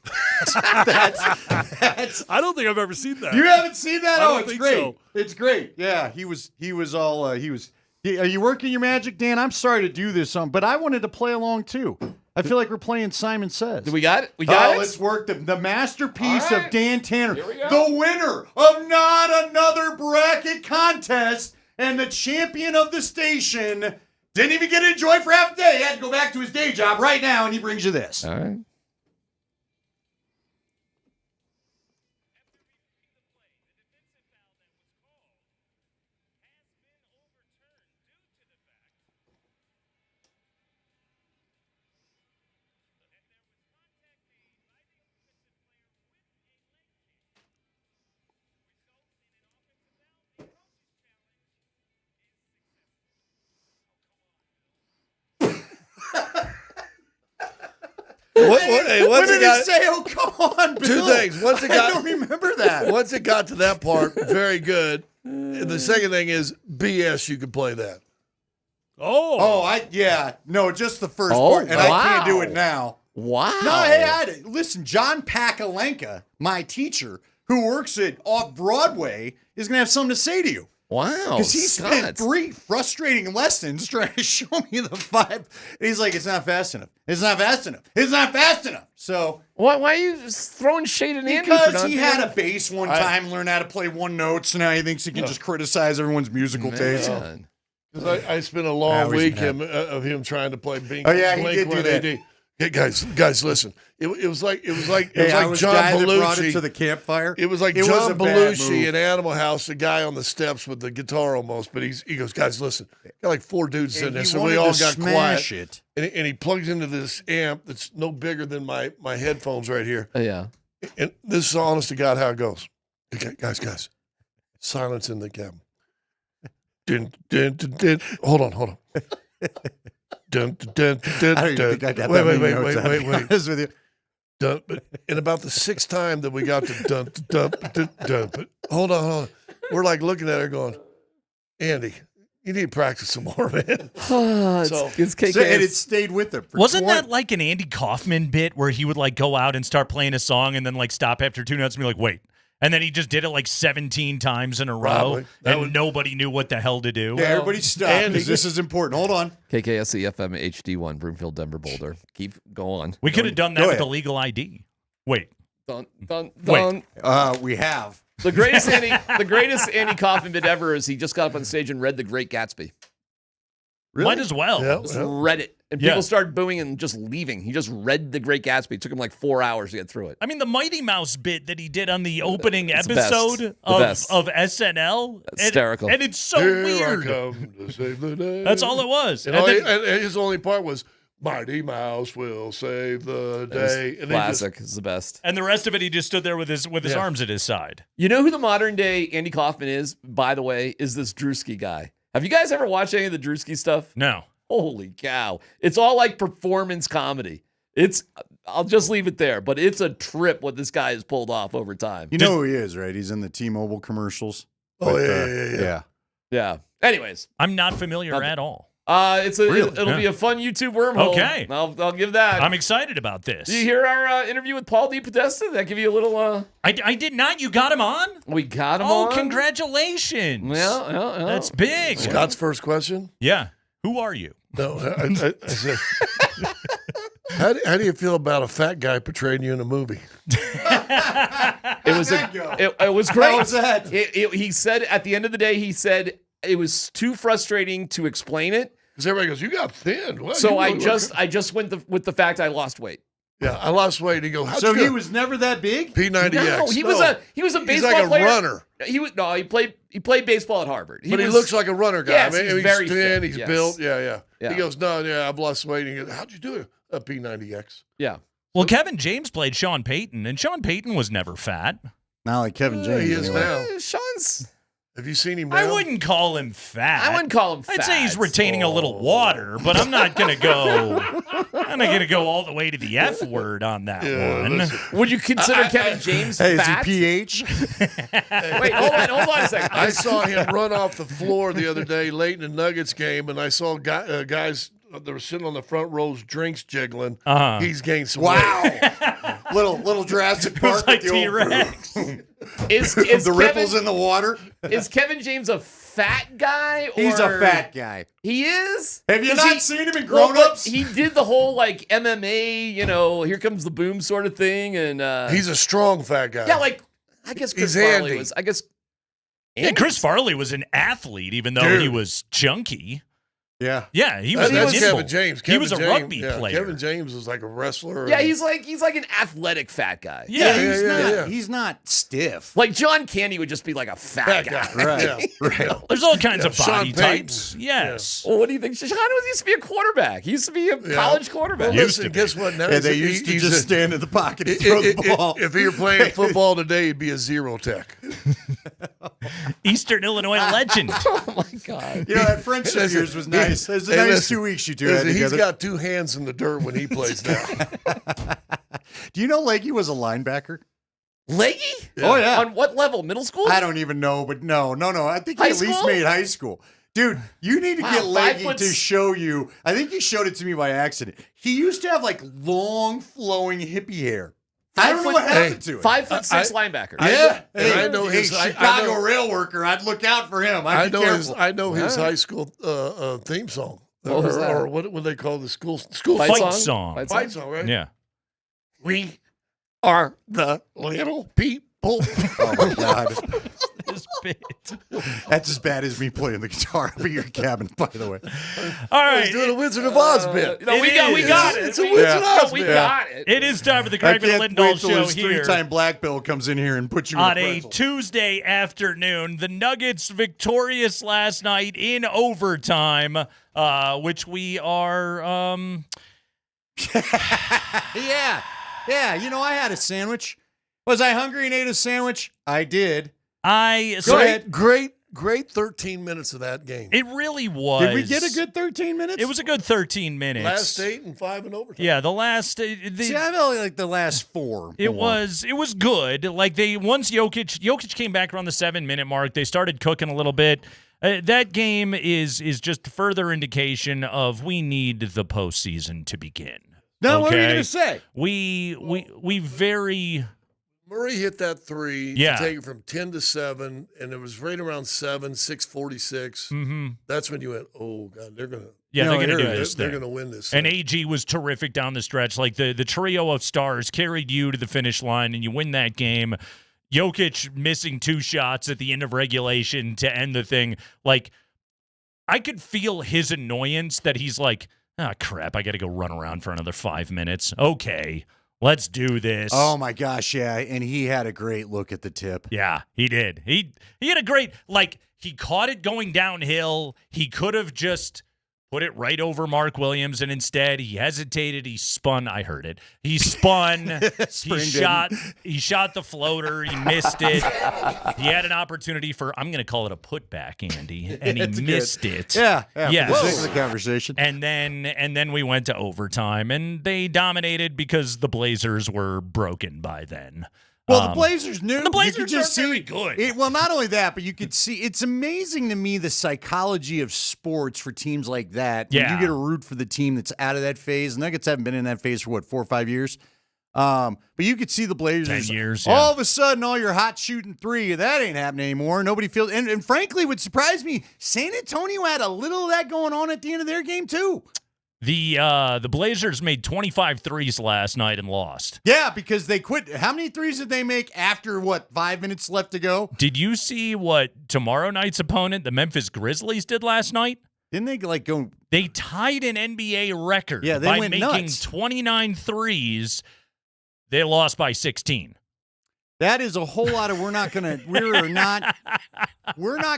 That's I don't think I've ever seen that. You haven't seen that? I don't It's think great. so. It's great. Yeah, he was all are you working your magic, Dan? I'm sorry to do this, but I wanted to play along too. I feel like we're playing Simon Says. Do we got it? We got it? Let's work the masterpiece All right. of Dan Tanner. Here we go. The winner of Not Another Bracket Contest and the champion of the station. Didn't even get to enjoy for half a day. He had to go back to his day job right now, and he brings you this. All right. What's What it did got? he say? Oh, come on, Bill. Two things. Once it I got, don't remember that. Once it got to that part, very good. And the second thing is BS. You could play that. No, just the first Oh, part, and I can't do wow. it now. Wow. No, hey, listen, John Pakalenka, my teacher, who works at Off Broadway, is going to have something to say to you. Wow. Because he spent 3 frustrating lessons trying to show me the 5. And he's like, it's not fast enough. It's not fast enough. It's not fast enough. So Why are you just throwing shade at Andy? for because not he being had able- a bass one time, learned how to play one note, so now he thinks he can just criticize everyone's musical taste. Man. Because I spent a long he's week mad. of him trying to play Blink. Oh, yeah, he did do that. Blink-182. Hey guys, listen. It was like Hey, I was John guy that Belushi. brought it to the campfire. It was like It was John a bad Belushi move. in Animal House, the guy on the steps with the guitar almost. But he goes, guys, listen. Got like 4 dudes And in there, he so we wanted all to got smash quiet. it. And he plugs into this amp that's no bigger than my headphones right here. Yeah. And this is honest to God how it goes. Okay, guys, silence in the cabin. Dun, dun, dun, dun. Hold on. Dun, dun, dun, dun, I don't even dun. think I got that many notes, I'll be honest with you. Dun, but in about the 6th time that we got to dun, dun, dun, dun, but hold on. We're like looking at her going, Andy, you need to practice some more, man. It's KK. And it stayed with him. Wasn't that like an Andy Kaufman bit where he would like go out and start playing a song and then like stop after 2 notes and be like, wait. And then he just did it like 17 times in a row, and nobody knew what the hell to do. Yeah, everybody stop, because this is important. Hold on. KKSE FM HD1, Broomfield, Denver, Boulder. Keep going. We could have done that with a legal ID. Wait. Dun, dun, Wait. dun. We have. The greatest Andy Kaufman bit ever is he just got up on stage and read The Great Gatsby. Really? Might as well. Yeah, Just read it. And people started booing and just leaving. He just read The Great Gatsby. It took him like 4 hours to get through it. I mean, the Mighty Mouse bit that he did on the opening It's the best. episode of SNL. Hysterical. And it's so Here weird. I come to save the day. That's all it was. And, and his only part was, Mighty Mouse will save the day. And Classic. It's the best. And the rest of it, he just stood there with his arms at his side. You know who the modern day Andy Kaufman is, by the way, is this Drewski guy. Have you guys ever watched any of the Drewski stuff? No. Holy cow. It's all like performance comedy. I'll just leave it there, but it's a trip what this guy has pulled off over time. You know who he is, right? He's in the T-Mobile commercials. Oh, yeah. Yeah. Anyways, I'm not familiar at all. It'll be a fun YouTube wormhole. Okay. I'll give that. I'm excited about this. Did you hear our interview with Paul DePodesta? Did that give you a little? I did not. You got him on? We got him on. on. Oh, congratulations. Yeah. That's big. Scott's first question? Yeah. Who are you? No, I said, how do you feel about a fat guy portraying you in a movie? It was great. How was that? He said at the end of the day, he said it was too frustrating to explain it. Because everybody goes, "You got thin." What? So I just went with the fact I lost weight. Yeah, I lost weight. He goes, so he was never that big? P90X. No, he was a baseball He's like a player. runner. He played baseball at Harvard. But he looks like a runner guy. Yes, I mean, he's very thin. fit. He's Yes. built. Yeah. Yeah. He goes, "No, I've lost weight." And he goes, "How'd you do it?" A P90X. Yeah. Well, Kevin James played Sean Payton, and Sean Payton was never fat. Not like Kevin James. He is now. Sean's. Have you seen him now? I wouldn't call him fat. I wouldn't call him fat. I'd say he's retaining a little water, but I'm not gonna go. I'm not gonna go all the way to the F word on that one. Listen. Would you consider Kevin James fat? Is he PH? Wait, hold on a second. I saw him run off the floor the other day late in the Nuggets game, and I saw guys that were sitting on the front rows, drinks jiggling. He's gained some weight. little Jurassic It was Park. like with the old- T-Rex. Is the ripples in the water. Is Kevin James a fat guy? Or He's a fat guy. He is. Have you 'Cause not seen him in Grown Ups? He did the whole like MMA, here comes the boom sort of thing, and He's a strong fat guy. yeah, like I guess Chris He's Farley handy. was. I guess. Yeah, Chris Farley was an athlete, even though he was chunky. Yeah. Yeah, he was. That's nimble. Kevin James. He was a James, rugby yeah, player. Kevin James was like a wrestler. Yeah, he's like an athletic fat guy. Yeah, He's not stiff. Like John Candy would just be like a fat guy. Right. Right. There's all kinds of Sean body Payton. types. Yes. Well, what do you think? Sean used to be a quarterback. He used to be a college quarterback. Well, listen, guess what? Now Yeah, they used to just stand in the pocket and throw the ball. If he were playing football today, he'd be a zero tech. Eastern Illinois legend. Oh my God! You know, that friendship of yours was nice. It was a nice 2 weeks you two had He's together. got two hands in the dirt when he plays now. Do you know Leggy was a linebacker? Leggy? Oh, yeah. On what level? Middle school? I don't even know, but no. I think he High at least school? made high school. Dude, you need to Wow, get 5 Leggy foot to show you. I think he showed it to me by accident. He used to have like long, flowing hippie hair. I don't know what happened to it. 5'6" linebacker. Yeah. I know his Chicago rail worker. I'd look out for him. I I'd be know careful. his high school theme song. What was that? Or what would they call the school Fight song. Fight song, right? Yeah. We are the little people. Oh my God. This bit. That's as bad as me playing the guitar up in your cabin, by the way. All right. He's doing a Wizard of Oz bit. No, we got it. It's a Wizard of Oz We bit. got it. It is time for the I Kreckman and can't Lindahl wait till show his here. 3-time black bill comes in here and puts you On in a a pretzel. Tuesday afternoon, the Nuggets victorious last night in overtime, which we are. Yeah. You know, I had a sandwich. Was I hungry and ate a sandwich? I did. Go ahead. Great 13 minutes of that game. It really was. Did we get a good 13 minutes? It was a good 13 minutes. Last 8 and 5 in overtime. Yeah, the last. See, I only like the last 4. It was good. Like once Jokic came back around the 7-minute mark, they started cooking a little bit. That game is just further indication of we need the postseason to begin. No, what are you okay? going to say? We very. Murray hit that three Yeah. to take it from 10 to 7, and it was right around 6:46. Mm-hmm. That's when you went, oh, God, they're going to Yeah, they're going to do this. They're thing. going to win this. And thing. AG was terrific down the stretch. Like the trio of stars carried you to the finish line, and you win that game. Jokic missing 2 shots at the end of regulation to end the thing. Like, I could feel his annoyance that he's like, crap, I got to go run around for another 5 minutes. Okay, let's do this. Oh, my gosh, yeah. And he had a great look at the tip. Yeah, he did. He had a great, like, he caught it going downhill. He could have just put it right over Mark Williams, and instead he hesitated. He spun. I heard it. He spun. He shot the floater. He missed it. He had an opportunity for, I'm going to call it a putback, Andy, and he missed it. Yeah. Yes. For the sake of the conversation. And then we went to overtime, and they dominated because the Blazers were broken by then. Well, the Blazers knew. The Blazers you could just are very see good. Well, not only that, but you could see it's amazing to me the psychology of sports for teams like that. When Yeah. you get to root for the team that's out of that phase. Nuggets haven't been in that phase for 4 or 5 years. But you could see the Blazers 10 years. all of a sudden, all your hot shooting three, that ain't happening anymore. Nobody feels, and frankly, what surprised me, San Antonio had a little of that going on at the end of their game too. The Blazers made 25 threes last night and lost. Yeah, because they quit. How many threes did they make after 5 minutes left to go? Did you see what tomorrow night's opponent, the Memphis Grizzlies, did last night? Didn't they go? They tied an NBA record Yeah, they by went making nuts. 29 threes. They lost by 16. That is a whole lot of we're not going to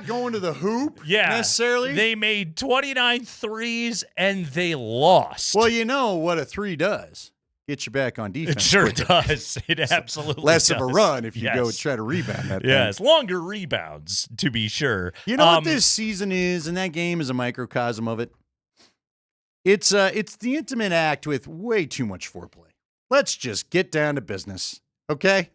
going to the hoop necessarily. They made 29 threes and they lost. Well, you know what a three does. Get you back on defense. It sure quicker. does. It absolutely Less does. of a run if you Yes. go and try to rebound that thing. Yes, longer rebounds, to be sure. You know what this season is, and that game is a microcosm of it? It's the intimate act with way too much foreplay. Let's just get down to business, okay?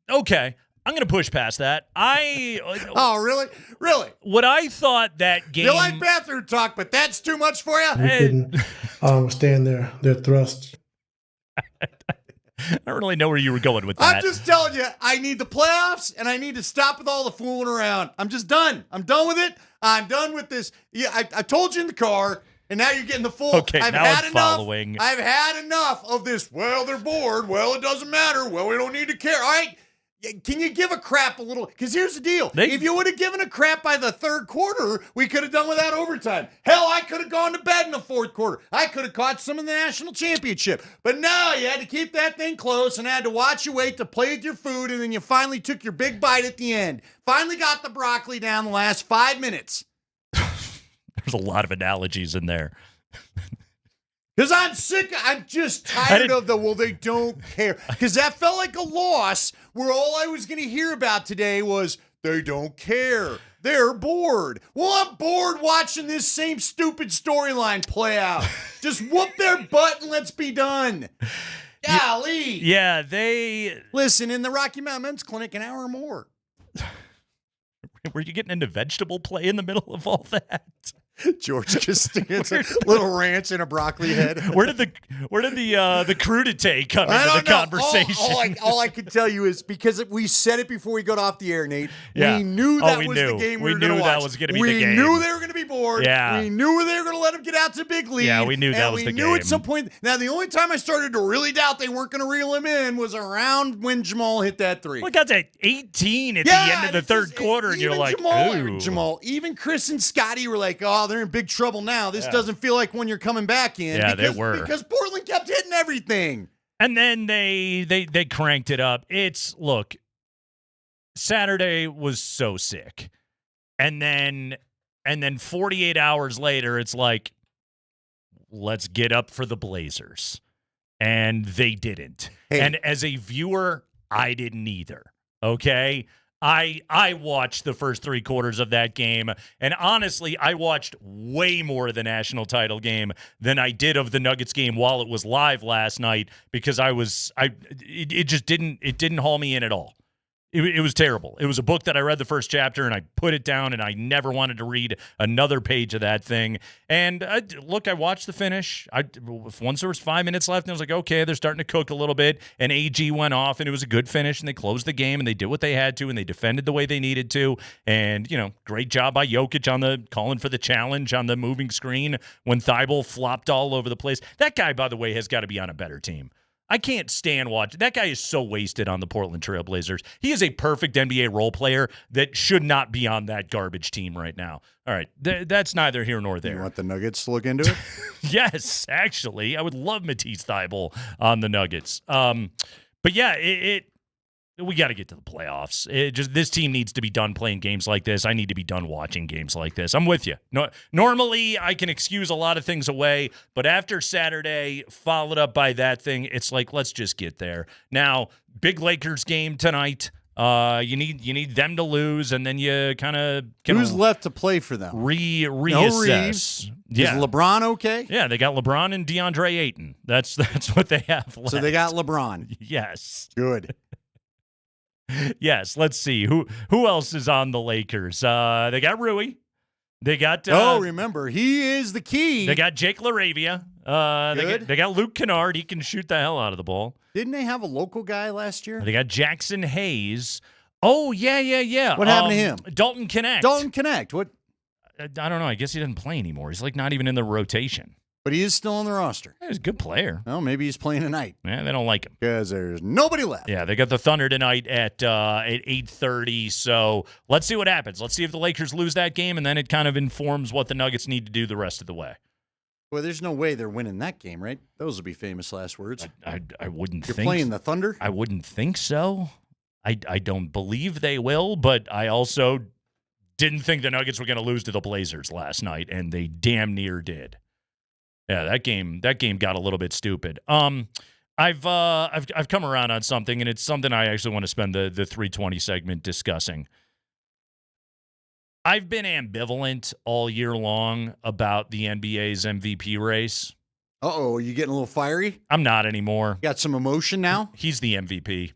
Okay. I'm going to push past that. Oh, really? Really? What I thought that game... You like bathroom talk, but that's too much for you? We couldn't stand their thrust. I don't really know where you were going with that. I'm just telling you, I need the playoffs, and I need to stop with all the fooling around. I'm just done. I'm done with it. I'm done with this. Yeah, I told you in the car, and now you're getting the full. Okay, now I'm following. I've had enough of this. Well, they're bored. Well, it doesn't matter. Well, we don't need to care. All right. Can you give a crap a little? Because here's the deal. If you would have given a crap by the third quarter, we could have done without overtime. Hell, I could have gone to bed in the fourth quarter. I could have caught some in the national championship. But no, you had to keep that thing close and had to watch you wait to play with your food, and then you finally took your big bite at the end. Finally got the broccoli down the last 5 minutes. There's a lot of analogies in there. Because I'm just tired of they don't care. Because that felt like a loss where all I was going to hear about today was they don't care. They're bored. Well, I'm bored watching this same stupid storyline play out. Just whoop their butt and let's be done. Golly. Yeah, they... Listen, in the Rocky Mountain Men's Clinic, an hour or more. Were you getting into vegetable play in the middle of all that? George Costanza, little ranch and a broccoli head. Where did the crudité come into the conversation? All I can tell you is because we said it before we got off the air, Nate. Yeah. We knew that we was knew. the game We we were going knew to that watch. was gonna be the game. We knew they were going to be bored. Yeah. We knew they were going to let them get out to big lead. Yeah, we knew that was the we knew at game. some point. Now, the only time I started to really doubt they weren't going to reel him in was around when Jamal hit that three. Look, that's at 18 at the end of the third quarter, and you're like, ooh. Jamal, even Chris and Scotty were like, oh, they're in big trouble now. This doesn't feel like when you're coming back in. Yeah, because, they were. Because Portland kept hitting everything. And then they cranked it up. Look, Saturday was so sick. And then 48 hours later, it's like, let's get up for the Blazers. And they didn't. Hey. And as a viewer, I didn't either. Okay? I watched the first 3 quarters of that game, and honestly, I watched way more of the national title game than I did of the Nuggets game while it was live last night because it just didn't haul me in at all. It was terrible. It was a book that I read the first chapter, and I put it down, and I never wanted to read another page of that thing. And I watched the finish. Once there was 5 minutes left, and I was like, okay, they're starting to cook a little bit. And AG went off, and it was a good finish, and they closed the game, and they did what they had to, and they defended the way they needed to. And, great job by Jokic on calling for the challenge on the moving screen when Thibault flopped all over the place. That guy, by the way, has got to be on a better team. I can't stand watching. That guy is so wasted on the Portland Trail Blazers. He is a perfect NBA role player that should not be on that garbage team right now. All right, that's neither here nor there. You want the Nuggets to look into it? Yes, actually. I would love Matisse Thybulle on the Nuggets. But yeah, we got to get to the playoffs. This team needs to be done playing games like this. I need to be done watching games like this. I'm with you. No, normally, I can excuse a lot of things away, but after Saturday, followed up by that thing, it's like, let's just get there. Now, big Lakers game tonight. You need them to lose, and then you kind of Who's left to play for them? Reassess. No Reeves. Yeah. Is LeBron okay? Yeah, they got LeBron and DeAndre Ayton. That's what they have left. So they got LeBron. Yes. Good. Yes. Let's see who else is on the Lakers. They got Rui. They got. Remember, he is the key. They got Jake LaRavia. They got Luke Kennard. He can shoot the hell out of the ball. Didn't they have a local guy last year? They got Jackson Hayes. Oh, yeah. What happened to him? Dalton Connect. What? I don't know. I guess he doesn't play anymore. He's like not even in the rotation. But he is still on the roster. He's a good player. Well, maybe he's playing tonight. Yeah, they don't like him. Because there's nobody left. Yeah, they got the Thunder tonight at 8:30. So let's see what happens. Let's see if the Lakers lose that game, and then it kind of informs what the Nuggets need to do the rest of the way. Well, there's no way they're winning that game, right? Those would be famous last words. I wouldn't You're think. playing the Thunder? I wouldn't think so. I don't believe they will, but I also didn't think the Nuggets were going to lose to the Blazers last night, and they damn near did. Yeah, that game got a little bit stupid. I've come around on something, and it's something I actually want to spend the 320 segment discussing. I've been ambivalent all year long about the NBA's MVP race. Uh-oh, are you getting a little fiery? I'm not anymore. Got some emotion now? He's the MVP.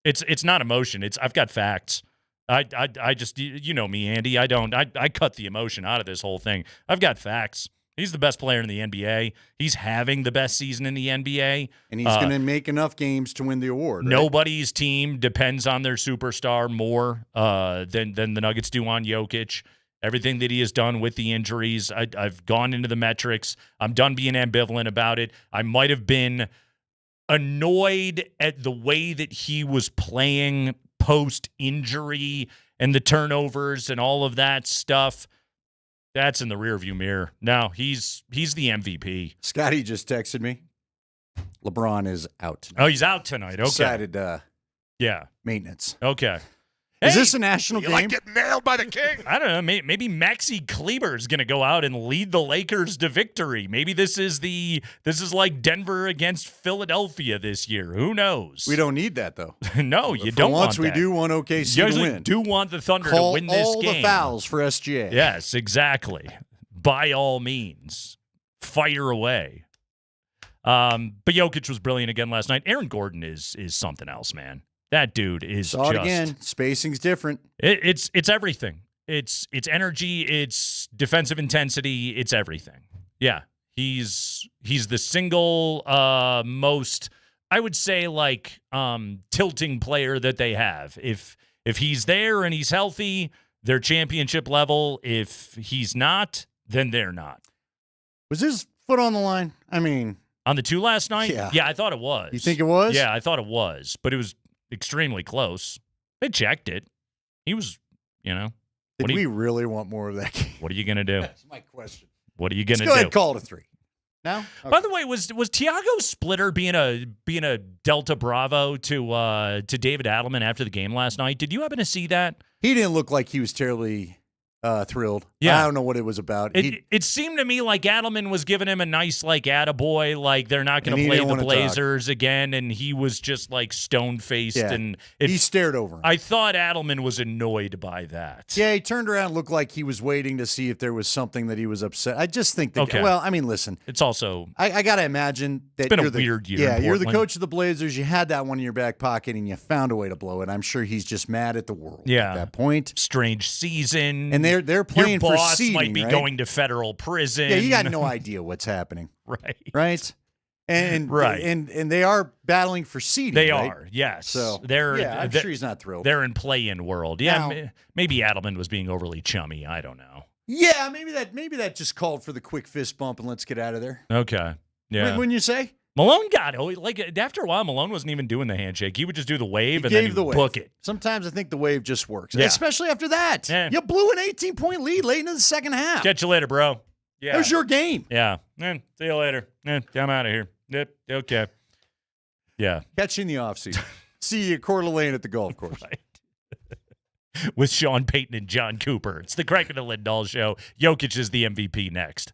It's not emotion. I've got facts. I just, you know me, Andy. I cut the emotion out of this whole thing. I've got facts. He's the best player in the NBA. He's having the best season in the NBA. And he's going to make enough games to win the award, right? Nobody's team depends on their superstar more than the Nuggets do on Jokic. Everything that he has done with the injuries, I've gone into the metrics. I'm done being ambivalent about it. I might have been annoyed at the way that he was playing post-injury and the turnovers and all of that stuff. That's in the rearview mirror. Now he's the MVP. Scotty just texted me. LeBron is out tonight. Oh, he's out tonight. Okay. Decided, yeah. Maintenance. Okay. Is this a national game? Like getting nailed by the king. I don't know. Maybe Maxi Kleber is going to go out and lead the Lakers to victory. Maybe this is like Denver against Philadelphia this year. Who knows? We don't need that though. No, you don't. Once want we that. do want OKC you to actually win. Do want the Thunder Call to win this all game. the fouls for SGA. Yes, exactly. By all means, fire away. But Jokic was brilliant again last night. Aaron Gordon is something else, man. That dude is Saw just it again. Spacing's different. It's everything. It's energy. It's defensive intensity. It's everything. Yeah, he's the single most, I would say, like tilting player that they have. If he's there and he's healthy, they're championship level. If he's not, then they're not. Was his foot on the line? I mean, on the 2 last night? Yeah, I thought it was. You think it was? Yeah, I thought it was, but it was extremely close. They checked it. He was, Did we really want more of that game? What are you going to do? That's my question. What are you going to do? Go ahead, call it a 3. No? Okay. By the way, was Tiago Splitter being a Delta Bravo to David Adelman after the game last night? Did you happen to see that? He didn't look like he was terribly thrilled. Yeah. I don't know what it was about. It seemed to me like Adelman was giving him a nice, like, attaboy, like they're not going to play the Blazers again, and he was just, like, stone-faced. Yeah. And he stared over him. I thought Adelman was annoyed by that. Yeah, he turned around and looked like he was waiting to see if there was something that he was upset. I just think that, Okay. well, I mean, listen. It's also... I got to imagine that It's been you're a weird year Yeah, in you're the Portland. coach of the Blazers. You had that one in your back pocket, and you found a way to blow it. I'm sure he's just mad at the world at that point. Strange season. And they're playing Your for boss seeding, might be right? going to federal prison. Yeah, you got no idea what's happening. Right. And Right. And they are battling for seeding. They right? are, yes. So I'm sure he's not thrilled. They're in play-in world. Yeah, Now- maybe Adelman was being overly chummy. I don't know. Yeah, maybe that just called for the quick fist bump and let's get out of there. Okay. Yeah. Wouldn't you say? Malone got it. Like, after a while, Malone wasn't even doing the handshake. He would just do the wave and Gave then he'd the wave. book it. Sometimes I think the wave just works, Yeah. especially after that. Yeah. You blew an 18-point lead late into the second half. Catch you later, bro. Yeah. That was your game. Yeah. See you later. I'm out of here. Yep. Okay. Yeah. Catch you in the offseason. See you at Coeur d'Alene at the golf course. With Sean Payton and John Cooper. It's the Kreckman and Lindahl show. Jokic is the MVP next.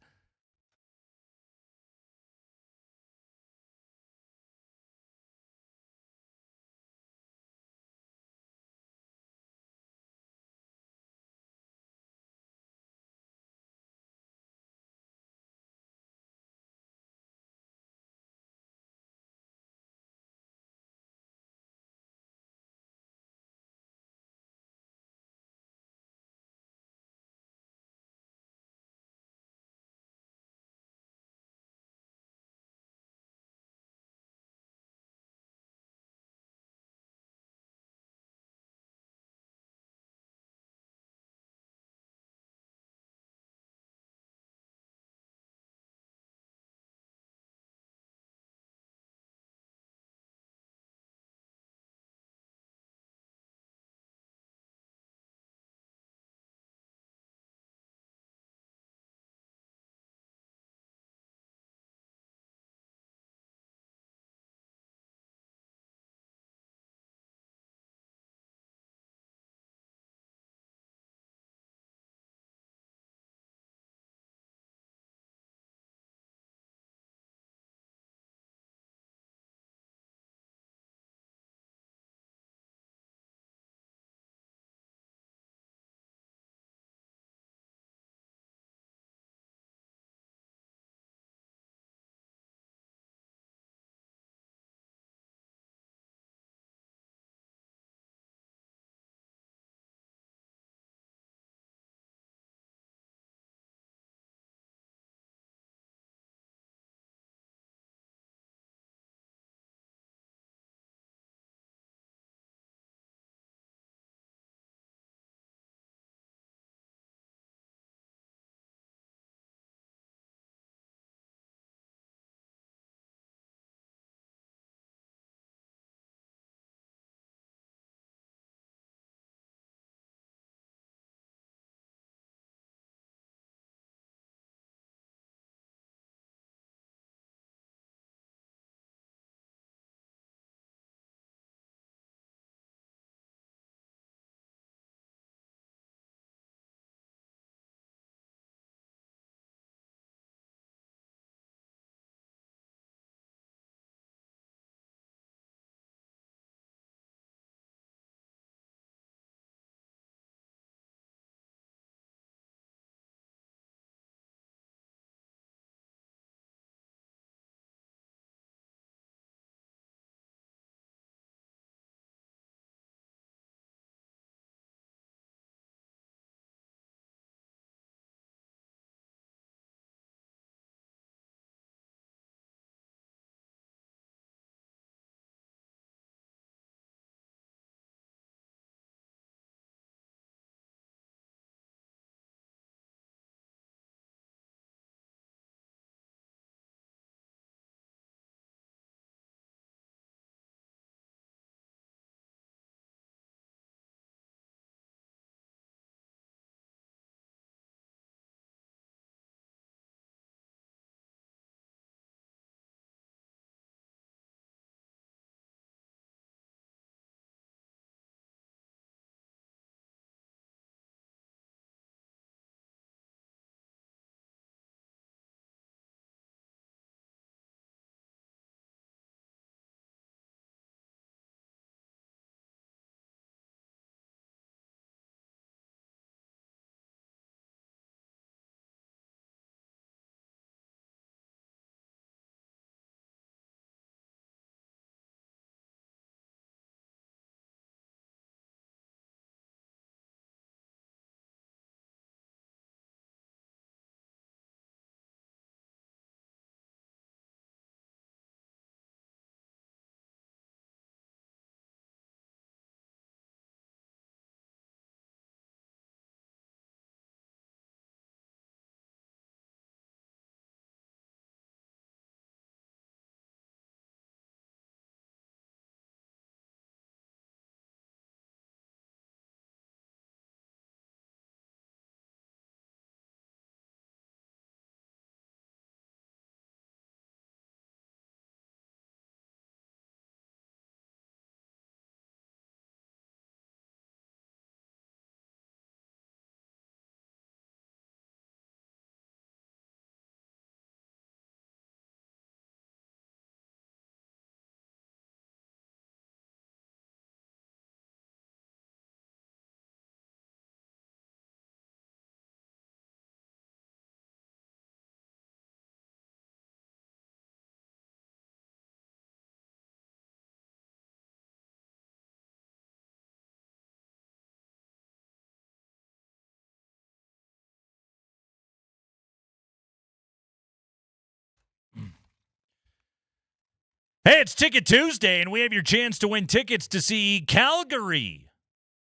Hey, it's Ticket Tuesday, and we have your chance to win tickets to see Calgary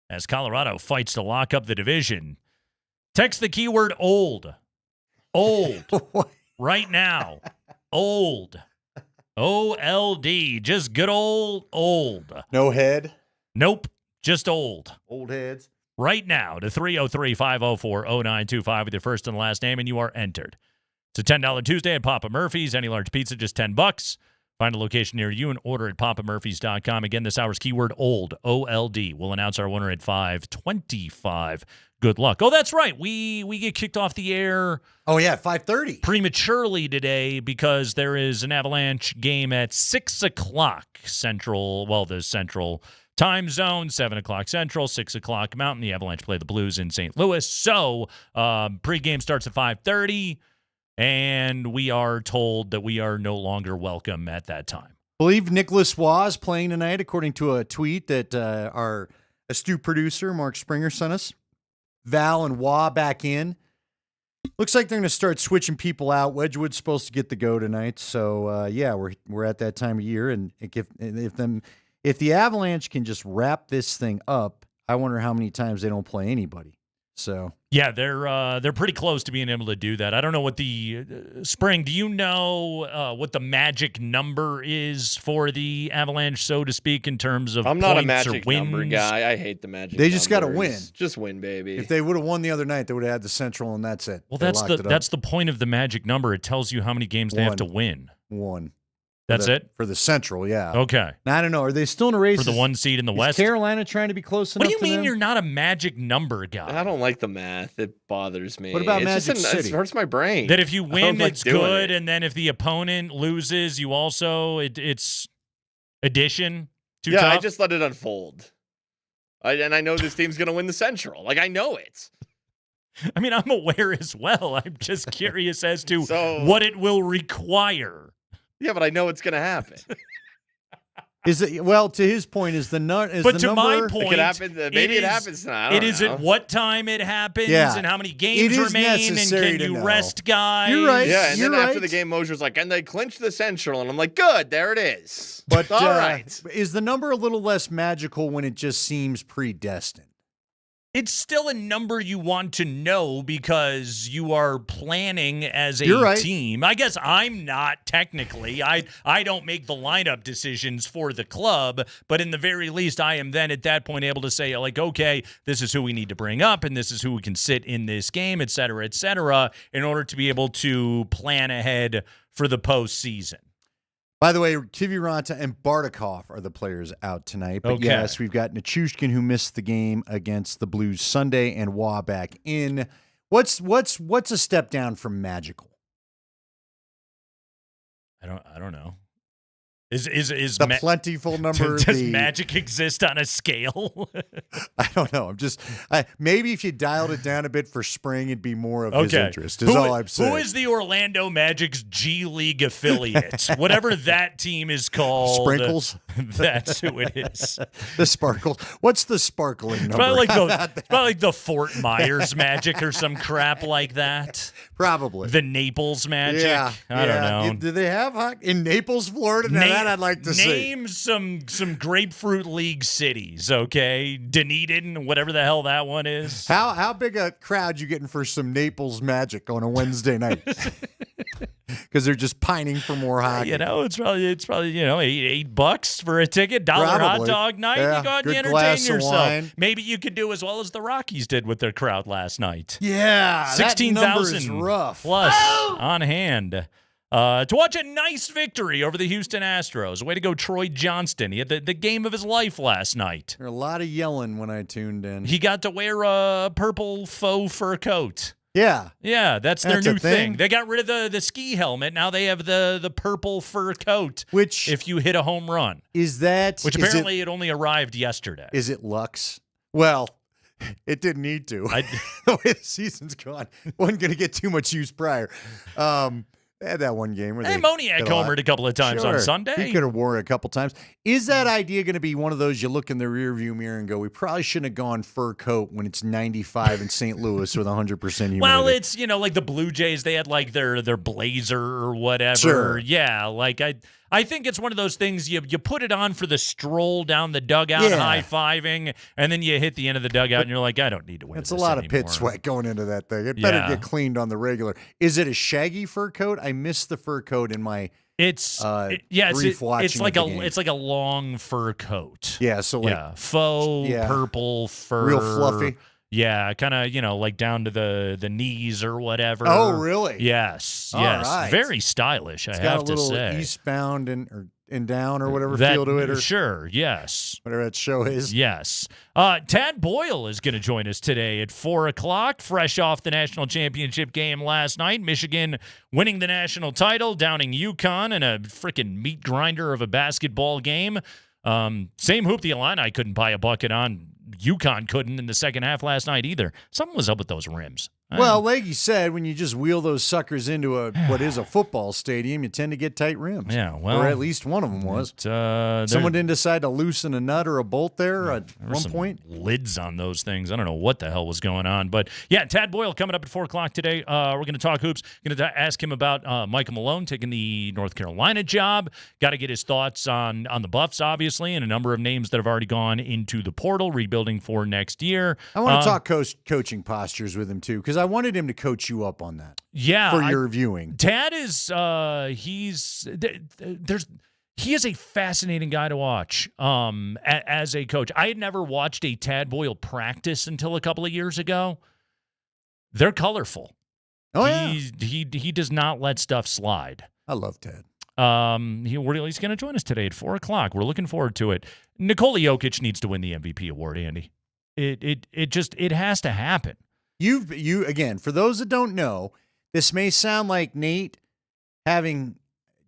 as Colorado fights to lock up the division. Text the keyword old. Old. Right now. Old. OLD. Just good old. No head? Nope. Just old. Old heads? Right now to 303-504-0925 with your first and last name, and you are entered. It's a $10 Tuesday at Papa Murphy's. Any large pizza, just $10. Find a location near you and order at papamurphys.com. Again, this hour's keyword old, O-L-D. We'll announce our winner at 5:25. Good luck. Oh, that's right. We get kicked off the air. Oh, yeah, 5:30. Prematurely today because there is an Avalanche game at 6 o'clock Central. Well, the Central time zone, 7 o'clock Central, 6 o'clock Mountain. The Avalanche play the Blues in St. Louis. So pregame starts at 5:30. And we are told that we are no longer welcome at that time. I believe Nicholas Waugh is playing tonight, according to a tweet that our astute producer, Mark Springer, sent us. Val and Waugh back in. Looks like they're going to start switching people out. Wedgwood's supposed to get the go tonight. So, yeah, we're at that time of year. And if the Avalanche can just wrap this thing up, I wonder how many times they don't play anybody. So yeah, they're pretty close to being able to do that. I don't know what the Spring. Do you know what the magic number is for the Avalanche, so to speak, in terms of I'm not points a magic or wins? number guy. I hate the magic. They just got to numbers. win. Just win, baby. If they would have won the other night, they would have had the Central, and that's it. Well, They that's locked it up. the point of the magic number. It tells you how many games they have to win. One. That's it? For the Central, yeah. Okay. Now, I don't know. Are they still in a race? For the one seed in the West? Is Carolina trying to be close enough What do you to mean them? you're not a magic number guy? I don't like the math. It bothers me. What about It's Magic City? It hurts my brain. That if you I win, don't like it's doing good, it. and then if the opponent loses, you also it's addition. Too Yeah, tough? I just let it unfold. And I know this team's going to win the Central. Like, I know it. I mean, I'm aware as well. I'm just curious as to So- what it will require. Yeah, but I know it's going to happen. Is it well? To his point, is the number? But to my point, It could happen. Maybe it happens tonight. I don't It is know. at what time it happens Yeah. and how many It games is remain and necessary can to you know. rest guys. You're right. Yeah, and then You're after right. the game, Moser's like, and they clinched the Central. And I'm like, good, there it is. But all right. is the number a little less magical when it just seems predestined? It's still a number you want to know because you are planning as a You're right. team. I guess I'm not technically. I don't make the lineup decisions for the club, but in the very least, I am then at that point able to say, like, okay, this is who we need to bring up, and this is who we can sit in this game, et cetera, in order to be able to plan ahead for the postseason. By the way, Kiviranta and Bardakov are the players out tonight. But Okay. yes, we've got Nichushkin, who missed the game against the Blues Sunday, and Waugh back in. What's a step down from magical? I don't know. Is The plentiful number. Does magic exist on a scale? I don't know. Maybe if you dialed it down a bit for spring, it'd be more of his interest. Is all I'm saying. Who is the Orlando Magic's G League affiliate? Whatever that team is called. Sprinkles? That's who it is. The Sparkles. What's the sparkling number? It's probably like the Fort Myers Magic or some crap like that. Probably. The Naples Magic. Yeah, I don't know. Do they have hockey in Naples, Florida? Now that I'd like to see. Name some Grapefruit League cities, okay? Dunedin, whatever the hell that one is. How big a crowd you getting for some Naples Magic on a Wednesday night? Because they're just pining for more hockey. You know, it's probably $8 for a ticket, $1 hot Probably. dog night. Yeah, You go out and good entertain glass of yourself. wine. Maybe you could do as well as the Rockies did with their crowd last night. Yeah, that number is 16,000 rough. plus on hand. To watch a nice victory over the Houston Astros. Way to go, Troy Johnston. He had the game of his life last night. There were a lot of yelling when I tuned in. He got to wear a purple faux fur coat. Yeah. Yeah, that's their That's a new thing. thing. They got rid of the ski helmet. Now they have the purple fur coat, which if you hit a home run. Is that... Which is apparently it only arrived yesterday. Is it Lux? Well, it didn't need to. The way the season's gone, wasn't going to get too much use prior. They had that one game where Hey, they Moniak hit a lot. homered a couple of times on Sure. Sunday. He could have worn it a couple times. Is that idea going to be one of those you look in the rearview mirror and go, we probably shouldn't have gone fur coat when it's 95 in St. Louis with 100% humidity? Well, it's, like the Blue Jays, they had like their blazer or whatever. Sure. Yeah, like I think it's one of those things you put it on for the stroll down the dugout, high-fiving, and then you hit the end of the dugout, and you're like, I don't need to wear this It's a lot anymore. of pit sweat going into that thing. It better get cleaned on the regular. Is it a shaggy fur coat? I missed the fur coat in my brief watching it's like of the game. it's like a long fur coat. Yeah, so like faux purple fur, real fluffy. Yeah, kind of like down to the knees or whatever. Oh, really? Yes, All yes, right. very stylish. It's I got have a to little say, eastbound and down or whatever feel to it. Or sure, yes, whatever that show is. Yes. Tad Boyle is going to join us today at 4:00, fresh off the national championship game last night. Michigan winning the national title, downing UConn in a freaking meat grinder of a basketball game. Same hoop the Illini couldn't buy a bucket on. UConn couldn't in the second half last night either. Something was up with those rims. Well, like you said, when you just wheel those suckers into what is a football stadium, you tend to get tight rims. Yeah, well, or at least one of them was. Someone didn't decide to loosen a nut or a bolt there at one point. Lids on those things. I don't know what the hell was going on, but yeah, Tad Boyle coming up at 4:00 today. We're going to talk hoops. Going to ask him about Michael Malone taking the North Carolina job. Got to get his thoughts on the Buffs, obviously, and a number of names that have already gone into the portal, rebuilding for next year. I want to talk coaching postures with him too, because I wanted him to coach you up on that. Yeah, for your viewing. Tad is he is a fascinating guy to watch as a coach. I had never watched a Tad Boyle practice until a couple of years ago. They're colorful. Oh yeah, he does not let stuff slide. I love Tad. He's going to join us today at 4:00. We're looking forward to it. Nikola Jokic needs to win the MVP award, Andy. It has to happen. You again, for those that don't know, this may sound like Nate having,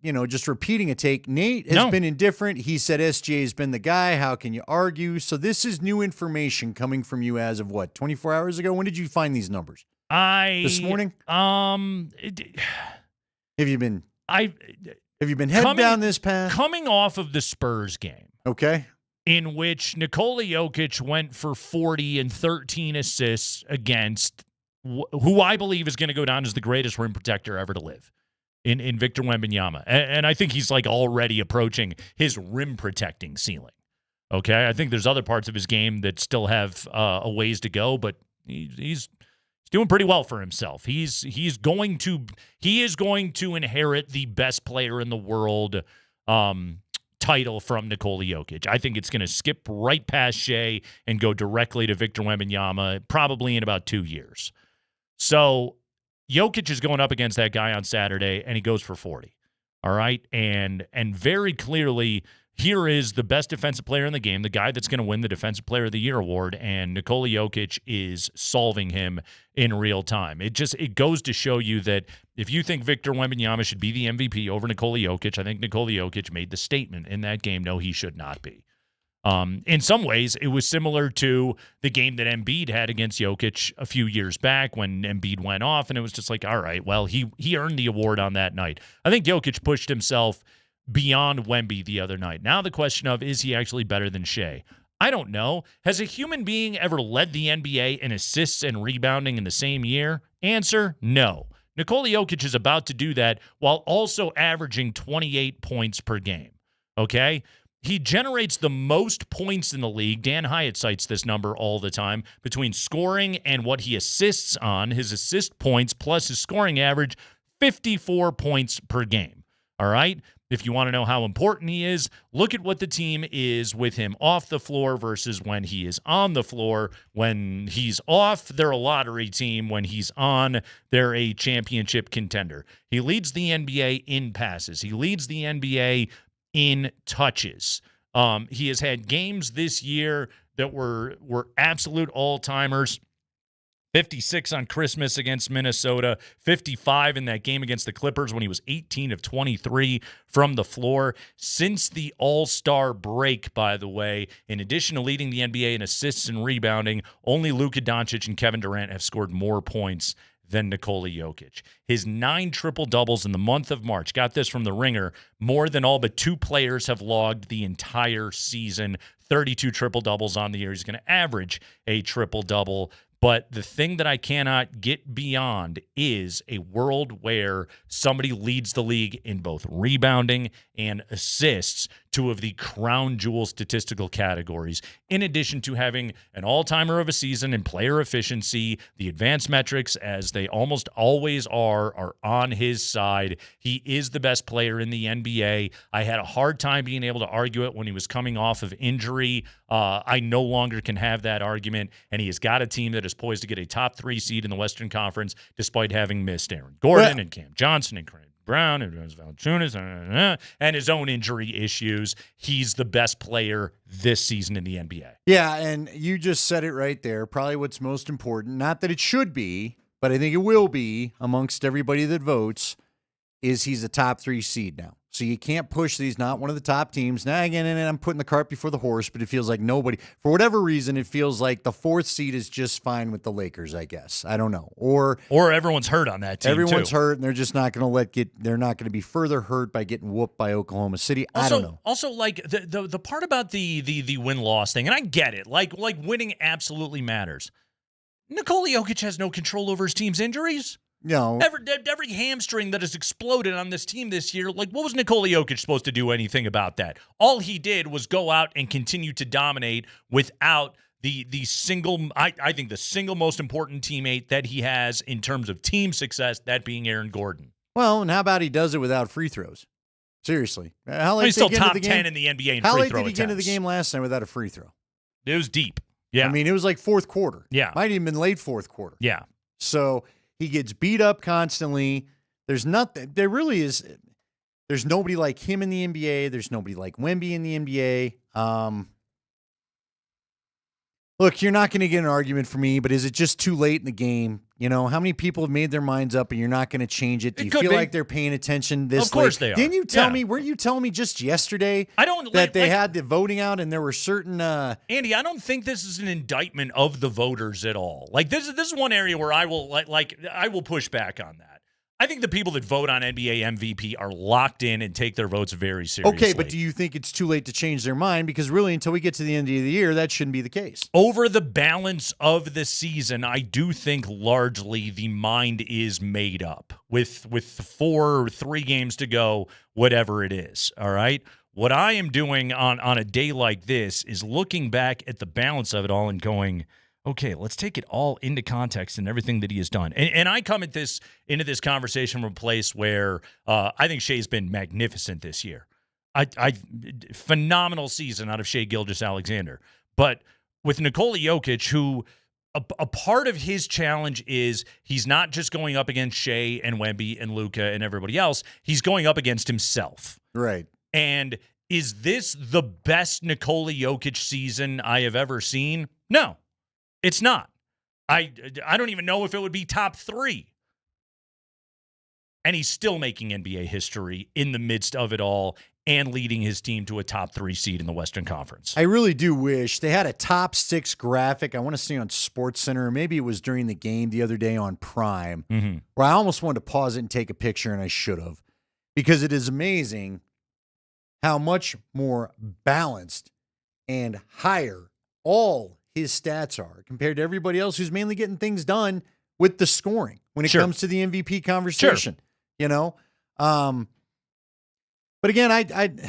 just repeating a take. Nate has been indifferent. He said SGA has been the guy. How can you argue? So this is new information coming from you as of what, 24 hours ago? When did you find these numbers? This morning? Have you been heading down this path? Coming off of the Spurs game. Okay. In which Nikola Jokic went for 40 and 13 assists against who I believe is going to go down as the greatest rim protector ever to live in Victor Wembanyama. And I think he's already approaching his rim protecting ceiling. Okay. I think there's other parts of his game that still have a ways to go, but he's doing pretty well for himself. He is going to inherit the best player in the world title from Nikola Jokic. I think it's going to skip right past Shea and go directly to Victor Wembanyama probably in about 2 years. So Jokic is going up against that guy on Saturday, and he goes for 40. All right? And very clearly, here is the best defensive player in the game, the guy that's going to win the Defensive Player of the Year award, and Nikola Jokic is solving him in real time. It goes to show you that if you think Victor Wembanyama should be the MVP over Nikola Jokic, I think Nikola Jokic made the statement in that game, no, he should not be. In some ways, it was similar to the game that Embiid had against Jokic a few years back when Embiid went off, and it was just like, all right, well, he earned the award on that night. I think Jokic pushed himself beyond Wemby the other night. Now the question of, is he actually better than Shea? I don't know. Has a human being ever led the NBA in assists and rebounding in the same year? Answer, no. Nikola Jokic is about to do that while also averaging 28 points per game. Okay? He generates the most points in the league. Dan Hyatt cites this number all the time. Between scoring and what he assists on, his assist points plus his scoring average, 54 points per game. All right? If you want to know how important he is, look at what the team is with him off the floor versus when he is on the floor. When he's off, they're a lottery team. When he's on, they're a championship contender. He leads the NBA in passes. He leads the NBA in touches. He has had games this year that were absolute all-timers. 56 on Christmas against Minnesota, 55 in that game against the Clippers when he was 18 of 23 from the floor. Since the All-Star break, by the way, in addition to leading the NBA in assists and rebounding, only Luka Doncic and Kevin Durant have scored more points than Nikola Jokic. His 9 triple-doubles in the month of March, got this from The Ringer, more than all but 2 players have logged the entire season. 32 triple-doubles on the year. He's going to average a triple-double But the thing that I cannot get beyond is a world where somebody leads the league in both rebounding and assists, two of the crown jewel statistical categories, in addition to having an all-timer of a season in player efficiency. The advanced metrics, as they almost always are on his side. He is the best player in the NBA. I had a hard time being able to argue it when he was coming off of injury. I no longer can have that argument, and he has got a team that is poised to get a top 3 seed in the Western Conference despite having missed Aaron Gordon and Cam Johnson and Craig Brown and Valanciunas and his own injury issues. He's the best player this season in the NBA. Yeah, and you just said it right there. Probably what's most important, not that it should be, but I think it will be amongst everybody that votes, is he's a top 3 seed now. So you can't push these, not one of the top teams. Now, again, and I'm putting the cart before the horse, but it feels like nobody, for whatever reason, it feels like the 4th seed is just fine with the Lakers, I guess. I don't know. Or everyone's hurt on that team, everyone's hurt, and they're just not going to they're not going to be further hurt by getting whooped by Oklahoma City. I don't know. Also, like, the part about the win-loss thing, and I get it, like winning absolutely matters. Nikola Jokic has no control over his team's injuries. No. Every hamstring that has exploded on this team this year, like, what was Nikola Jokic supposed to do anything about that? All he did was go out and continue to dominate without the single, I think the single most important teammate that he has in terms of team success, that being Aaron Gordon. Well, and how about he does it without free throws? Seriously. How late He's still top 10 in the NBA in free throw attempts. How late did he get into the game last night without a free throw? It was deep. Yeah. I mean, it was like fourth quarter. Yeah. Might have even been late fourth quarter. Yeah. So he gets beat up constantly. There's nothing. There really is. There's nobody like him in the NBA. There's nobody like Wemby in the NBA. Look, you're not going to get an argument from me, but is it just too late in the game? You know, how many people have made their minds up and you're not going to change it? Do you feel like they're paying attention this late? Of course they are. Didn't you tell me, weren't you telling me just yesterday that they had the voting out and there were certain Andy, I don't think this is an indictment of the voters at all. Like, this is one area where I will I will push back on that. I think the people that vote on NBA MVP are locked in and take their votes very seriously. Okay, but do you think it's too late to change their mind? Because really, until we get to the end of the year, that shouldn't be the case. Over the balance of the season, I do think largely the mind is made up with 4 or 3 games to go, whatever it is. All right. What I am doing on a day like this is looking back at the balance of it all and going, okay, let's take it all into context and everything that he has done. And I come into this conversation from a place where I think Shai's been magnificent this year. Phenomenal season out of Shai Gilgeous-Alexander. But with Nikola Jokic, who a part of his challenge is he's not just going up against Shai and Wemby and Luka and everybody else. He's going up against himself. Right. And is this the best Nikola Jokic season I have ever seen? No. It's not. I don't even know if it would be top 3. And he's still making NBA history in the midst of it all and leading his team to a top 3 seed in the Western Conference. I really do wish they had a top 6 graphic. I want to see on SportsCenter. Maybe it was during the game the other day on Prime, where I almost wanted to pause it and take a picture, and I should have. Because it is amazing how much more balanced and higher all his stats are compared to everybody else who's mainly getting things done with the scoring when it comes to the MVP conversation. You know? But again,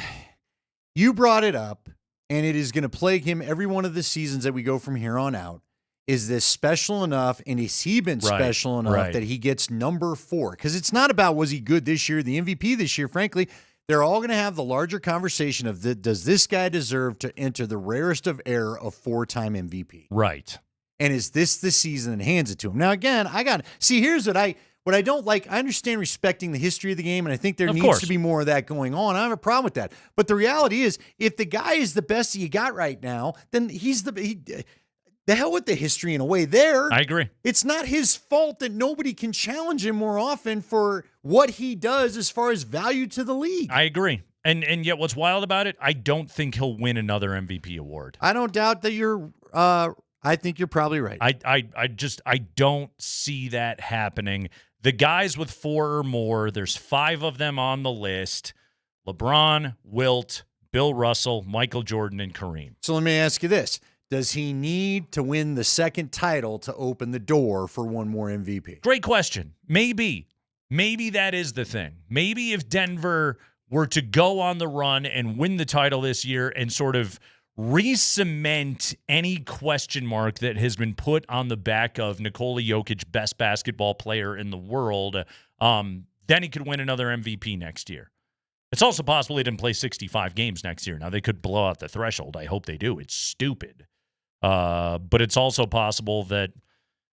you brought it up, and it is going to plague him every one of the seasons that we go from here on out. Is this special enough, and has he been special enough that he gets number 4? Because it's not about was he good this year, the MVP this year, frankly. They're all going to have the larger conversation of does this guy deserve to enter the rarest of air of 4-time MVP? Right. And is this the season that hands it to him? Now, again, here's what I don't like. I understand respecting the history of the game, and I think there needs to be more of that going on. I don't have a problem with that. But the reality is, if the guy is the best that you got right now, then the hell with the history in a way there. I agree. It's not his fault that nobody can challenge him more often for what he does as far as value to the league. I agree. And yet what's wild about it, I don't think he'll win another MVP award. I don't doubt that I think you're probably right. I don't see that happening. The guys with 4 or more, there's 5 of them on the list. LeBron, Wilt, Bill Russell, Michael Jordan, and Kareem. So let me ask you this. Does he need to win the second title to open the door for one more MVP? Great question. Maybe that is the thing. Maybe if Denver were to go on the run and win the title this year and sort of re-cement any question mark that has been put on the back of Nikola Jokic, best basketball player in the world, then he could win another MVP next year. It's also possible he didn't play 65 games next year. Now, they could blow out the threshold. I hope they do. It's stupid. But it's also possible that,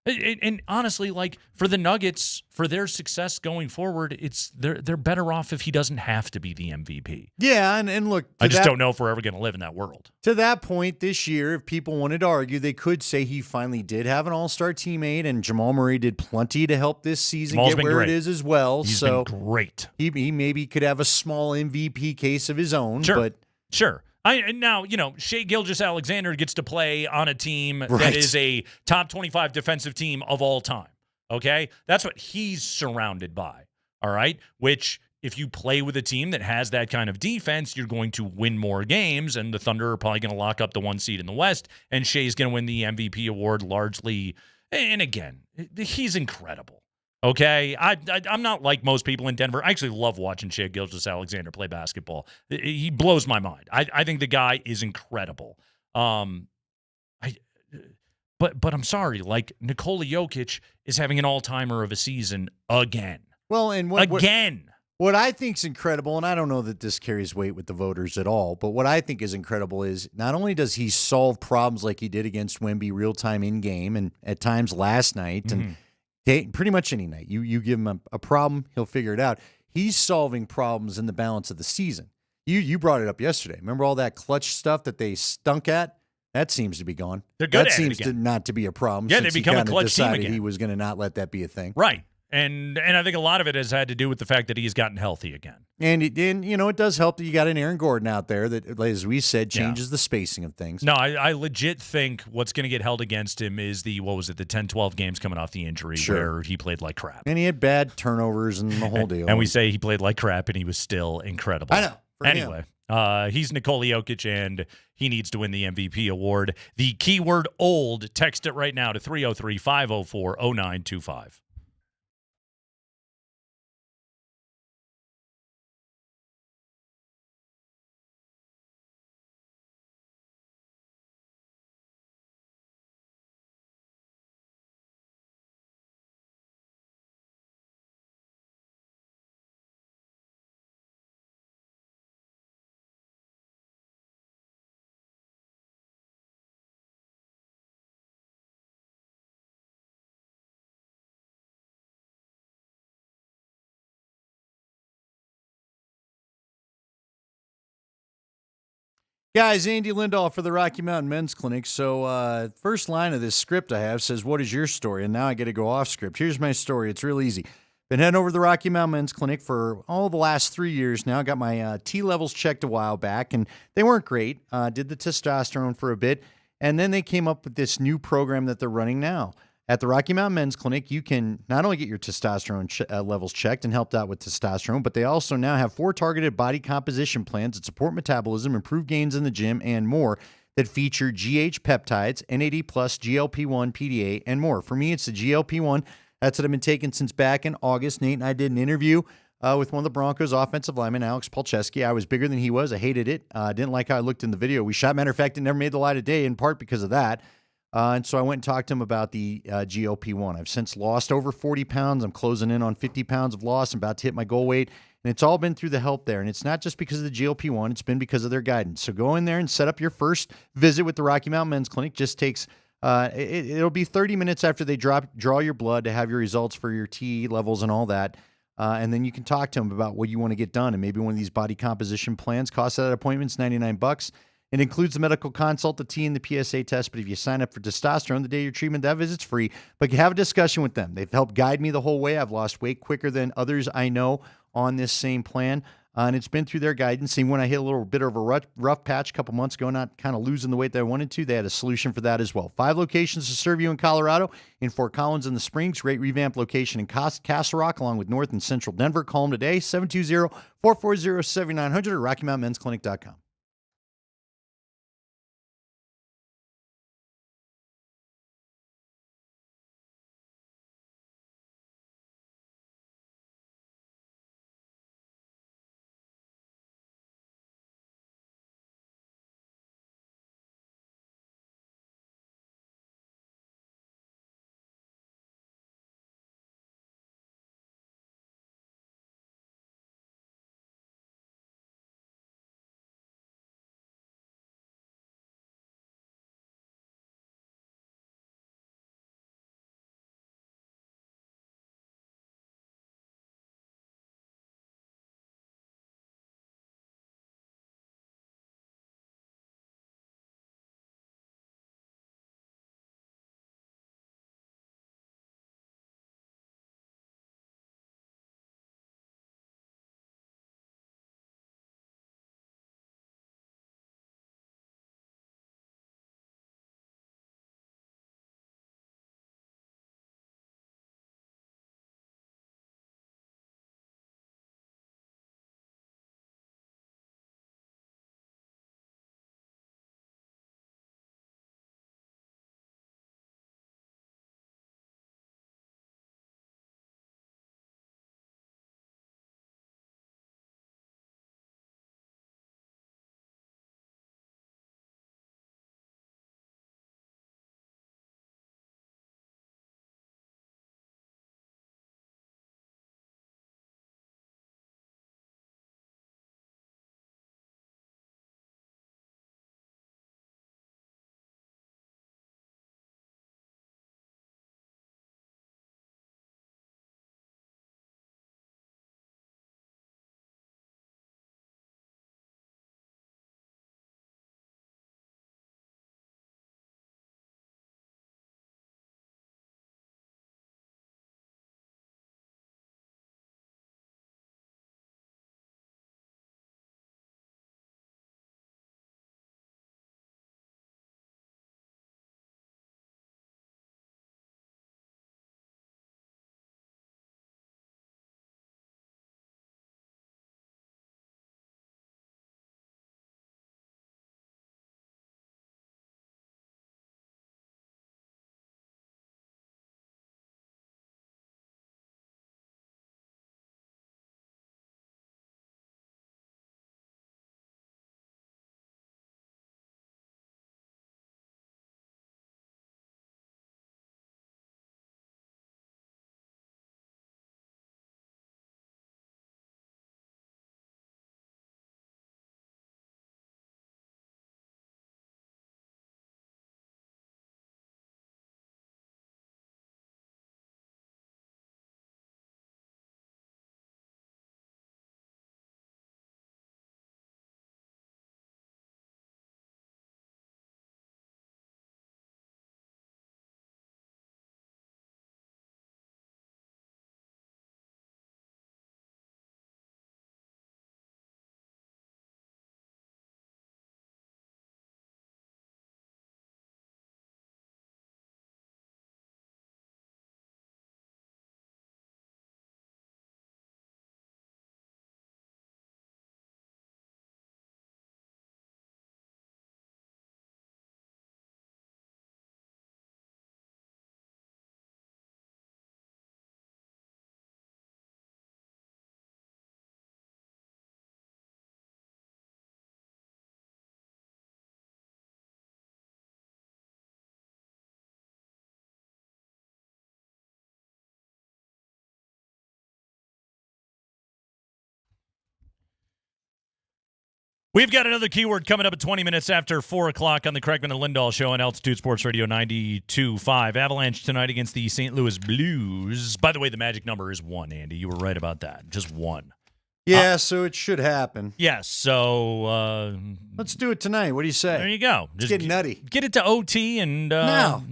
and honestly, like for the Nuggets, for their success going forward, they're better off if he doesn't have to be the MVP. Yeah, and look, I just don't know if we're ever going to live in that world. To that point this year, if people wanted to argue, they could say he finally did have an all-star teammate, and Jamal Murray did plenty to help this season Jamal's get been where great. it is as well. He's so been great. He maybe could have a small MVP case of his own. Sure. But Sure. Now, Shai Gilgeous-Alexander gets to play on a team that Right. is a top 25 defensive team of all time, okay? That's what he's surrounded by, all right? Which, if you play with a team that has that kind of defense, you're going to win more games, and the Thunder are probably going to lock up the 1 seed in the West, and Shai's going to win the MVP award largely. And again, he's incredible. Okay, I'm not like most people in Denver. I actually love watching Shai Gilgeous-Alexander play basketball. He blows my mind. I think the guy is incredible. But I'm sorry, like Nikola Jokic is having an all-timer of a season again. Well, and what I think is incredible, and I don't know that this carries weight with the voters at all, but what I think is incredible is not only does he solve problems like he did against Wemby real-time in-game and at times last night, and pretty much any night. You give him a problem, he'll figure it out. He's solving problems in the balance of the season. You brought it up yesterday. Remember all that clutch stuff that they stunk at? That seems to be gone. They're good that at it seems again. not to be a problem. Yeah, since they become he a kinda clutch team decided again. He was going to not let that be a thing. Right. And I think a lot of it has had to do with the fact that he's gotten healthy again. And it does help that you got an Aaron Gordon out there that, as we said, changes the spacing of things. No, I legit think what's going to get held against him is the 10-12 games coming off the injury where he played like crap. And he had bad turnovers and the whole deal. And we say he played like crap and he was still incredible. I know. Anyway, he's Nikola Jokic and he needs to win the MVP award. The keyword old, text it right now to 303-504-0925. Guys, Andy Lindahl for the Rocky Mountain Men's Clinic. So first line of this script I have says, what is your story? And now I get to go off script. Here's my story. It's real easy. Been heading over to the Rocky Mountain Men's Clinic for the last 3 years now. Got my T levels checked a while back, and they weren't great. Did the testosterone for a bit, and then they came up with this new program that they're running now. At the Rocky Mountain Men's Clinic, you can not only get your testosterone levels checked and helped out with testosterone, but they also now have 4 targeted body composition plans that support metabolism, improve gains in the gym, and more that feature GH peptides, NAD+, GLP-1, PDA, and more. For me, it's the GLP-1. That's what I've been taking since back in August. Nate and I did an interview with one of the Broncos' offensive linemen, Alex Palczewski. I was bigger than he was. I hated it. Didn't like how I looked in the video we shot. Matter of fact, it never made the light of day, in part because of that. And so I went and talked to him about the GLP-1. I've since lost over 40 pounds. I'm closing in on 50 pounds of loss. I'm about to hit my goal weight. And it's all been through the help there. And it's not just because of the GLP-1. It's been because of their guidance. So go in there and set up your first visit with the Rocky Mountain Men's Clinic. Just takes, it'll be 30 minutes after they draw your blood to have your results for your T levels and all that. And then you can talk to them about what you want to get done. And maybe one of these body composition plans costs that appointment $99. It includes the medical consult, the T, and the PSA test. But if you sign up for testosterone the day of your treatment, that visit's free. But you have a discussion with them. They've helped guide me the whole way. I've lost weight quicker than others I know on this same plan. And it's been through their guidance. And when I hit a little bit of a rough patch a couple months ago, not kind of losing the weight that I wanted to, they had a solution for that as well. 5 locations to serve you in Colorado, in Fort Collins in the Springs, great revamped location in Castle Rock, along with North and Central Denver. Call them today, 720-440-7900 or RockyMountainMen'sClinic.com. We've got another keyword coming up at 20 minutes after 4 o'clock on the Kreckman and Lindahl Show on Altitude Sports Radio 92.5. Avalanche tonight against the St. Louis Blues. By the way, the magic number is 1, Andy. You were right about that. Just 1. Yeah, so it should happen. Yes, so... let's do it tonight. What do you say? There you go. Just get nutty. Get it to OT and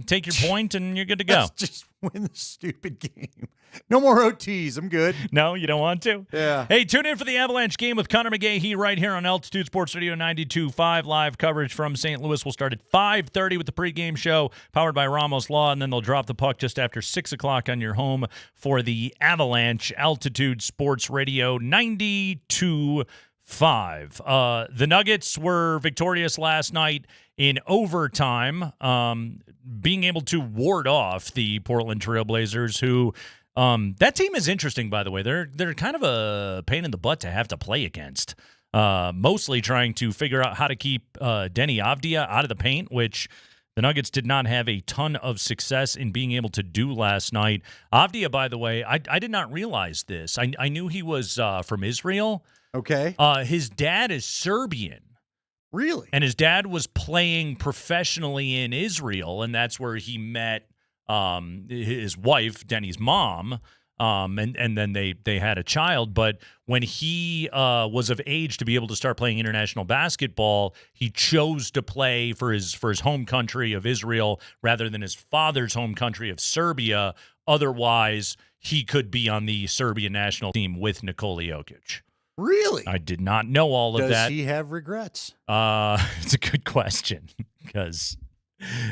take your point, and you're good to go. Let's just win the stupid game. No more OTs. I'm good. No, you don't want to? Yeah. Hey, tune in for the Avalanche game with Connor McGahee right here on Altitude Sports Radio 92.5. Live coverage from St. Louis will start at 5:30 with the pregame show powered by Ramos Law, and then they'll drop the puck just after 6 o'clock on your home for the Avalanche. Altitude Sports Radio 92.5. The Nuggets were victorious last night in overtime, being able to ward off the Portland Trailblazers, who... that team is interesting, by the way. They're kind of a pain in the butt to have to play against. Mostly trying to figure out how to keep Denny Avdia out of the paint, which the Nuggets did not have a ton of success in being able to do last night. Avdia, by the way, I did not realize this. I knew he was from Israel. Okay. His dad is Serbian. Really? And his dad was playing professionally in Israel, and that's where he met his wife, Denny's mom, and then they had a child. But when he was of age to be able to start playing international basketball, he chose to play for his home country of Israel rather than his father's home country of Serbia. Otherwise, he could be on the Serbian national team with Nikola Jokic. Really? I did not know all of that. Does he have regrets? It's a good question, because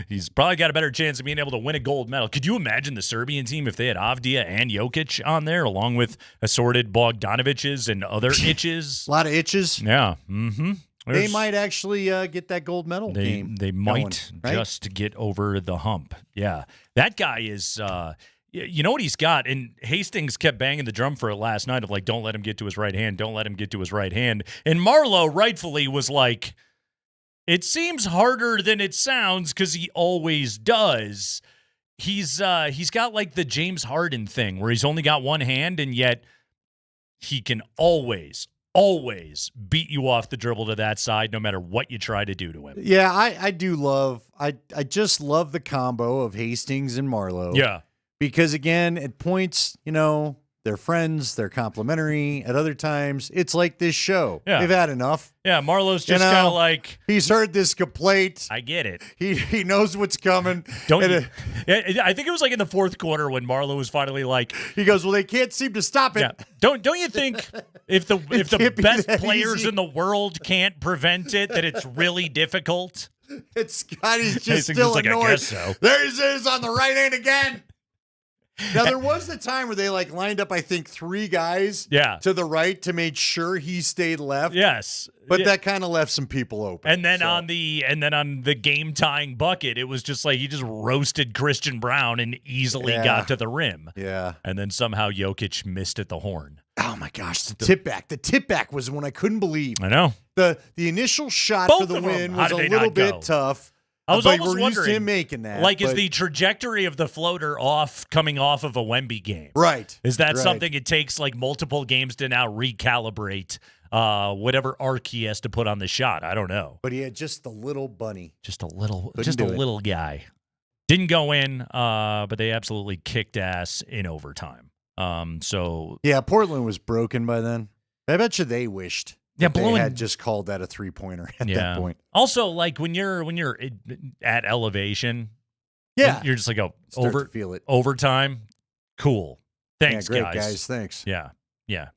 he's probably got a better chance of being able to win a gold medal. Could you imagine the Serbian team if they had Avdia and Jokic on there, along with assorted Bogdanoviches and other itches? A lot of itches. Yeah. Mm-hmm. They might actually get that gold medal game. They might going, right? just get over the hump. Yeah. That guy is... you know what he's got? And Hastings kept banging the drum for it last night of like, don't let him get to his right hand. Don't let him get to his right hand. And Marlowe rightfully was like, it seems harder than it sounds because he always does. He's got like the James Harden thing where he's only got one hand, and yet he can always beat you off the dribble to that side no matter what you try to do to him. Yeah, I do love – I just love the combo of Hastings and Marlowe. Yeah. Because, again, at points, they're friends, they're complimentary. At other times, it's like this show. Yeah. They've had enough. Yeah, Marlowe's just kind of like... He's heard this complaint. I get it. He knows what's coming. I think it was like in the fourth quarter when Marlowe was finally like... He goes, well, they can't seem to stop it. Yeah. Don't you think if the best players in the world can't prevent it, that it's really difficult? It's Scotty's just Hastings still like, annoyed. I guess so. There he is on the right hand again. Now, there was the time where they lined up, I think, 3 guys to the right to make sure he stayed left. Yes. But that kind of left some people open. And then on the game tying bucket, it was just like he just roasted Christian Brown and easily got to the rim. Yeah. And then somehow Jokic missed at the horn. Oh my gosh, the tip back. The tip back was one I couldn't believe. I know. The initial shot Both for the of them. win How was did a they little not go? bit tough. I was but almost we're used to wondering, him making that. like, is the trajectory of the floater coming off of a Wemby game? Right. Is that right. something it takes like multiple games to now recalibrate whatever arc he has to put on the shot? I don't know. But he had just the little bunny. Just a little guy. Didn't go in, but they absolutely kicked ass in overtime. Yeah, Portland was broken by then. I bet you they wished. Yeah, they had just called that a 3-pointer at that point. Also, like when you're at elevation, you're just like, feel it. Overtime, cool. Thanks, great, guys. Thanks. Yeah.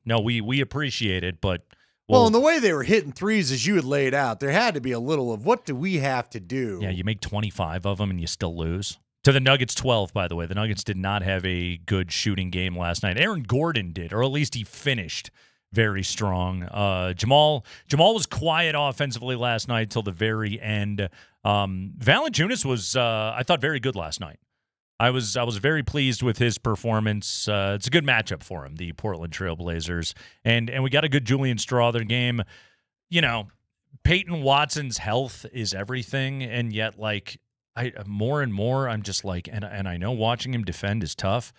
No, we appreciate it, but well, and the way they were hitting threes as you had laid out, there had to be a little of what do we have to do? Yeah, you make 25 of them and you still lose. To the Nuggets 12, by the way. The Nuggets did not have a good shooting game last night. Aaron Gordon did, or at least he finished very strong. Jamal was quiet offensively last night till the very end. Valanciunas was, I thought, very good last night. I was very pleased with his performance. It's a good matchup for him, the Portland Trailblazers, and we got a good Julian Strawther game. Peyton Watson's health is everything, and yet more and more I'm just like, and I know watching him defend is tough.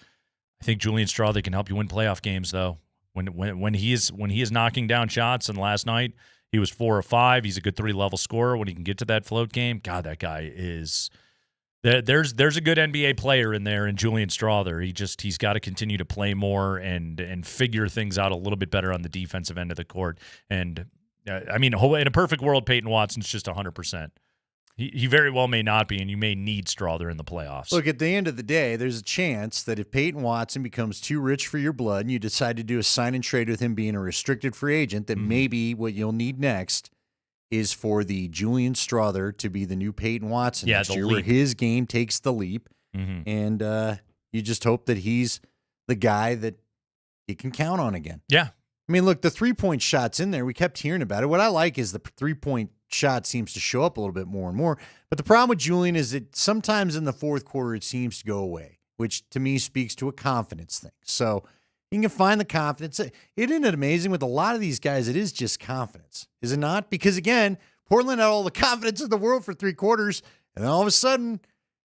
I think Julian Strawther can help you win playoff games though. When he is knocking down shots, and last night He was 4 or 5. He's a good 3-level scorer when he can get to that float game. God, that guy is. There's a good NBA player in there in Julian Strawther. He's got to continue to play more and figure things out a little bit better on the defensive end of the court. And I mean, in a perfect world, Peyton Watson's just 100%. He very well may not be, and you may need Strawther in the playoffs. Look, at the end of the day, there's a chance that if Peyton Watson becomes too rich for your blood and you decide to do a sign and trade with him being a restricted free agent, that maybe what you'll need next is for the Julian Strawther to be the new Peyton Watson next year, where his game takes the leap, and you just hope that he's the guy that you can count on again. Yeah. I mean, look, the three-point shot's in there. We kept hearing about it. What I like is the three-point shot seems to show up a little bit more and more. But the problem with Julian is that sometimes in the fourth quarter it seems to go away, which to me speaks to a confidence thing. So you can find the confidence. Isn't it amazing with a lot of these guys, it is just confidence, is it not? Because, again, Portland had all the confidence in the world for 3 quarters, and then all of a sudden,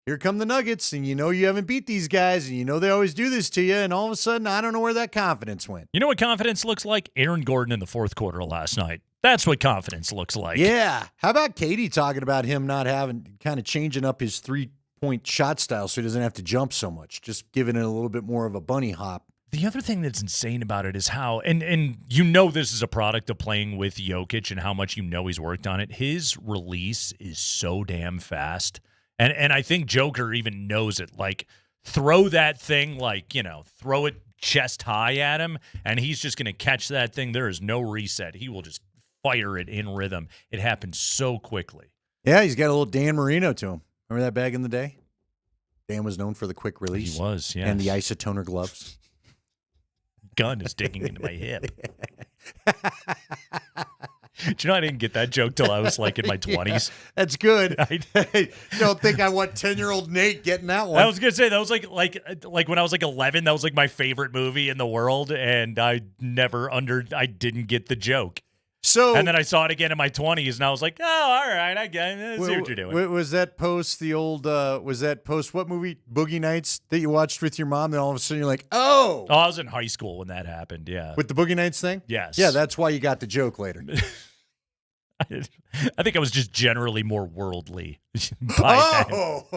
here come the Nuggets, and you know you haven't beat these guys, and you know they always do this to you, and all of a sudden, I don't know where that confidence went. You know what confidence looks like? Aaron Gordon in the fourth quarter last night. That's what confidence looks like. Yeah. How about Katie talking about him not having, kind of changing up his three-point shot style so he doesn't have to jump so much, just giving it a little bit more of a bunny hop. The other thing that's insane about it is how, and you know this is a product of playing with Jokic and how much you know he's worked on it. His release is so damn fast. And I think Joker even knows it. Like, throw that thing, throw it chest high at him, and he's just going to catch that thing. There is no reset. He will just fire it in rhythm. It happens so quickly. Yeah, he's got a little Dan Marino to him. Remember that back in the day? Dan was known for the quick release. He was, yeah. And the isotoner gloves. Gun is digging into my hip. Do you know I didn't get that joke till I was like in my 20s? That's good. I don't think I want 10-year-old Nate getting that one. I was gonna say that was like when I was like 11. That was like my favorite movie in the world, and I didn't get the joke. And then I saw it again in my 20s, and I was like, oh, all right, I get it. I see what you're doing. Was that post the old? Was that post what movie? Boogie Nights that you watched with your mom? Then all of a sudden you're like, oh. I was in high school when that happened. Yeah. With the Boogie Nights thing? Yes. Yeah, that's why you got the joke later. I think I was just generally more worldly. Well.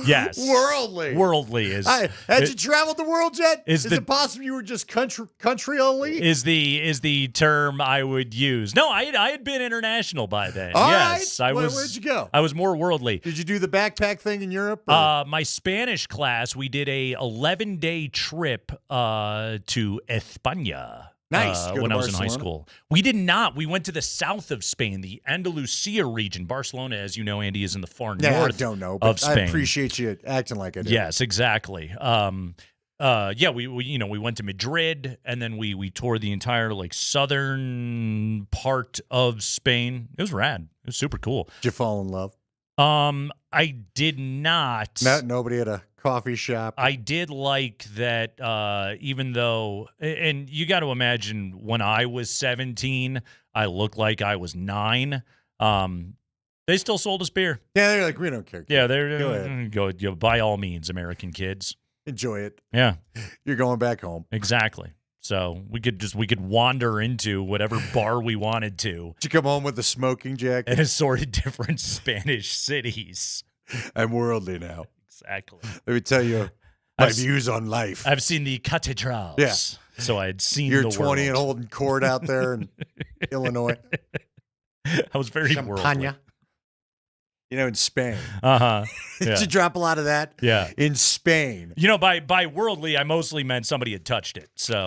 Yes. Worldly. Worldly is. Had you traveled the world yet? Is it possible you were just country only? Is the term I would use? No, I had been international by then. All yes, right. I was. Where'd you go? I was more worldly. Did you do the backpack thing in Europe? My Spanish class, we did a 11-day trip to España. Nice. When I was in high school. We did not. We went to the south of Spain, the Andalusia region. Barcelona, as you know, Andy, is in the far north I don't know, but of Spain. I appreciate you acting like I do. Yes, exactly. We went to Madrid, and then we toured the entire southern part of Spain. It was rad. It was super cool. Did you fall in love? I did not. Nobody at a coffee shop. I did like that, even though, and you got to imagine when I was 17, I looked like I was 9. They still sold us beer. Yeah, they're like, we don't care. Yeah, they're Go ahead. Go by all means, American kids. Enjoy it. Yeah, you're going back home. Exactly. So we could wander into whatever bar we wanted to. Did you come home with a smoking jacket? In assorted different Spanish cities. I'm worldly now. Exactly. Let me tell you my views on life. I've seen the cathedrals. Yeah. So I had seen You're the 20 world. and holding court out there in Illinois. I was very worldly. In Spain. Uh-huh. Yeah. Did you drop a lot of that? Yeah. In Spain. By worldly, I mostly meant somebody had touched it. So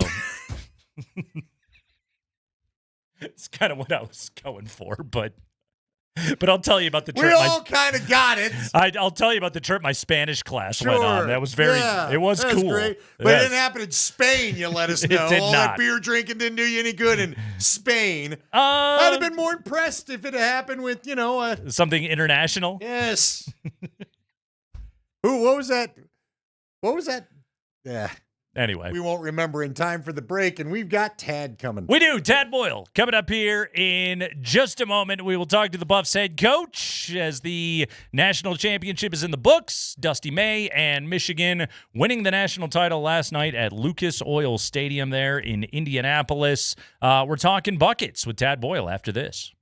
it's kind of what I was going for, but I'll tell you about the trip. We all kind of got it. I'll tell you about the trip my Spanish class went on. That was it was that cool. Was great. But it didn't happen in Spain, you let us know. It did all not. that beer drinking didn't do you any good in Spain. I'd have been more impressed if it had happened with, something international. Yes. What was that? Yeah. Anyway. We won't remember in time for the break, and we've got Tad coming. We do. Tad Boyle coming up here in just a moment. We will talk to the Buffs head coach as the national championship is in the books. Dusty May and Michigan winning the national title last night at Lucas Oil Stadium there in Indianapolis. We're talking buckets with Tad Boyle after this.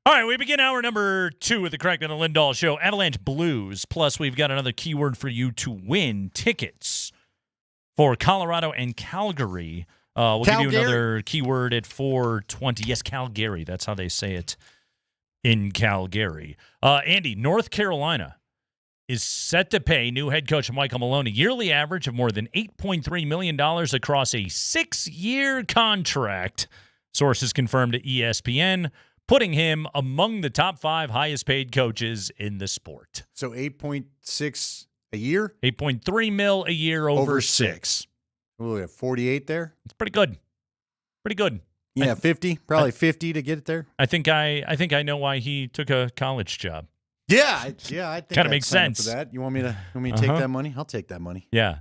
All right, we begin hour number 2 with the Kreckman and Lindahl Show. Avalanche Blues. Plus, we've got another keyword for you to win tickets for Colorado and Calgary. We'll give you another keyword at 4:20. Yes, Calgary. That's how they say it in Calgary. Andy, North Carolina is set to pay new head coach Michael Malone a yearly average of more than $8.3 million across a 6-year contract. Sources confirmed to ESPN, putting him among the top 5 highest-paid coaches in the sport. So 8.6 a year? 8.3 mil a year over 6. We have 48 there? It's pretty good. Pretty good. Yeah, 50? Probably 50 to get it there? I think I know why he took a college job. Yeah, I think kind of makes sense. For that. You want me to take that money? I'll take that money. Yeah.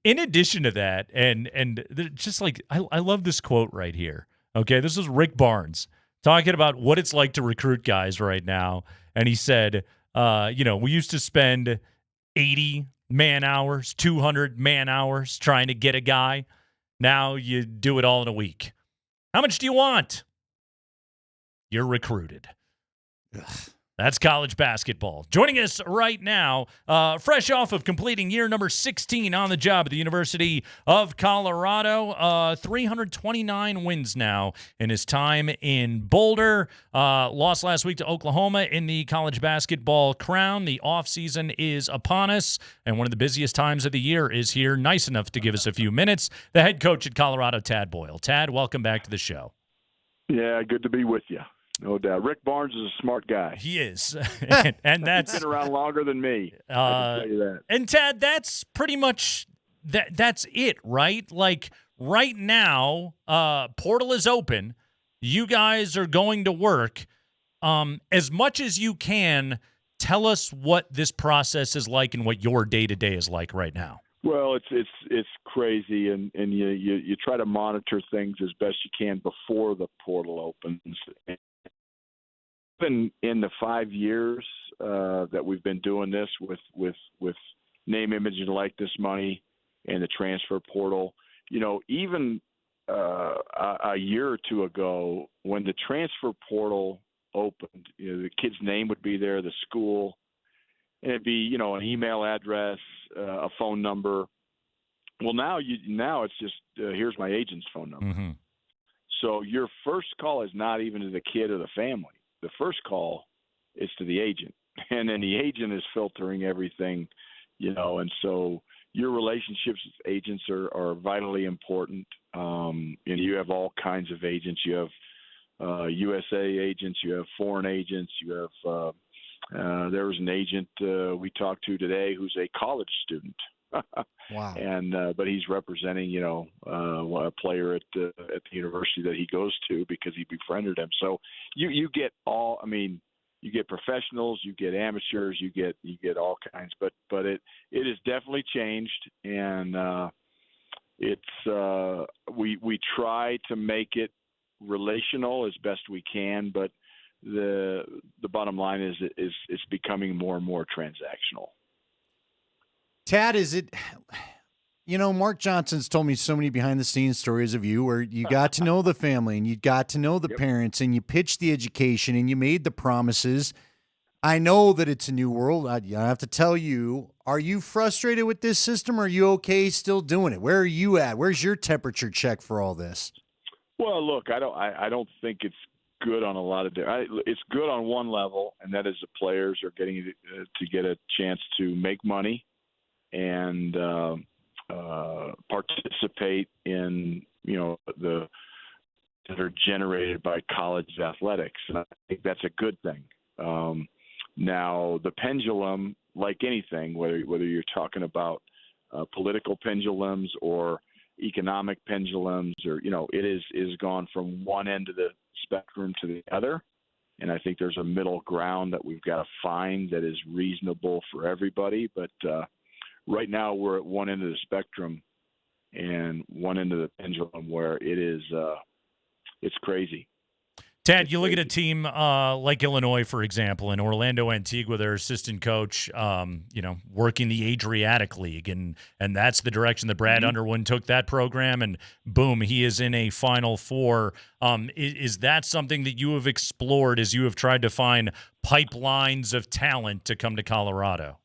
In addition to that, and just like I love this quote right here. Okay, this is Rick Barnes talking about what it's like to recruit guys right now, and he said, we used to spend 80 man hours, 200 man hours trying to get a guy. Now you do it all in a week. How much do you want? You're recruited. Ugh. That's college basketball. Joining us right now, fresh off of completing year number 16 on the job at the University of Colorado, 329 wins now in his time in Boulder. Lost last week to Oklahoma in the college basketball crown. The offseason is upon us, and one of the busiest times of the year is here. Nice enough to give us a few minutes. The head coach at Colorado, Tad Boyle. Tad, welcome back to the show. Yeah, good to be with you. No doubt. Rick Barnes is a smart guy. He is. and that's He's been around longer than me. I can tell you that. And Tad, that's pretty much that's it, right? Like right now, portal is open. You guys are going to work. As much as you can, tell us what this process is like and what your day-to-day is like right now. Well, it's crazy, and you try to monitor things as best you can before the portal opens. In the 5 years that we've been doing this with name, image, and likeness money and the transfer portal, even a year or two ago when the transfer portal opened, the kid's name would be there, the school, and it'd be an email address, a phone number. Well, now it's just here's my agent's phone number. Mm-hmm. So your first call is not even to the kid or the family. The first call is to the agent, and then the agent is filtering everything, and so your relationships with agents are vitally important. And you have all kinds of agents. You have USA agents, you have foreign agents, you have there was an agent we talked to today who's a college student. Wow. And but he's representing a player at the university that he goes to because he befriended him. So you get all, you get professionals, you get amateurs, you get all kinds, but it has definitely changed, and it's we try to make it relational as best we can, but the bottom line is it's becoming more and more transactional. Tad, is it, Mark Johnson's told me so many behind-the-scenes stories of you where you got to know the family and you got to know the parents and you pitched the education and you made the promises. I know that it's a new world. I have to tell you, are you frustrated with this system or are you okay still doing it? Where are you at? Where's your temperature check for all this? Well, look, I don't think it's good on a lot of it's good on one level, and that is the players are getting to get a chance to make money and participate in that are generated by college athletics, and I think that's a good thing. Now the pendulum, like anything, whether you're talking about political pendulums or economic pendulums, or it is gone from one end of the spectrum to the other, and I think there's a middle ground that we've got to find that is reasonable for everybody. But right now we're at one end of the spectrum and one end of the pendulum where it is it's crazy. Tad, you look at a team like Illinois, for example, and Orlando Antigua, their assistant coach, working the Adriatic League, and that's the direction that Brad Underwood took that program, and boom, he is in a Final Four. Is that something that you have explored as you have tried to find pipelines of talent to come to Colorado?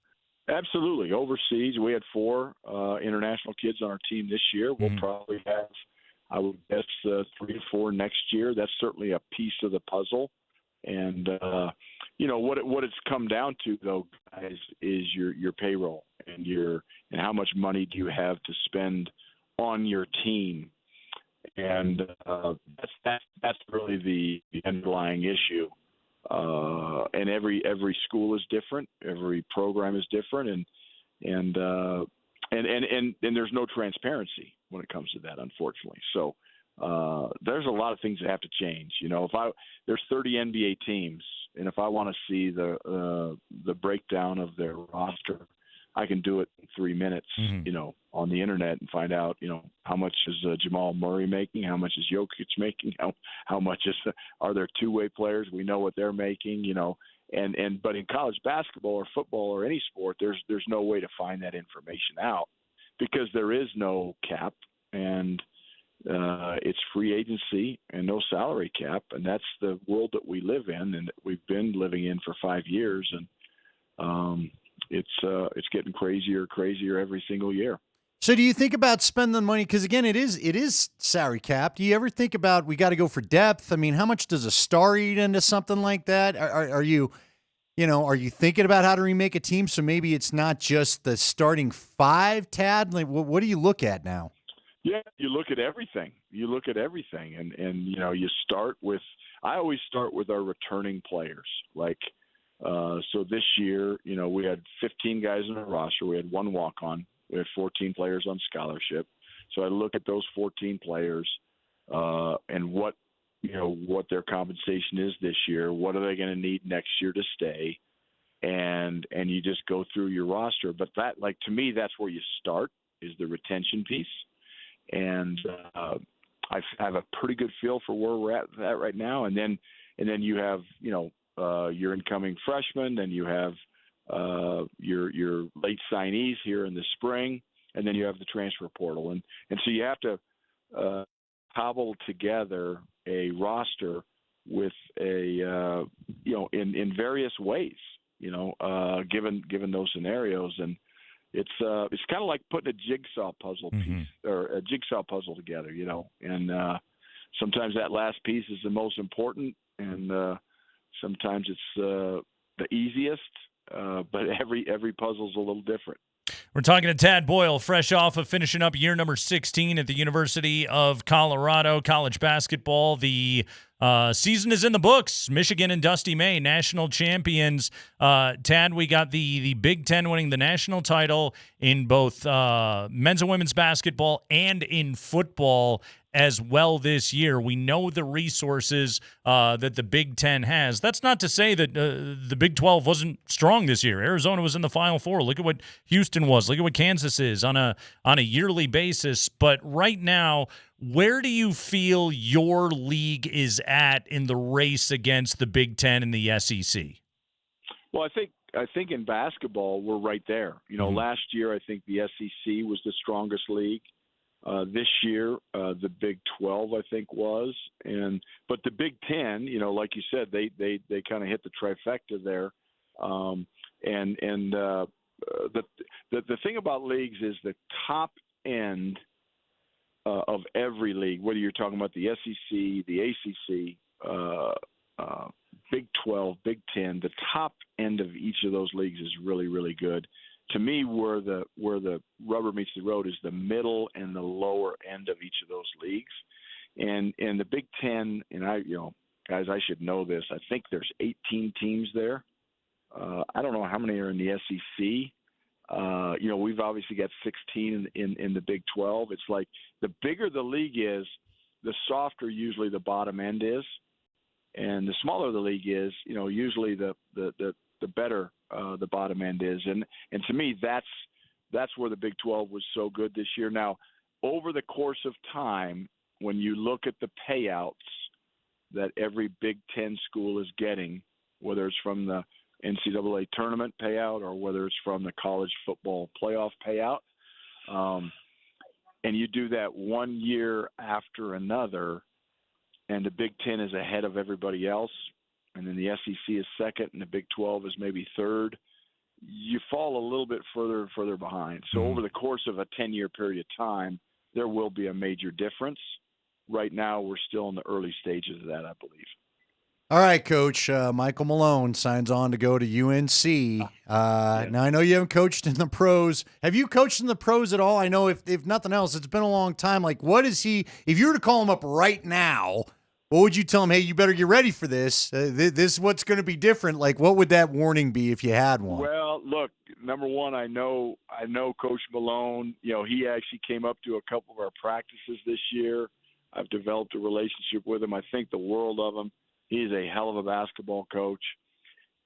Absolutely. Overseas, we had 4 international kids on our team this year. We'll probably have, I would guess, 3 to 4 next year. That's certainly a piece of the puzzle. And, what it's come down to, though, guys, is your payroll and how much money do you have to spend on your team. And that's really the underlying issue. And every school is different. Every program is different. And there's no transparency when it comes to that, unfortunately. So there's a lot of things that have to change. There's 30 NBA teams, and if I want to see the breakdown of their roster, I can do it in 3 minutes, on the internet and find out, how much is Jamal Murray making, how much is Jokic making, how much are there two-way players? We know what they're making, but in college basketball or football or any sport, there's no way to find that information out because there is no cap and it's free agency and no salary cap, and that's the world that we live in and that we've been living in for 5 years, and it's getting crazier every single year. So do you think about spending money? Because again, it is salary cap. Do you ever think about we got to go for depth? I mean, how much does a star eat into something like that? Are you thinking about how to remake a team so maybe it's not just the starting 5, Tad? Like, what do you look at now? Yeah, you look at everything. And you start with. I always start with our returning players. Like, so this year, we had 15 guys in our roster. We had 1 walk-on. We had 14 players on scholarship. So I look at those 14 players and what their compensation is this year. What are they going to need next year to stay? And you just go through your roster. But that, like, to me, that's where you start is the retention piece. And I have a pretty good feel for where we're at right now. And then you have, your incoming freshmen, and you have your late signees here in the spring, and then you have the transfer portal, and so you have to cobble together a roster with a in various ways, given those scenarios, and it's kind of like putting a jigsaw puzzle piece or a jigsaw puzzle together, and sometimes that last piece is the most important, and sometimes it's the easiest. But every puzzle's a little different. We're talking to Tad Boyle, fresh off of finishing up year number 16 at the University of Colorado, college basketball. The season is in the books. Michigan and Dusty May, national champions. Tad, we got the Big Ten winning the national title in both men's and women's basketball and in football as well this year. We know the resources that the Big Ten has. That's not to say that the Big 12 wasn't strong this year. Arizona was in the Final Four. Look at what Houston was. Look at what Kansas is on a yearly basis. But right now, where do you feel your league is at in the race against the Big Ten and the SEC? Well, I think in basketball we're right there. Last year I think the SEC was the strongest league. This year, the Big 12, I think, was, but the Big 10, like you said, they kind of hit the trifecta there, the thing about leagues is the top end of every league, whether you're talking about the SEC, the ACC, Big 12, Big 10, the top end of each of those leagues is really, really good. To me, where the rubber meets the road is the middle and the lower end of each of those leagues, and the Big Ten. And guys, I should know this. I think there's 18 teams there. I don't know how many are in the SEC. We've obviously got 16 in the Big 12. It's like the bigger the league is, the softer usually the bottom end is, and the smaller the league is, usually the better the bottom end is, and to me that's where the Big 12 was so good this year. Now, over the course of time, when you look at the payouts, that every Big Ten school is getting, whether it's from the NCAA tournament payout or whether it's from the college football playoff payout. And you do that 1 year after another, and the Big Ten is ahead of everybody else, and then the SEC is second and the Big 12 is maybe third, you fall a little bit further and further behind. So over the course of a 10-year period of time, there will be a major difference. Right now, we're still in the early stages of that, I believe. All right, Coach. Michael Malone signs on to go to UNC. Now, I know you haven't coached in the pros. Have you coached in the pros at all? I know if nothing else, it's been a long time. Like, what is he – if you were to call him up right now, what would you tell him? Hey, you better get ready for this. This is what's going to be different. Like, what would that warning be if you had one? Well, look, number one, I know Coach Malone. You know, he actually came up to a couple of our practices this year. I've developed a relationship with him. I think the world of him. He's a hell of a basketball coach.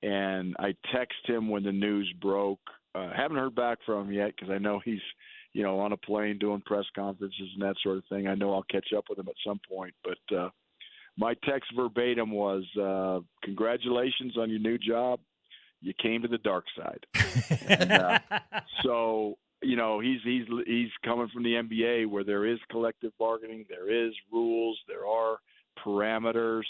And I texted him when the news broke. Haven't heard back from him yet because I know he's, you know, on a plane doing press conferences and that sort of thing. I know I'll catch up with him at some point. But my text verbatim was, congratulations on your new job. You came to the dark side. And, so, you know, he's coming from the NBA where there is collective bargaining, there is rules, there are parameters.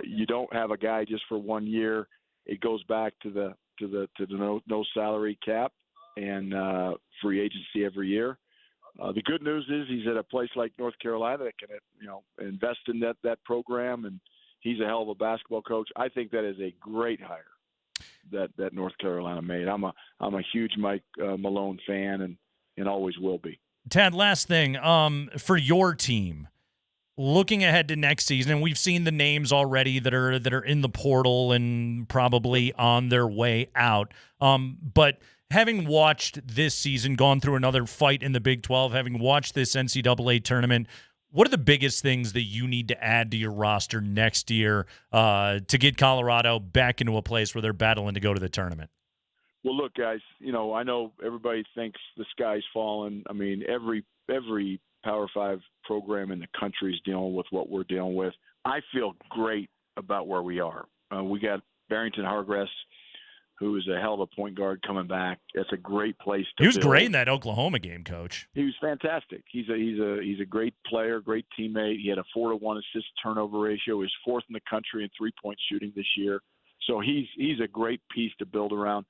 You don't have a guy just for 1 year. It goes back to the no salary cap and free agency every year. The good news is he's at a place like North Carolina that can, you know, invest in that program, and he's a hell of a basketball coach. I think that is a great hire that North Carolina made. I'm a huge Mike Malone fan and always will be. Tad, last thing, for your team, looking ahead to next season, and we've seen the names already that are in the portal and probably on their way out. But having watched this season, gone through another fight in the Big 12, having watched this NCAA tournament, what are the biggest things that you need to add to your roster next year to get Colorado back into a place where they're battling to go to the tournament? Well, look, guys, you know, I know everybody thinks the sky's fallen. I mean, every Power 5 program in the country is dealing with what we're dealing with. I feel great about where we are. We got Barrington Hargress, who is a hell of a point guard coming back. That's a great place to He was build. great in that Oklahoma game, Coach. He was fantastic. He's a great player, great teammate. He had a 4-to-1 assist turnover ratio. He's fourth in the country in three-point shooting this year. So he's a great piece to build around.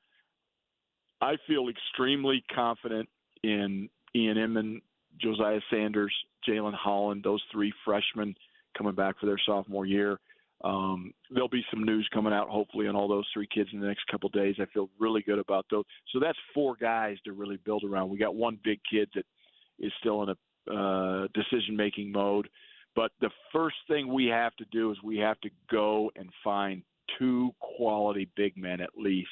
I feel extremely confident in Ian Inman, Josiah Sanders, Jalen Holland, those three freshmen coming back for their sophomore year. There'll be some news coming out, hopefully, on all those three kids in the next couple of days. I feel really good about those. So that's four guys to really build around. We got one big kid that is still in a decision-making mode. But the first thing we have to do is we have to go and find two quality big men at least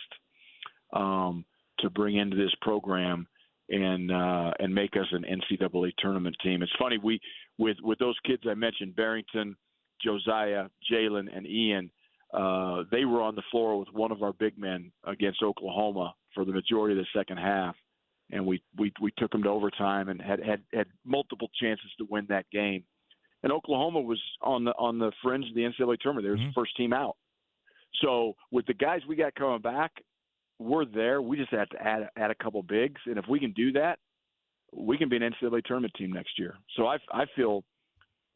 to bring into this program and make us an NCAA tournament team. It's funny, with those kids I mentioned, Barrington, Josiah, Jalen, and Ian, they were on the floor with one of our big men against Oklahoma for the majority of the second half, and we took them to overtime and had multiple chances to win that game. And Oklahoma was on the fringe of the NCAA tournament. They were the first team out. So with the guys we got coming back, we're there. We just have to add a couple bigs, and if we can do that, we can be an NCAA tournament team next year. So I feel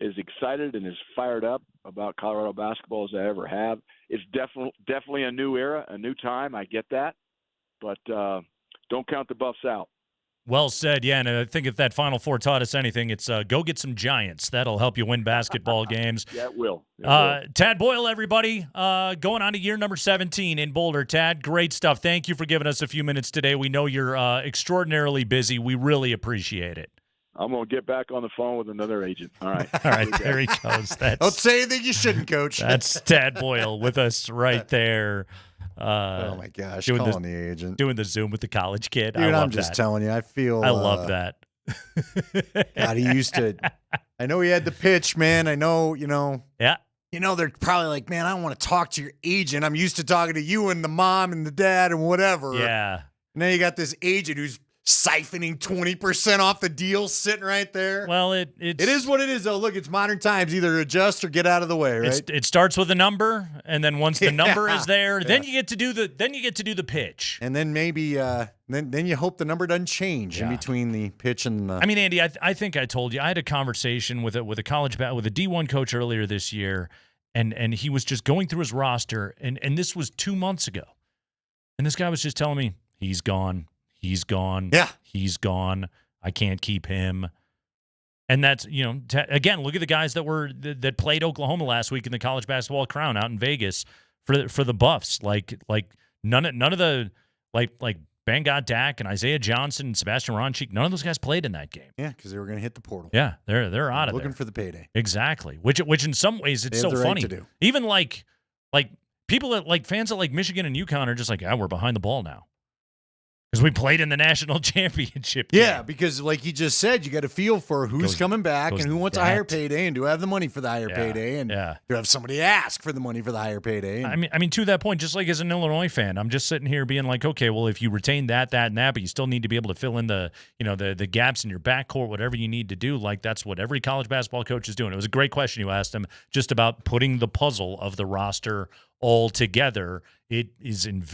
as excited and as fired up about Colorado basketball as I ever have. It's definitely a new era, a new time. I get that, but don't count the Buffs out. Well said, yeah, and I think if that Final Four taught us anything, it's go get some Giants. That'll help you win basketball games. Yeah, it will. Tad Boyle, everybody, going on to year number 17 in Boulder. Tad, great stuff. Thank you for giving us a few minutes today. We know you're extraordinarily busy. We really appreciate it. I'm going to get back on the phone with another agent. All right. All right, there he goes. Don't say anything you shouldn't, Coach. That's Tad Boyle with us right there. Oh my gosh, calling the agent. Doing the Zoom with the college kid. Dude, I'm just telling you, I love that. God, he used to. I know he had the pitch, man. I know, Yeah. They're probably like, man, I don't want to talk to your agent. I'm used to talking to you and the mom and the dad and whatever. Yeah. And then you got this agent who's siphoning 20% off the deal sitting right there. Well, it is what it is, though. Look, it's modern times. Either adjust or get out of the way, right? It starts with a number, and then once the number is there, then you get to do the pitch. And then maybe then you hope the number doesn't change in between the pitch and the. I mean, Andy, I think I told you I had a conversation with a with a D1 coach earlier this year, and he was just going through his roster, and this was 2 months ago, and this guy was just telling me he's gone. He's gone. Yeah. He's gone. I can't keep him. And that's, again, look at the guys that played Oklahoma last week in the college basketball crown out in Vegas for the Buffs. Like none of the like Bangott Dak and Isaiah Johnson and Sebastian Ronchik, none of those guys played in that game. Yeah, because they were going to hit the portal. Yeah, they're out of looking there. for the payday. Exactly. Which in some ways it's so funny. To do. Even like people that fans at Michigan and UConn are just like, we're behind the ball now. Because we played in the national championship game. Yeah, because like you just said, you got to feel for who's coming back and who wants a higher payday and do I have the money for the higher payday and do I have somebody ask for the money for the higher payday. And, I mean, to that point, just like as an Illinois fan, I'm just sitting here being like, okay, well, if you retain that, and that, but you still need to be able to fill in the gaps in your backcourt, whatever you need to do. Like that's what every college basketball coach is doing. It was a great question you asked him just about putting the puzzle of the roster all together. It is in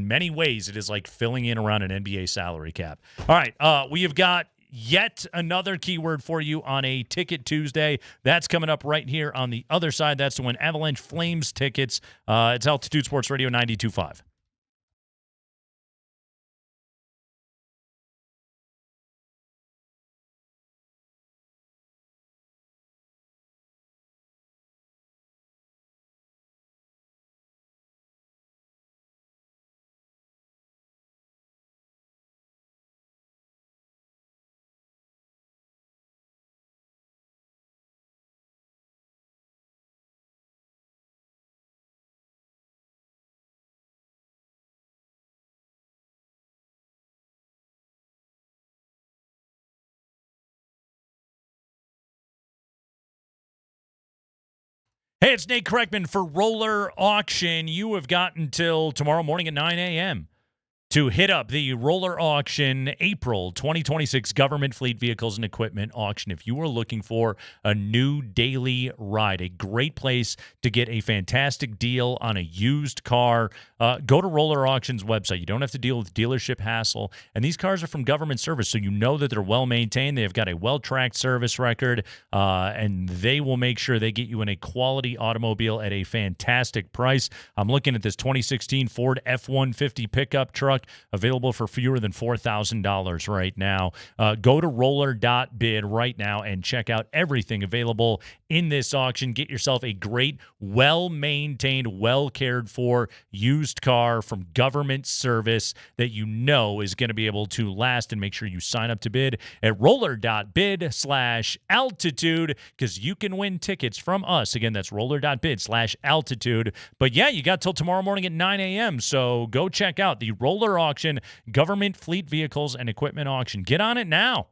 many ways, it is like filling in around an NBA salary cap. All right, we have got yet another keyword for you on a Ticket Tuesday. That's coming up right here on the other side. That's to win Avalanche Flames tickets. It's Altitude Sports Radio 92.5. Hey, it's Nate Kreckman for Roller Auction. You have got until tomorrow morning at 9 a.m. to hit up the Roller Auction April 2026 Government Fleet Vehicles and Equipment Auction. If you are looking for a new daily ride, a great place to get a fantastic deal on a used car, go to Roller Auction's website. You don't have to deal with dealership hassle. And these cars are from government service, so you know that they're well-maintained. They've got a well-tracked service record, and they will make sure they get you in a quality automobile at a fantastic price. I'm looking at this 2016 Ford F-150 pickup truck, available for fewer than $4,000 right now. Go to roller.bid right now and check out everything available in this auction. Get yourself a great, well-maintained, well-cared-for used car from government service that you know is going to be able to last, and make sure you sign up to bid at roller.bid/altitude because you can win tickets from us. Again, that's roller.bid/altitude. But yeah, you got till tomorrow morning at 9 a.m., so go check out the Roller Auction Government Fleet Vehicles and Equipment Auction. Get on it now.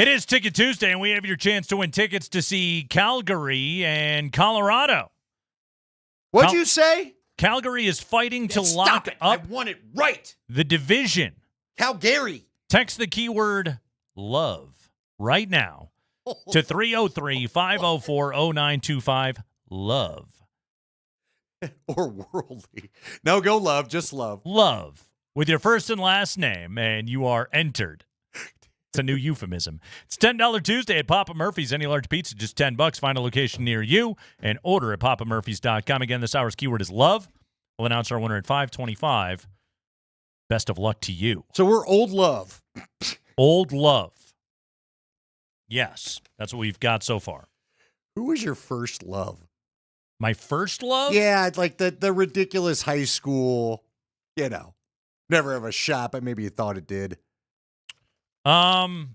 It is Ticket Tuesday, and we have your chance to win tickets to see Calgary and Colorado. What'd you say? Calgary is fighting to Stop lock it. up I want it right. the division. Calgary. Text the keyword love right now to 303-504-0925. Love. Or worldly. No, go love. Just love. Love with your first and last name, and you are entered. It's a new euphemism. It's $10 Tuesday at Papa Murphy's. Any large pizza, just $10. Find a location near you and order at papamurphys.com. Again, this hour's keyword is love. We'll announce our winner at 5:25. Best of luck to you. So we're old love. Old love. Yes, that's what we've got so far. Who was your first love? My first love? Yeah, like the ridiculous high school, never have a shot, but maybe you thought it did. Who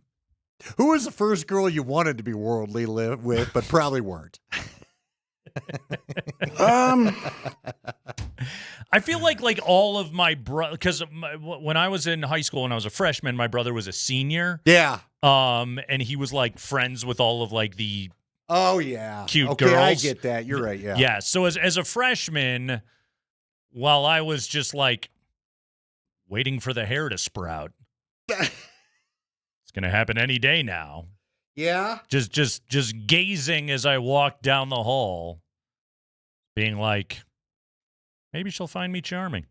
was the first girl you wanted to be worldly with, but probably weren't? I feel like all of my because when I was in high school, when I was a freshman, my brother was a senior. Yeah. And he was like friends with all of like the cute girls. I get that. You're right. Yeah. Yeah. So as a freshman, while I was just like waiting for the hair to sprout, it's gonna happen any day now. Yeah. Just gazing as I walked down the hall, being like, maybe she'll find me charming.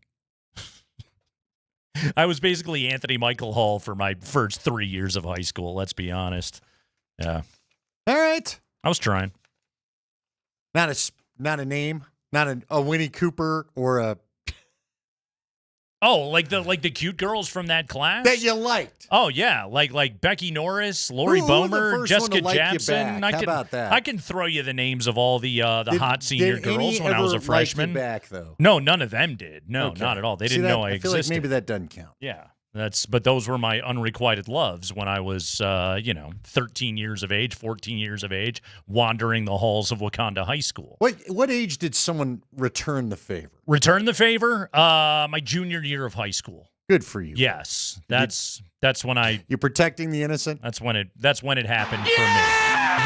I was basically Anthony Michael Hall for my first 3 years of high school, let's be honest. Yeah. All right. I was trying. Not a name, not a Winnie Cooper or a... Oh, like the cute girls from that class? That you liked. Oh, yeah. Like Becky Norris, Lori Bomer, Jessica Japson. How about that? I can throw you the names of all the hot senior girls when I was a freshman. Like you back, though? No, none of them did. No, not at all. They didn't know I existed. I feel like maybe that doesn't count. Yeah. But those were my unrequited loves when I was 13 years of age, 14 years of age, wandering the halls of Wakanda High School. What age did someone return the favor? Return the favor? My junior year of high school. Good for you. Yes. That's when You're protecting the innocent? That's when it happened for me.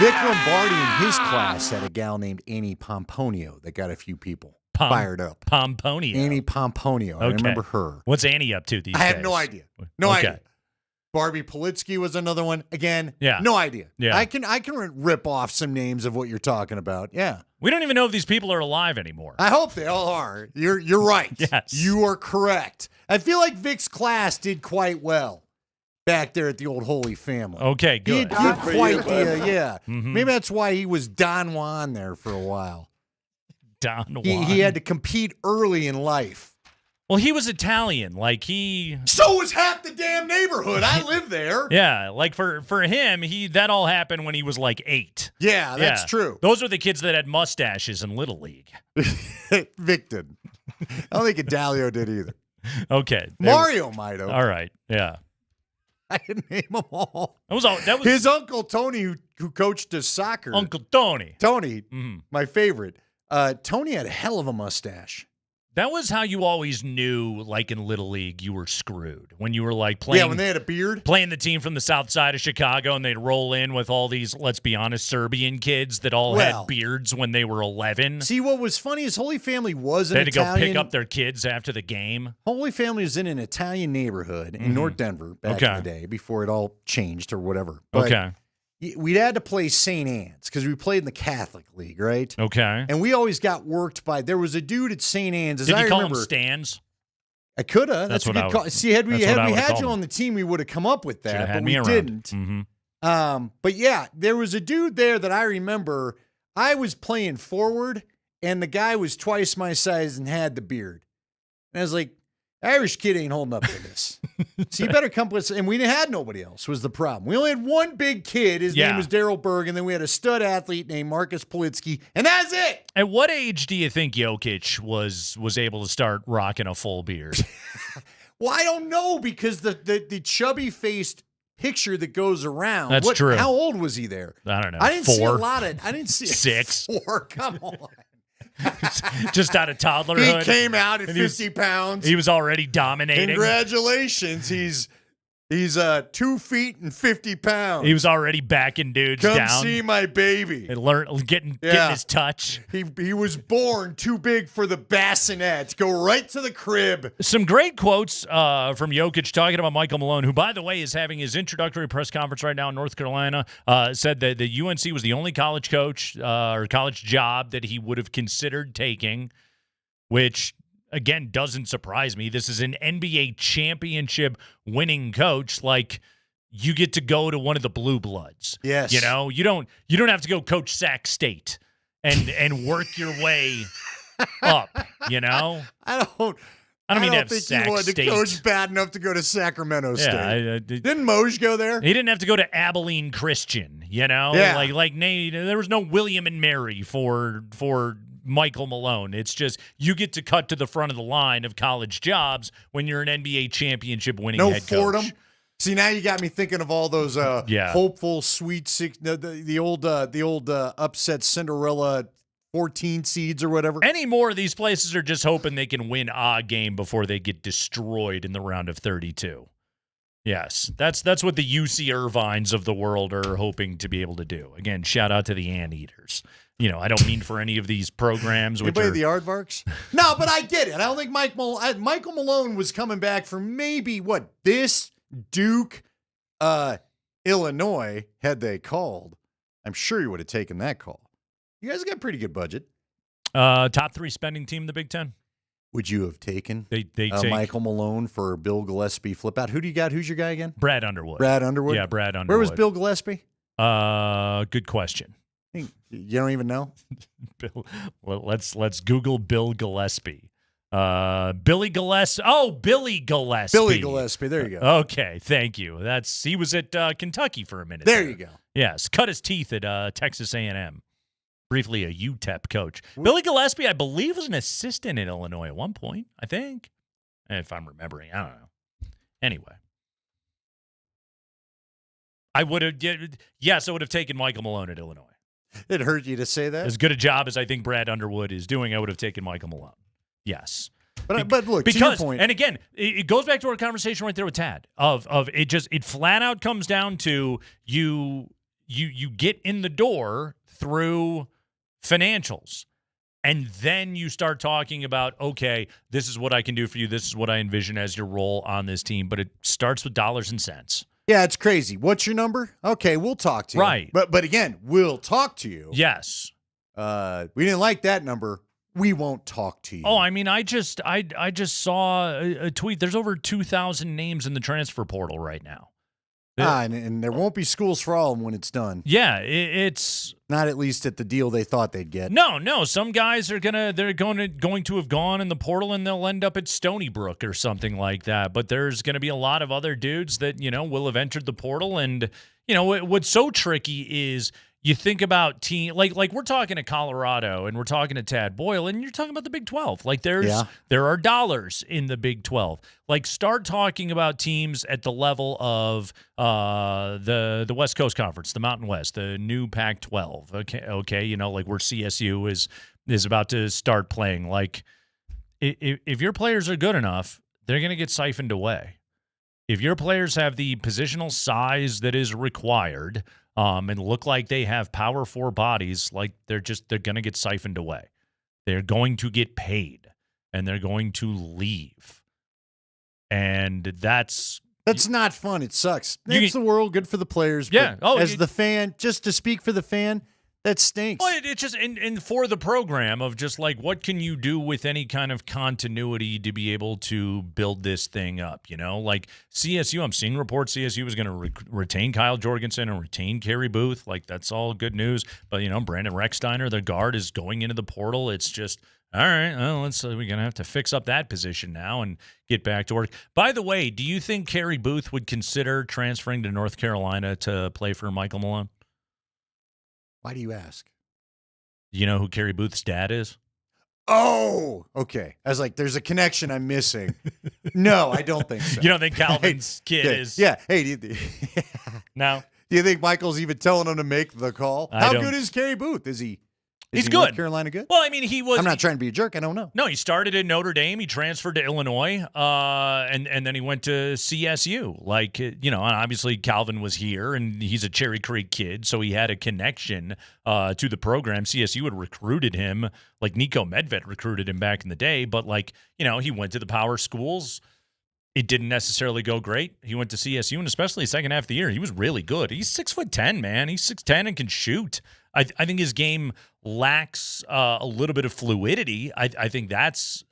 Vic Lombardi in his class had a gal named Annie Pomponio that got a few people fired up. Pomponio. Annie Pomponio. Okay. I remember her. What's Annie up to these days? I have no idea. No idea. Barbie Politsky was another one. Again, no idea. Yeah. I can rip off some names of what you're talking about. Yeah. We don't even know if these people are alive anymore. I hope they all are. You're right. Yes. You are correct. I feel like Vic's class did quite well back there at the old Holy Family. Okay, good. He did quite Maybe that's why he was Don Juan there for a while. Don Juan. He had to compete early in life. Well, he was Italian. So was half the damn neighborhood. I live there. Yeah, like for him, that all happened when he was like 8. Yeah, that's true. Those are the kids that had mustaches in Little League. Vic did. I don't think Idalio did either. Okay. Mario might have. All right. Yeah. I didn't name them all. That was his uncle Tony, who coached his soccer. Uncle Tony. Tony, my favorite. Tony had a hell of a mustache. That was how you always knew, like in Little League, you were screwed. When you were like playing. Yeah, when they had a beard. Playing the team from the south side of Chicago, and they'd roll in with all these, let's be honest, Serbian kids that all had beards when they were 11. See, what was funny is Holy Family was an They had to Italian. go pick up their kids after the game. Holy Family was in an Italian neighborhood in North Denver back in the day before it all changed or whatever. But we had to play St. Anne's because we played in the Catholic League, right? Okay. And we always got worked by. There was a dude at St. Anne's. Did you call him Stans? I could have. That's a good call. See, had we had you on the team, we would have come up with that, but we didn't. But yeah, there was a dude there that I remember. I was playing forward, and the guy was twice my size and had the beard. And I was like, Irish kid ain't holding up to this. So you better come with us. And we had nobody else was the problem. We only had one big kid. His name was Daryl Berg. And then we had a stud athlete named Marcus Politsky. And that's it. At what age do you think Jokic was able to start rocking a full beard? Well, I don't know because the chubby-faced picture that goes around. That's true. How old was he there? I don't know. I didn't 4. see a lot of. I didn't see 6. 4. Come on. Just out of toddlerhood. He came out at 50 pounds. He was already dominating. Congratulations. He's He's 2 feet and 50 pounds. He was already backing dudes Come down. see my baby. And getting his touch. He was born too big for the bassinet. Go right to the crib. Some great quotes from Jokic talking about Michael Malone, who, by the way, is having his introductory press conference right now in North Carolina. Said that the UNC was the only college coach or college job that he would have considered taking, which, again, doesn't surprise me. This is an NBA championship winning coach. Like, you get to go to one of the blue bloods. Yes. You know, you don't have to go coach Sac State and work your way up, you know? I don't mean to have think Sac he wanted State. to coach bad enough to go to Sacramento State. Yeah, Didn't Moj go there? He didn't have to go to Abilene Christian, you know? Yeah. Like there was no William and Mary for Michael Malone. It's just you get to cut to the front of the line of college jobs when you're an NBA championship winning head coach. Fordham. See, now you got me thinking of all those hopeful, sweet six, the old upset Cinderella 14 seeds or whatever. Any more of these places are just hoping they can win a game before they get destroyed in the round of 32. Yes, that's what the UC Irvines of the world are hoping to be able to do. Again, shout out to the Anteaters. You know, I don't mean for any of these programs. Anybody the Aardvarks? No, but I get it. I don't think Michael Malone was coming back for maybe, this Duke, Illinois, had they called. I'm sure he would have taken that call. You guys got a pretty good budget. Top 3 spending team in the Big Ten. Would you have taken they take Michael Malone for Bill Gillespie flip out? Who do you got? Who's your guy again? Brad Underwood. Brad Underwood? Yeah, Brad Underwood. Where was Bill Gillespie? Good question. You don't even know? Bill, well, let's Google Bill Gillespie. Billy Gillespie. Oh, Billy Gillespie. Billy Gillespie. There you go. Okay, thank you. He was at Kentucky for a minute. There you go. Yes, cut his teeth at Texas A&M. Briefly a UTEP coach. Billy Gillespie, I believe, was an assistant in Illinois at one point, I think. If I'm remembering. I don't know. Anyway. I would have taken Michael Malone at Illinois. It hurt you to say that? As good a job as I think Brad Underwood is doing, I would have taken Michael Malone. Yes. But look, because, to your point. And again, it goes back to our conversation right there with Tad of it flat out comes down to you get in the door through financials. And then you start talking about, okay, this is what I can do for you. This is what I envision as your role on this team. But it starts with dollars and cents. Yeah, it's crazy. What's your number? Okay, we'll talk to you. Right. But again, we'll talk to you. Yes. We didn't like that number. We won't talk to you. Oh, I mean, I just saw a tweet. There's over 2,000 names in the transfer portal right now. And there won't be schools for all of them when it's done. Yeah, it's not at least at the deal they thought they'd get. No. Some guys are going to have gone in the portal and they'll end up at Stony Brook or something like that. But there's going to be a lot of other dudes that will have entered the portal. And what's so tricky is you think about team like we're talking to Colorado and we're talking to Tad Boyle and you're talking about the Big 12. Like there are dollars in the Big 12. Like start talking about teams at the level of the West Coast Conference, the Mountain West, the new Pac-12. Okay, like where CSU is about to start playing. Like if your players are good enough, they're going to get siphoned away. If your players have the positional size that is required, and look like they have power 4 bodies, like they're going to get siphoned away. They're going to get paid, and they're going to leave. And that's not fun. It sucks. It's the world. Good for the players. Yeah. But as the fan, just to speak for the fan, that stinks. Well, it's just and for the program of just like what can you do with any kind of continuity to be able to build this thing up, Like CSU, I'm seeing reports CSU is going to retain Kyle Jorgensen and retain Kerry Booth. Like that's all good news. But Brandon Rechsteiner, the guard, is going into the portal. It's just all right. Well, we're going to have to fix up that position now and get back to work. By the way, do you think Kerry Booth would consider transferring to North Carolina to play for Michael Malone? Why do you ask? You know who Kerry Booth's dad is? Oh, okay. I was like, there's a connection I'm missing. No, I don't think so. You don't think Calvin's kid is? Yeah. Hey, no. Do you think Michael's even telling him to make the call? How good is Kerry Booth? Is he He's North good. Carolina good? Well, I mean, he was. I'm not trying to be a jerk. I don't know. No, he started at Notre Dame. He transferred to Illinois, and then he went to CSU. Like, and obviously Calvin was here, and he's a Cherry Creek kid, so he had a connection to the program. CSU had recruited him, like Nico Medved recruited him back in the day, but he went to the power schools. It didn't necessarily go great. He went to CSU, and especially the second half of the year, he was really good. He's 6'10", man. He's 6'10" and can shoot. I think his game lacks a little bit of fluidity. I think that's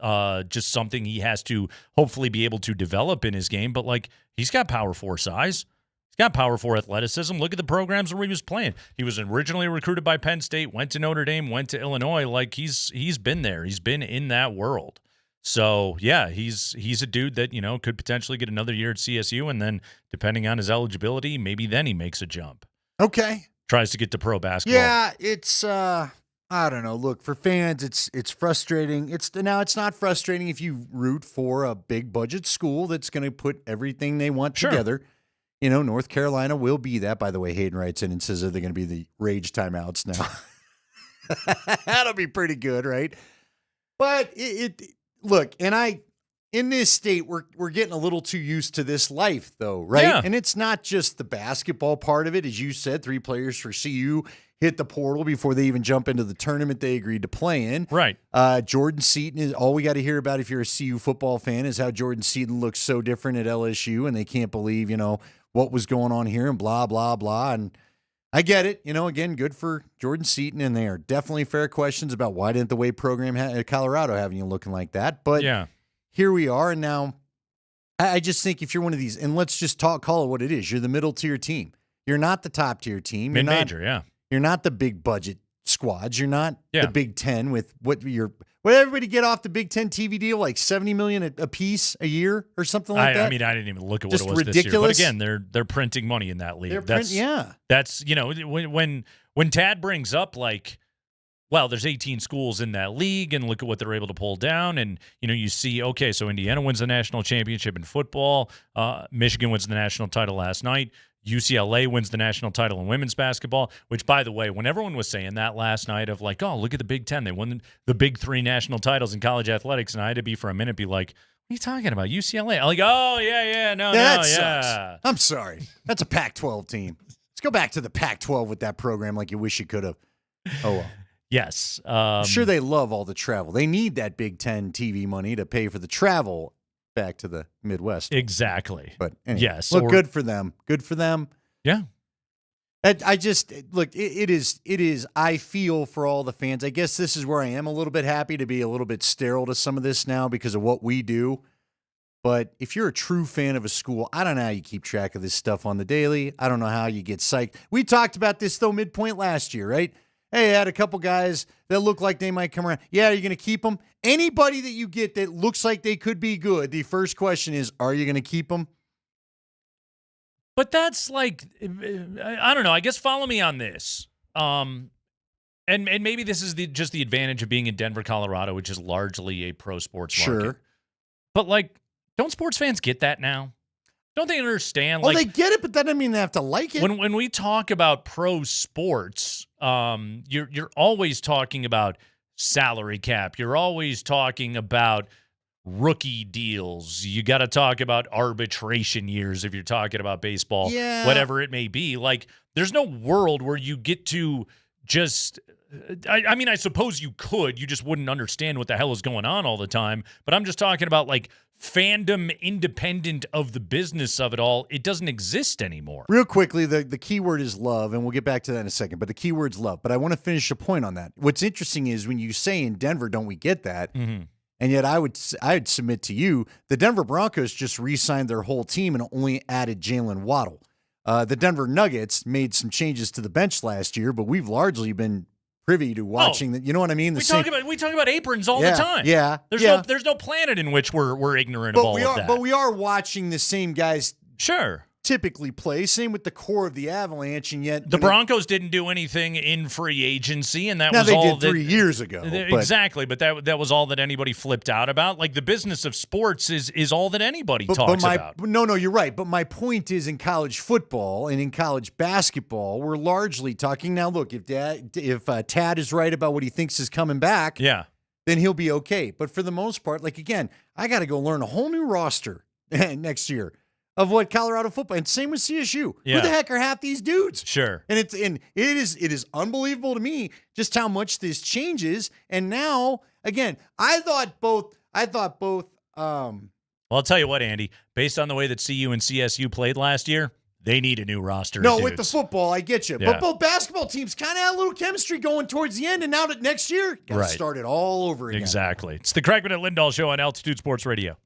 just something he has to hopefully be able to develop in his game. But, he's got power 4 size. He's got power 4 athleticism. Look at the programs where he was playing. He was originally recruited by Penn State, went to Notre Dame, went to Illinois. He's been there. He's been in that world. So, yeah, he's a dude that, could potentially get another year at CSU, and then depending on his eligibility, maybe then he makes a jump. Okay. Tries to get to pro basketball. Yeah, it's I don't know. Look, for fans, it's frustrating. It's not frustrating if you root for a big budget school that's going to put everything they want together. North Carolina will be that. By the way, Hayden writes in and says that they're going to be the rage timeouts now. That'll be pretty good, right? But look, and in this state, we're getting a little too used to this life, though, right? Yeah. And it's not just the basketball part of it. As you said, 3 players for CU hit the portal before they even jump into the tournament they agreed to play in. Right. Jordan Seaton is all we got to hear about if you're a CU football fan is how Jordan Seaton looks so different at LSU, and they can't believe, what was going on here and blah, blah, blah. And I get it. Again, good for Jordan Seaton, and they are definitely fair questions about why didn't the Wade program Colorado have you looking like that. But yeah. Here we are, and now I just think if you're one of these, and let's just call it what it is, you're the middle tier team. You're not the top tier team. Mid-major, yeah. You're not the big budget squads. You're not the Big Ten with what everybody get off the Big Ten TV deal, like $70 million a piece a year or something like that. I mean, I didn't even look at just what it was ridiculous. this year. But again, they're printing money in that league. Yeah. That's when Tad brings up there's 18 schools in that league, and look at what they're able to pull down. And, you see, okay, so Indiana wins the national championship in football. Michigan wins the national title last night. UCLA wins the national title in women's basketball, which, by the way, when everyone was saying that last night of look at the Big Ten. They won the big 3 national titles in college athletics, and I had to be for a minute be like, what are you talking about? UCLA? I'm like, oh, yeah, no, sucks. I'm sorry. That's a Pac-12 team. Let's go back to the Pac-12 with that program like you wish you could have. Oh, well. Yes. I'm sure they love all the travel. They need that Big Ten TV money to pay for the travel back to the Midwest. Exactly. But anyway, yes. Look, good for them. Good for them. Yeah. I just, look, it is, I feel for all the fans. I guess this is where I am a little bit happy to be a little bit sterile to some of this now because of what we do. But if you're a true fan of a school, I don't know how you keep track of this stuff on the daily. I don't know how you get psyched. We talked about this, though, midpoint last year, right? Hey, I had a couple guys that look like they might come around. Yeah, you're going to keep them? Anybody that you get that looks like they could be good, the first question is, are you going to keep them? But that's I don't know. I guess follow me on this. And maybe this is just the advantage of being in Denver, Colorado, which is largely a pro sports market. Sure. But don't sports fans get that now? Don't they understand? Well, they get it, but that doesn't mean they have to like it. When we talk about pro sports, you're always talking about salary cap. You're always talking about rookie deals. You got to talk about arbitration years if you're talking about baseball, whatever it may be. There's no world where you get to just I mean, I suppose you could. You just wouldn't understand what the hell is going on all the time. But I'm just talking about fandom independent of the business of it all. It doesn't exist anymore. Real quickly, the key word is love, and we'll get back to that in a second. But the key word's love. But I want to finish a point on that. What's interesting is when you say in Denver, don't we get that? Mm-hmm. And yet I'd submit to you, the Denver Broncos just re-signed their whole team and only added Jalen Waddle. The Denver Nuggets made some changes to the bench last year, but we've largely been privy to watching that. You know what I mean? We talk about aprons all the time. Yeah. There's no planet in which we're ignorant of all of that. But we are watching the same guys typically play. Same with the core of the Avalanche, and yet the Broncos didn't do anything in free agency, and that now was they all did 3 years ago. Exactly, but that was all that anybody flipped out about. Like the business of sports is all that anybody talks about. No, you're right. But my point is, in college football and in college basketball, we're largely talking now. Look, if Tad is right about what he thinks is coming back, then he'll be okay. But for the most part, like again, I got to go learn a whole new roster next year of what Colorado football, and same with CSU. Who the heck are half these dudes? Sure. And it is unbelievable to me just how much this changes. And now, again, I thought both. Well, I'll tell you what, Andy. Based on the way that CU and CSU played last year, they need a new roster. No, of with the dudes. football, I get you. Yeah. But both basketball teams kind of had a little chemistry going towards the end, and now that next year, got to start it all over again. Exactly. It's the Kreckman and Lindahl Show on Altitude Sports Radio.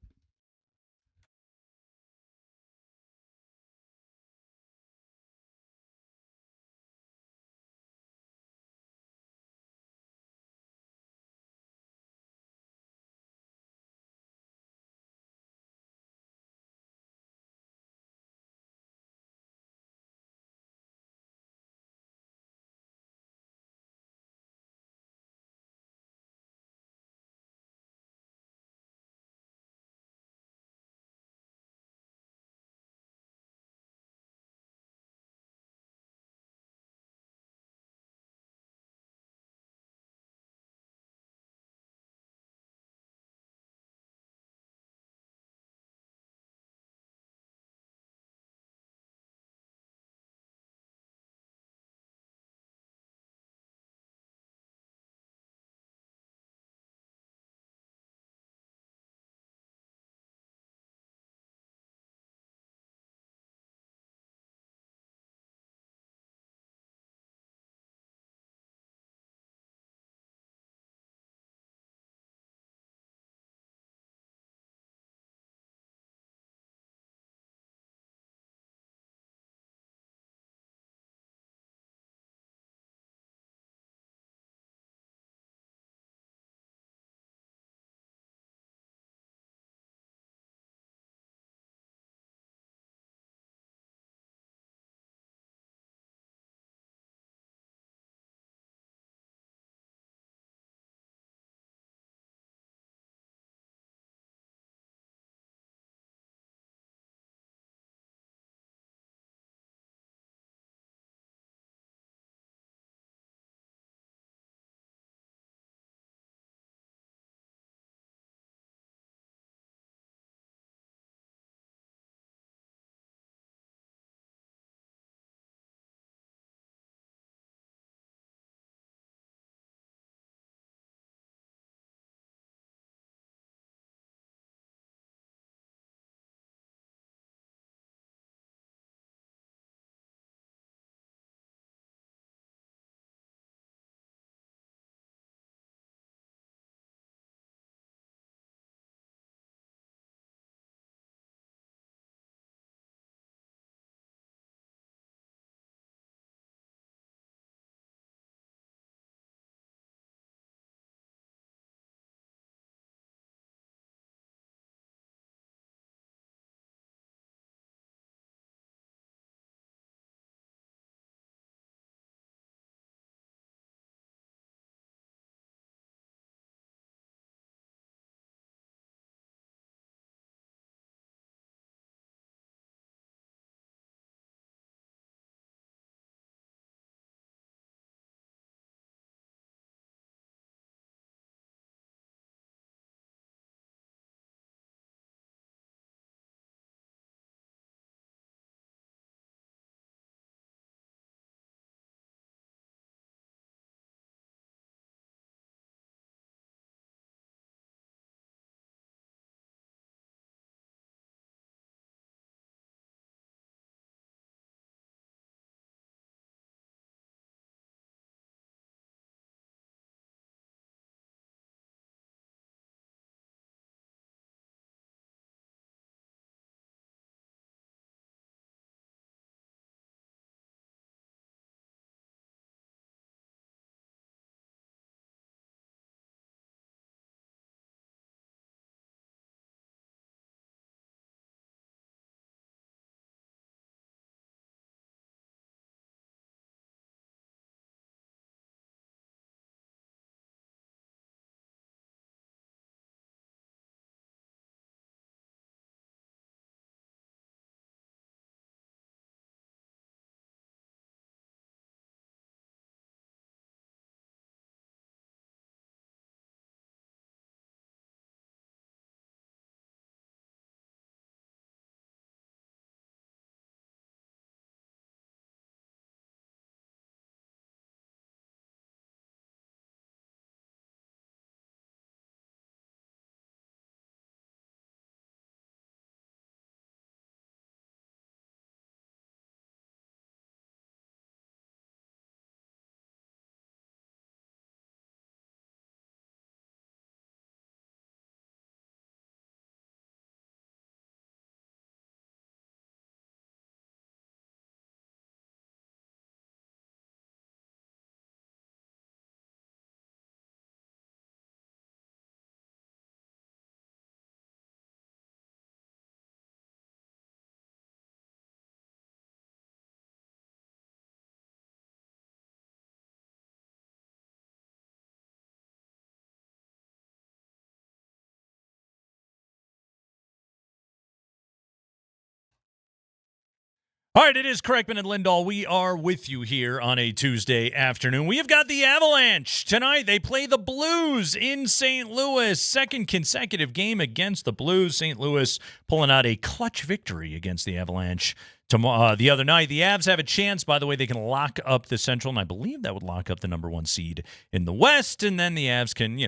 All right, it is Kreckman and Lindahl. We are with you here on a Tuesday afternoon. We have got the Avalanche tonight. They play the Blues in St. Louis. Second consecutive game against the Blues. St. Louis pulling out a clutch victory against the Avalanche the other night. The Avs have a chance, by the way. They can lock up the Central, and I believe that would lock up the number 1 seed in the West, and then the Avs can,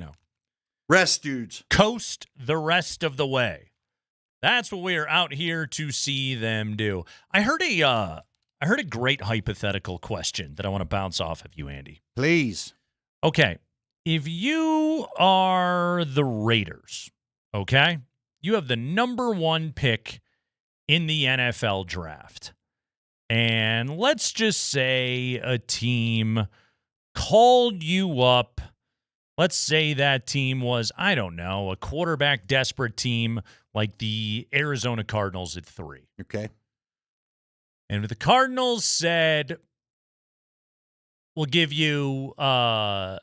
rest dudes. Coast the rest of the way. That's what we are out here to see them do. I heard a great hypothetical question that I want to bounce off of you, Andy. Please. Okay. If you are the Raiders, okay, you have the number 1 pick in the NFL draft. And let's just say a team called you up. Let's say that team was, I don't know, a quarterback desperate team like the Arizona Cardinals at 3. Okay. And the Cardinals said, we'll give you number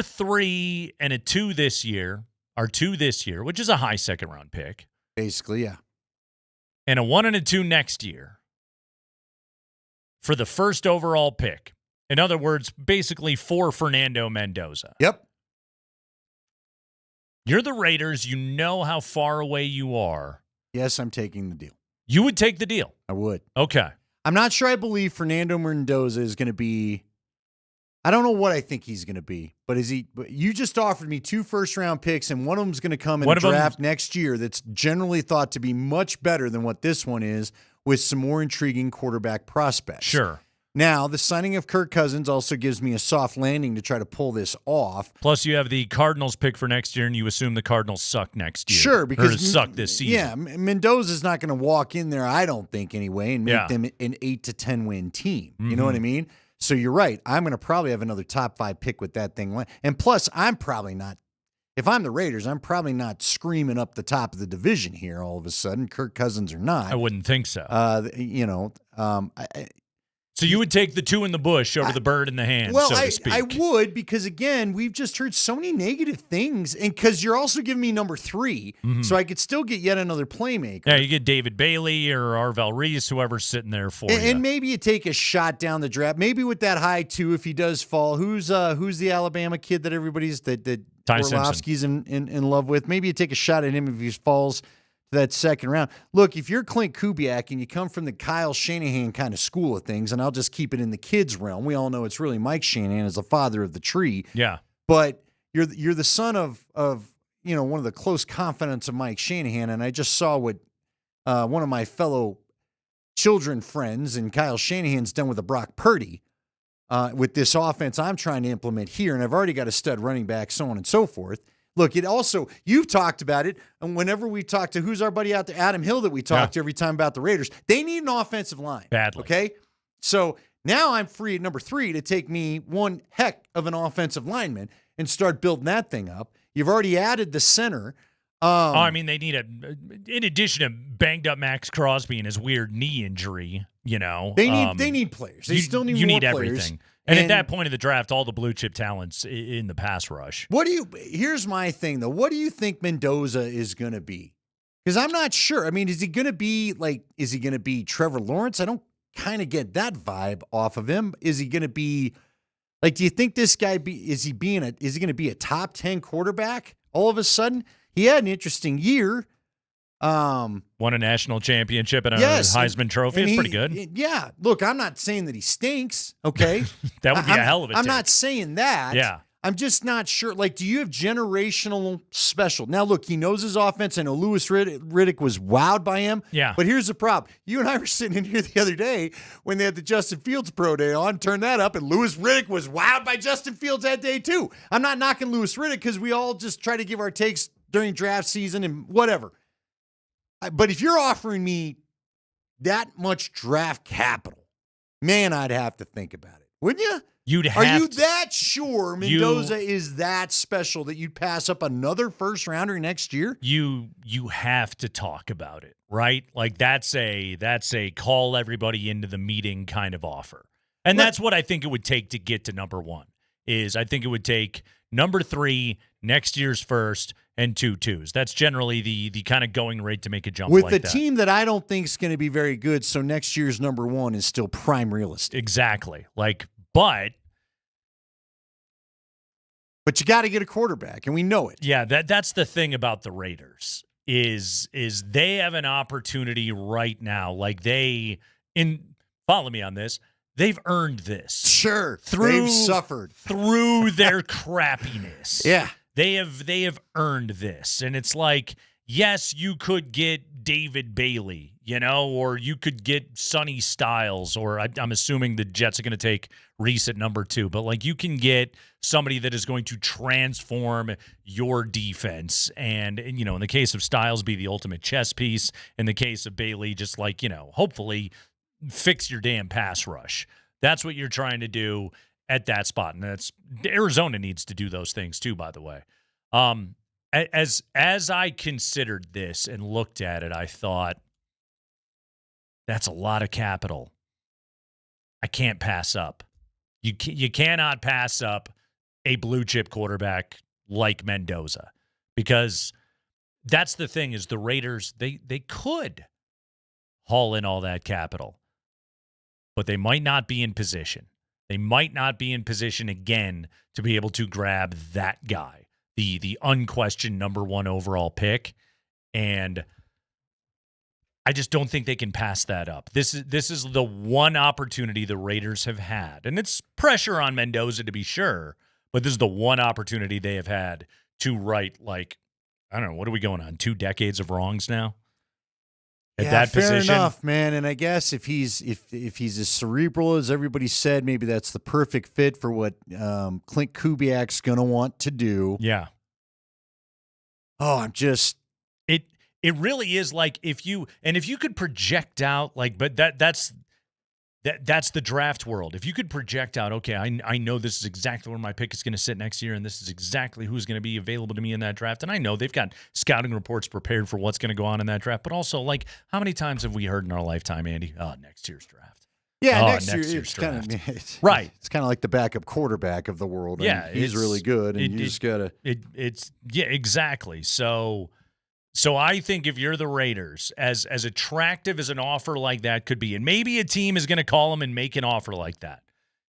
3 and a 2 this year, which is a high second-round pick. Basically, yeah. And a 1 and a 2 next year for the first overall pick. In other words, basically for Fernando Mendoza. Yep. You're the Raiders. You know how far away you are. Yes, I'm taking the deal. You would take the deal? I would. Okay. I'm not sure I believe Fernando Mendoza is going to be – I don't know what I think he's going to be, but you just offered me 2 first-round picks, and one of them is going to come in the draft next year that's generally thought to be much better than what this one is with some more intriguing quarterback prospects. Sure. Now, the signing of Kirk Cousins also gives me a soft landing to try to pull this off. Plus, you have the Cardinals pick for next year, and you assume the Cardinals suck next year. Sure, because suck this season. Yeah, Mendoza's not going to walk in there, I don't think, anyway, and make them an 8 to 10 win team. Mm-hmm. You know what I mean? So you're right. I'm going to probably have another top 5 pick with that thing. And plus, I'm probably not. If I'm the Raiders, I'm probably not screaming up the top of the division here all of a sudden. Kirk Cousins or not. I wouldn't think so. So you would take the 2 in the bush over the bird in the hand, so to speak. I would, because, again, we've just heard so many negative things, and because you're also giving me number 3, so I could still get yet another playmaker. Yeah, you get David Bailey or Arvel Reese, whoever's sitting there for you. And maybe you take a shot down the draft. Maybe with that high 2, if he does fall, who's the Alabama kid that everybody's that Orlovsky's in love with? Maybe you take a shot at him if he falls to that second round. Look, if you're Clint Kubiak and you come from the Kyle Shanahan kind of school of things, and I'll just keep it in the kids' realm. We all know it's really Mike Shanahan as the father of the tree. Yeah. But you're the son of one of the close confidants of Mike Shanahan, and I just saw what one of my fellow children friends and Kyle Shanahan's done with the Brock Purdy with this offense I'm trying to implement here, and I've already got a stud running back, so on and so forth. Look, you've talked about it, and whenever we talk to, who's our buddy out there, Adam Hill, that we talk to every time about the Raiders, they need an offensive line. Badly. Okay? So now I'm free at number 3 to take me one heck of an offensive lineman and start building that thing up. You've already added the center. They need in addition to banged up Max Crosby and his weird knee injury, They need players. They still need more players. Everything. And at that point of the draft, all the blue chip talents in the pass rush. Here's my thing, though. What do you think Mendoza is going to be? Because I'm not sure. I mean, is he going to be Trevor Lawrence? I don't kind of get that vibe off of him. Is he going to be do you think this guy is he going to be a top 10 quarterback all of a sudden? He had an interesting year. Won a national championship and a Heisman Trophy. It's pretty good. Yeah. Look, I'm not saying that he stinks, okay? That would be a hell of a I'm take. not saying that. Yeah. I'm just not sure. Do you have generational special? Now, look, he knows his offense. I know Louis Riddick was wowed by him. Yeah. But here's the problem. You and I were sitting in here the other day when they had the Justin Fields Pro Day on. Turn that up, and Louis Riddick was wowed by Justin Fields that day, too. I'm not knocking Louis Riddick because we all just try to give our takes during draft season and whatever. But if you're offering me that much draft capital, man, I'd have to think about it. Wouldn't you? Are you that sure Mendoza is that special that you'd pass up another first rounder next year? You have to talk about it, right? That's a call everybody into the meeting kind of offer. And that's what I think it would take to get to number 1. I think it would take number 3, next year's first, and 2-2s. That's generally the kind of going rate to make a jump with like the that. team that I don't think is going to be very good. So next year's number one is still prime real estate. Exactly. But you got to get a quarterback, and we know it. yeah, that's the thing about the Raiders is they have an opportunity right now. Follow me on this. They've earned this. Sure. They've suffered through their crappiness. Yeah. They have earned this. And it's like, yes, you could get David Bailey, or you could get Sonny Styles, or I'm assuming the Jets are going to take Reese at number 2. But you can get somebody that is going to transform your defense. And in the case of Styles, be the ultimate chess piece. In the case of Bailey, just hopefully fix your damn pass rush. That's what you're trying to do at that spot. And Arizona needs to do those things too, by the way. As I considered this and looked at it, I thought, that's a lot of capital. I can't pass up. You cannot pass up a blue chip quarterback like Mendoza, because that's the thing is the Raiders, they could haul in all that capital, but they might not be in position. They might not be in position again to be able to grab that guy, the unquestioned number 1 overall pick. And I just don't think they can pass that up. This is the one opportunity the Raiders have had. And it's pressure on Mendoza to be sure, but this is the one opportunity they have had to right, I don't know, what are we going on, 2 decades of wrongs now? At that fair position. enough, man. And I guess if he's as cerebral as everybody said, maybe that's the perfect fit for what Clint Kubiak's going to want to do. Yeah. Oh, I'm just it really is if you could project out but that's the draft world. If you could project out, okay, I know this is exactly where my pick is going to sit next year, and this is exactly who's going to be available to me in that draft. And I know they've got scouting reports prepared for what's going to go on in that draft. But also, how many times have we heard in our lifetime, Andy? Oh, next year's draft. Yeah, next year's draft. kind of right. It's kind of like the backup quarterback of the world. Yeah, he's really good, and you just gotta. Exactly. So I think if you're the Raiders, as attractive as an offer like that could be, and maybe a team is going to call them and make an offer like that,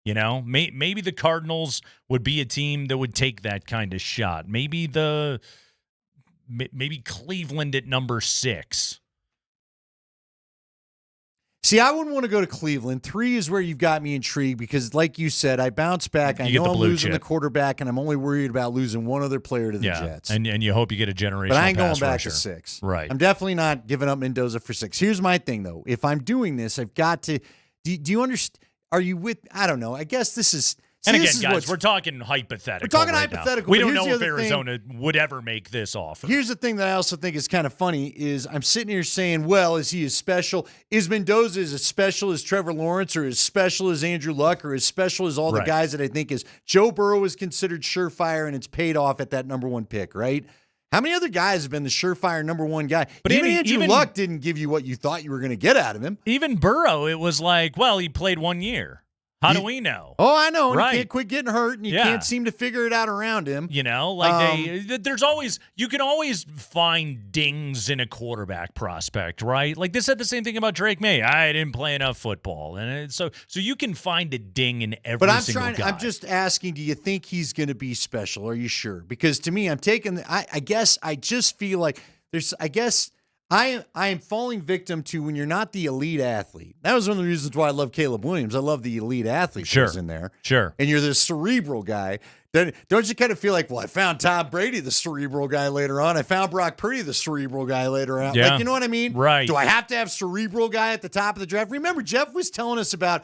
maybe the Cardinals would be a team that would take that kind of shot. Maybe Cleveland at number 6. See, I wouldn't want to go to Cleveland. 3 is where you've got me intrigued because, like you said, I bounce back. I know I'm losing the quarterback, and I'm only worried about losing one other player to the Jets. And you hope you get a generational But I ain't going pass back rusher. to 6. Right. I'm definitely not giving up Mendoza for 6. Here's my thing, though. If I'm doing this, I've got to do you understand? Are you with – I don't know. I guess this is – And again, guys, we're talking hypothetical. We're talking right hypothetical. Now. We but don't know here's if the other Arizona would ever make this offer. Here's the thing that I also think is kind of funny is I'm sitting here saying, well, is he as special? Is Mendoza as special as Trevor Lawrence, or as special as Andrew Luck, or as special as all the guys that I think is Joe Burrow is considered surefire, and it's paid off at that number 1 pick, right? How many other guys have been the surefire number 1 guy? But even Andrew Luck didn't give you what you thought you were going to get out of him. Even Burrow, it was he played 1 year. How do we know? Oh, I know. And right. He can't quit getting hurt, and you can't seem to figure it out around him. There's always, you can always find dings in a quarterback prospect, right? They said the same thing about Drake May. I didn't play enough football. And so you can find a ding in every single guy. I'm just asking, do you think he's going to be special? Are you sure? Because to me, I guess I just feel like I am falling victim to when you're not the elite athlete. That was one of the reasons why I love Caleb Williams. I love the elite athlete who's in there. Sure. And you're the cerebral guy. Then don't you kind of feel like, well, I found Tom Brady the cerebral guy later on. I found Brock Purdy the cerebral guy later on. Yeah. You know what I mean? Right. Do I have to have cerebral guy at the top of the draft? Remember, Jeff was telling us about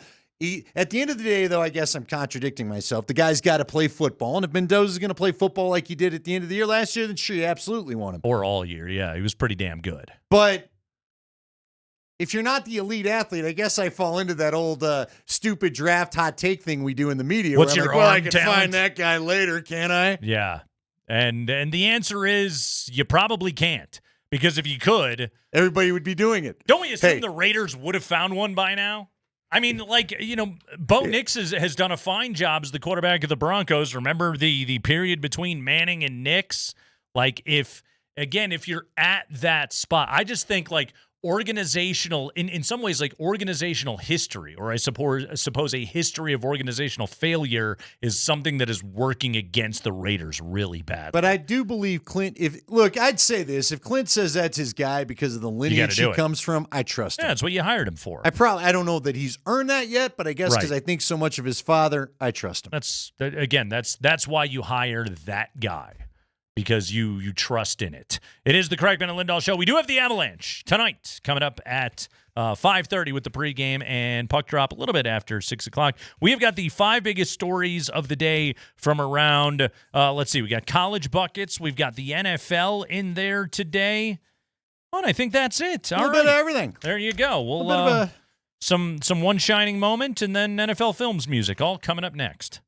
at the end of the day, though, I guess I'm contradicting myself. The guy's got to play football. And if Mendoza's going to play football like he did at the end of the year last year, then sure, you absolutely want him. Or all year, yeah. He was pretty damn good. But if you're not the elite athlete, I guess I fall into that old stupid draft hot take thing we do in the media. What's your I arm can talent? find that guy later, can't I? Yeah. And the answer is you probably can't. Because if you could, everybody would be doing it. Don't we assume the Raiders would have found one by now? I mean, Bo Nix has done a fine job as the quarterback of the Broncos. Remember the period between Manning and Nix? Like if you're at that spot, I just think like organizational, in some ways, like organizational history, or I suppose a history of organizational failure is something that is working against the Raiders really bad. But I do believe Clint, I'd say this, if Clint says that's his guy because of the lineage he comes from, I trust him. Yeah, that's what you hired him for. I don't know that he's earned that yet, but I guess because I think so much of his father, I trust him. That's why you hire that guy. Because you trust in it. It is the Kreckman and Lindahl Show. We do have the Avalanche tonight coming up at 5:30 with the pregame and puck drop a little bit after 6 o'clock. We have got the 5 biggest stories of the day from around, let's see, we got college buckets. We've got the NFL in there today. And I think that's it. A little bit of everything. There you go. We'll some one shining moment and then NFL Films music all coming up next.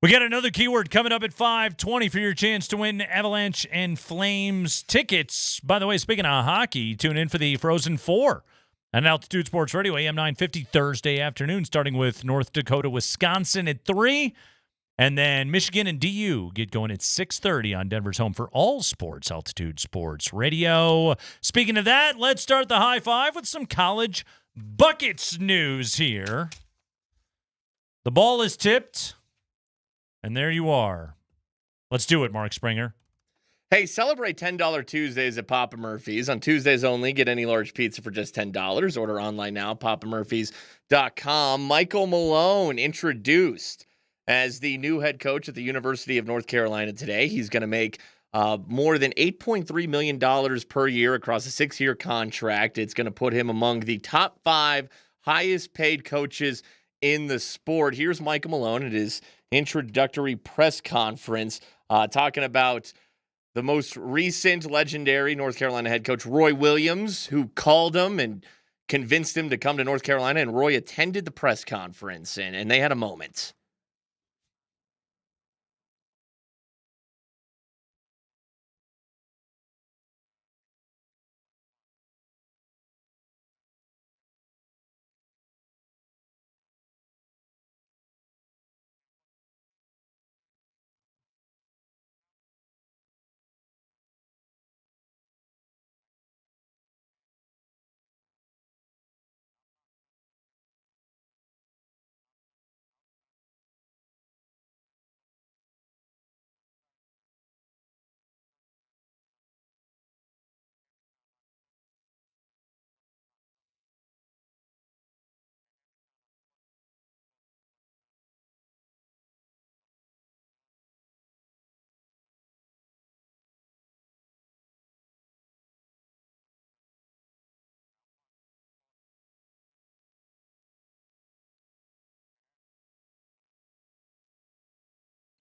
We got another keyword coming up at 5:20 for your chance to win Avalanche and Flames tickets. By the way, speaking of hockey, tune in for the Frozen Four on Altitude Sports Radio, AM 950 Thursday afternoon, starting with North Dakota, Wisconsin at 3. And then Michigan and DU get going at 6:30 on Denver's home for all sports, Altitude Sports Radio. Speaking of that, let's start the high five with some college buckets news here. The ball is tipped. And there you are. Let's do it, Mark Springer. Hey, celebrate $10 Tuesdays at Papa Murphy's. On Tuesdays only, get any large pizza for just $10. Order online now, papamurphys.com. Michael Malone introduced as the new head coach at the University of North Carolina today. He's going to make more than $8.3 million per year across a 6-year contract. It's going to put him among the top 5 highest paid coaches in the sport. Here's Michael Malone at his introductory press conference talking about the most recent legendary North Carolina head coach, Roy Williams, who called him and convinced him to come to North Carolina, and Roy attended the press conference, and they had a moment.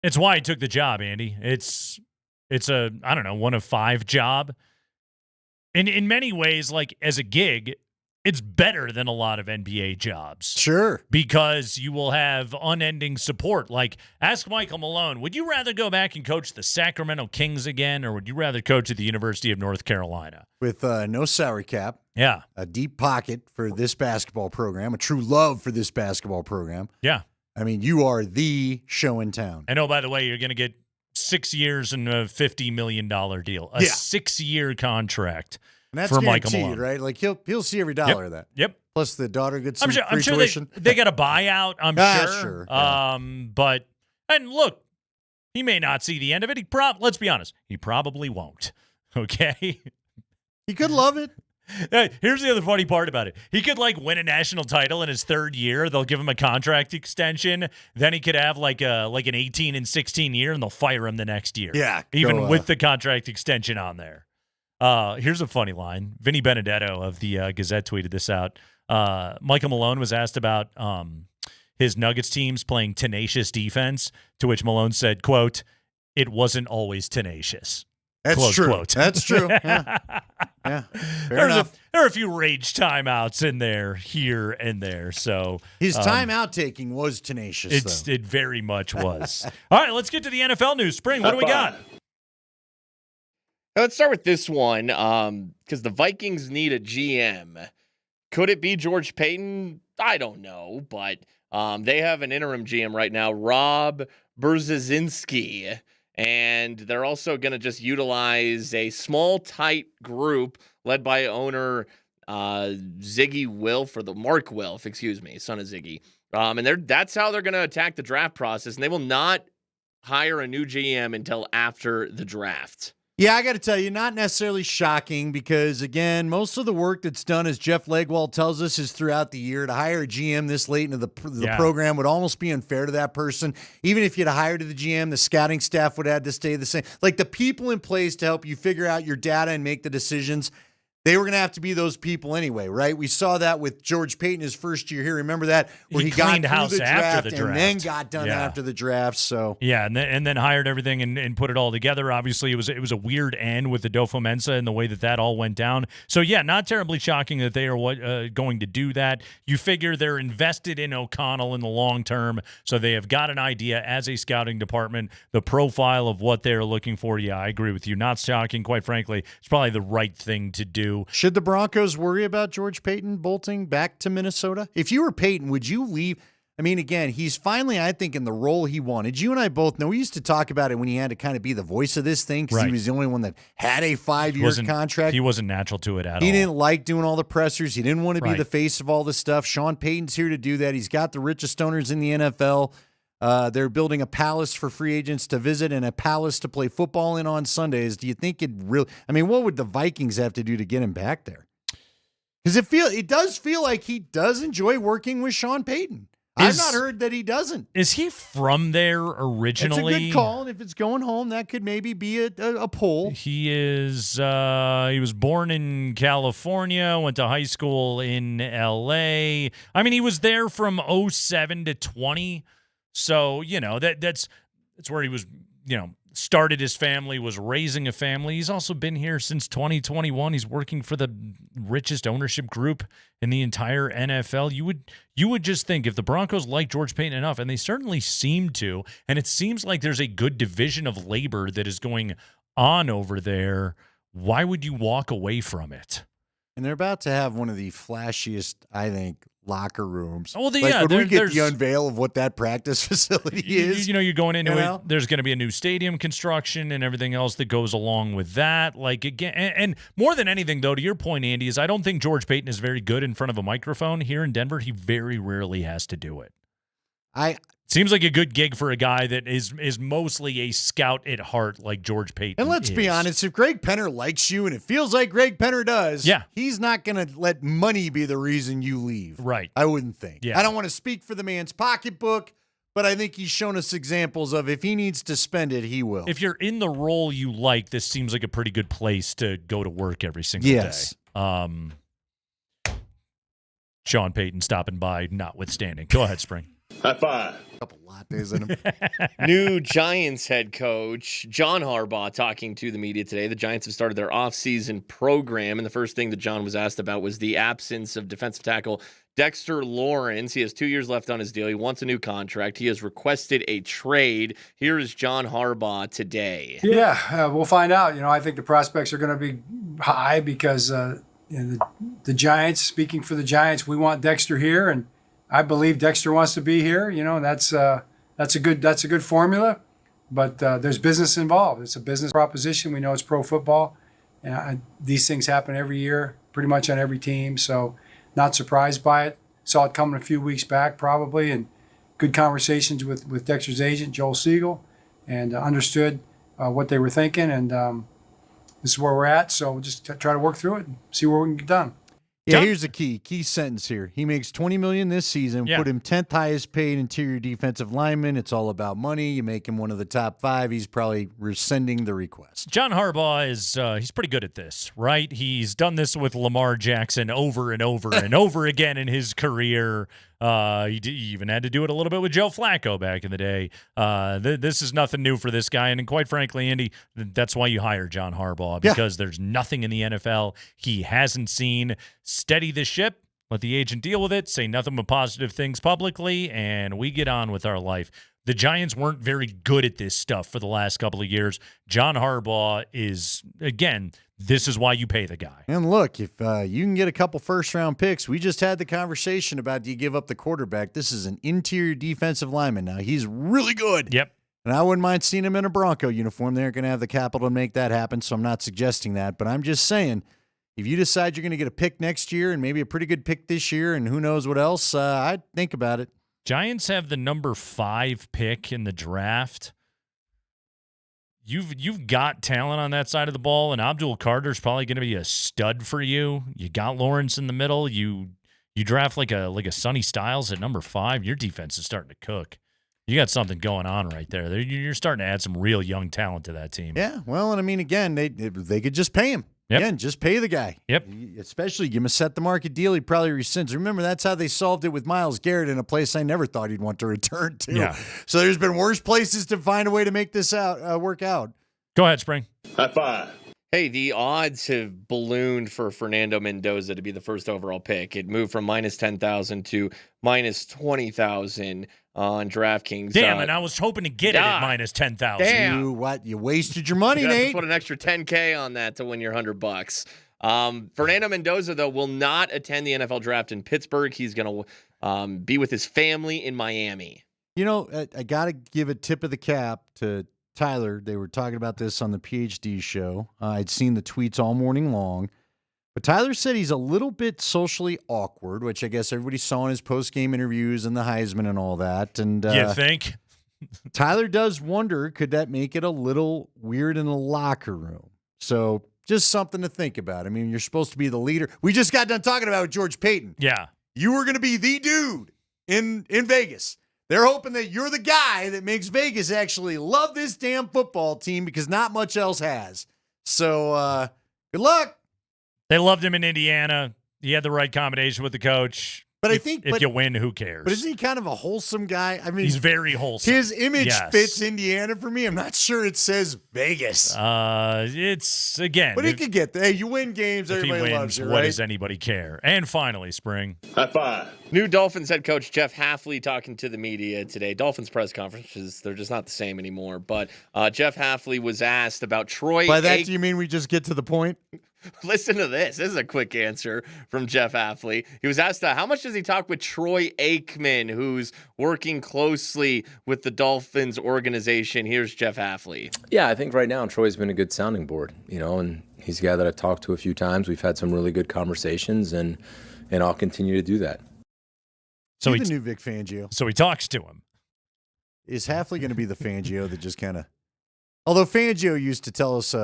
It's why he took the job, Andy. It's a, I don't know, 1 of 5 job. And in many ways, like as a gig, it's better than a lot of NBA jobs. Sure. Because you will have unending support. Like, ask Michael Malone, would you rather go back and coach the Sacramento Kings again, or would you rather coach at the University of North Carolina? With no salary cap. Yeah. A deep pocket for this basketball program, a true love for this basketball program. Yeah. I mean, you are the show in town. And oh, by the way, you're going to get 6 years and a $50 million deal. A 6-year contract and that's for Michael guaranteed, Malone. right? Like he'll see every dollar of that. Yep. Plus the daughter gets some I'm sure they got a buyout, I'm sure. Yeah. But, and look, he may not see the end of it. Let's be honest, he probably won't. Okay? He could love it. Here's the other funny part about it. He could win a national title in his 3rd year. They'll give him a contract extension. Then he could have like an 18 and 16 year, and they'll fire him the next year. Yeah, even with the contract extension on there. Here's a funny line. Vinny Benedetto of the Gazette tweeted this out. Michael Malone was asked about his Nuggets teams playing tenacious defense, to which Malone said, quote, "It wasn't always tenacious." That's Close true. Quote. That's true. Yeah. Fair enough. There are a few rage timeouts in there, here and there. So his timeout taking was tenacious. It very much was. All right, let's get to the NFL news. Spring, what do we got? Let's start with this one because the Vikings need a GM. Could it be George Payton? I don't know, but they have an interim GM right now, Rob Brzezinski. And they're also going to just utilize a small, tight group led by owner Ziggy Wilf, or Mark Wilf, excuse me, son of Ziggy. And that's how they're going to attack the draft process. And they will not hire a new GM until after the draft. Yeah, I got to tell you, not necessarily shocking because, again, most of the work that's done, as Jeff Legwald tells us, is throughout the year. To hire a GM this late into the program would almost be unfair to that person. Even if you'd hired the GM, the scouting staff would have to stay the same. Like the people in place to help you figure out your data and make the decisions, they were going to have to be those people anyway, right? We saw that with George Payton his first year here. Remember that? Where he got cleaned house through the after the and draft. then got done after the draft. So yeah, and then hired everything and put it all together. Obviously, it was a weird end with the Dofo-Mensa and the way that all went down. So yeah, not terribly shocking that they are going to do that. You figure they're invested in O'Connell in the long term, so they have got an idea as a scouting department, the profile of what they're looking for. Yeah, I agree with you. Not shocking, quite frankly. It's probably the right thing to do. Should the Broncos worry about George Payton bolting back to Minnesota? If you were Payton, would you leave? I mean, again, he's finally, I think, in the role he wanted. You and I both know. We used to talk about it when he had to kind of be the voice of this thing because he was the only one that had a 5-year contract. He wasn't natural to it at all. He didn't like doing all the pressers. He didn't want to be the face of all this stuff. Sean Payton's here to do that. He's got the richest owners in the NFL. They're building a palace for free agents to visit and a palace to play football in on Sundays. Do you think it really – I mean, what would the Vikings have to do to get him back there? Because it does feel like he does enjoy working with Sean Payton. I've not heard that he doesn't. Is he from there originally? It's a good call, and if it's going home, that could maybe be a pull. He is. He was born in California, went to high school in L.A. I mean, he was there from 07 to 20. So, that's where he was, started his family, was raising a family. He's also been here since 2021. He's working for the richest ownership group in the entire NFL. You would just think if the Broncos like George Payton enough, and they certainly seem to, and it seems like there's a good division of labor that is going on over there, why would you walk away from it? And they're about to have one of the flashiest, I think, locker rooms. Oh, when we get the unveil of what that practice facility is. You're going into it. There's going to be a new stadium construction and everything else that goes along with that. Like, again, and more than anything, though, to your point, Andy, is I don't think George Payton is very good in front of a microphone. Here in Denver, he very rarely has to do it. Seems like a good gig for a guy that is mostly a scout at heart like George Payton. And let's be honest, if Greg Penner likes you, and it feels like Greg Penner does, he's not going to let money be the reason you leave. Right. I wouldn't think. Yeah. I don't want to speak for the man's pocketbook, but I think he's shown us examples of if he needs to spend it, he will. If you're in the role you like, this seems like a pretty good place to go to work every single day. Sean Payton stopping by, notwithstanding. Go ahead, Spring. High five. A couple lattes in him. New Giants head coach John Harbaugh talking to the media today. The Giants have started their offseason program, and the first thing that John was asked about was the absence of defensive tackle Dexter Lawrence. He has 2 years left on his deal. He wants a new contract. He has requested a trade. Here is John Harbaugh today. Yeah, we'll find out. I think the prospects are going to be high because the Giants, speaking for the Giants, we want Dexter here, and I believe Dexter wants to be here. That's a good formula, but there's business involved. It's a business proposition. We know it's pro football. These things happen every year, pretty much on every team. So, not surprised by it. Saw it coming a few weeks back, probably, and good conversations with Dexter's agent, Joel Siegel, and understood what they were thinking. And this is where we're at. So we'll just try to work through it and see where we can get done. Yeah, here's the key sentence here. He makes $20 million this season. Put him 10th highest paid interior defensive lineman. It's all about money. You make him one of the top 5. He's probably rescinding the request. John Harbaugh is he's pretty good at this, right? He's done this with Lamar Jackson over and over and over again in his career. He even had to do it a little bit with Joe Flacco back in the day. This is nothing new for this guy. And quite frankly, Andy, that's why you hire John Harbaugh, because there's nothing in the NFL he hasn't seen. Steady the ship, let the agent deal with it, say nothing but positive things publicly, and we get on with our life. The Giants weren't very good at this stuff for the last couple of years. John Harbaugh is, again, this is why you pay the guy. And look, if you can get a couple first-round picks, we just had the conversation about do you give up the quarterback. This is an interior defensive lineman. Now, he's really good. Yep. And I wouldn't mind seeing him in a Bronco uniform. They aren't going to have the capital to make that happen, so I'm not suggesting that. But I'm just saying, if you decide you're going to get a pick next year and maybe a pretty good pick this year and who knows what else, I'd think about it. Giants have the number 5 pick in the draft. You've got talent on that side of the ball, and Abdul Carter's probably going to be a stud for you. You got Lawrence in the middle. You draft like a Sonny Styles at number 5. Your defense is starting to cook. You got something going on right there. You're starting to add some real young talent to that team. Yeah, well, and I mean, again, they could just pay him. Yep. Yeah, and just pay the guy. Yep. Especially give him a set the market deal. He probably rescinds. Remember, that's how they solved it with Myles Garrett in a place I never thought he'd want to return to. Yeah. So there's been worse places to find a way to make this work out. Go ahead, Spring. High five. Hey, the odds have ballooned for Fernando Mendoza to be the first overall pick. It moved from minus 10,000 to minus 20,000 on DraftKings. Damn, and I was hoping to get it at minus 10,000. Damn. You wasted your money, You have Nate. to put an extra 10K on that to win your $100. Fernando Mendoza, though, will not attend the NFL draft in Pittsburgh. He's going to be with his family in Miami. You know, I got to give a tip of the cap to Tyler. They were talking about this on the PhD show. I'd seen the tweets all morning long. But Tyler said he's a little bit socially awkward, which I guess everybody saw in his post-game interviews and the Heisman and all that. And You think? Tyler does wonder, could that make it a little weird in the locker room? So just something to think about. I mean, you're supposed to be the leader. We just got done talking about George Payton. Yeah. You were going to be the dude in Vegas. They're hoping that you're the guy that makes Vegas actually love this damn football team because not much else has. So good luck. They loved him in Indiana. He had the right combination with the coach. But if you win, who cares? But isn't he kind of a wholesome guy? I mean, he's very wholesome. His image fits Indiana for me. I'm not sure it says Vegas. It's again. But he could get there. Hey, you win games, If he everybody wins, loves you, what right? does anybody care? And finally, Spring. High five. New Dolphins head coach Jeff Hafley talking to the media today. Dolphins press conferences, they're just not the same anymore. But Jeff Hafley was asked about Troy. By that, do you mean we just get to the point? Listen to this. This is a quick answer from Jeff Hafley. He was asked how much does he talk with Troy Aikman, who's working closely with the Dolphins organization. Here's Jeff Hafley. Yeah, I think right now Troy's been a good sounding board, and he's a guy that I've talked to a few times. We've had some really good conversations, and I'll continue to do that. So he's the new Vic Fangio. So he talks to him. Is Hafley going to be the Fangio that just kind of? Although Fangio used to tell us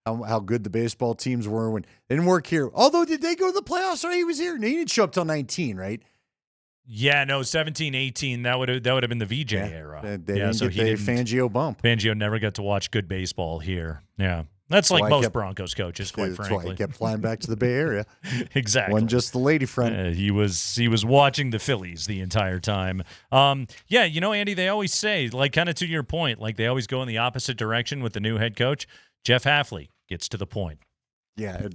how good the baseball teams were when they didn't work here. Although, did they go to the playoffs? Or he was here. No, he didn't show up till 19, right? Yeah, no, 17, 18. That would have been the VJ era. They didn't get the Fangio bump. Fangio never got to watch good baseball here. Yeah. That's like most Broncos coaches, quite frankly. That's why he kept flying back to the Bay Area. Exactly. Wasn't just the lady friend. He was watching the Phillies the entire time. Yeah, Andy, they always say, like, kind of to your point, like they always go in the opposite direction with the new head coach. Jeff Hafley gets to the point. Yeah.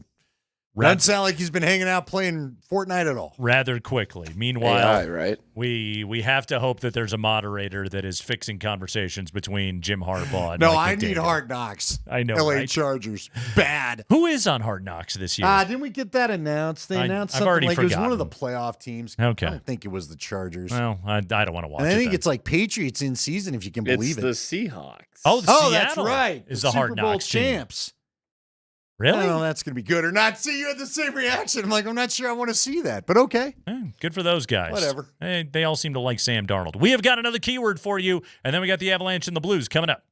Doesn't sound like he's been hanging out playing Fortnite at all. Rather quickly. Meanwhile, AI, right? we have to hope that there's a moderator that is fixing conversations between Jim Harbaugh and No, Mike I need McDaniel. Hard Knocks. I know, LA right? Chargers. Bad. Who is on Hard Knocks this year? Didn't we get that announced? They announced I've something already like it was one of the forgotten. playoff teams. Okay. I don't think it was the Chargers. Well, I don't want to watch And it. I think then. it's like Patriots in season, if you can believe it. It's the Seahawks. Oh, that's Seattle right. Is the the Hard Super Bowl Knocks team. champs. Really? I don't know if that's going to be good or not. See, you had the same reaction. I'm like, I'm not sure I want to see that, but okay. Good for those guys. Whatever. Hey, they all seem to like Sam Darnold. We have got another keyword for you, and then we got the Avalanche and the Blues coming up.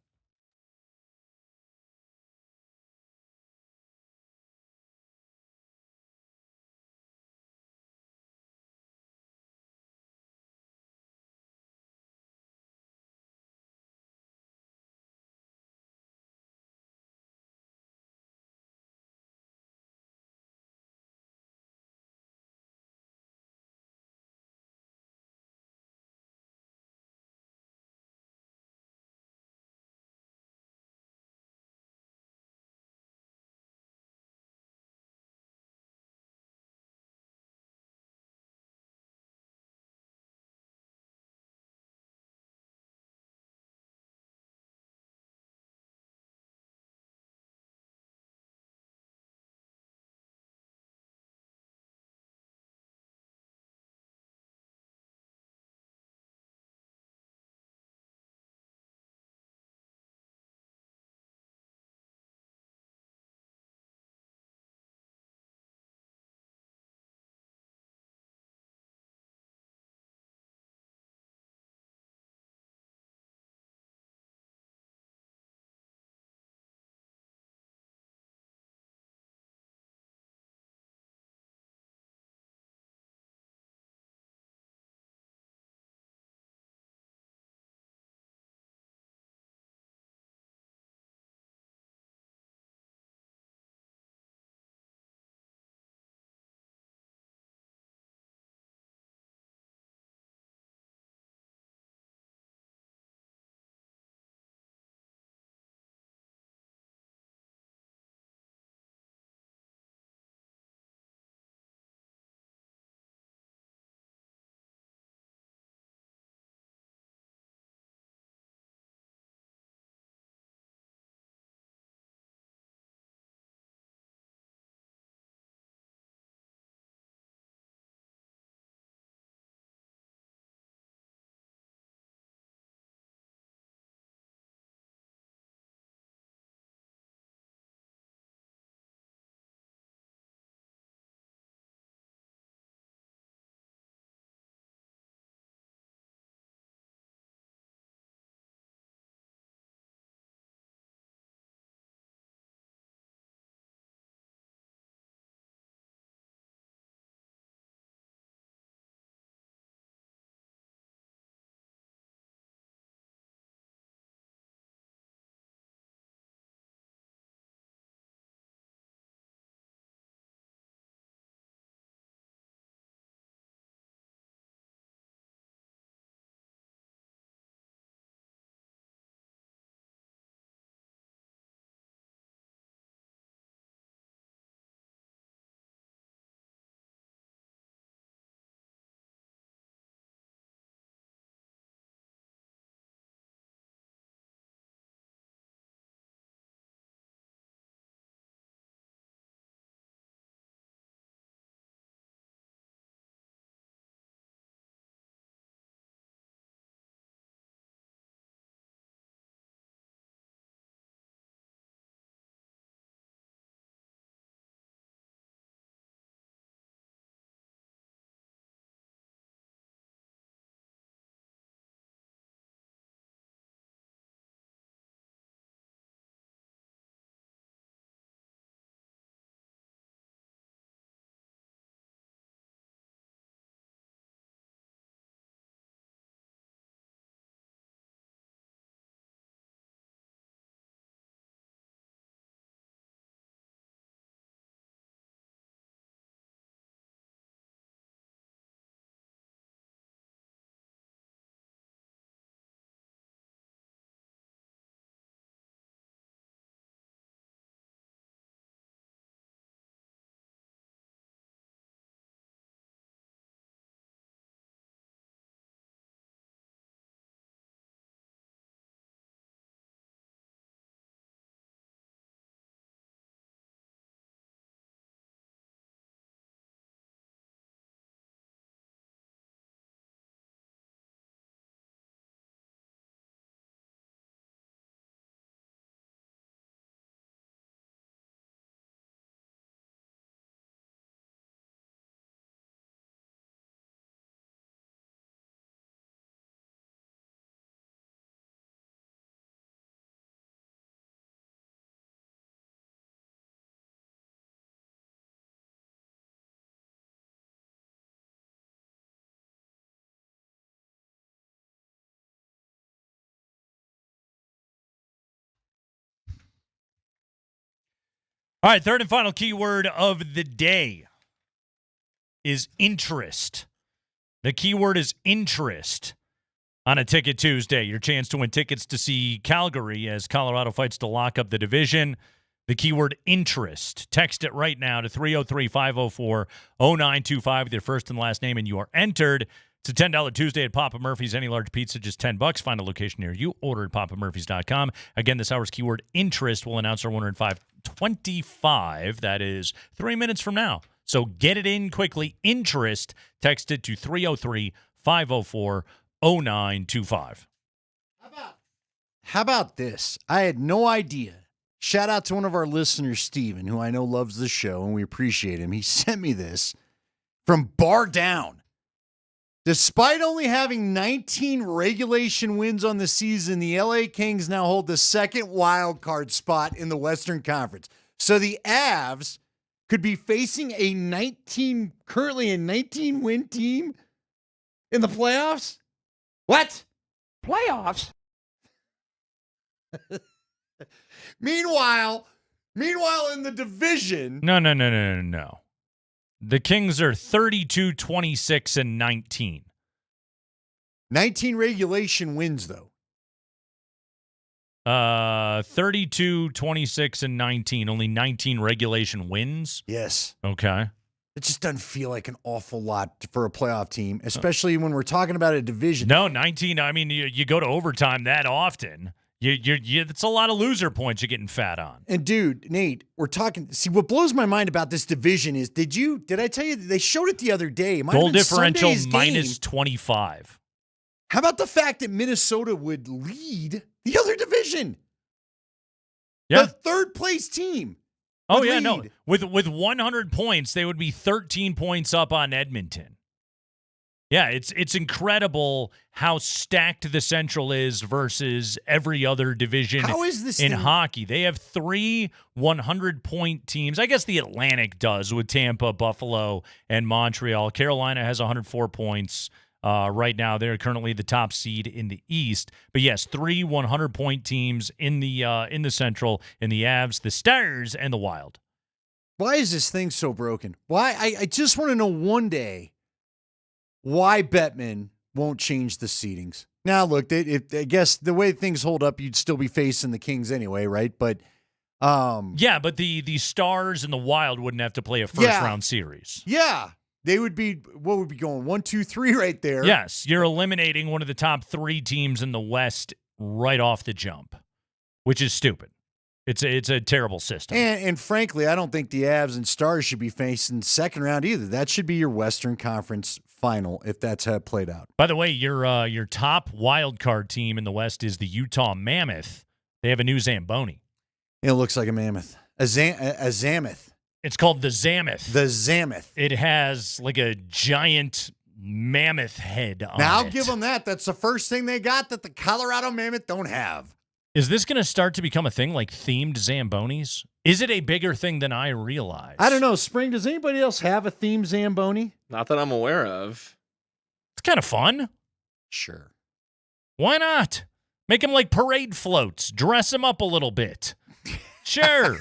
All right, third and final keyword of the day is interest. The keyword is interest on a Ticket Tuesday. Your chance to win tickets to see Calgary as Colorado fights to lock up the division. The keyword interest. Text it right now to 303-504-0925 with your first and last name, and you are entered. It's a $10 Tuesday at Papa Murphy's. Any large pizza, just $10. Find a location near you. Order at papamurphys.com. Again, this hour's keyword interest. We'll announce our winner in 5:25. That is 3 minutes from now. So get it in quickly. Interest. Text it to 303-504-0925. How about this? I had no idea. Shout out to one of our listeners, Steven, who I know loves the show, and we appreciate him. He sent me this from Bar Down. Despite only having 19 regulation wins on the season, the LA Kings now hold the second wild card spot in the Western Conference. So the Avs could be facing currently a 19-win team in the playoffs? What? Playoffs? Meanwhile, in the division. No. The Kings are 32, 26, and 19. 19 regulation wins, though. 32, 26, and 19. Only 19 regulation wins? Yes. Okay. It just doesn't feel like an awful lot for a playoff team, especially when we're talking about a division. No, 19. I mean, you go to overtime that often. It's a lot of loser points you're getting fat on. And dude, Nate, we're talking. See, what blows my mind about this division is, did I tell you they showed it the other day? Goal differential minus 25. How about the fact that Minnesota would lead the other division? Yeah. The third place team. Oh yeah, no. With 100 points, they would be 13 points up on Edmonton. Yeah, it's incredible how stacked the Central is versus every other division in hockey. They have 3 100-point teams. I guess the Atlantic does with Tampa, Buffalo, and Montreal. Carolina has 104 points right now. They're currently the top seed in the East. But yes, 3 100-point teams in the Central, in the Avs, the Stars, and the Wild. Why is this thing so broken? Why? I just want to know one day why Bettman won't change the seedings. Now, look, I guess the way things hold up, you'd still be facing the Kings anyway, right? But yeah, but the Stars and the Wild wouldn't have to play a first-round series. Yeah. They would be, what would be going, 1, 2, 3 right there. Yes, you're eliminating one of the top 3 teams in the West right off the jump, which is stupid. It's a terrible system. And frankly, I don't think the Avs and Stars should be facing second round either. That should be your Western Conference final if that's how it played out. By the way, your top wild card team in the West is the Utah Mammoth. They have a new Zamboni. It looks like a mammoth. A Zamoth. It's called the Zamoth. The Zamoth. It has like a giant mammoth head on it. Now I'll give them that. That's the first thing they got that the Colorado Mammoth don't have. Is this going to start to become a thing like themed Zambonis? Is it a bigger thing than I realize? I don't know. Spring, does anybody else have a themed Zamboni? Not that I'm aware of. It's kind of fun. Sure. Why not? Make them like parade floats. Dress them up a little bit. Sure.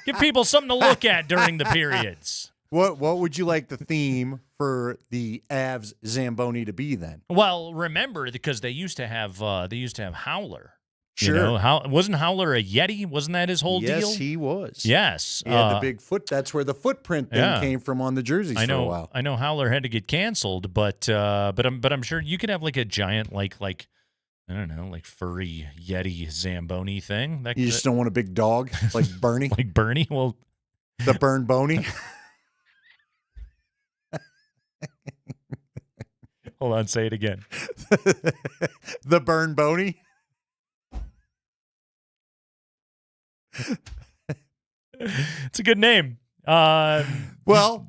Give people something to look at during the periods. What would you like the theme for the Avs Zamboni to be then? Well, remember, because they used to have Howler. Sure. You know, wasn't Howler a Yeti? Wasn't that his whole deal? Yes, he was. Yes. He had the big foot. That's where the footprint thing came from on the jerseys for a while. I know Howler had to get canceled, but I'm sure you could have like a giant like I don't know, like furry Yeti Zamboni thing. You just don't want a big dog like Bernie? Like Bernie? Well, the Burn Boney? Hold on, say it again. The Burn Boney? It's a good name. Well,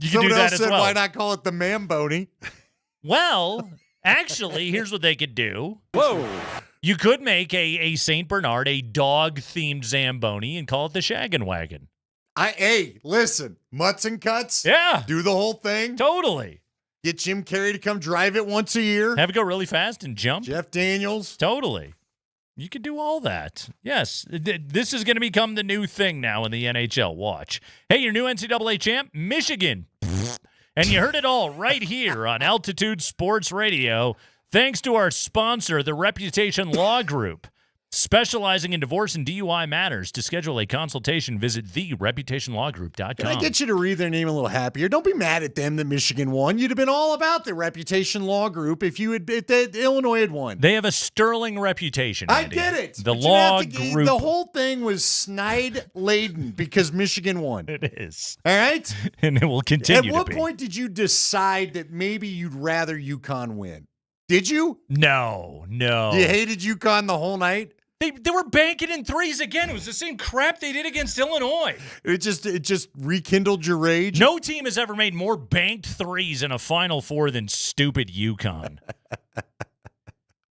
you can someone do that else as said, well. why not call it the Mamboni? Well, actually, here's what they could do. Whoa. You could make a St. Bernard, a dog-themed Zamboni, and call it the Shaggin' Wagon. Hey, listen, mutts and cuts? Yeah. Do the whole thing? Totally. Get Jim Carrey to come drive it once a year? Have it go really fast and jump? Jeff Daniels? Totally. You can do all that. Yes. This is going to become the new thing now in the NHL. Watch. Hey, your new NCAA champ, Michigan. And you heard it all right here on Altitude Sports Radio. Thanks to our sponsor, the Reputation Law Group. Specializing in divorce and DUI matters. To schedule a consultation, visit thereputationlawgroup.com. Can I get you to read their name a little happier? Don't be mad at them that Michigan won. You'd have been all about the Reputation Law Group if Illinois had won. They have a sterling reputation, I Andy. get it. The but law group. group. The whole thing was snide-laden because Michigan won. It is. All right? And it will continue At what to be. point did you decide that maybe you'd rather UConn win? Did you? No. You hated UConn the whole night? They were banking in threes again. It was the same crap they did against Illinois. It just rekindled your rage? No team has ever made more banked threes in a Final Four than stupid UConn.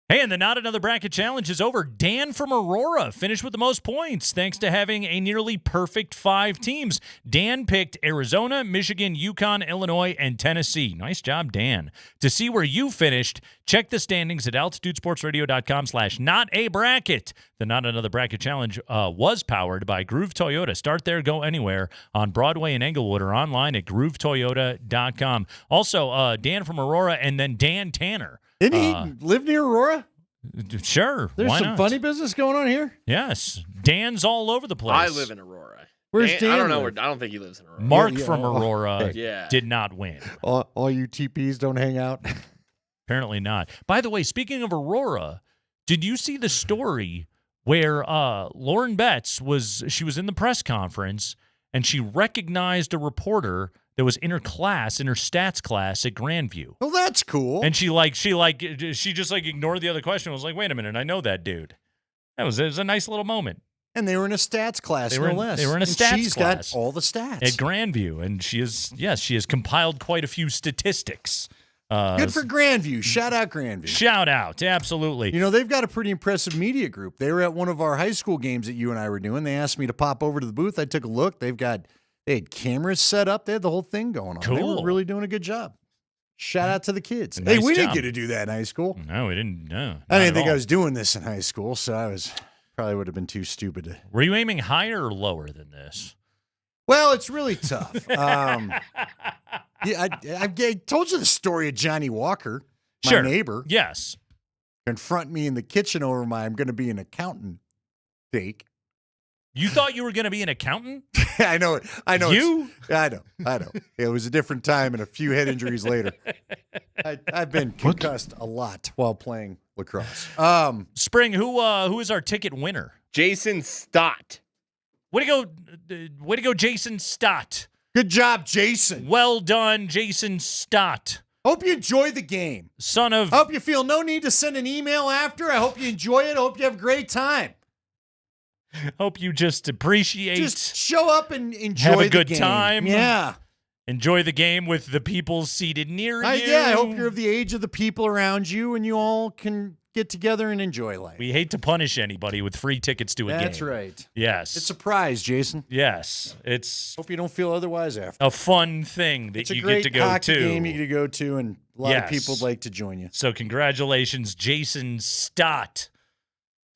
Hey, and the Not Another Bracket Challenge is over. Dan from Aurora finished with the most points thanks to having a nearly perfect 5 teams. Dan picked Arizona, Michigan, UConn, Illinois, and Tennessee. Nice job, Dan. To see where you finished, check the standings at altitudesportsradio.com/notabracket. The Not Another Bracket Challenge was powered by Groove Toyota. Start there, go anywhere on Broadway in Englewood or online at groovetoyota.com. Also, Dan from Aurora and then Dan Tanner. Didn't he live near Aurora? Sure. There's why some not? funny business going on here. Yes. Dan's all over the place. I live in Aurora. Where's Dan? I don't know live? I don't think he lives in Aurora. Mark from Aurora Yeah. did not win. All you TPs don't hang out. Apparently not. By the way, speaking of Aurora, did you see the story where Lauren Betts was in the press conference and she recognized a reporter that was in her stats class at Grandview. Well, that's cool. And she just ignored the other question and was like, wait a minute, I know that dude. It was a nice little moment. And they were in a stats class, no less. They were in a And stats she's class. got all the stats. At Grandview. And she has compiled quite a few statistics. Good for Grandview. Shout out Grandview. Shout out. Absolutely. You know, they've got a pretty impressive media group. They were at one of our high school games that you and I were doing. They asked me to pop over to the booth. I took a look. They had cameras set up. They had the whole thing going on. Cool. They were really doing a good job. Shout out to the kids. Nice hey, we didn't job. get to do that in high school. No, we didn't. No. I didn't think I was doing this in high school, so probably would have been too stupid to. Were you aiming higher or lower than this? Well, it's really tough. Yeah, I told you the story of Johnny Walker, my neighbor. Yes. Confront me in the kitchen over I'm going to be an accountant fake. You thought you were going to be an accountant? I know it. I know. You? I know. It was a different time and a few head injuries later. I've been concussed a lot while playing lacrosse. Spring, who is our ticket winner? Jason Stott. Way to go, Jason Stott. Good job, Jason. Well done, Jason Stott. Hope you enjoy the game. Son of. I hope you feel no need to send an email after. I hope you enjoy it. I hope you have a great time. Hope you just appreciate. Just show up and enjoy have a the good game. time. Yeah. Enjoy the game with the people seated near you. I hope you're of the age of the people around you and you all can get together and enjoy life. We hate to punish anybody with free tickets to a game. That's right. Yes. It's a prize, Jason. Yes. It's hope you don't feel otherwise after. A fun thing that you get to go hockey to. Game you get to go to, and a lot of people would like to join you. So congratulations, Jason Stott,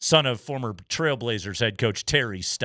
son of former Trailblazers head coach Terry Stott.